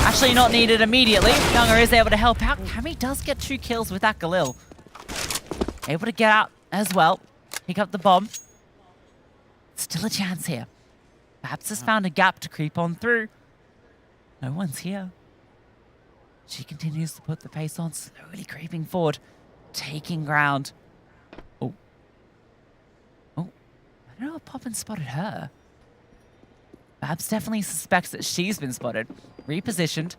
Actually not needed immediately. Younger is able to help out. Cammy does get 2 kills with that Galil. Able to get out as well. Pick up the bomb. Still a chance here. Perhaps has found a gap to creep on through. No one's here. She continues to put the pace on, slowly creeping forward, taking ground. Oh. Oh. I don't know if Poppin spotted her. Babs definitely suspects that she's been spotted. Repositioned.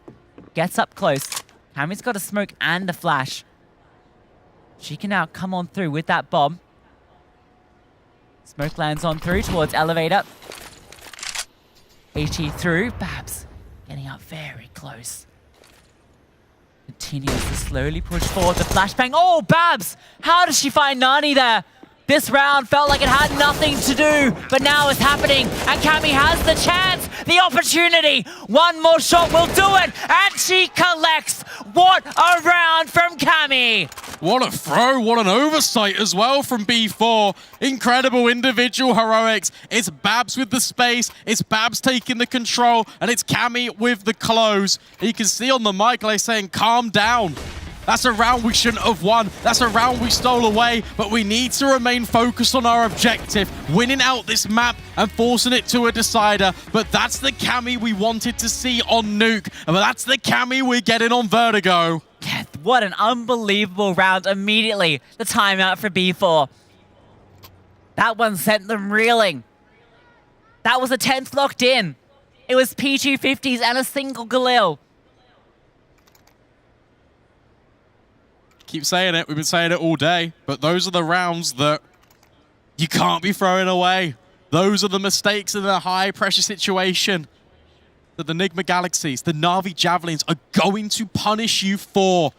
Gets up close. Cammy's got a smoke and a flash. She can now come on through with that bomb. Smoke lands on through towards elevator. HE through. Babs getting up very close. Continues to slowly push forward the flashbang. Oh, Babs! How does she find Nani there? This round felt like it had nothing to do, but now it's happening, and Cammy has the chance, the opportunity. One more shot will do it, and she collects. What a round from Cammy! What a throw, what an oversight as well from B4. Incredible individual heroics. It's Babs with the space, it's Babs taking the control, and it's Cammy with the close. You can see on the mic, they're saying, calm down. That's a round we shouldn't have won. That's a round we stole away, but we need to remain focused on our objective, winning out this map and forcing it to a decider. But that's the Cammy we wanted to see on Nuke, but that's the Cammy we're getting on Vertigo. Yeah, what an unbelievable round. Immediately, the timeout for B4. That one sent them reeling. That was a 10th locked in. It was P250s and a single Galil. Keep saying it. We've been saying it all day. But those are the rounds that you can't be throwing away. Those are the mistakes in a high-pressure situation that the Nigma Galaxies, the Na'Vi Javelins, are going to punish you for.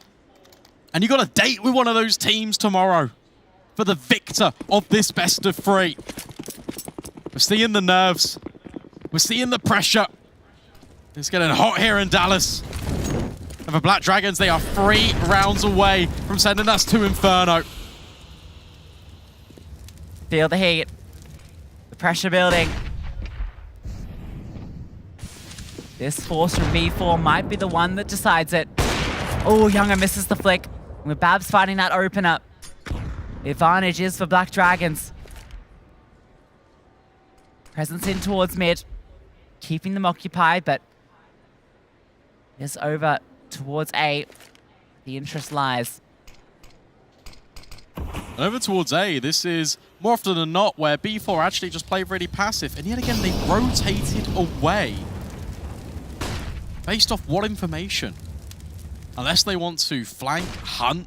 And you got a date with one of those teams tomorrow for the victor of this best of 3. We're seeing the nerves. We're seeing the pressure. It's getting hot here in Dallas. And for Black Dragons, they are 3 rounds away from sending us to Inferno. Feel the heat. The pressure building. This force from B4 might be the one that decides it. Oh, Younger misses the flick. With Babs fighting that opener. The advantage is for Black Dragons. Presence in towards mid. Keeping them occupied, but it's over towards A. The interest lies. And over towards A, this is more often than not where B4 actually just played really passive. And yet again, they rotated away based off what information? Unless they want to flank, hunt,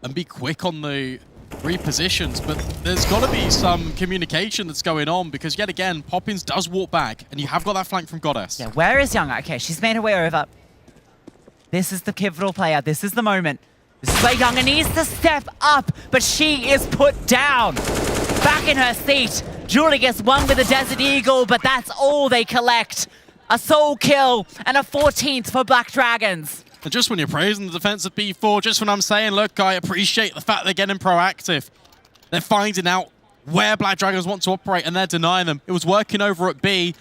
and be quick on the repositions. But there's got to be some communication that's going on because yet again, Poppins does walk back and you have got that flank from Goddess. Yeah, where is Younger? Okay, she's made her way over. This is the pivotal player. This is the moment. This is where Younger needs to step up, but she is put down. Back in her seat. Julie gets one with a Desert Eagle, but that's all they collect. A soul kill and a 14th for Black Dragons. And just when you're praising the defense of B4, just when I'm saying, look, I appreciate the fact they're getting proactive. They're finding out where Black Dragons want to operate and they're denying them. It was working over at B,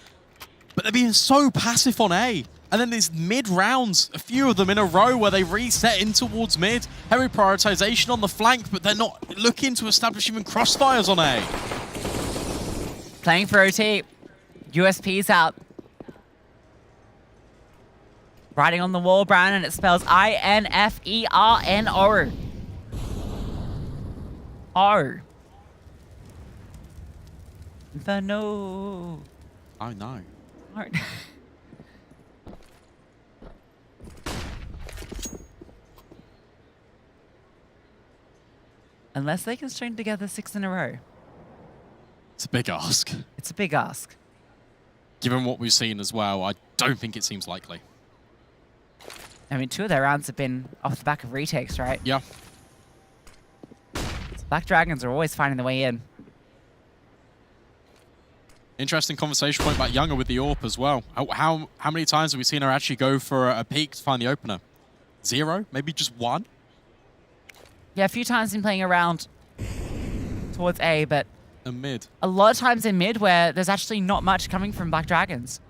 but they're being so passive on A. And then these mid rounds, a few of them in a row where they reset in towards mid. Heavy prioritization on the flank, but they're not looking to establish even crossfires on A. Playing for OT. USP's out. Writing on the wall, Brown, and it spells I-N-F-E-R-N-O. R. Inferno. I know. R. Unless they can string together 6 in a row. It's a big ask. It's a big ask. Given what we've seen as well, I don't think it seems likely. I mean, 2 of their rounds have been off the back of retakes, right? Yeah. So Black Dragons are always finding their way in. Interesting conversation point about Younger with the AWP as well. How many times have we seen her actually go for a peek to find the opener? 0? Maybe just 1? Yeah, a few times in playing around towards A, but in mid. A lot of times in mid where there's actually not much coming from Black Dragons.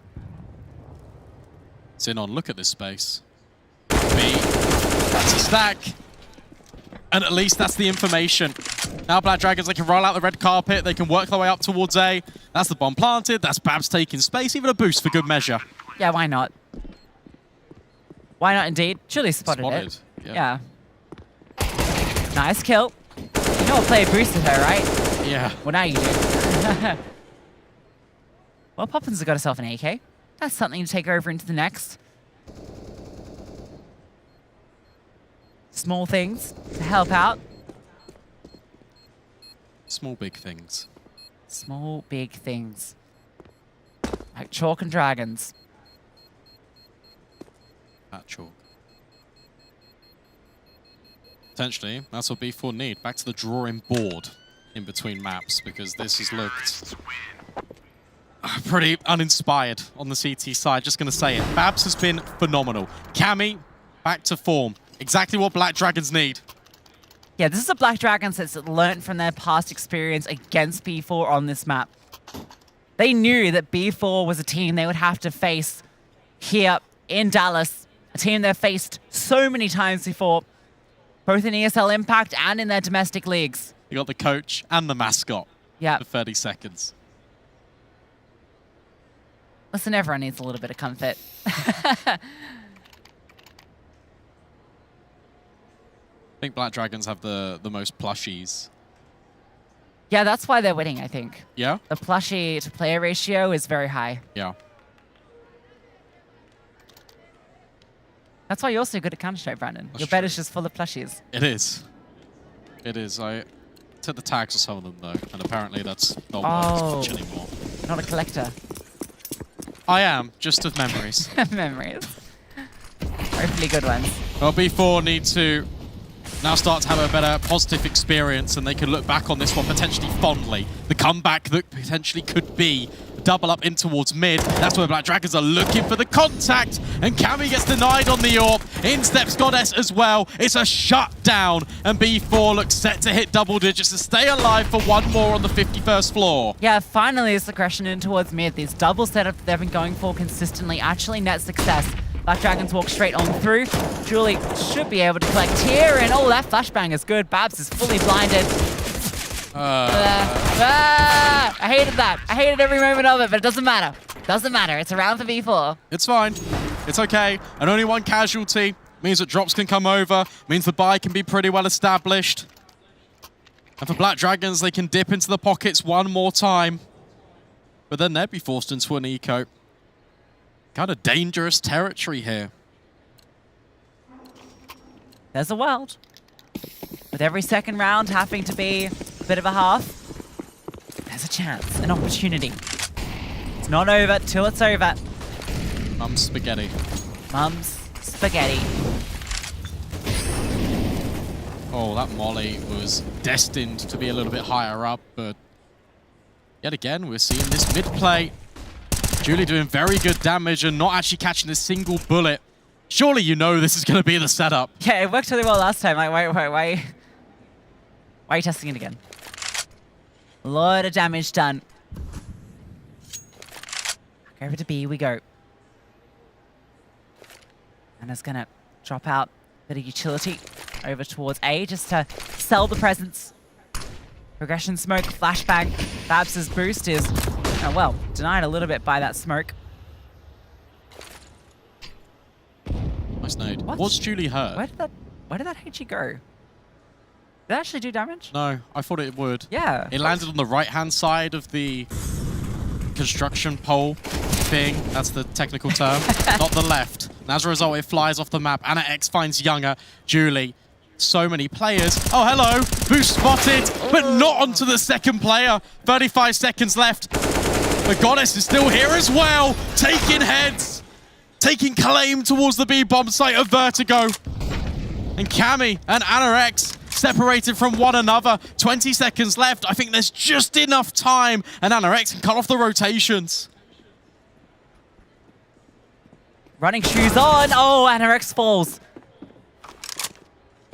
Xenon, look at this space. B, that's a stack. And at least that's the information. Now Black Dragons, they can roll out the red carpet, they can work their way up towards A. That's the bomb planted, that's Babs taking space, even a boost for good measure. Yeah, why not? Why not indeed? Julie spotted it. Yeah. Nice kill. You know what player boosted her, right? Yeah. Well, now you do. Well, Poppins has got herself an AK. That's something to take over into the next. Small things to help out. Small, big things. Small, big things. Like chalk and dragons. At chalk. Potentially, that's what B4 need. Back to the drawing board in between maps, because this has looked pretty uninspired on the CT side. Just going to say it. Babs has been phenomenal. Cammy, back to form. Exactly what Black Dragons need. Yeah, this is a Black Dragons that's learned from their past experience against B4 on this map. They knew that B4 was a team they would have to face here in Dallas. A team they've faced so many times before. both in ESL Impact and in their domestic leagues. You got the coach and the mascot for 30 seconds. Listen, everyone needs a little bit of comfort. I think Black Dragons have the most plushies. Yeah, that's why they're winning, I think. Yeah? The plushie to player ratio is very high. Yeah. That's why you're so good at Counter-Strike, Brandon. Your bed is just full of plushies. It is. It is. I took the tags of some of them, though, and apparently that's not much anymore. Not a collector. I am, just of memories. Memories. Hopefully good ones. Well, B4 need to now start to have a better positive experience, and they can look back on this one potentially fondly. The comeback that potentially could be double up in towards mid. That's where Black Dragons are looking for the contact, and Cammy gets denied on the AWP. In steps Goddess as well. It's a shutdown, and B4 looks set to hit double digits to stay alive for one more on the 51st floor. Yeah, finally this aggression in towards mid. These double setup they've been going for consistently actually net success. Black Dragons walk straight on through. Julie should be able to collect here, and oh, that flashbang is good. Babs is fully blinded. I hated that. I hated every moment of it, but it doesn't matter. Doesn't matter. It's a round for B4. It's fine. It's okay. And only one casualty means that drops can come over, means the buy can be pretty well established. And for Black Dragons, they can dip into the pockets one more time. But then they'd be forced into an eco. Kind of dangerous territory here. There's a world. With every second round having to be a bit of a half, there's a chance, an opportunity. It's not over till it's over. Mum's spaghetti. Mum's spaghetti. Oh, that molly was destined to be a little bit higher up, but yet again, we're seeing this mid play. Julie doing very good damage and not actually catching a single bullet. Surely you know this is going to be the setup. Yeah, it worked really well last time. Like, why are you testing it again? A lot of damage done. Back over to B we go. And it's going to drop out a bit of utility over towards A just to sell the presence. Progression smoke, flashbang. Babs' boost is, oh, well, denied a little bit by that smoke. Nice nade. Was Julie hurt? Where did that HG go? Did it actually do damage? No, I thought it would. Yeah. It landed on the right-hand side of the construction pole thing. That's the technical term. Not the left. And as a result, it flies off the map. Anna X finds Younger. Julie. So many players. Oh, hello. Boost spotted, but not onto the second player. 35 seconds left. But Goddess is still here as well. Taking heads. Taking claim towards the B-bomb site of Vertigo. And Cammy and Anna X separated from one another. 20 seconds left. I think there's just enough time. And Anna X can cut off the rotations. Running shoes on. Oh, Anna X falls.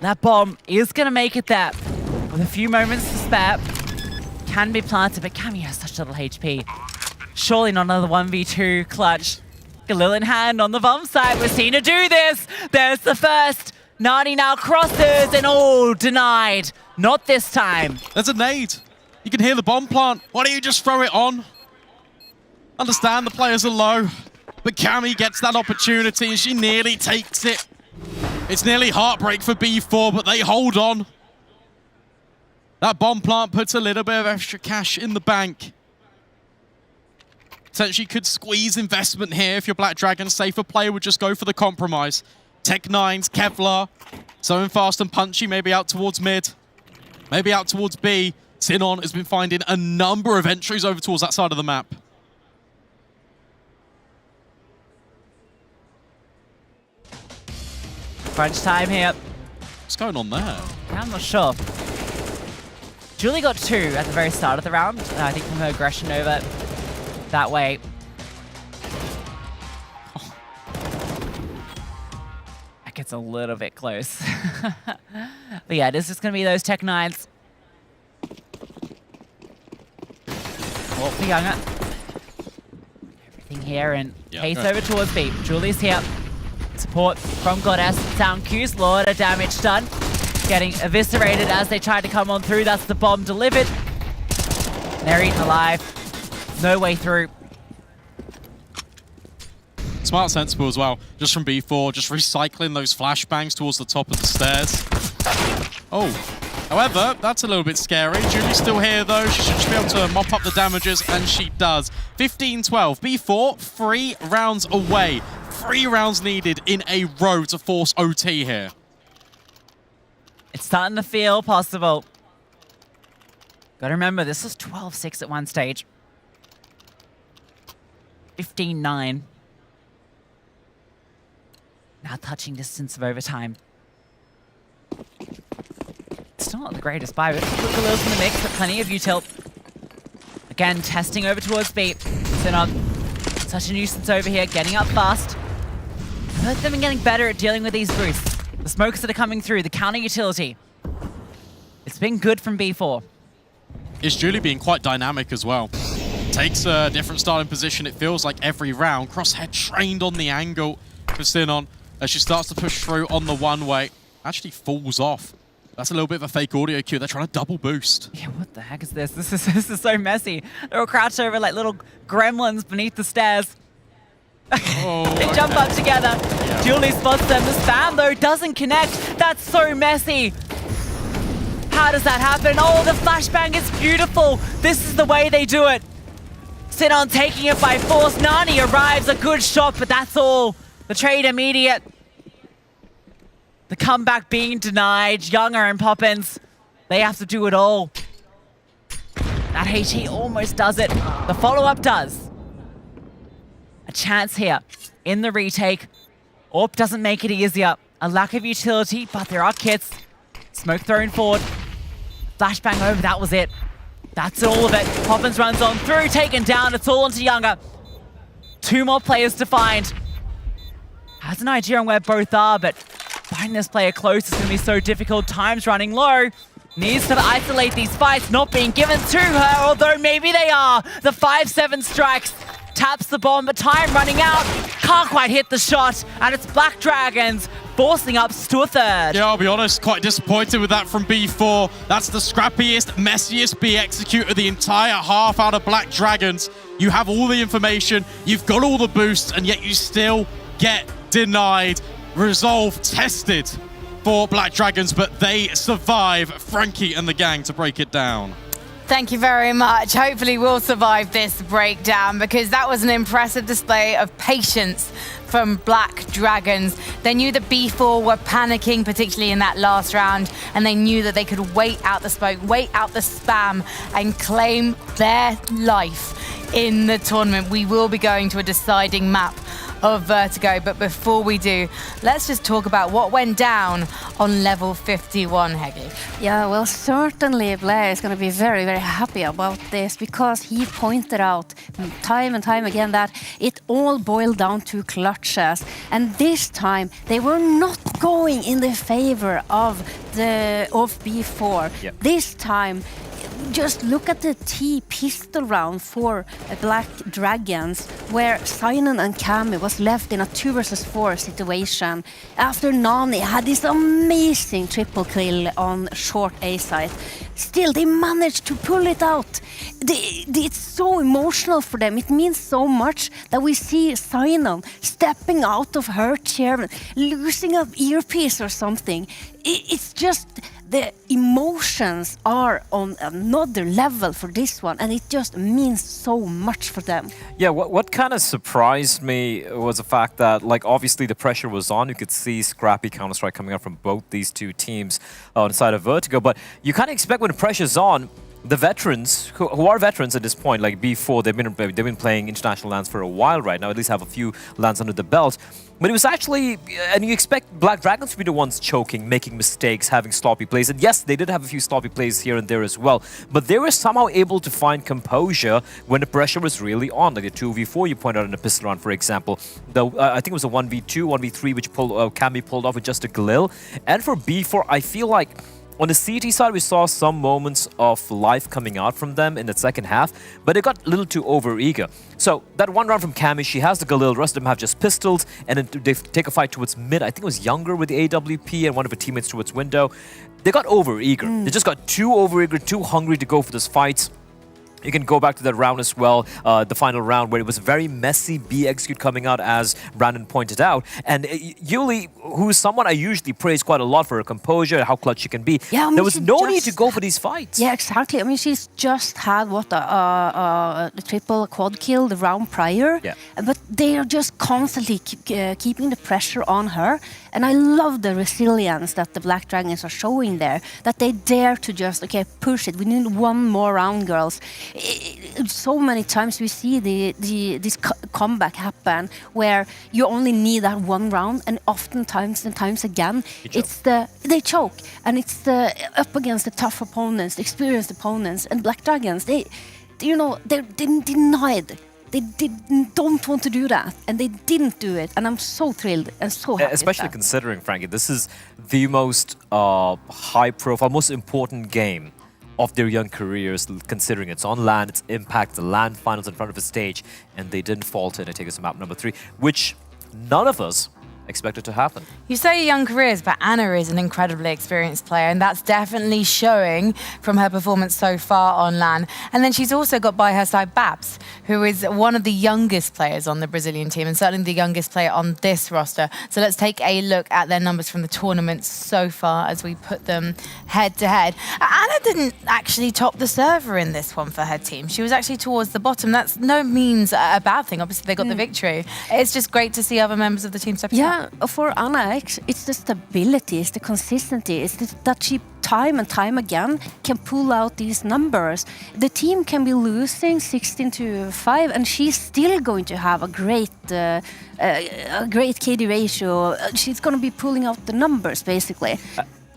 That bomb is going to make it there. With a few moments to spare. Can be planted, but Cammy has such little HP. Surely not another 1v2 clutch. Galil in hand on the bomb side. We've seen her do this. There's the first. Nani now crosses and all denied. Not this time. There's a nade. You can hear the bomb plant. Why don't you just throw it on? Understand the players are low. But Cammy gets that opportunity and she nearly takes it. It's nearly heartbreak for B4, but they hold on. That bomb plant puts a little bit of extra cash in the bank. Potentially could squeeze investment here if you're Black Dragon. Safer play would just go for the compromise. Tech9s, Kevlar, so fast and punchy, maybe out towards mid. Maybe out towards B. Sinon has been finding a number of entries over towards that side of the map. Crunch time here. What's going on there? Yeah, I'm not sure. Julie got 2 at the very start of the round. I think from her aggression over that way. Oh. That gets a little bit close. But yeah, this is going to be those Tech9s. Walk for Younger. Everything here and pace over towards B. Julie's here. Support from Goddess. Sound cues, lot of damage done. getting eviscerated as they try to come on through. That's the bomb delivered. They're eaten alive. No way through. Smart, sensible as well. Just from B4, just recycling those flashbangs towards the top of the stairs. Oh, however, that's a little bit scary. Julie's still here though. She should just be able to mop up the damages, and she does. 15-12. B4, 3 rounds away. 3 rounds needed in a row to force OT here. It's starting to feel possible. Gotta remember, this was 12-6 at one stage. 15-9. Now touching distance of overtime. Still not the greatest buy, but Galil's in the mix, but plenty of util. Again, testing over towards B. Sinon, such a nuisance over here, getting up fast. Both them getting better at dealing with these boosts. The smokes that are coming through, the counter utility. It's been good from B4. Is Julie being quite dynamic as well. Takes a different starting position, it feels like every round. Crosshair trained on the angle for Sinon as she starts to push through on the one-way. Actually falls off. That's a little bit of a fake audio cue. They're trying to double boost. Yeah, what the heck is this? This is so messy. They're all crouched over like little gremlins beneath the stairs. Oh, they jump up together. Yeah. Julie spots them. The spam, though, doesn't connect. That's so messy. How does that happen? Oh, the flashbang is beautiful. This is the way they do it. Sinon taking it by force. Nani arrives, a good shot, but that's all. The trade immediate. The comeback being denied. Younger and Poppins, they have to do it all. That HE almost does it. The follow-up does. A chance here in the retake. AWP doesn't make it easier. A lack of utility, but there are kits. Smoke thrown forward. Flashbang over, that was it. That's all of it. Poppins runs on through, taken down. It's all onto Younger. 2 more players to find. Has an idea on where both are, but finding this player close is going to be so difficult. Time's running low. Needs to isolate these fights, not being given to her, although maybe they are. The 5-7 strikes. Taps the bomb, but time running out. Can't quite hit the shot, and it's Black Dragons forcing up to a third. Yeah, I'll be honest, quite disappointed with that from B4. That's the scrappiest, messiest B execute of the entire half out of Black Dragons. You have all the information, you've got all the boosts, and yet you still get denied. Resolve tested for Black Dragons, but they survive. Frankie and the gang to break it down. Thank you very much. Hopefully we'll survive this breakdown, because that was an impressive display of patience from Black Dragons. They knew that B4 were panicking, particularly in that last round, and they knew that they could wait out the smoke, wait out the spam, and claim their life in the tournament. We will be going to a deciding map of Vertigo, but before we do, let's just talk about what went down on level 51, Heggy. Yeah, well, certainly Blair is going to be very, very happy about this, because he pointed out time and time again that it all boiled down to clutches, and this time they were not going in the favor of B4. Yep. This time, just look at the T pistol round for Black Dragons, where Sinon and Cammy was left in a 2 versus 4 situation after Nani had this amazing triple kill on short A site. Still, they managed to pull it out. It's so emotional for them. It means so much that we see Sinon stepping out of her chair, losing an earpiece or something. It's just, the emotions are on another level for this one, and it just means so much for them. Yeah, what kind of surprised me was the fact that, like, obviously the pressure was on. You could see scrappy Counter-Strike coming up from both these two teams on the side of Vertigo, but you kind of expect when the pressure's on, the veterans, who are veterans at this point, like B4, they've been playing international LANs for a while right now, at least have a few LANs under the belt. But it was actually, and you expect Black Dragons to be the ones choking, making mistakes, having sloppy plays. And yes, they did have a few sloppy plays here and there as well. But they were somehow able to find composure when the pressure was really on. Like the 2v4 you pointed out in the pistol round, for example. I think it was a 1v2, 1v3, which Cammy pulled off with just a Galil. And for B4, I feel like On the CT side, we saw some moments of life coming out from them in the second half, but it got a little too overeager. So that one round from Cammy, she has the Galil, the rest of them have just pistols, and then they take a fight towards mid. I think it was Younger with the AWP and one of her teammates towards window. They got overeager. They just got too overeager, too hungry to go for this fight. You can go back to that round as well, the final round, where it was very messy B execute coming out, as Brandon pointed out. And Yuli, who is someone I usually praise quite a lot for her composure, how clutch she can be, there was no need to go for these fights. Yeah, exactly. I mean, she's just had, a triple quad kill the round prior. Yeah. But they are just constantly keeping the pressure on her. And I love the resilience that the Black Dragons are showing there, that they dare to just, push it. We need one more round, girls. So many times we see this comeback happen where you only need that one round, and oftentimes and times again, they choke. And it's up against the tough opponents, experienced opponents, and Black Dragons, they're denied. They don't want to do that, and they didn't do it, and I'm so thrilled and so happy. Especially considering, Frankie, this is the most high-profile, most important game of their young careers, considering it's on LAN, it's Impact, the LAN finals in front of the stage, and they didn't falter and take us to map number 3, which none of us expected to happen. You say young careers, but Anna is an incredibly experienced player, and that's definitely showing from her performance so far on LAN. And then she's also got by her side Babs, who is one of the youngest players on the Brazilian team, and certainly the youngest player on this roster. So let's take a look at their numbers from the tournament so far as we put them head to head. Anna didn't actually top the server in this one for her team. She was actually towards the bottom. That's no means a bad thing. Obviously, they got the victory. It's just great to see other members of the team stepping up. For Anna, it's the stability, it's the consistency, that she time and time again can pull out these numbers. The team can be losing 16-5, and she's still going to have a great KD ratio. She's going to be pulling out the numbers, basically.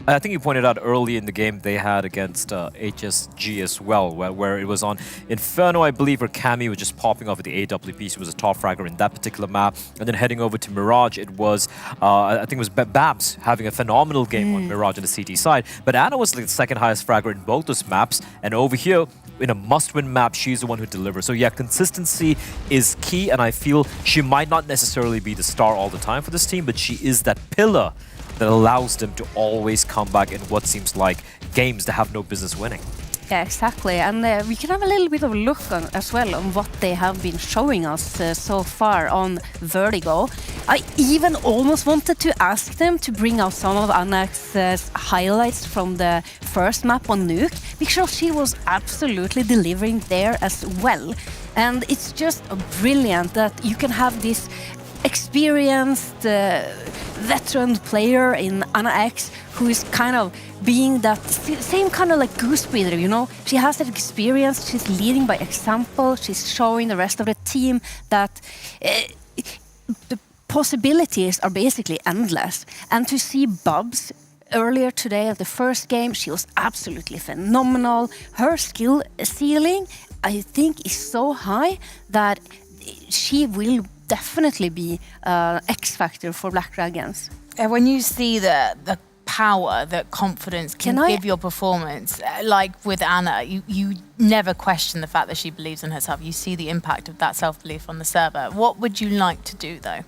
I think you pointed out early in the game they had against HSG as well, where it was on Inferno, I believe, where Cammy was just popping off with the AWP. She was a top fragger in that particular map. And then heading over to Mirage, it was, I think it was Babs having a phenomenal game on Mirage on the CT side. But Anna was the second highest fragger in both those maps. And over here, in a must-win map, she's the one who delivers. So yeah, consistency is key, and I feel she might not necessarily be the star all the time for this team, but she is that pillar that allows them to always come back in what seems like games they have no business winning. Yeah, exactly. And we can have a little bit of a look as well on what they have been showing us so far on Vertigo. I even almost wanted to ask them to bring out some of Anna's highlights from the first map on Nuke, because she was absolutely delivering there as well. And it's just brilliant that you can have this experienced veteran player in Anna X, who is kind of being that same kind of like goose breather, you know? She has that experience, she's leading by example, she's showing the rest of the team that the possibilities are basically endless. And to see Babs earlier today at the first game, she was absolutely phenomenal. Her skill ceiling, I think, is so high that she will definitely be X factor for Black Dragons. When you see the power that confidence can give your performance, like with Anna, you never question the fact that she believes in herself. You see the impact of that self-belief on the server. What would you like to do, though?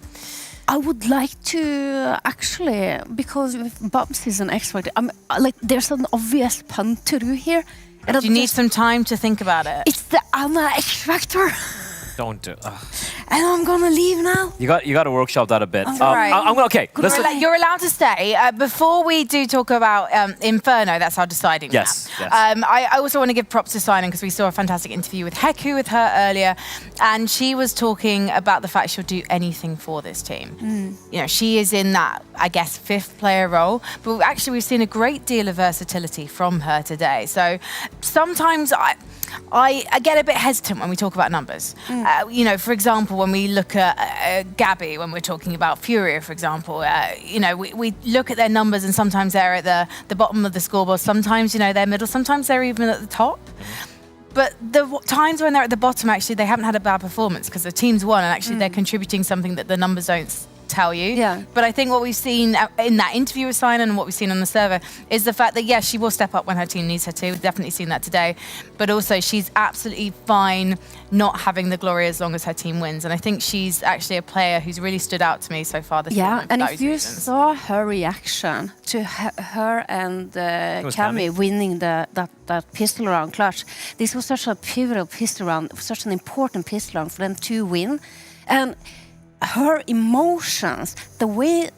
I would like to actually, because Babs is an X factor, there's an obvious pun to do here. Do you need some time to think about it? It's the Anna X factor. Don't do. And I'm gonna leave now. You got to workshop that a bit. Okay. You're allowed to stay. Before we do talk about Inferno, that's our deciding map. Yes. I also want to give props to Simon, because we saw a fantastic interview with Heku with her earlier, and she was talking about the fact she'll do anything for this team. You know, she is in that, I guess, fifth player role, but actually we've seen a great deal of versatility from her today. So sometimes I get a bit hesitant when we talk about numbers. You know, for example, when we look at Gabby, when we're talking about Furia, for example, you know, we look at their numbers and sometimes they're at the bottom of the scoreboard. Sometimes, you know, they're middle. Sometimes they're even at the top. But the times when they're at the bottom, actually, they haven't had a bad performance because the team's won, and actually they're contributing something that the numbers don't tell you. Yeah. But I think what we've seen in that interview with Sinan and what we've seen on the server is the fact that, yes, she will step up when her team needs her to. We've definitely seen that today. But also, she's absolutely fine not having the glory as long as her team wins. And I think she's actually a player who's really stood out to me so far this tournament. And for if those you reasons. saw her reaction to her and Cami winning that pistol round clutch, this was such a pivotal pistol round, such an important pistol round for them to win. And her emotions, the way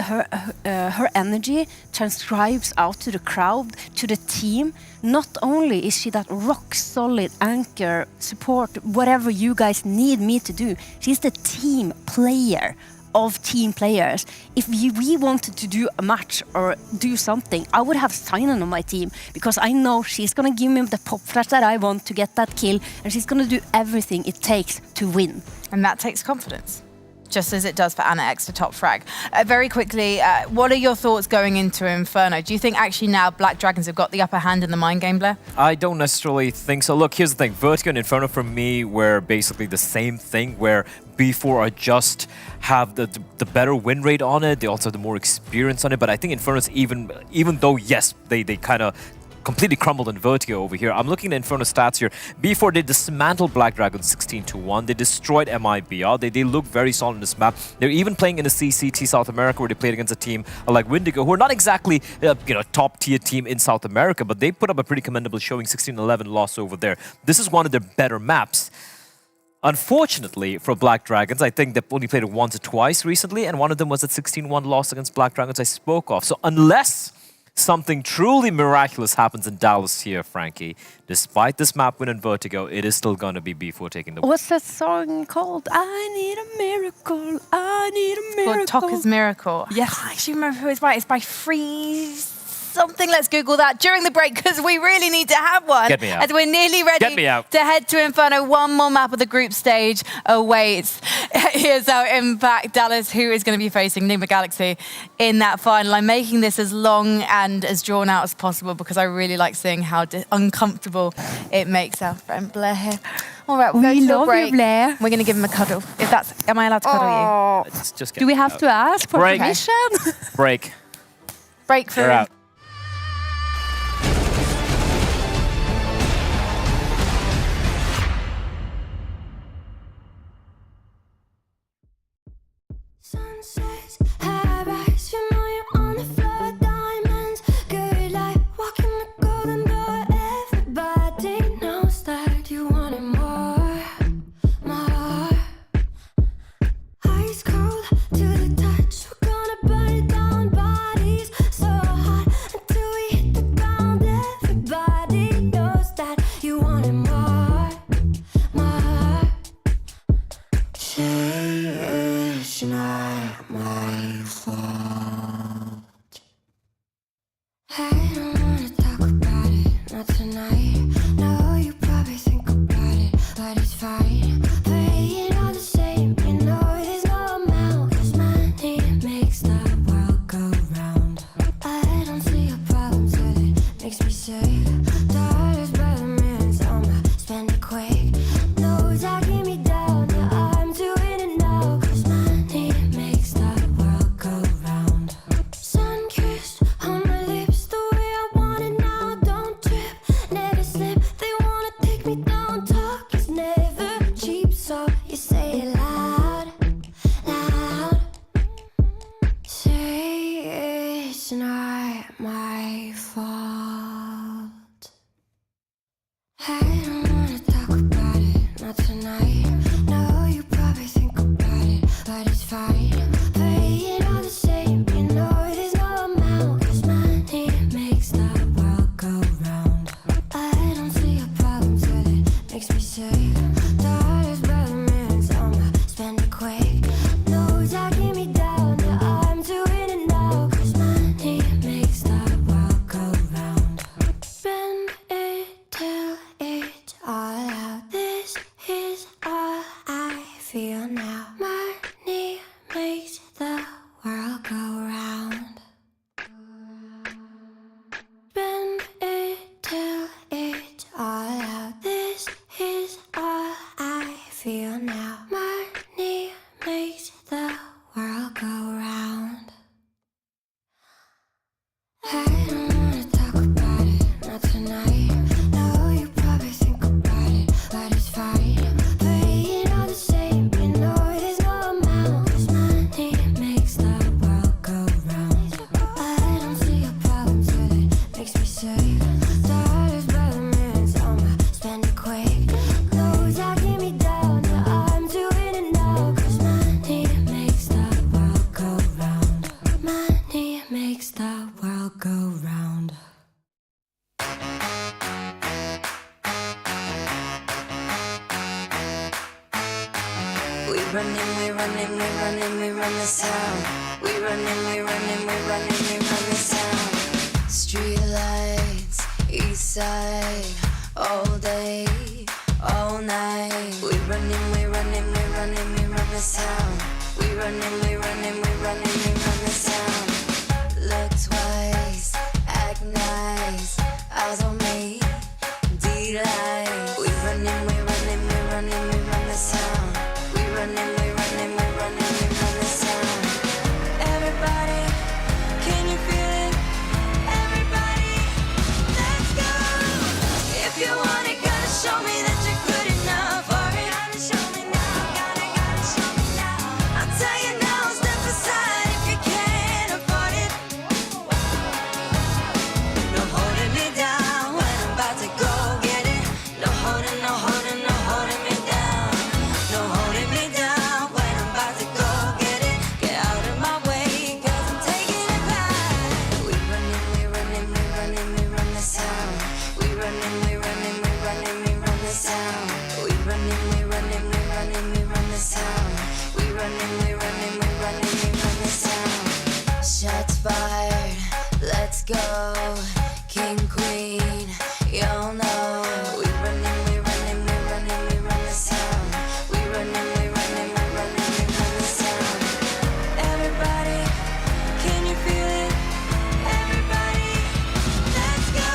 her energy transcribes out to the crowd, to the team. Not only is she that rock solid anchor, support, whatever you guys need me to do, she's the team player of team players. If we wanted to do a match or do something, I would have Sinan on my team because I know she's gonna give me the pop flash that I want to get that kill, and she's gonna do everything it takes to win. And that takes confidence, just as it does for Anna X to top frag. Very quickly, what are your thoughts going into Inferno? Do you think actually now Black Dragons have got the upper hand in the mind game, Blair? I don't necessarily think so. Look, here's the thing. Vertigo and Inferno for me were basically the same thing, where B4 are just have the better win rate on it. They also have the more experience on it. But I think Inferno's even though, yes, they kind of completely crumbled in Vertigo over here. I'm looking at Inferno stats here. B4 did dismantle Black Dragon 16-1. They destroyed MIBR. They look very solid in this map. They're even playing in the CCT South America, where they played against a team like Windigo, who are not exactly top tier team in South America, but they put up a pretty commendable showing, 16-11 loss over there. This is one of their better maps. Unfortunately for Black Dragons, I think they've only played it once or twice recently, and one of them was that 16-1 loss against Black Dragons I spoke of. So unless something truly miraculous happens in Dallas here, Frankie, despite this map win in Vertigo, it is still going to be B4 taking the win. What's that song called? I need a miracle. I need a miracle. It's called Taka's Miracle. Yes. I can't actually remember who it's by. It's by Freeze something. Let's Google that during the break, because we really need to have one. Get me out. As we're nearly ready to head to Inferno. One more map of the group stage awaits. Here's our Impact Dallas, who is going to be facing Nigma Galaxy in that final. I'm making this as long and as drawn out as possible because I really like seeing how uncomfortable it makes our friend Blair here. All right, we'll go to a break. Blair. We're going to give him a cuddle. If that's, am I allowed to cuddle you? Just Do we have to ask for permission? Break. Break for You're out. Sunsets, high rise, you know you're on the floor, diamonds, good light, walking the golden door. Everybody knows that you want it more, more. Ice cold to the touch, we're gonna burn it down. Bodies so hot until we hit the ground. Everybody knows that you want it more, more. It's not my fault. I don't wanna talk about it, not tonight. No, you probably think about it, but it's fine. Playing all the same, you know there's no amount, 'cause money makes the world go round. I don't see a problem till it makes me sick. Dollars by the minutes, I'ma spend it quick. No talking me down, yeah, I'm doing it now, 'cause money makes the world go round. Sun-kissed on my lips, the way I want it now. Don't trip, never slip, they wanna take me down. Talk is never cheap, so you say it loud, loud. Say it's not my fault. I don't wanna talk about it, not tonight. No, you probably think about it, but it's fine. Playing all the same, you know there's no amount, 'cause money makes the world go round. I don't see a problem till it makes me sick. Dollars by the minutes, I'ma spend it quick. No talking me down, yeah, I'm doing it now, 'cause money makes the world go round. Spend it till it's all out. This is all I feel now. Money makes the world go round. Spend it till it's all out. This is all I feel now. Money makes the world go run this town. We running, we running, we running, we run this town. Street lights, east side, all day, all night. We running, we running, we running, we run this town. We running, we running, we running, we run this town. Look twice, act nice, eyes on me, delight. We running, we running, we running, we run this town. We running, we running, we running, we run this town. Everybody, can you feel it? Everybody, let's go. If you want it, gotta show me that you're good enough for it. Gotta show me now, gotta show me now. I'll tell you now, step aside if you can't afford it. No holding me down when I'm about to go get it. No holding, no holding, no holding me down. No holding me down when I'm about to go get it. Get out of my way, cause I'm taking it back. We running, we running, we running, we run this town. We running, we running, we running, we run this town. We running, we running, we running, we run this town. We running, we running, we running, we run this town. Shots fired, let's go. King, queen, y'all know. We running, we running, we running, we run this town. We running, we running, we running, we run this town. Everybody, can you feel it? Everybody, let's go.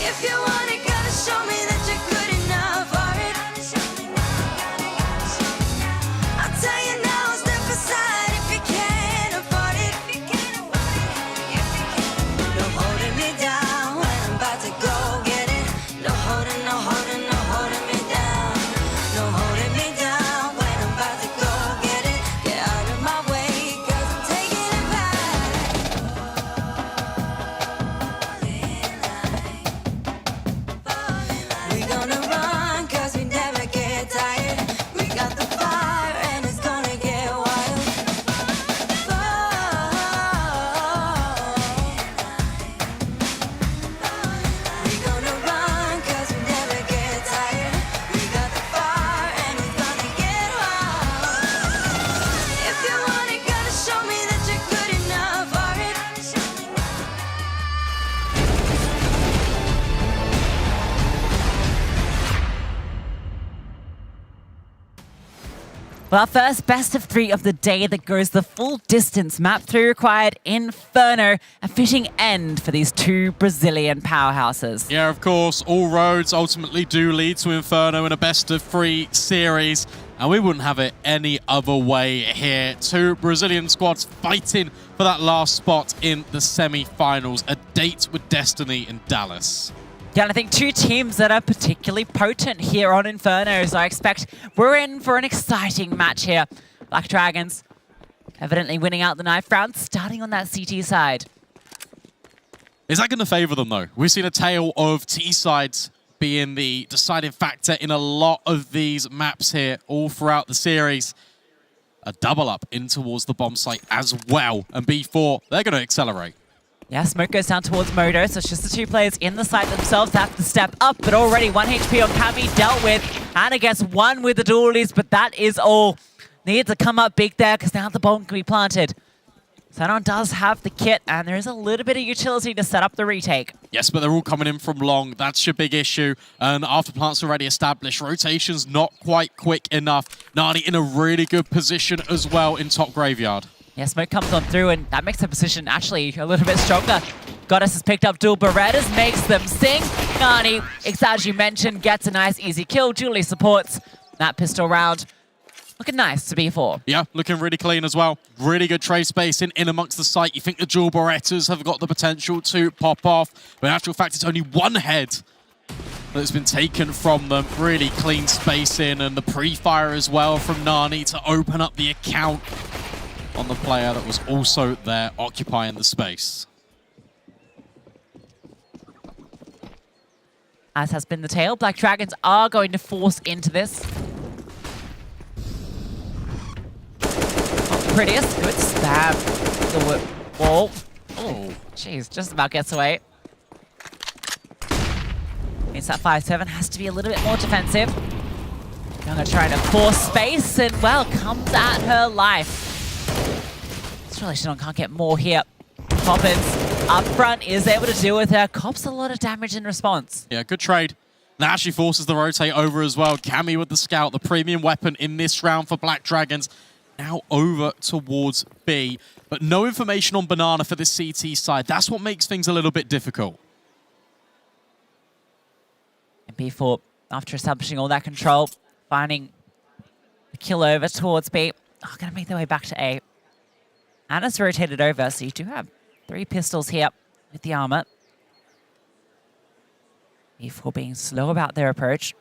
If you want it, gotta show me that you're good enough for it. I'll tell you now, step aside if you can't afford it. No holding me down when I'm about to go get it. No holding, no holding, no holding me down. No holding me down when I'm about to go get it. Get out of my way, cause I'm taking it back. We gonna run cause we never get tired. We got the fire and it's gonna get wild. We gonna run cause we never get tired. We got the fire and it's gonna get wild. If you want it, gotta show me that you're good enough for it. Well, our first best of 3 of the day that goes the full distance. Map 3 required, Inferno, a fitting end for these two Brazilian powerhouses. Yeah, of course, all roads ultimately do lead to Inferno in a best of 3 series, and we wouldn't have it any other way here. 2 Brazilian squads fighting for that last spot in the semi-finals, a date with destiny in Dallas. Yeah, and I think 2 teams that are particularly potent here on Inferno, so I expect we're in for an exciting match here. Black Dragons evidently winning out the knife round, starting on that CT side. Is that going to favor them, though? We've seen a tale of T-sides being the deciding factor in a lot of these maps here all throughout the series. A double up in towards the bomb site as well, and B4, they're going to accelerate. Yeah, smoke goes down towards Modo, so it's just the 2 players in the site themselves that have to step up, but already 1 HP on Cami dealt with. Hannah gets 1 with the dualies, but that is all. Need to come up big there, because now the bomb can be planted. Sanon does have the kit, and there is a little bit of utility to set up the retake. Yes, but they're all coming in from long. That's your big issue. And after plant's already established, rotation's not quite quick enough. Nani in a really good position as well in top graveyard. Yeah, smoke comes on through, and that makes the position actually a little bit stronger. Goddess has picked up dual Berettas, makes them sing. Nani, as you mentioned, gets a nice easy kill. Julie supports that pistol round. Looking nice to B4. Yeah, looking really clean as well. Really good trade space in amongst the site. You think the dual Berettas have got the potential to pop off, but in actual fact, it's only 1 head that's been taken from them. Really clean spacing, and the pre-fire as well from Nani to open up the account on the player that was also there occupying the space. As has been the tale, Black Dragons are going to force into this. Not the prettiest. Good stab. The wall. Oh, jeez, just about gets away. Means that 5-7 has to be a little bit more defensive. Younga trying to force space and, well, comes at her life. Congratulations, can't get more here. Poppins up front is able to deal with her. Cops a lot of damage in response. Yeah, good trade. Now actually forces the rotate over as well. Cammy with the scout, the premium weapon in this round for Black Dragons. Now over towards B. But no information on Banana for the CT side. That's what makes things a little bit difficult. And B4, after establishing all that control, finding the kill over towards B. Oh, going to make their way back to A. Anna's rotated over, so you do have 3 pistols here with the armor. B4 being slow about their approach.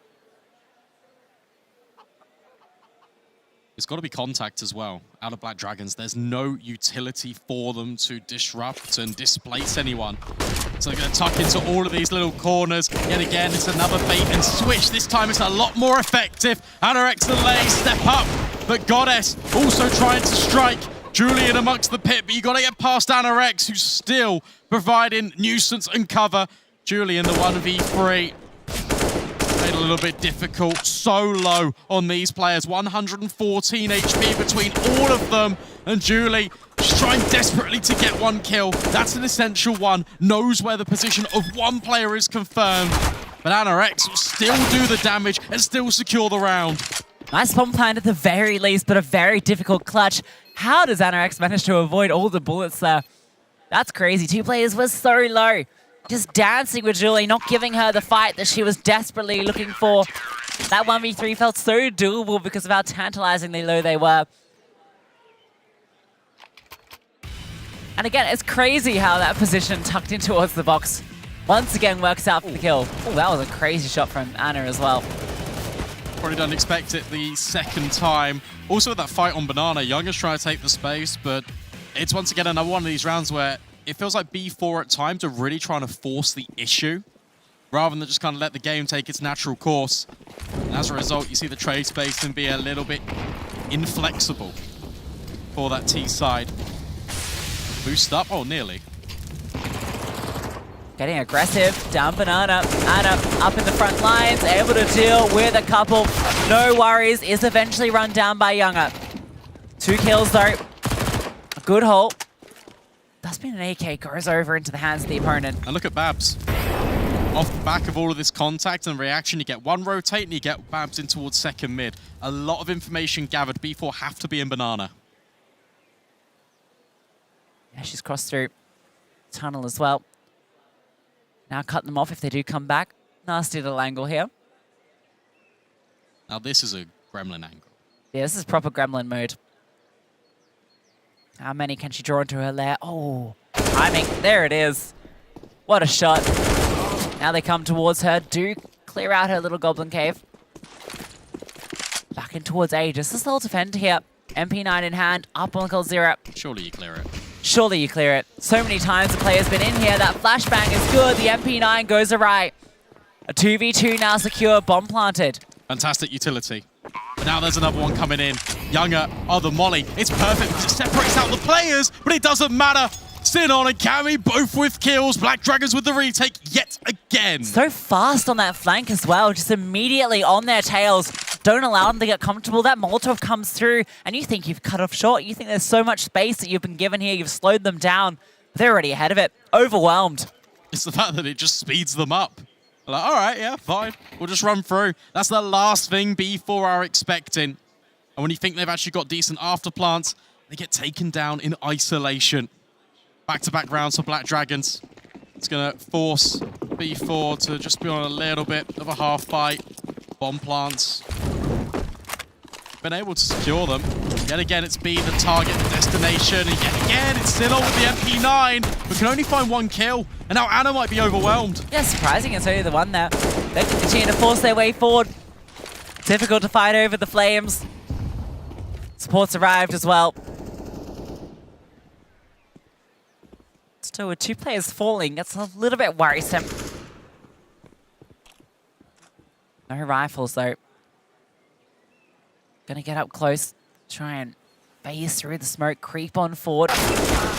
It's got to be contact as well out of Black Dragons. There's no utility for them to disrupt and displace anyone. So they're going to tuck into all of these little corners. Yet again, it's another bait and switch. This time it's a lot more effective. Anorex and Lay step up, but Goddess also trying to strike. Julian amongst the pit, but you got to get past Anorex, who's still providing nuisance and cover. Julian, the 1v3. Made a little bit difficult. So low on these players. 114 HP between all of them. And Julie, she's trying desperately to get 1 kill. That's an essential one. Knows where the position of 1 player is confirmed. But Anorex will still do the damage and still secure the round. Nice bomb plant at the very least, but a very difficult clutch. How does Anorex manage to avoid all the bullets there? That's crazy. 2 players were so low. Just dancing with Julie, not giving her the fight that she was desperately looking for. That 1v3 felt so doable because of how tantalizingly low they were. And again, it's crazy how that position tucked in towards the box once again works out for the kill. Oh, that was a crazy shot from Anna as well. Probably don't expect it the second time. Also with that fight on Banana, Young is trying to take the space, but it's once again another one of these rounds where it feels like B4 at times are really trying to force the issue rather than just kind of let the game take its natural course. And as a result, you see the trade space can be a little bit inflexible for that T side. Boost up, oh, nearly. Getting aggressive, down Banana. Anna up in the front lines, able to deal with a couple. No worries, is eventually run down by Younger. 2 kills though. A good hold. Dustbin and AK goes over into the hands of the opponent. And look at Babs. Off the back of all of this contact and reaction, you get 1 rotate and you get Babs in towards second mid. A lot of information gathered. B4 have to be in Banana. Yeah, she's crossed through tunnel as well. Now cut them off if they do come back. Nasty little angle here. Now this is a gremlin angle. Yeah, this is proper gremlin mode. How many can she draw into her lair? Oh, timing. There it is. What a shot. Now they come towards her. Do clear out her little goblin cave. Back in towards A. Just a little defend here. MP9 in hand. Up on kill 0. Surely you clear it. Surely you clear it. So many times the player's been in here. That flashbang is good. The MP9 goes awry. A 2v2 now secure. Bomb planted. Fantastic utility. But now there's another one coming in. Younger, the molly. It's perfect because it separates out the players, but it doesn't matter. Sinon and Cammy both with kills. Black Dragons with the retake yet again. So fast on that flank as well. Just immediately on their tails. Don't allow them to get comfortable. That Molotov comes through and you think you've cut off short. You think there's so much space that you've been given here. You've slowed them down. They're already ahead of it. Overwhelmed. It's the fact that it just speeds them up. Like, all right, yeah, fine. We'll just run through. That's the last thing B4 are expecting. And when you think they've actually got decent afterplants, they get taken down in isolation. Back-to-back rounds for Black Dragons. It's going to force B4 to just be on a little bit of a half fight. Bomb plants. Been able to secure them. Yet again, it's B, the target, the destination. And yet again, it's Sinon with the MP9. We can only find 1 kill. And now Anna might be overwhelmed. Yeah, surprising it's only the one there. They can continue to force their way forward. Difficult to fight over the flames. Support's arrived as well. Still with 2 players falling, that's a little bit worrisome. No rifles though. Gonna get up close, try and phase through the smoke, creep on forward.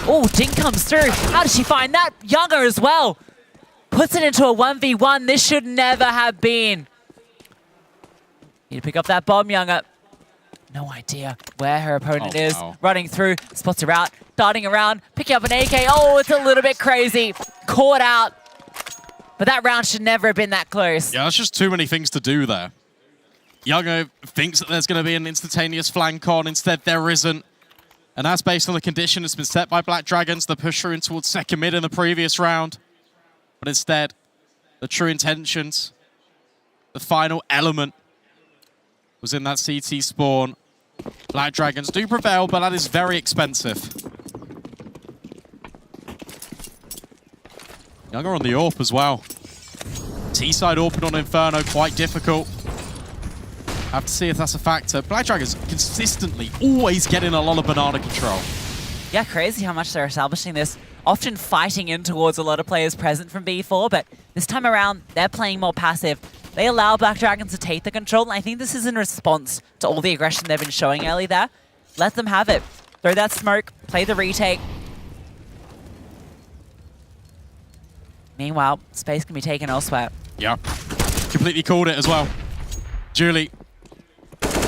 Oh, Dink comes through. How did she find that? Younger as well. Puts it into a 1v1. This should never have been. Need to pick up that bomb, Younger. No idea where her opponent is. Wow. Running through, spots her out, darting around, picking up an AK. Oh, it's a little bit crazy. Caught out. But that round should never have been that close. Yeah, that's just too many things to do there. Youngo thinks that there's going to be an instantaneous flank on. Instead, there isn't. And that's based on the condition that's been set by Black Dragons. The push her in towards second mid in the previous round. But instead, the true intentions, the final element was in that CT spawn. Black Dragons do prevail, but that is very expensive. Younger on the AWP as well. T-side AWP on Inferno, quite difficult. Have to see if that's a factor. Black Dragons consistently always getting a lot of banana control. Yeah, crazy how much they're establishing this. Often fighting in towards a lot of players present from B4, but this time around, they're playing more passive. They allow Black Dragons to take the control, and I think this is in response to all the aggression they've been showing early there. Let them have it. Throw that smoke, play the retake. Meanwhile, space can be taken elsewhere. Yeah, completely called it as well. Julie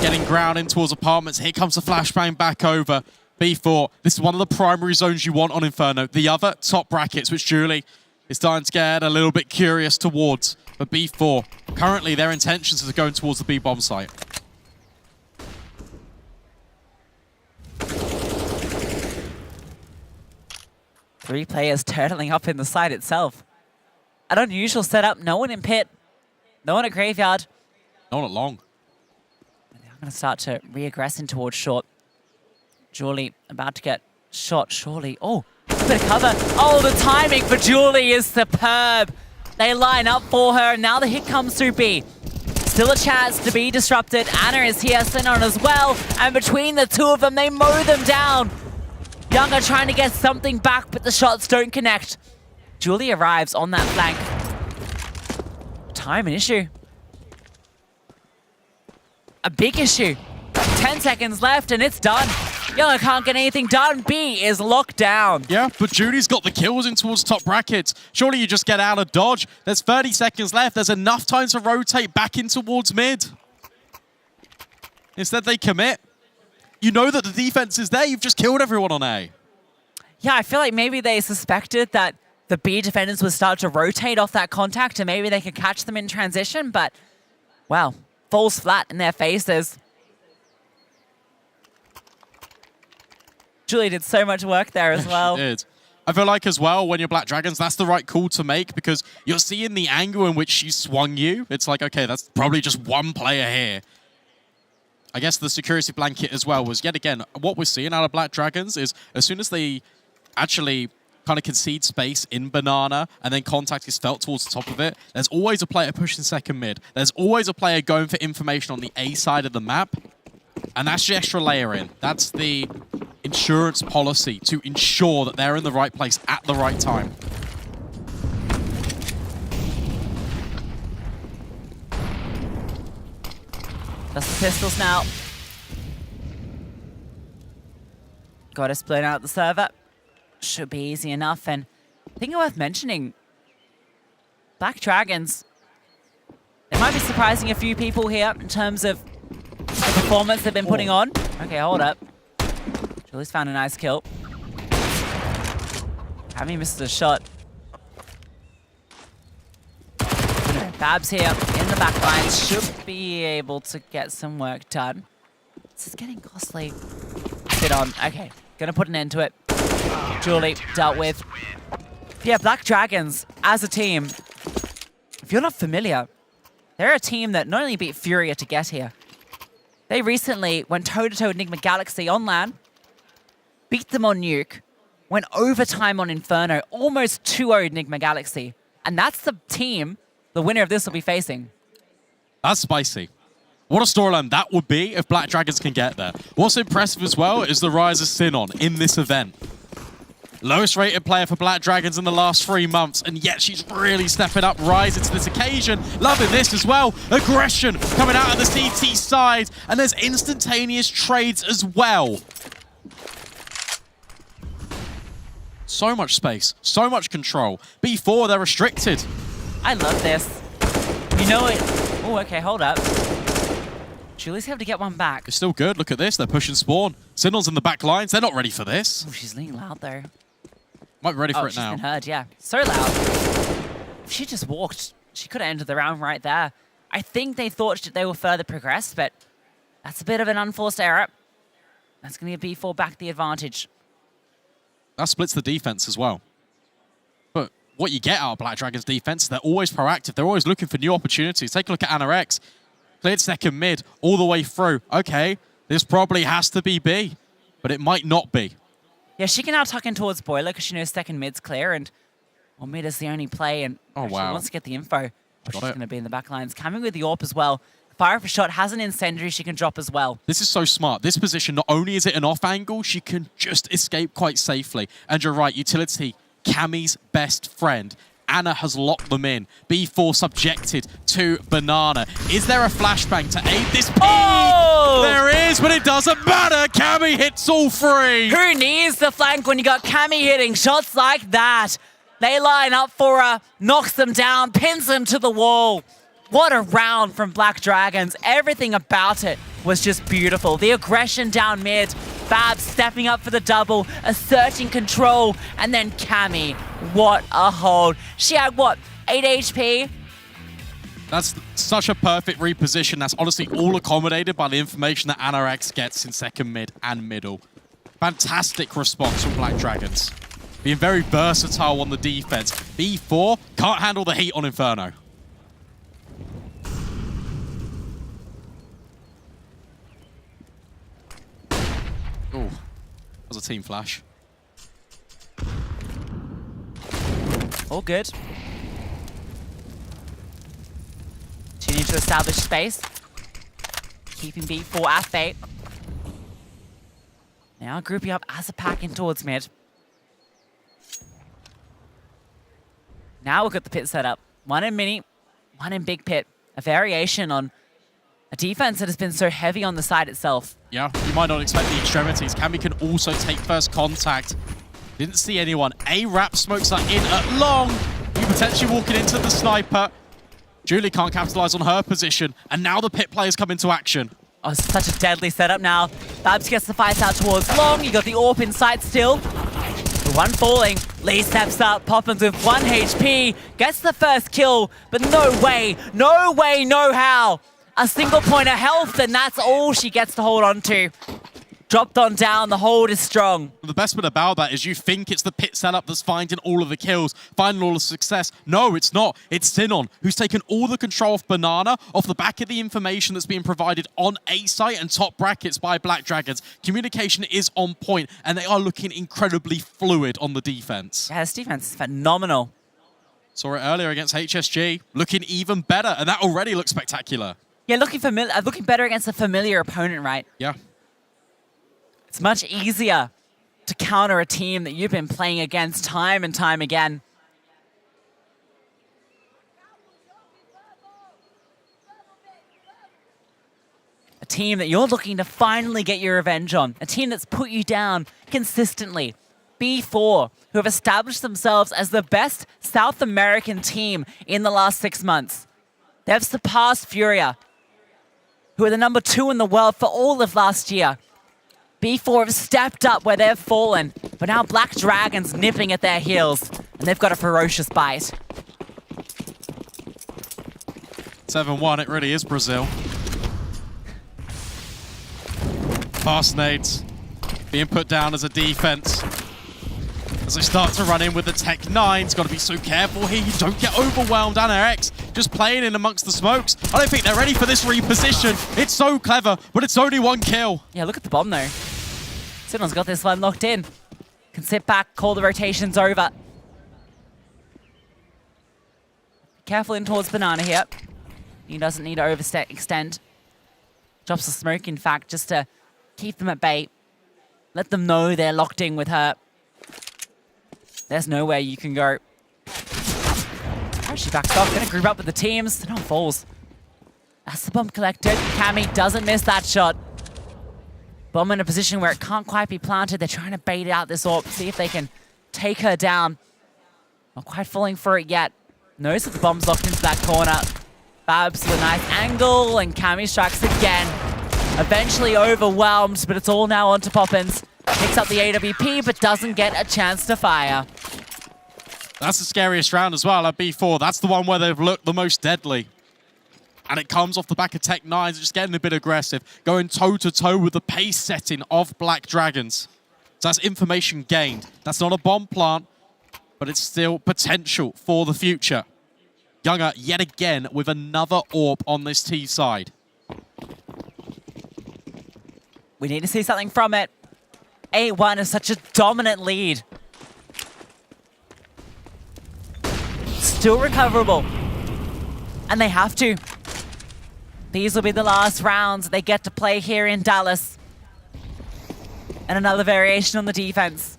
getting ground in towards apartments. Here comes the flashbang back over. B4, this is one of the primary zones you want on Inferno. The other, top brackets, which Julie is starting to get a little bit curious towards. But B4, currently their intentions are going towards the B-bomb site. Three players turtling up in the site itself. An unusual setup. No one in pit. No one at graveyard. No one at long. They're going to start to re-aggress in towards short. Julie about to get shot, surely. Oh, a bit of cover. Oh, the timing for Julie is superb. They line up for her, and now the hit comes through B. Still a chance to be disrupted. Anna is here, Sinon as well. And between the two of them, they mow them down. Younger trying to get something back, but the shots don't connect. Julie arrives on that flank. Time an issue. A big issue. 10 seconds left and it's done. Younger can't get anything done. B is locked down. Yeah, but Julie's got the kills in towards top brackets. Surely you just get out of dodge. There's 30 seconds left. There's enough time to rotate back in towards mid. Instead, they commit. You know that the defense is there. You've just killed everyone on A. Yeah, I feel like maybe they suspected that the B defenders would start to rotate off that contact and maybe they could catch them in transition, but, well, falls flat in their faces. Julie did so much work there as well. She did. I feel like as well, when you're Black Dragons, that's the right call to make because you're seeing the angle in which she swung you. It's like, okay, that's probably just one player here. I guess the security blanket as well was, yet again, what we're seeing out of Black Dragons is as soon as they actually kind of concede space in Banana and then contact is felt towards the top of it, there's always a player pushing second mid. There's always a player going for information on the A side of the map. And that's the extra layer in. That's the insurance policy to ensure that they're in the right place at the right time. Just the pistols now. Got us blown out the server. Should be easy enough. And I think it's worth mentioning, Black Dragons, they might be surprising a few people here in terms of the performance they've been putting on. Okay, hold up. Julie's found a nice kill. Cammy misses a shot. Babs here in the back line should be able to get some work done. This is getting costly. Sit on. Okay, gonna put an end to it. Julie dealt with. Yeah, Black Dragons as a team, if you're not familiar, they're a team that not only beat Furia to get here, they recently went toe-to-toe with Enigma Galaxy on LAN, beat them on Nuke, went overtime on Inferno, almost 2-0'd Enigma Galaxy. And that's the team the winner of this will be facing. That's spicy. What a storyline that would be if Black Dragons can get there. What's impressive as well is the rise of Sinon in this event. Lowest rated player for Black Dragons in the last 3 months, and yet she's really stepping up, rising to this occasion. Loving this as well. Aggression coming out of the CT side, and there's instantaneous trades as well. So much space, so much control. B4, they're restricted. I love this. You know it. Oh, okay, hold up. Julie's able to get one back. It's still good. Look at this. They're pushing spawn. Signal's in the back lines. They're not ready for this. Oh, she's leaning loud, though. Might be ready for it she's now. been heard, yeah. So loud. If she just walked, she could have ended the round right there. I think they thought they were further progressed, but that's a bit of an unforced error. That's going to give B4 back the advantage. That splits the defense as well. But what you get out of Black Dragon's defense, they're always proactive. They're always looking for new opportunities. Take a look at AnaRx. Cleared second mid all the way through. Okay, this probably has to be B, but it might not be. Yeah, she can now tuck in towards Boiler because she knows second mid's clear, and mid is the only play, and she wants to get the info. But she's it. going to be in the back lines. Coming with the AWP as well. Fire up a shot, has an incendiary she can drop as well. This is so smart. This position, not only is it an off angle, she can just escape quite safely. And you're right, utility, Cammy's best friend. Anna has locked them in. B4 subjected to Banana. Is there a flashbang to aid this P? Oh! There is, but it doesn't matter. Cammy hits all three. Who needs the flank when you got Cammy hitting shots like that? They line up for her, knocks them down, pins them to the wall. What a round from Black Dragons. Everything about it was just beautiful. The aggression down mid, Fab stepping up for the double, asserting control, and then Cammy, what a hold. She had, what, 8 HP? That's such a perfect reposition. That's honestly all accommodated by the information that AnaRx gets in second mid and middle. Fantastic response from Black Dragons. Being very versatile on the defense. B4 can't handle the heat on Inferno. Oh, that was a team flash. All good. Continue to establish space. Keeping B4 at bait. Now grouping up as a pack in towards mid. Now we've got the pit set up. One in mini, one in big pit. A variation on a defense that has been so heavy on the side itself. Yeah, you might not expect the extremities. Cammy can also take first contact. Didn't see anyone. A-Rap smokes are in at long. You potentially walking into the sniper. Julie can't capitalize on her position. And now the pit players come into action. Oh, it's such a deadly setup now. Babs gets the fight out towards long. You got the AWP in sight still. The one falling. Lee steps up. Poppins with 1 HP. Gets the first kill. But no way, no how. A single point of health, and that's all she gets to hold on to. Dropped on down, the hold is strong. The best bit about that is you think it's the pit setup that's finding all of the kills, finding all the success. No, it's not. It's Sinon, who's taken all the control of Banana off the back of the information that's being provided on A site and top brackets by Black Dragons. Communication is on point, and they are looking incredibly fluid on the defense. Yeah, this defense is phenomenal. Saw it earlier against HSG, looking even better, and that already looks spectacular. Yeah, looking better against a familiar opponent, right? Yeah. It's much easier to counter a team that you've been playing against time and time again. A team that you're looking to finally get your revenge on. A team that's put you down consistently. B4, who have established themselves as the best South American team in the last 6 months. They've surpassed Furia, who are the number 2 in the world for all of last year. B4 have stepped up where they've fallen, but now Black Dragons nipping at their heels, and they've got a ferocious bite. 7-1, it really is Brazil. Fast nades being put down as a defense. As they start to run in with the Tech 9's, got to be so careful here. You don't get overwhelmed. AnaRx just playing in amongst the smokes. I don't think they're ready for this reposition. It's so clever, but it's only 1 kill. Yeah, look at the bomb though. Sinon's got this one locked in. Can sit back, call the rotations over. Careful in towards Banana here. He doesn't need to overextend. Drops the smoke, in fact, just to keep them at bay. Let them know they're locked in with her. There's nowhere you can go. She backs off, gonna group up with the teams. No falls. That's the bomb collected. Cammy doesn't miss that shot. Bomb in a position where it can't quite be planted. They're trying to bait out this AWP, see if they can take her down. Not quite falling for it yet. Knows that the bomb's locked into that corner. Babs with a nice angle, and Cammy strikes again. Eventually overwhelmed, but it's all now onto Poppins. Picks up the AWP, but doesn't get a chance to fire. That's the scariest round as well at B4. That's the one where they've looked the most deadly. And it comes off the back of Tech9's, just getting a bit aggressive, going toe-to-toe with the pace setting of Black Dragons. So that's information gained. That's not a bomb plant, but it's still potential for the future. Younger, yet again, with another AWP on this T side. We need to see something from it. 8-1 is such a dominant lead. Still recoverable. And they have to. These will be the last rounds they get to play here in Dallas. And another variation on the defense.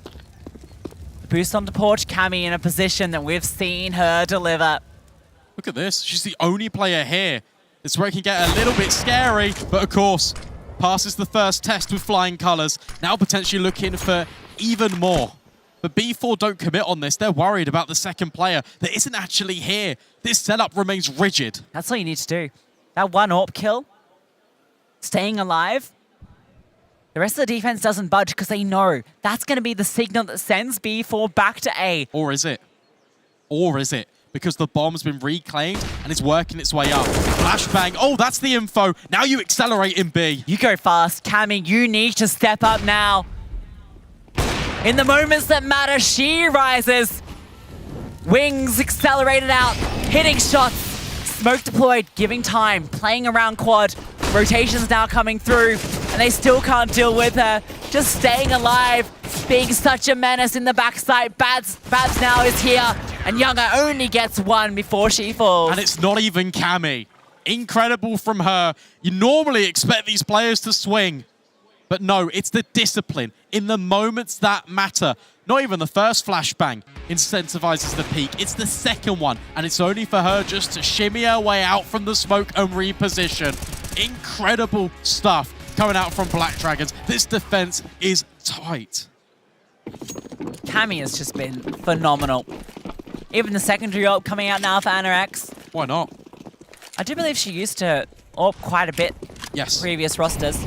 The boost onto Porch, Cammy in a position that we've seen her deliver. Look at this. She's the only player here. This is where it can get a little bit scary, but of course, passes the first test with flying colors. Now potentially looking for even more. But B4 don't commit on this. They're worried about the second player that isn't actually here. This setup remains rigid. That's all you need to do. That one AWP kill, staying alive. The rest of the defense doesn't budge because they know that's going to be the signal that sends B4 back to A. Or is it? Or is it? Because the bomb's been reclaimed and it's working its way up. Flashbang. Oh, that's the info. Now you accelerate in B. You go fast, Cammy. You need to step up now. In the moments that matter, she rises. Wings accelerated out, hitting shots. Smoke deployed, giving time, playing around quad. Rotations now coming through, and they still can't deal with her. Just staying alive, being such a menace in the backside. Babs now is here, and Younger only gets one before she falls. And it's not even Cammy. Incredible from her. You normally expect these players to swing, but no, it's the discipline in the moments that matter. Not even the first flashbang incentivizes the peak. It's the second one, and it's only for her just to shimmy her way out from the smoke and reposition. Incredible stuff coming out from Black Dragons. This defense is tight. Cammy has just been phenomenal. Even the secondary AWP coming out now for AnaX. Why not? I do believe she used to AWP quite a bit. Yes. Previous rosters.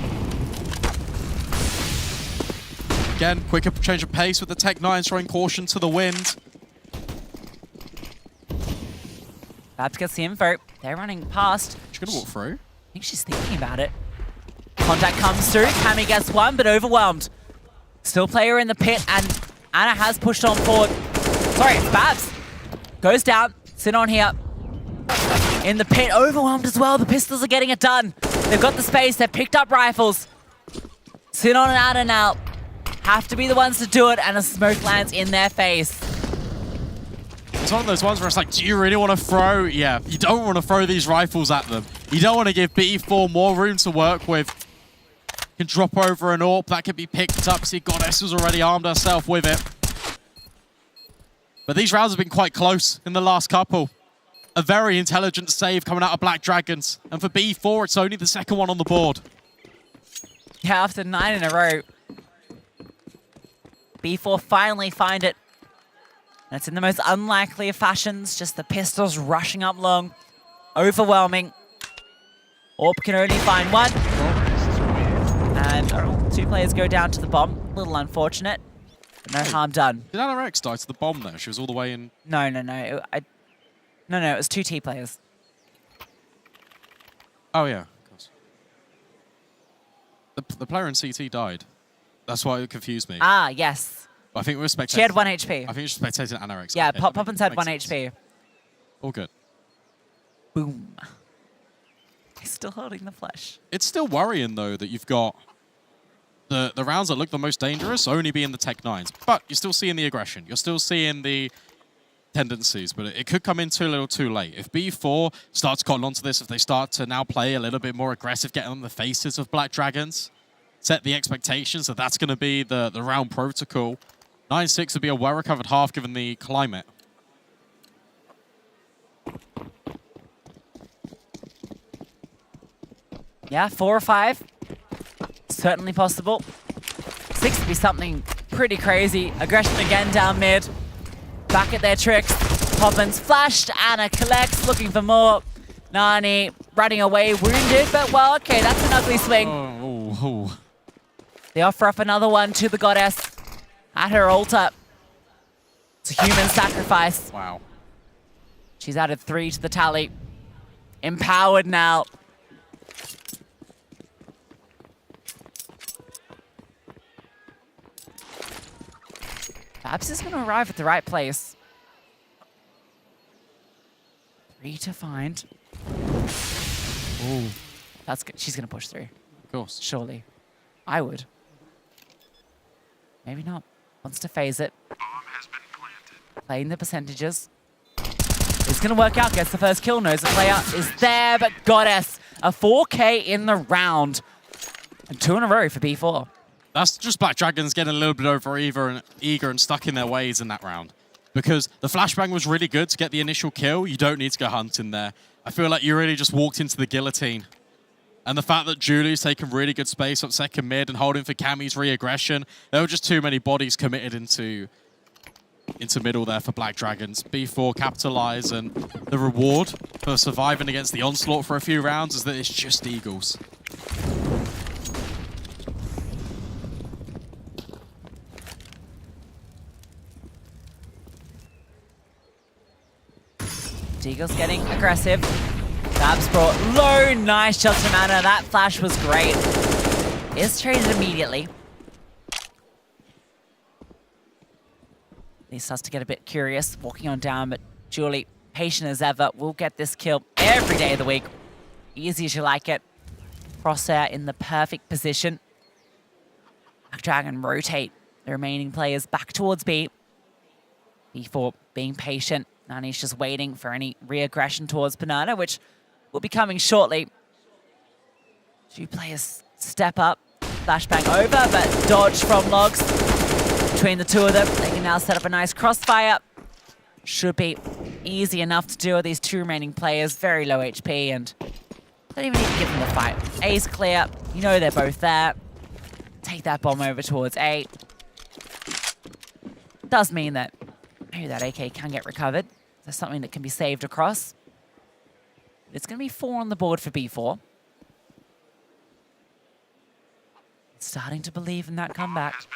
Again, quicker change of pace with the Tech9 throwing caution to the wind. Babs gets the info. They're running past. She's gonna walk through. I think she's thinking about it. Contact comes through. Cammy gets one, but overwhelmed. Still player in the pit, and Anna has pushed on forward. Sorry, it's Babs. Goes down. Sit on here. In the pit, overwhelmed as well. The pistols are getting it done. They've got the space. They've picked up rifles. Sit on and Anna now. Have to be the ones to do it, and a smoke lands in their face. It's one of those ones where it's like, do you really want to throw? Yeah, you don't want to throw these rifles at them. You don't want to give B4 more room to work with. You can drop over an AWP, that could be picked up. See, Goddess has already armed herself with it. But these rounds have been quite close in the last couple. A very intelligent save coming out of Black Dragons. And for B4, it's only the second one on the board. Yeah, after 9 in a row. B4 finally find it. And it's in the most unlikely of fashions, just the pistols rushing up long. Overwhelming. AWP can only find one. And two players go down to the bomb. A little unfortunate, but no harm done. Did AnaX die to the bomb there? She was all the way in... No. It was two T players. Oh, yeah, of course. The player in CT died. That's why it confused me. Ah, yes. I think we were spectating... She had 1 HP. I think she was spectating AnaX. Yeah, Poppins had 1 HP. All good. Boom. He's still holding the flesh. It's still worrying, though, that you've got the rounds that look the most dangerous only being the Tech9s. But you're still seeing the aggression. You're still seeing the tendencies, but it could come in too little too late. If B4 starts cotton onto this, if they start to now play a little bit more aggressive, get on the faces of Black Dragons, set the expectations that that's going to be the round protocol, 9-6 would be a well-recovered half given the climate. Yeah, 4 or 5. Certainly possible. 6 would be something pretty crazy. Aggression again down mid. Back at their tricks. Poppins flashed. Anna collects, looking for more. Nani running away, wounded, but well, okay, that's an ugly swing. Oh. They offer up another one to the goddess at her altar. It's a human sacrifice. Wow. She's added 3 to the tally. Empowered now. Perhaps is going to arrive at the right place. 3 to find. Ooh, that's good. She's going to push through. Of course. Surely. I would. Maybe not. Wants to phase it. Playing the percentages. It's going to work out. Gets the first kill. Knows the player is there, but Goddess, a 4K in the round. And 2 in a row for B4. That's just Black Dragons getting a little bit over eager and stuck in their ways in that round. Because the flashbang was really good to get the initial kill. You don't need to go hunting there. I feel like you really just walked into the guillotine. And the fact that Julie's taken really good space up second mid and holding for Cammy's re-aggression, there were just too many bodies committed into middle there for Black Dragons. B4 capitalize, and the reward for surviving against the onslaught for a few rounds is that it's just Eagles. Eagles getting aggressive. Babs brought low, nice shot to mana. That flash was great. Is traded immediately. He starts to get a bit curious, walking on down, but Julie, patient as ever, will get this kill every day of the week. Easy as you like it. Crosshair in the perfect position. Black Dragon rotate the remaining players back towards B. B4 being patient. Nani's just waiting for any re-aggression towards Banana, which will be coming shortly. 2 players step up. Flashbang over, but dodge from Logs. Between the 2 of them, they can now set up a nice crossfire. Should be easy enough to do with these 2 remaining players. Very low HP, and don't even need to give them the fight. A's clear. You know they're both there. Take that bomb over towards A. Does mean that maybe that AK can get recovered. There's something that can be saved across. It's going to be 4 on the board for B4. Starting to believe in that comeback.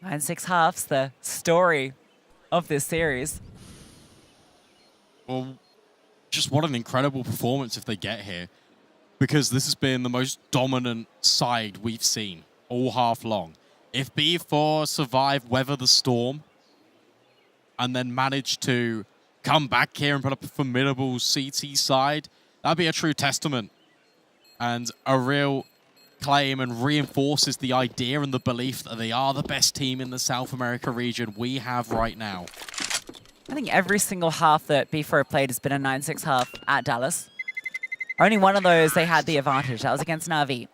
9-6 halves, the story of this series. Well, just what an incredible performance if they get here. Because this has been the most dominant side we've seen all half long. If B4 survive, weather the storm, and then manage to come back here and put up a formidable CT side, that'd be a true testament and a real claim, and reinforces the idea and the belief that they are the best team in the South America region we have right now. I think every single half that B4 have played has been a 9-6 half at Dallas. Only one of those they had the advantage. That was against Na'Vi.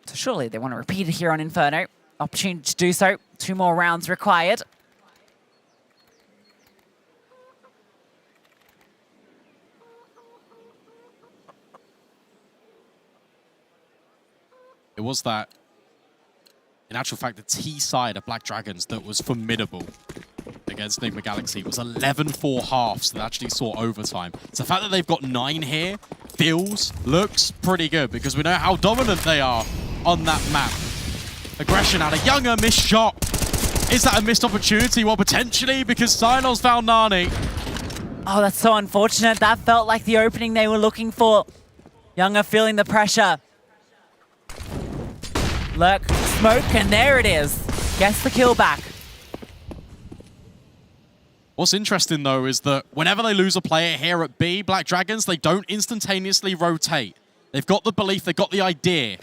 So surely they want to repeat it here on Inferno. Opportunity to do so. 2 more rounds required. It was that, in actual fact, the T side of Black Dragons that was formidable against Enigma Galaxy. It was 11-4 halves that actually saw overtime. So the fact that they've got 9 here looks pretty good, because we know how dominant they are on that map. Aggression out of Younger, missed shot. Is that a missed opportunity? Well, potentially, because Sinos found Nani. Oh, that's so unfortunate. That felt like the opening they were looking for. Younger feeling the pressure. Lurk, smoke, and there it is. Gets the kill back. What's interesting, though, is that whenever they lose a player here at B, Black Dragons, they don't instantaneously rotate. They've got the belief, they've got the idea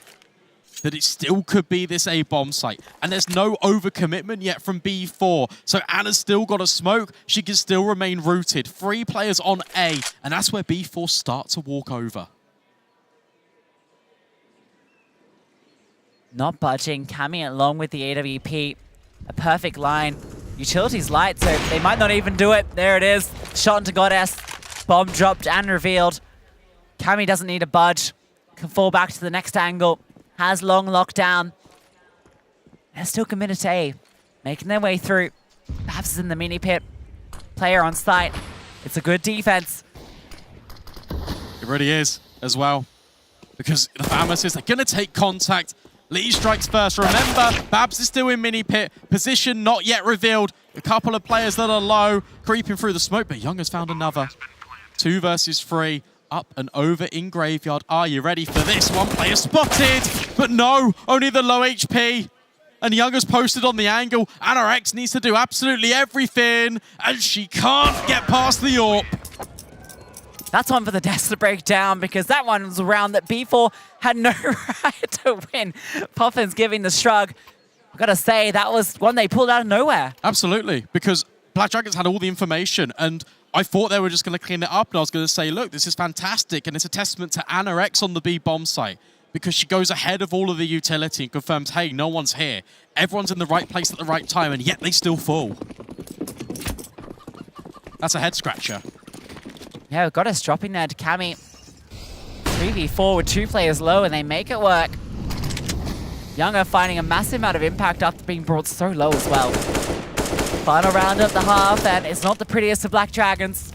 that it still could be this A bomb site. And there's no overcommitment yet from B4. So Anna's still got a smoke. She can still remain rooted. 3 players on A, and that's where B4 start to walk over. Not budging. Cammy along with the AWP. A perfect line. Utility's light, so they might not even do it. There it is. Shot into Goddess. Bomb dropped and revealed. Cammy doesn't need to budge. Can fall back to the next angle. Has long lockdown. They're still committed to A. Making their way through. Perhaps is in the mini pit. Player on site. It's a good defense. It really is as well. Because the Famishes, they're going to take contact. Lee strikes first. Remember, Babs is still in mini pit. Position not yet revealed. A couple of players that are low, creeping through the smoke, but Young has found another. 2 versus 3, up and over in Graveyard. Are you ready for this? One player spotted, but no, only the low HP. And Young has posted on the angle. Anorex needs to do absolutely everything, and she can't get past the AWP. That's one for the Desk to break down, because that one was a round that B4 had no right to win. Puffin's giving the shrug. I've got to say, that was one they pulled out of nowhere. Absolutely, because Black Dragons had all the information, and I thought they were just going to clean it up, and I was going to say, look, this is fantastic, and it's a testament to Anorex on the B bomb site, because she goes ahead of all of the utility and confirms, hey, no one's here. Everyone's in the right place at the right time, and yet they still fall. That's a head scratcher. Yeah, we've got us dropping there to Cammy. 3v4 with 2 players low, and they make it work. Younger finding a massive amount of impact after being brought so low as well. Final round of the half, and it's not the prettiest of Black Dragons.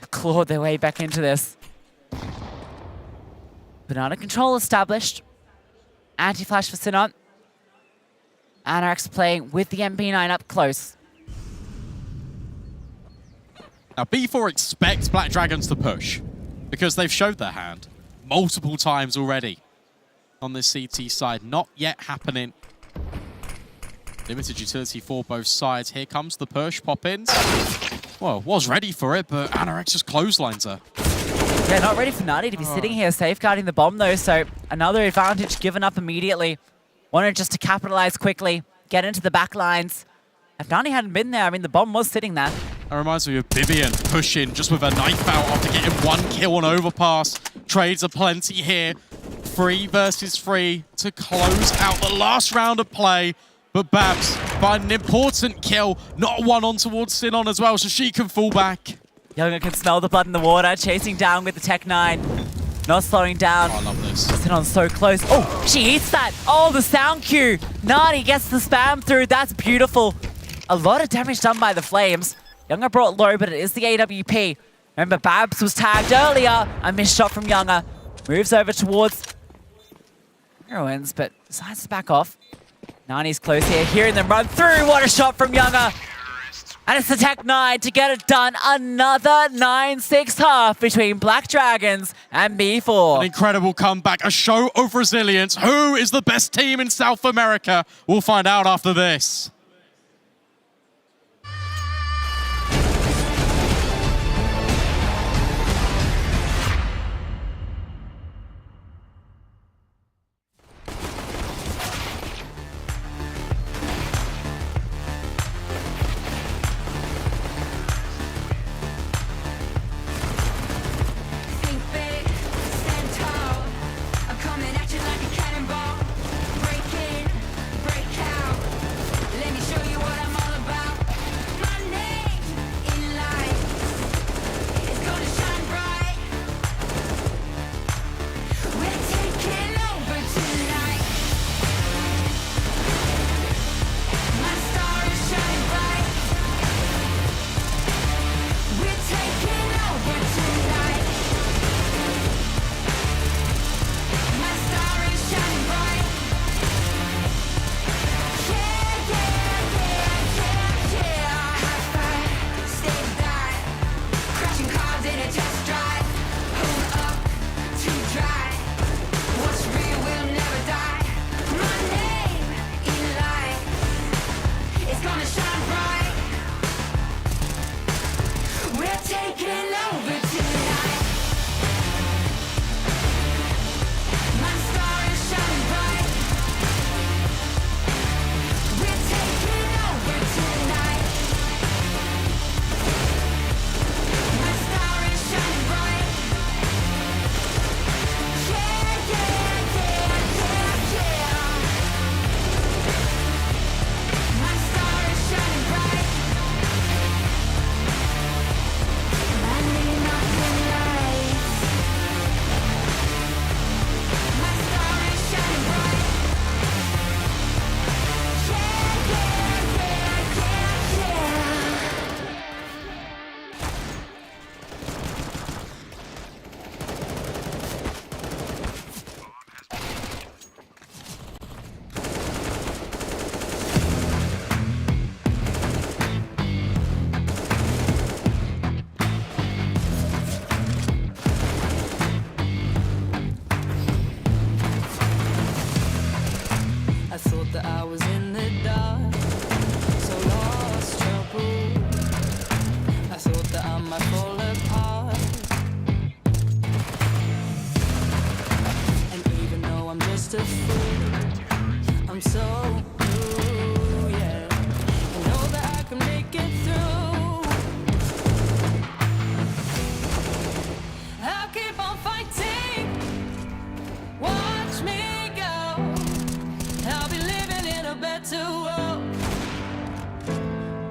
Clawed their way back into this. Banana control established. Anti-flash for Sinon. Anorex playing with the MP9 up close. Now, B4 expects Black Dragons to push, because they've showed their hand multiple times already on this CT side. Not yet happening. Limited utility for both sides. Here comes the push. Pop-ins. Well, was ready for it, but Anorex just clotheslines her. Yeah, not ready for Nani to be sitting here safeguarding the bomb, though, so another advantage given up immediately. Wanted just to capitalize quickly, get into the back lines. If Nani hadn't been there, I mean, the bomb was sitting there. That reminds me of Vivian pushing just with a knife out after getting 1 kill on overpass. Trades are plenty here. 3 versus 3 to close out the last round of play. But Babs find an important kill, not one on towards Sinon as well, so she can fall back. Younger can smell the blood in the water, chasing down with the Tech 9. Not slowing down. Oh, I love this. Sinon's so close. Oh, she eats that. Oh, the sound cue. Nani gets the spam through. That's beautiful. A lot of damage done by the Flames. Younger brought low, but it is the AWP. Remember, Babs was tagged earlier. A missed shot from Younger. Moves over towards Heroines, but decides to back off. Nani's close here, hearing them run through. What a shot from Younger. And it's the Tech 9 to get it done. Another 9-6 half between Black Dragons and B4. An incredible comeback, a show of resilience. Who is the best team in South America? We'll find out after this. a fool. I'm so blue, yeah. I know that I can make it through. I'll keep on fighting. Watch me go. I'll be living in a better world.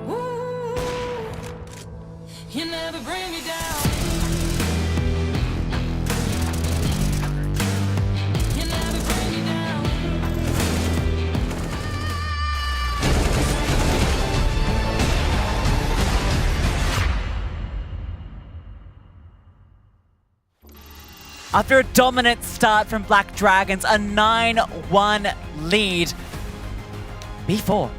Ooh, you never bring me down. You never bring me down. After a dominant start from Black Dragons, a 9-1 lead, B4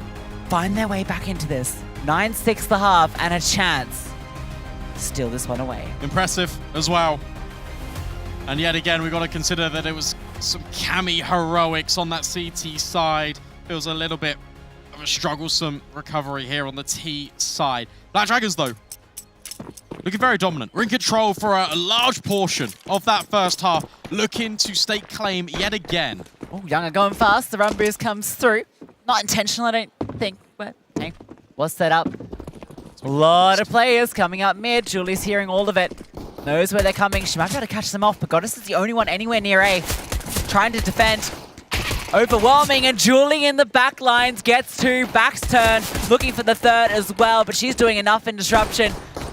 find their way back into this. 9-6 the half and a chance to steal this one away. Impressive as well. And yet again, we've got to consider that it was some Cammy heroics on that CT side. Feels a little bit of a strugglesome recovery here on the T side. Black Dragons, though, looking very dominant. We're in control for a large portion of that first half, looking to stake claim yet again. Oh, Younger going fast. The run boost comes through. Not intentional, I don't think, but hey, was set up. A lot of players coming up mid. Julie's hearing all of it. Knows where they're coming. She might be able to catch them off, but Goddess is the only one anywhere near A. Trying to defend. Overwhelming, and Julie in the back lines gets two. Back's turn, looking for the third as well, but she's doing enough in disruption.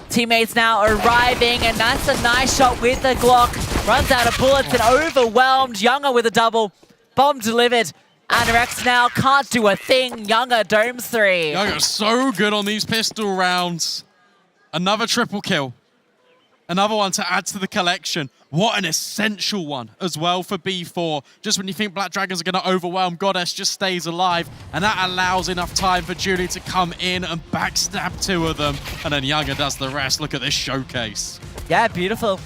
Teammates now arriving, and that's a nice shot with the Glock. Runs out of bullets and overwhelmed. Younger with a double. Bomb delivered. Anorex now can't do a thing. Younger domes 3. Younger so good on these pistol rounds. Another triple kill. Another one to add to the collection. What an essential one as well for B4. Just when you think Black Dragons are going to overwhelm, Goddess just stays alive. And that allows enough time for Julie to come in and backstab 2 of them. And then Younger does the rest. Look at this showcase. Yeah, beautiful.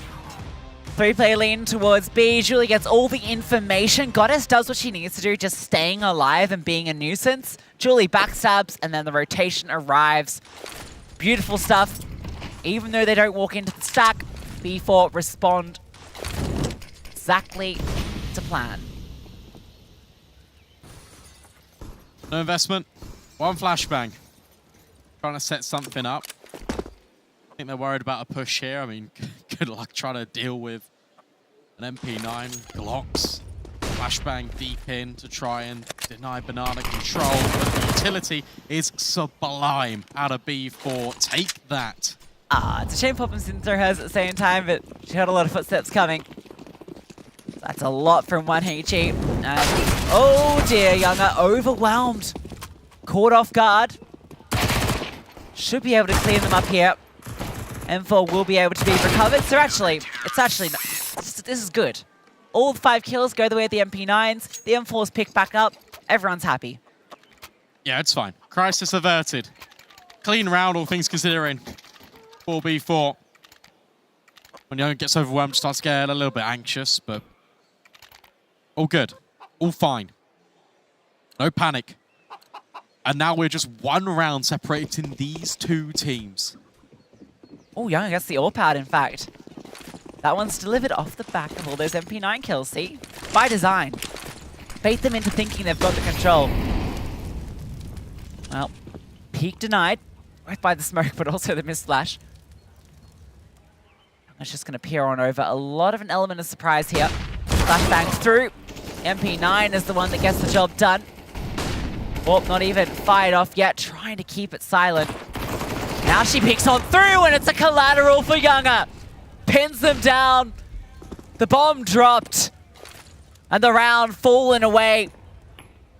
3-player lean towards B. Julie gets all the information. Goddess does what she needs to do, just staying alive and being a nuisance. Julie backstabs, and then the rotation arrives. Beautiful stuff. Even though they don't walk into the stack, B4 respond exactly to plan. No investment. One flashbang. Trying to set something up. I think they're worried about a push here. I mean, good luck trying to deal with an MP9, Glocks, flashbang deep in to try and deny Banana control. But the utility is sublime out of B4. Take that. It's a shame Poppins didn't throw hers at the same time, but she heard a lot of footsteps coming. That's a lot from 1HE. And oh dear, Younger overwhelmed. Caught off guard. Should be able to clean them up here. M4 will be able to be recovered. So actually, this is good. All 5 kills go the way of the MP9s. The M4's picked back up. Everyone's happy. Yeah, it's fine. Crisis averted. Clean round, all things considering. 4B4. When Younger gets overwhelmed, starts to get a little bit anxious, but all good. All fine. No panic. And now we're just 1 round separating these 2 teams. Oh, Younger gets the AWP out, in fact. That one's delivered off the back of all those MP9 kills, see? By design. Bait them into thinking they've got the control. Well, peek denied. Right by the smoke, but also the missed flash. It's just going to peer on over. A lot of an element of surprise here. Flashbang through. MP9 is the one that gets the job done. Oh, not even fired off yet. Trying to keep it silent. Now she peeks on through, and it's a collateral for Younger. Pins them down. The bomb dropped. And the round falling away.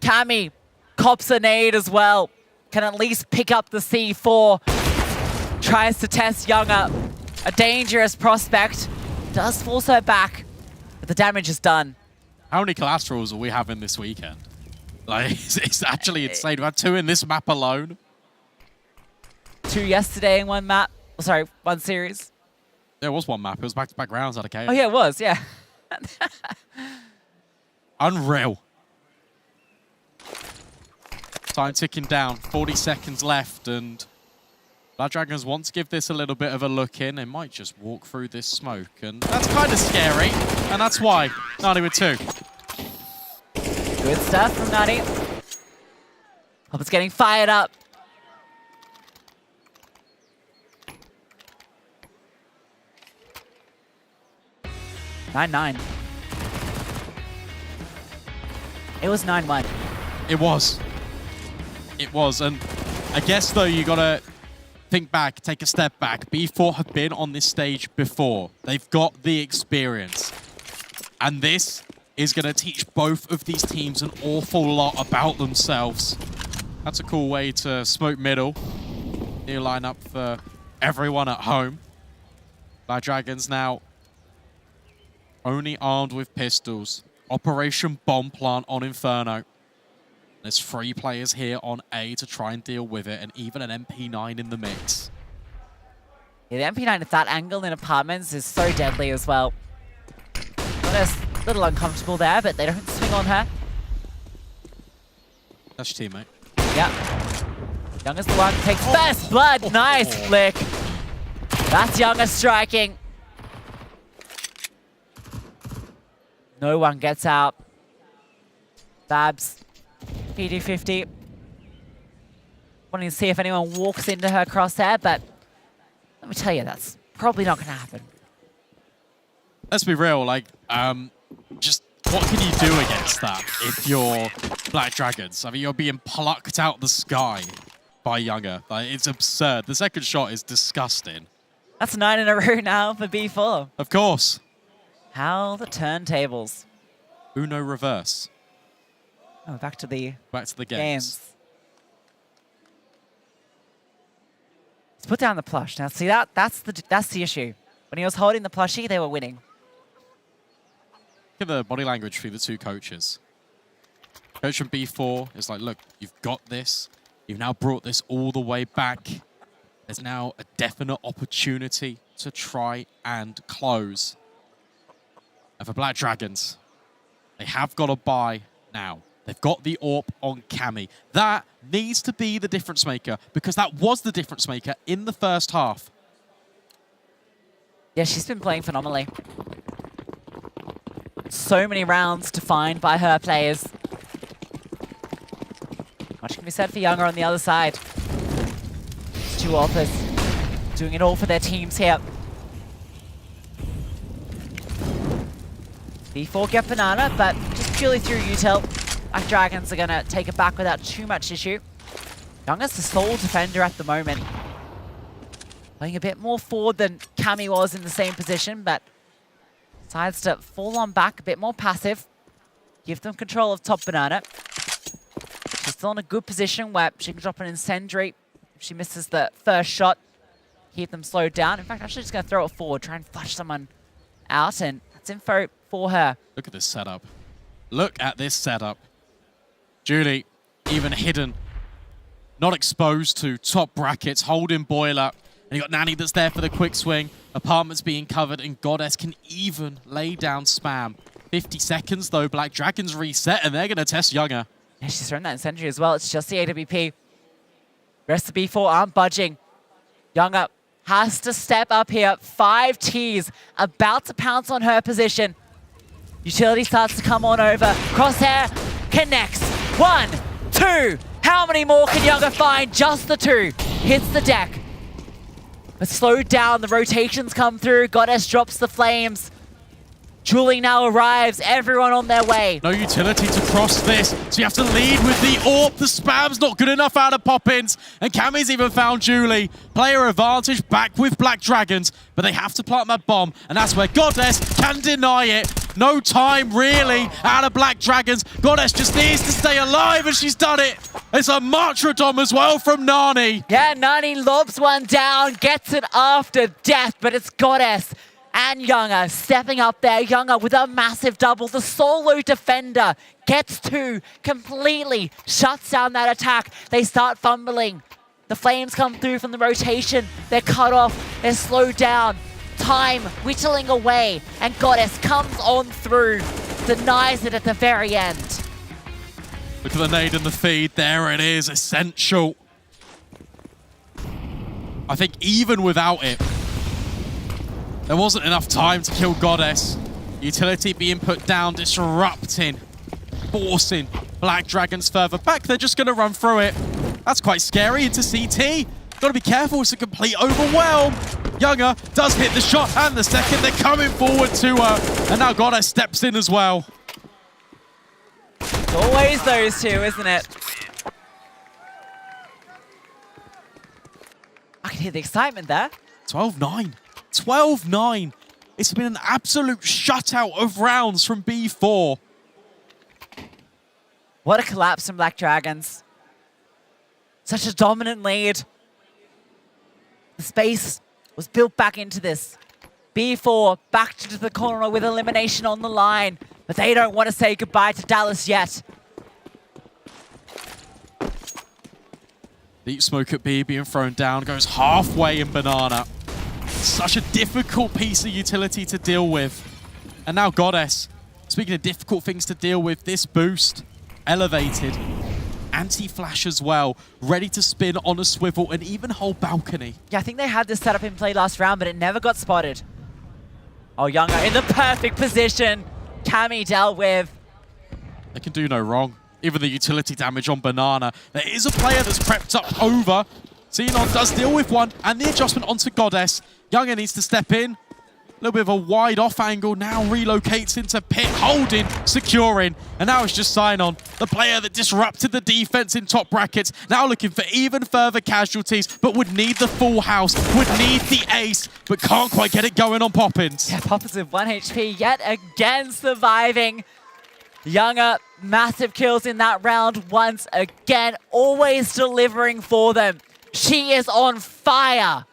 Cammy cops a nade as well. Can at least pick up the C4. Tries to test Younger. A dangerous prospect. Does force her back. But the damage is done. How many collaterals are we having this weekend? Like, it's actually insane. We've had 2 in this map alone. 2 yesterday in 1 map. Oh, sorry, 1 series. There was 1 map. It was back-to-back rounds out of chaos. Oh, yeah, it was, yeah. Unreal. Time ticking down. 40 seconds left, and Black Dragons want to give this a little bit of a look in. They might just walk through this smoke, and that's kind of scary, and that's why. Nani with 2. Good stuff from Nani. Hope's getting fired up. Nine. It was 9-1. It was. It was. And I guess, though, you got to think back, take a step back. B4 have been on this stage before. They've got the experience. And this is going to teach both of these teams an awful lot about themselves. That's a cool way to smoke middle. New lineup for everyone at home. Black Dragons now only armed with pistols. Operation Bomb Plant on Inferno. There's 3 players here on A to try and deal with it, and even an MP9 in the mix. Yeah, the MP9 at that angle in apartments is so deadly as well. Goddess a little uncomfortable there, but they don't swing on her. That's your teammate. Yep. Young is the one who takes first blood. Nice flick. That's Younger striking. No one gets out. Babs, PD50. Wanting to see if anyone walks into her crosshair, but let me tell you, that's probably not going to happen. Let's be real, like, just what can you do against that if you're Black Dragons? I mean, you're being plucked out the sky by Younger. Like, it's absurd. The second shot is disgusting. That's 9 in a row now for B4. Of course. How the turntables. Uno reverse. Oh, back to the games. Let's put down the plush. Now, see, that's the issue. When he was holding the plushie, they were winning. Look at the body language for the 2 coaches. Coach from B4 is like, look, you've got this. You've now brought this all the way back. There's now a definite opportunity to try and close. And for Black Dragons, they have got a buy now. They've got the AWP on Cammy. That needs to be the difference maker, because that was the difference maker in the first half. Yeah, she's been playing phenomenally. So many rounds to find by her players. Much can be said for Younger on the other side. 2 AWPers doing it all for their teams here. B4 get banana, but just purely through util. Black Dragons are going to take it back without too much issue. Younger's the sole defender at the moment. Playing a bit more forward than Cammy was in the same position, but decides to fall on back, a bit more passive. Give them control of top banana. She's still in a good position where she can drop an incendiary if she misses the first shot. Keep them slowed down. In fact, actually just going to throw it forward, try and flush someone out, and that's info for her. Look at this setup. Look at this setup. Julie, even hidden, not exposed to top brackets, holding boiler. And you got Nani that's there for the quick swing. Apartments being covered, and Goddess can even lay down spam. 50 seconds, though. Black Dragons reset, and they're going to test Younger. Yeah, she's thrown that incendiary as well. It's just the AWP. Rest of B4 aren't budging. Younger has to step up here. 5 Ts about to pounce on her position. Utility starts to come on over. Crosshair connects. 1, 2. How many more can Younger find? Just the 2. Hits the deck. But slowed down. The rotations come through. Goddess drops the flames. Julie now arrives. Everyone on their way. No utility to cross this, so you have to lead with the AWP. The spam's not good enough out of pop-ins, and Cammy's even found Julie. Player advantage back with Black Dragons, but they have to plant that bomb, and that's where Goddess can deny it. No time, really, out of Black Dragons. Goddess just needs to stay alive, and she's done it. It's a martyrdom as well from Nani. Yeah, Nani lobs one down, gets it after death, but it's Goddess and Younger stepping up there. Younger with a massive double. The solo defender gets 2, completely shuts down that attack. They start fumbling. The flames come through from the rotation. They're cut off. They're slowed down. Time whittling away, and Goddess comes on through, denies it at the very end. Look at the nade and the feed. There it is, essential. I think even without it, there wasn't enough time to kill Goddess. Utility being put down, disrupting forcing Black Dragons further back. They're just going to run through it. That's quite scary into CT. Got to be careful, it's a complete overwhelm. Younger does hit the shot and the second. They're coming forward to her. And now Goddess steps in as well. It's always those two, isn't it? I can hear the excitement there. 12-9. 12-9. It's been an absolute shutout of rounds from B4. What a collapse from Black Dragons. Such a dominant lead. The space was built back into this. B4 back to the corner with elimination on the line. But they don't want to say goodbye to Dallas yet. Deep smoke at B being thrown down, goes halfway in Banana. Such a difficult piece of utility to deal with. And now Goddess, speaking of difficult things to deal with, this boost, elevated, anti-flash as well, ready to spin on a swivel and even hold balcony. Yeah, I think they had this set up in play last round, but it never got spotted. Oh, Younger in the perfect position. Cammy dealt with. They can do no wrong. Even the utility damage on Banana. There is a player that's prepped up over. Xenon does deal with one, and the adjustment onto Goddess. Younger needs to step in. A little bit of a wide off angle, now relocates into pit, holding, securing, and now it's just Sign-On, the player that disrupted the defense in top brackets, now looking for even further casualties, but would need the full house, would need the ace, but can't quite get it going on Poppins. Yeah, Poppins with 1 HP, yet again surviving. Younger, massive kills in that round once again, always delivering for them. She is on fire.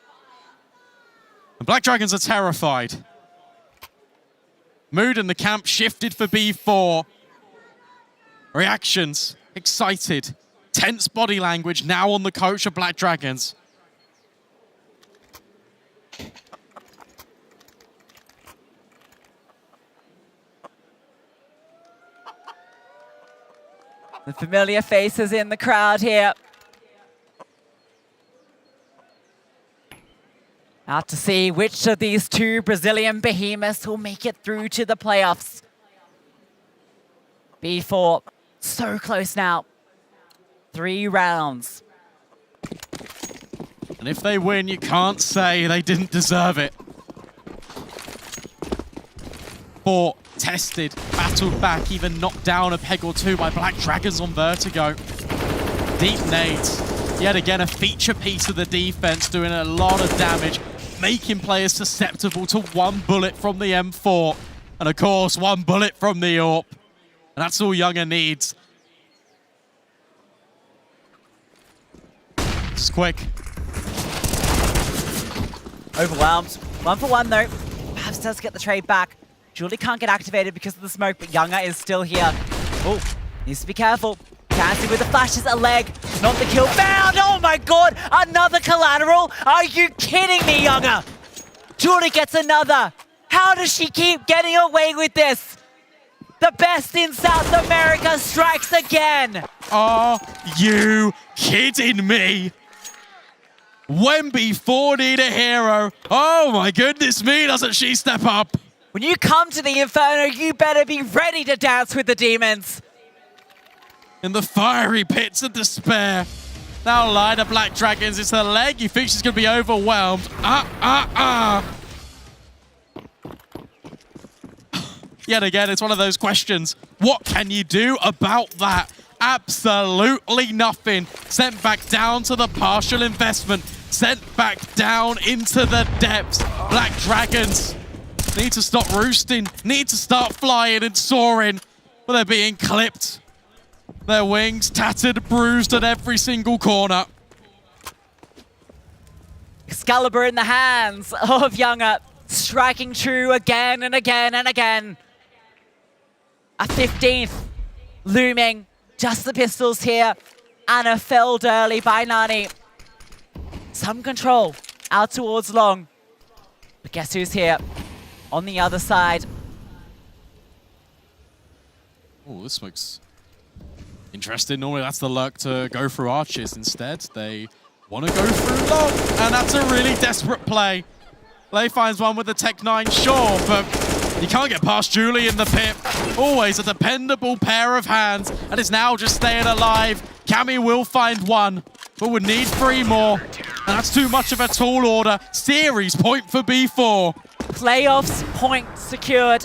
The Black Dragons are terrified. Mood in the camp shifted for B4. Reactions, excited. Tense body language now on the coach of Black Dragons. The familiar faces in the crowd here. Out to see which of these two Brazilian behemoths will make it through to the playoffs. B4, so close now. 3 rounds. And if they win, you can't say they didn't deserve it. 4 tested, battled back, even knocked down a peg or two by Black Dragons on Vertigo. Deep nades. Yet again, a feature piece of the defense, doing a lot of damage, making players susceptible to 1 bullet from the M4. And of course, 1 bullet from the AWP. And that's all Younger needs. Just quick. Overwhelmed. 1 for 1 though. Perhaps does get the trade back. Julie can't get activated because of the smoke, but Younger is still here. Oh, needs to be careful. Cassie with the flashes, a leg. Not the kill. Found! Oh my god! Another collateral? Are you kidding me, Younger? Julie gets another. How does she keep getting away with this? The best in South America strikes again. Are you kidding me? When B4 need a hero, oh my goodness me, doesn't she step up? When you come to the Inferno, you better be ready to dance with the demons. In the fiery pits of despair. Now line of Black Dragons, it's her leg. You think she's going to be overwhelmed. Yet again, it's one of those questions. What can you do about that? Absolutely nothing. Sent back down to the partial investment. Sent back down into the depths. Black Dragons need to stop roosting. Need to start flying and soaring. But they're being clipped. Their wings tattered, bruised at every single corner. Excalibur in the hands of Younger, striking true again and again and again. A 15th looming, just the pistols here. Anna felled early by Nani. Some control out towards long. But guess who's here? On the other side. Oh, this looks interesting. Normally that's the luck to go through arches. Instead, they want to go through long. And that's a really desperate play. Lay finds one with the Tech 9, sure, but You can't get past Julie in the pit. Always a dependable pair of hands, and is now just staying alive. Cammy will find one, but would need 3 more. And that's too much of a tall order. Series point for B4. Playoffs point secured.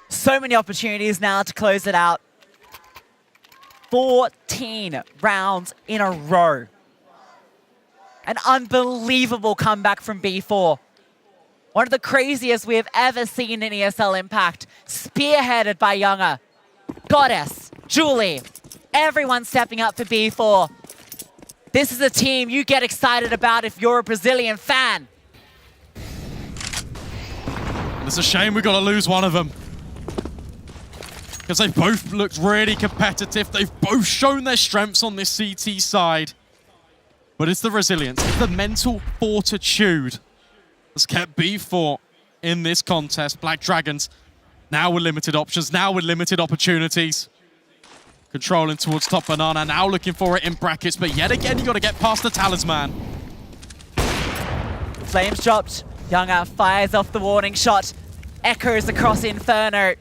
So many opportunities now to close it out. 14 rounds in a row. An unbelievable comeback from B4. One of the craziest we have ever seen in ESL Impact. Spearheaded by Younger, Goddess, Julie, everyone stepping up for B4. This is a team you get excited about if you're a Brazilian fan. It's a shame we got to lose one of them. Because they've both looked really competitive. They've both shown their strengths on this CT side. But it's the resilience, it's the mental fortitude that's kept B4 in this contest. Black Dragons now with limited options, now with limited opportunities. Controlling towards top banana, now looking for it in brackets, but yet again, you got to get past the talisman. Flames dropped. Younger fires off the warning shot. Echoes across Inferno.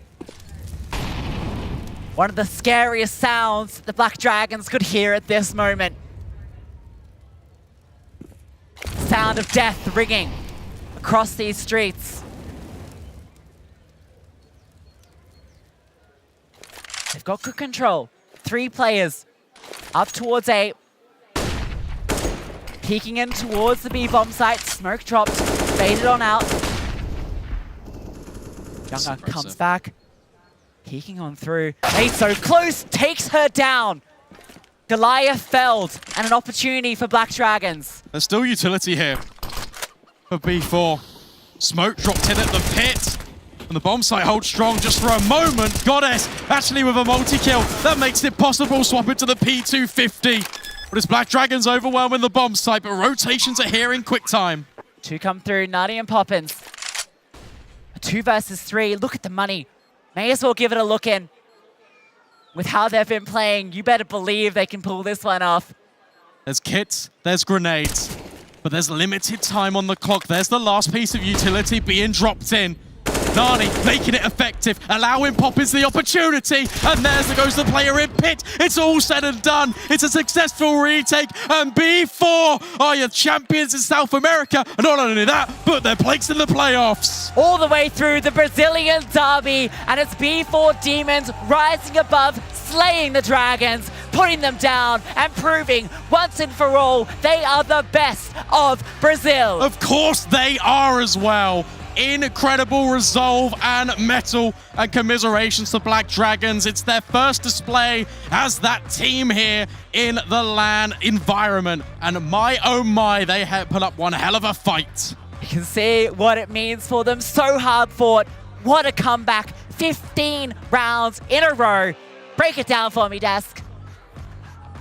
One of the scariest sounds the Black Dragons could hear at this moment. Sound of death ringing across these streets. They've got good control. 3 players up towards A. Peeking in towards the B bomb site. Smoke dropped, faded on out. Younger comes back, peeking on through. Hey, so close, takes her down. Goliath felled, and an opportunity for Black Dragons. There's still utility here for B4. Smoke dropped in at the pit, and the bomb site holds strong just for a moment. Goddess actually with a multi-kill. That makes it possible. Swap it to the P250. But it's Black Dragons overwhelming the bomb site, but rotations are here in quick time. 2 come through, Nutty and Poppins. 2 versus 3, look at the money. May as well give it a look in. With how they've been playing, you better believe they can pull this one off. There's kits, there's grenades, but there's limited time on the clock. There's the last piece of utility being dropped in. Nani making it effective, allowing Poppins the opportunity, and there goes the player in pit. It's all said and done. It's a successful retake, and B4 are your champions in South America. And not only that, but their place in the playoffs. All the way through the Brazilian derby, and it's B4 Demons rising above, slaying the Dragons, putting them down, and proving once and for all they are the best of Brazil. Of course they are as well. Incredible resolve and mettle, and commiserations to Black Dragons. It's their first display as that team here in the LAN environment. And my oh my, they have put up one hell of a fight. You can see what it means for them. So hard fought. What a comeback. 15 rounds in a row. Break it down for me, Desk.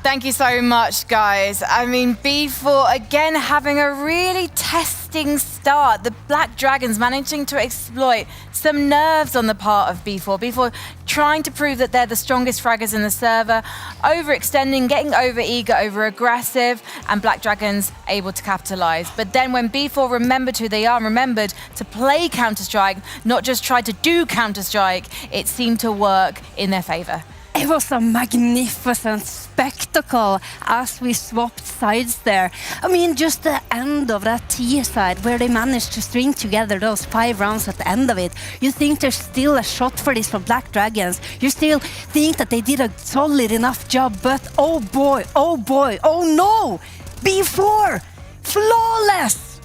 Thank you so much, guys. I mean, B4 again having a really testing start. The Black Dragons managing to exploit some nerves on the part of B4. B4 trying to prove that they're the strongest fraggers in the server, overextending, getting over-eager, over-aggressive, and Black Dragons able to capitalize. But then when B4 remembered who they are, remembered to play Counter-Strike, not just try to do Counter-Strike, it seemed to work in their favor. It was a magnificent spectacle as we swapped sides there. I mean, just the end of that T side where they managed to string together those 5 rounds at the end of it. You think there's still a shot for this for Black Dragons. You still think that they did a solid enough job, but oh boy, oh boy, oh no! B4! Flawless!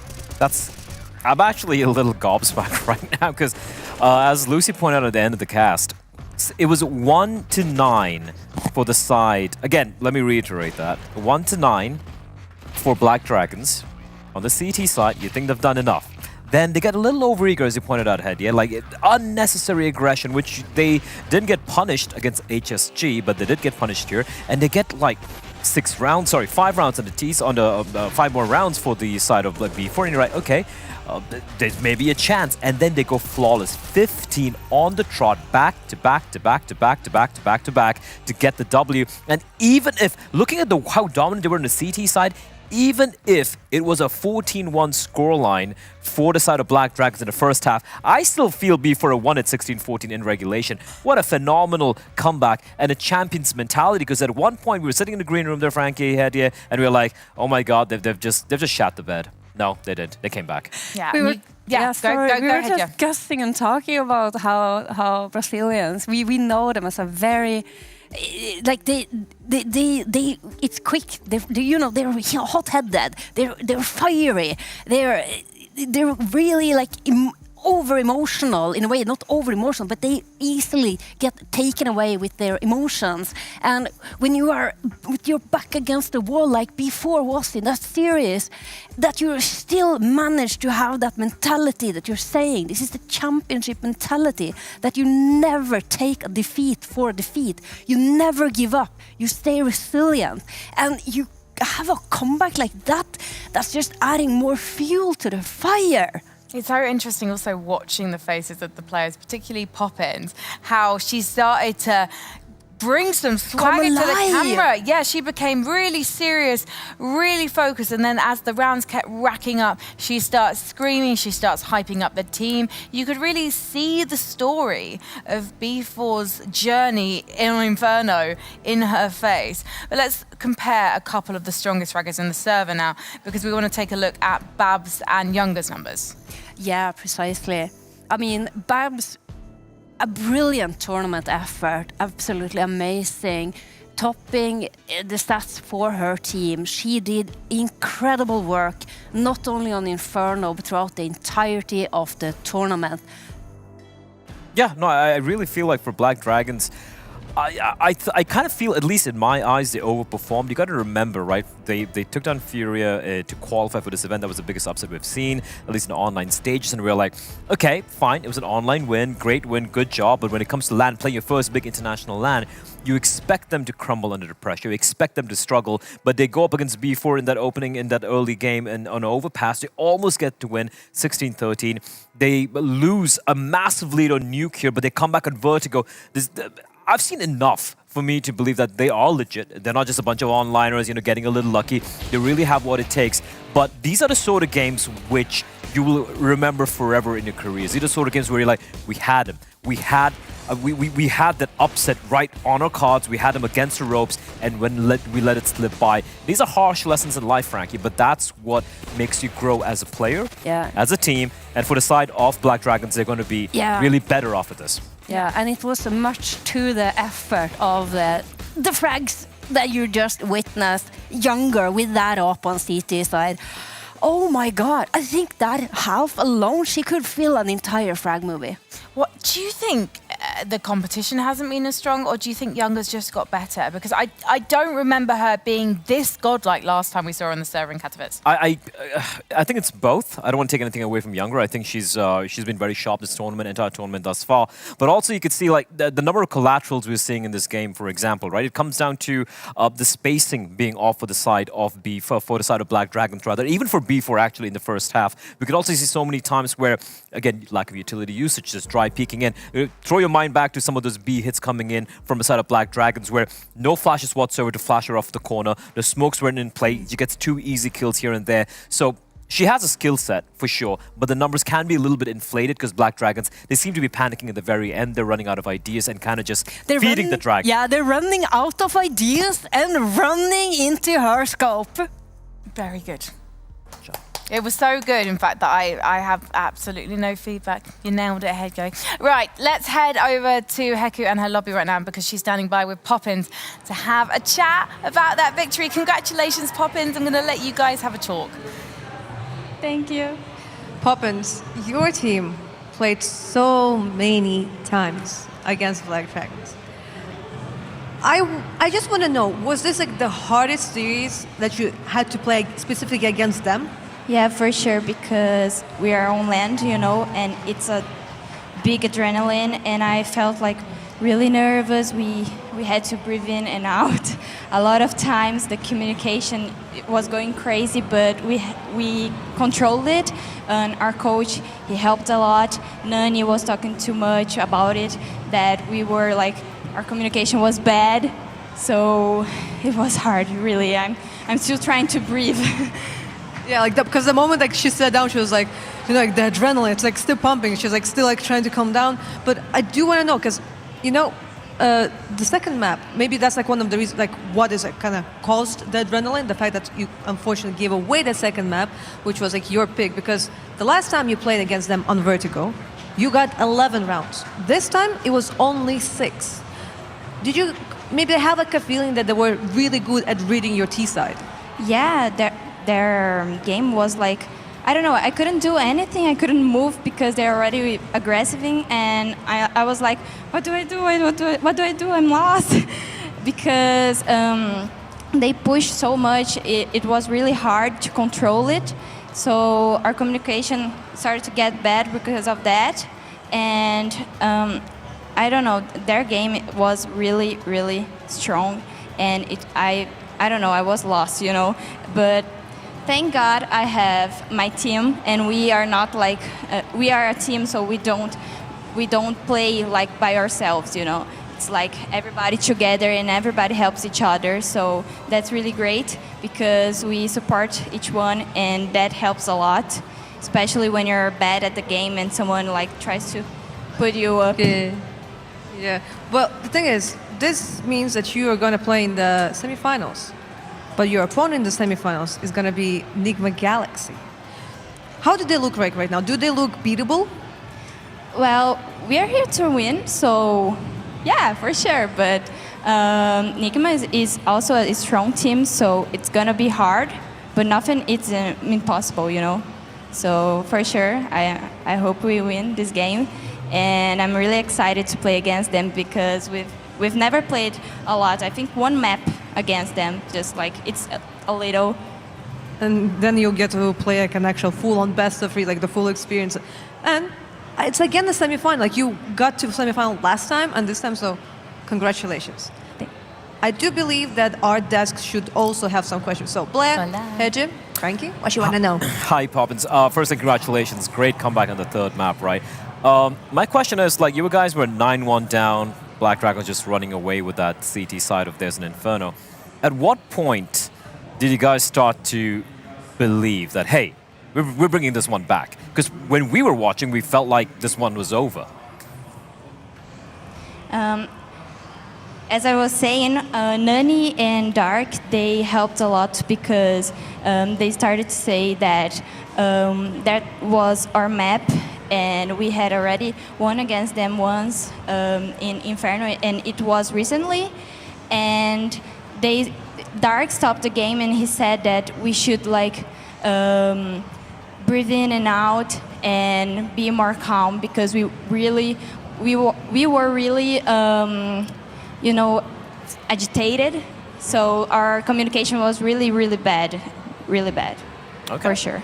I'm actually a little gobsmacked right now because as Lucy pointed out at the end of the cast, it was 1-9 for the side. Again, let me reiterate that. 1-9 for Black Dragons. On the CT side, you think they've done enough. Then they get a little overeager, as you pointed out, Head. Yeah, like unnecessary aggression, which they didn't get punished against HSG, but they did get punished here. And they get like 5 rounds on the T's, on the 5 more rounds for the side of B4. And you're right, okay. There's maybe a chance, and then they go flawless. 15 on the trot, back to back to back to back to back to back to back to get the W. And even if looking at how dominant they were on the CT side, even if it was a 14-1 scoreline for the side of Black Dragons in the first half, I still feel B4 won at 16-14 in regulation. What a phenomenal comeback and a champion's mentality, because at one point we were sitting in the green room there, Frankie, Hedia, and we were like, oh my god, they've just shat the bed. No, they didn't. They came back. Yeah. We were, go were ahead, just guessing and talking about how Brazilians, we know them as a very, like they it's quick. They're hot-headed. They're fiery. They're really like over-emotional in a way, not over-emotional, but they easily get taken away with their emotions. And when you are with your back against the wall like B4 was in that series, that you still manage to have that mentality that you're saying, this is the championship mentality, that you never take a defeat for a defeat. You never give up. You stay resilient. And you have a comeback like that, that's just adding more fuel to the fire. It's so interesting also watching the faces of the players, particularly Poppins, how she started to bring some swagger to the camera. Yeah, she became really serious, really focused, and then as the rounds kept racking up, she starts screaming, she starts hyping up the team. You could really see the story of B4's journey in Inferno in her face. But let's compare a couple of the strongest fraggers in the server now, because we want to take a look at Babs and Younger's numbers. Yeah, precisely. I mean, Babs, a brilliant tournament effort, absolutely amazing, topping the stats for her team. She did incredible work, not only on Inferno, but throughout the entirety of the tournament. Yeah, no, I really feel like for Black Dragons, I kind of feel, at least in my eyes, they overperformed. You got to remember, right? They took down Furia to qualify for this event. That was the biggest upset we've seen, at least in online stages. And we were like, okay, fine. It was an online win, great win, good job. But when it comes to LAN, playing your first big international LAN, you expect them to crumble under the pressure. You expect them to struggle. But they go up against B4 in that opening, in that early game, and on overpass, they almost get to win 16-13. They lose a massive lead on Nuke here, but they come back on Vertigo. I've seen enough for me to believe that they are legit. They're not just a bunch of onliners, getting a little lucky. They really have what it takes. But these are the sort of games which you will remember forever in your careers. These are the sort of games where you're like, we had them. We had that upset right on our cards. We had them against the ropes, and we let it slip by. These are harsh lessons in life, Frankie, but that's what makes you grow as a player, as a team. And for the side of Black Dragons, they're going to be really better off at this. Yeah, and it was much to the effort of the frags that you just witnessed. Younger with that up on CT side. Oh my god, I think that half alone, she could fill an entire frag movie. What do you think? The competition hasn't been as strong, or do you think Younger's just got better? Because I don't remember her being this godlike last time we saw her on the server in Katowice. I think it's both. I don't want to take anything away from Younger. I think she's been very sharp this tournament, entire tournament thus far. But also you could see like the number of collaterals we're seeing in this game, for example, right? It comes down to the spacing being off for the side of B4, for the side of Black Dragons rather, even for B4 actually in the first half. We could also see so many times where, again, lack of utility usage, just dry peeking in. Throw your mind back to some of those B hits coming in from the side of Black Dragons where no flashes whatsoever to flash her off the corner. The smokes weren't in play. She gets 2 easy kills here and there. So she has a skill set for sure, but the numbers can be a little bit inflated because Black Dragons, they seem to be panicking at the very end. They're running out of ideas and kind of just feeding the dragon. Yeah, they're running out of ideas and running into her scope. Very good. It was so good, in fact, that I have absolutely no feedback. You nailed it, head going. Right, let's head over to Heku and her lobby right now because she's standing by with Poppins to have a chat about that victory. Congratulations, Poppins. I'm going to let you guys have a talk. Thank you. Poppins, your team played so many times against Black Dragons. I just want to know, was this like the hardest series that you had to play specifically against them? Yeah, for sure, because we are on land, and it's a big adrenaline, and I felt like really nervous. We had to breathe in and out. A lot of times the communication was going crazy, but we controlled it, and our coach, he helped a lot. Nani was talking too much about it, that we were like, our communication was bad, so it was hard, really. I'm I'm still trying to breathe. Yeah, like because the moment like she sat down, she was like, you know, like the adrenaline, it's like still pumping. She's like still like trying to calm down. But I do want to know because, you know, the second map, maybe that's like one of the reasons, like what is it kind of caused the adrenaline? The fact that you unfortunately gave away the second map, which was like your pick, because the last time you played against them on Vertigo, you got 11 rounds. This time it was only 6. Did you maybe have like a feeling that they were really good at reading your T side? Yeah, their game was like, I don't know, I couldn't do anything, I couldn't move because they're already aggressive, and I was like, what do I do? What do I do? I'm lost. Because they pushed so much, it was really hard to control it. So our communication started to get bad because of that. And I don't know, their game was really, really strong. And I don't know, I was lost, you know. But thank God I have my team, and we are not like we are a team, so we don't play like by ourselves, you know. It's like everybody together and everybody helps each other, so that's really great because we support each one, and that helps a lot, especially when you're bad at the game and someone like tries to put you up. Yeah. Well, the thing is, this means that you are going to play in the semifinals. But your opponent in the semifinals is going to be Nigma Galaxy. How do they look like right now? Do they look beatable? Well, we are here to win, so yeah, for sure. But Nigma is also a strong team, so it's going to be hard, but nothing is impossible, you know. So for sure, I hope we win this game. And I'm really excited to play against them because we've never played a lot. I think one map against them, just like it's a little. And then you'll get to play like an actual full-on best of 3, like the full experience. And it's again the semifinal. Like you got to semifinal last time and this time, so congratulations. I do believe that our desk should also have some questions. So Blair, Hedge, Frankie, what you want to know? Hi, Poppins. Firstly, congratulations. Great comeback on the third map, right? My question is, like, you guys were 9-1 down. Black Dragon just running away with that CT side of There's an Inferno. At what point did you guys start to believe that, hey, we're bringing this one back? Because when we were watching, we felt like this one was over. As I was saying, Nani and Dark, they helped a lot because they started to say that that was our map, and we had already won against them once in Inferno, and it was recently. And Dark stopped the game, and he said that we should like breathe in and out and be more calm because we were really you know, agitated. So our communication was really, really bad, for sure.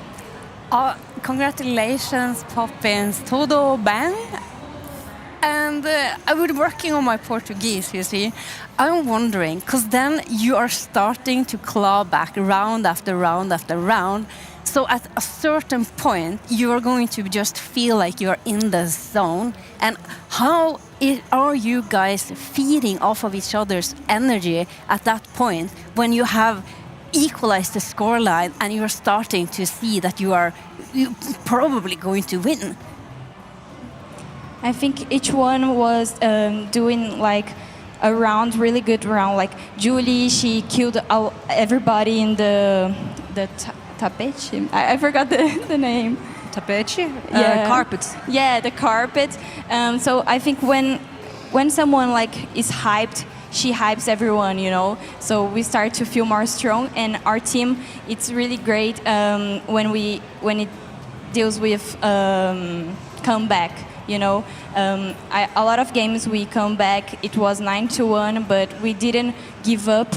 Congratulations, Poppins, tudo bem? And I was working on my Portuguese, you see. I'm wondering, because then you are starting to claw back round after round after round. So at a certain point, you are going to just feel like you're in the zone. And how are you guys feeding off of each other's energy at that point when you have equalized the scoreline and you're starting to see that you're probably going to win? I think each one was doing like a round, really good round. Like Julie, she killed everybody in the tapete. I forgot the name. Tapete? Yeah. Carpets. Yeah, the carpet. So I think when someone like is hyped, she hypes everyone, you know. So we start to feel more strong, and our team, it's really great when it deals with comeback. You know, a lot of games we come back. It was 9-1, but we didn't give up.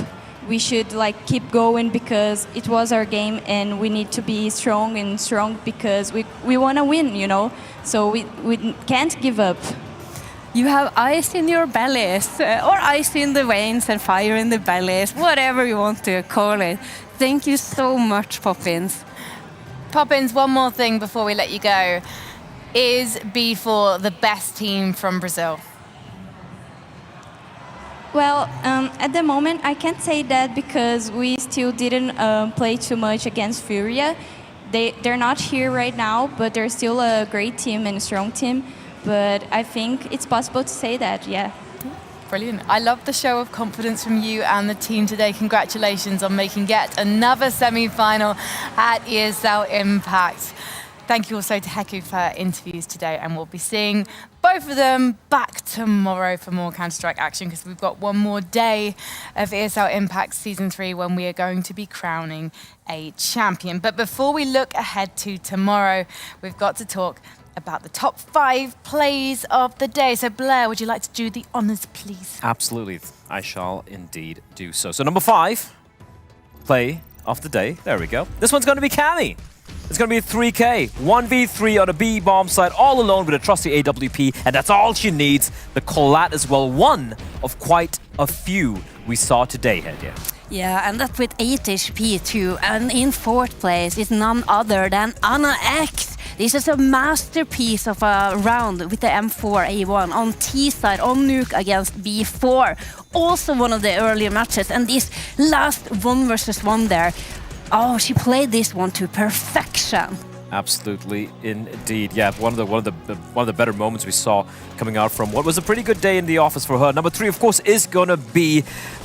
We should like keep going because it was our game, and we need to be strong because we want to win. You know, so we can't give up. You have ice in your bellies, or ice in the veins and fire in the bellies, whatever you want to call it. Thank you so much, Poppins. Poppins, one more thing before we let you go. Is B4 the best team from Brazil? Well, at the moment, I can't say that because we still didn't play too much against Furia. They're not here right now, but they're still a great team and a strong team. But I think it's possible to say that, yeah. Brilliant. I love the show of confidence from you and the team today. Congratulations on making yet another semi-final at ESL Impact. Thank you also to Heku for interviews today, and we'll be seeing both of them back tomorrow for more Counter-Strike action, because we've got one more day of ESL Impact Season 3 when we are going to be crowning a champion. But before we look ahead to tomorrow, we've got to talk about the top 5 plays of the day. So Blair, would you like to do the honors, please? Absolutely, I shall indeed do so. So number 5, play of the day. There we go. This one's going to be Cammy. It's going to be a 3K, 1v3 on a B bomb site, all alone with a trusty AWP, and that's all she needs. The collat as well, one of quite a few we saw today, Hedja. Yeah, and that with 8 HP too. And in 4th place is none other than Anna X. This is a masterpiece of a round with the M4A1 on T side on nuke against B4. Also one of the earlier matches, and this last 1 versus 1 there. Oh, she played this one to perfection. Absolutely, indeed. Yeah, one of the better moments we saw coming out from what was a pretty good day in the office for her. Number 3, of course, is gonna be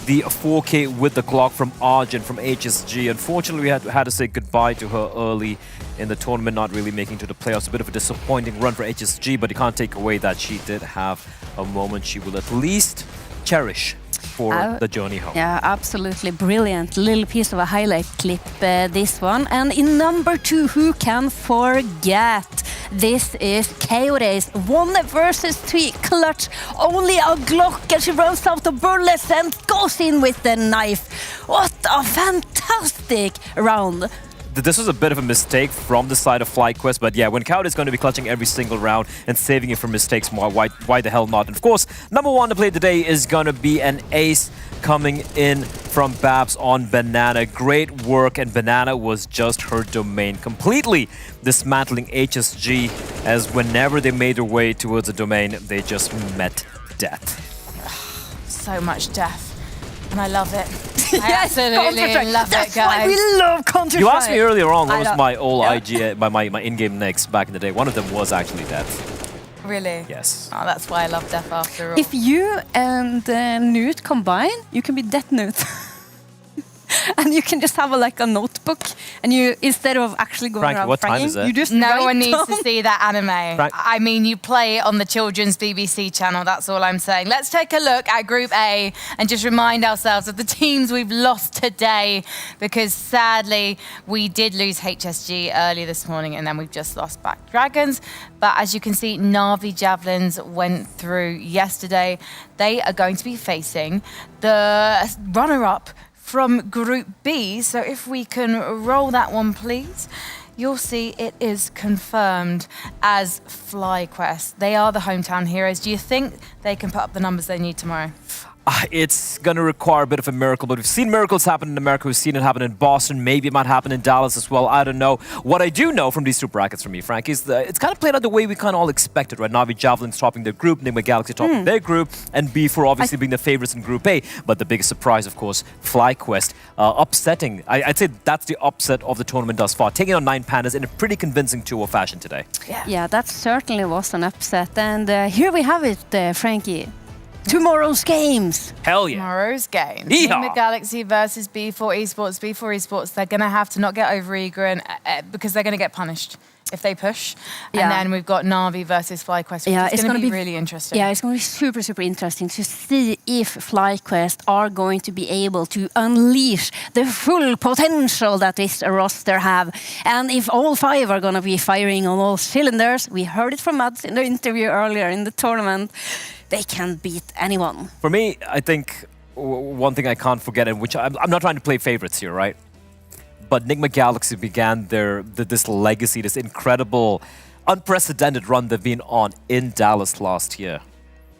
the 4K with the clock from Arjun from HSG. Unfortunately, we had to say goodbye to her early in the tournament, not really making it to the playoffs. A bit of a disappointing run for HSG, but you can't take away that she did have a moment she will at least cherish for the journey home. Yeah, absolutely brilliant. Little piece of a highlight clip, this one. And in number 2, who can forget? This is Coyote's 1 versus 3 clutch. Only a Glock, and she runs out of bullets and goes in with the knife. What a fantastic round. This was a bit of a mistake from the side of FlyQuest, but yeah, when Cowd is going to be clutching every single round and saving it from mistakes, why the hell not? And of course, number 1 to play today is going to be an ace coming in from Babs on Banana. Great work, and Banana was just her domain, completely dismantling HSG, as whenever they made their way towards a domain, they just met death. So much death. And I love it. I Yes, absolutely Counter-Strike. love That's it, guys. why we love Counter-Strike. You asked me earlier on what I was know. my old Yeah. IG, my in-game nicks back in the day. One of them was actually death. Really? Yes. Oh, that's why I love death after all. If you and Newt combine, you can be Death Newt. And you can just have a notebook, and you, instead of actually going Frank, around what time fragging, is it? you just No write one needs to down. see that anime. Frank- I mean, you play it on the children's BBC channel, that's all I'm saying. Let's take a look at Group A and just remind ourselves of the teams we've lost today, because sadly, we did lose HSG early this morning, and then we've just lost back Dragons. But as you can see, Na'Vi Javelins went through yesterday. They are going to be facing the runner-up from Group B. So if we can roll that one, please, you'll see it is confirmed as FlyQuest. They are the hometown heroes. Do you think they can put up the numbers they need tomorrow? It's going to require a bit of a miracle, but we've seen miracles happen in America. We've seen it happen in Boston. Maybe it might happen in Dallas as well. I don't know. What I do know from these 2 brackets from me, Frank, is that it's kind of played out the way we kind of all expected, right? Na'Vi Javelins topping their group, Nigma Galaxy topping their group, and B4 obviously being the favorites in Group A. But the biggest surprise, of course, FlyQuest upsetting. I'd say that's the upset of the tournament thus far, taking on 9 Pandas in a pretty convincing 2-0 fashion today. Yeah, that certainly was an upset. And here we have it, Frankie. Tomorrow's games. Hell yeah. Tomorrow's games. Yeehaw. Nigma Galaxy versus B4 Esports. B4 Esports, they're going to have to not get over-eager and, because they're going to get punished if they push. Yeah. And then we've got Na'Vi versus FlyQuest, which is going to be really interesting. Yeah, it's going to be super, super interesting to see if FlyQuest are going to be able to unleash the full potential that this roster have. And if all 5 are going to be firing on all cylinders, we heard it from Mads in the interview earlier in the tournament, they can beat anyone. For me, I think one thing I can't forget, and which I'm not trying to play favorites here, right? But Nigma Galaxy began this legacy, this incredible, unprecedented run they've been on in Dallas last year.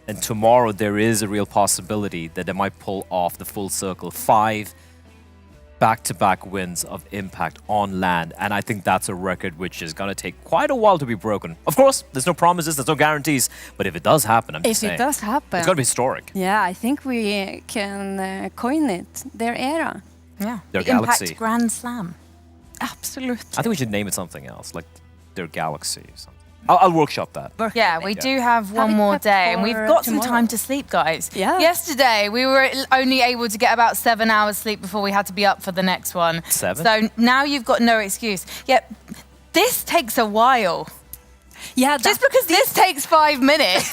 And tomorrow there is a real possibility that they might pull off the full circle. 5 back-to-back wins of Impact on land, and I think that's a record which is going to take quite a while to be broken. Of course, there's no promises, there's no guarantees, but if it does happen, I'm just saying. If it does happen. It's going to be historic. Yeah, I think we can coin it, their era. Yeah. Their the galaxy. Impact Grand Slam. Absolutely. I think we should name it something else, like their galaxy or something. I'll workshop that. Yeah, we do have one more day, and we've got some time to sleep, guys. Yeah. Yesterday, we were only able to get about 7 hours sleep before we had to be up for the next one. 7? So now you've got no excuse. Yeah, this takes a while. Yeah. Just because this takes 5 minutes,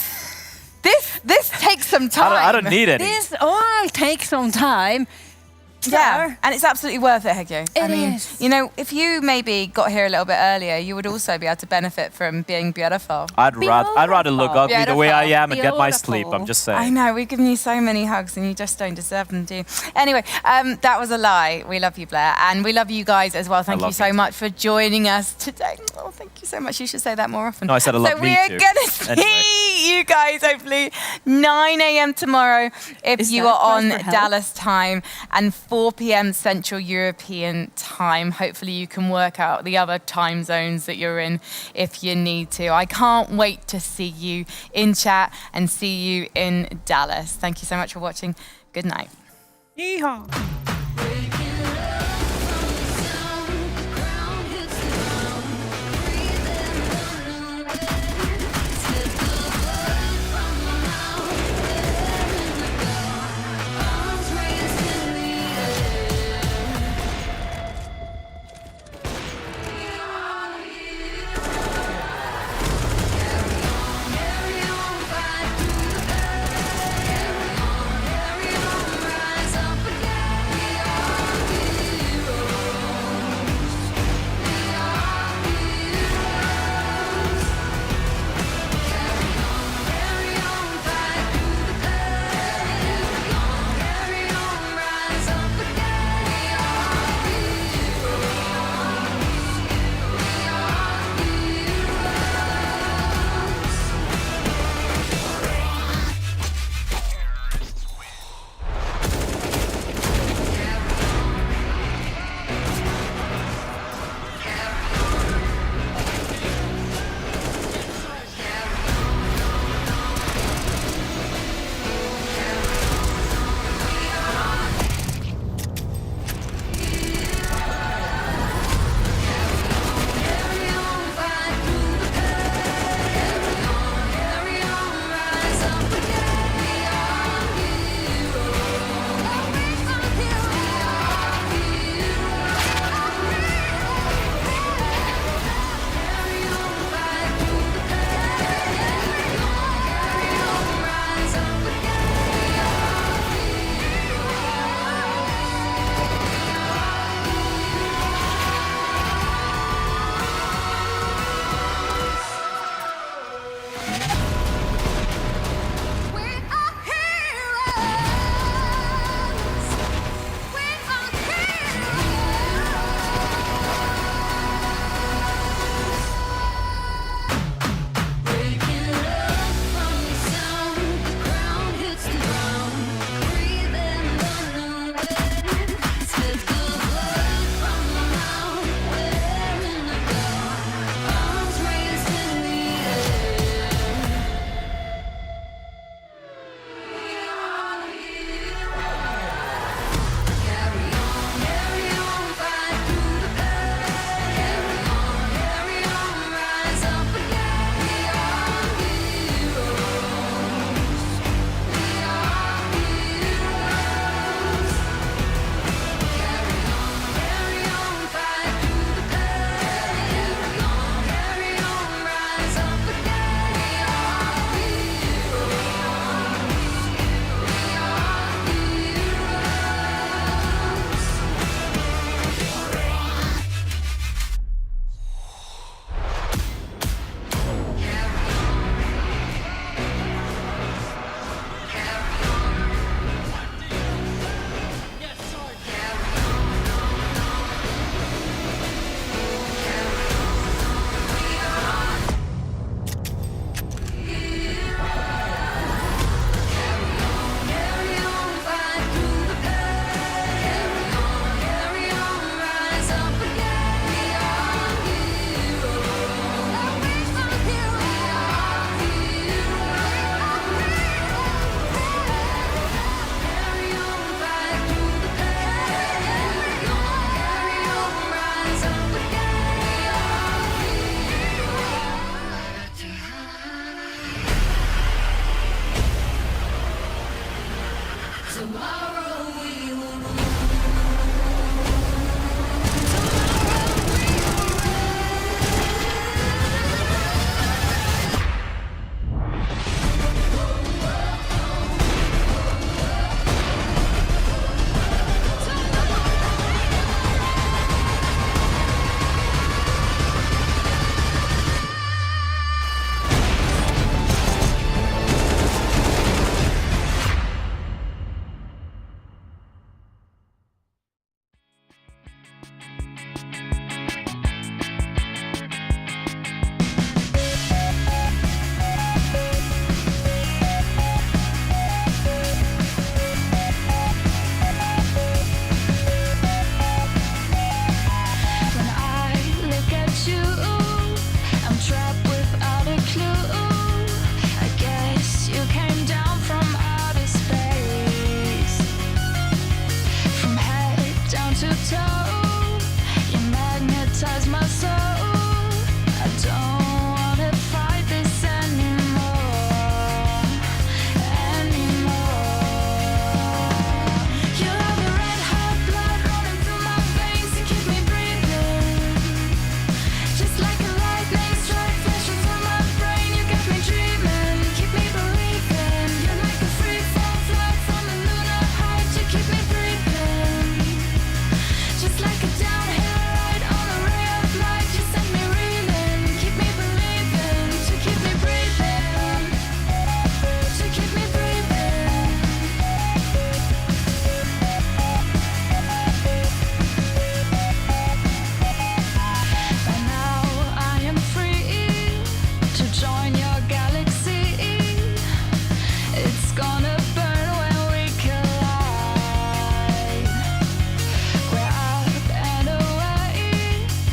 this takes some time. I don't need any. This all takes some time. Yeah, and it's absolutely worth it, Hegyo. I mean, is. you know, if you maybe got here a little bit earlier, you would also be able to benefit from being beautiful. I'd rather look ugly the way I am and get my Beautiful. sleep. I'm just saying. I know, we've given you so many hugs and you just don't deserve them, do you? Anyway, that was a lie. We love you, Blair. And we love you guys as well. Thank you so much for joining us today. Oh, thank you so much. You should say that more often. No, I said I love so me we're too. going to see you guys, hopefully, 9 a.m. tomorrow if you are on Dallas time and 4 p.m. Central European time. Hopefully you can work out the other time zones that you're in if you need to. I can't wait to see you in chat and see you in Dallas. Thank you so much for watching. Good night. Yeehaw. tomorrow.